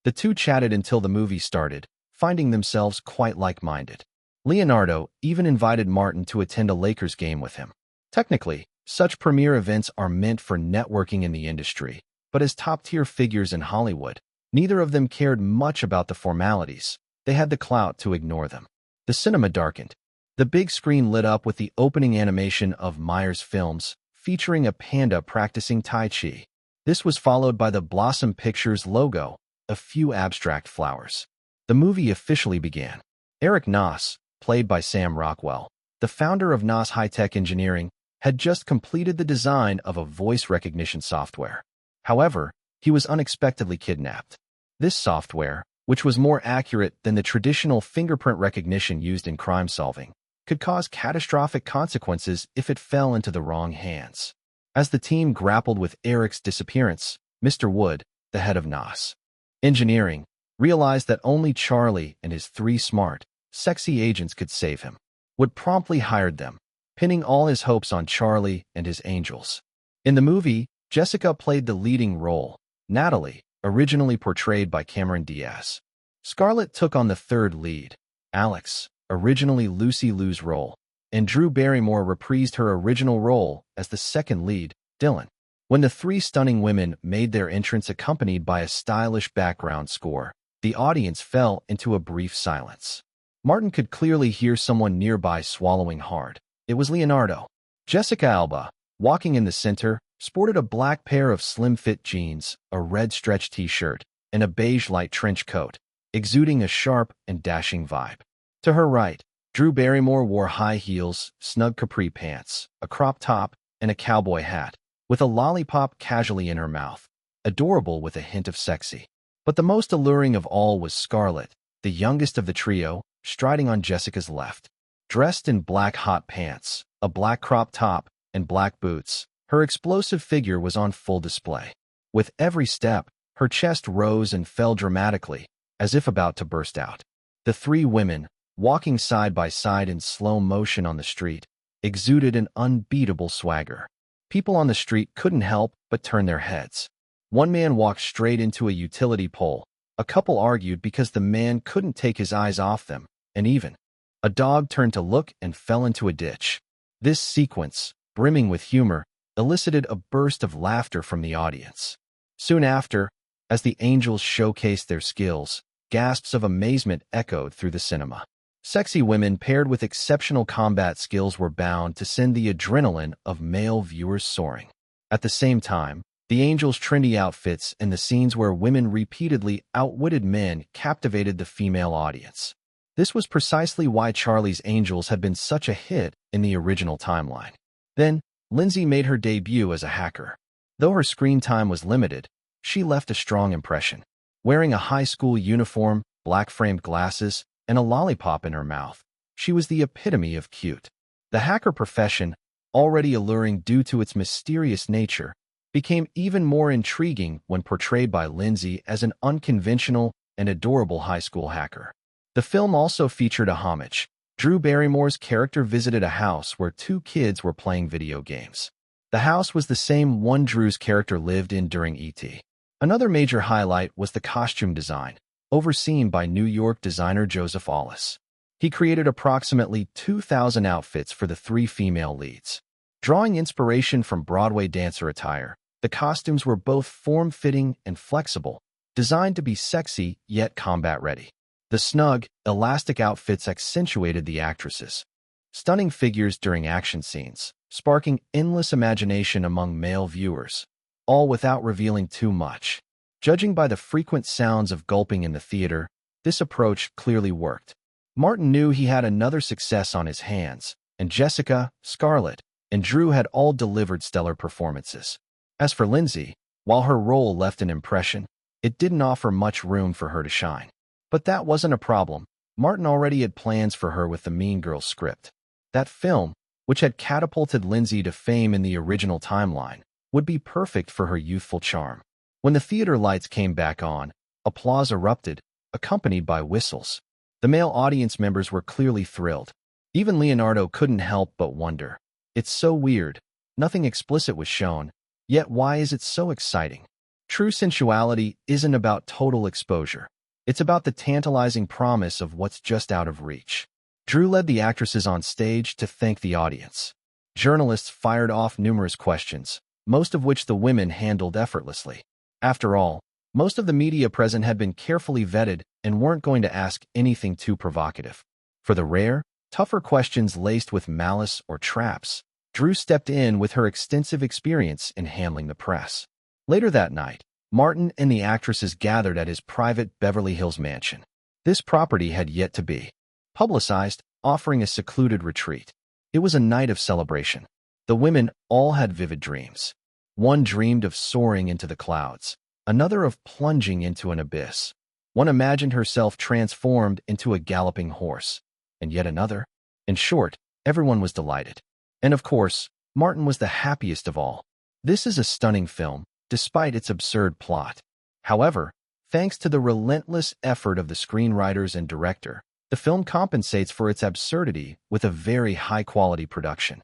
The two chatted until the movie started, finding themselves quite like-minded. Leonardo even invited Martin to attend a Lakers game with him. Technically, such premier events are meant for networking in the industry, but as top-tier figures in Hollywood, Neither of them cared much about the formalities. They had the clout to ignore them. The cinema darkened. The big screen lit up with the opening animation of Meyer's films, featuring a panda practicing Tai Chi. This was followed by the Blossom Pictures logo, a few abstract flowers. The movie officially began. Eric Noss, played by Sam Rockwell, the founder of Noss High-Tech Engineering, had just completed the design of a voice recognition software. However, he was unexpectedly kidnapped. This software, which was more accurate than the traditional fingerprint recognition used in crime solving, could cause catastrophic consequences if it fell into the wrong hands. As the team grappled with Eric's disappearance, Mr. Wood, the head of Noss Engineering, realized that only Charlie and his 3 smart, sexy agents could save him. Wood promptly hired them, pinning all his hopes on Charlie and his angels. In the movie, Jessica played the leading role, Natalie, originally portrayed by Cameron Diaz. Scarlett took on the 3rd lead, Alex, originally Lucy Liu's role, and Drew Barrymore reprised her original role as the 2nd lead, Dylan. When the 3 stunning women made their entrance accompanied by a stylish background score, the audience fell into a brief silence. Martin could clearly hear someone nearby swallowing hard. It was Leonardo. Jessica Alba, walking in the center, sported a black pair of slim-fit jeans, a red stretch t-shirt, and a beige light trench coat, exuding a sharp and dashing vibe. To her right, Drew Barrymore wore high heels, snug capri pants, a crop top, and a cowboy hat, with a lollipop casually in her mouth, adorable with a hint of sexy. But the most alluring of all was Scarlett, the youngest of the trio, striding on Jessica's left. Dressed in black hot pants, a black crop top, and black boots, her explosive figure was on full display. With every step, her chest rose and fell dramatically, as if about to burst out. The 3 women, walking side by side in slow motion on the street, exuded an unbeatable swagger. People on the street couldn't help but turn their heads. One man walked straight into a utility pole. A couple argued because the man couldn't take his eyes off them, and even a dog turned to look and fell into a ditch. This sequence, brimming with humor, elicited a burst of laughter from the audience. Soon after, as the angels showcased their skills, gasps of amazement echoed through the cinema. Sexy women paired with exceptional combat skills were bound to send the adrenaline of male viewers soaring. At the same time, the angels' trendy outfits and the scenes where women repeatedly outwitted men captivated the female audience. This was precisely why Charlie's Angels had been such a hit in the original timeline. Then, Lindsay made her debut as a hacker. Though her screen time was limited, she left a strong impression. Wearing a high school uniform, black-framed glasses, and a lollipop in her mouth, she was the epitome of cute. The hacker profession, already alluring due to its mysterious nature, became even more intriguing when portrayed by Lindsay as an unconventional and adorable high school hacker. The film also featured a homage. Drew Barrymore's character visited a house where 2 kids were playing video games. The house was the same one Drew's character lived in during E.T. Another major highlight was the costume design, overseen by New York designer Joseph Allis. He created approximately 2,000 outfits for the 3 female leads. Drawing inspiration from Broadway dancer attire, the costumes were both form-fitting and flexible, designed to be sexy yet combat-ready. The snug, elastic outfits accentuated the actresses' stunning figures during action scenes, sparking endless imagination among male viewers, all without revealing too much. Judging by the frequent sounds of gulping in the theater, this approach clearly worked. Martin knew he had another success on his hands, and Jessica, Scarlett, and Drew had all delivered stellar performances. As for Lindsay, while her role left an impression, it didn't offer much room for her to shine. But that wasn't a problem. Martin already had plans for her with the Mean Girls script. That film, which had catapulted Lindsay to fame in the original timeline, would be perfect for her youthful charm. When the theater lights came back on, applause erupted, accompanied by whistles. The male audience members were clearly thrilled. Even Leonardo couldn't help but wonder. It's so weird. Nothing explicit was shown, yet why is it so exciting? True sensuality isn't about total exposure. It's about the tantalizing promise of what's just out of reach. Drew led the actresses on stage to thank the audience. Journalists fired off numerous questions, most of which the women handled effortlessly. After all, Most of the media present had been carefully vetted and weren't going to ask anything too provocative. For the rare, tougher questions laced with malice or traps, Drew stepped in with her extensive experience in handling the press. Later that night, Martin and the actresses gathered at his private Beverly Hills mansion. This property had yet to be publicized, offering a secluded retreat. It was a night of celebration. The women all had vivid dreams. One dreamed of soaring into the clouds, another of plunging into an abyss. One imagined herself transformed into a galloping horse, and yet another. In short, everyone was delighted. And of course, Martin was the happiest of all. This is a stunning film, despite its absurd plot. However, thanks to the relentless effort of the screenwriters and director, the film compensates for its absurdity with a very high-quality production.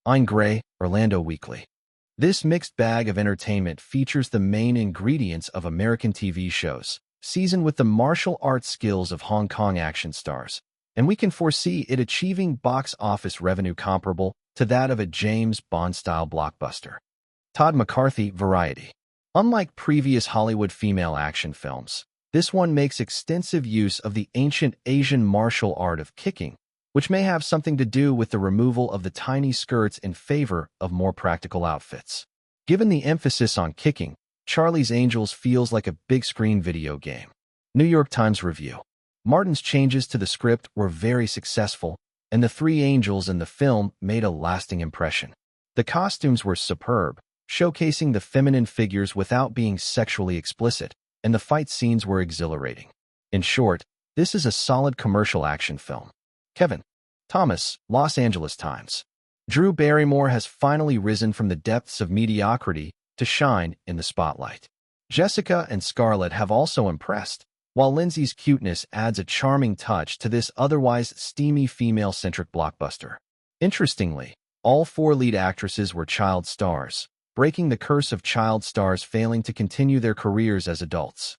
Ein Gray, Orlando Weekly. This mixed bag of entertainment features the main ingredients of American TV shows, seasoned with the martial arts skills of Hong Kong action stars, and we can foresee it achieving box office revenue comparable to that of a James Bond-style blockbuster. Todd McCarthy, Variety. Unlike previous Hollywood female action films, this one makes extensive use of the ancient Asian martial art of kicking, which may have something to do with the removal of the tiny skirts in favor of more practical outfits. Given the emphasis on kicking, Charlie's Angels feels like a big-screen video game. New York Times Review. Martin's changes to the script were very successful, and the three angels in the film made a lasting impression. The costumes were superb, showcasing the feminine figures without being sexually explicit, and the fight scenes were exhilarating. In short, this is a solid commercial action film. Kevin Thomas, Los Angeles Times. Drew Barrymore has finally risen from the depths of mediocrity to shine in the spotlight. Jessica and Scarlett have also impressed, while Lindsay's cuteness adds a charming touch to this otherwise steamy female-centric blockbuster. Interestingly, all four lead actresses were child stars, breaking the curse of child stars failing to continue their careers as adults.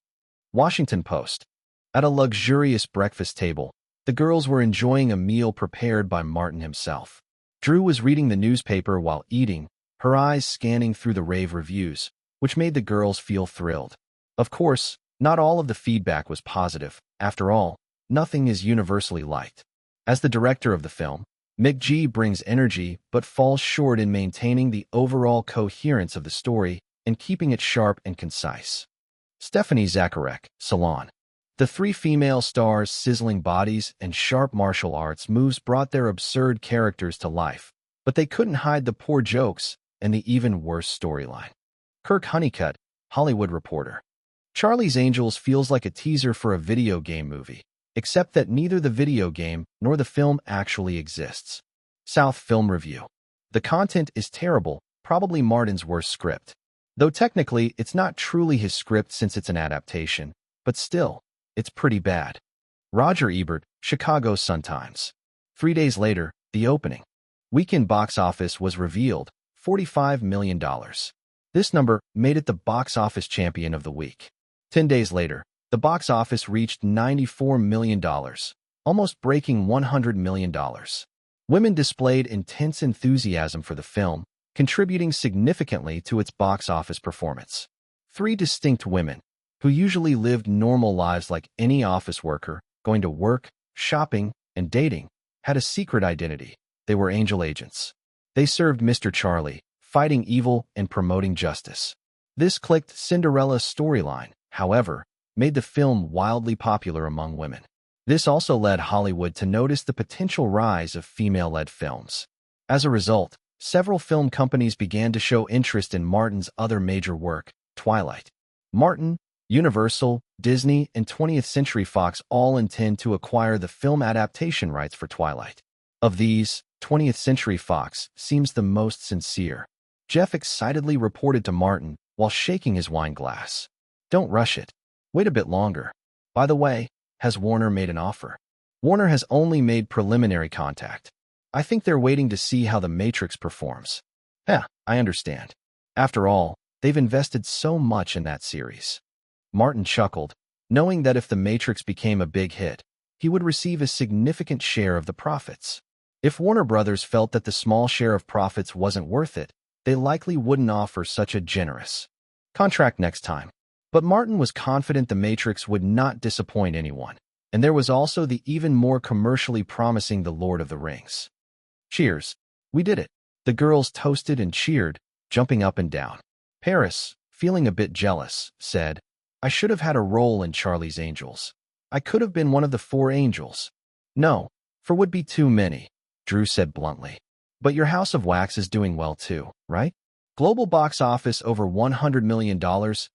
Washington Post. At a luxurious breakfast table, the girls were enjoying a meal prepared by Martin himself. Drew was reading the newspaper while eating, her eyes scanning through the rave reviews, which made the girls feel thrilled. Of course, not all of the feedback was positive. After all, nothing is universally liked. As the director of the film, McG brings energy but falls short in maintaining the overall coherence of the story and keeping it sharp and concise. Stephanie Zacharek, Salon. The three female stars' sizzling bodies and sharp martial arts moves brought their absurd characters to life, but they couldn't hide the poor jokes and the even worse storyline. Kirk Honeycutt, Hollywood Reporter. Charlie's Angels feels like a teaser for a video game movie, except that neither the video game nor the film actually exists. South Film Review. The content is terrible, probably Martin's worst script. Though technically, it's not truly his script since it's an adaptation, but still, it's pretty bad. Roger Ebert, Chicago Sun-Times. 3 days later, the opening weekend box office was revealed, $45 million. This number made it the box office champion of the week. 10 days later, the box office reached $94 million, almost breaking $100 million. Women displayed intense enthusiasm for the film, contributing significantly to its box office performance. Three distinct women, who usually lived normal lives like any office worker, going to work, shopping, and dating, had a secret identity. They were angel agents. They served Mr. Charlie, fighting evil and promoting justice. This clicked Cinderella's storyline, however, made the film wildly popular among women. This also led Hollywood to notice the potential rise of female-led films. As a result, several film companies began to show interest in Martin's other major work, Twilight. Martin, Universal, Disney, and 20th Century Fox all intend to acquire the film adaptation rights for Twilight. Of these, 20th Century Fox seems the most sincere. Jeff excitedly reported to Martin while shaking his wine glass. "Don't rush it. Wait a bit longer. By the way, has Warner made an offer?" Warner has only made preliminary contact. "I think they're waiting to see how The Matrix performs." "Yeah, I understand. After all, they've invested so much in that series." Martin chuckled, knowing that if The Matrix became a big hit, he would receive a significant share of the profits. If Warner Brothers felt that the small share of profits wasn't worth it, they likely wouldn't offer such a generous contract next time. But Martin was confident The Matrix would not disappoint anyone, and there was also the even more commercially promising The Lord of the Rings. Cheers. We did it. The girls toasted and cheered, jumping up and down. Paris, feeling a bit jealous, said, I should have had a role in Charlie's Angels. I could have been one of the 4 angels. No, for would be too many, Drew said bluntly. But your House of Wax is doing well too, right? Global box office over $100 million,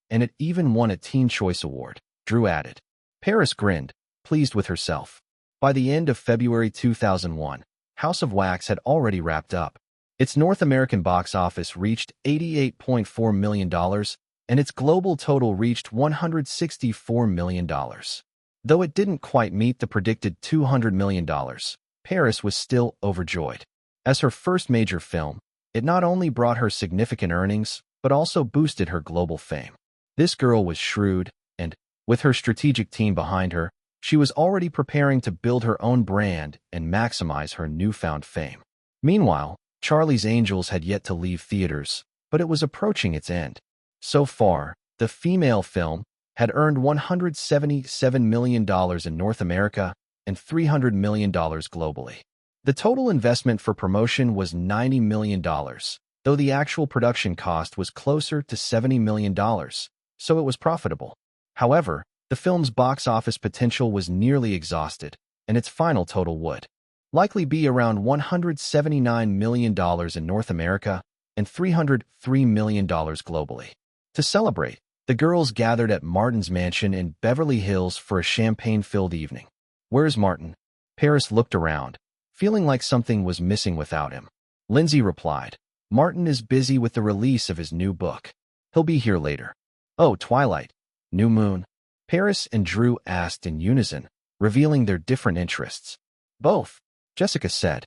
and it even won a Teen Choice Award, Drew added. Paris grinned, pleased with herself. By the end of February 2001, House of Wax had already wrapped up. Its North American box office reached $88.4 million, and its global total reached $164 million. Though it didn't quite meet the predicted $200 million, Paris was still overjoyed. As her first major film, it not only brought her significant earnings, but also boosted her global fame. This girl was shrewd, and, with her strategic team behind her, she was already preparing to build her own brand and maximize her newfound fame. Meanwhile, Charlie's Angels had yet to leave theaters, but it was approaching its end. So far, the female film had earned $177 million in North America and $300 million globally. The total investment for promotion was $90 million, though the actual production cost was closer to $70 million, so it was profitable. However, the film's box office potential was nearly exhausted, and its final total would likely be around $179 million in North America and $303 million globally. To celebrate, the girls gathered at Martin's mansion in Beverly Hills for a champagne-filled evening. Where's Martin? Paris looked around, feeling like something was missing without him. Lindsay replied, Martin is busy with the release of his new book. He'll be here later. Oh, Twilight. New Moon. Paris and Drew asked in unison, revealing their different interests. Both, Jessica said.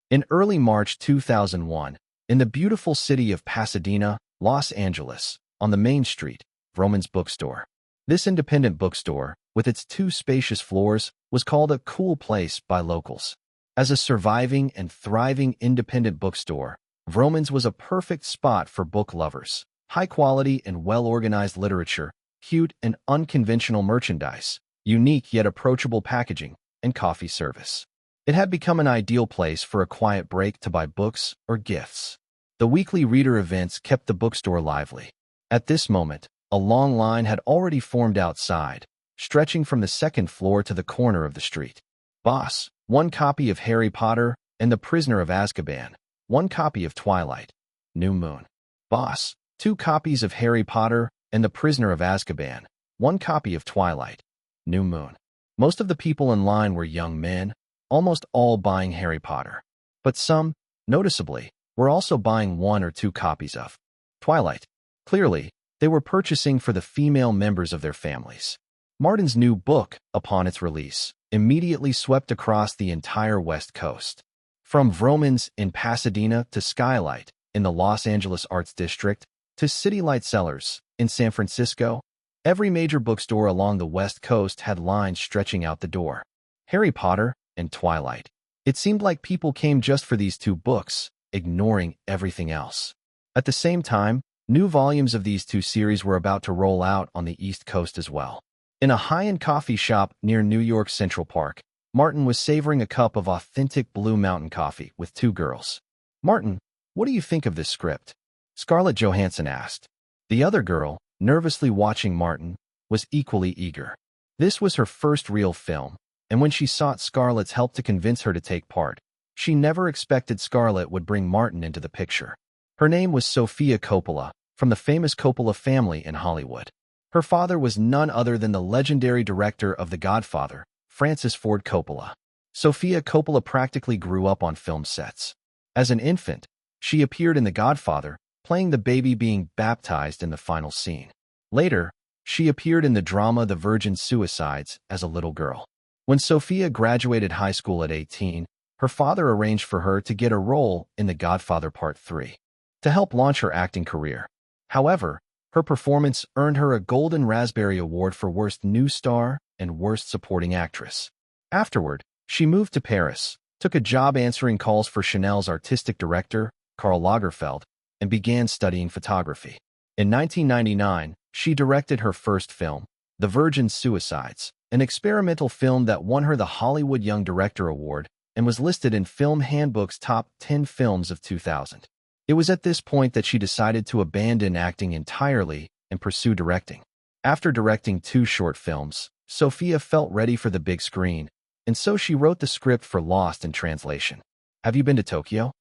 In early March 2001, in the beautiful city of Pasadena, Los Angeles, on the Main Street, Vroman's bookstore. This independent bookstore, with its 2 spacious floors, was called a cool place by locals. As a surviving and thriving independent bookstore, Vroman's was a perfect spot for book lovers. High-quality and well-organized literature, cute and unconventional merchandise, unique yet approachable packaging, and coffee service. It had become an ideal place for a quiet break to buy books or gifts. The weekly reader events kept the bookstore lively. At this moment, a long line had already formed outside, stretching from the 2nd floor to the corner of the street. Boss, 1 copy of Harry Potter and the Prisoner of Azkaban, 1 copy of Twilight. New Moon. Boss, 2 copies of Harry Potter and the Prisoner of Azkaban, 1 copy of Twilight. New Moon. Most of the people in line were young men, almost all buying Harry Potter. But some, noticeably, were also buying 1 or 2 copies of Twilight. Clearly, they were purchasing for the female members of their families. Martin's new book, upon its release, immediately swept across the entire West Coast. From Vroman's in Pasadena to Skylight in the Los Angeles Arts District to City Light Cellars in San Francisco, every major bookstore along the West Coast had lines stretching out the door. Harry Potter and Twilight. It seemed like people came just for these 2 books, ignoring everything else. At the same time, new volumes of these 2 series were about to roll out on the East Coast as well. In a high-end coffee shop near New York Central Park, Martin was savoring a cup of authentic Blue Mountain coffee with 2 girls. Martin, what do you think of this script? Scarlett Johansson asked. The other girl, nervously watching Martin, was equally eager. This was her first real film, and when she sought Scarlett's help to convince her to take part, she never expected Scarlett would bring Martin into the picture. Her name was Sofia Coppola, from the famous Coppola family in Hollywood. Her father was none other than the legendary director of The Godfather, Francis Ford Coppola. Sofia Coppola practically grew up on film sets. As an infant, she appeared in The Godfather, playing the baby being baptized in the final scene. Later, she appeared in the drama The Virgin Suicides as a little girl. When Sofia graduated high school at 18, her father arranged for her to get a role in The Godfather Part 3 to help launch her acting career. However, her performance earned her a Golden Raspberry Award for Worst New Star and Worst Supporting Actress. Afterward, she moved to Paris, took a job answering calls for Chanel's artistic director, Karl Lagerfeld, and began studying photography. In 1999, She directed her first film, The Virgin Suicides, an experimental film that won her the Hollywood Young Director Award and was listed in Film Handbook's top 10 films of 2000. It was at this point that she decided to abandon acting entirely and pursue directing. After directing 2 short films, Sophia felt ready for the big screen, and so she wrote the script for Lost in Translation. Have you been to Tokyo?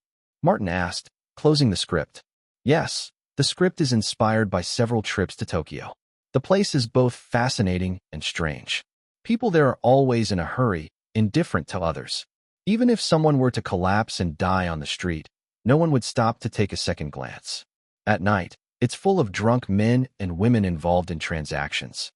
Martin asked, closing the script. Yes, the script is inspired by several trips to Tokyo. The place is both fascinating and strange. People there are always in a hurry, indifferent to others. Even if someone were to collapse and die on the street, no one would stop to take a second glance. At night, it's full of drunk men and women involved in transactions.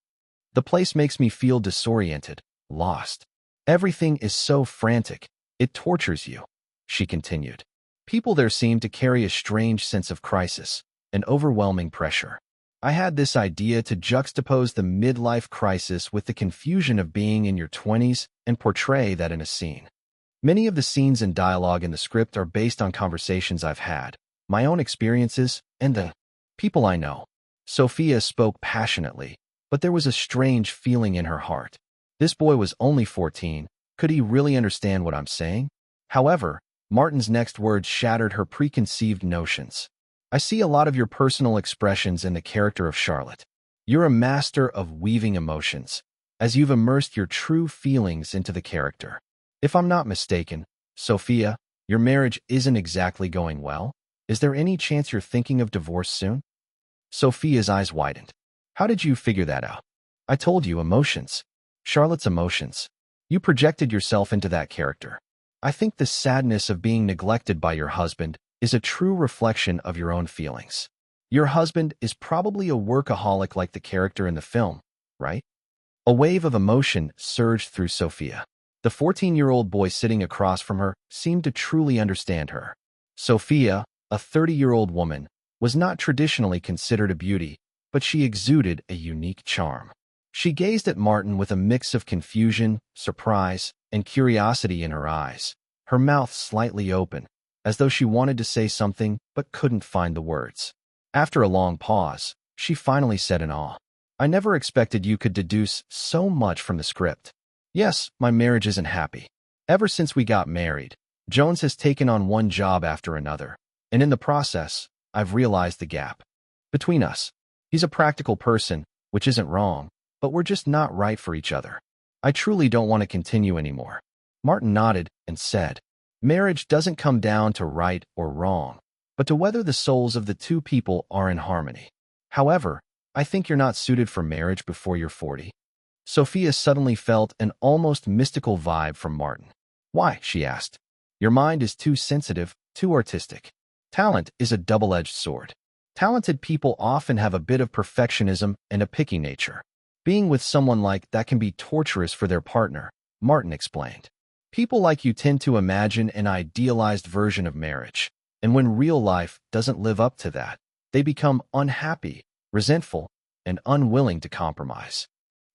The place makes me feel disoriented, lost. Everything is so frantic, it tortures you, she continued. People there seem to carry a strange sense of crisis, an overwhelming pressure. I had this idea to juxtapose the midlife crisis with the confusion of being in your 20s and portray that in a scene. Many of the scenes and dialogue in the script are based on conversations I've had, my own experiences, and the people I know. Sophia spoke passionately, but there was a strange feeling in her heart. This boy was only 14. Could he really understand what I'm saying? However, Martin's next words shattered her preconceived notions. I see a lot of your personal expressions in the character of Charlotte. You're a master of weaving emotions, as you've immersed your true feelings into the character. If I'm not mistaken, Sophia, your marriage isn't exactly going well. Is there any chance you're thinking of divorce soon? Sophia's eyes widened. How did you figure that out? I told you, emotions. Charlotte's emotions. You projected yourself into that character. I think the sadness of being neglected by your husband is a true reflection of your own feelings. Your husband is probably a workaholic like the character in the film, right? A wave of emotion surged through Sophia. The 14-year-old boy sitting across from her seemed to truly understand her. Sophia, a 30-year-old woman, was not traditionally considered a beauty, but she exuded a unique charm. She gazed at Martin with a mix of confusion, surprise, and curiosity in her eyes, her mouth slightly open, as though she wanted to say something but couldn't find the words. After a long pause, she finally said in awe, I never expected you could deduce so much from the script. Yes, my marriage isn't happy. Ever since we got married, Jones has taken on one job after another, and in the process, I've realized the gap between us. He's a practical person, which isn't wrong, but we're just not right for each other. I truly don't want to continue anymore. Martin nodded and said, Marriage doesn't come down to right or wrong, but to whether the souls of the two people are in harmony. However, I think you're not suited for marriage before you're 40. Sophia suddenly felt an almost mystical vibe from Martin. Why? She asked. Your mind is too sensitive, too artistic. Talent is a double-edged sword. Talented people often have a bit of perfectionism and a picky nature. Being with someone like that can be torturous for their partner, Martin explained. People like you tend to imagine an idealized version of marriage, and when real life doesn't live up to that, they become unhappy, resentful, and unwilling to compromise.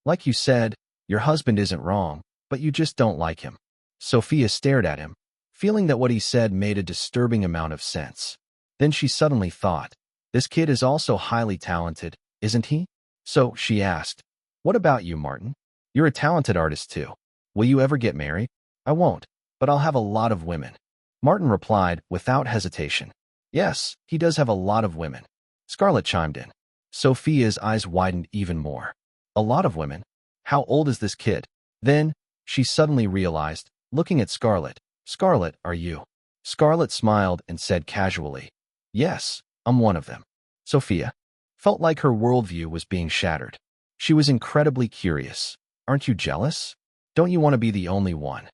Like you said, your husband isn't wrong, but you just don't like him. Sophia stared at him, feeling that what he said made a disturbing amount of sense. Then she suddenly thought, this kid is also highly talented, isn't he? So, she asked, what about you, Martin? You're a talented artist too. Will you ever get married? I won't, but I'll have a lot of women. Martin replied without hesitation. Yes, he does have a lot of women. Scarlett chimed in. Sophia's eyes widened even more. A lot of women? How old is this kid? Then, she suddenly realized, looking at Scarlett. Scarlett, are you? Scarlett smiled and said casually, yes, I'm one of them. Sophia felt like her worldview was being shattered. She was incredibly curious. Aren't you jealous? Don't you want to be the only one?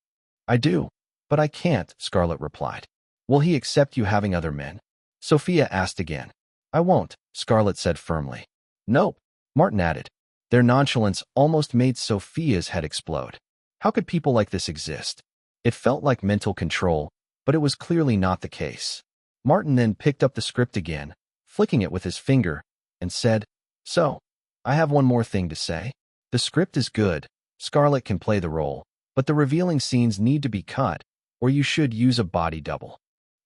I do, but I can't, Scarlett replied. Will he accept you having other men? Sophia asked again. I won't, Scarlett said firmly. Nope, Martin added. Their nonchalance almost made Sophia's head explode. How could people like this exist? It felt like mental control, but it was clearly not the case. Martin then picked up the script again, flicking it with his finger, and said, So, I have one more thing to say. The script is good. Scarlett can play the role, but the revealing scenes need to be cut, or you should use a body double.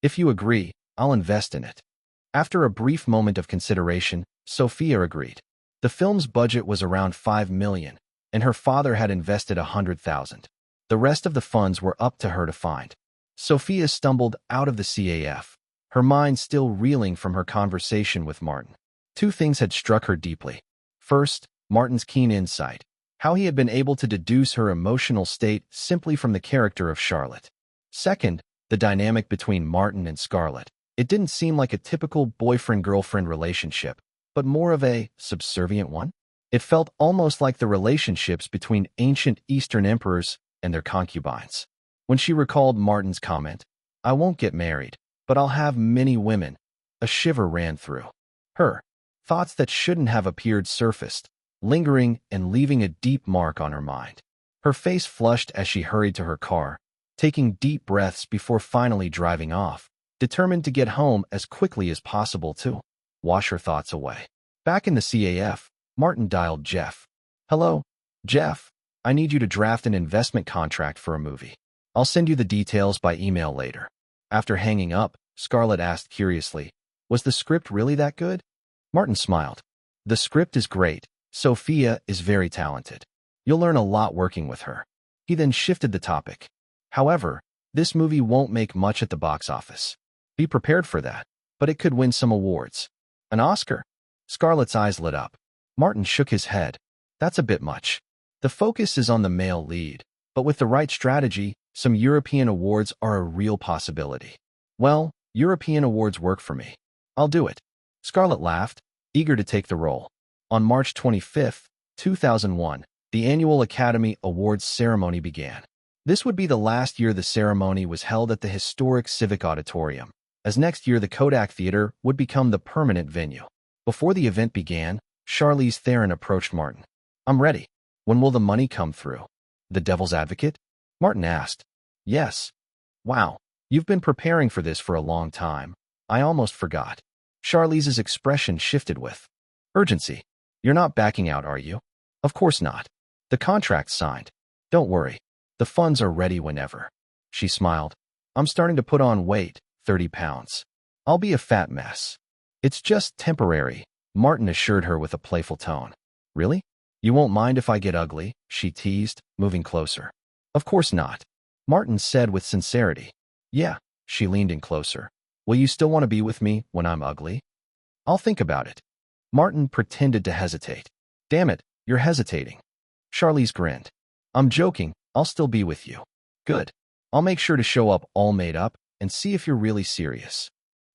If you agree, I'll invest in it. After a brief moment of consideration, Sophia agreed. The film's budget was around $5 million, and her father had invested $100,000. The rest of the funds were up to her to find. Sophia stumbled out of the CAF, her mind still reeling from her conversation with Martin. Two things had struck her deeply. First, Martin's keen insight, how he had been able to deduce her emotional state simply from the character of Charlotte. Second, the dynamic between Martin and Scarlett. It didn't seem like a typical boyfriend-girlfriend relationship, but more of a subservient one. It felt almost like the relationships between ancient Eastern emperors and their concubines. When she recalled Martin's comment, "I won't get married, but I'll have many women," a shiver ran through her. Thoughts that shouldn't have appeared surfaced, lingering and leaving a deep mark on her mind. Her face flushed as she hurried to her car, taking deep breaths before finally driving off, determined to get home as quickly as possible to wash her thoughts away. Back in the CAF, Martin dialed Jeff. "Hello, Jeff. I need you to draft an investment contract for a movie. I'll send you the details by email later." After hanging up, Scarlett asked curiously, "Was the script really that good?" Martin smiled. "The script is great. Sophia is very talented. You'll learn a lot working with her." He then shifted the topic. "However, this movie won't make much at the box office. Be prepared for that, but it could win some awards." "An Oscar?" Scarlett's eyes lit up. Martin shook his head. "That's a bit much. The focus is on the male lead, but with the right strategy, some European awards are a real possibility." "Well, European awards work for me. I'll do it." Scarlett laughed, eager to take the role. On March 25, 2001, the annual Academy Awards ceremony began. This would be the last year the ceremony was held at the historic Civic Auditorium, as next year the Kodak Theater would become the permanent venue. Before the event began, Charlize Theron approached Martin. "I'm ready. When will the money come through?" "The devil's advocate?" Martin asked. "Yes." "Wow, you've been preparing for this for a long time. I almost forgot." Charlize's expression shifted with urgency. "You're not backing out, are you?" "Of course not. The contract's signed. Don't worry. The funds are ready whenever." She smiled. "I'm starting to put on weight, 30 pounds. I'll be a fat mess." "It's just temporary," Martin assured her with a playful tone. "Really? You won't mind if I get ugly?" she teased, moving closer. "Of course not," Martin said with sincerity. "Yeah," she leaned in closer. "Will you still want to be with me when I'm ugly?" "I'll think about it." Martin pretended to hesitate. "Damn it, you're hesitating." Charlize grinned. "I'm joking, I'll still be with you." "Good. I'll make sure to show up all made up and see if you're really serious."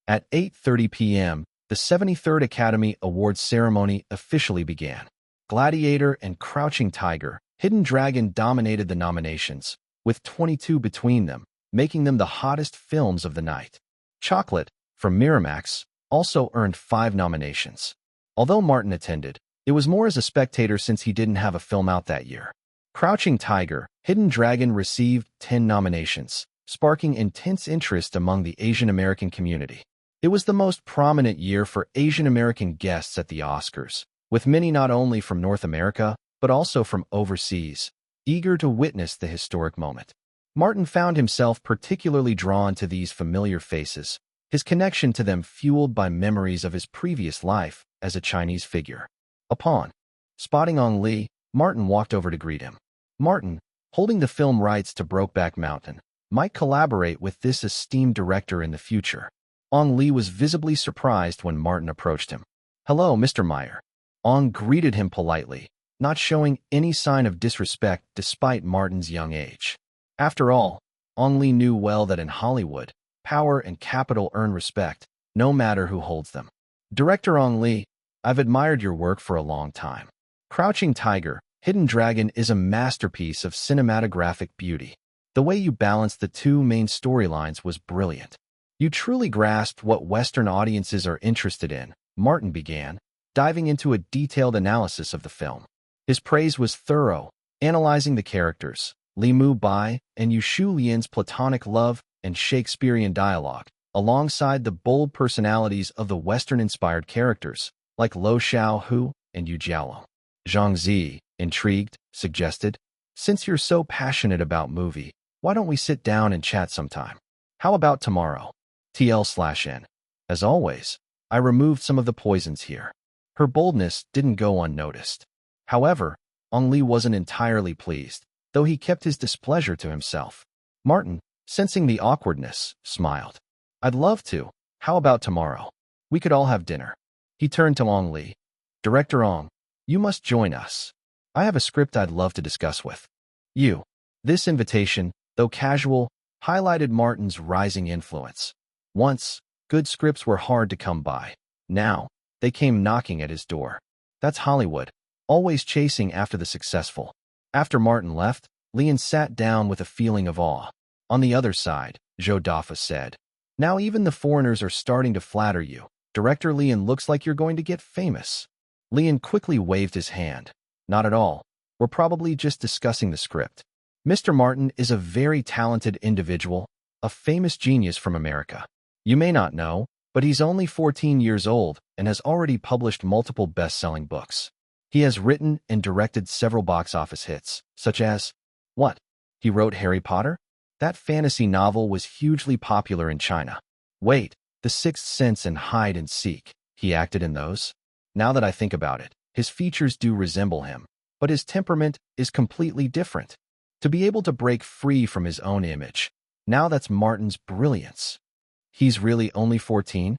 At 8:30 p.m., the 73rd Academy Awards ceremony officially began. Gladiator and Crouching Tiger, Hidden Dragon dominated the nominations, with 22 between them, making them the hottest films of the night. Chocolate, from Miramax, also earned 5 nominations. Although Martin attended, it was more as a spectator since he didn't have a film out that year. Crouching Tiger, Hidden Dragon received 10 nominations, sparking intense interest among the Asian American community. It was the most prominent year for Asian American guests at the Oscars, with many not only from North America, but also from overseas, eager to witness the historic moment. Martin found himself particularly drawn to these familiar faces, his connection to them fueled by memories of his previous life as a Chinese figure. Upon spotting Ong Lee, Martin walked over to greet him. Martin, holding the film rights to Brokeback Mountain, might collaborate with this esteemed director in the future. Ong Lee was visibly surprised when Martin approached him. "Hello, Mr. Meyer." Ong greeted him politely, not showing any sign of disrespect despite Martin's young age. After all, Ong Lee knew well that in Hollywood, power and capital earn respect, no matter who holds them. "Director Ong Lee, I've admired your work for a long time. Crouching Tiger, Hidden Dragon is a masterpiece of cinematographic beauty. The way you balanced the two main storylines was brilliant. You truly grasped what Western audiences are interested in," Martin began, diving into a detailed analysis of the film. His praise was thorough, analyzing the characters, Li Mu Bai and Yu Shu Lian's platonic love and Shakespearean dialogue, alongside the bold personalities of the Western-inspired characters, like Lo Xiaohu and Yu Jialong. Zhang Zi, intrigued, suggested, "Since you're so passionate about movie, why don't we sit down and chat sometime? How about tomorrow? TL/N. As always, I removed some of the poisons here." Her boldness didn't go unnoticed. However, Ong Li wasn't entirely pleased, though he kept his displeasure to himself. Martin, sensing the awkwardness, smiled. I'd love to. How about tomorrow? We could all have dinner. He turned to Ong Li. Director Ong, you must join us. I have a script I'd love to discuss with you. This invitation, though casual, highlighted Martin's rising influence. Once, good scripts were hard to come by. Now, they came knocking at his door. That's Hollywood, always chasing after the successful. After Martin left, Lian sat down with a feeling of awe. On the other side, Zhou Dafa said, now even the foreigners are starting to flatter you. Director Lian looks like you're going to get famous. Lian quickly waved his hand. Not at all. We're probably just discussing the script. Mr. Martin is a very talented individual, a famous genius from America. You may not know, but he's only 14 years old and has already published multiple best-selling books. He has written and directed several box office hits, such as, what? He wrote Harry Potter? That fantasy novel was hugely popular in China. Wait, The Sixth Sense and Hide and Seek. He acted in those? Now that I think about it, his features do resemble him, but his temperament is completely different. To be able to break free from his own image, now that's Martin's brilliance. He's really only 14?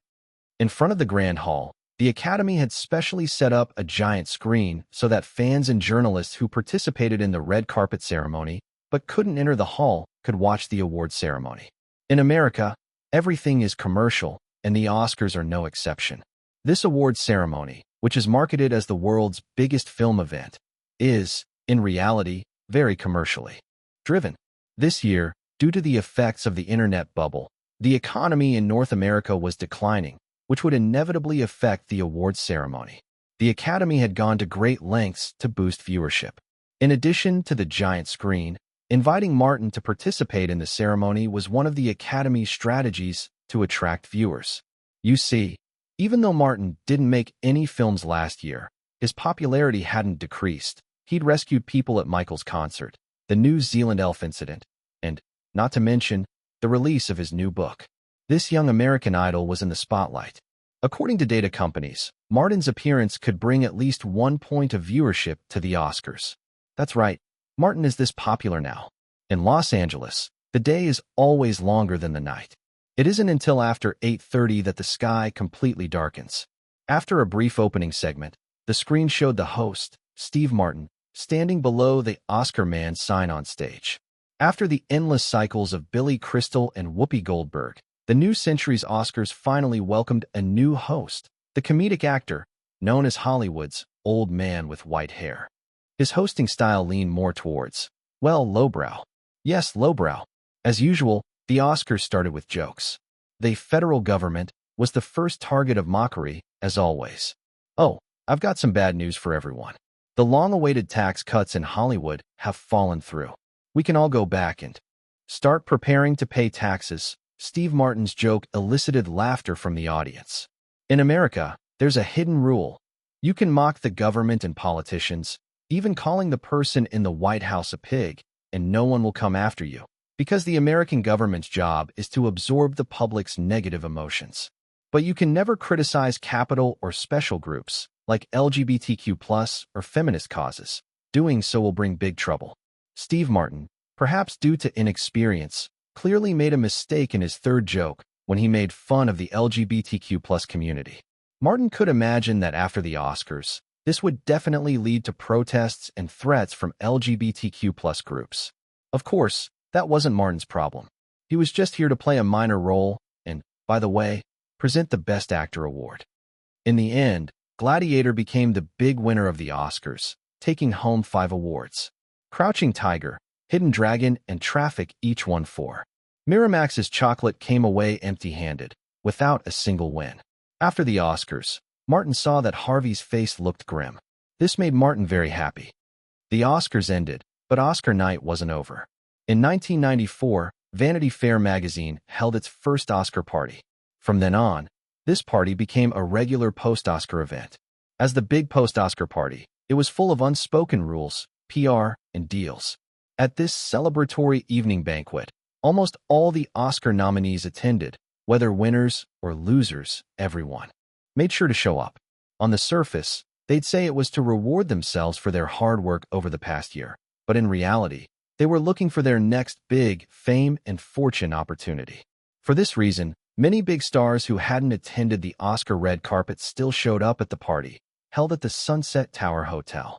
In front of the Grand Hall, the Academy had specially set up a giant screen so that fans and journalists who participated in the red carpet ceremony but couldn't enter the hall could watch the award ceremony. In America, everything is commercial, and the Oscars are no exception. This award ceremony, which is marketed as the world's biggest film event, is, in reality, very commercially driven. This year, due to the effects of the internet bubble, the economy in North America was declining, which would inevitably affect the awards ceremony. The Academy had gone to great lengths to boost viewership. In addition to the giant screen, inviting Martin to participate in the ceremony was one of the Academy's strategies to attract viewers. You see, even though Martin didn't make any films last year, his popularity hadn't decreased. He'd rescued people at Michael's concert, the New Zealand elf incident, and, not to mention, the release of his new book. This young American idol was in the spotlight. According to data companies, Martin's appearance could bring at least 1 point of viewership to the Oscars. That's right, Martin is this popular now. In Los Angeles, the day is always longer than the night. It isn't until after 8:30 that the sky completely darkens. After a brief opening segment, the screen showed the host, Steve Martin, standing below the Oscar Man sign on stage. After the endless cycles of Billy Crystal and Whoopi Goldberg, the new century's Oscars finally welcomed a new host, the comedic actor, known as Hollywood's old man with white hair. His hosting style leaned more towards, well, lowbrow. Yes, lowbrow. As usual, the Oscars started with jokes. The federal government was the first target of mockery, as always. Oh, I've got some bad news for everyone. The long-awaited tax cuts in Hollywood have fallen through. We can all go back and start preparing to pay taxes. Steve Martin's joke elicited laughter from the audience. In America, there's a hidden rule. You can mock the government and politicians, even calling the person in the White House a pig, and no one will come after you, because the American government's job is to absorb the public's negative emotions. But you can never criticize capital or special groups, like LGBTQ+ or feminist causes. Doing so will bring big trouble. Steve Martin, perhaps due to inexperience, clearly made a mistake in his third joke when he made fun of the LGBTQ+ community. Martin could imagine that after the Oscars, this would definitely lead to protests and threats from LGBTQ+ groups. Of course, that wasn't Martin's problem. He was just here to play a minor role and, by the way, present the Best Actor award. In the end, Gladiator became the big winner of the Oscars, taking home 5 awards. Crouching Tiger, Hidden Dragon, and Traffic each won 4. Miramax's Chocolate came away empty-handed, without a single win. After the Oscars, Martin saw that Harvey's face looked grim. This made Martin very happy. The Oscars ended, but Oscar night wasn't over. In 1994, Vanity Fair magazine held its first Oscar party. From then on, this party became a regular post-Oscar event. As the big post-Oscar party, it was full of unspoken rules, PR, and deals. At this celebratory evening banquet, almost all the Oscar nominees attended, whether winners or losers. Everyone made sure to show up. On the surface, they'd say it was to reward themselves for their hard work over the past year, but in reality, they were looking for their next big fame and fortune opportunity. For this reason, many big stars who hadn't attended the Oscar red carpet still showed up at the party, held at the Sunset Tower Hotel.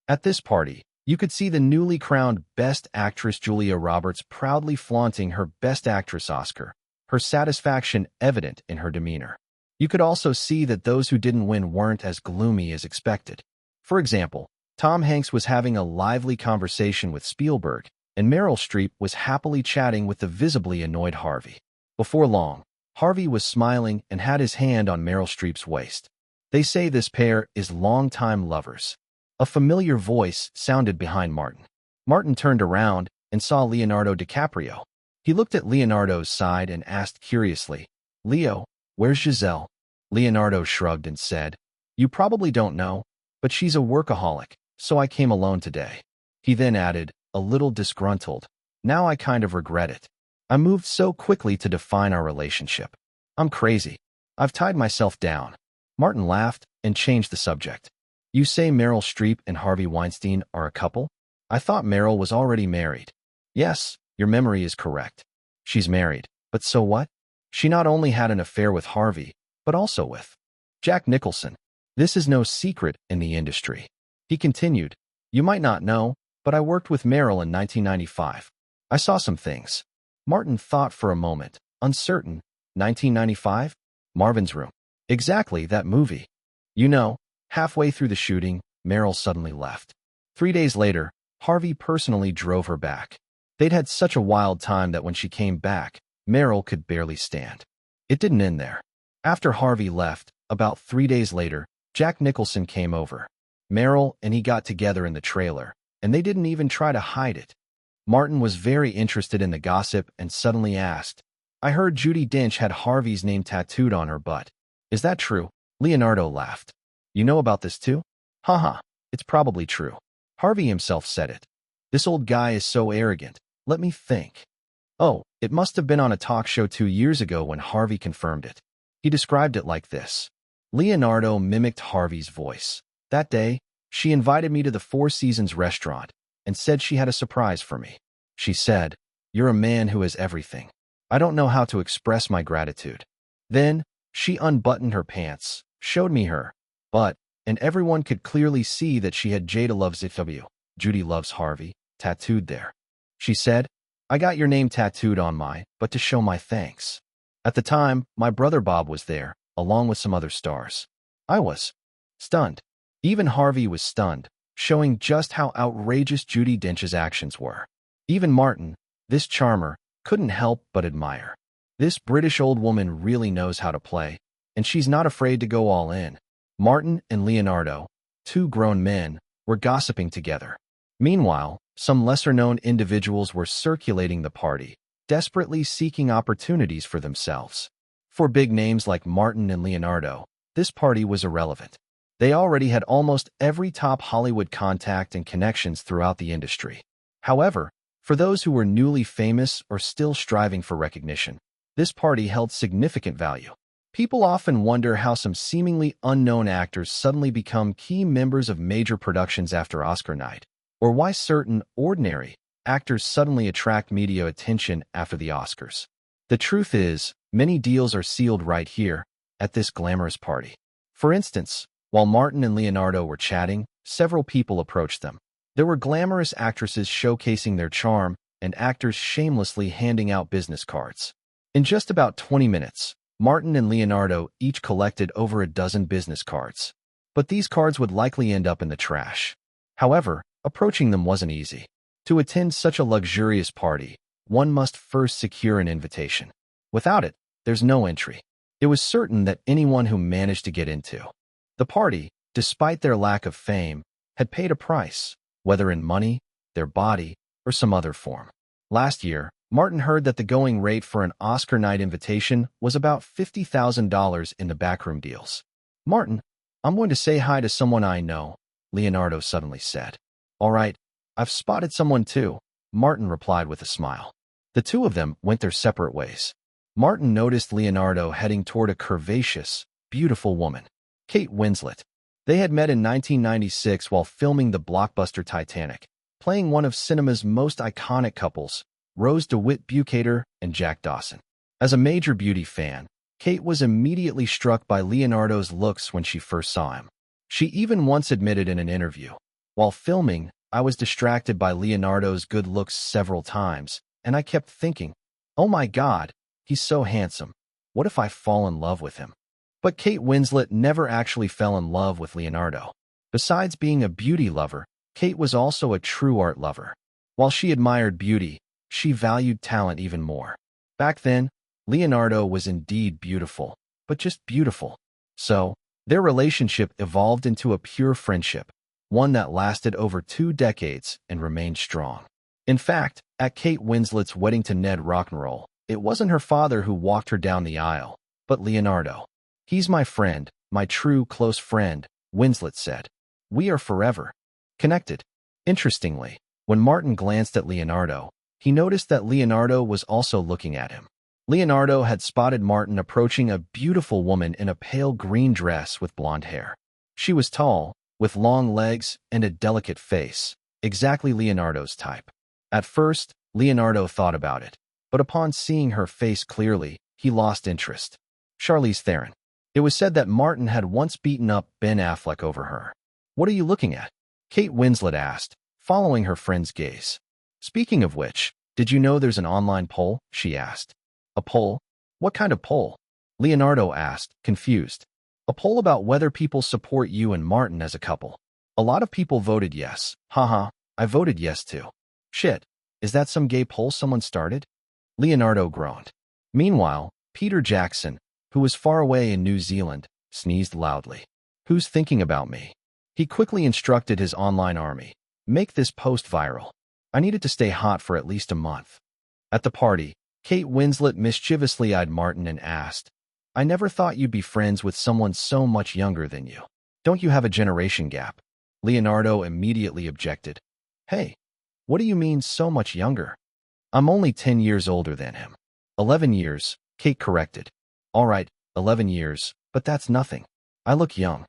At this party, you could see the newly crowned Best Actress Julia Roberts proudly flaunting her Best Actress Oscar, her satisfaction evident in her demeanor. You could also see that those who didn't win weren't as gloomy as expected. For example, Tom Hanks was having a lively conversation with Spielberg, and Meryl Streep was happily chatting with the visibly annoyed Harvey. Before long, Harvey was smiling and had his hand on Meryl Streep's waist. They say this pair is longtime lovers. A familiar voice sounded behind Martin. Martin turned around and saw Leonardo DiCaprio. He looked at Leonardo's side and asked curiously, "Leo, where's Giselle?" Leonardo shrugged and said, "You probably don't know, but she's a workaholic, so I came alone today." He then added, a little disgruntled, "Now I kind of regret it. I moved so quickly to define our relationship. I'm crazy. I've tied myself down." Martin laughed and changed the subject. "You say Meryl Streep and Harvey Weinstein are a couple? I thought Meryl was already married." "Yes, your memory is correct. She's married, but so what? She not only had an affair with Harvey, but also with Jack Nicholson. This is no secret in the industry." He continued, "You might not know, but I worked with Meryl in 1995. I saw some things." Martin thought for a moment, uncertain. 1995? Marvin's Room. Exactly, that movie. You know, halfway through the shooting, Meryl suddenly left. 3 days later, Harvey personally drove her back. They'd had such a wild time that when she came back, Meryl could barely stand. It didn't end there. After Harvey left, about 3 days later, Jack Nicholson came over. Meryl and he got together in the trailer, and they didn't even try to hide it. Martin was very interested in the gossip and suddenly asked, "I heard Judi Dench had Harvey's name tattooed on her butt. Is that true?" Leonardo laughed. "You know about this too?" "Haha, it's probably true. Harvey himself said it. This old guy is so arrogant. Let me think. Oh, it must have been on a talk show 2 years ago when Harvey confirmed it. He described it like this." Leonardo mimicked Harvey's voice. "That day, she invited me to the Four Seasons restaurant and said she had a surprise for me. She said, 'You're a man who has everything. I don't know how to express my gratitude.' Then, she unbuttoned her pants, showed me her butt, and everyone could clearly see that she had Jada Loves It, Judy Loves Harvey, tattooed there. She said, 'I got your name tattooed on my butt to show my thanks.' At the time, my brother Bob was there, along with some other stars. I was stunned. Even Harvey was stunned, showing just how outrageous Judi Dench's actions were. Even Martin, this charmer, couldn't help but admire. This British old woman really knows how to play, and she's not afraid to go all in." Martin and Leonardo, 2 grown men, were gossiping together. Meanwhile, some lesser-known individuals were circulating the party, desperately seeking opportunities for themselves. For big names like Martin and Leonardo, this party was irrelevant. They already had almost every top Hollywood contact and connections throughout the industry. However, for those who were newly famous or still striving for recognition, this party held significant value. People often wonder how some seemingly unknown actors suddenly become key members of major productions after Oscar night, or why certain ordinary actors suddenly attract media attention after the Oscars. The truth is, many deals are sealed right here, at this glamorous party. For instance, while Martin and Leonardo were chatting, several people approached them. There were glamorous actresses showcasing their charm and actors shamelessly handing out business cards. In just about 20 minutes, Martin and Leonardo each collected over a dozen business cards. But these cards would likely end up in the trash. However, approaching them wasn't easy. To attend such a luxurious party, one must first secure an invitation. Without it, there's no entry. It was certain that anyone who managed to get into the party, despite their lack of fame, had paid a price, whether in money, their body, or some other form. Last year, Martin heard that the going rate for an Oscar night invitation was about $50,000 in the backroom deals. "Martin, I'm going to say hi to someone I know," Leonardo suddenly said. "All right, I've spotted someone too," Martin replied with a smile. The two of them went their separate ways. Martin noticed Leonardo heading toward a curvaceous, beautiful woman. Kate Winslet. They had met in 1996 while filming the blockbuster Titanic, playing one of cinema's most iconic couples, Rose DeWitt Bukater and Jack Dawson. As a major beauty fan, Kate was immediately struck by Leonardo's looks when she first saw him. She even once admitted in an interview, "While filming, I was distracted by Leonardo's good looks several times, and I kept thinking, oh my God, he's so handsome. What if I fall in love with him?" But Kate Winslet never actually fell in love with Leonardo. Besides being a beauty lover, Kate was also a true art lover. While she admired beauty, she valued talent even more. Back then, Leonardo was indeed beautiful, but just beautiful. So, their relationship evolved into a pure friendship, one that lasted over 2 decades and remained strong. In fact, at Kate Winslet's wedding to Ned Rock'n'Roll, it wasn't her father who walked her down the aisle, but Leonardo. "He's my friend, my true close friend," Winslet said. "We are forever connected." Interestingly, when Martin glanced at Leonardo, he noticed that Leonardo was also looking at him. Leonardo had spotted Martin approaching a beautiful woman in a pale green dress with blonde hair. She was tall, with long legs and a delicate face, exactly Leonardo's type. At first, Leonardo thought about it, but upon seeing her face clearly, he lost interest. Charlize Theron. It was said that Martin had once beaten up Ben Affleck over her. "What are you looking at?" Kate Winslet asked, following her friend's gaze. "Speaking of which, did you know there's an online poll?" she asked. "A poll? What kind of poll?" Leonardo asked, confused. "A poll about whether people support you and Martin as a couple. A lot of people voted yes. Haha, I voted yes too." "Shit, is that some gay poll someone started?" Leonardo groaned. Meanwhile, Peter Jackson, who was far away in New Zealand, sneezed loudly. "Who's thinking about me?" He quickly instructed his online army, "Make this post viral. I needed to stay hot for at least a month." At the party, Kate Winslet mischievously eyed Martin and asked, "I never thought you'd be friends with someone so much younger than you. Don't you have a generation gap?" Leonardo immediately objected. "Hey, what do you mean so much younger? I'm only 10 years older than him." 11 years, Kate corrected. "All right, 11 years, but that's nothing. I look young."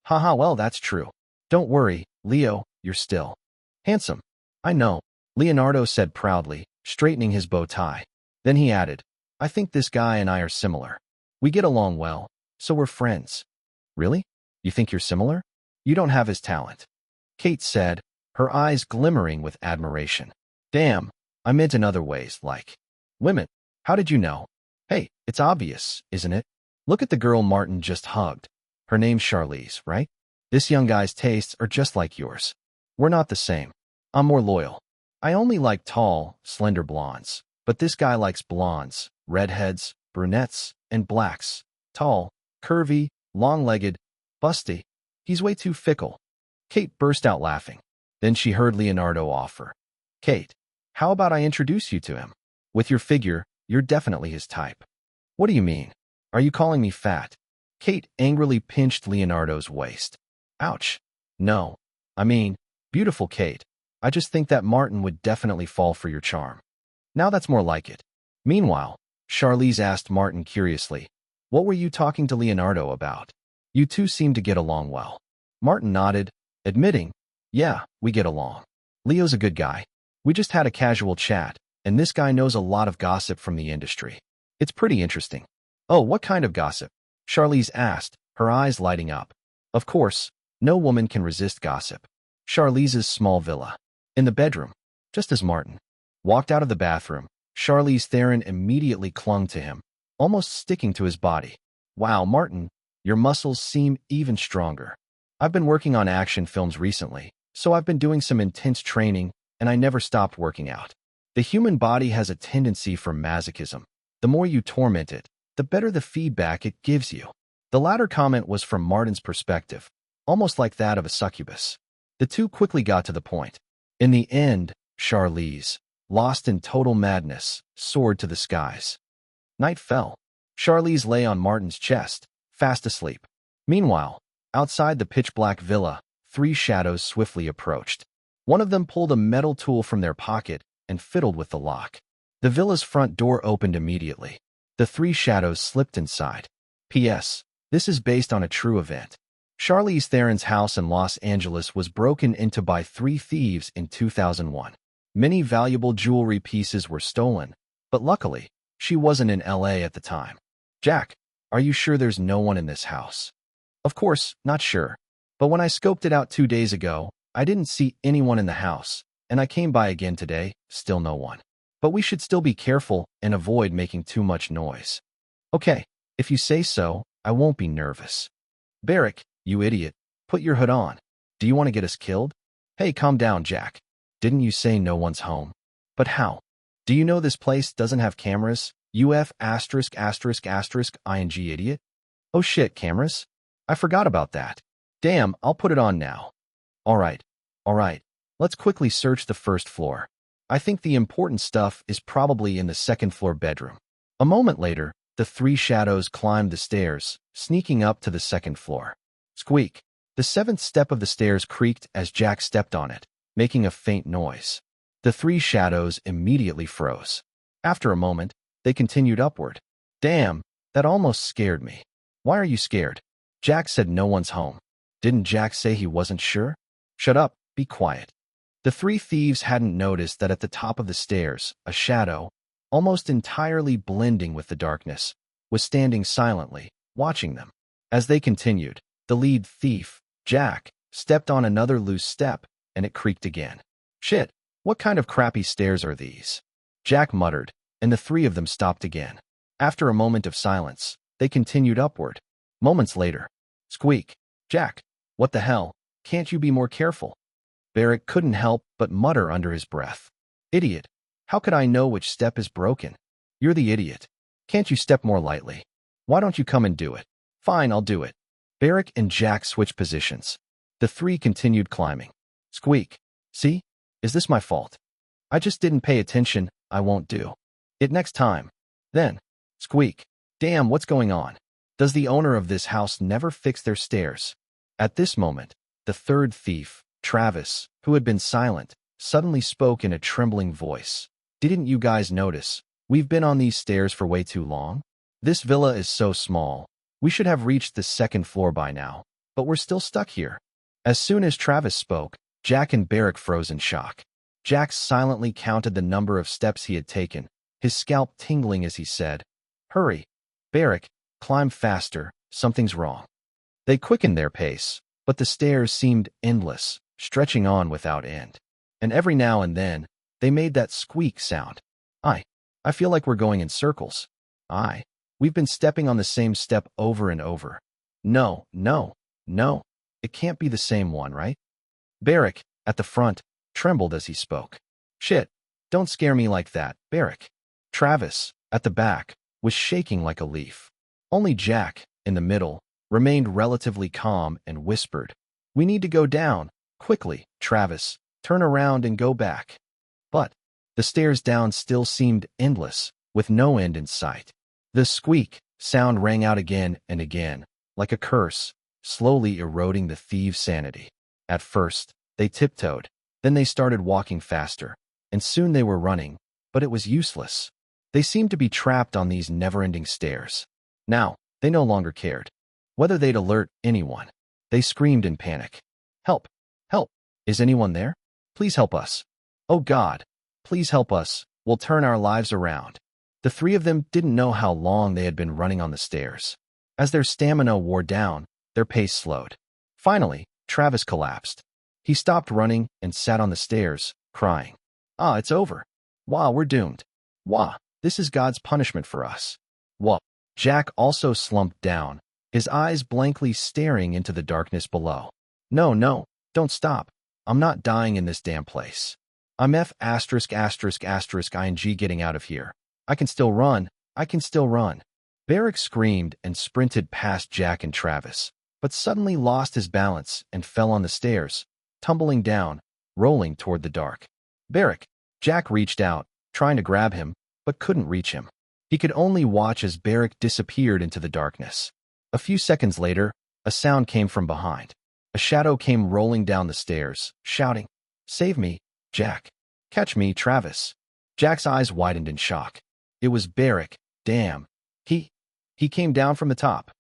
"Haha, well, that's true. Don't worry, Leo, you're still handsome." "I know," Leonardo said proudly, straightening his bow tie. Then he added, "I think this guy and I are similar. We get along well, so we're friends." "Really? You think you're similar? You don't have his talent," Kate said, her eyes glimmering with admiration. "Damn, I meant in other ways, like women. How did you know?" "Hey, it's obvious, isn't it? Look at the girl Martin just hugged. Her name's Charlize, right? This young guy's tastes are just like yours. We're not the same. I'm more loyal. I only like tall, slender blondes, but this guy likes blondes, redheads, brunettes, and blacks. Tall, curvy, long-legged, busty. He's way too fickle." Kate burst out laughing. Then she heard Leonardo offer, "Kate, how about I introduce you to him? With your figure, you're definitely his type." "What do you mean? Are you calling me fat?" Kate angrily pinched Leonardo's waist. "Ouch. No. I mean, beautiful Kate. I just think that Martin would definitely fall for your charm." "Now that's more like it." Meanwhile, Charlize asked Martin curiously, "What were you talking to Leonardo about? You two seem to get along well." Martin nodded, admitting, "Yeah, we get along. Leo's a good guy. We just had a casual chat, and this guy knows a lot of gossip from the industry. It's pretty interesting." "Oh, what kind of gossip?" Charlize asked, her eyes lighting up. Of course, no woman can resist gossip. Charlize's small villa. In the bedroom, just as Martin walked out of the bathroom, Charlize Theron immediately clung to him, almost sticking to his body. "Wow, Martin, your muscles seem even stronger. I've been working on action films recently, so I've been doing some intense training, and I never stopped working out." The human body has a tendency for masochism. The more you torment it, the better the feedback it gives you. The latter comment was from Martin's perspective, almost like that of a succubus. The two quickly got to the point. In the end, Charlize, lost in total madness, soared to the skies. Night fell. Charlize lay on Martin's chest, fast asleep. Meanwhile, outside the pitch-black villa, 3 shadows swiftly approached. One of them pulled a metal tool from their pocket and fiddled with the lock. The villa's front door opened immediately. The 3 shadows slipped inside. P.S. This is based on a true event. Charlize Theron's house in Los Angeles was broken into by 3 thieves in 2001. Many valuable jewelry pieces were stolen, but luckily, she wasn't in LA at the time. Jack, are you sure there's no one in this house? Of course, not sure. But when I scoped it out 2 days ago, I didn't see anyone in the house, and I came by again today, still no one. But we should still be careful and avoid making too much noise. Okay, if you say so, I won't be nervous. Barrick, you idiot, put your hood on. Do you want to get us killed? Hey, calm down, Jack. Didn't you say no one's home? But how? Do you know this place doesn't have cameras? UF *****ing idiot? Oh shit, cameras? I forgot about that. Damn, I'll put it on now. Alright, let's quickly search the first floor. I think the important stuff is probably in the second-floor bedroom. A moment later, the 3 shadows climbed the stairs, sneaking up to the second floor. Squeak. The 7th step of the stairs creaked as Jack stepped on it, making a faint noise. The 3 shadows immediately froze. After a moment, they continued upward. Damn, that almost scared me. Why are you scared? Jack said no one's home. Didn't Jack say he wasn't sure? Shut up, be quiet. The 3 thieves hadn't noticed that at the top of the stairs, a shadow, almost entirely blending with the darkness, was standing silently, watching them. As they continued, the lead thief, Jack, stepped on another loose step, and it creaked again. Shit, what kind of crappy stairs are these? Jack muttered, and the 3 of them stopped again. After a moment of silence, they continued upward. Moments later, squeak. Jack, what the hell? Can't you be more careful? Barrick couldn't help but mutter under his breath. Idiot, how could I know which step is broken? You're the idiot. Can't you step more lightly? Why don't you come and do it? Fine, I'll do it. Barrick and Jack switched positions. The 3 continued climbing. Squeak. See? Is this my fault? I just didn't pay attention. I won't do it next time. Then, squeak. Damn, what's going on? Does the owner of this house never fix their stairs? At this moment, the 3rd thief, Travis, who had been silent, suddenly spoke in a trembling voice. Didn't you guys notice? We've been on these stairs for way too long. This villa is so small. We should have reached the second floor by now, but we're still stuck here. As soon as Travis spoke, Jack and Barrick froze in shock. Jack silently counted the number of steps he had taken, his scalp tingling as he said, Hurry. Barrick, climb faster, something's wrong. They quickened their pace, but the stairs seemed endless, stretching on without end. And every now and then, they made that squeak sound. I feel like we're going in circles. We've been stepping on the same step over and over. No. It can't be the same one, right? Barrick, at the front, trembled as he spoke. Shit, don't scare me like that, Barrick. Travis, at the back, was shaking like a leaf. Only Jack, in the middle, remained relatively calm and whispered, We need to go down. Quickly, Travis, turn around and go back. But the stairs down still seemed endless, with no end in sight. The squeak sound rang out again and again, like a curse, slowly eroding the thieves' sanity. At first, they tiptoed, then they started walking faster, and soon they were running, but it was useless. They seemed to be trapped on these never-ending stairs. Now, they no longer cared whether they'd alert anyone. They screamed in panic. Help! Help! Is anyone there? Please help us. Oh God! Please help us. We'll turn our lives around. The 3 of them didn't know how long they had been running on the stairs. As their stamina wore down, their pace slowed. Finally, Travis collapsed. He stopped running and sat on the stairs, crying. It's over. Wow, we're doomed. Wow, this is God's punishment for us. Whoa. Jack also slumped down, his eyes blankly staring into the darkness below. No, don't stop. I'm not dying in this damn place. I'm *****ing getting out of here. I can still run. Barrick screamed and sprinted past Jack and Travis, but suddenly lost his balance and fell on the stairs, tumbling down, rolling toward the dark. Barrick! Jack reached out, trying to grab him, but couldn't reach him. He could only watch as Barrick disappeared into the darkness. A few seconds later, a sound came from behind. A shadow came rolling down the stairs, shouting, Save me, Jack. Catch me, Travis. Jack's eyes widened in shock. It was Barrick. Damn. He came down from the top.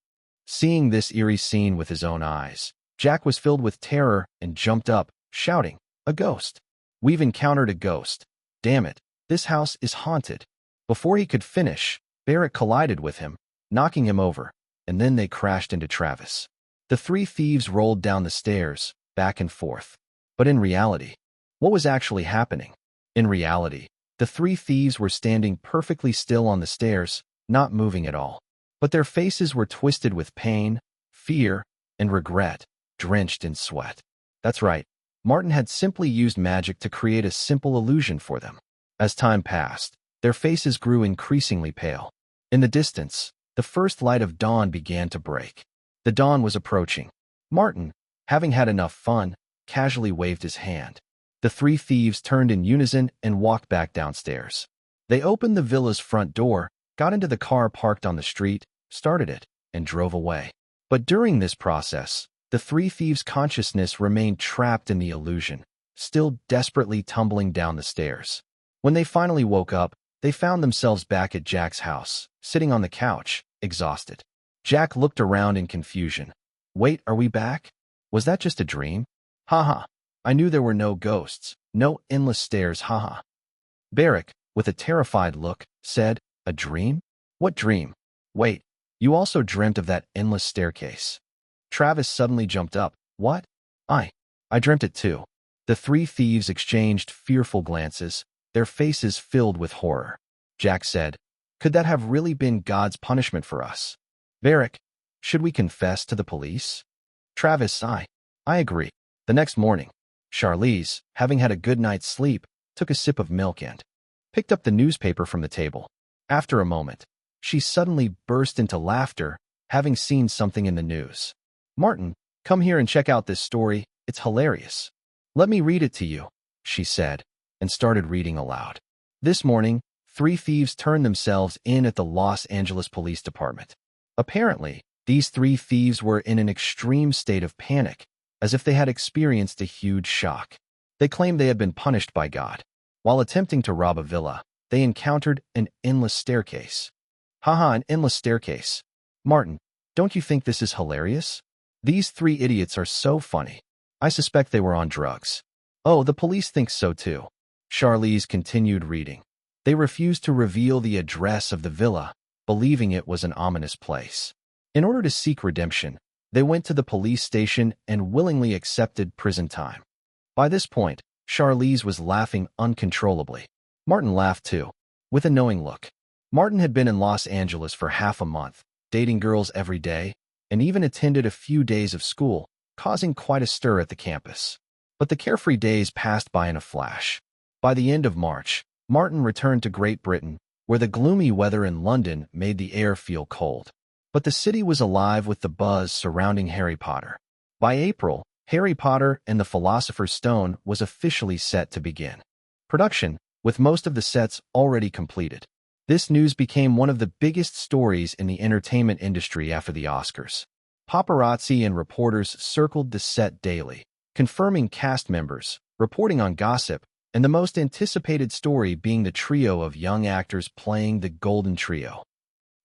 Seeing this eerie scene with his own eyes, Jack was filled with terror and jumped up, shouting, "A ghost! We've encountered a ghost! Damn it, this house is haunted!" Before he could finish, Barrett collided with him, knocking him over, and then they crashed into Travis. The three thieves rolled down the stairs, back and forth. But in reality, what was actually happening? In reality, the three thieves were standing perfectly still on the stairs, not moving at all. But their faces were twisted with pain, fear, and regret, drenched in sweat. That's right, Martin had simply used magic to create a simple illusion for them. As time passed, their faces grew increasingly pale. In the distance, the first light of dawn began to break. The dawn was approaching. Martin, having had enough fun, casually waved his hand. The three thieves turned in unison and walked back downstairs. They opened the villa's front door, got into the car parked on the street, started it, and drove away. But during this process, the three thieves' consciousness remained trapped in the illusion, still desperately tumbling down the stairs. When they finally woke up, they found themselves back at Jack's house, sitting on the couch, exhausted. Jack looked around in confusion. "Wait, are we back? Was that just a dream? Haha. I knew there were no ghosts, no endless stairs, haha." Barrick, with a terrified look, said, "A dream? What dream? Wait, you also dreamt of that endless staircase." Travis suddenly jumped up. "What? I dreamt it too." The three thieves exchanged fearful glances, their faces filled with horror. Jack said, "Could that have really been God's punishment for us? Barrick, should we confess to the police?" Travis, I agree." The next morning, Charlize, having had a good night's sleep, took a sip of milk and picked up the newspaper from the table. After a moment, she suddenly burst into laughter, having seen something in the news. "Martin, come here and check out this story. It's hilarious." "Let me read it to you," she said, and started reading aloud. This morning, three thieves turned themselves in at the Los Angeles Police Department. Apparently, these three thieves were in an extreme state of panic, as if they had experienced a huge shock. They claimed they had been punished by God. While attempting to rob a villa, they encountered an endless staircase. Haha, an endless staircase. Martin, don't you think this is hilarious? These three idiots are so funny. I suspect they were on drugs. Oh, the police think so too. Charlize continued reading. They refused to reveal the address of the villa, believing it was an ominous place. In order to seek redemption, they went to the police station and willingly accepted prison time. By this point, Charlize was laughing uncontrollably. Martin laughed too, with a knowing look. Martin had been in Los Angeles for half a month, dating girls every day, and even attended a few days of school, causing quite a stir at the campus. But the carefree days passed by in a flash. By the end of March, Martin returned to Great Britain, where the gloomy weather in London made the air feel cold. But the city was alive with the buzz surrounding Harry Potter. By April, Harry Potter and the Philosopher's Stone was officially set to begin production, with most of the sets already completed. This news became one of the biggest stories in the entertainment industry after the Oscars. Paparazzi and reporters circled the set daily, confirming cast members, reporting on gossip, and the most anticipated story being the trio of young actors playing the Golden Trio.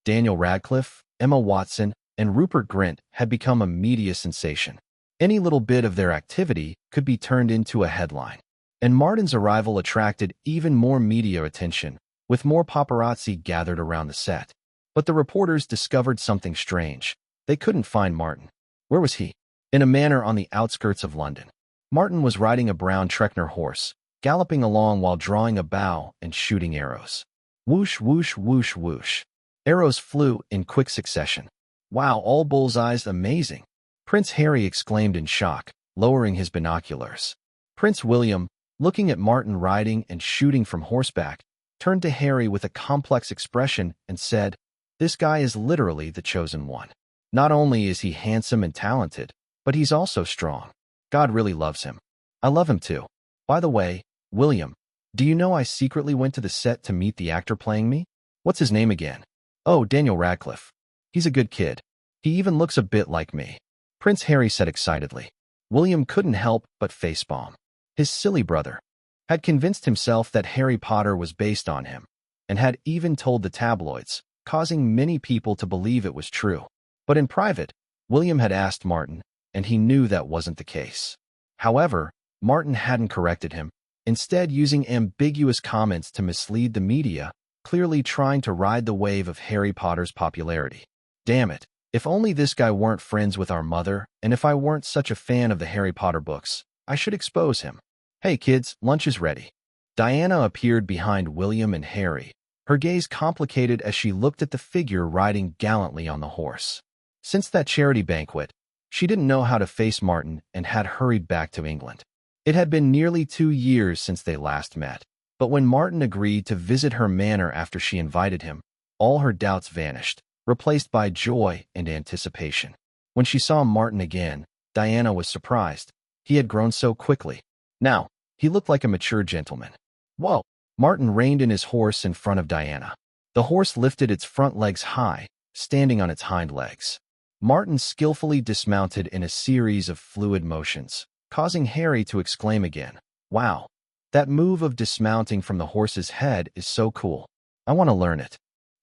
Daniel Radcliffe, Emma Watson, and Rupert Grint had become a media sensation. Any little bit of their activity could be turned into a headline. And Martin's arrival attracted even more media attention, with more paparazzi gathered around the set. But the reporters discovered something strange. They couldn't find Martin. Where was he? In a manor on the outskirts of London. Martin was riding a brown Trekner horse, galloping along while drawing a bow and shooting arrows. Whoosh, whoosh, whoosh, whoosh. Arrows flew in quick succession. Wow, all bullseyes, amazing. Prince Harry exclaimed in shock, lowering his binoculars. Prince William, looking at Martin riding and shooting from horseback, turned to Harry with a complex expression and said, "This guy is literally the chosen one. Not only is he handsome and talented, but he's also strong. God really loves him. I love him too. By the way, William, do you know I secretly went to the set to meet the actor playing me? What's his name again? Oh, Daniel Radcliffe. He's a good kid. He even looks a bit like me." Prince Harry said excitedly. William couldn't help but facepalm. His silly brother had convinced himself that Harry Potter was based on him, and had even told the tabloids, causing many people to believe it was true. But in private, William had asked Martin, and he knew that wasn't the case. However, Martin hadn't corrected him, instead using ambiguous comments to mislead the media, clearly trying to ride the wave of Harry Potter's popularity. Damn it, if only this guy weren't friends with our mother, and if I weren't such a fan of the Harry Potter books, I should expose him. Hey kids, lunch is ready. Diana appeared behind William and Harry, her gaze complicated as she looked at the figure riding gallantly on the horse. Since that charity banquet, she didn't know how to face Martin and had hurried back to England. It had been nearly 2 years since they last met, but when Martin agreed to visit her manor after she invited him, all her doubts vanished, replaced by joy and anticipation. When she saw Martin again, Diana was surprised. He had grown so quickly. Now, he looked like a mature gentleman. Whoa! Martin reined in his horse in front of Diana. The horse lifted its front legs high, standing on its hind legs. Martin skillfully dismounted in a series of fluid motions, causing Harry to exclaim again, "Wow! That move of dismounting from the horse's head is so cool. I want to learn it.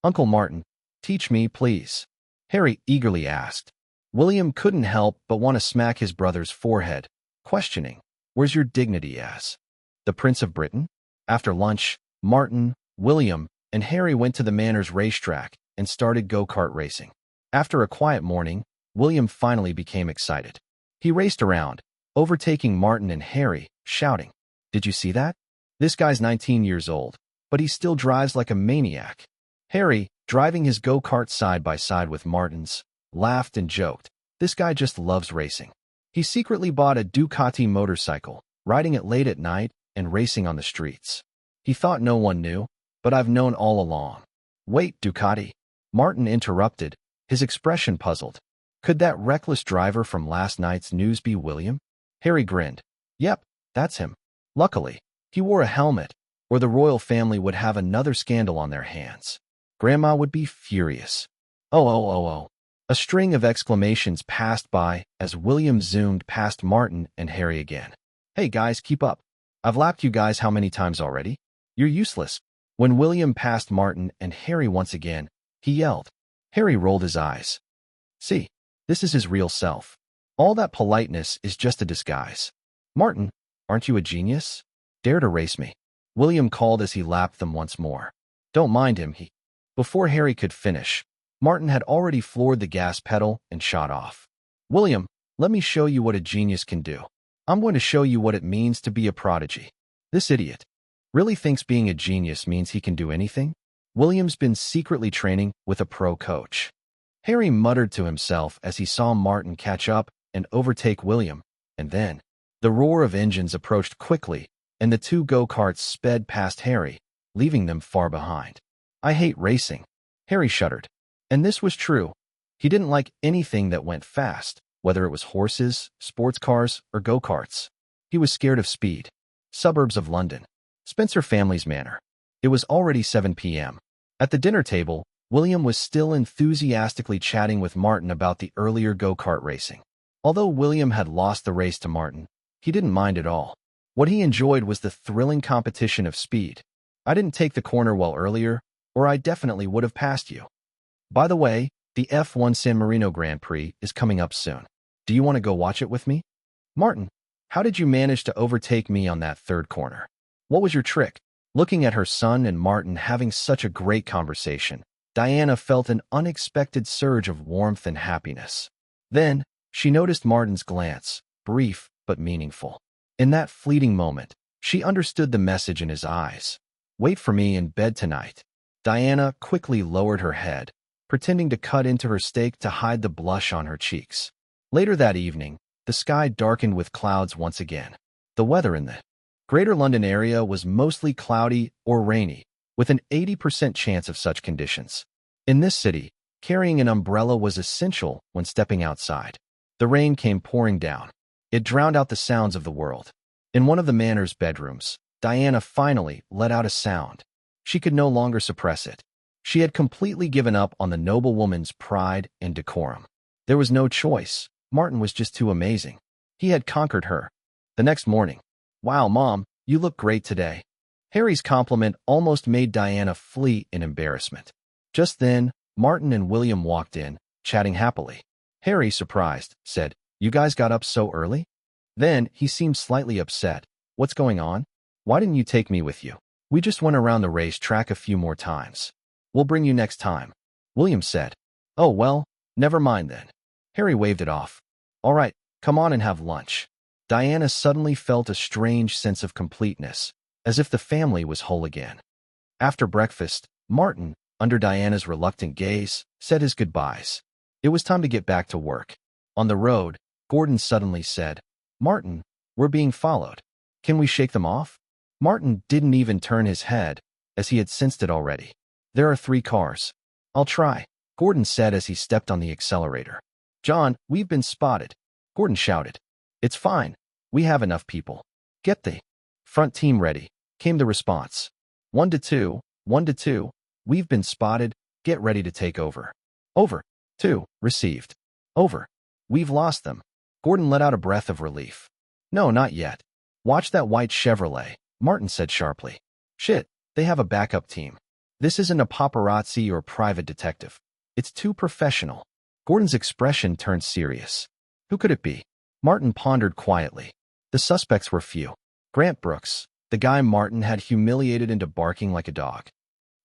Uncle Martin, teach me, please," Harry eagerly asked. William couldn't help but want to smack his brother's forehead, questioning, "Where's your dignity as the Prince of Britain?" After lunch, Martin, William, and Harry went to the manor's racetrack and started go-kart racing. After a quiet morning, William finally became excited. He raced around, overtaking Martin and Harry, shouting, "Did you see that? This guy's 19 years old, but he still drives like a maniac." Harry, driving his go-kart side by side with Martin's, laughed and joked, "This guy just loves racing." He secretly bought a Ducati motorcycle, riding it late at night and racing on the streets. He thought no one knew, but I've known all along. "Wait, Ducati," Martin interrupted, his expression puzzled. Could that reckless driver from last night's news be William? Harry grinned. Yep, that's him. Luckily, he wore a helmet, or the royal family would have another scandal on their hands. Grandma would be furious. Oh. A string of exclamations passed by as William zoomed past Martin and Harry again. "Hey guys, keep up. I've lapped you guys how many times already? You're useless." When William passed Martin and Harry once again, he yelled. Harry rolled his eyes. "See, this is his real self. All that politeness is just a disguise. Martin, aren't you a genius? Dare to race me," William called as he lapped them once more. "Don't mind him, he..." Before Harry could finish, Martin had already floored the gas pedal and shot off. "William, let me show you what a genius can do. I'm going to show you what it means to be a prodigy. This idiot really thinks being a genius means he can do anything?" William's been secretly training with a pro coach. Harry muttered to himself as he saw Martin catch up and overtake William, and then the roar of engines approached quickly, and the two go-karts sped past Harry, leaving them far behind. "I hate racing," Harry shuddered. And this was true. He didn't like anything that went fast, whether it was horses, sports cars, or go-karts. He was scared of speed. Suburbs of London. Spencer family's manor. It was already 7 p.m. At the dinner table, William was still enthusiastically chatting with Martin about the earlier go-kart racing. Although William had lost the race to Martin, he didn't mind at all. What he enjoyed was the thrilling competition of speed. "I didn't take the corner well earlier, or I definitely would have passed you. By the way, the F1 San Marino Grand Prix is coming up soon. Do you want to go watch it with me? Martin, how did you manage to overtake me on that third corner? What was your trick?" Looking at her son and Martin having such a great conversation, Diana felt an unexpected surge of warmth and happiness. Then, she noticed Martin's glance, brief but meaningful. In that fleeting moment, she understood the message in his eyes. "Wait for me in bed tonight." Diana quickly lowered her head, pretending to cut into her steak to hide the blush on her cheeks. Later that evening, the sky darkened with clouds once again. The weather in the Greater London area was mostly cloudy or rainy, with an 80% chance of such conditions. In this city, carrying an umbrella was essential when stepping outside. The rain came pouring down. It drowned out the sounds of the world. In one of the manor's bedrooms, Diana finally let out a sound. She could no longer suppress it. She had completely given up on the noblewoman's pride and decorum. There was no choice. Martin was just too amazing. He had conquered her. The next morning, "Wow, Mom, you look great today." Harry's compliment almost made Diana flee in embarrassment. Just then, Martin and William walked in, chatting happily. Harry, surprised, said, "You guys got up so early?" Then, he seemed slightly upset. "What's going on? Why didn't you take me with you? We just went around the racetrack a few more times." "We'll bring you next time," William said. "Oh, well, never mind then." Harry waved it off. "All right, come on and have lunch." Diana suddenly felt a strange sense of completeness, as if the family was whole again. After breakfast, Martin, under Diana's reluctant gaze, said his goodbyes. It was time to get back to work. On the road, Gordon suddenly said, "Martin, we're being followed. Can we shake them off?" Martin didn't even turn his head, as he had sensed it already. "There are 3 cars." "I'll try," Gordon said as he stepped on the accelerator. "John, we've been spotted," Gordon shouted. "It's fine. We have enough people. Get the front team ready," came the response. 1 to 2, 1 to 2. "We've been spotted. Get ready to take over." "Over." 2, received. "Over. We've lost them." Gordon let out a breath of relief. "No, not yet. Watch that white Chevrolet," Martin said sharply. "Shit, they have a backup team. This isn't a paparazzi or private detective. It's too professional." Gordon's expression turned serious. Who could it be? Martin pondered quietly. The suspects were few. Grant Brooks, the guy Martin had humiliated into barking like a dog.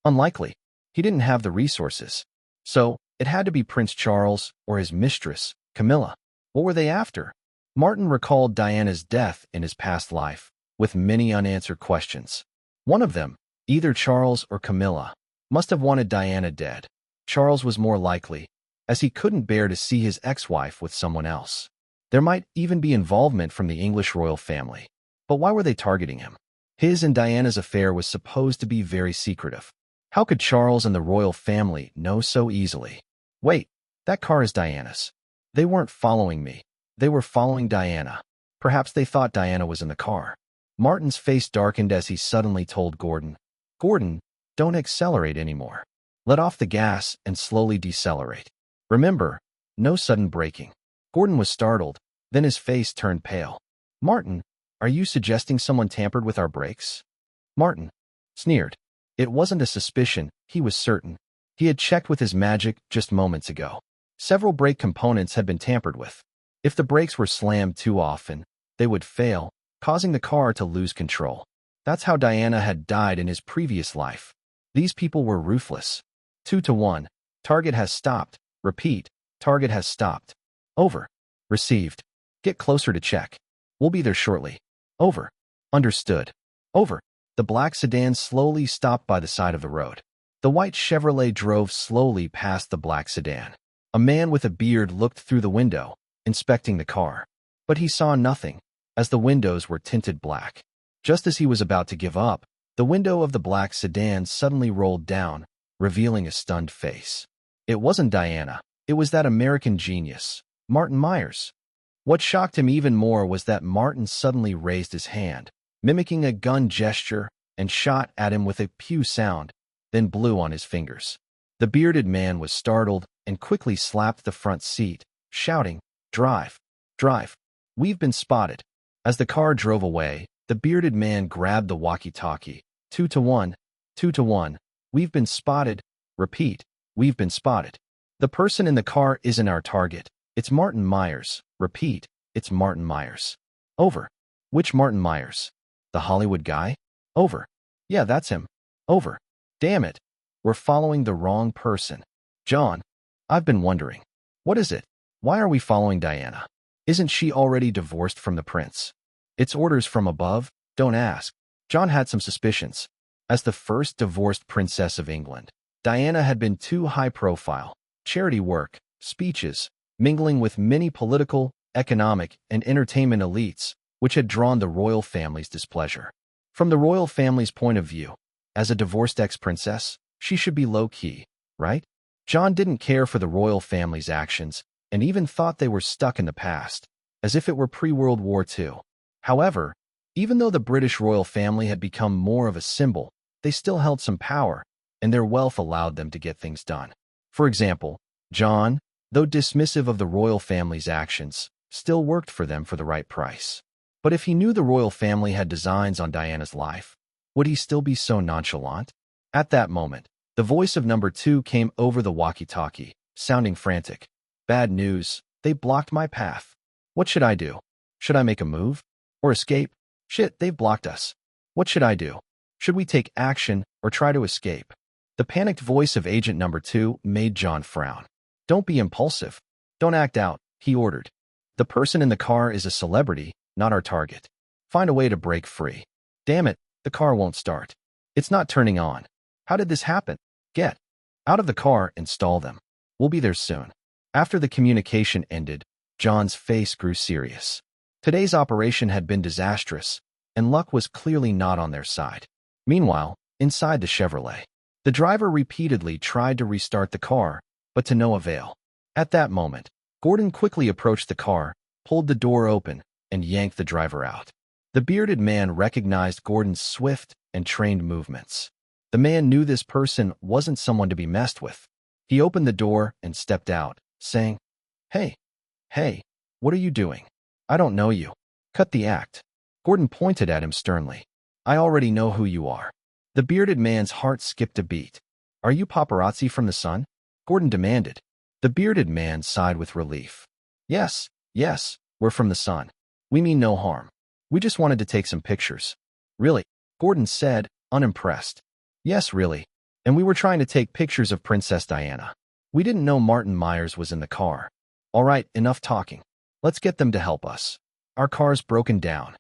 Unlikely. He didn't have the resources. So, it had to be Prince Charles or his mistress, Camilla. What were they after? Martin recalled Diana's death in his past life, with many unanswered questions. One of them, either Charles or Camilla, must have wanted Diana dead. Charles was more likely, as he couldn't bear to see his ex-wife with someone else. There might even be involvement from the English royal family. But why were they targeting him? His and Diana's affair was supposed to be very secretive. How could Charles and the royal family know so easily? Wait, that car is Diana's. They weren't following me. They were following Diana. Perhaps they thought Diana was in the car. Martin's face darkened as he suddenly told Gordon, "Gordon, don't accelerate anymore. Let off the gas and slowly decelerate. Remember, no sudden braking." Gordon was startled, then his face turned pale. "Martin, are you suggesting someone tampered with our brakes?" Martin sneered. It wasn't a suspicion, he was certain. He had checked with his magic just moments ago. Several brake components had been tampered with. If the brakes were slammed too often, they would fail, causing the car to lose control. That's how Diana had died in his previous life. These people were ruthless. 2 to 1. Target has stopped. Repeat. Target has stopped. Over. Received. Get closer to check. We'll be there shortly. Over. Understood. Over. The black sedan slowly stopped by the side of the road. The white Chevrolet drove slowly past the black sedan. A man with a beard looked through the window, inspecting the car. But he saw nothing, as the windows were tinted black. Just as he was about to give up, the window of the black sedan suddenly rolled down, revealing a stunned face. It wasn't Diana. It was that American genius, Martin Myers. What shocked him even more was that Martin suddenly raised his hand, mimicking a gun gesture, and shot at him with a pew sound, then blew on his fingers. The bearded man was startled and quickly slapped the front seat, shouting, "Drive! Drive! We've been spotted." As the car drove away, the bearded man grabbed the walkie-talkie. 2 to 1. 2 to 1. We've been spotted. Repeat. We've been spotted. The person in the car isn't our target. It's Martin Myers. Repeat. It's Martin Myers. Over. Which Martin Myers? The Hollywood guy? Over. Yeah, that's him. Over. Damn it. We're following the wrong person. John, I've been wondering. What is it? Why are we following Diana? Isn't she already divorced from the prince? It's orders from above, don't ask. John had some suspicions. As the first divorced princess of England, Diana had been too high profile. Charity work, speeches, mingling with many political, economic, and entertainment elites, which had drawn the royal family's displeasure. From the royal family's point of view, as a divorced ex-princess, she should be low-key, right? John didn't care for the royal family's actions and even thought they were stuck in the past, as if it were pre-World War II. However, even though the British royal family had become more of a symbol, they still held some power, and their wealth allowed them to get things done. For example, John, though dismissive of the royal family's actions, still worked for them for the right price. But if he knew the royal family had designs on Diana's life, would he still be so nonchalant? At that moment, the voice of number 2 came over the walkie-talkie. sounding frantic. Bad news. They blocked my path. What should I do? Should I make a move? Or escape? Shit, they've blocked us. What should I do? Should we take action or try to escape? The panicked voice of Agent Number 2 made John frown. Don't be impulsive. Don't act out, he ordered. The person in the car is a celebrity, not our target. Find a way to break free. Damn it, the car won't start. It's not turning on. How did this happen? Get out of the car and stall them. We'll be there soon. After the communication ended, John's face grew serious. Today's operation had been disastrous, and luck was clearly not on their side. Meanwhile, inside the Chevrolet, the driver repeatedly tried to restart the car, but to no avail. At that moment, Gordon quickly approached the car, pulled the door open, and yanked the driver out. The bearded man recognized Gordon's swift and trained movements. The man knew this person wasn't someone to be messed with. He opened the door and stepped out, saying, Hey, what are you doing? I don't know you. Cut the act. Gordon pointed at him sternly. I already know who you are. The bearded man's heart skipped a beat. Are you paparazzi from the Sun? Gordon demanded. The bearded man sighed with relief. Yes, we're from the Sun. We mean no harm. We just wanted to take some pictures. Really? Gordon said, unimpressed. Yes, really. And we were trying to take pictures of Princess Diana. We didn't know Martin Myers was in the car. All right, enough talking. Let's get them to help us. Our car's broken down.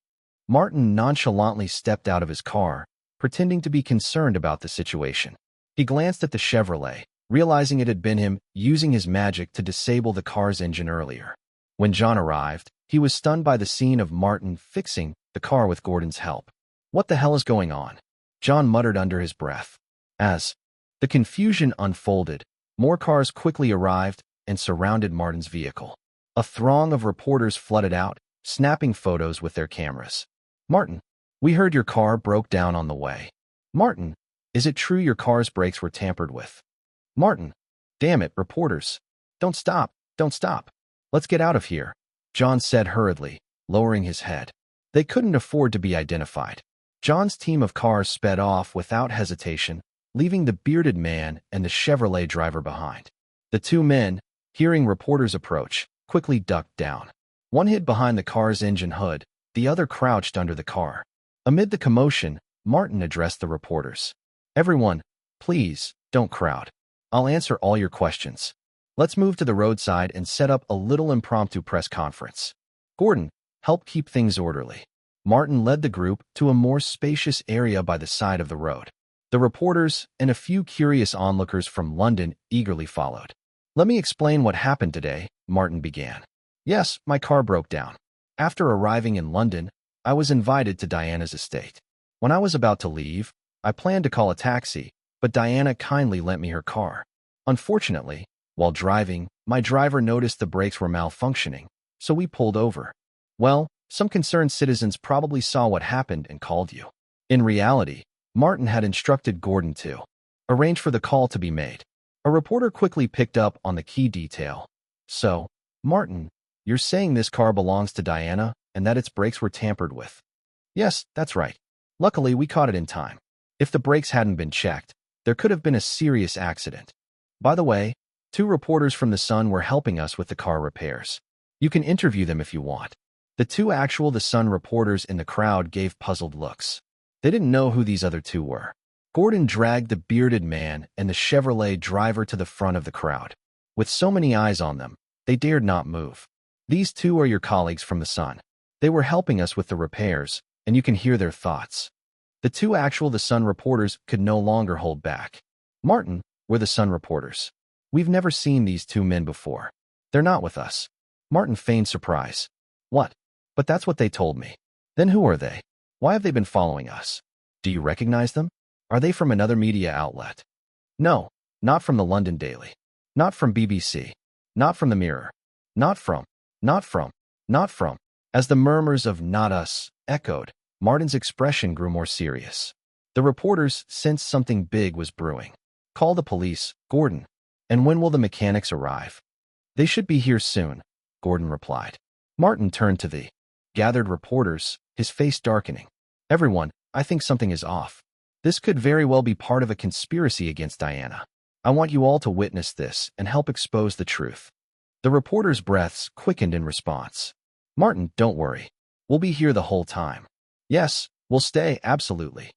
Martin nonchalantly stepped out of his car, pretending to be concerned about the situation. He glanced at the Chevrolet, realizing it had been him using his magic to disable the car's engine earlier. When John arrived, he was stunned by the scene of Martin fixing the car with Gordon's help. What the hell is going on? John muttered under his breath. As the confusion unfolded, more cars quickly arrived and surrounded Martin's vehicle. A throng of reporters flooded out, snapping photos with their cameras. Martin, we heard your car broke down on the way. Martin, is it true your car's brakes were tampered with? Martin, damn it, reporters. Don't stop. Let's get out of here, John said hurriedly, lowering his head. They couldn't afford to be identified. John's team of cars sped off without hesitation, leaving the bearded man and the Chevrolet driver behind. The two men, hearing reporters approach, quickly ducked down. One hid behind the car's engine hood, the other crouched under the car. Amid the commotion, Martin addressed the reporters. Everyone, please, don't crowd. I'll answer all your questions. Let's move to the roadside and set up a little impromptu press conference. Gordon, help keep things orderly. Martin led the group to a more spacious area by the side of the road. The reporters and a few curious onlookers from London eagerly followed. Let me explain what happened today, Martin began. Yes, my car broke down. After arriving in London, I was invited to Diana's estate. When I was about to leave, I planned to call a taxi, but Diana kindly lent me her car. Unfortunately, while driving, my driver noticed the brakes were malfunctioning, so we pulled over. Well, some concerned citizens probably saw what happened and called you. In reality, Martin had instructed Gordon to arrange for the call to be made. A reporter quickly picked up on the key detail. So, Martin, you're saying this car belongs to Diana and that its brakes were tampered with? Yes, that's right. Luckily, we caught it in time. If the brakes hadn't been checked, there could have been a serious accident. By the way, 2 reporters from The Sun were helping us with the car repairs. You can interview them if you want. The 2 actual The Sun reporters in the crowd gave puzzled looks. They didn't know who these other 2 were. Gordon dragged the bearded man and the Chevrolet driver to the front of the crowd. With so many eyes on them, they dared not move. These 2 are your colleagues from The Sun. They were helping us with the repairs, and you can hear their thoughts. The 2 actual The Sun reporters could no longer hold back. Martin, we're The Sun reporters. We've never seen these 2 men before. They're not with us. Martin feigned surprise. What? But that's what they told me. Then who are they? Why have they been following us? Do you recognize them? Are they from another media outlet? No, not from the London Daily. Not from BBC. Not from the Mirror. Not from. As the murmurs of "not us" echoed, Martin's expression grew more serious. The reporters sensed something big was brewing. Call the police, Gordon. And when will the mechanics arrive? They should be here soon, Gordon replied. Martin turned to the gathered reporters, his face darkening. Everyone, I think something is off. This could very well be part of a conspiracy against Diana. I want you all to witness this and help expose the truth." The reporters' breaths quickened in response. "Martin, don't worry. We'll be here the whole time." "Yes, we'll stay, absolutely."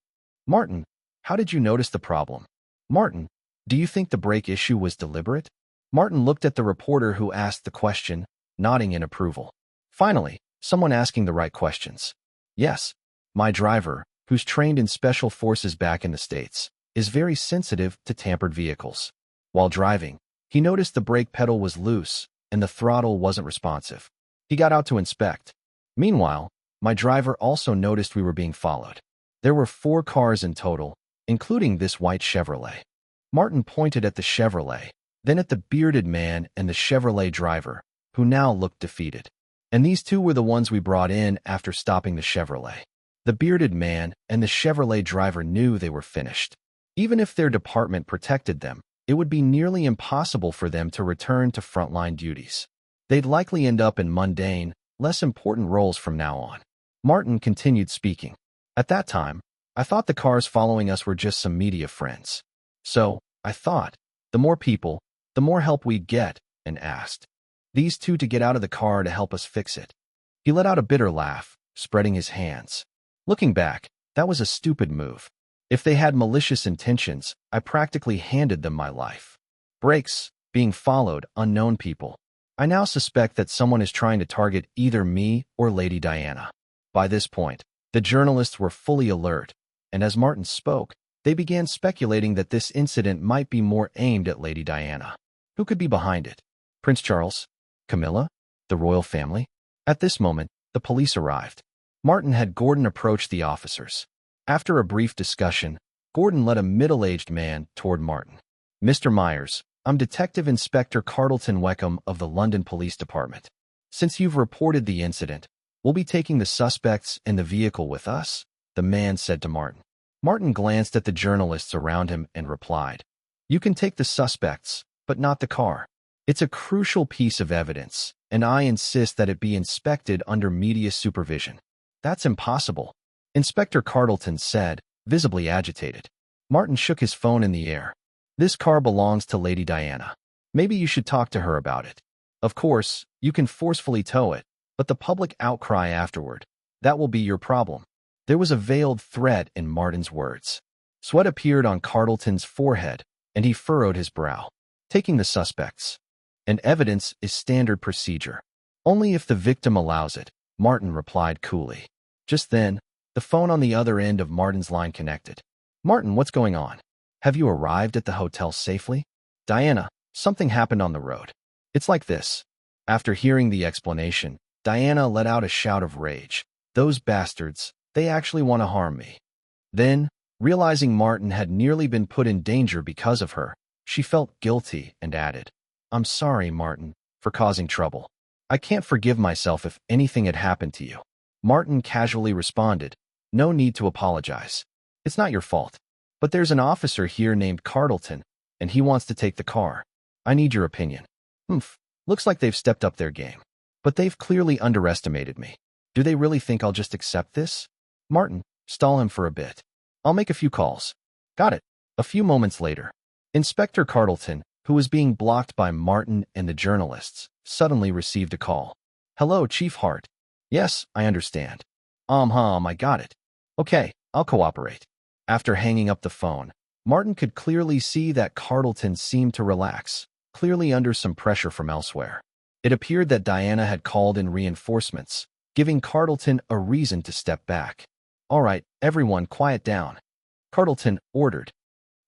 "Martin, how did you notice the problem?" "Martin, do you think the brake issue was deliberate?" Martin looked at the reporter who asked the question, nodding in approval. Finally, someone asking the right questions. "Yes, my driver, who's trained in special forces back in the States, is very sensitive to tampered vehicles. While driving, he noticed the brake pedal was loose and the throttle wasn't responsive. He got out to inspect. Meanwhile, my driver also noticed we were being followed. There were 4 cars in total, including this white Chevrolet." Martin pointed at the Chevrolet, then at the bearded man and the Chevrolet driver, who now looked defeated. "And these 2 were the ones we brought in after stopping the Chevrolet." The bearded man and the Chevrolet driver knew they were finished. Even if their department protected them, it would be nearly impossible for them to return to frontline duties. They'd likely end up in mundane, less important roles from now on. Martin continued speaking. "At that time, I thought the cars following us were just some media friends. So, I thought, the more people, the more help we'd get, and asked these 2 to get out of the car to help us fix it." He let out a bitter laugh, spreading his hands. "Looking back, that was a stupid move. If they had malicious intentions, I practically handed them my life. Brakes, being followed, unknown people. I now suspect that someone is trying to target either me or Lady Diana." By this point, the journalists were fully alert, and as Martin spoke, they began speculating that this incident might be more aimed at Lady Diana. Who could be behind it? Prince Charles? Camilla? The royal family? At this moment, the police arrived. Martin had Gordon approach the officers. After a brief discussion, Gordon led a middle-aged man toward Martin. "Mr. Myers, I'm Detective Inspector Carlton Weckham of the London Police Department. Since you've reported the incident, we'll be taking the suspects in the vehicle with us," the man said to Martin. Martin glanced at the journalists around him and replied, "You can take the suspects, but not the car. It's a crucial piece of evidence, and I insist that it be inspected under media supervision." "That's impossible," Inspector Carlton said, visibly agitated. Martin shook his phone in the air. "This car belongs to Lady Diana. Maybe you should talk to her about it. Of course, you can forcefully tow it, but the public outcry afterward, that will be your problem." There was a veiled threat in Martin's words. Sweat appeared on Carlton's forehead, and he furrowed his brow. "Taking the suspects. And evidence is standard procedure. Only if the victim allows it," Martin replied coolly. Just then, the phone on the other end of Martin's line connected. "Martin, what's going on? Have you arrived at the hotel safely?" "Diana, something happened on the road. It's like this." After hearing the explanation, Diana let out a shout of rage. "Those bastards, they actually want to harm me." Then, realizing Martin had nearly been put in danger because of her, she felt guilty and added, "I'm sorry, Martin, for causing trouble. I can't forgive myself if anything had happened to you." Martin casually responded, "No need to apologize. It's not your fault. But there's an officer here named Carlton, and he wants to take the car. I need your opinion." Looks like they've stepped up their game. But they've clearly underestimated me. Do they really think I'll just accept this? Martin, stall him for a bit. I'll make a few calls." "Got it." A few moments later, Inspector Carlton, who was being blocked by Martin and the journalists, suddenly received a call. "Hello, Chief Hart." "Yes, I understand." I got it. Okay, I'll cooperate." After hanging up the phone, Martin could clearly see that Carlton seemed to relax, clearly under some pressure from elsewhere. It appeared that Diana had called in reinforcements, giving Carlton a reason to step back. "All right, everyone quiet down," Carlton ordered.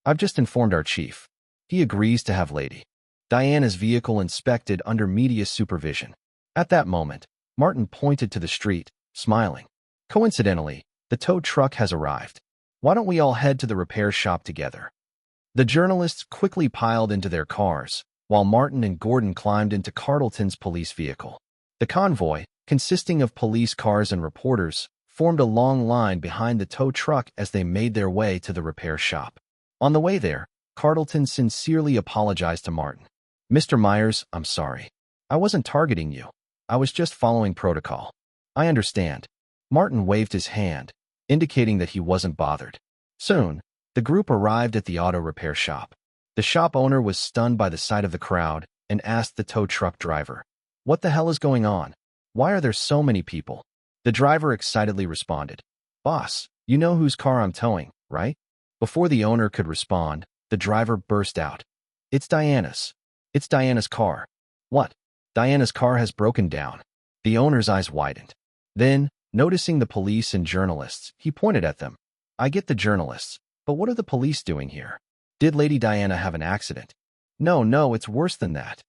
"I've just informed our chief. He agrees to have Lady Diana's vehicle inspected under media supervision." At that moment, Martin pointed to the street, smiling. "Coincidentally, the tow truck has arrived. Why don't we all head to the repair shop together?" The journalists quickly piled into their cars, while Martin and Gordon climbed into Carlton's police vehicle. The convoy, consisting of police cars and reporters, formed a long line behind the tow truck as they made their way to the repair shop. On the way there, Carlton sincerely apologized to Martin. "Mr. Myers, I'm sorry. I wasn't targeting you. I was just following protocol." "I understand." Martin waved his hand, indicating that he wasn't bothered. Soon, the group arrived at the auto repair shop. The shop owner was stunned by the sight of the crowd and asked the tow truck driver, "What the hell is going on? Why are there so many people?" The driver excitedly responded, "Boss, you know whose car I'm towing, right?" Before the owner could respond, the driver burst out, "It's Diana's. It's Diana's car." "What? Diana's car has broken down." The owner's eyes widened. Then, noticing the police and journalists, he pointed at them. "I get the journalists, but what are the police doing here? Did Lady Diana have an accident?" No, it's worse than that."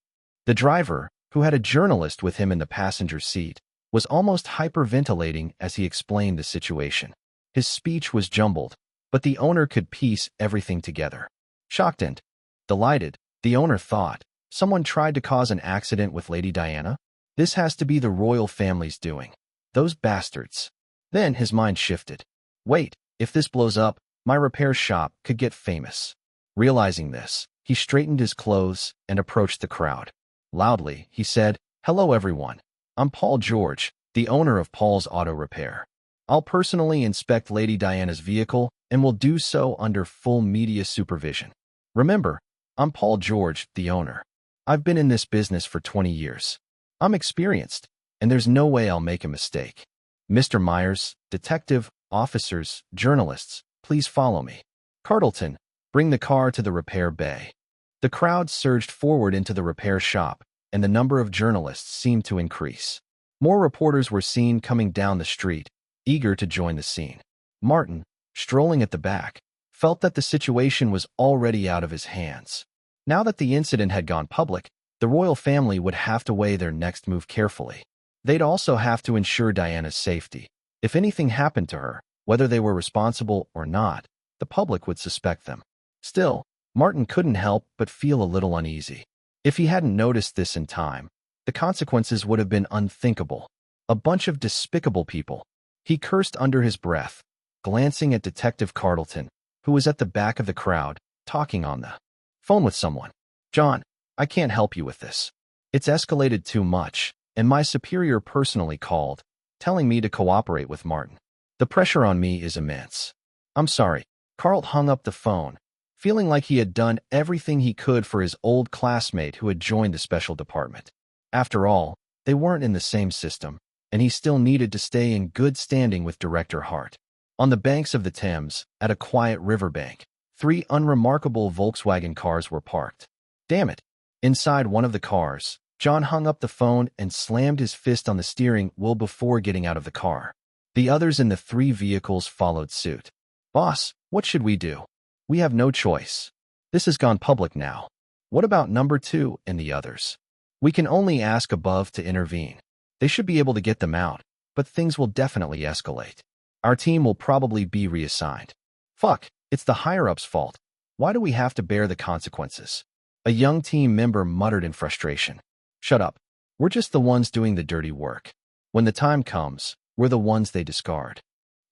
The driver, who had a journalist with him in the passenger seat, was almost hyperventilating as he explained the situation. His speech was jumbled, but the owner could piece everything together. Shocked and delighted, the owner thought, someone tried to cause an accident with Lady Diana? This has to be the royal family's doing. Those bastards. Then his mind shifted. Wait, if this blows up, my repair shop could get famous. Realizing this, he straightened his clothes and approached the crowd. Loudly, he said, "Hello everyone. I'm Paul George, the owner of Paul's Auto Repair. I'll personally inspect Lady Diana's vehicle and will do so under full media supervision. Remember, I'm Paul George, the owner. I've been in this business for 20 years. I'm experienced, and there's no way I'll make a mistake. Mr. Myers, detective, officers, journalists, please follow me. Cartleton, bring the car to the repair bay." The crowd surged forward into the repair shop, and the number of journalists seemed to increase. More reporters were seen coming down the street, eager to join the scene. Martin, strolling at the back, felt that the situation was already out of his hands. Now that the incident had gone public, the royal family would have to weigh their next move carefully. They'd also have to ensure Diana's safety. If anything happened to her, whether they were responsible or not, the public would suspect them. Still, Martin couldn't help but feel a little uneasy. If he hadn't noticed this in time, the consequences would have been unthinkable. A bunch of despicable people. He cursed under his breath, glancing at Detective Cartleton, who was at the back of the crowd, talking on the phone with someone. "John, I can't help you with this. It's escalated too much, and my superior personally called, telling me to cooperate with Martin. The pressure on me is immense. I'm sorry." Carl hung up the phone, feeling like he had done everything he could for his old classmate who had joined the special department. After all, they weren't in the same system, and he still needed to stay in good standing with Director Hart. On the banks of the Thames, at a quiet riverbank, 3 unremarkable Volkswagen cars were parked. Damn it. Inside one of the cars, John hung up the phone and slammed his fist on the steering wheel before getting out of the car. The others in the 3 vehicles followed suit. "Boss, what should we do? We have no choice. This has gone public now. What about number 2 and the others? We can only ask above to intervene. They should be able to get them out, but things will definitely escalate. Our team will probably be reassigned." "Fuck, it's the higher-ups' fault. Why do we have to bear the consequences?" A young team member muttered in frustration. "Shut up. We're just the ones doing the dirty work. When the time comes, we're the ones they discard."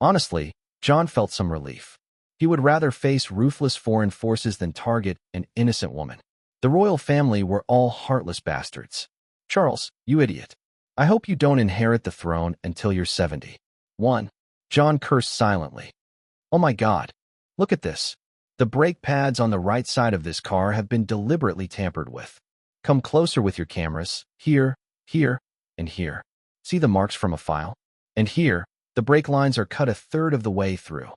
Honestly, John felt some relief. He would rather face ruthless foreign forces than target an innocent woman. The royal family were all heartless bastards. "Charles, you idiot. I hope you don't inherit the throne until you're 70. 1. John cursed silently. "Oh my God. Look at this. The brake pads on the right side of this car have been deliberately tampered with. Come closer with your cameras. Here, and here. See the marks from a file? And here, the brake lines are cut 1/3 of the way through.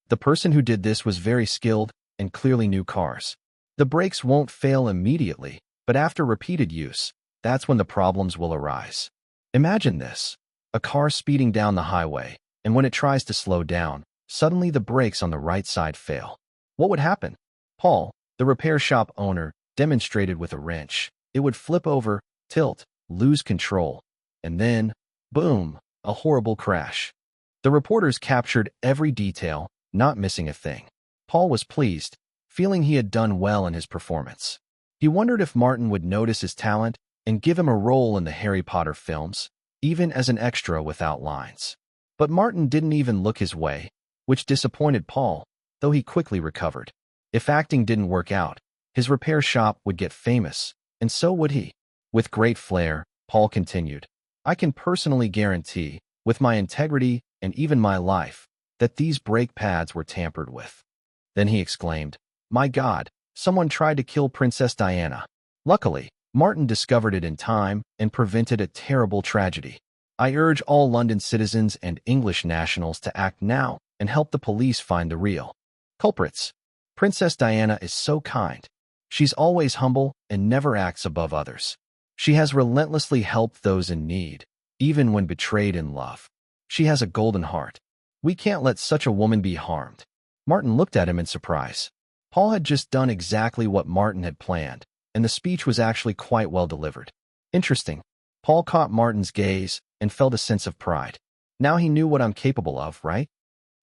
The person who did this was very skilled and clearly knew cars. The brakes won't fail immediately, but after repeated use, that's when the problems will arise. Imagine this. A car speeding down the highway, and when it tries to slow down, suddenly the brakes on the right side fail. What would happen? Paul, the repair shop owner, demonstrated with a wrench. It would flip over, tilt, lose control, and then, boom, a horrible crash. The reporters captured every detail, not missing a thing. Paul was pleased, feeling he had done well in his performance. He wondered if Martin would notice his talent and give him a role in the Harry Potter films, even as an extra without lines. But Martin didn't even look his way, which disappointed Paul, though he quickly recovered. If acting didn't work out, his repair shop would get famous, and so would he. With great flair, Paul continued, "I can personally guarantee, with my integrity and even my life, that these brake pads were tampered with." Then he exclaimed, "My God, Someone tried to kill Princess Diana. Luckily, Martin discovered it in time and prevented a terrible tragedy. I urge all London citizens and English nationals to act now and help the police find the real culprits. Princess Diana is so kind. She's always humble and never acts above others. She has relentlessly helped those in need, even when betrayed in love. She has a golden heart. We can't let such a woman be harmed. Martin looked at him in surprise. Paul had just done exactly what Martin had planned, and the speech was actually quite well delivered. Interesting. Paul caught Martin's gaze and felt a sense of pride. Now he knew what I'm capable of, right?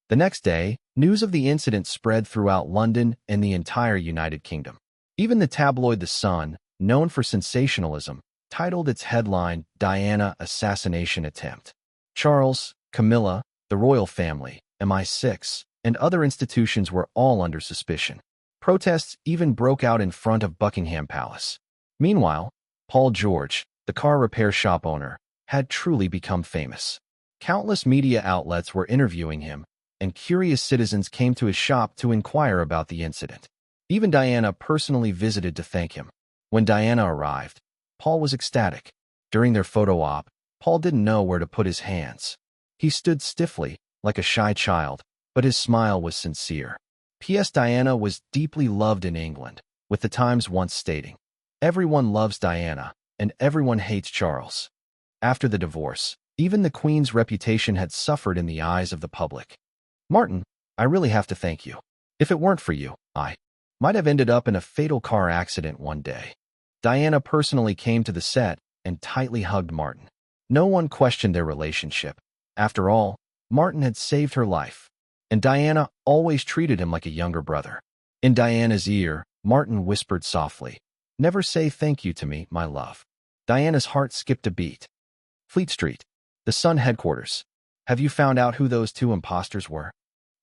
The next day, news of the incident spread throughout London and the entire United Kingdom. Even the tabloid The Sun, known for sensationalism, titled its headline, "Diana Assassination Attempt." Charles, Camilla, the royal family, MI6, and other institutions were all under suspicion. Protests even broke out in front of Buckingham Palace. Meanwhile, Paul George, the car repair shop owner, had truly become famous. Countless media outlets were interviewing him, and curious citizens came to his shop to inquire about the incident. Even Diana personally visited to thank him. When Diana arrived, Paul was ecstatic. During their photo op, Paul didn't know where to put his hands. He stood stiffly, like a shy child, but his smile was sincere. P.S. Diana was deeply loved in England, with the Times once stating, "Everyone loves Diana, and everyone hates Charles." After the divorce, even the Queen's reputation had suffered in the eyes of the public. Martin, I really have to thank you. If it weren't for you, I might have ended up in a fatal car accident one day. Diana personally came to the set and tightly hugged Martin. No one questioned their relationship. After all, Martin had saved her life, and Diana always treated him like a younger brother. In Diana's ear, Martin whispered softly, "Never say thank you to me, my love." Diana's heart skipped a beat. Fleet Street, the Sun headquarters. Have you found out who those two imposters were?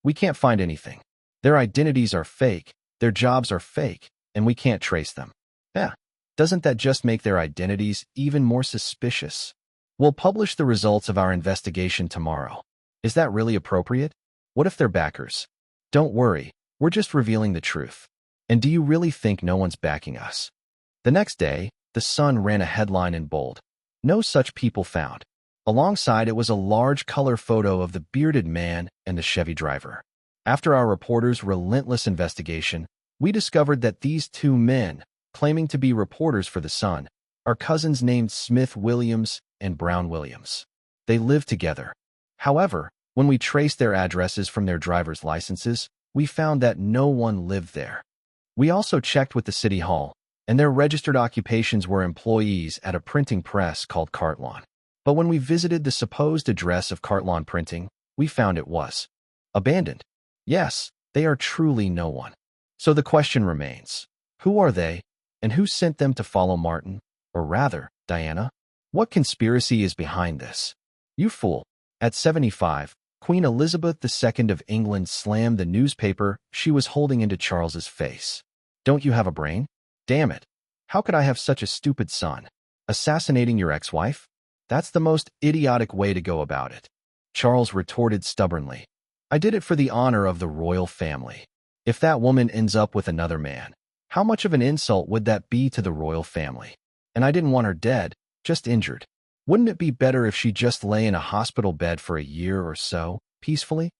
We can't find anything. Their identities are fake, their jobs are fake, and we can't trace them. Yeah, doesn't that just make their identities even more suspicious? We'll publish the results of our investigation tomorrow. Is that really appropriate? What if they're backers? Don't worry, we're just revealing the truth. And do you really think no one's backing us? The next day, the Sun ran a headline in bold. No such people found. Alongside it was a large color photo of the bearded man and the Chevy driver. After our reporters' relentless investigation, we discovered that these two men, claiming to be reporters for the Sun, are cousins named Smith Williams and Brown Williams. They live together. However, when we traced their addresses from their driver's licenses, we found that no one lived there. We also checked with the City Hall, and their registered occupations were employees at a printing press called Cartlawn. But when we visited the supposed address of Cartlawn Printing, we found it was abandoned. Yes, they are truly no one. So the question remains, who are they, and who sent them to follow Martin, or rather, Diana? What conspiracy is behind this? You fool. At 75, Queen Elizabeth II of England slammed the newspaper she was holding into Charles's face. Don't you have a brain? Damn it. How could I have such a stupid son? Assassinating your ex-wife? That's the most idiotic way to go about it. Charles retorted stubbornly. I did it for the honor of the royal family. If that woman ends up with another man, how much of an insult would that be to the royal family? And I didn't want her dead, just injured. Wouldn't it be better if she just lay in a hospital bed for a year or so, peacefully?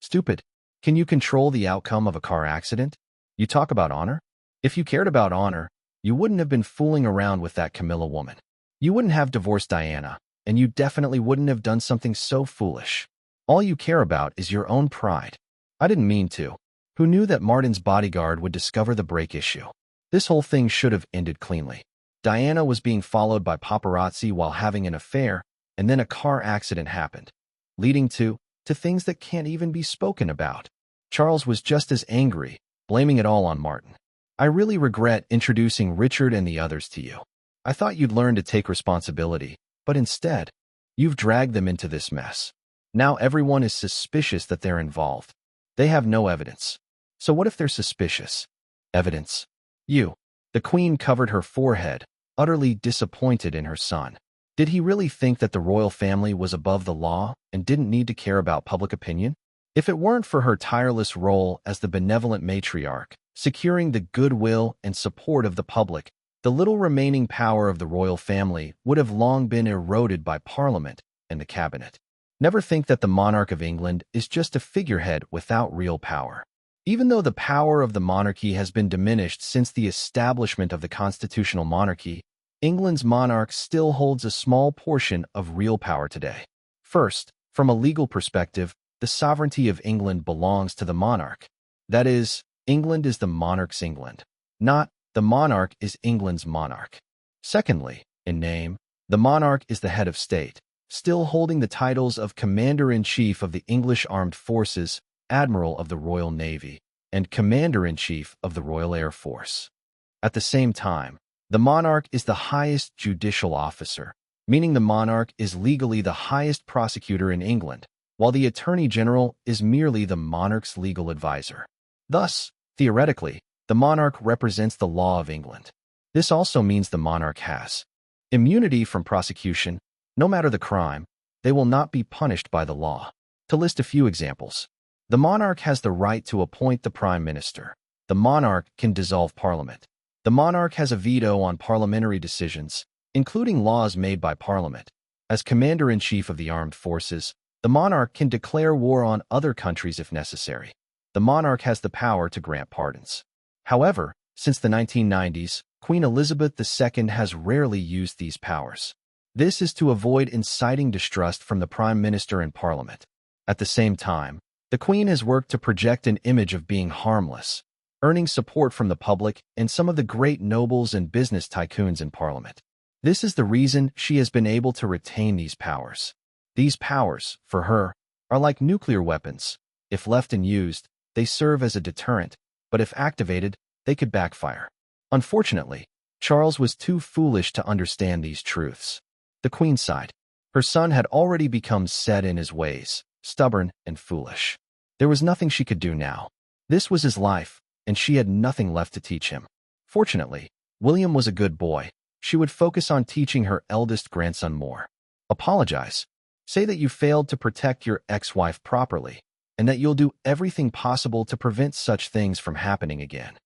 Stupid. Can you control the outcome of a car accident? You talk about honor? If you cared about honor, you wouldn't have been fooling around with that Camilla woman. You wouldn't have divorced Diana, and you definitely wouldn't have done something so foolish. All you care about is your own pride. I didn't mean to. Who knew that Martin's bodyguard would discover the brake issue? This whole thing should have ended cleanly. Diana was being followed by paparazzi while having an affair, and then a car accident happened, leading to things that can't even be spoken about. Charles was just as angry, blaming it all on Martin. I really regret introducing Richard and the others to you. I thought you'd learn to take responsibility, but instead, you've dragged them into this mess. Now everyone is suspicious that they're involved. They have no evidence. So what if they're suspicious? Evidence. You. The Queen covered her forehead, utterly disappointed in her son. Did he really think that the royal family was above the law and didn't need to care about public opinion? If it weren't for her tireless role as the benevolent matriarch, securing the goodwill and support of the public. The little remaining power of the royal family would have long been eroded by Parliament and the cabinet. Never think that the monarch of England is just a figurehead without real power. Even though the power of the monarchy has been diminished since the establishment of the constitutional monarchy, England's monarch still holds a small portion of real power today. First, from a legal perspective, the sovereignty of England belongs to the monarch. That is, England is the monarch's England, not the monarch is England's monarch. Secondly, in name, the monarch is the head of state, still holding the titles of Commander-in-Chief of the English Armed Forces, Admiral of the Royal Navy, and Commander-in-Chief of the Royal Air Force. At the same time, the monarch is the highest judicial officer, meaning the monarch is legally the highest prosecutor in England, while the Attorney General is merely the monarch's legal advisor. Thus, theoretically, the monarch represents the law of England. This also means the monarch has immunity from prosecution. No matter the crime, they will not be punished by the law. To list a few examples, the monarch has the right to appoint the prime minister. The monarch can dissolve parliament. The monarch has a veto on parliamentary decisions, including laws made by parliament. As commander-in-chief of the armed forces, the monarch can declare war on other countries if necessary. The monarch has the power to grant pardons. However, since the 1990s, Queen Elizabeth II has rarely used these powers. This is to avoid inciting distrust from the Prime Minister and Parliament. At the same time, the Queen has worked to project an image of being harmless, earning support from the public and some of the great nobles and business tycoons in Parliament. This is the reason she has been able to retain these powers. These powers, for her, are like nuclear weapons. If left unused, they serve as a deterrent, but if activated, they could backfire. Unfortunately, Charles was too foolish to understand these truths. The Queen sighed. Her son had already become set in his ways, stubborn and foolish. There was nothing she could do now. This was his life, and she had nothing left to teach him. Fortunately, William was a good boy. She would focus on teaching her eldest grandson more. Apologize. Say that you failed to protect your ex-wife properly, and that you'll do everything possible to prevent such things from happening again.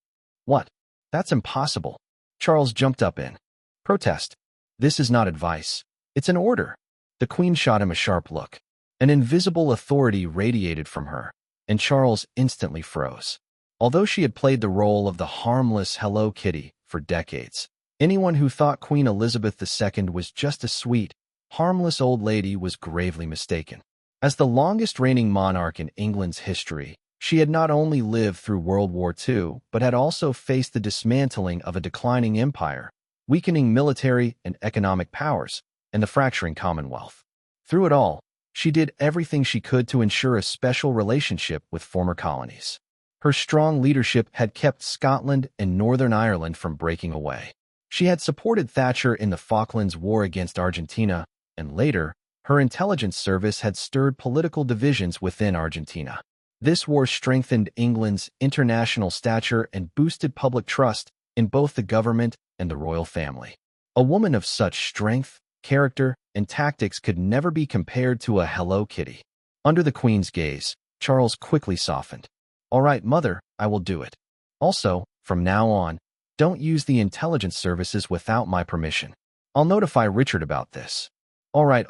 What? That's impossible. Charles jumped up in protest. This is not advice. It's an order. The Queen shot him a sharp look. An invisible authority radiated from her, and Charles instantly froze. Although she had played the role of the harmless Hello Kitty for decades, anyone who thought Queen Elizabeth II was just a sweet, harmless old lady was gravely mistaken. As the longest reigning monarch in England's history, she had not only lived through World War II, but had also faced the dismantling of a declining empire, weakening military and economic powers, and the fracturing Commonwealth. Through it all, she did everything she could to ensure a special relationship with former colonies. Her strong leadership had kept Scotland and Northern Ireland from breaking away. She had supported Thatcher in the Falklands War against Argentina, and later, her intelligence service had stirred political divisions within Argentina. This war strengthened England's international stature and boosted public trust in both the government and the royal family. A woman of such strength, character, and tactics could never be compared to a Hello Kitty. Under the Queen's gaze, Charles quickly softened. All right, Mother, I will do it. Also, from now on, don't use the intelligence services without my permission. I'll notify Richard about this. All right.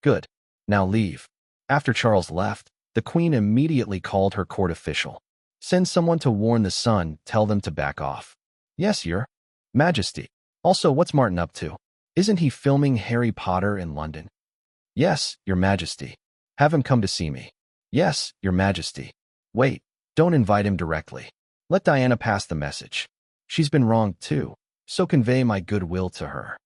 Good. Now leave. After Charles left, the Queen immediately called her court official. Send someone to warn the son, tell them to back off. Yes, Your Majesty. Also, what's Martin up to? Isn't he filming Harry Potter in London? Yes, Your Majesty. Have him come to see me. Yes, Your Majesty. Wait, don't invite him directly. Let Diana pass the message. She's been wronged too, so convey my goodwill to her.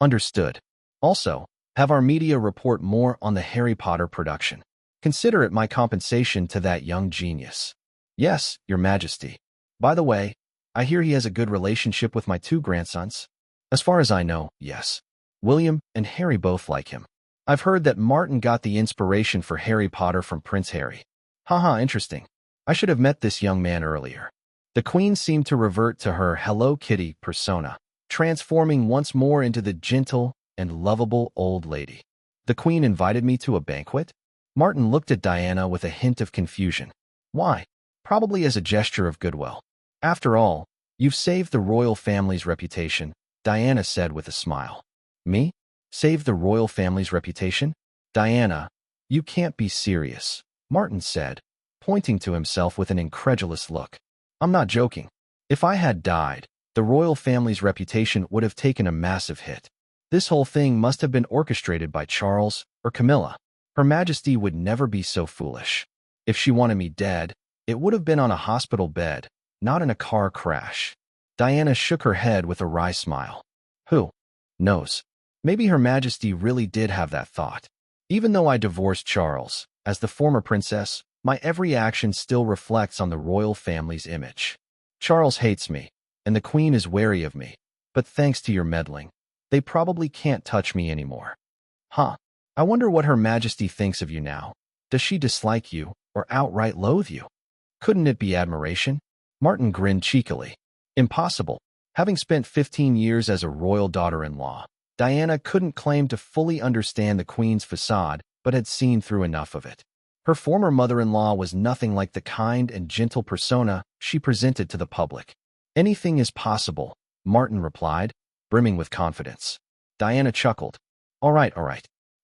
Understood. Also, have our media report more on the Harry Potter production. Consider it my compensation to that young genius. Yes, Your Majesty. By the way, I hear he has a good relationship with my two grandsons. As far as I know, yes. William and Harry both like him. I've heard that Martin got the inspiration for Harry Potter from Prince Harry. Haha, interesting. I should have met this young man earlier. The Queen seemed to revert to her Hello Kitty persona, transforming once more into the gentle and lovable old lady. The Queen invited me to a banquet? Martin looked at Diana with a hint of confusion. Why? Probably as a gesture of goodwill. After all, you've saved the royal family's reputation, Diana said with a smile. Me? Save the royal family's reputation? Diana, you can't be serious, Martin said, pointing to himself with an incredulous look. I'm not joking. If I had died, the royal family's reputation would have taken a massive hit. This whole thing must have been orchestrated by Charles or Camilla. Her Majesty would never be so foolish. If she wanted me dead, it would have been on a hospital bed, not in a car crash. Diana shook her head with a wry smile. Who knows? Maybe Her Majesty really did have that thought. Even though I divorced Charles, as the former princess, my every action still reflects on the royal family's image. Charles hates me, and the Queen is wary of me, but thanks to your meddling, they probably can't touch me anymore. Huh. I wonder what Her Majesty thinks of you now. Does she dislike you, or outright loathe you? Couldn't it be admiration? Martin grinned cheekily. Impossible. Having spent 15 years as a royal daughter-in-law, Diana couldn't claim to fully understand the Queen's facade, but had seen through enough of it. Her former mother-in-law was nothing like the kind and gentle persona she presented to the public. Anything is possible, Martin replied, brimming with confidence. Diana chuckled. All right.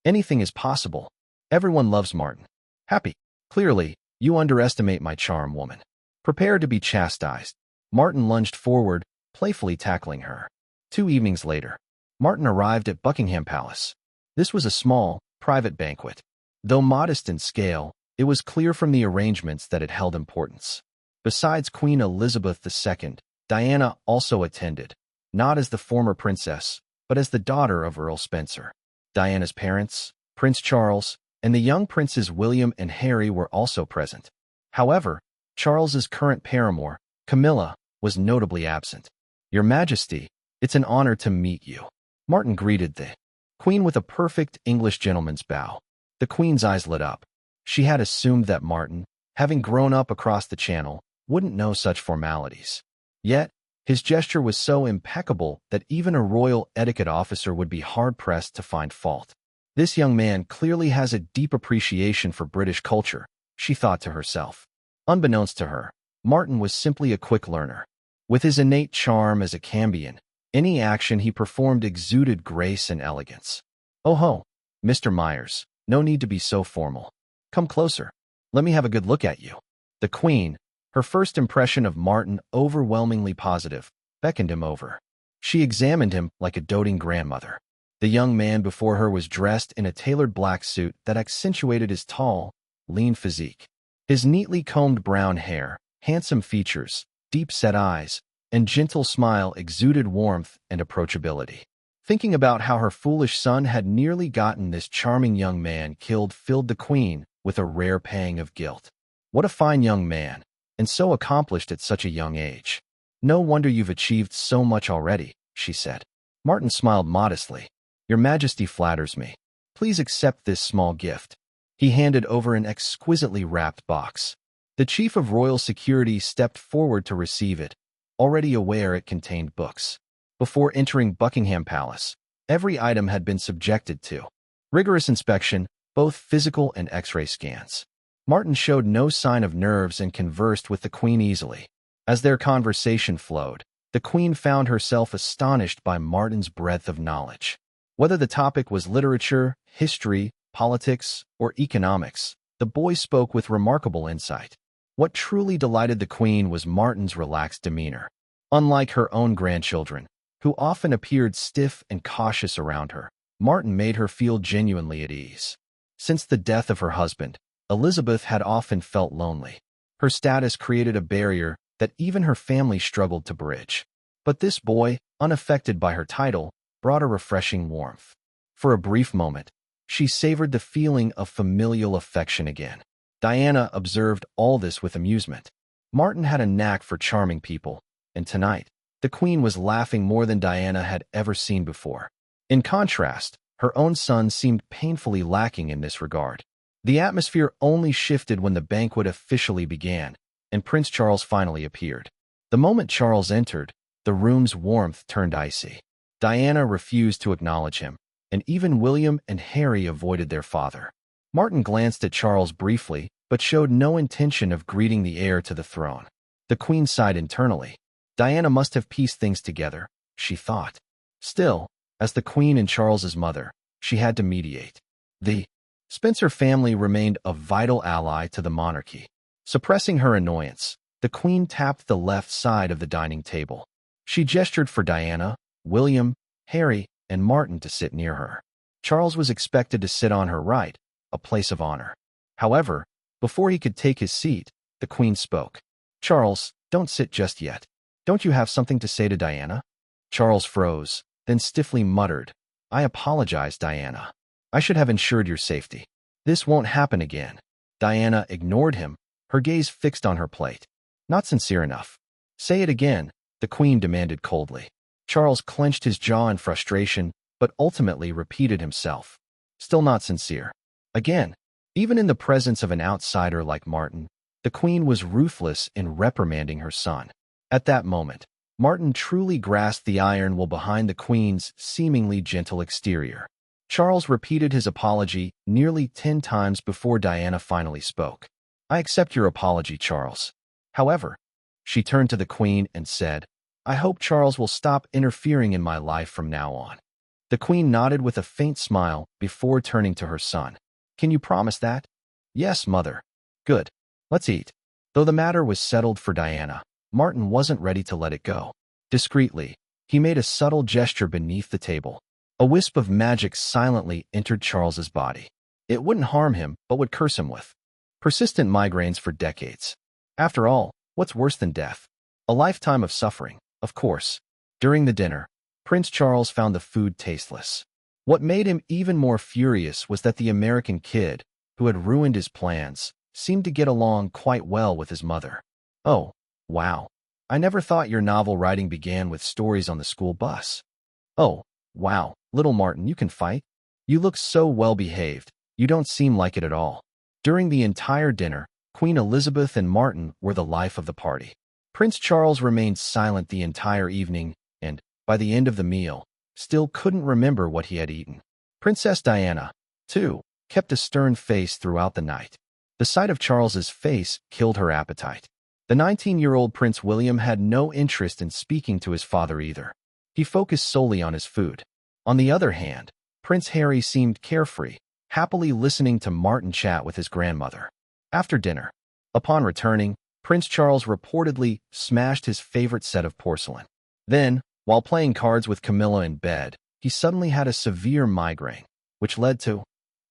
Anything is possible. Everyone loves Martin. Happy. Clearly, you underestimate my charm, woman. Prepare to be chastised. Martin lunged forward, playfully tackling her. 2 evenings later, Martin arrived at Buckingham Palace. This was a small, private banquet. Though modest in scale, it was clear from the arrangements that it held importance. Besides Queen Elizabeth II, Diana also attended, not as the former princess, but as the daughter of Earl Spencer. Diana's parents, Prince Charles, and the young princes William and Harry were also present. However, Charles's current paramour, Camilla, was notably absent. Your Majesty, it's an honor to meet you. Martin greeted the Queen with a perfect English gentleman's bow. The Queen's eyes lit up. She had assumed that Martin, having grown up across the channel, wouldn't know such formalities. Yet, his gesture was so impeccable that even a royal etiquette officer would be hard-pressed to find fault. This young man clearly has a deep appreciation for British culture, she thought to herself. Unbeknownst to her, Martin was simply a quick learner. With his innate charm as a Cambion, any action he performed exuded grace and elegance. Oh ho, Mr. Myers, no need to be so formal. Come closer. Let me have a good look at you. The Queen, her first impression of Martin overwhelmingly positive, beckoned him over. She examined him like a doting grandmother. The young man before her was dressed in a tailored black suit that accentuated his tall, lean physique. His neatly combed brown hair, handsome features, deep-set eyes, and gentle smile exuded warmth and approachability. Thinking about how her foolish son had nearly gotten this charming young man killed filled the Queen with a rare pang of guilt. What a fine young man, and so accomplished at such a young age. No wonder you've achieved so much already, she said. Martin smiled modestly. Your Majesty flatters me. Please accept this small gift. He handed over an exquisitely wrapped box. The Chief of Royal Security stepped forward to receive it, already aware it contained books. Before entering Buckingham Palace, every item had been subjected to rigorous inspection, both physical and X-ray scans. Martin showed no sign of nerves and conversed with the Queen easily. As their conversation flowed, the Queen found herself astonished by Martin's breadth of knowledge. Whether the topic was literature, history, politics, or economics, the boy spoke with remarkable insight. What truly delighted the Queen was Martin's relaxed demeanor. Unlike her own grandchildren, who often appeared stiff and cautious around her, Martin made her feel genuinely at ease. Since the death of her husband, Elizabeth had often felt lonely. Her status created a barrier that even her family struggled to bridge. But this boy, unaffected by her title, brought a refreshing warmth. For a brief moment, she savored the feeling of familial affection again. Diana observed all this with amusement. Martin had a knack for charming people, and tonight, the Queen was laughing more than Diana had ever seen before. In contrast, her own son seemed painfully lacking in this regard. The atmosphere only shifted when the banquet officially began, and Prince Charles finally appeared. The moment Charles entered, the room's warmth turned icy. Diana refused to acknowledge him, and even William and Harry avoided their father. Martin glanced at Charles briefly, but showed no intention of greeting the heir to the throne. The Queen sighed internally. Diana must have pieced things together, she thought. Still, as the Queen and Charles's mother, she had to mediate. The Spencer family remained a vital ally to the monarchy. Suppressing her annoyance, the Queen tapped the left side of the dining table. She gestured for Diana, William, Harry, and Martin to sit near her. Charles was expected to sit on her right, a place of honor. However, before he could take his seat, the Queen spoke. "Charles, don't sit just yet. Don't you have something to say to Diana?" Charles froze, then stiffly muttered, "I apologize, Diana. I should have ensured your safety. This won't happen again." Diana ignored him, her gaze fixed on her plate. "Not sincere enough. Say it again," the Queen demanded coldly. Charles clenched his jaw in frustration, but ultimately repeated himself. "Still not sincere." Again, even in the presence of an outsider like Martin, the Queen was ruthless in reprimanding her son. At that moment, Martin truly grasped the iron will behind the Queen's seemingly gentle exterior. Charles repeated his apology nearly 10 times before Diana finally spoke. "I accept your apology, Charles. However," she turned to the Queen and said, "I hope Charles will stop interfering in my life from now on." The Queen nodded with a faint smile before turning to her son. "Can you promise that?" "Yes, Mother." "Good. Let's eat." Though the matter was settled for Diana, Martin wasn't ready to let it go. Discreetly, he made a subtle gesture beneath the table. A wisp of magic silently entered Charles's body. It wouldn't harm him, but would curse him with persistent migraines for decades. After all, what's worse than death? A lifetime of suffering, of course. During the dinner, Prince Charles found the food tasteless. What made him even more furious was that the American kid, who had ruined his plans, seemed to get along quite well with his mother. "Oh, wow. I never thought your novel writing began with stories on the school bus." "Oh, wow, little Martin, you can fight? You look so well-behaved. You don't seem like it at all." During the entire dinner, Queen Elizabeth and Martin were the life of the party. Prince Charles remained silent the entire evening and, by the end of the meal, still couldn't remember what he had eaten. Princess Diana, too, kept a stern face throughout the night. The sight of Charles's face killed her appetite. The 19-year-old Prince William had no interest in speaking to his father either. He focused solely on his food. On the other hand, Prince Harry seemed carefree, happily listening to Martin chat with his grandmother. After dinner, upon returning, Prince Charles reportedly smashed his favorite set of porcelain. Then, while playing cards with Camilla in bed, he suddenly had a severe migraine, which led to,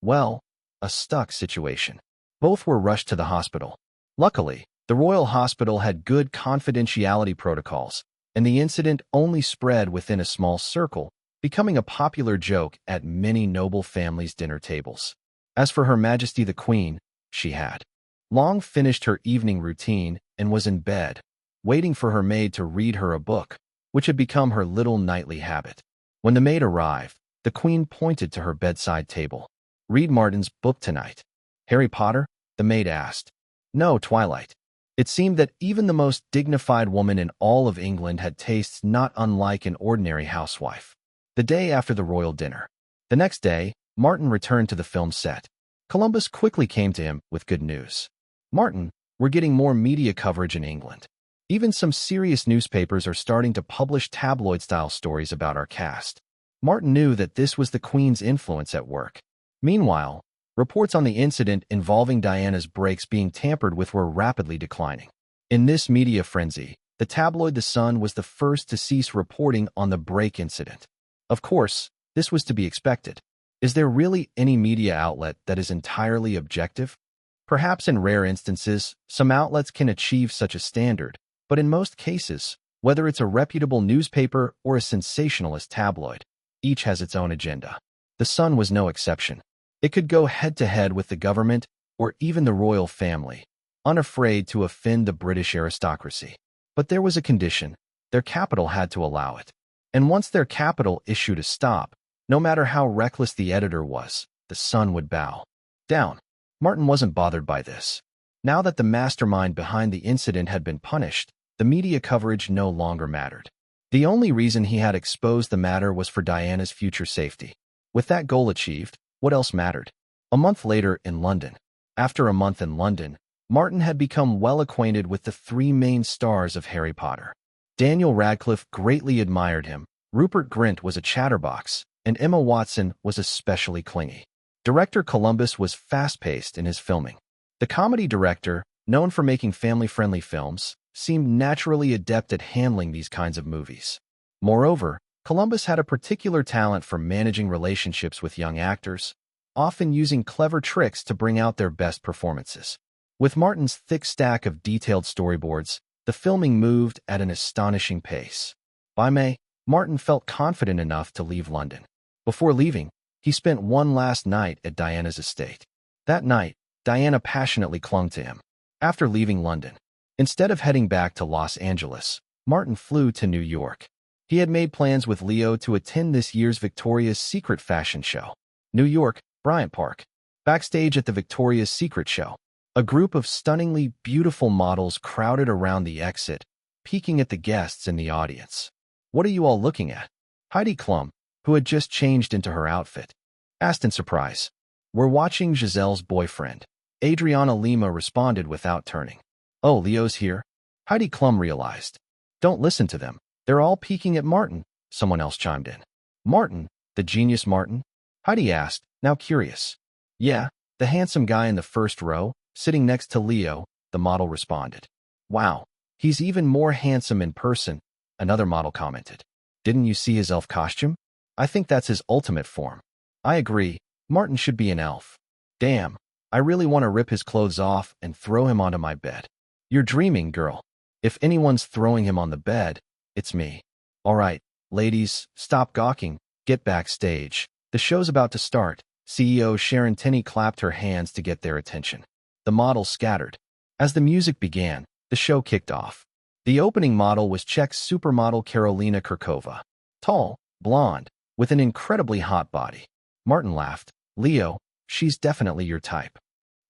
well, a stuck situation. Both were rushed to the hospital. Luckily, the Royal Hospital had good confidentiality protocols, and the incident only spread within a small circle, becoming a popular joke at many noble families' dinner tables. As for Her Majesty the Queen, she had long finished her evening routine and was in bed, waiting for her maid to read her a book, which had become her little nightly habit. When the maid arrived, the Queen pointed to her bedside table. "Read Martin's book tonight." "Harry Potter?" the maid asked. "No, Twilight." It seemed that even the most dignified woman in all of England had tastes not unlike an ordinary housewife. The day after the royal dinner. The next day, Martin returned to the film set. Columbus quickly came to him with good news. "Martin, we're getting more media coverage in England. Even some serious newspapers are starting to publish tabloid-style stories about our cast." Martin knew that this was the Queen's influence at work. Meanwhile, reports on the incident involving Diana's breaks being tampered with were rapidly declining. In this media frenzy, the tabloid The Sun was the first to cease reporting on the break incident. Of course, this was to be expected. Is there really any media outlet that is entirely objective? Perhaps in rare instances, some outlets can achieve such a standard, but in most cases, whether it's a reputable newspaper or a sensationalist tabloid, each has its own agenda. The Sun was no exception. It could go head-to-head with the government or even the royal family, unafraid to offend the British aristocracy. But there was a condition: their capital had to allow it. And once their capital issued a stop, no matter how reckless the editor was, the Sun would bow down. Martin wasn't bothered by this. Now that the mastermind behind the incident had been punished, the media coverage no longer mattered. The only reason he had exposed the matter was for Diana's future safety. With that goal achieved, what else mattered? A month later in London. After a month in London, Martin had become well acquainted with the three main stars of Harry Potter. Daniel Radcliffe greatly admired him, Rupert Grint was a chatterbox, and Emma Watson was especially clingy. Director Columbus was fast-paced in his filming. The comedy director, known for making family-friendly films, seemed naturally adept at handling these kinds of movies. Moreover, Columbus had a particular talent for managing relationships with young actors, often using clever tricks to bring out their best performances. With Martin's thick stack of detailed storyboards, the filming moved at an astonishing pace. By May, Martin felt confident enough to leave London. Before leaving, he spent one last night at Diana's estate. That night, Diana passionately clung to him. After leaving London, instead of heading back to Los Angeles, Martin flew to New York. He had made plans with Leo to attend this year's Victoria's Secret fashion show. New York, Bryant Park. Backstage at the Victoria's Secret show, a group of stunningly beautiful models crowded around the exit, peeking at the guests in the audience. "What are you all looking at?" Heidi Klum, who had just changed into her outfit, asked in surprise. "We're watching Giselle's boyfriend." Adriana Lima responded without turning. "Oh, Leo's here?" Heidi Klum realized. "Don't listen to them. They're all peeking at Martin," someone else chimed in. "Martin? The genius Martin?" Heidi asked, now curious. "Yeah, the handsome guy in the first row, sitting next to Leo," the model responded. "Wow, he's even more handsome in person," another model commented. "Didn't you see his elf costume? I think that's his ultimate form." "I agree, Martin should be an elf. Damn, I really want to rip his clothes off and throw him onto my bed." "You're dreaming, girl. If anyone's throwing him on the bed, it's me." "All right, ladies, stop gawking, get backstage. The show's about to start." CEO Sharon Tinney clapped her hands to get their attention. The models scattered. As the music began, the show kicked off. The opening model was Czech supermodel Karolina Kurkova. Tall, blonde, with an incredibly hot body. Martin laughed. "Leo, she's definitely your type."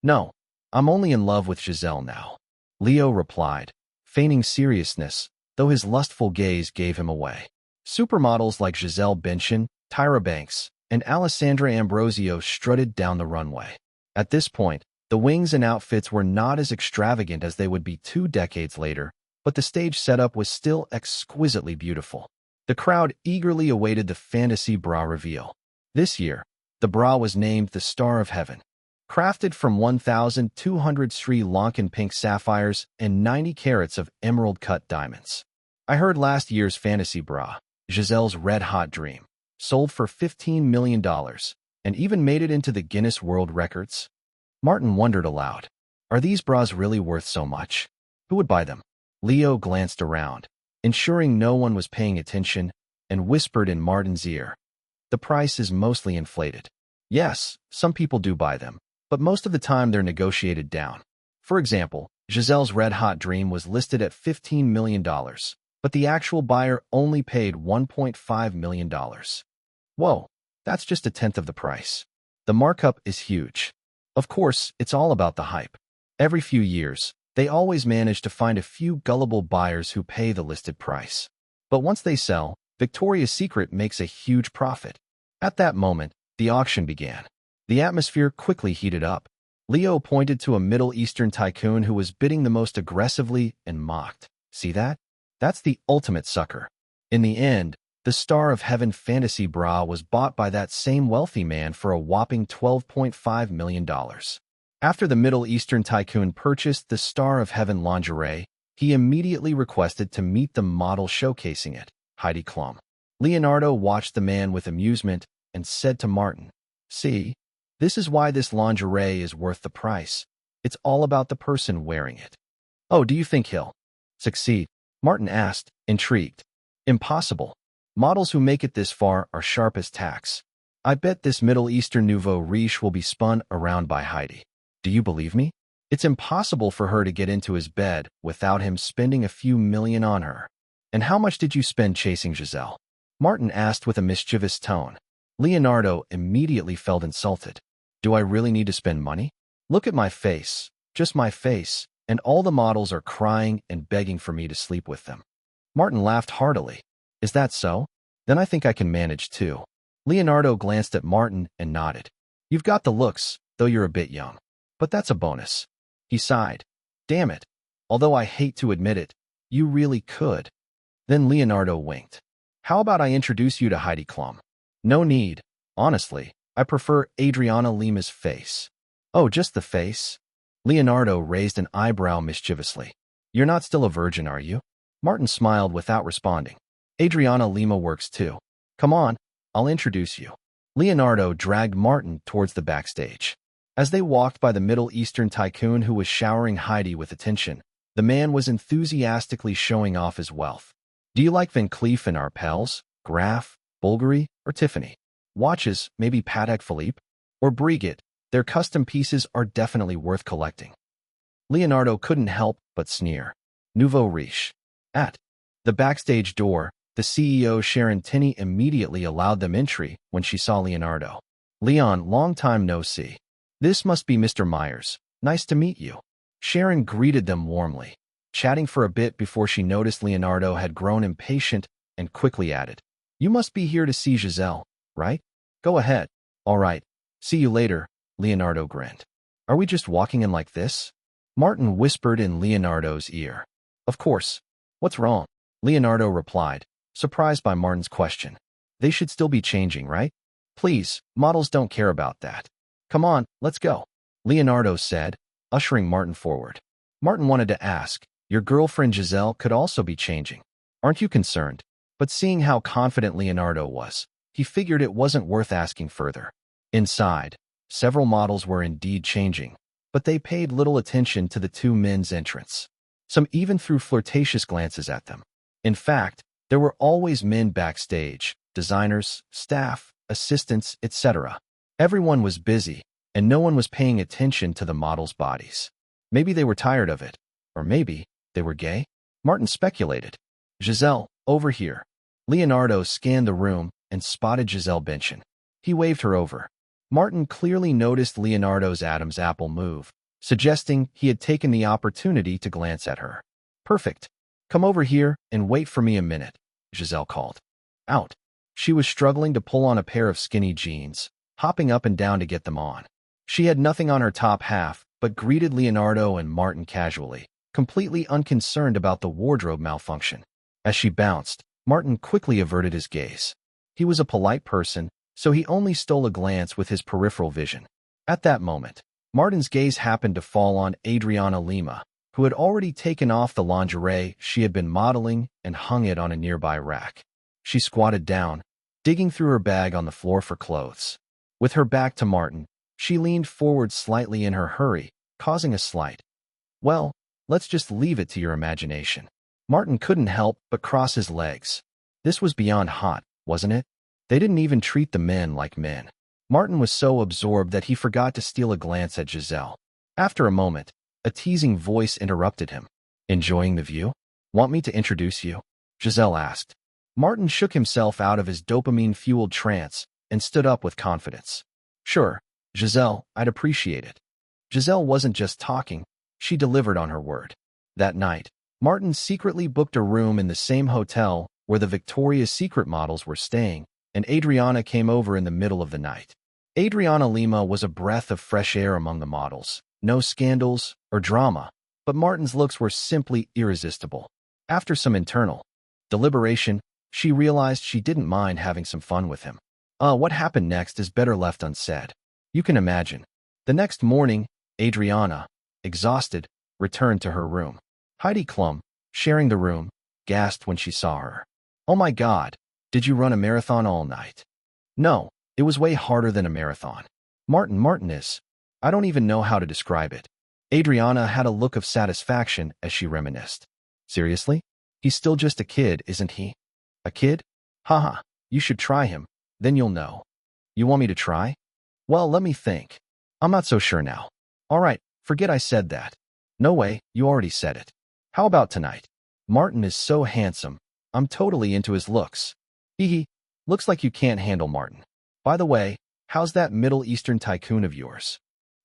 "No, I'm only in love with Giselle now," Leo replied, feigning seriousness, though his lustful gaze gave him away. Supermodels like Giselle Bündchen, Tyra Banks, and Alessandra Ambrosio strutted down the runway. At this point, the wings and outfits were not as extravagant as they would be 2 decades later, but the stage setup was still exquisitely beautiful. The crowd eagerly awaited the fantasy bra reveal. This year, the bra was named the Star of Heaven. Crafted from 1,200 Sri Lankan pink sapphires and 90 carats of emerald-cut diamonds. I heard last year's fantasy bra, Giselle's Red Hot Dream, sold for $15 million, and even made it into the Guinness World Records. Martin wondered aloud, are these bras really worth so much? Who would buy them? Leo glanced around, ensuring no one was paying attention, and whispered in Martin's ear, "The price is mostly inflated. Yes, some people do buy them, but most of the time they're negotiated down. For example, Giselle's Red Hot Dream was listed at $15 million, but the actual buyer only paid $1.5 million. Whoa, that's just a tenth of the price. The markup is huge. Of course, it's all about the hype. Every few years, they always manage to find a few gullible buyers who pay the listed price. But once they sell, Victoria's Secret makes a huge profit." At that moment, the auction began. The atmosphere quickly heated up. Leo pointed to a Middle Eastern tycoon who was bidding the most aggressively and mocked. "See that? That's the ultimate sucker." In the end, the Star of Heaven fantasy bra was bought by that same wealthy man for a whopping $12.5 million. After the Middle Eastern tycoon purchased the Star of Heaven lingerie, he immediately requested to meet the model showcasing it, Heidi Klum. Leonardo watched the man with amusement and said to Martin, "See, this is why this lingerie is worth the price. It's all about the person wearing it." "Oh, do you think he'll succeed?" Martin asked, intrigued. "Impossible. Models who make it this far are sharp as tacks. I bet this Middle Eastern nouveau riche will be spun around by Heidi. Do you believe me? It's impossible for her to get into his bed without him spending a few million on her." "And how much did you spend chasing Giselle?" Martin asked with a mischievous tone. Leonardo immediately felt insulted. "Do I really need to spend money? Look at my face, just my face, and all the models are crying and begging for me to sleep with them." Martin laughed heartily. "Is that so? Then I think I can manage too." Leonardo glanced at Martin and nodded. "You've got the looks, though you're a bit young. But that's a bonus." He sighed. Damn it. Although I hate to admit it, you really could. Then Leonardo winked. How about I introduce you to Heidi Klum? No need. Honestly, I prefer Adriana Lima's face. Oh, just the face? Leonardo raised an eyebrow mischievously. You're not still a virgin, are you? Martin smiled without responding. Adriana Lima works too. Come on, I'll introduce you. Leonardo dragged Martin towards the backstage. As they walked by the Middle Eastern tycoon who was showering Heidi with attention, the man was enthusiastically showing off his wealth. Do you like Van Cleef and Arpels, Graf, Bulgari, or Tiffany? Watches, maybe Patek Philippe? Or Breguet? Their custom pieces are definitely worth collecting. Leonardo couldn't help but sneer. Nouveau riche. At the backstage door, the CEO Sharon Tinney immediately allowed them entry when she saw Leonardo. Leon, long time no see. This must be Mr. Myers. Nice to meet you. Sharon greeted them warmly, chatting for a bit before she noticed Leonardo had grown impatient and quickly added, You must be here to see Giselle, right? Go ahead. All right. See you later, Leonardo grinned. Are we just walking in like this? Martin whispered in Leonardo's ear. Of course. What's wrong? Leonardo replied, surprised by Martin's question. They should still be changing, right? Please, models don't care about that. Come on, let's go. Leonardo said, ushering Martin forward. Martin wanted to ask, your girlfriend Giselle could also be changing. Aren't you concerned? But seeing how confident Leonardo was, he figured it wasn't worth asking further. Inside, several models were indeed changing, but they paid little attention to the two men's entrance. Some even threw flirtatious glances at them. In fact, there were always men backstage, designers, staff, assistants, etc. Everyone was busy, and no one was paying attention to the models' bodies. Maybe they were tired of it, or maybe they were gay? Martin speculated. Giselle, over here. Leonardo scanned the room and spotted Giselle Bündchen. He waved her over. Martin clearly noticed Leonardo's Adam's apple move, suggesting he had taken the opportunity to glance at her. Perfect. Come over here and wait for me a minute, Giselle called. Out. She was struggling to pull on a pair of skinny jeans, hopping up and down to get them on. She had nothing on her top half, but greeted Leonardo and Martin casually, completely unconcerned about the wardrobe malfunction. As she bounced, Martin quickly averted his gaze. He was a polite person, so he only stole a glance with his peripheral vision. At that moment, Martin's gaze happened to fall on Adriana Lima, who had already taken off the lingerie she had been modeling and hung it on a nearby rack. She squatted down, digging through her bag on the floor for clothes. With her back to Martin, she leaned forward slightly in her hurry, causing a slight, well, let's just leave it to your imagination. Martin couldn't help but cross his legs. This was beyond hot, wasn't it? They didn't even treat the men like men. Martin was so absorbed that he forgot to steal a glance at Giselle. After a moment, a teasing voice interrupted him. Enjoying the view? Want me to introduce you? Giselle asked. Martin shook himself out of his dopamine-fueled trance and stood up with confidence. Sure, Giselle, I'd appreciate it. Giselle wasn't just talking, she delivered on her word. That night, Martin secretly booked a room in the same hotel where the Victoria's Secret models were staying, and Adriana came over in the middle of the night. Adriana Lima was a breath of fresh air among the models. No scandals or drama, but Martin's looks were simply irresistible. After some internal deliberation, she realized she didn't mind having some fun with him. What happened next is better left unsaid. You can imagine. The next morning, Adriana, exhausted, returned to her room. Heidi Klum, sharing the room, gasped when she saw her. Oh my God, did you run a marathon all night? No, it was way harder than a marathon. Martin is. I don't even know how to describe it. Adriana had a look of satisfaction as she reminisced. Seriously? He's still just a kid, isn't he? A kid? Haha, you should try him, then you'll know. You want me to try? Well, let me think. I'm not so sure now. All right, forget I said that. No way, you already said it. How about tonight? Martin is so handsome. I'm totally into his looks. Hee. Looks like you can't handle Martin. By the way, how's that Middle Eastern tycoon of yours?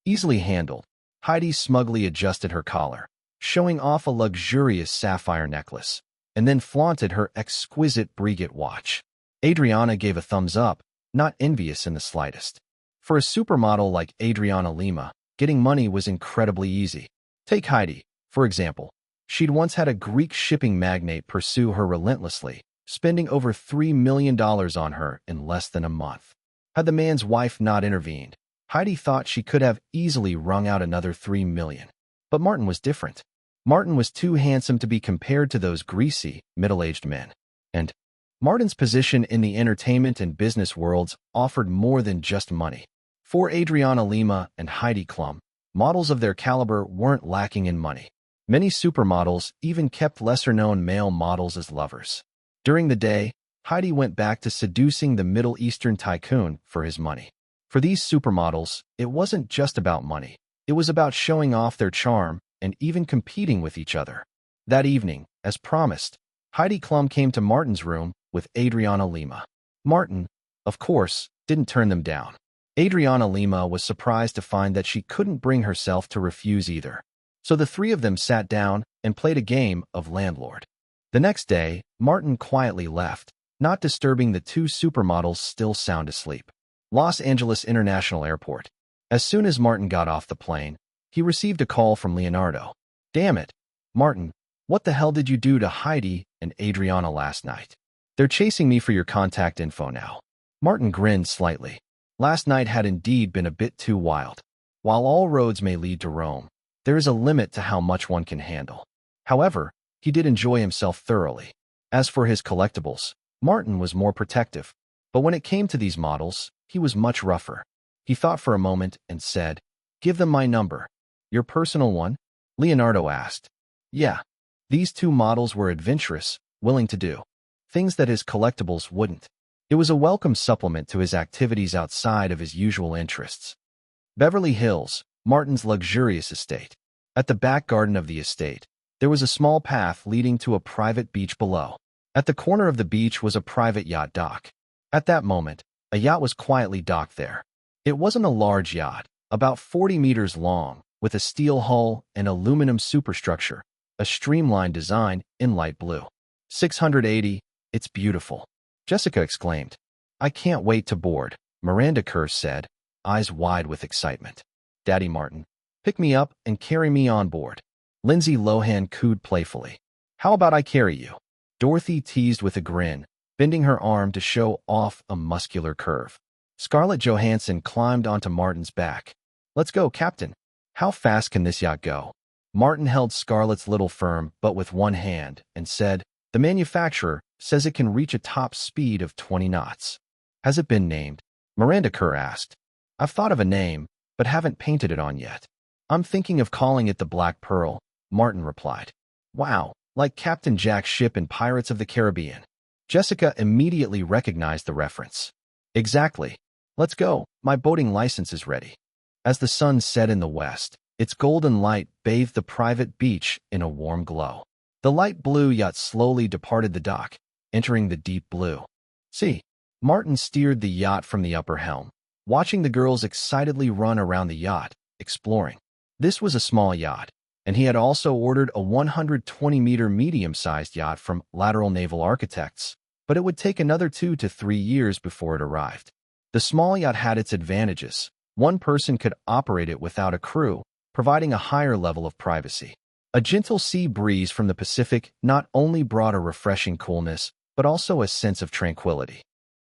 Easily handled. Heidi smugly adjusted her collar, showing off a luxurious sapphire necklace, and then flaunted her exquisite Breguet watch. Adriana gave a thumbs up, not envious in the slightest. For a supermodel like Adriana Lima, getting money was incredibly easy. Take Heidi, for example. She'd once had a Greek shipping magnate pursue her relentlessly, spending over $3 million on her in less than a month. Had the man's wife not intervened, Heidi thought she could have easily wrung out another $3 million. But Martin was different. Martin was too handsome to be compared to those greasy, middle-aged men. And Martin's position in the entertainment and business worlds offered more than just money. For Adriana Lima and Heidi Klum, models of their caliber weren't lacking in money. Many supermodels even kept lesser-known male models as lovers. During the day, Heidi went back to seducing the Middle Eastern tycoon for his money. For these supermodels, it wasn't just about money. It was about showing off their charm and even competing with each other. That evening, as promised, Heidi Klum came to Martin's room with Adriana Lima. Martin, of course, didn't turn them down. Adriana Lima was surprised to find that she couldn't bring herself to refuse either. So the three of them sat down and played a game of landlord. The next day, Martin quietly left, not disturbing the two supermodels still sound asleep. Los Angeles International Airport. As soon as Martin got off the plane, he received a call from Leonardo. Damn it, Martin, what the hell did you do to Heidi and Adriana last night? They're chasing me for your contact info now. Martin grinned slightly. Last night had indeed been a bit too wild. While all roads may lead to Rome, there is a limit to how much one can handle. However, he did enjoy himself thoroughly. As for his collectibles, Martin was more protective. But when it came to these models, he was much rougher. He thought for a moment and said, "Give them my number." "Your personal one?" Leonardo asked. Yeah. These two models were adventurous, willing to do things that his collectibles wouldn't. It was a welcome supplement to his activities outside of his usual interests. Beverly Hills, Martin's luxurious estate. At the back garden of the estate, there was a small path leading to a private beach below. At the corner of the beach was a private yacht dock. At that moment, a yacht was quietly docked there. It wasn't a large yacht, about 40 meters long, with a steel hull and aluminum superstructure, a streamlined design in light blue. 680, it's beautiful, Jessica exclaimed. I can't wait to board, Miranda Kerr said, eyes wide with excitement. Daddy Martin, pick me up and carry me on board. Lindsay Lohan cooed playfully. How about I carry you? Dorothy teased with a grin, bending her arm to show off a muscular curve. Scarlett Johansson climbed onto Martin's back. Let's go, Captain. How fast can this yacht go? Martin held Scarlett's little firm but with one hand and said, the manufacturer says it can reach a top speed of 20 knots. Has it been named? Miranda Kerr asked. I've thought of a name, but haven't painted it on yet. I'm thinking of calling it the Black Pearl, Martin replied. Wow, like Captain Jack's ship in Pirates of the Caribbean. Jessica immediately recognized the reference. Exactly. Let's go, my boating license is ready. As the sun set in the west, its golden light bathed the private beach in a warm glow. The light blue yacht slowly departed the dock, entering the deep blue sea. Martin steered the yacht from the upper helm, watching the girls excitedly run around the yacht, exploring. This was a small yacht, and he had also ordered a 120-meter medium-sized yacht from Lateral Naval Architects, but it would take another 2 to 3 years before it arrived. The small yacht had its advantages. One person could operate it without a crew, providing a higher level of privacy. A gentle sea breeze from the Pacific not only brought a refreshing coolness, but also a sense of tranquility.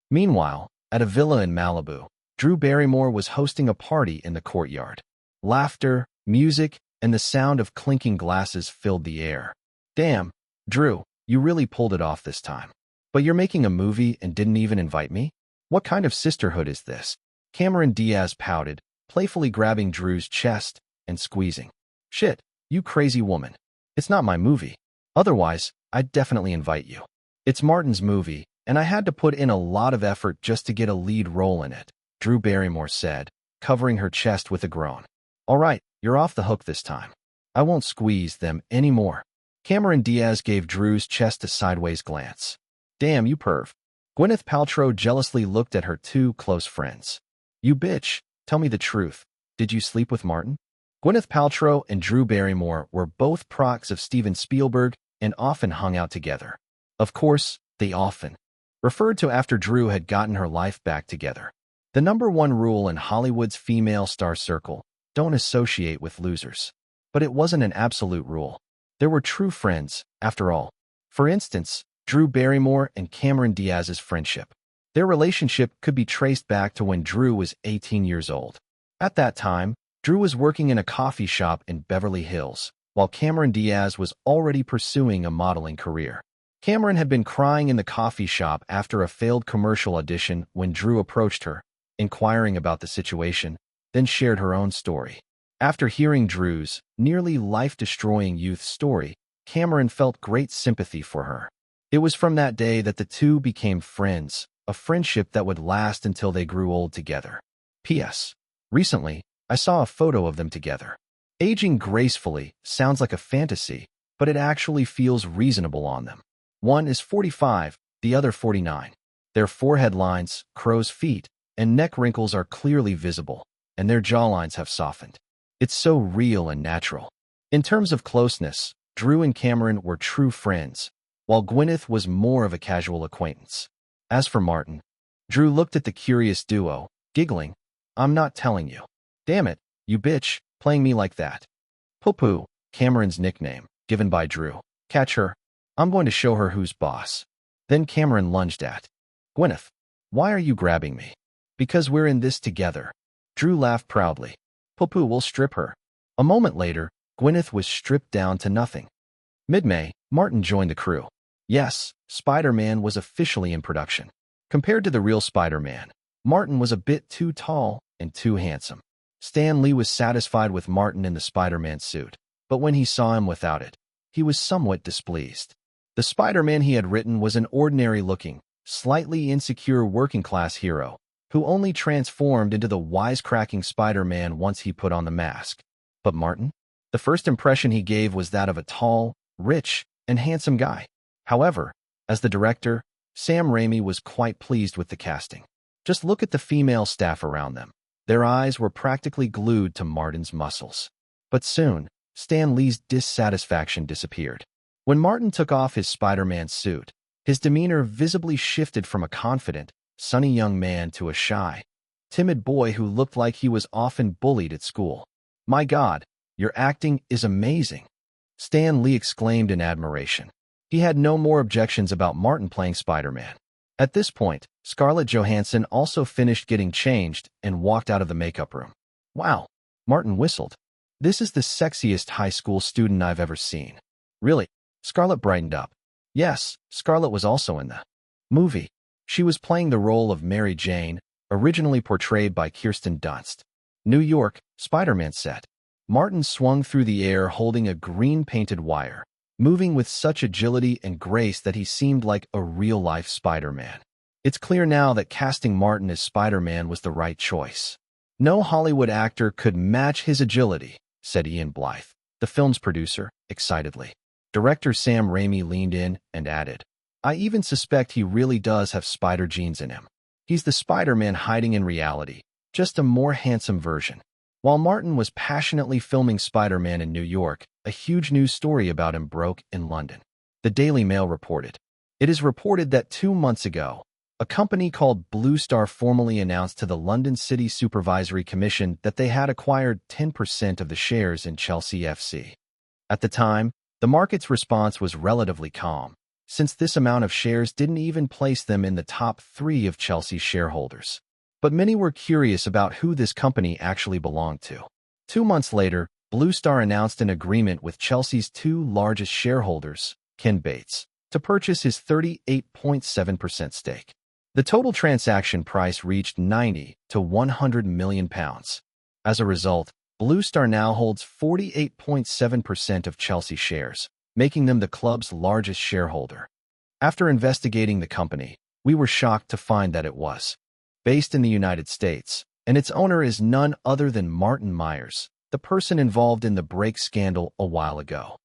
Meanwhile, at a villa in Malibu, Drew Barrymore was hosting a party in the courtyard. Laughter, music, and the sound of clinking glasses filled the air. Damn, Drew, you really pulled it off this time. But you're making a movie and didn't even invite me? What kind of sisterhood is this? Cameron Diaz pouted, playfully grabbing Drew's chest and squeezing. Shit, you crazy woman. It's not my movie. Otherwise, I'd definitely invite you. It's Martin's movie, and I had to put in a lot of effort just to get a lead role in it, Drew Barrymore said, covering her chest with a groan. All right, you're off the hook this time. I won't squeeze them anymore. Cameron Diaz gave Drew's chest a sideways glance. Damn, you perv. Gwyneth Paltrow jealously looked at her two close friends. You bitch, tell me the truth. Did you sleep with Martin? Gwyneth Paltrow and Drew Barrymore were both procs of Steven Spielberg and often hung out together. Of course, they often referred to after Drew had gotten her life back together. The number one rule in Hollywood's female star circle, don't associate with losers. but it wasn't an absolute rule. There were true friends, after all. For instance, Drew Barrymore and Cameron Diaz's friendship. Their relationship could be traced back to when Drew was 18 years old. At that time, Drew was working in a coffee shop in Beverly Hills, while Cameron Diaz was already pursuing a modeling career. Cameron had been crying in the coffee shop after a failed commercial audition when Drew approached her, inquiring about the situation, then shared her own story. After hearing Drew's nearly life-destroying youth story, Cameron felt great sympathy for her. It was from that day that the two became friends, a friendship that would last until they grew old together. P.S. Recently, I saw a photo of them together. Aging gracefully sounds like a fantasy, but it actually feels reasonable on them. One is 45, the other 49. Their forehead lines, crow's feet, and neck wrinkles are clearly visible, and their jawlines have softened. It's so real and natural. In terms of closeness, Drew and Cameron were true friends, while Gwyneth was more of a casual acquaintance. As for Martin, Drew looked at the curious duo, giggling. "I'm not telling you." "Damn it, you bitch, playing me like that." Poo-poo, Cameron's nickname, given by Drew. "Catch her. I'm going to show her who's boss." Then Cameron lunged at Gwyneth. "Why are you grabbing me?" "Because we're in this together." Drew laughed proudly. "Poo-poo will strip her." A moment later, Gwyneth was stripped down to nothing. Mid-May, Martin joined the crew. Yes, Spider-Man was officially in production. Compared to the real Spider-Man, Martin was a bit too tall and too handsome. Stan Lee was satisfied with Martin in the Spider-Man suit, but when he saw him without it, he was somewhat displeased. The Spider-Man he had written was an ordinary-looking, slightly insecure working-class hero who only transformed into the wisecracking Spider-Man once he put on the mask. But Martin? The first impression he gave was that of a tall, rich, and handsome guy. However, as the director, Sam Raimi was quite pleased with the casting. Just look at the female staff around them. Their eyes were practically glued to Martin's muscles. But soon, Stan Lee's dissatisfaction disappeared. When Martin took off his Spider-Man suit, his demeanor visibly shifted from a confident, sunny young man to a shy, timid boy who looked like he was often bullied at school. "My God, your acting is amazing," Stan Lee exclaimed in admiration. He had no more objections about Martin playing Spider-Man. At this point, Scarlett Johansson also finished getting changed and walked out of the makeup room. "Wow," Martin whistled. "This is the sexiest high school student I've ever seen." "Really?" Scarlett brightened up. Yes, Scarlett was also in the movie. She was playing the role of Mary Jane, originally portrayed by Kirsten Dunst. New York, Spider-Man set. Martin swung through the air holding a green-painted wire, moving with such agility and grace that he seemed like a real-life Spider-Man. It's clear now that casting Martin as Spider-Man was the right choice. "No Hollywood actor could match his agility," said Ian Blythe, the film's producer, excitedly. Director Sam Raimi leaned in and added, "I even suspect he really does have spider genes in him. He's the Spider-Man hiding in reality, just a more handsome version." While Martin was passionately filming Spider-Man in New York, a huge news story about him broke in London. The Daily Mail reported. It is reported that 2 months ago, a company called Blue Star formally announced to the London City Supervisory Commission that they had acquired 10% of the shares in Chelsea FC. At the time, the market's response was relatively calm, since this amount of shares didn't even place them in the top 3 of Chelsea's shareholders. But many were curious about who this company actually belonged to. 2 months later, Blue Star announced an agreement with Chelsea's 2 largest shareholders, Ken Bates, to purchase his 38.7% stake. The total transaction price reached £90 to £100 million. As a result, Blue Star now holds 48.7% of Chelsea shares, making them the club's largest shareholder. After investigating the company, we were shocked to find that it was based in the United States, and its owner is none other than Martin Myers, the person involved in the brake scandal a while ago.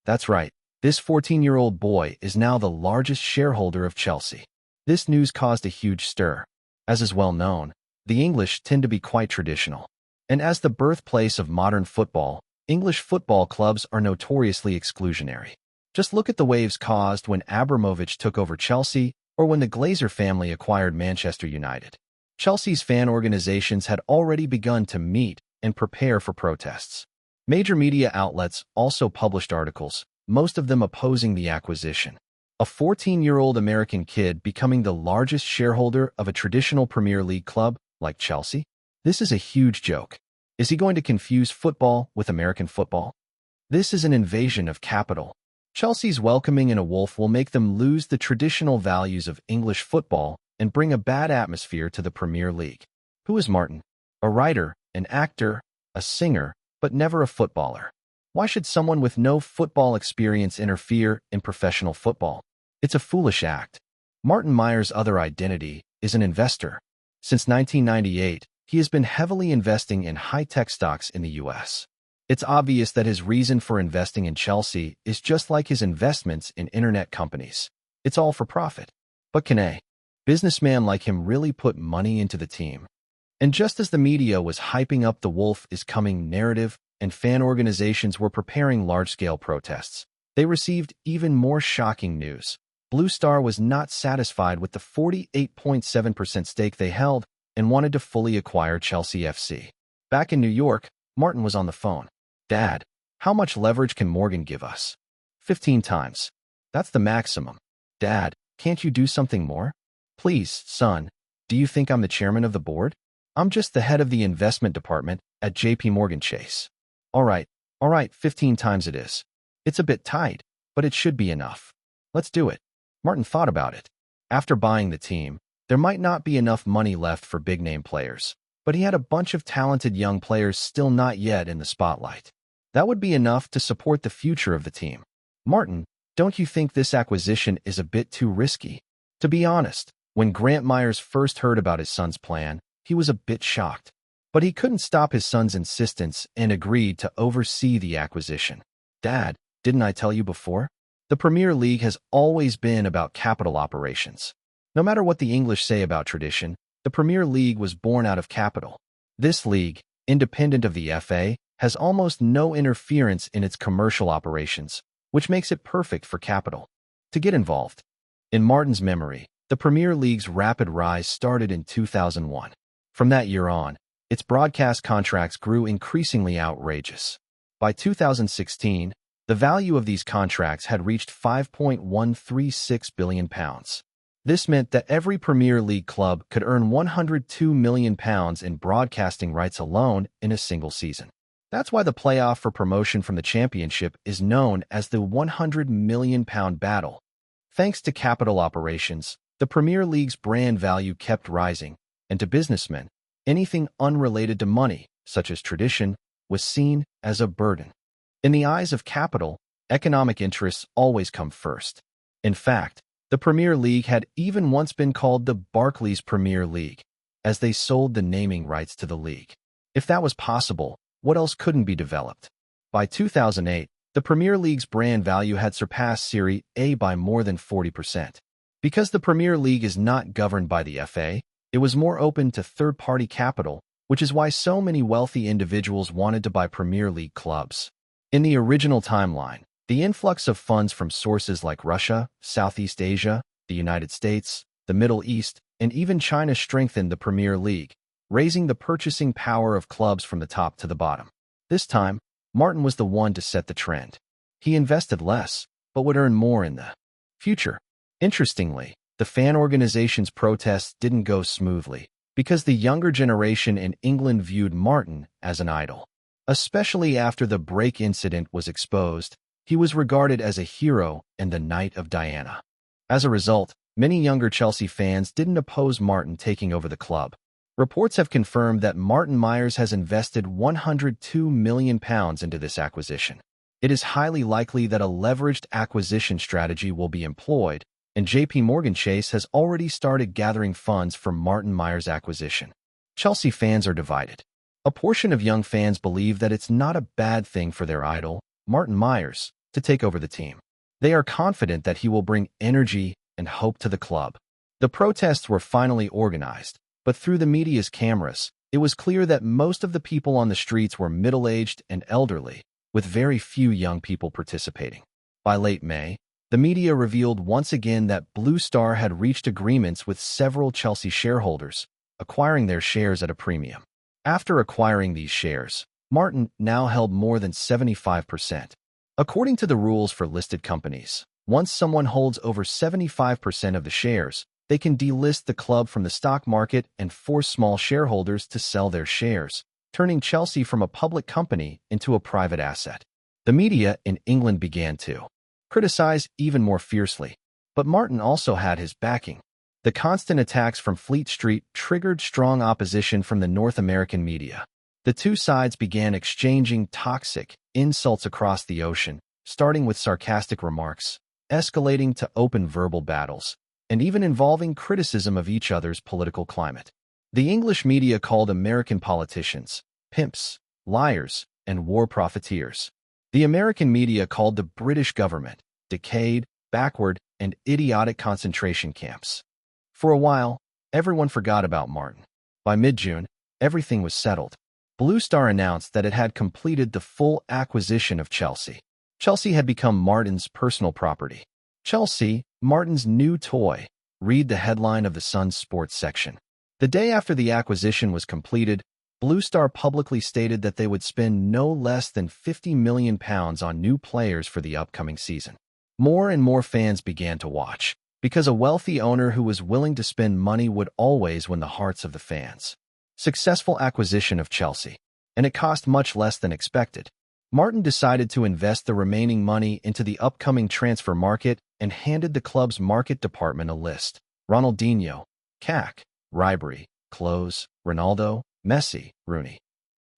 That's right, this 14-year-old boy is now the largest shareholder of Chelsea. This news caused a huge stir. As is well known, the English tend to be quite traditional. And as the birthplace of modern football, English football clubs are notoriously exclusionary. Just look at the waves caused when Abramovich took over Chelsea or when the Glazer family acquired Manchester United. Chelsea's fan organizations had already begun to meet and prepare for protests. Major media outlets also published articles, most of them opposing the acquisition. A 14-year-old American kid becoming the largest shareholder of a traditional Premier League club like Chelsea? This is a huge joke. Is he going to confuse football with American football? This is an invasion of capital. Chelsea's welcoming in a wolf will make them lose the traditional values of English football and bring a bad atmosphere to the Premier League. Who is Martin? A writer, an actor, a singer, but never a footballer. Why should someone with no football experience interfere in professional football? It's a foolish act. Martin Meyer's other identity is an investor. Since 1998, he has been heavily investing in high-tech stocks in the U.S. It's obvious that his reason for investing in Chelsea is just like his investments in internet companies. It's all for profit. But can a businessman like him really put money into the team? And just as the media was hyping up the wolf is coming narrative and fan organizations were preparing large-scale protests, they received even more shocking news. Blue Star was not satisfied with the 48.7% stake they held and wanted to fully acquire Chelsea FC. Back in New York, Martin was on the phone. Dad, how much leverage can Morgan give us? 15 times. That's the maximum. Dad, can't you do something more? Please, son, do you think I'm the chairman of the board? I'm just the head of the investment department at JP Morgan Chase. All right, 15 times it is. It's a bit tight, but it should be enough. Let's do it. Martin thought about it. After buying the team, there might not be enough money left for big-name players, but he had a bunch of talented young players still not yet in the spotlight. That would be enough to support the future of the team. Martin, don't you think this acquisition is a bit too risky? To be honest, when Grant Myers first heard about his son's plan, he was a bit shocked. But he couldn't stop his son's insistence and agreed to oversee the acquisition. Dad, didn't I tell you before? The Premier League has always been about capital operations. No matter what the English say about tradition, the Premier League was born out of capital. This league, independent of the FA, has almost no interference in its commercial operations, which makes it perfect for capital to get involved. In Martin's memory, the Premier League's rapid rise started in 2001. From that year on, its broadcast contracts grew increasingly outrageous. By 2016, the value of these contracts had reached £5.136 billion. This meant that every Premier League club could earn £102 million in broadcasting rights alone in a single season. That's why the playoff for promotion from the Championship is known as the £100 million battle. Thanks to capital operations, the Premier League's brand value kept rising, and to businessmen, anything unrelated to money, such as tradition, was seen as a burden. In the eyes of capital, economic interests always come first. In fact, the Premier League had even once been called the Barclays Premier League, as they sold the naming rights to the league. If that was possible, what else couldn't be developed? By 2008, the Premier League's brand value had surpassed Serie A by more than 40%. Because the Premier League is not governed by the FA, it was more open to third-party capital, which is why so many wealthy individuals wanted to buy Premier League clubs. In the original timeline, the influx of funds from sources like Russia, Southeast Asia, the United States, the Middle East, and even China strengthened the Premier League, raising the purchasing power of clubs from the top to the bottom. This time, Martin was the one to set the trend. He invested less, but would earn more in the future. Interestingly, the fan organization's protests didn't go smoothly, because the younger generation in England viewed Martin as an idol. Especially after the break incident was exposed, he was regarded as a hero and the Knight of Diana. As a result, many younger Chelsea fans didn't oppose Martin taking over the club. Reports have confirmed that Martin Meyers has invested £102 million into this acquisition. It is highly likely that a leveraged acquisition strategy will be employed, and JP Morgan Chase has already started gathering funds for Martin Meyers' acquisition. Chelsea fans are divided. A portion of young fans believe that it's not a bad thing for their idol, Martin Meyers, to take over the team. They are confident that he will bring energy and hope to the club. The protests were finally organized, but through the media's cameras, it was clear that most of the people on the streets were middle-aged and elderly, with very few young people participating. By late May, the media revealed once again that Blue Star had reached agreements with several Chelsea shareholders, acquiring their shares at a premium. After acquiring these shares, Martin now held more than 75%. According to the rules for listed companies, once someone holds over 75% of the shares, they can delist the club from the stock market and force small shareholders to sell their shares, turning Chelsea from a public company into a private asset. The media in England began to criticize even more fiercely. But Martin also had his backing. The constant attacks from Fleet Street triggered strong opposition from the North American media. The two sides began exchanging toxic insults across the ocean, starting with sarcastic remarks, escalating to open verbal battles, and even involving criticism of each other's political climate. The English media called American politicians pimps, liars, and war profiteers. The American media called the British government decayed, backward, and idiotic concentration camps. For a while, everyone forgot about Martin. By mid-June, everything was settled. Blue Star announced that it had completed the full acquisition of Chelsea. Chelsea had become Martin's personal property. Chelsea, Martin's new toy. Read the headline of the Sun's sports section. The day after the acquisition was completed, Blue Star publicly stated that they would spend no less than £50 million on new players for the upcoming season. More and more fans began to watch, because a wealthy owner who was willing to spend money would always win the hearts of the fans. Successful acquisition of Chelsea, and it cost much less than expected. Martin decided to invest the remaining money into the upcoming transfer market and handed the club's market department a list. Ronaldinho, CAC, Ribery, Klose, Ronaldo, Messi, Rooney.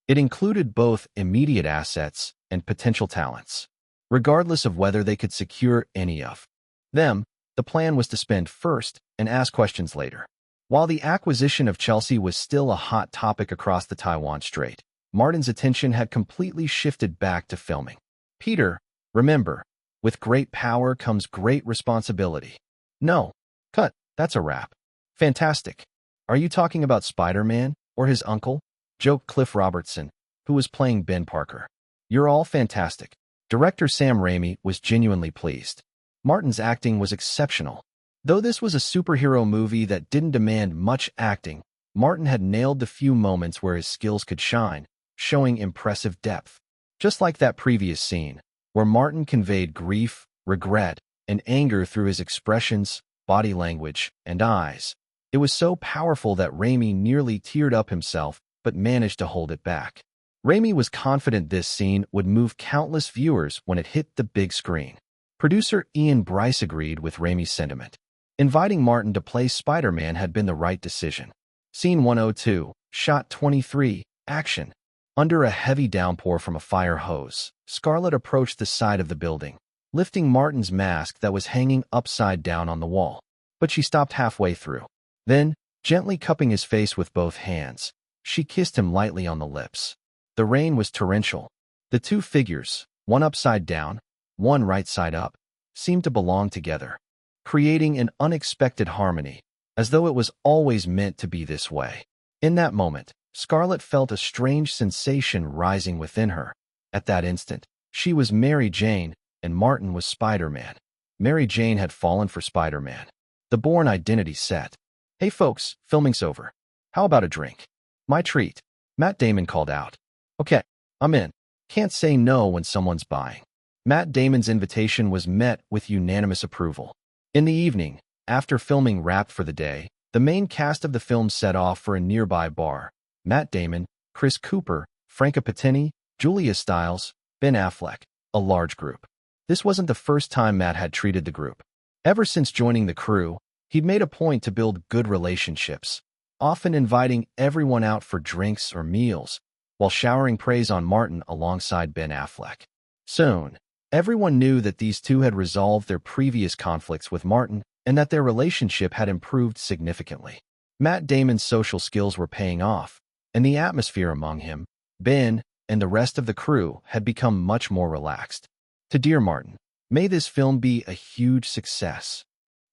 It included both immediate assets and potential talents. Regardless of whether they could secure any of them, the plan was to spend first and ask questions later. While the acquisition of Chelsea was still a hot topic across the Taiwan Strait, Martin's attention had completely shifted back to filming. Peter, remember, with great power comes great responsibility. No, cut, that's a wrap. Fantastic. Are you talking about Spider-Man or his uncle? Joked Cliff Robertson, who was playing Ben Parker. You're all fantastic. Director Sam Raimi was genuinely pleased. Martin's acting was exceptional. Though this was a superhero movie that didn't demand much acting, Martin had nailed the few moments where his skills could shine, showing impressive depth. Just like that previous scene, where Martin conveyed grief, regret, and anger through his expressions, body language, and eyes. It was so powerful that Raimi nearly teared up himself, but managed to hold it back. Raimi was confident this scene would move countless viewers when it hit the big screen. Producer Ian Bryce agreed with Raimi's sentiment. Inviting Martin to play Spider-Man had been the right decision. Scene 102, Shot 23, Action. Under a heavy downpour from a fire hose, Scarlett approached the side of the building, lifting Martin's mask that was hanging upside down on the wall. But she stopped halfway through. Then, gently cupping his face with both hands, she kissed him lightly on the lips. The rain was torrential. The two figures, one upside down, one right side up, seemed to belong together, creating an unexpected harmony, as though it was always meant to be this way. In that moment, Scarlett felt a strange sensation rising within her. At that instant, she was Mary Jane, and Martin was Spider-Man. Mary Jane had fallen for Spider-Man. The Bourne identity set. Hey folks, filming's over. How about a drink? My treat. Matt Damon called out. Okay, I'm in. Can't say no when someone's buying. Matt Damon's invitation was met with unanimous approval. In the evening, after filming wrapped for the day, the main cast of the film set off for a nearby bar. Matt Damon, Chris Cooper, Franka Patini, Julia Stiles, Ben Affleck, a large group. This wasn't the first time Matt had treated the group. Ever since joining the crew, he'd made a point to build good relationships, often inviting everyone out for drinks or meals, while showering praise on Martin alongside Ben Affleck. Soon, everyone knew that these two had resolved their previous conflicts with Martin and that their relationship had improved significantly. Matt Damon's social skills were paying off, and the atmosphere among him, Ben, and the rest of the crew had become much more relaxed. To dear Martin, may this film be a huge success.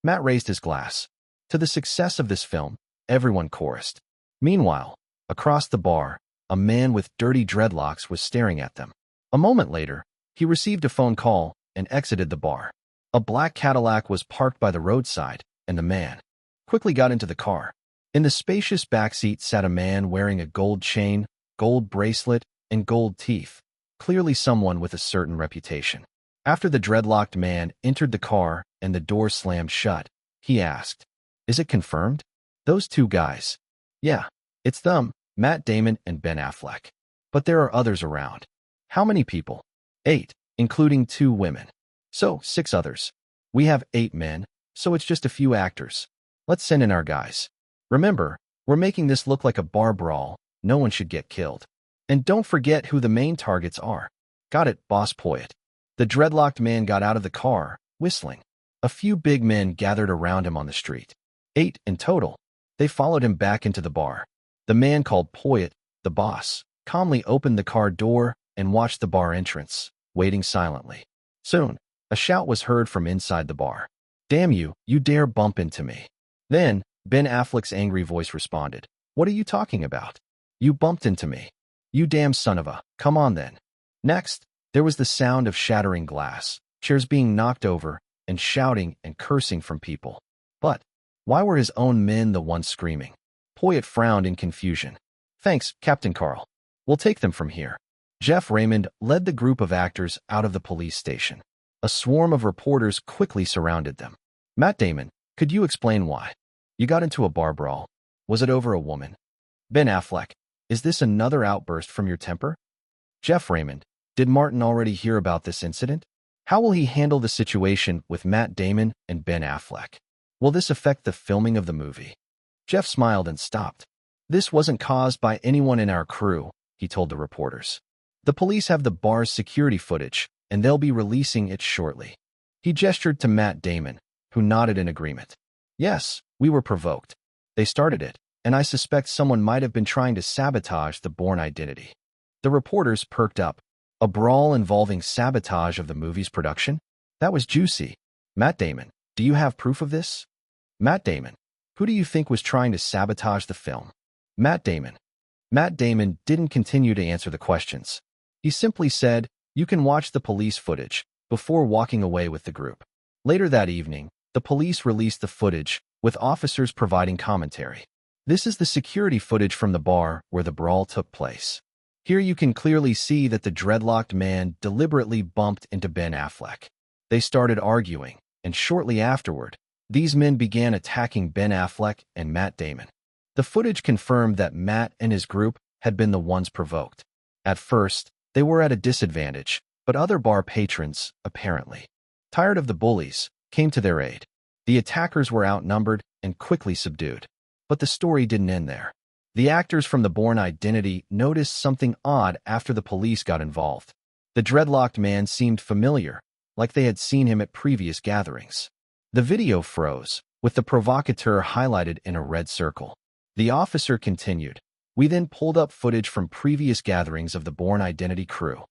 Matt raised his glass. To the success of this film, everyone chorused. Meanwhile, across the bar, a man with dirty dreadlocks was staring at them. A moment later, he received a phone call and exited the bar. A black Cadillac was parked by the roadside, and the man quickly got into the car. In the spacious backseat sat a man wearing a gold chain, gold bracelet, and gold teeth, clearly someone with a certain reputation. After the dreadlocked man entered the car and the door slammed shut, he asked, "Is it confirmed? Those two guys?" "Yeah, it's them, Matt Damon and Ben Affleck. But there are others around." "How many people?" "8, including 2 women. So, 6 others. We have 8 men, so it's just a few actors. Let's send in our guys. Remember, we're making this look like a bar brawl. No one should get killed. And don't forget who the main targets are." "Got it, Boss Poyet." The dreadlocked man got out of the car, whistling. A few big men gathered around him on the street. 8 in total. They followed him back into the bar. The man called Poyet, the boss, calmly opened the car door and watched the bar entrance, waiting silently. Soon, a shout was heard from inside the bar. "Damn you, you dare bump into me." Then, Ben Affleck's angry voice responded, "What are you talking about? You bumped into me. You damn son of a, come on then." Next, there was the sound of shattering glass, chairs being knocked over, and shouting and cursing from people. But why were his own men the ones screaming? Poyet frowned in confusion. "Thanks, Captain Carl. We'll take them from here." Jeff Raymond led the group of actors out of the police station. A swarm of reporters quickly surrounded them. "Matt Damon, could you explain why? You got into a bar brawl. Was it over a woman?" Ben Affleck, is this another outburst from your temper? Jeff Raymond, did Martin already hear about this incident? How will he handle the situation with Matt Damon and Ben Affleck? Will this affect the filming of the movie? Jeff smiled and stopped. "This wasn't caused by anyone in our crew," he told the reporters. "The police have the bar's security footage, and they'll be releasing it shortly." He gestured to Matt Damon, who nodded in agreement. "Yes, we were provoked. They started it, and I suspect someone might have been trying to sabotage the Bourne Identity." The reporters perked up. A brawl involving sabotage of the movie's production? That was juicy. "Matt Damon, do you have proof of this?" "Matt Damon, who do you think was trying to sabotage the film?" "Matt Damon." Matt Damon didn't continue to answer the questions. He simply said, "You can watch the police footage," before walking away with the group. Later that evening, the police released the footage, with officers providing commentary. This is the security footage from the bar where the brawl took place. Here you can clearly see that the dreadlocked man deliberately bumped into Ben Affleck. They started arguing, and shortly afterward, these men began attacking Ben Affleck and Matt Damon. The footage confirmed that Matt and his group had been the ones provoked. At first, they were at a disadvantage, but other bar patrons, apparently tired of the bullies, came to their aid. The attackers were outnumbered and quickly subdued. But the story didn't end there. The actors from the Bourne Identity noticed something odd after the police got involved. The dreadlocked man seemed familiar, like they had seen him at previous gatherings. The video froze, with the provocateur highlighted in a red circle. The officer continued. "We then pulled up footage from previous gatherings of the Bourne Identity crew."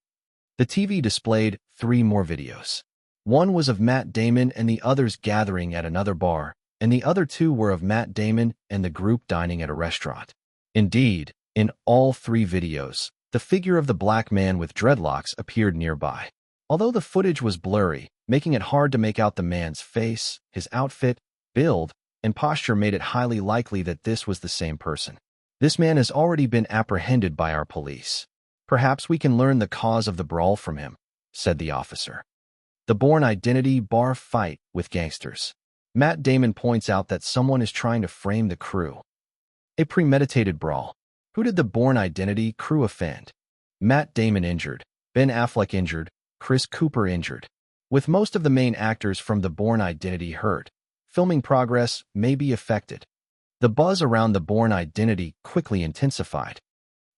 The TV displayed 3 more videos. One was of Matt Damon and the others gathering at another bar, and the other 2 were of Matt Damon and the group dining at a restaurant. Indeed, in all 3 videos, the figure of the black man with dreadlocks appeared nearby. Although the footage was blurry, making it hard to make out the man's face, his outfit, build, and posture made it highly likely that this was the same person. "This man has already been apprehended by our police. Perhaps we can learn the cause of the brawl from him," said the officer. The Bourne Identity bar fight with gangsters. Matt Damon points out that someone is trying to frame the crew. A premeditated brawl. Who did the Bourne Identity crew offend? Matt Damon injured, Ben Affleck injured, Chris Cooper injured. With most of the main actors from the Bourne Identity hurt, filming progress may be affected. The buzz around the Bourne Identity quickly intensified.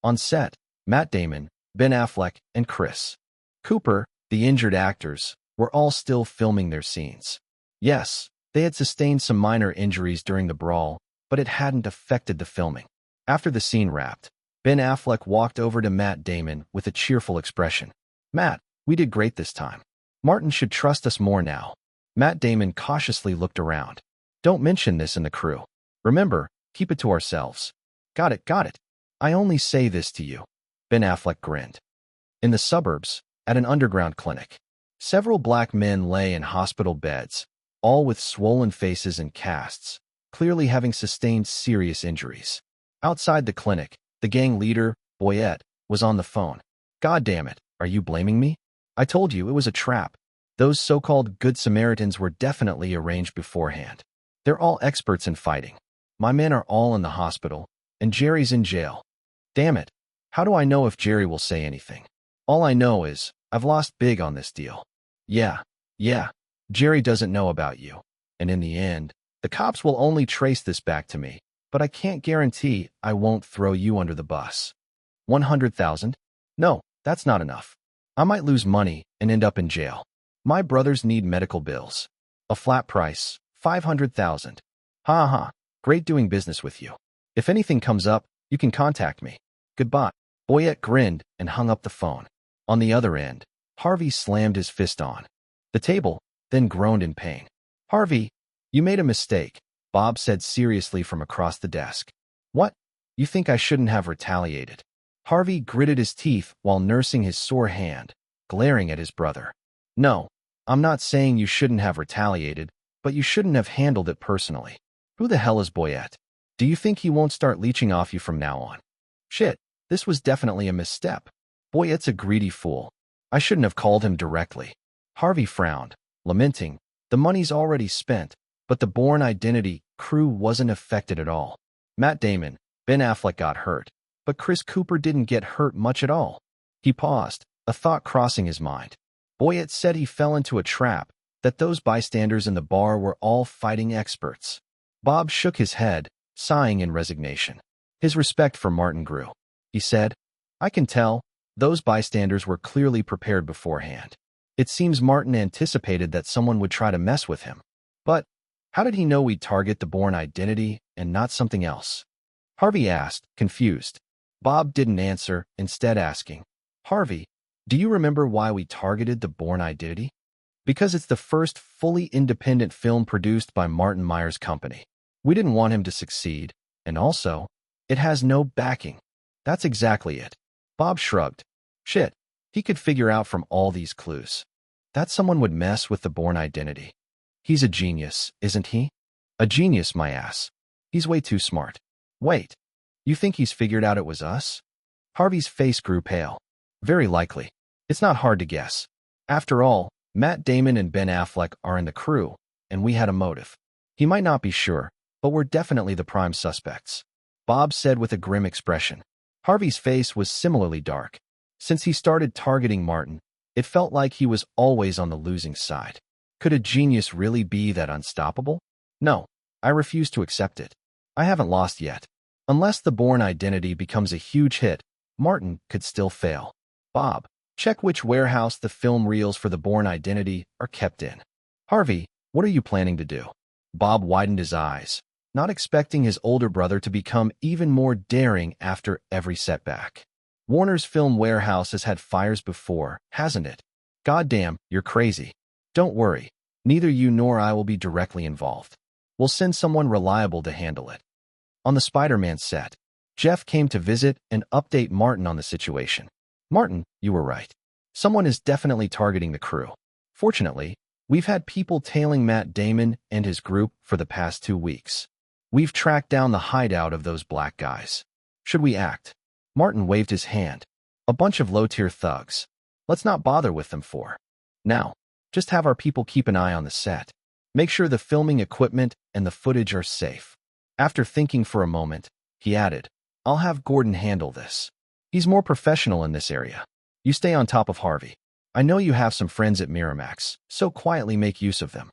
On set, Matt Damon, Ben Affleck, and Chris Cooper, the injured actors, were all still filming their scenes. Yes, they had sustained some minor injuries during the brawl, but it hadn't affected the filming. After the scene wrapped, Ben Affleck walked over to Matt Damon with a cheerful expression. "Matt, we did great this time. Martin should trust us more now." Matt Damon cautiously looked around. "Don't mention this in the crew. Remember, keep it to ourselves." Got it. I only say this to you." Ben Affleck grinned. In the suburbs, at an underground clinic, several black men lay in hospital beds, all with swollen faces and casts, clearly having sustained serious injuries. Outside the clinic, the gang leader, Poyet, was on the phone. God damn it, are you blaming me? I told you it was a trap. Those so-called Good Samaritans were definitely arranged beforehand. They're all experts in fighting. My men are all in the hospital, and Jerry's in jail. Damn it. How do I know if Jerry will say anything? All I know is, I've lost big on this deal. Yeah. Jerry doesn't know about you. And in the end, the cops will only trace this back to me. But I can't guarantee I won't throw you under the bus. 100,000? No, that's not enough. I might lose money and end up in jail. My brothers need medical bills. A flat price, 500,000. Ha ha, great doing business with you. If anything comes up, you can contact me. Goodbye. Boyette grinned and hung up the phone. On the other end, Harvey slammed his fist on the table, then groaned in pain. Harvey, you made a mistake, Bob said seriously from across the desk. What? You think I shouldn't have retaliated? Harvey gritted his teeth while nursing his sore hand, glaring at his brother. No, I'm not saying you shouldn't have retaliated, but you shouldn't have handled it personally. Who the hell is Boyette? Do you think he won't start leeching off you from now on? Shit, this was definitely a misstep. Boyette's a greedy fool. I shouldn't have called him directly. Harvey frowned, lamenting, the money's already spent, but the Bourne Identity crew wasn't affected at all. Matt Damon, Ben Affleck got hurt, but Chris Cooper didn't get hurt much at all. He paused, a thought crossing his mind. Boyette said he fell into a trap, that those bystanders in the bar were all fighting experts. Bob shook his head, sighing in resignation. His respect for Martin grew. He said, I can tell, those bystanders were clearly prepared beforehand. It seems Martin anticipated that someone would try to mess with him. But how did he know we'd target the Bourne Identity and not something else? Harvey asked, confused. Bob didn't answer, instead asking, Harvey, do you remember why we targeted the Bourne Identity? Because it's the first fully independent film produced by Martin Meyer's company. We didn't want him to succeed, and also, it has no backing. That's exactly it. Bob shrugged. Shit, he could figure out from all these clues that someone would mess with the Bourne Identity. He's a genius, isn't he? A genius, my ass. He's way too smart. Wait, you think he's figured out it was us? Harvey's face grew pale. Very likely. It's not hard to guess. After all, Matt Damon and Ben Affleck are in the crew, and we had a motive. He might not be sure, but we're definitely the prime suspects. Bob said with a grim expression. Harvey's face was similarly dark. Since he started targeting Martin, it felt like he was always on the losing side. Could a genius really be that unstoppable? No, I refuse to accept it. I haven't lost yet. Unless the Bourne Identity becomes a huge hit, Martin could still fail. Bob, check which warehouse the film reels for the Bourne Identity are kept in. Harvey, what are you planning to do? Bob widened his eyes, not expecting his older brother to become even more daring after every setback. Warner's film warehouse has had fires before, hasn't it? Goddamn, you're crazy. Don't worry, neither you nor I will be directly involved. We'll send someone reliable to handle it. On the Spider-Man set, Jeff came to visit and update Martin on the situation. Martin, you were right. Someone is definitely targeting the crew. Fortunately, we've had people tailing Matt Damon and his group for the past 2 weeks. We've tracked down the hideout of those black guys. Should we act? Martin waved his hand. A bunch of low-tier thugs. Let's not bother with them for now. Just have our people keep an eye on the set. Make sure the filming equipment and the footage are safe. After thinking for a moment, he added, I'll have Gordon handle this. He's more professional in this area. You stay on top of Harvey. I know you have some friends at Miramax, so quietly make use of them.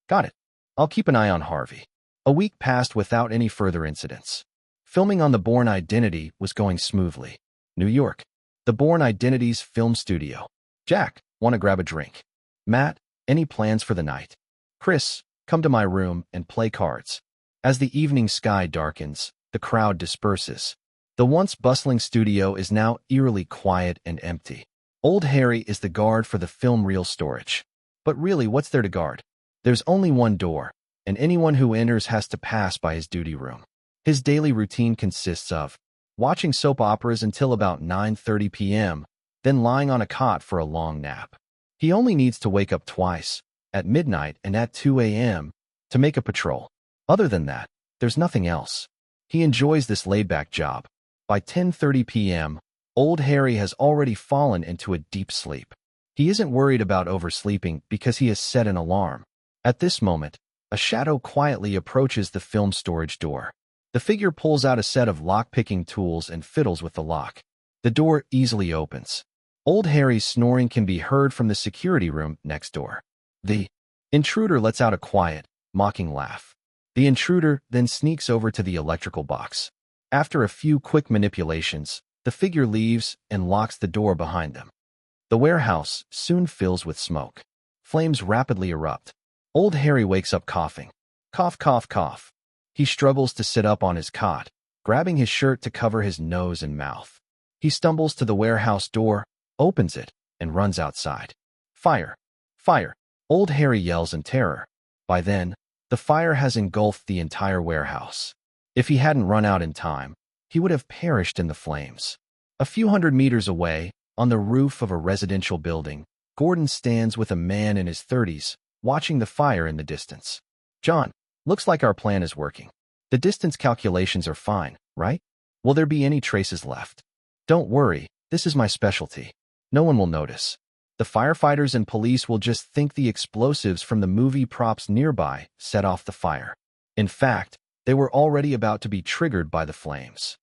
Got it. I'll keep an eye on Harvey. A week passed without any further incidents. Filming on the Bourne Identity was going smoothly. New York. The Bourne Identity's film studio. Jack, want to grab a drink? Matt, any plans for the night? Chris, come to my room and play cards. As the evening sky darkens, the crowd disperses. The once bustling studio is now eerily quiet and empty. Old Harry is the guard for the film reel storage. But really, what's there to guard? There's only one door, and anyone who enters has to pass by his duty room. His daily routine consists of watching soap operas until about 9:30 p.m., then lying on a cot for a long nap. He only needs to wake up twice, at midnight and at 2 a.m., to make a patrol. Other than that, there's nothing else. He enjoys this laid-back job. By 10:30 p.m., Old Harry has already fallen into a deep sleep. He isn't worried about oversleeping because he has set an alarm. At this moment, a shadow quietly approaches the film storage door. The figure pulls out a set of lock-picking tools and fiddles with the lock. The door easily opens. Old Harry's snoring can be heard from the security room next door. The intruder lets out a quiet, mocking laugh. The intruder then sneaks over to the electrical box. After a few quick manipulations, the figure leaves and locks the door behind them. The warehouse soon fills with smoke. Flames rapidly erupt. Old Harry wakes up coughing. Cough, cough, cough. He struggles to sit up on his cot, grabbing his shirt to cover his nose and mouth. He stumbles to the warehouse door, opens it, and runs outside. Fire! Fire! Old Harry yells in terror. By then, the fire has engulfed the entire warehouse. If he hadn't run out in time, he would have perished in the flames. A few hundred meters away, on the roof of a residential building, Gordon stands with a man in his 30s, watching the fire in the distance. John, looks like our plan is working. The distance calculations are fine, right? Will there be any traces left? Don't worry, this is my specialty. No one will notice. The firefighters and police will just think the explosives from the movie props nearby set off the fire. In fact, they were already about to be triggered by the flames.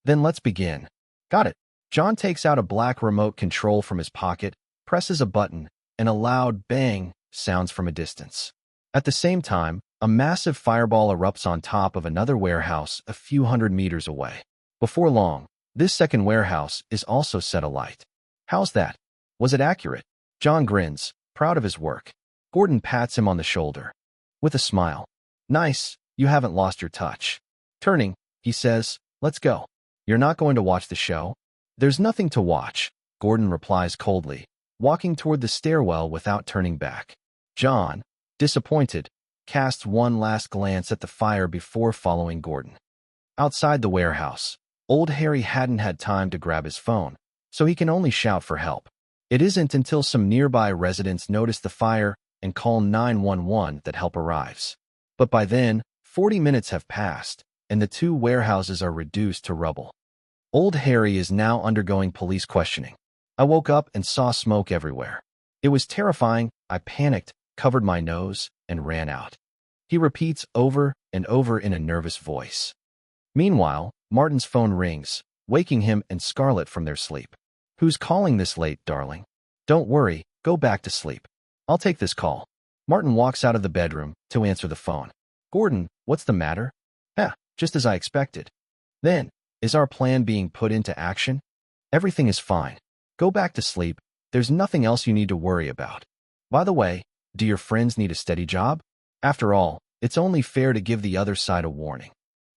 Then let's begin. Got it. John takes out a black remote control from his pocket, presses a button, and a loud bang sounds from a distance. At the same time, a massive fireball erupts on top of another warehouse a few hundred meters away. Before long, this second warehouse is also set alight. How's that? Was it accurate? John grins, proud of his work. Gordon pats him on the shoulder. With a smile. Nice, you haven't lost your touch. Turning, he says, let's go. You're not going to watch the show? There's nothing to watch, Gordon replies coldly, walking toward the stairwell without turning back. John, disappointed, casts one last glance at the fire before following Gordon. Outside the warehouse, Old Harry hadn't had time to grab his phone, so he can only shout for help. It isn't until some nearby residents notice the fire and call 911 that help arrives. But by then, 40 minutes have passed, and the two warehouses are reduced to rubble. Old Harry is now undergoing police questioning. I woke up and saw smoke everywhere. It was terrifying. I panicked, covered my nose, and ran out. He repeats over and over in a nervous voice. Meanwhile, Martin's phone rings, waking him and Scarlett from their sleep. Who's calling this late, darling? Don't worry, go back to sleep. I'll take this call. Martin walks out of the bedroom to answer the phone. Gordon, what's the matter? Just as I expected. Then, is our plan being put into action? Everything is fine. Go back to sleep. There's nothing else you need to worry about. By the way, do your friends need a steady job? After all, it's only fair to give the other side a warning.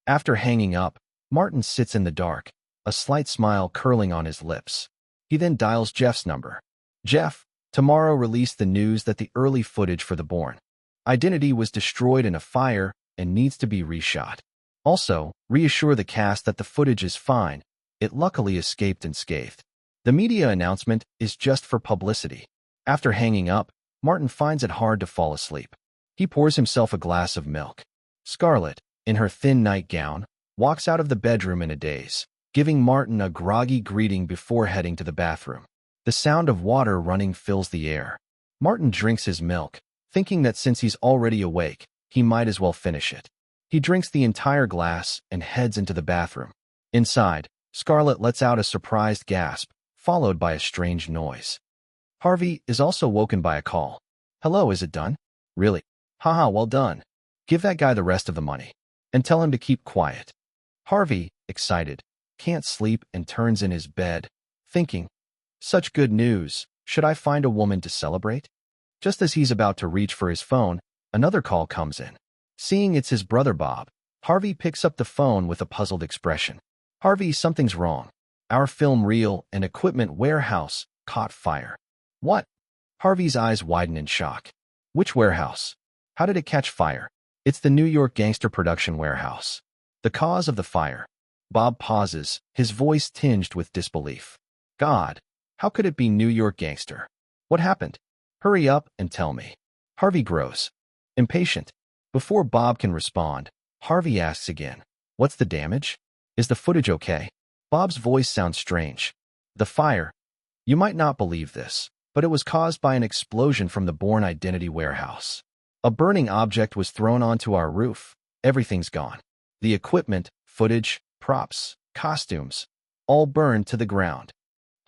After hanging up, Martin sits in the dark, a slight smile curling on his lips. He then dials Jeff's number. Jeff, tomorrow release the news that the early footage for The Bourne Identity was destroyed in a fire and needs to be reshot. Also, reassure the cast that the footage is fine. It luckily escaped unscathed. The media announcement is just for publicity. After hanging up, Martin finds it hard to fall asleep. He pours himself a glass of milk. Scarlett, in her thin nightgown, walks out of the bedroom in a daze, giving Martin a groggy greeting before heading to the bathroom. The sound of water running fills the air. Martin drinks his milk, thinking that since he's already awake, he might as well finish it. He drinks the entire glass and heads into the bathroom. Inside, Scarlett lets out a surprised gasp, followed by a strange noise. Harvey is also woken by a call. Hello, is it done? Really? Haha, well done. Give that guy the rest of the money. And tell him to keep quiet. Harvey, excited, can't sleep and turns in his bed, thinking, such good news, should I find a woman to celebrate? Just as he's about to reach for his phone, another call comes in. Seeing it's his brother Bob, Harvey picks up the phone with a puzzled expression. Harvey, something's wrong. Our film reel and equipment warehouse caught fire. What? Harvey's eyes widen in shock. Which warehouse? How did it catch fire? It's the New York gangster production warehouse. The cause of the fire. Bob pauses, his voice tinged with disbelief. God, how could it be New York gangster? What happened? Hurry up and tell me. Harvey grows. Impatient. Before Bob can respond, Harvey asks again, what's the damage? Is the footage okay? Bob's voice sounds strange. The fire. You might not believe this, but it was caused by an explosion from the Bourne Identity warehouse. A burning object was thrown onto our roof. Everything's gone. The equipment, footage, props, costumes, all burned to the ground.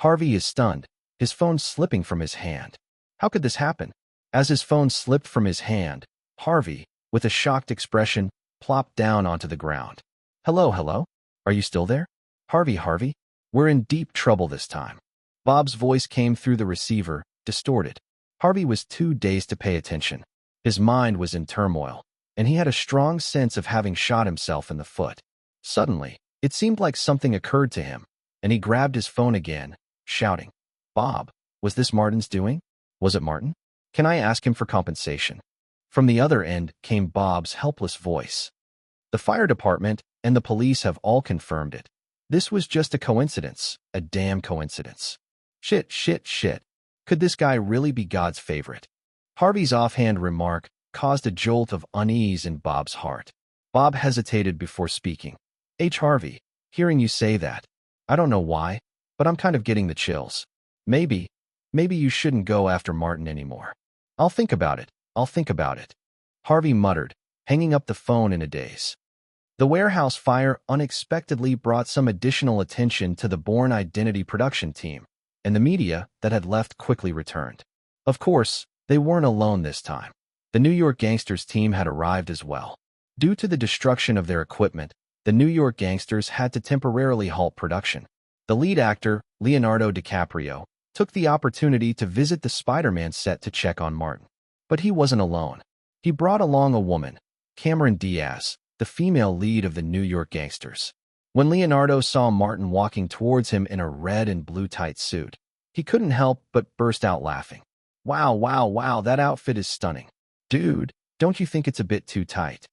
Harvey is stunned, his phone slipping from his hand. How could this happen? As his phone slipped from his hand, Harvey, with a shocked expression, plopped down onto the ground. Hello, hello? Are you still there? Harvey, we're in deep trouble this time. Bob's voice came through the receiver, distorted. Harvey was too dazed to pay attention. His mind was in turmoil, and he had a strong sense of having shot himself in the foot. Suddenly, it seemed like something occurred to him, and he grabbed his phone again, shouting, "Bob, was this Martin's doing? Was it Martin? Can I ask him for compensation?" From the other end came Bob's helpless voice. The fire department and the police have all confirmed it. This was just a coincidence, a damn coincidence. Shit. Could this guy really be God's favorite? Harvey's offhand remark caused a jolt of unease in Bob's heart. Bob hesitated before speaking. Harvey, hearing you say that, I don't know why, but I'm kind of getting the chills. Maybe you shouldn't go after Martin anymore. I'll think about it. Harvey muttered, hanging up the phone in a daze. The warehouse fire unexpectedly brought some additional attention to the Bourne Identity production team, and the media that had left quickly returned. Of course, they weren't alone this time. The New York Gangsters team had arrived as well. Due to the destruction of their equipment, the New York Gangsters had to temporarily halt production. The lead actor, Leonardo DiCaprio, took the opportunity to visit the Spider-Man set to check on Martin. But he wasn't alone. He brought along a woman, Cameron Diaz, the female lead of the New York Gangsters. When Leonardo saw Martin walking towards him in a red and blue tight suit, he couldn't help but burst out laughing. Wow, that outfit is stunning. Dude, don't you think it's a bit too tight?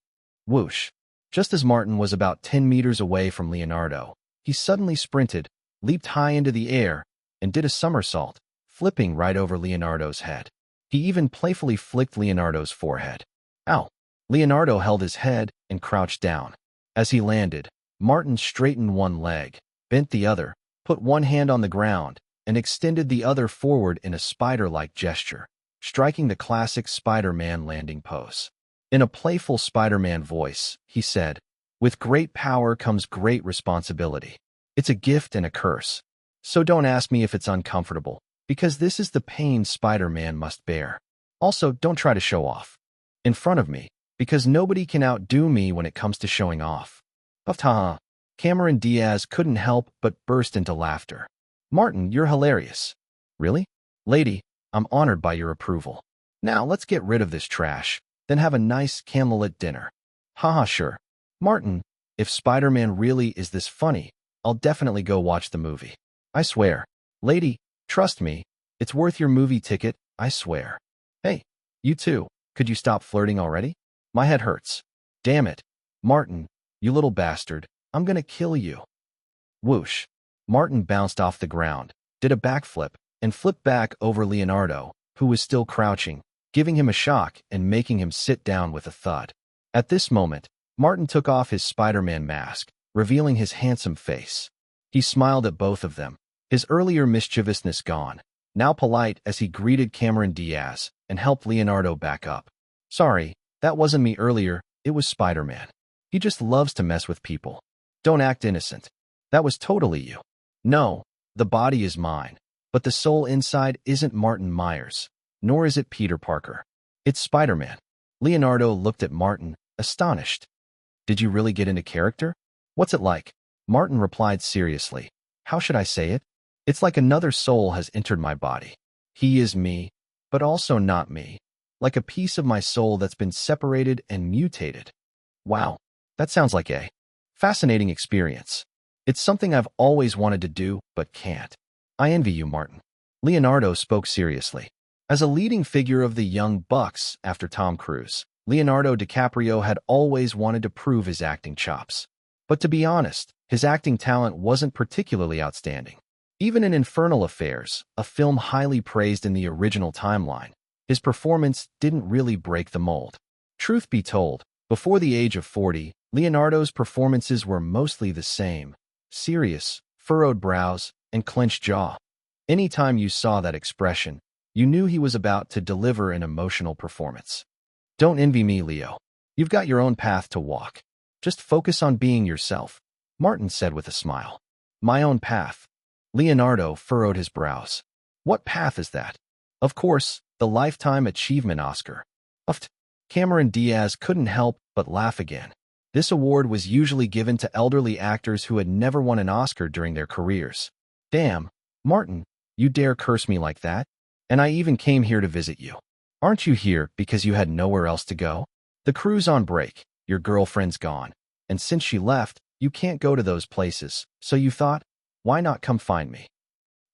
Whoosh. Just as Martin was about 10 meters away from Leonardo, he suddenly sprinted, leaped high into the air, and did a somersault, flipping right over Leonardo's head. He even playfully flicked Leonardo's forehead. Ow! Leonardo held his head and crouched down. As he landed, Martin straightened one leg, bent the other, put one hand on the ground, and extended the other forward in a spider-like gesture, striking the classic Spider-Man landing pose. In a playful Spider-Man voice, he said, "With great power comes great responsibility. It's a gift and a curse. So don't ask me if it's uncomfortable, because this is the pain Spider-Man must bear. Also, don't try to show off in front of me, because nobody can outdo me when it comes to showing off." Haha. Cameron Diaz couldn't help but burst into laughter. "Martin, you're hilarious." "Really? Lady, I'm honored by your approval. Now let's get rid of this trash, then have a nice candlelit dinner." "Haha, sure. Martin, if Spider-Man really is this funny, I'll definitely go watch the movie. I swear. Lady, trust me, it's worth your movie ticket, I swear." "Hey, you too, could you stop flirting already? My head hurts. Damn it. Martin, you little bastard, I'm gonna kill you." Whoosh. Martin bounced off the ground, did a backflip, and flipped back over Leonardo, who was still crouching, giving him a shock and making him sit down with a thud. At this moment, Martin took off his Spider-Man mask, revealing his handsome face. He smiled at both of them, his earlier mischievousness gone, now polite as he greeted Cameron Diaz and helped Leonardo back up. "Sorry, that wasn't me earlier, it was Spider-Man. He just loves to mess with people. Don't act innocent. That was totally you." "No, the body is mine, but the soul inside isn't Martin Myers, nor is it Peter Parker. It's Spider-Man." Leonardo looked at Martin, astonished. "Did you really get into character? What's it like?" Martin replied seriously. "How should I say it? It's like another soul has entered my body. He is me, but also not me. Like a piece of my soul that's been separated and mutated." Wow, that sounds like a fascinating experience. It's something I've always wanted to do, but can't. I envy you, Martin. Leonardo spoke seriously. As a leading figure of the young bucks after Tom Cruise, Leonardo DiCaprio had always wanted to prove his acting chops. But to be honest, his acting talent wasn't particularly outstanding. Even in Infernal Affairs, a film highly praised in the original timeline, his performance didn't really break the mold. Truth be told, before the age of 40, Leonardo's performances were mostly the same: serious, furrowed brows, and clenched jaw. Anytime you saw that expression, you knew he was about to deliver an emotional performance. Don't envy me, Leo. You've got your own path to walk. Just focus on being yourself, Martin said with a smile. My own path. Leonardo furrowed his brows. What path is that? Of course, the Lifetime Achievement Oscar. Uffed. Cameron Diaz couldn't help but laugh again. This award was usually given to elderly actors who had never won an Oscar during their careers. Damn, Martin, you dare curse me like that? And I even came here to visit you. Aren't you here because you had nowhere else to go? The crew's on break, your girlfriend's gone, and since she left, you can't go to those places, so you thought, why not come find me?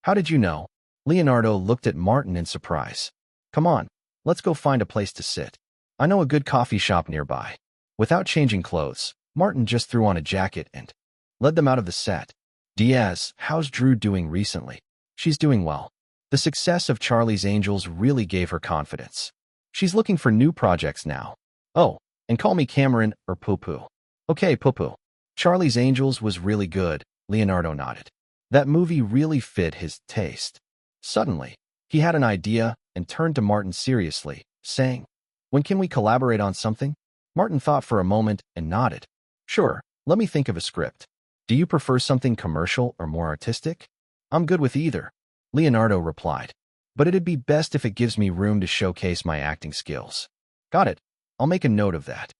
How did you know? Leonardo looked at Martin in surprise. Come on, let's go find a place to sit. I know a good coffee shop nearby. Without changing clothes, Martin just threw on a jacket and led them out of the set. Diaz, how's Drew doing recently? She's doing well. The success of Charlie's Angels really gave her confidence. She's looking for new projects now. Oh, and call me Cameron or Poo-Poo. Okay, Poo-Poo. Charlie's Angels was really good, Leonardo nodded. That movie really fit his taste. Suddenly, he had an idea and turned to Martin seriously, saying, when can we collaborate on something? Martin thought for a moment and nodded. Sure, let me think of a script. Do you prefer something commercial or more artistic? I'm good with either, Leonardo replied. But it'd be best if it gives me room to showcase my acting skills. Got it. I'll make a note of that.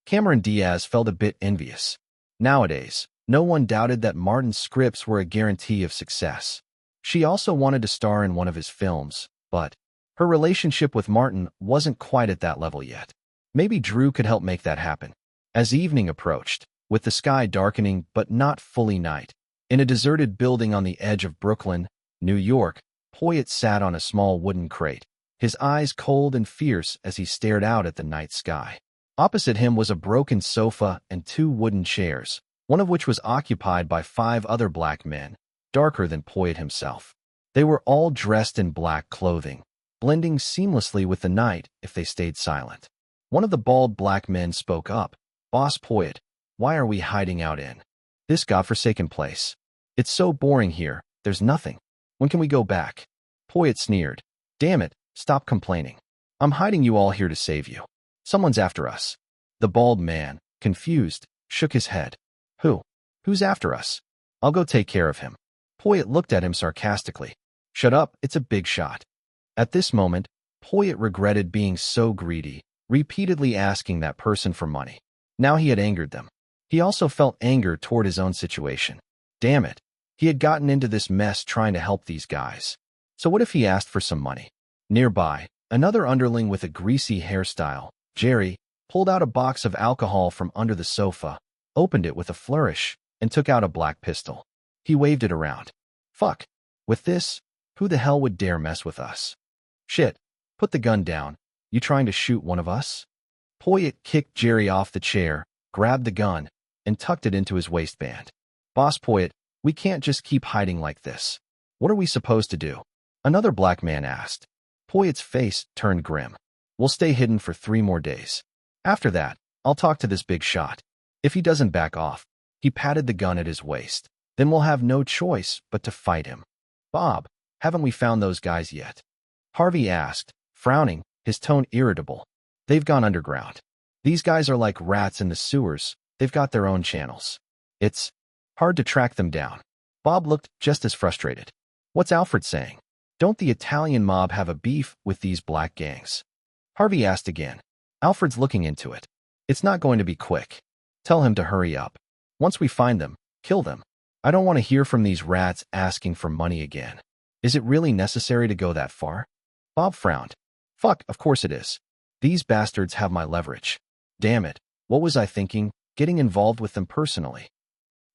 Cameron Diaz felt a bit envious. Nowadays, no one doubted that Martin's scripts were a guarantee of success. She also wanted to star in one of his films, but her relationship with Martin wasn't quite at that level yet. Maybe Drew could help make that happen. As evening approached, with the sky darkening but not fully night, in a deserted building on the edge of Brooklyn, New York, Poyet sat on a small wooden crate, his eyes cold and fierce as he stared out at the night sky. Opposite him was a broken sofa and 2 wooden chairs, one of which was occupied by 5 other black men, darker than Poyet himself. They were all dressed in black clothing, blending seamlessly with the night if they stayed silent. One of the bald black men spoke up. Boss Poyet, why are we hiding out in this godforsaken place? It's so boring here, there's nothing. When can we go back? Poyet sneered. Damn it, stop complaining. I'm hiding you all here to save you. Someone's after us. The bald man, confused, shook his head. Who's after us? I'll go take care of him. Poyet looked at him sarcastically. Shut up, it's a big shot. At this moment, Poyet regretted being so greedy, repeatedly asking that person for money. Now he had angered them. He also felt anger toward his own situation. Damn it. He had gotten into this mess trying to help these guys. So what if he asked for some money? Nearby, another underling with a greasy hairstyle, Jerry, pulled out a box of alcohol from under the sofa, opened it with a flourish, and took out a black pistol. He waved it around. Fuck. With this, who the hell would dare mess with us? Shit. Put the gun down. You trying to shoot one of us? Poyet kicked Jerry off the chair, grabbed the gun, and tucked it into his waistband. Boss Poyet, we can't just keep hiding like this. What are we supposed to do? Another black man asked. Poyet's face turned grim. We'll stay hidden for 3 more days. After that, I'll talk to this big shot. If he doesn't back off, he patted the gun at his waist. Then we'll have no choice but to fight him. Bob, haven't we found those guys yet? Harvey asked, frowning, his tone irritable. They've gone underground. These guys are like rats in the sewers. They've got their own channels. It's hard to track them down. Bob looked just as frustrated. What's Alfred saying? Don't the Italian mob have a beef with these black gangs? Harvey asked again. Alfred's looking into it. It's not going to be quick. Tell him to hurry up. Once we find them, kill them. I don't want to hear from these rats asking for money again. Is it really necessary to go that far? Bob frowned. Fuck, of course it is. These bastards have my leverage. Damn it, what was I thinking, getting involved with them personally?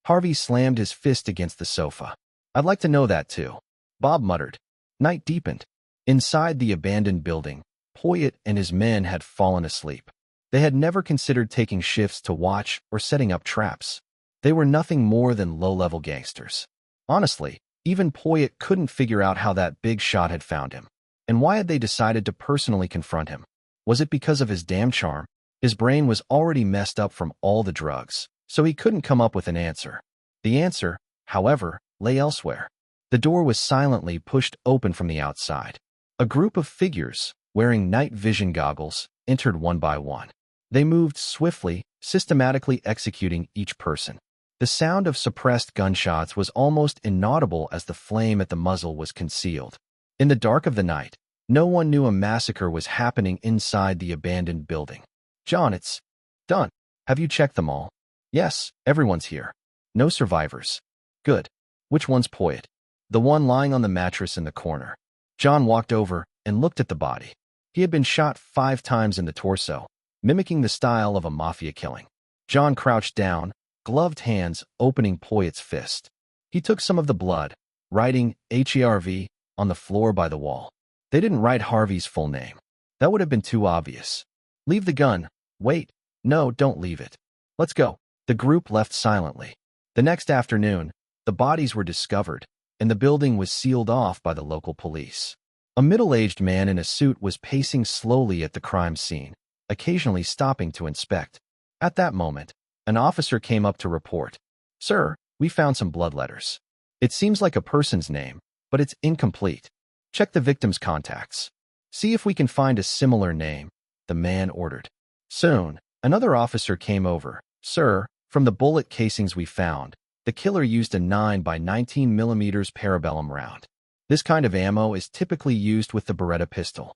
Harvey slammed his fist against the sofa. I'd like to know that too. Bob muttered. Night deepened. Inside the abandoned building, Poyet and his men had fallen asleep. They had never considered taking shifts to watch or setting up traps. They were nothing more than low-level gangsters. Honestly, even Poyet couldn't figure out how that big shot had found him. And why had they decided to personally confront him? Was it because of his damn charm? His brain was already messed up from all the drugs, so he couldn't come up with an answer. The answer, however, lay elsewhere. The door was silently pushed open from the outside. A group of figures, wearing night vision goggles, entered one by one. They moved swiftly, systematically executing each person. The sound of suppressed gunshots was almost inaudible as the flame at the muzzle was concealed. In the dark of the night, no one knew a massacre was happening inside the abandoned building. John, it's done. Have you checked them all? Yes, everyone's here. No survivors. Good. Which one's Poyet? The one lying on the mattress in the corner. John walked over and looked at the body. He had been shot 5 times in the torso, mimicking the style of a mafia killing. John crouched down, gloved hands opening Poyet's fist. He took some of the blood, writing HERV on the floor by the wall. They didn't write Harvey's full name. That would have been too obvious. Leave the gun. Wait. No, don't leave it. Let's go. The group left silently. The next afternoon, the bodies were discovered, and the building was sealed off by the local police. A middle-aged man in a suit was pacing slowly at the crime scene, occasionally stopping to inspect. At that moment, an officer came up to report. Sir, we found some blood letters. It seems like a person's name, but it's incomplete. Check the victim's contacts. See if we can find a similar name, the man ordered. Soon, another officer came over. Sir, from the bullet casings we found, the killer used a 9x19mm parabellum round. This kind of ammo is typically used with the Beretta pistol.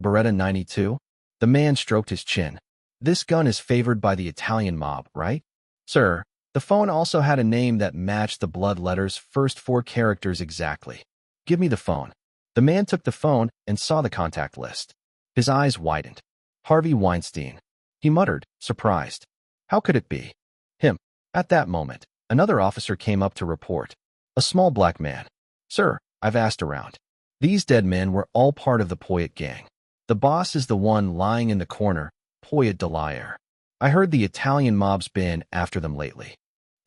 Beretta 92? The man stroked his chin. This gun is favored by the Italian mob, right? Sir, the phone also had a name that matched the blood letters' first 4 characters exactly. Give me the phone. The man took the phone and saw the contact list. His eyes widened. Harvey Weinstein. He muttered, surprised. How could it be? Him. At that moment, another officer came up to report. A small black man. Sir, I've asked around. These dead men were all part of the Poyet gang. The boss is the one lying in the corner, Poyet Delaire. I heard the Italian mob's been after them lately.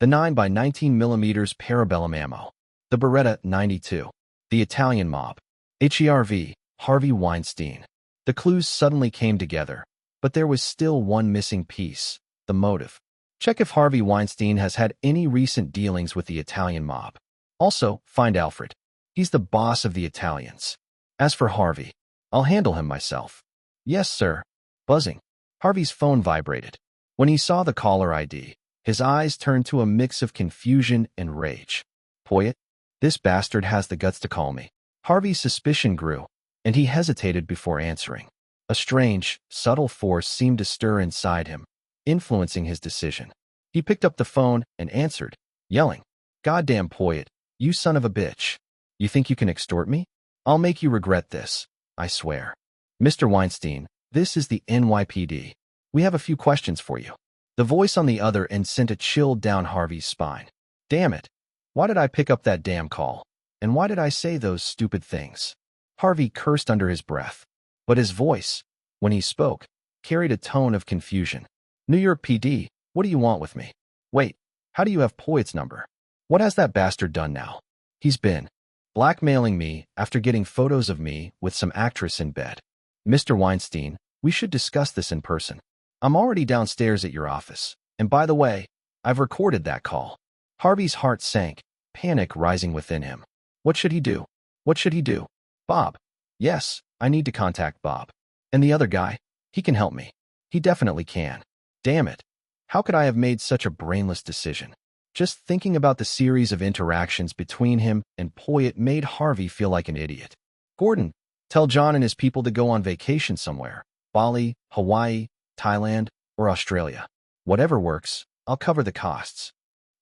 The 9x19mm parabellum ammo. The Beretta 92. The Italian mob. HERV, Harvey Weinstein. The clues suddenly came together, but there was still one missing piece, the motive. Check if Harvey Weinstein has had any recent dealings with the Italian mob. Also, find Alfred. He's the boss of the Italians. As for Harvey, I'll handle him myself. Yes, sir. Buzzing. Harvey's phone vibrated. When he saw the caller ID, his eyes turned to a mix of confusion and rage. Poyet? This bastard has the guts to call me. Harvey's suspicion grew, and he hesitated before answering. A strange, subtle force seemed to stir inside him, influencing his decision. He picked up the phone and answered, yelling, Goddamn Poyet, you son of a bitch. You think you can extort me? I'll make you regret this, I swear. Mr. Weinstein, this is the NYPD. We have a few questions for you. The voice on the other end sent a chill down Harvey's spine. Damn it. Why did I pick up that damn call? And why did I say those stupid things? Harvey cursed under his breath, but his voice, when he spoke, carried a tone of confusion. New York PD, what do you want with me? Wait, how do you have Poyet's number? What has that bastard done now? He's been blackmailing me after getting photos of me with some actress in bed. Mr. Weinstein, we should discuss this in person. I'm already downstairs at your office, and by the way, I've recorded that call. Harvey's heart sank, panic rising within him. What should he do? What should he do? Bob. Yes, I need to contact Bob. And the other guy? He can help me. He definitely can. Damn it. How could I have made such a brainless decision? Just thinking about the series of interactions between him and Poyet made Harvey feel like an idiot. Gordon, tell John and his people to go on vacation somewhere. Bali, Hawaii, Thailand, or Australia. Whatever works, I'll cover the costs.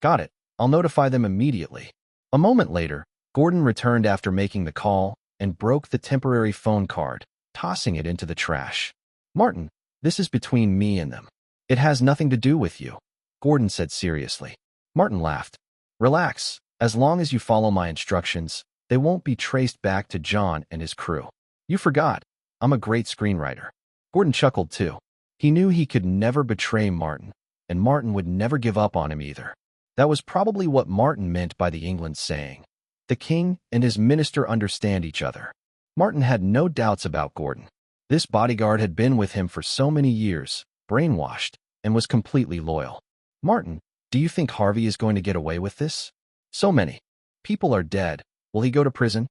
Got it. I'll notify them immediately. A moment later, Gordon returned after making the call and broke the temporary phone card, tossing it into the trash. Martin, this is between me and them. It has nothing to do with you, Gordon said seriously. Martin laughed. Relax. As long as you follow my instructions, they won't be traced back to John and his crew. You forgot. I'm a great screenwriter. Gordon chuckled too. He knew he could never betray Martin, and Martin would never give up on him either. That was probably what Martin meant by the England saying. The king and his minister understand each other. Martin had no doubts about Gordon. This bodyguard had been with him for so many years, brainwashed, and was completely loyal. Martin, do you think Harvey is going to get away with this? So many people are dead, Will he go to prison?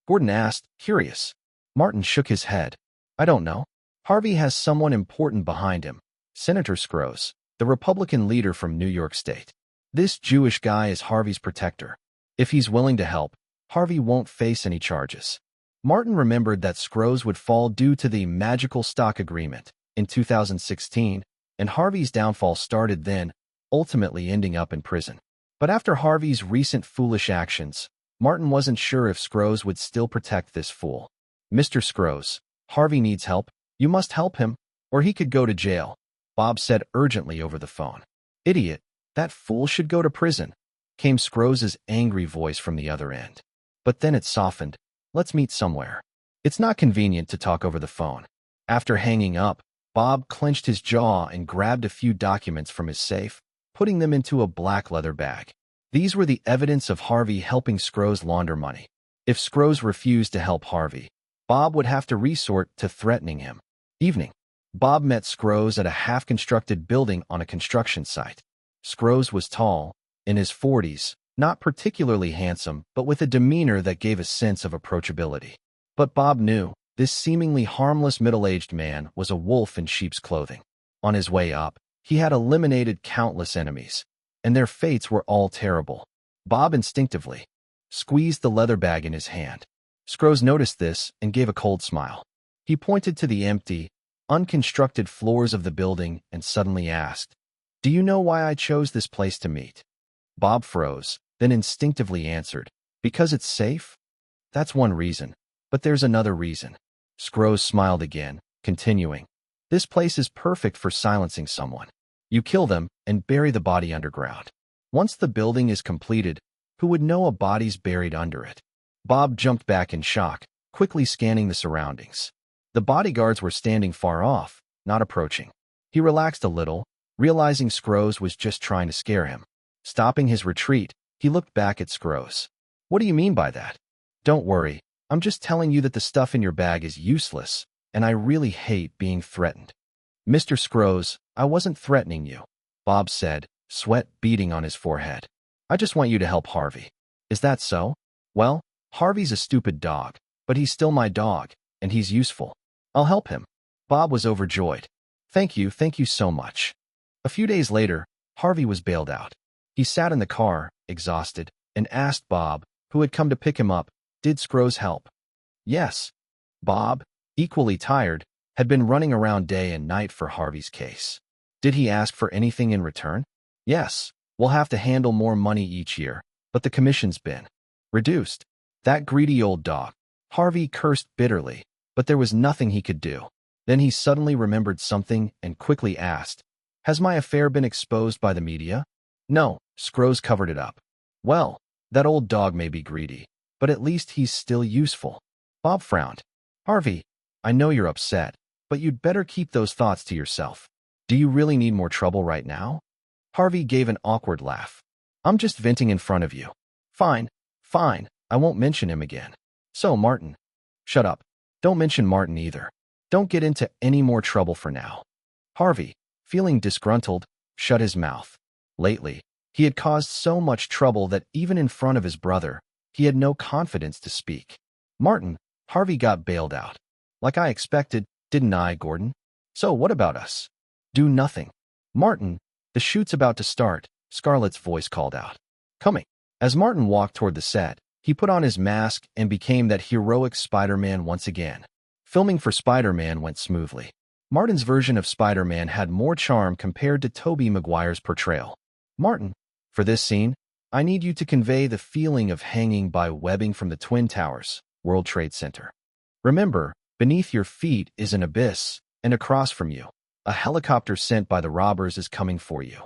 Gordon asked, curious. Martin shook his head. I don't know. Harvey has someone important behind him. Senator Scrooge, the Republican leader from New York State. This Jewish guy is Harvey's protector. If he's willing to help, Harvey won't face any charges. Martin remembered that Scrooge would fall due to the magical stock agreement in 2016, and Harvey's downfall started then, ultimately ending up in prison. But after Harvey's recent foolish actions, Martin wasn't sure if Scrooge would still protect this fool. Mr. Scrooge, Harvey needs help. You must help him, or he could go to jail, Bob said urgently over the phone. Idiot, that fool should go to prison, came Scrooge's angry voice from the other end. But then it softened. Let's meet somewhere. It's not convenient to talk over the phone. After hanging up, Bob clenched his jaw and grabbed a few documents from his safe, putting them into a black leather bag. These were the evidence of Harvey helping Scrooge launder money. If Scrooge refused to help Harvey, Bob would have to resort to threatening him. Evening. Bob met Scrooge at a half-constructed building on a construction site. Scrooge was tall, in his 40s, not particularly handsome, but with a demeanor that gave a sense of approachability. But Bob knew, this seemingly harmless middle-aged man was a wolf in sheep's clothing. On his way up, he had eliminated countless enemies, and their fates were all terrible. Bob instinctively squeezed the leather bag in his hand. Scrooge noticed this and gave a cold smile. He pointed to the empty, unconstructed floors of the building and suddenly asked, Do you know why I chose this place to meet? Bob froze, then instinctively answered, Because it's safe? That's one reason, but there's another reason. Scrooge smiled again, continuing, This place is perfect for silencing someone. You kill them and bury the body underground. Once the building is completed, who would know a body's buried under it? Bob jumped back in shock, quickly scanning the surroundings. The bodyguards were standing far off, not approaching. He relaxed a little, realizing Scrooge was just trying to scare him. Stopping his retreat, he looked back at Scrooge. What do you mean by that? Don't worry, I'm just telling you that the stuff in your bag is useless, and I really hate being threatened. Mr. Scrooge, I wasn't threatening you, Bob said, sweat beading on his forehead. I just want you to help Harvey. Is that so? Well, Harvey's a stupid dog, but he's still my dog, and he's useful. I'll help him. Bob was overjoyed. Thank you so much. A few days later, Harvey was bailed out. He sat in the car, exhausted, and asked Bob, who had come to pick him up, did Scrooge help? Yes. Bob, equally tired, had been running around day and night for Harvey's case. Did he ask for anything in return? Yes. We'll have to handle more money each year, but the commission's been reduced. That greedy old dog. Harvey cursed bitterly, but there was nothing he could do. Then he suddenly remembered something and quickly asked, Has my affair been exposed by the media? No, Scrooge covered it up. Well, that old dog may be greedy, but at least he's still useful. Bob frowned. Harvey, I know you're upset, but you'd better keep those thoughts to yourself. Do you really need more trouble right now? Harvey gave an awkward laugh. I'm just venting in front of you. Fine, I won't mention him again. So, Martin. Shut up. Don't mention Martin either. Don't get into any more trouble for now. Harvey, feeling disgruntled, shut his mouth. Lately, he had caused so much trouble that even in front of his brother, he had no confidence to speak. Martin, Harvey got bailed out. Like I expected, didn't I, Gordon? So what about us? Do nothing. Martin, the shoot's about to start, Scarlett's voice called out. Coming. As Martin walked toward the set, he put on his mask and became that heroic Spider-Man once again. Filming for Spider-Man went smoothly. Martin's version of Spider-Man had more charm compared to Tobey Maguire's portrayal. Martin, for this scene, I need you to convey the feeling of hanging by webbing from the Twin Towers, World Trade Center. Remember, beneath your feet is an abyss, and across from you, a helicopter sent by the robbers is coming for you.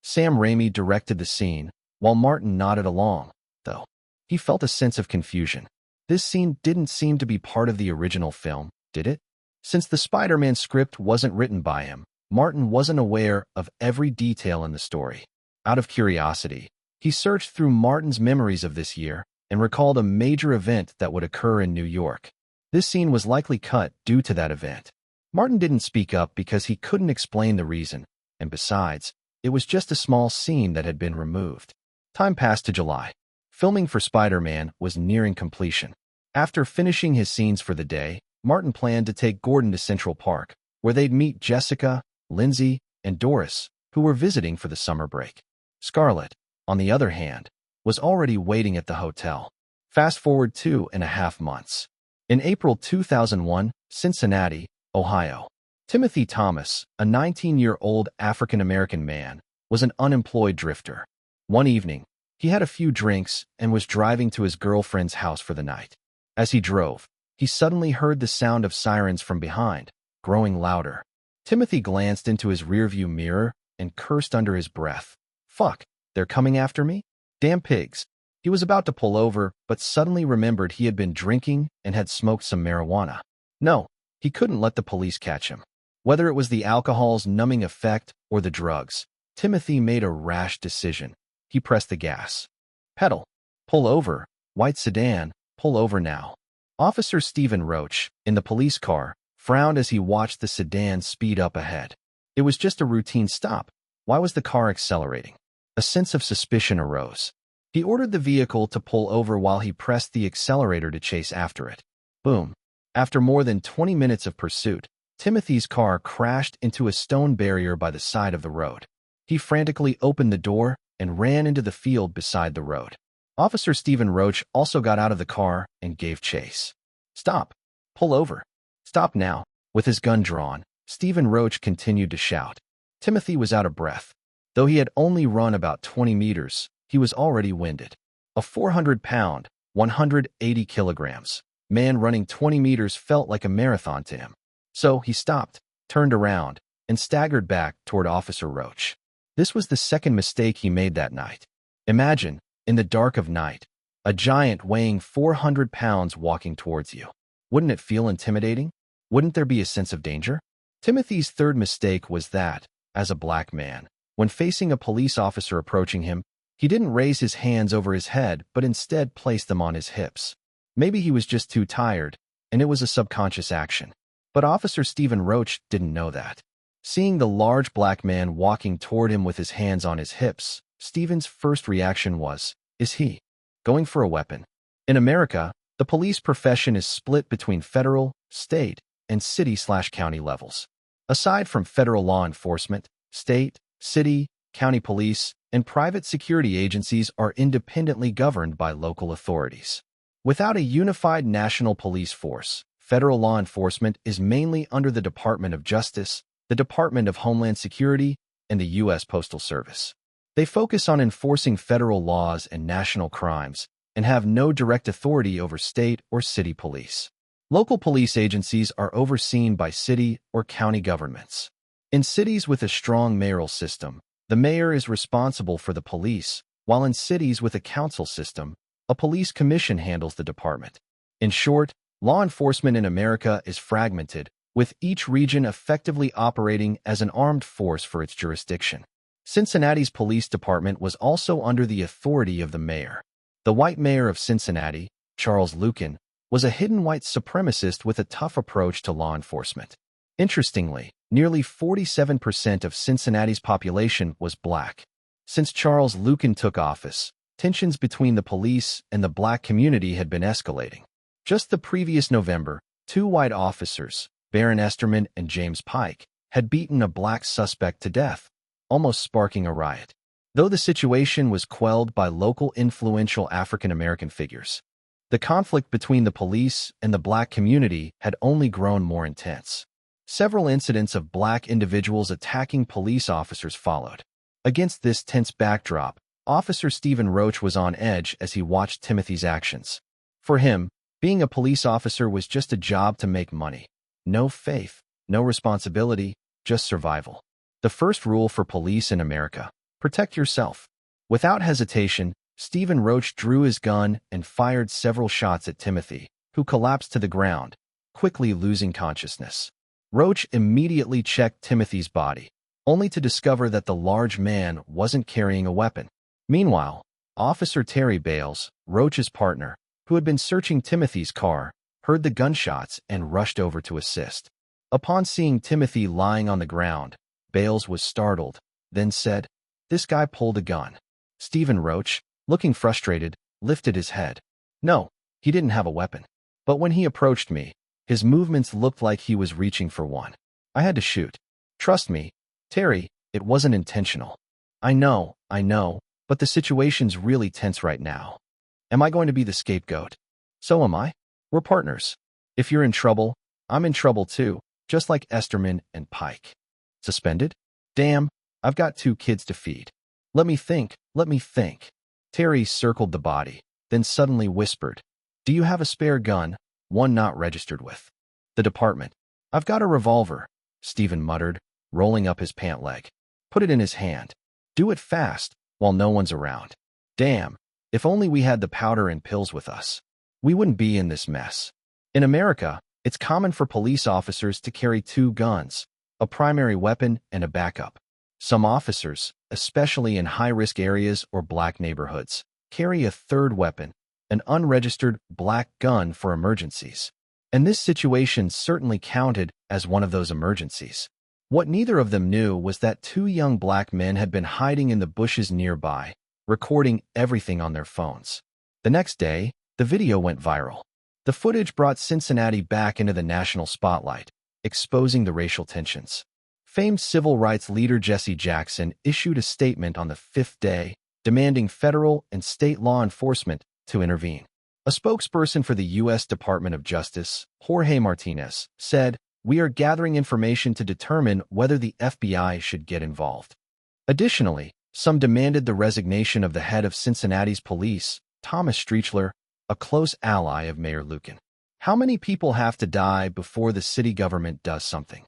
Sam Raimi directed the scene, while Martin nodded along, though. He felt a sense of confusion. This scene didn't seem to be part of the original film, did it? Since the Spider-Man script wasn't written by him, Martin wasn't aware of every detail in the story. Out of curiosity, he searched through Martin's memories of this year and recalled a major event that would occur in New York. This scene was likely cut due to that event. Martin didn't speak up because he couldn't explain the reason, and besides, it was just a small scene that had been removed. Time passed to July. Filming for Spider-Man was nearing completion. After finishing his scenes for the day, Martin planned to take Gordon to Central Park, where they'd meet Jessica, Lindsay, and Doris, who were visiting for the summer break. Scarlett, on the other hand, was already waiting at the hotel. Fast forward 2.5 months. In April 2001, Cincinnati, Ohio. Timothy Thomas, a 19-year-old African-American man, was an unemployed drifter. One evening, he had a few drinks and was driving to his girlfriend's house for the night. As he drove, he suddenly heard the sound of sirens from behind, growing louder. Timothy glanced into his rearview mirror and cursed under his breath. "Fuck, they're coming after me? Damn pigs." He was about to pull over, but suddenly remembered he had been drinking and had smoked some marijuana. No, he couldn't let the police catch him. Whether it was the alcohol's numbing effect or the drugs, Timothy made a rash decision. He pressed the gas pedal. "Pull over, white sedan, pull over now." Officer Stephen Roach, in the police car, frowned as he watched the sedan speed up ahead. It was just a routine stop. Why was the car accelerating? A sense of suspicion arose. He ordered the vehicle to pull over while he pressed the accelerator to chase after it. Boom. After more than 20 minutes of pursuit, Timothy's car crashed into a stone barrier by the side of the road. He frantically opened the door and ran into the field beside the road. Officer Stephen Roach also got out of the car and gave chase. "Stop. Pull over. Stop now." With his gun drawn, Stephen Roach continued to shout. Timothy was out of breath. Though he had only run about 20 meters, he was already winded. A 400-pound, 180 kilograms man running 20 meters felt like a marathon to him. So he stopped, turned around, and staggered back toward Officer Roach. This was the second mistake he made that night. Imagine, in the dark of night, a giant weighing 400 pounds walking towards you. Wouldn't it feel intimidating? Wouldn't there be a sense of danger? Timothy's third mistake was that, as a black man, when facing a police officer approaching him, he didn't raise his hands over his head but instead placed them on his hips. Maybe he was just too tired, and it was a subconscious action. But Officer Stephen Roach didn't know that. Seeing the large black man walking toward him with his hands on his hips, Stephen's first reaction was, is he going for a weapon? In America, the police profession is split between federal, state, and city/county levels. Aside from federal law enforcement, state, city, county police, and private security agencies are independently governed by local authorities. Without a unified national police force, federal law enforcement is mainly under the Department of Justice, the Department of Homeland Security, and the U.S. Postal Service. They focus on enforcing federal laws and national crimes and have no direct authority over state or city police. Local police agencies are overseen by city or county governments. In cities with a strong mayoral system, the mayor is responsible for the police, while in cities with a council system, a police commission handles the department. In short, law enforcement in America is fragmented, with each region effectively operating as an armed force for its jurisdiction. Cincinnati's police department was also under the authority of the mayor. The white mayor of Cincinnati, Charles Lucan, was a hidden white supremacist with a tough approach to law enforcement. Interestingly, nearly 47% of Cincinnati's population was black. Since Charles Lucan took office, tensions between the police and the black community had been escalating. Just the previous November, two white officers, Baron Esterman and James Pike, had beaten a black suspect to death, almost sparking a riot. Though the situation was quelled by local influential African-American figures, the conflict between the police and the black community had only grown more intense. Several incidents of black individuals attacking police officers followed. Against this tense backdrop, Officer Stephen Roach was on edge as he watched Timothy's actions. For him, being a police officer was just a job to make money. No faith, no responsibility, just survival. The first rule for police in America: protect yourself. Without hesitation, Stephen Roach drew his gun and fired several shots at Timothy, who collapsed to the ground, quickly losing consciousness. Roach immediately checked Timothy's body, only to discover that the large man wasn't carrying a weapon. Meanwhile, Officer Terry Bales, Roach's partner, who had been searching Timothy's car, heard the gunshots and rushed over to assist. Upon seeing Timothy lying on the ground, Bales was startled, then said, "This guy pulled a gun." Stephen Roach, looking frustrated, lifted his head. No, he didn't have a weapon. But when he approached me, his movements looked like he was reaching for one. I had to shoot. Trust me, Terry, it wasn't intentional. I know, but the situation's really tense right now. Am I going to be the scapegoat? So am I. We're partners. If you're in trouble, I'm in trouble too, just like Esterman and Pike. Suspended? Damn, I've got 2 kids to feed. Let me think. Terry circled the body, then suddenly whispered, "Do you have a spare gun? One not registered with the department." "I've got a revolver," Stephen muttered, rolling up his pant leg. "Put it in his hand. Do it fast, while no one's around." Damn, if only we had the powder and pills with us. We wouldn't be in this mess. In America, it's common for police officers to carry 2 guns, a primary weapon and a backup. Some officers, especially in high-risk areas or black neighborhoods, carry a 3rd weapon, an unregistered black gun for emergencies. And this situation certainly counted as one of those emergencies. What neither of them knew was that 2 young black men had been hiding in the bushes nearby, recording everything on their phones. The next day, the video went viral. The footage brought Cincinnati back into the national spotlight, exposing the racial tensions. Famed civil rights leader Jesse Jackson issued a statement on the 5th day, demanding federal and state law enforcement to intervene. A spokesperson for the U.S. Department of Justice, Jorge Martinez, said, "We are gathering information to determine whether the FBI should get involved." Additionally, some demanded the resignation of the head of Cincinnati's police, Thomas Streechler, a close ally of Mayor Luken. How many people have to die before the city government does something?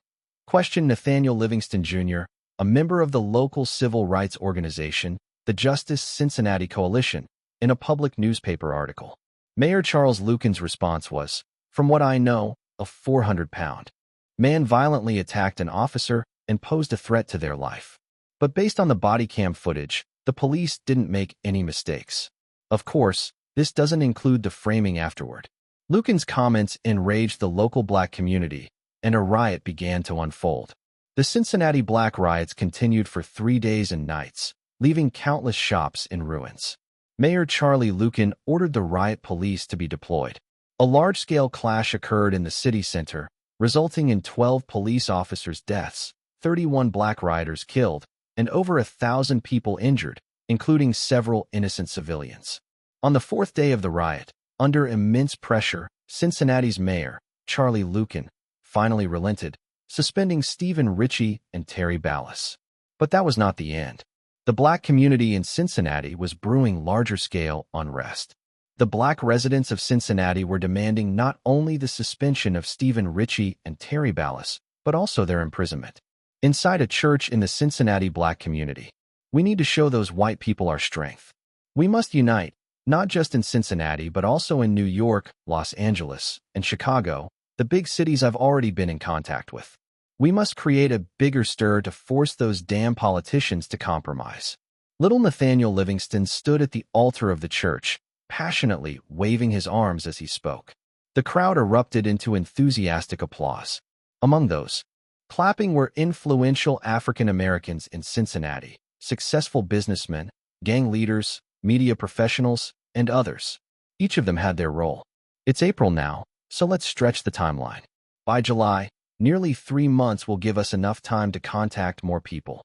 Questioned Nathaniel Livingston Jr., a member of the local civil rights organization, the Justice Cincinnati Coalition, in a public newspaper article. Mayor Charles Luken's response was, "From what I know, a 400-pound man violently attacked an officer and posed a threat to their life. But based on the body cam footage, the police didn't make any mistakes." Of course, this doesn't include the framing afterward. Luken's comments enraged the local black community, and a riot began to unfold. The Cincinnati Black Riots continued for 3 days and nights, leaving countless shops in ruins. Mayor Charlie Luken ordered the riot police to be deployed. A large-scale clash occurred in the city center, resulting in 12 police officers' deaths, 31 black rioters killed, and over 1,000 people injured, including several innocent civilians. On the 4th day of the riot, under immense pressure, Cincinnati's mayor, Charlie Luken, finally relented, suspending Stephen Ritchie and Terry Ballas. But that was not the end. The black community in Cincinnati was brewing larger-scale unrest. The black residents of Cincinnati were demanding not only the suspension of Stephen Ritchie and Terry Ballas, but also their imprisonment. Inside a church in the Cincinnati black community, "We need to show those white people our strength. We must unite, not just in Cincinnati but also in New York, Los Angeles, and Chicago, the big cities I've already been in contact with. We must create a bigger stir to force those damn politicians to compromise." Little Nathaniel Livingston stood at the altar of the church, passionately waving his arms as he spoke. The crowd erupted into enthusiastic applause. Among those clapping were influential African Americans in Cincinnati, successful businessmen, gang leaders, media professionals, and others. Each of them had their role. It's April now, so let's stretch the timeline. By July, nearly 3 months will give us enough time to contact more people.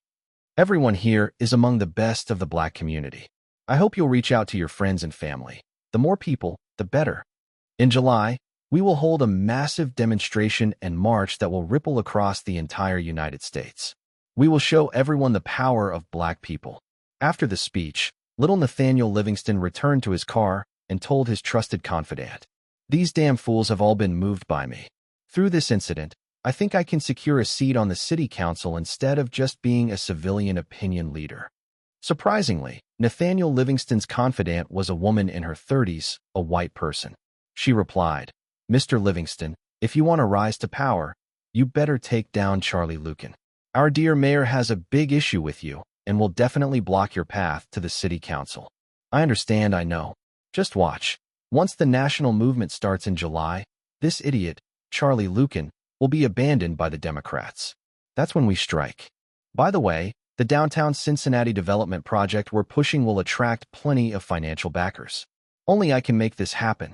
Everyone here is among the best of the black community. I hope you'll reach out to your friends and family. The more people, the better. In July, we will hold a massive demonstration and march that will ripple across the entire United States. We will show everyone the power of black people. After the speech, little Nathaniel Livingston returned to his car and told his trusted confidant, "These damn fools have all been moved by me. Through this incident, I think I can secure a seat on the city council instead of just being a civilian opinion leader." Surprisingly, Nathaniel Livingston's confidant was a woman in her 30s, a white person. She replied, "Mr. Livingston, if you want to rise to power, you better take down Charlie Luken. Our dear mayor has a big issue with you and will definitely block your path to the city council." "I understand, I know. Just watch. Once the national movement starts in July, this idiot, Charlie Luken, will be abandoned by the Democrats. That's when we strike." By the way, the downtown Cincinnati development project we're pushing will attract plenty of financial backers. Only I can make this happen.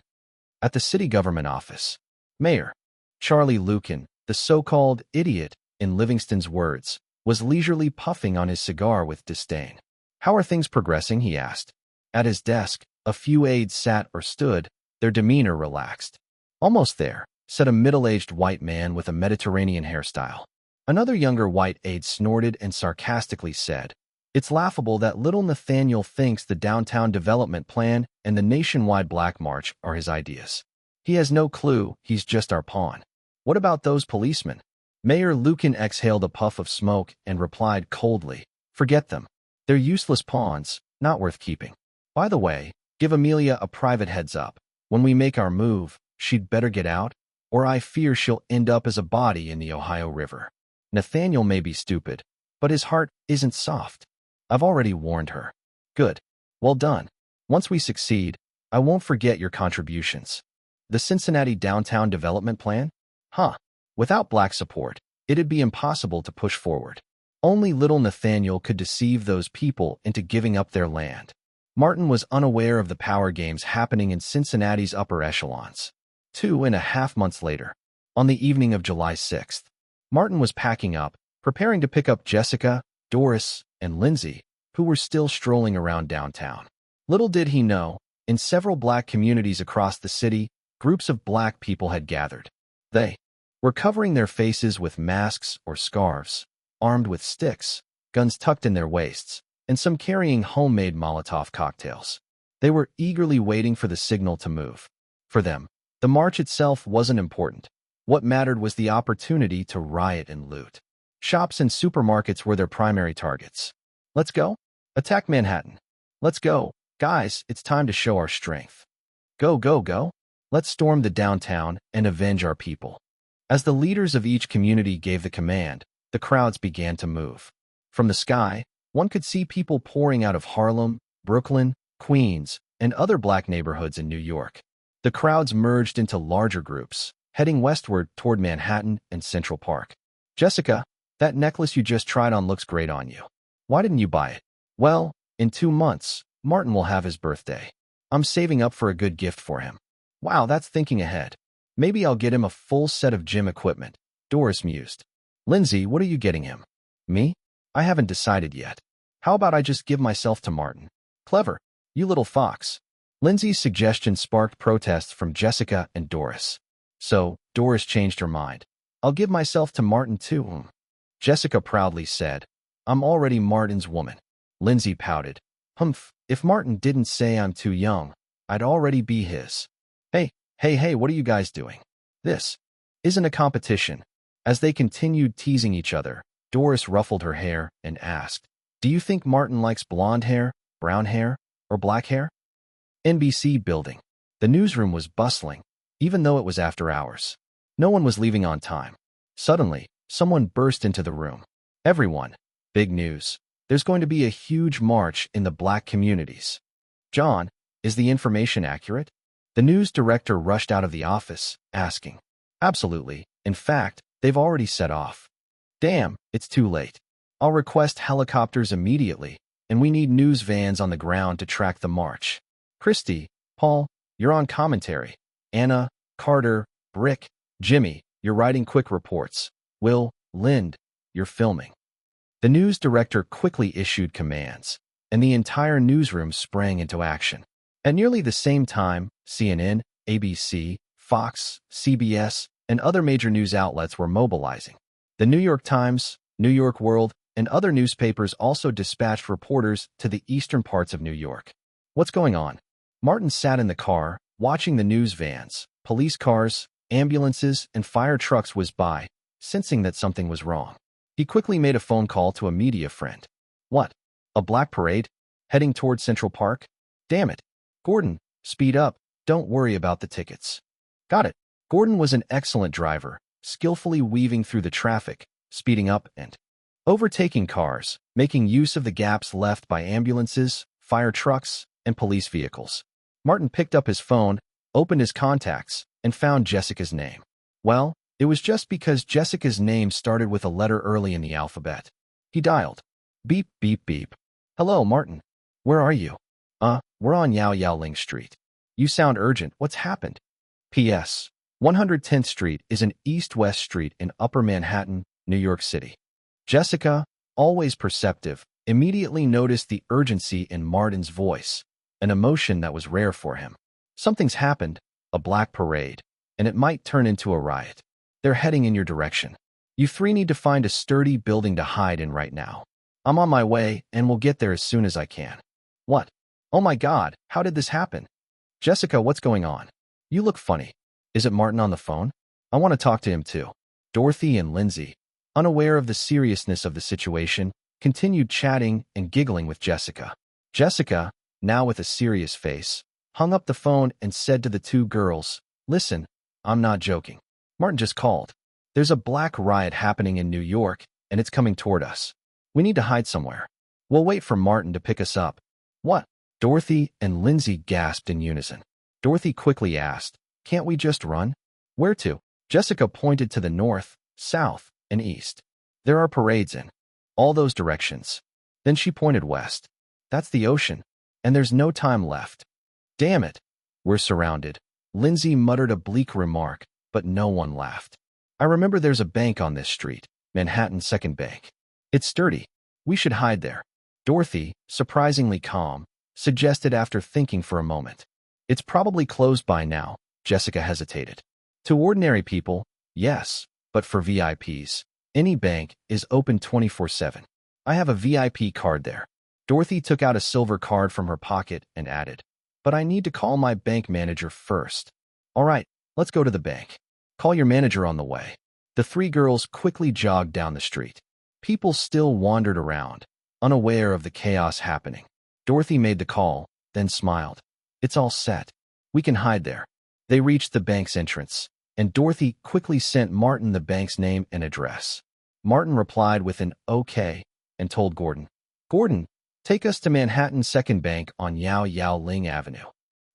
At the city government office, Mayor Charlie Lucan, the so-called idiot, in Livingston's words, was leisurely puffing on his cigar with disdain. "How are things progressing?" he asked. At his desk, a few aides sat or stood, their demeanor relaxed. "Almost there," said a middle-aged white man with a Mediterranean hairstyle. Another younger white aide snorted and sarcastically said, "It's laughable that little Nathaniel thinks the downtown development plan and the nationwide Black March are his ideas. He has no clue, he's just our pawn." "What about those policemen?" Mayor Lucan exhaled a puff of smoke and replied coldly, "Forget them. They're useless pawns, not worth keeping. By the way, give Amelia a private heads up. When we make our move, she'd better get out, or I fear she'll end up as a body in the Ohio River. Nathaniel may be stupid, but his heart isn't soft. I've already warned her." "Good. Well done. Once we succeed, I won't forget your contributions." "The Cincinnati Downtown Development Plan? Huh. Without Black support, it'd be impossible to push forward. Only little Nathaniel could deceive those people into giving up their land." Martin was unaware of the power games happening in Cincinnati's upper echelons. 2.5 months later, on the evening of July 6th, Martin was packing up, preparing to pick up Jessica, Doris, and Lindsay, who were still strolling around downtown. Little did he know, in several Black communities across the city, groups of Black people had gathered. They were covering their faces with masks or scarves, armed with sticks, guns tucked in their waists, and some carrying homemade Molotov cocktails. They were eagerly waiting for the signal to move. For them, the march itself wasn't important. What mattered was the opportunity to riot and loot. Shops and supermarkets were their primary targets. "Let's go? Attack Manhattan. Let's go. Guys, it's time to show our strength. Go, go, go. Let's storm the downtown and avenge our people." As the leaders of each community gave the command, the crowds began to move. From the sky, one could see people pouring out of Harlem, Brooklyn, Queens, and other Black neighborhoods in New York. The crowds merged into larger groups, heading westward toward Manhattan and Central Park. "Jessica, that necklace you just tried on looks great on you. Why didn't you buy it?" "Well, in 2 months, Martin will have his birthday. I'm saving up for a good gift for him." "Wow, that's thinking ahead. Maybe I'll get him a full set of gym equipment," Doris mused. "Lindsay, what are you getting him?" "Me? I haven't decided yet. How about I just give myself to Martin?" "Clever, you little fox." Lindsay's suggestion sparked protests from Jessica and Doris. So, Doris changed her mind. "I'll give myself to Martin too." Jessica proudly said, "I'm already Martin's woman." Lindsay pouted. "Humph, if Martin didn't say I'm too young, I'd already be his." Hey, what are you guys doing? This isn't a competition." As they continued teasing each other, Doris ruffled her hair and asked, "Do you think Martin likes blonde hair, brown hair, or black hair?" NBC building. The newsroom was bustling, even though it was after hours. No one was leaving on time. Suddenly, someone burst into the room. "Everyone, big news. There's going to be a huge march in the Black communities." "John, is the information accurate?" The news director rushed out of the office, asking. "Absolutely. In fact, they've already set off." "Damn, it's too late. I'll request helicopters immediately, and we need news vans on the ground to track the march." "Christy, Paul, you're on commentary. Anna, Carter, Brick, Jimmy, you're writing quick reports. Will, Lind, you're filming." The news director quickly issued commands, and the entire newsroom sprang into action. At nearly the same time, CNN, ABC, Fox, CBS, and other major news outlets were mobilizing. The New York Times, New York World, and other newspapers also dispatched reporters to the eastern parts of New York. "What's going on?" Martin sat in the car, watching the news vans, police cars, ambulances, and fire trucks whiz by, sensing that something was wrong. He quickly made a phone call to a media friend. "What? A Black parade? Heading toward Central Park? Damn it. Gordon, speed up. Don't worry about the tickets." "Got it." Gordon was an excellent driver, skillfully weaving through the traffic, speeding up and overtaking cars, making use of the gaps left by ambulances, fire trucks, and police vehicles. Martin picked up his phone, opened his contacts, and found Jessica's name. Well, it was just because Jessica's name started with a letter early in the alphabet. He dialed. Beep, beep, beep. "Hello, Martin. Where are you?" We're on Yao Yao Ling Street." You sound urgent. What's happened? P.S. 110th Street is an east-west street in Upper Manhattan, New York City. Jessica, always perceptive, immediately noticed the urgency in Martin's voice, an emotion that was rare for him. Something's happened, a black parade, and it might turn into a riot. They're heading in your direction. You three need to find a sturdy building to hide in right now. I'm on my way, and we'll get there as soon as I can. What? Oh my God, how did this happen? Jessica, what's going on? You look funny. Is it Martin on the phone? I want to talk to him too. Dorothy and Lindsay, unaware of the seriousness of the situation, continued chatting and giggling with Jessica. Jessica, now with a serious face, hung up the phone and said to the two girls, "Listen, I'm not joking. Martin just called. There's a black riot happening in New York, and it's coming toward us. We need to hide somewhere. We'll wait for Martin to pick us up." What? Dorothy and Lindsay gasped in unison. Dorothy quickly asked, "Can't we just run?" Where to? Jessica pointed to the north, south, and east. There are parades in all those directions. Then she pointed west. That's the ocean, and there's no time left. Damn it. We're surrounded. Lindsay muttered a bleak remark, but no one laughed. I remember there's a bank on this street, Manhattan Second Bank. It's sturdy. We should hide there. Dorothy, surprisingly calm, suggested after thinking for a moment. It's probably closed by now. Jessica hesitated. To ordinary people, yes, but for VIPs, any bank is open 24/7. I have a VIP card there. Dorothy took out a silver card from her pocket and added, but I need to call my bank manager first. All right, let's go to the bank. Call your manager on the way. The three girls quickly jogged down the street. People still wandered around, unaware of the chaos happening. Dorothy made the call, then smiled. It's all set. We can hide there. They reached the bank's entrance, and Dorothy quickly sent Martin the bank's name and address. Martin replied with an okay and told Gordon, "Gordon, take us to Manhattan Second Bank on Yao Yao Ling Avenue."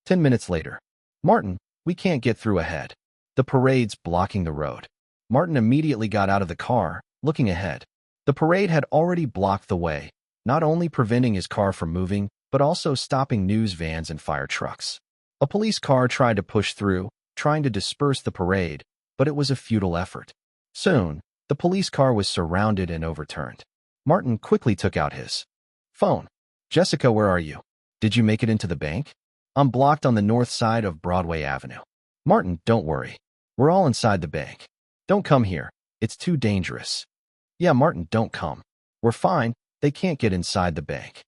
10 minutes later. Martin, we can't get through ahead. The parade's blocking the road. Martin immediately got out of the car, looking ahead. The parade had already blocked the way, not only preventing his car from moving, but also stopping news vans and fire trucks. A police car tried to push through, trying to disperse the parade, but it was a futile effort. Soon, the police car was surrounded and overturned. Martin quickly took out his phone. Jessica, where are you? Did you make it into the bank? I'm blocked on the north side of Broadway Avenue. Martin, don't worry. We're all inside the bank. Don't come here. It's too dangerous. Yeah, Martin, don't come. We're fine. They can't get inside the bank.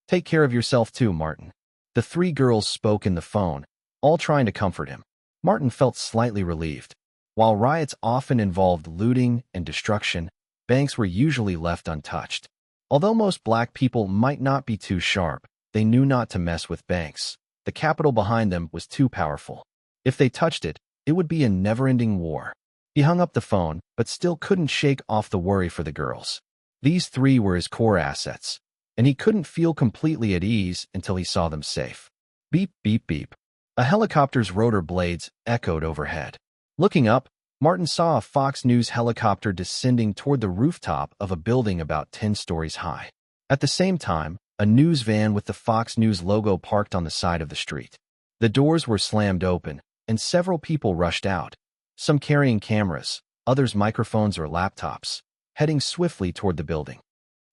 Take care of yourself too, Martin. The three girls spoke in the phone, all trying to comfort him. Martin felt slightly relieved. While riots often involved looting and destruction, banks were usually left untouched. Although most black people might not be too sharp, they knew not to mess with banks. The capital behind them was too powerful. If they touched it, it would be a never-ending war. He hung up the phone, but still couldn't shake off the worry for the girls. These three were his core assets, and he couldn't feel completely at ease until he saw them safe. Beep, beep, beep. A helicopter's rotor blades echoed overhead. Looking up, Martin saw a Fox News helicopter descending toward the rooftop of a building about 10 stories high. At the same time, a news van with the Fox News logo parked on the side of the street. The doors were slammed open, and several people rushed out, some carrying cameras, others microphones or laptops, heading swiftly toward the building.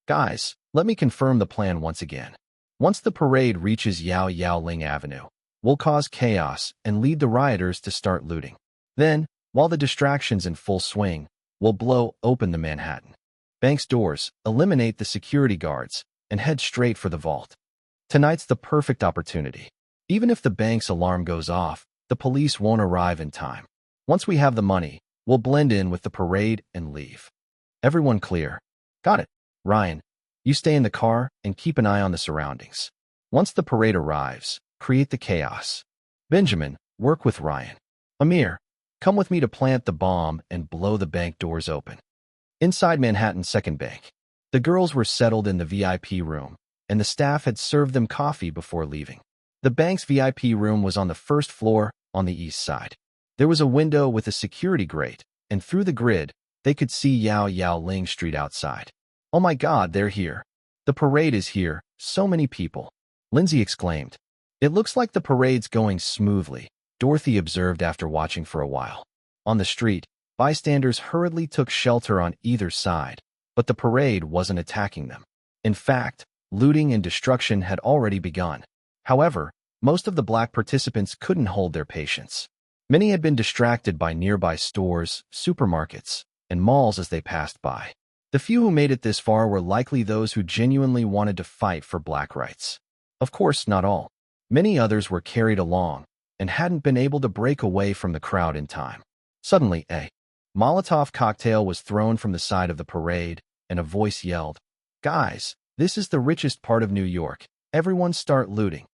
Guys, let me confirm the plan once again. Once the parade reaches Yao Yao Ling Avenue, we'll cause chaos and lead the rioters to start looting. Then, while the distraction's in full swing, we'll blow open the Manhattan Bank's doors, eliminate the security guards, and head straight for the vault. Tonight's the perfect opportunity. Even if the bank's alarm goes off, the police won't arrive in time. Once we have the money, we'll blend in with the parade and leave. Everyone clear? Got it. Ryan, you stay in the car and keep an eye on the surroundings. Once the parade arrives, create the chaos. Benjamin, work with Ryan. Amir, come with me to plant the bomb and blow the bank doors open. Inside Manhattan Second Bank, the girls were settled in the VIP room, and the staff had served them coffee before leaving. The bank's VIP room was on the first floor on the east side. There was a window with a security grate, and through the grid, they could see Yao Yao Ling Street outside. Oh my God, they're here. The parade is here, so many people. Lindsay exclaimed. It looks like the parade's going smoothly, Dorothy observed after watching for a while. On the street, bystanders hurriedly took shelter on either side, but the parade wasn't attacking them. In fact, looting and destruction had already begun. However, most of the black participants couldn't hold their patience. Many had been distracted by nearby stores, supermarkets, and malls as they passed by. The few who made it this far were likely those who genuinely wanted to fight for black rights. Of course, not all. Many others were carried along and hadn't been able to break away from the crowd in time. Suddenly, a Molotov cocktail was thrown from the side of the parade, and a voice yelled, "Guys, this is the richest part of New York. Everyone start looting."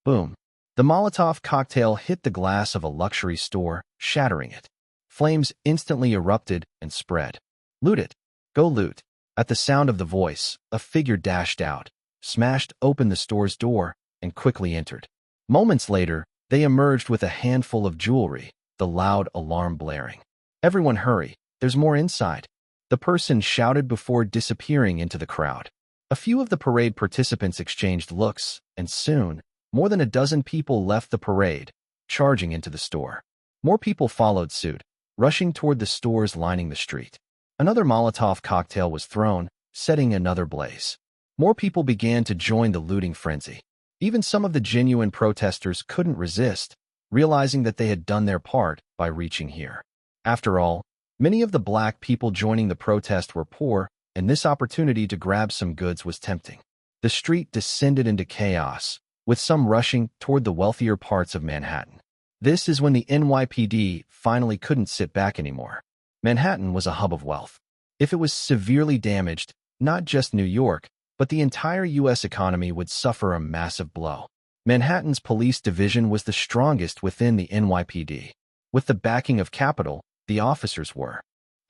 Boom. The Molotov cocktail hit the glass of a luxury store, shattering it. Flames instantly erupted and spread. "Loot it. Go loot." At the sound of the voice, a figure dashed out, smashed open the store's door, and quickly entered. Moments later, they emerged with a handful of jewelry, the loud alarm blaring. "Everyone hurry, there's more inside," the person shouted before disappearing into the crowd. A few of the parade participants exchanged looks, and soon, more than a dozen people left the parade, charging into the store. More people followed suit, rushing toward the stores lining the street. Another Molotov cocktail was thrown, setting another blaze. More people began to join the looting frenzy. Even some of the genuine protesters couldn't resist, realizing that they had done their part by reaching here. After all, many of the black people joining the protest were poor, and this opportunity to grab some goods was tempting. The street descended into chaos, with some rushing toward the wealthier parts of Manhattan. This is when the NYPD finally couldn't sit back anymore. Manhattan was a hub of wealth. If it was severely damaged, not just New York, but the entire U.S. economy would suffer a massive blow. Manhattan's police division was the strongest within the NYPD. With the backing of capital, the officers were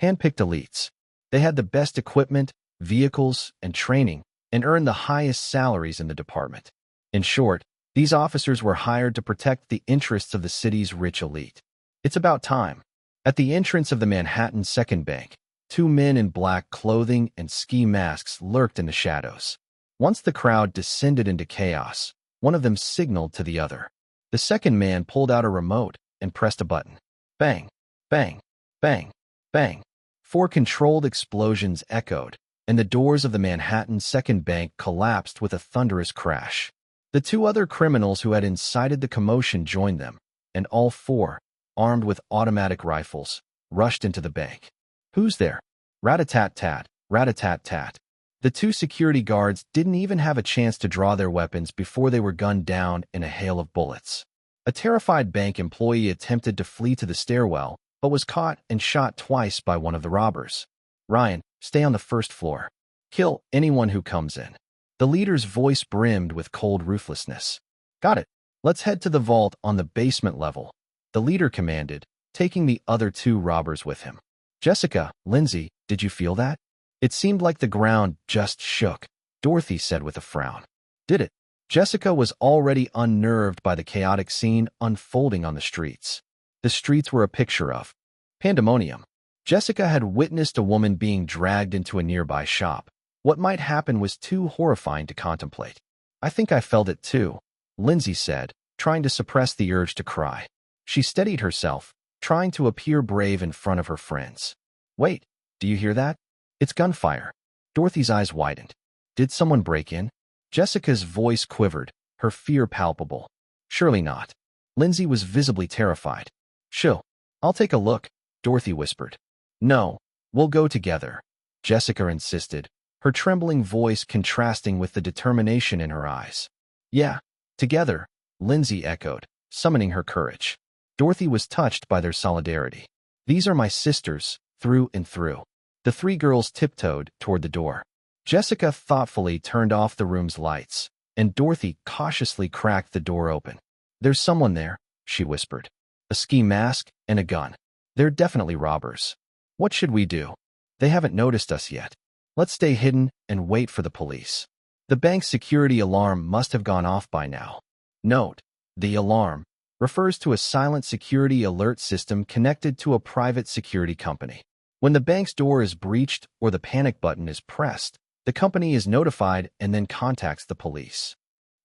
hand-picked elites. They had the best equipment, vehicles, and training, and earned the highest salaries in the department. In short, these officers were hired to protect the interests of the city's rich elite. It's about time. At the entrance of the Manhattan Second Bank, two men in black clothing and ski masks lurked in the shadows. Once the crowd descended into chaos, one of them signaled to the other. The second man pulled out a remote and pressed a button. Bang, bang, bang, bang. Four controlled explosions echoed, and the doors of the Manhattan Second Bank collapsed with a thunderous crash. The two other criminals who had incited the commotion joined them, and all four, armed with automatic rifles, rushed into the bank. "Who's there?" Rat-a-tat-tat, rat-a-tat-tat. The two security guards didn't even have a chance to draw their weapons before they were gunned down in a hail of bullets. A terrified bank employee attempted to flee to the stairwell, but was caught and shot twice by one of the robbers. "Ryan, stay on the first floor. Kill anyone who comes in." The leader's voice brimmed with cold ruthlessness. "Got it. Let's head to the vault on the basement level," the leader commanded, taking the other two robbers with him. "Jessica, Lindsay, did you feel that?" "It seemed like the ground just shook," Dorothy said with a frown. "Did it?" Jessica was already unnerved by the chaotic scene unfolding on the streets. The streets were a picture of pandemonium. Jessica had witnessed a woman being dragged into a nearby shop. What might happen was too horrifying to contemplate. "I think I felt it too," Lindsay said, trying to suppress the urge to cry. She steadied herself, trying to appear brave in front of her friends. "Wait, do you hear that? It's gunfire." Dorothy's eyes widened. Did someone break in? Jessica's voice quivered, her fear palpable. "Surely not." Lindsay was visibly terrified. "Shoo, I'll take a look," Dorothy whispered. "No, we'll go together," Jessica insisted, her trembling voice contrasting with the determination in her eyes. "Yeah, together," Lindsay echoed, summoning her courage. Dorothy was touched by their solidarity. "These are my sisters, through and through." The three girls tiptoed toward the door. Jessica thoughtfully turned off the room's lights, and Dorothy cautiously cracked the door open. "There's someone there," she whispered. "A ski mask and a gun. They're definitely robbers. What should we do? They haven't noticed us yet. Let's stay hidden and wait for the police." The bank's security alarm must have gone off by now. Note: the alarm refers to a silent security alert system connected to a private security company. When the bank's door is breached or the panic button is pressed, the company is notified and then contacts the police.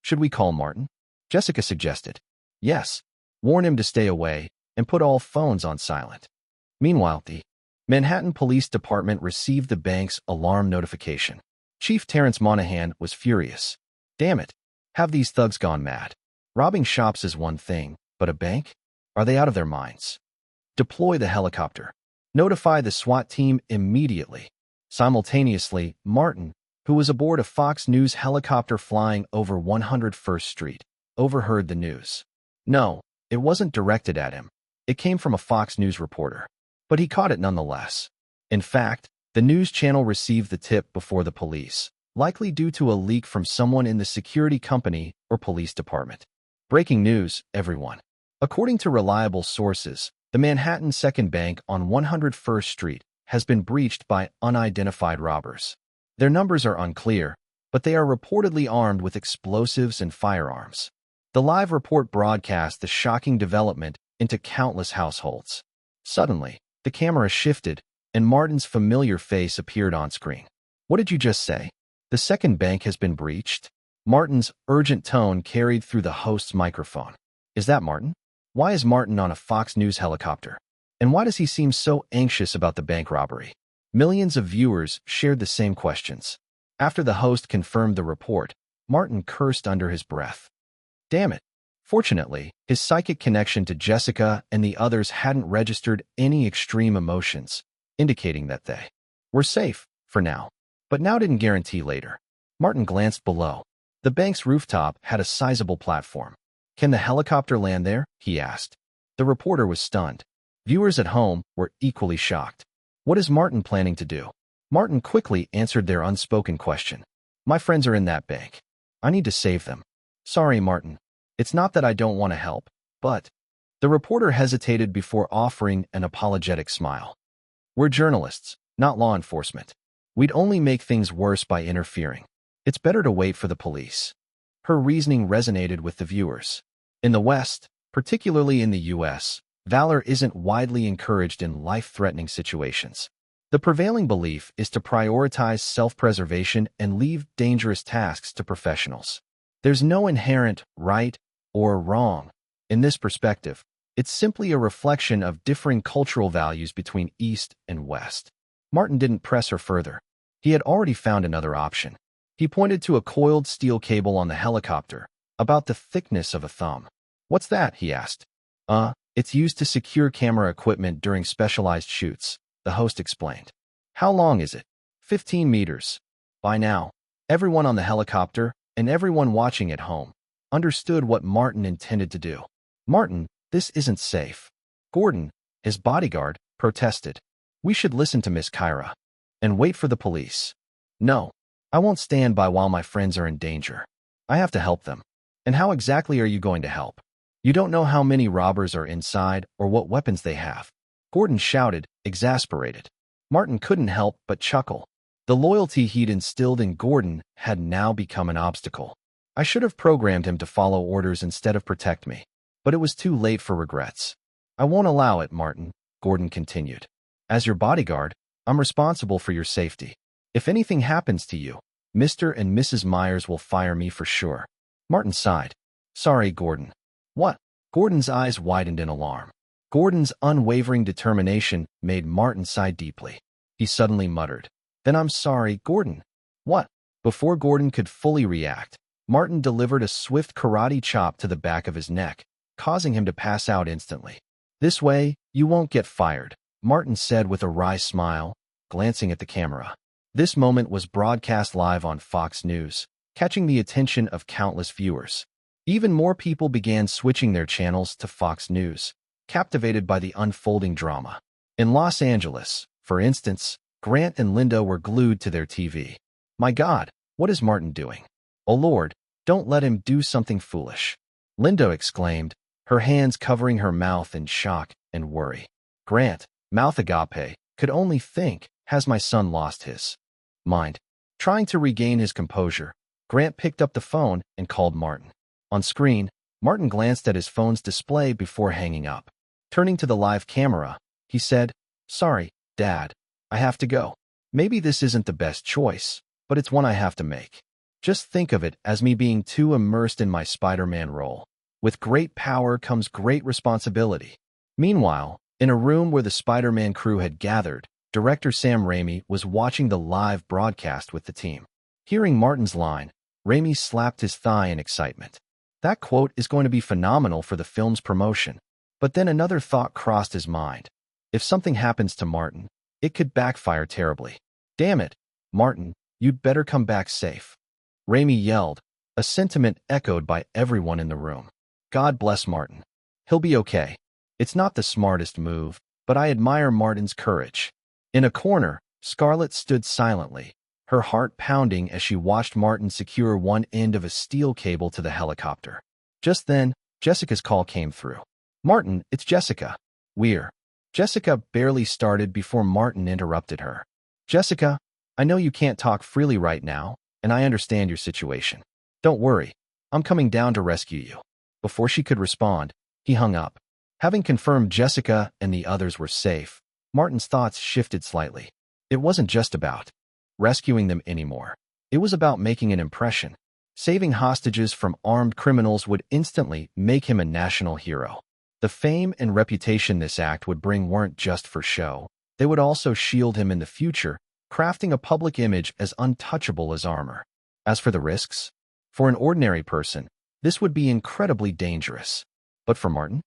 Should we call Martin? Jessica suggested. Yes. Warn him to stay away and put all phones on silent. Meanwhile, the Manhattan Police Department received the bank's alarm notification. Chief Terrence Monahan was furious. Damn it. Have these thugs gone mad? Robbing shops is one thing, but a bank? Are they out of their minds? Deploy the helicopter. Notify the SWAT team immediately. Simultaneously, Martin, who was aboard a Fox News helicopter flying over 101st Street, overheard the news. No, it wasn't directed at him. It came from a Fox News reporter. But he caught it nonetheless. In fact, the news channel received the tip before the police, likely due to a leak from someone in the security company or police department. Breaking news, everyone. According to reliable sources, the Manhattan Second Bank on 101st Street has been breached by unidentified robbers. Their numbers are unclear, but they are reportedly armed with explosives and firearms. The live report broadcast the shocking development into countless households. Suddenly, the camera shifted, and Martin's familiar face appeared on screen. What did you just say? The second bank has been breached? Martin's urgent tone carried through the host's microphone. Is that Martin? Why is Martin on a Fox News helicopter? And why does he seem so anxious about the bank robbery? Millions of viewers shared the same questions. After the host confirmed the report, Martin cursed under his breath. Damn it. Fortunately, his psychic connection to Jessica and the others hadn't registered any extreme emotions, indicating that they were safe for now. But now didn't guarantee later. Martin glanced below. The bank's rooftop had a sizable platform. Can the helicopter land there? He asked. The reporter was stunned. Viewers at home were equally shocked. What is Martin planning to do? Martin quickly answered their unspoken question. My friends are in that bank. I need to save them. Sorry, Martin. It's not that I don't want to help, but... The reporter hesitated before offering an apologetic smile. We're journalists, not law enforcement. We'd only make things worse by interfering. It's better to wait for the police. Her reasoning resonated with the viewers. In the West, particularly in the U.S., valor isn't widely encouraged in life-threatening situations. The prevailing belief is to prioritize self-preservation and leave dangerous tasks to professionals. There's no inherent right or wrong. In this perspective, it's simply a reflection of differing cultural values between East and West. Martin didn't press her further. He had already found another option. He pointed to a coiled steel cable on the helicopter, about the thickness of a thumb. What's that? He asked. It's used to secure camera equipment during specialized shoots, the host explained. How long is it? 15 meters. By now, everyone on the helicopter and everyone watching at home understood what Martin intended to do. Martin, this isn't safe. Gordon, his bodyguard, protested. We should listen to Miss Kyra and wait for the police. No, I won't stand by while my friends are in danger. I have to help them. And how exactly are you going to help? You don't know how many robbers are inside or what weapons they have. Gordon shouted, exasperated. Martin couldn't help but chuckle. The loyalty he'd instilled in Gordon had now become an obstacle. I should have programmed him to follow orders instead of protect me. But it was too late for regrets. I won't allow it, Martin, Gordon continued. As your bodyguard, I'm responsible for your safety. If anything happens to you, Mr. and Mrs. Myers will fire me for sure. Martin sighed. Sorry, Gordon. What? Gordon's eyes widened in alarm. Gordon's unwavering determination made Martin sigh deeply. He suddenly muttered, Then I'm sorry, Gordon. What? Before Gordon could fully react, Martin delivered a swift karate chop to the back of his neck, causing him to pass out instantly. This way, you won't get fired, Martin said with a wry smile, glancing at the camera. This moment was broadcast live on Fox News, catching the attention of countless viewers. Even more people began switching their channels to Fox News, captivated by the unfolding drama. In Los Angeles, for instance, Grant and Linda were glued to their TV. My God, what is Martin doing? Oh Lord, don't let him do something foolish. Linda exclaimed, her hands covering her mouth in shock and worry. Grant, mouth agape, could only think, has my son lost his mind? Trying to regain his composure, Grant picked up the phone and called Martin. On screen, Martin glanced at his phone's display before hanging up. Turning to the live camera, he said, Sorry, Dad, I have to go. Maybe this isn't the best choice, but it's one I have to make. Just think of it as me being too immersed in my Spider-Man role. With great power comes great responsibility. Meanwhile, in a room where the Spider-Man crew had gathered, director Sam Raimi was watching the live broadcast with the team. Hearing Martin's line, Raimi slapped his thigh in excitement. That quote is going to be phenomenal for the film's promotion. But then another thought crossed his mind. If something happens to Martin, it could backfire terribly. Damn it, Martin, you'd better come back safe. Raimi yelled, a sentiment echoed by everyone in the room. God bless Martin. He'll be okay. It's not the smartest move, but I admire Martin's courage. In a corner, Scarlett stood silently, her heart pounding as she watched Martin secure one end of a steel cable to the helicopter. Just then, Jessica's call came through. Martin, it's Jessica. We're. Jessica barely started before Martin interrupted her. Jessica, I know you can't talk freely right now, and I understand your situation. Don't worry, I'm coming down to rescue you. Before she could respond, he hung up. Having confirmed Jessica and the others were safe, Martin's thoughts shifted slightly. It wasn't just about rescuing them anymore. It was about making an impression. Saving hostages from armed criminals would instantly make him a national hero. The fame and reputation this act would bring weren't just for show. They would also shield him in the future, crafting a public image as untouchable as armor. As for the risks, for an ordinary person, this would be incredibly dangerous. But for Martin?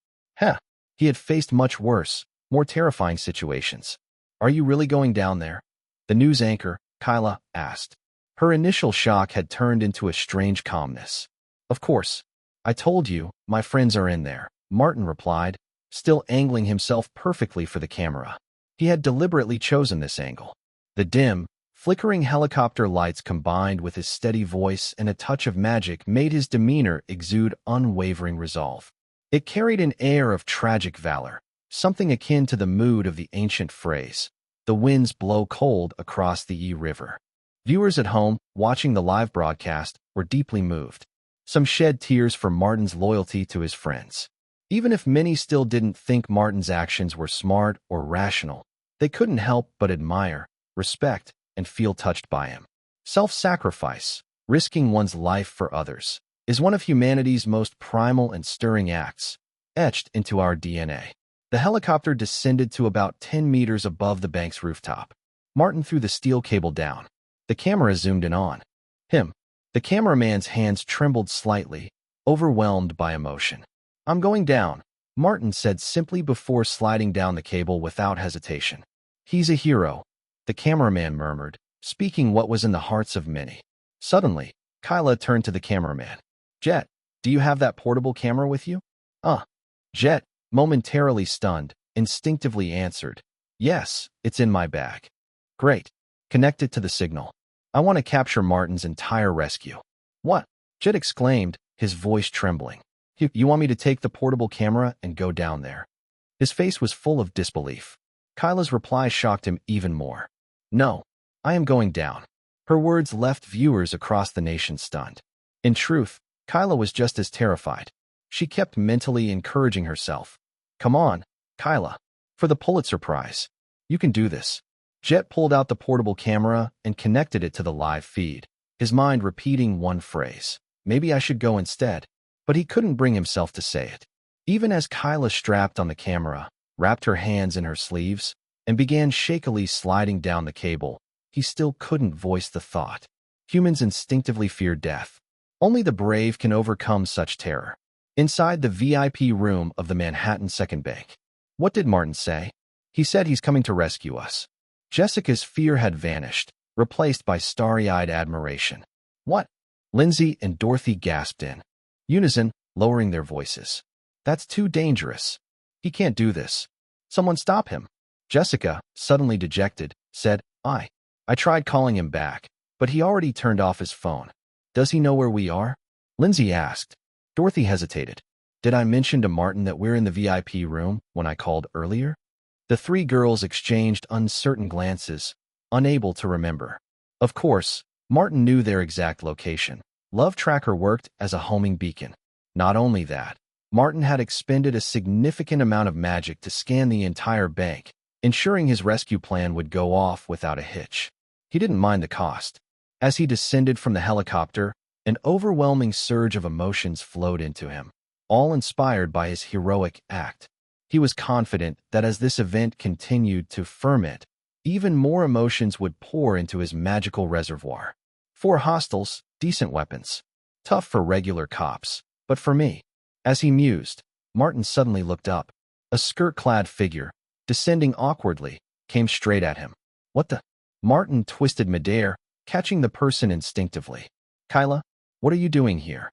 He had faced much worse, more terrifying situations. Are you really going down there? The news anchor, Kyla, asked. Her initial shock had turned into a strange calmness. Of course. I told you, my friends are in there, Martin replied, still angling himself perfectly for the camera. He had deliberately chosen this angle. The dim, flickering helicopter lights combined with his steady voice and a touch of magic made his demeanor exude unwavering resolve. It carried an air of tragic valor, something akin to the mood of the ancient phrase, "The winds blow cold across the Yi River." Viewers at home, watching the live broadcast, were deeply moved. Some shed tears for Martin's loyalty to his friends. Even if many still didn't think Martin's actions were smart or rational, they couldn't help but admire, respect, and feel touched by him. Self-sacrifice, risking one's life for others, is one of humanity's most primal and stirring acts, etched into our DNA. The helicopter descended to about 10 meters above the bank's rooftop. Martin threw the steel cable down. The camera zoomed in on him. The cameraman's hands trembled slightly, overwhelmed by emotion. I'm going down, Martin said simply before sliding down the cable without hesitation. He's a hero, the cameraman murmured, speaking what was in the hearts of many. Suddenly, Kyla turned to the cameraman. Jet, do you have that portable camera with you? Jet, momentarily stunned, instinctively answered. Yes, it's in my bag. Great. Connect it to the signal. I want to capture Martin's entire rescue. What? Jet exclaimed, his voice trembling. You want me to take the portable camera and go down there? His face was full of disbelief. Kyla's reply shocked him even more. No, I am going down. Her words left viewers across the nation stunned. In truth, Kyla was just as terrified. She kept mentally encouraging herself. Come on, Kyla. For the Pulitzer Prize. You can do this. Jet pulled out the portable camera and connected it to the live feed, his mind repeating one phrase. Maybe I should go instead. But he couldn't bring himself to say it. Even as Kyla strapped on the camera, wrapped her hands in her sleeves, and began shakily sliding down the cable, he still couldn't voice the thought. Humans instinctively fear death. Only the brave can overcome such terror. Inside the VIP room of the Manhattan Second Bank. What did Martin say? He said he's coming to rescue us. Jessica's fear had vanished, replaced by starry-eyed admiration. What? Lindsay and Dorothy gasped in unison, lowering their voices. That's too dangerous. He can't do this. Someone stop him. Jessica, suddenly dejected, said, I tried calling him back, but he already turned off his phone. Does he know where we are? Lindsay asked. Dorothy hesitated. Did I mention to Martin that we're in the VIP room when I called earlier? The three girls exchanged uncertain glances, unable to remember. Of course, Martin knew their exact location. Love Tracker worked as a homing beacon. Not only that, Martin had expended a significant amount of magic to scan the entire bank, ensuring his rescue plan would go off without a hitch. He didn't mind the cost. As he descended from the helicopter, an overwhelming surge of emotions flowed into him, all inspired by his heroic act. He was confident that as this event continued to ferment, even more emotions would pour into his magical reservoir. 4 hostiles, decent weapons. Tough for regular cops, but for me. As he mused, Martin suddenly looked up. A skirt-clad figure, descending awkwardly, came straight at him. What the? Martin twisted midair, catching the person instinctively. Kyla, what are you doing here?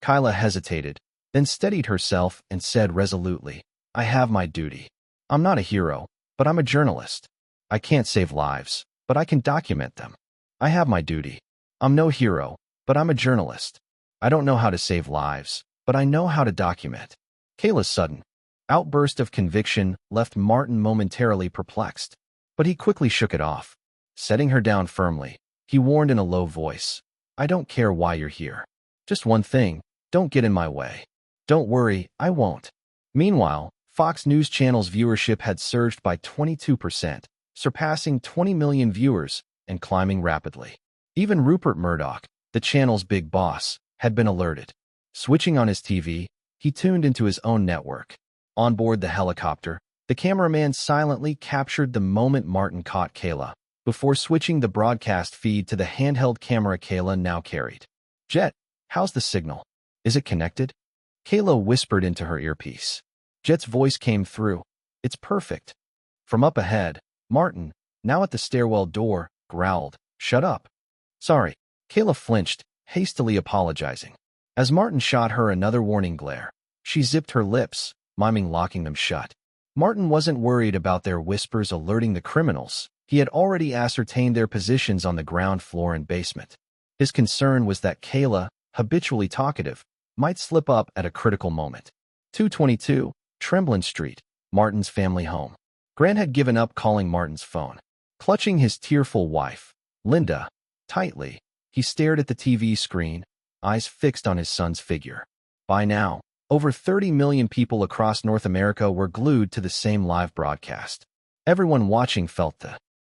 Kyla hesitated, then steadied herself and said resolutely, I have my duty. I'm not a hero, but I'm a journalist. I can't save lives, but I can document them. I have my duty. I'm no hero, but I'm a journalist. I don't know how to save lives, but I know how to document. Kayla's sudden outburst of conviction left Martin momentarily perplexed, but he quickly shook it off. Setting her down firmly, he warned in a low voice, I don't care why you're here. Just one thing, don't get in my way. Don't worry, I won't. Meanwhile, Fox News Channel's viewership had surged by 22%, surpassing 20 million viewers and climbing rapidly. Even Rupert Murdoch, the channel's big boss, had been alerted. Switching on his TV, he tuned into his own network. On board the helicopter, the cameraman silently captured the moment Martin caught Kayla, before switching the broadcast feed to the handheld camera Kayla now carried. Jet, how's the signal? Is it connected? Kayla whispered into her earpiece. Jet's voice came through. It's perfect. From up ahead, Martin, now at the stairwell door, growled, Shut up. Sorry. Kayla flinched, hastily apologizing. As Martin shot her another warning glare, she zipped her lips, miming locking them shut. Martin wasn't worried about their whispers alerting the criminals. He had already ascertained their positions on the ground floor and basement. His concern was that Kayla, habitually talkative, might slip up at a critical moment. 222, Tremblin Street, Martin's family home. Grant had given up calling Martin's phone. Clutching his tearful wife, Linda, tightly, he stared at the TV screen, eyes fixed on his son's figure. By now, over 30 million people across North America were glued to the same live broadcast. Everyone watching felt the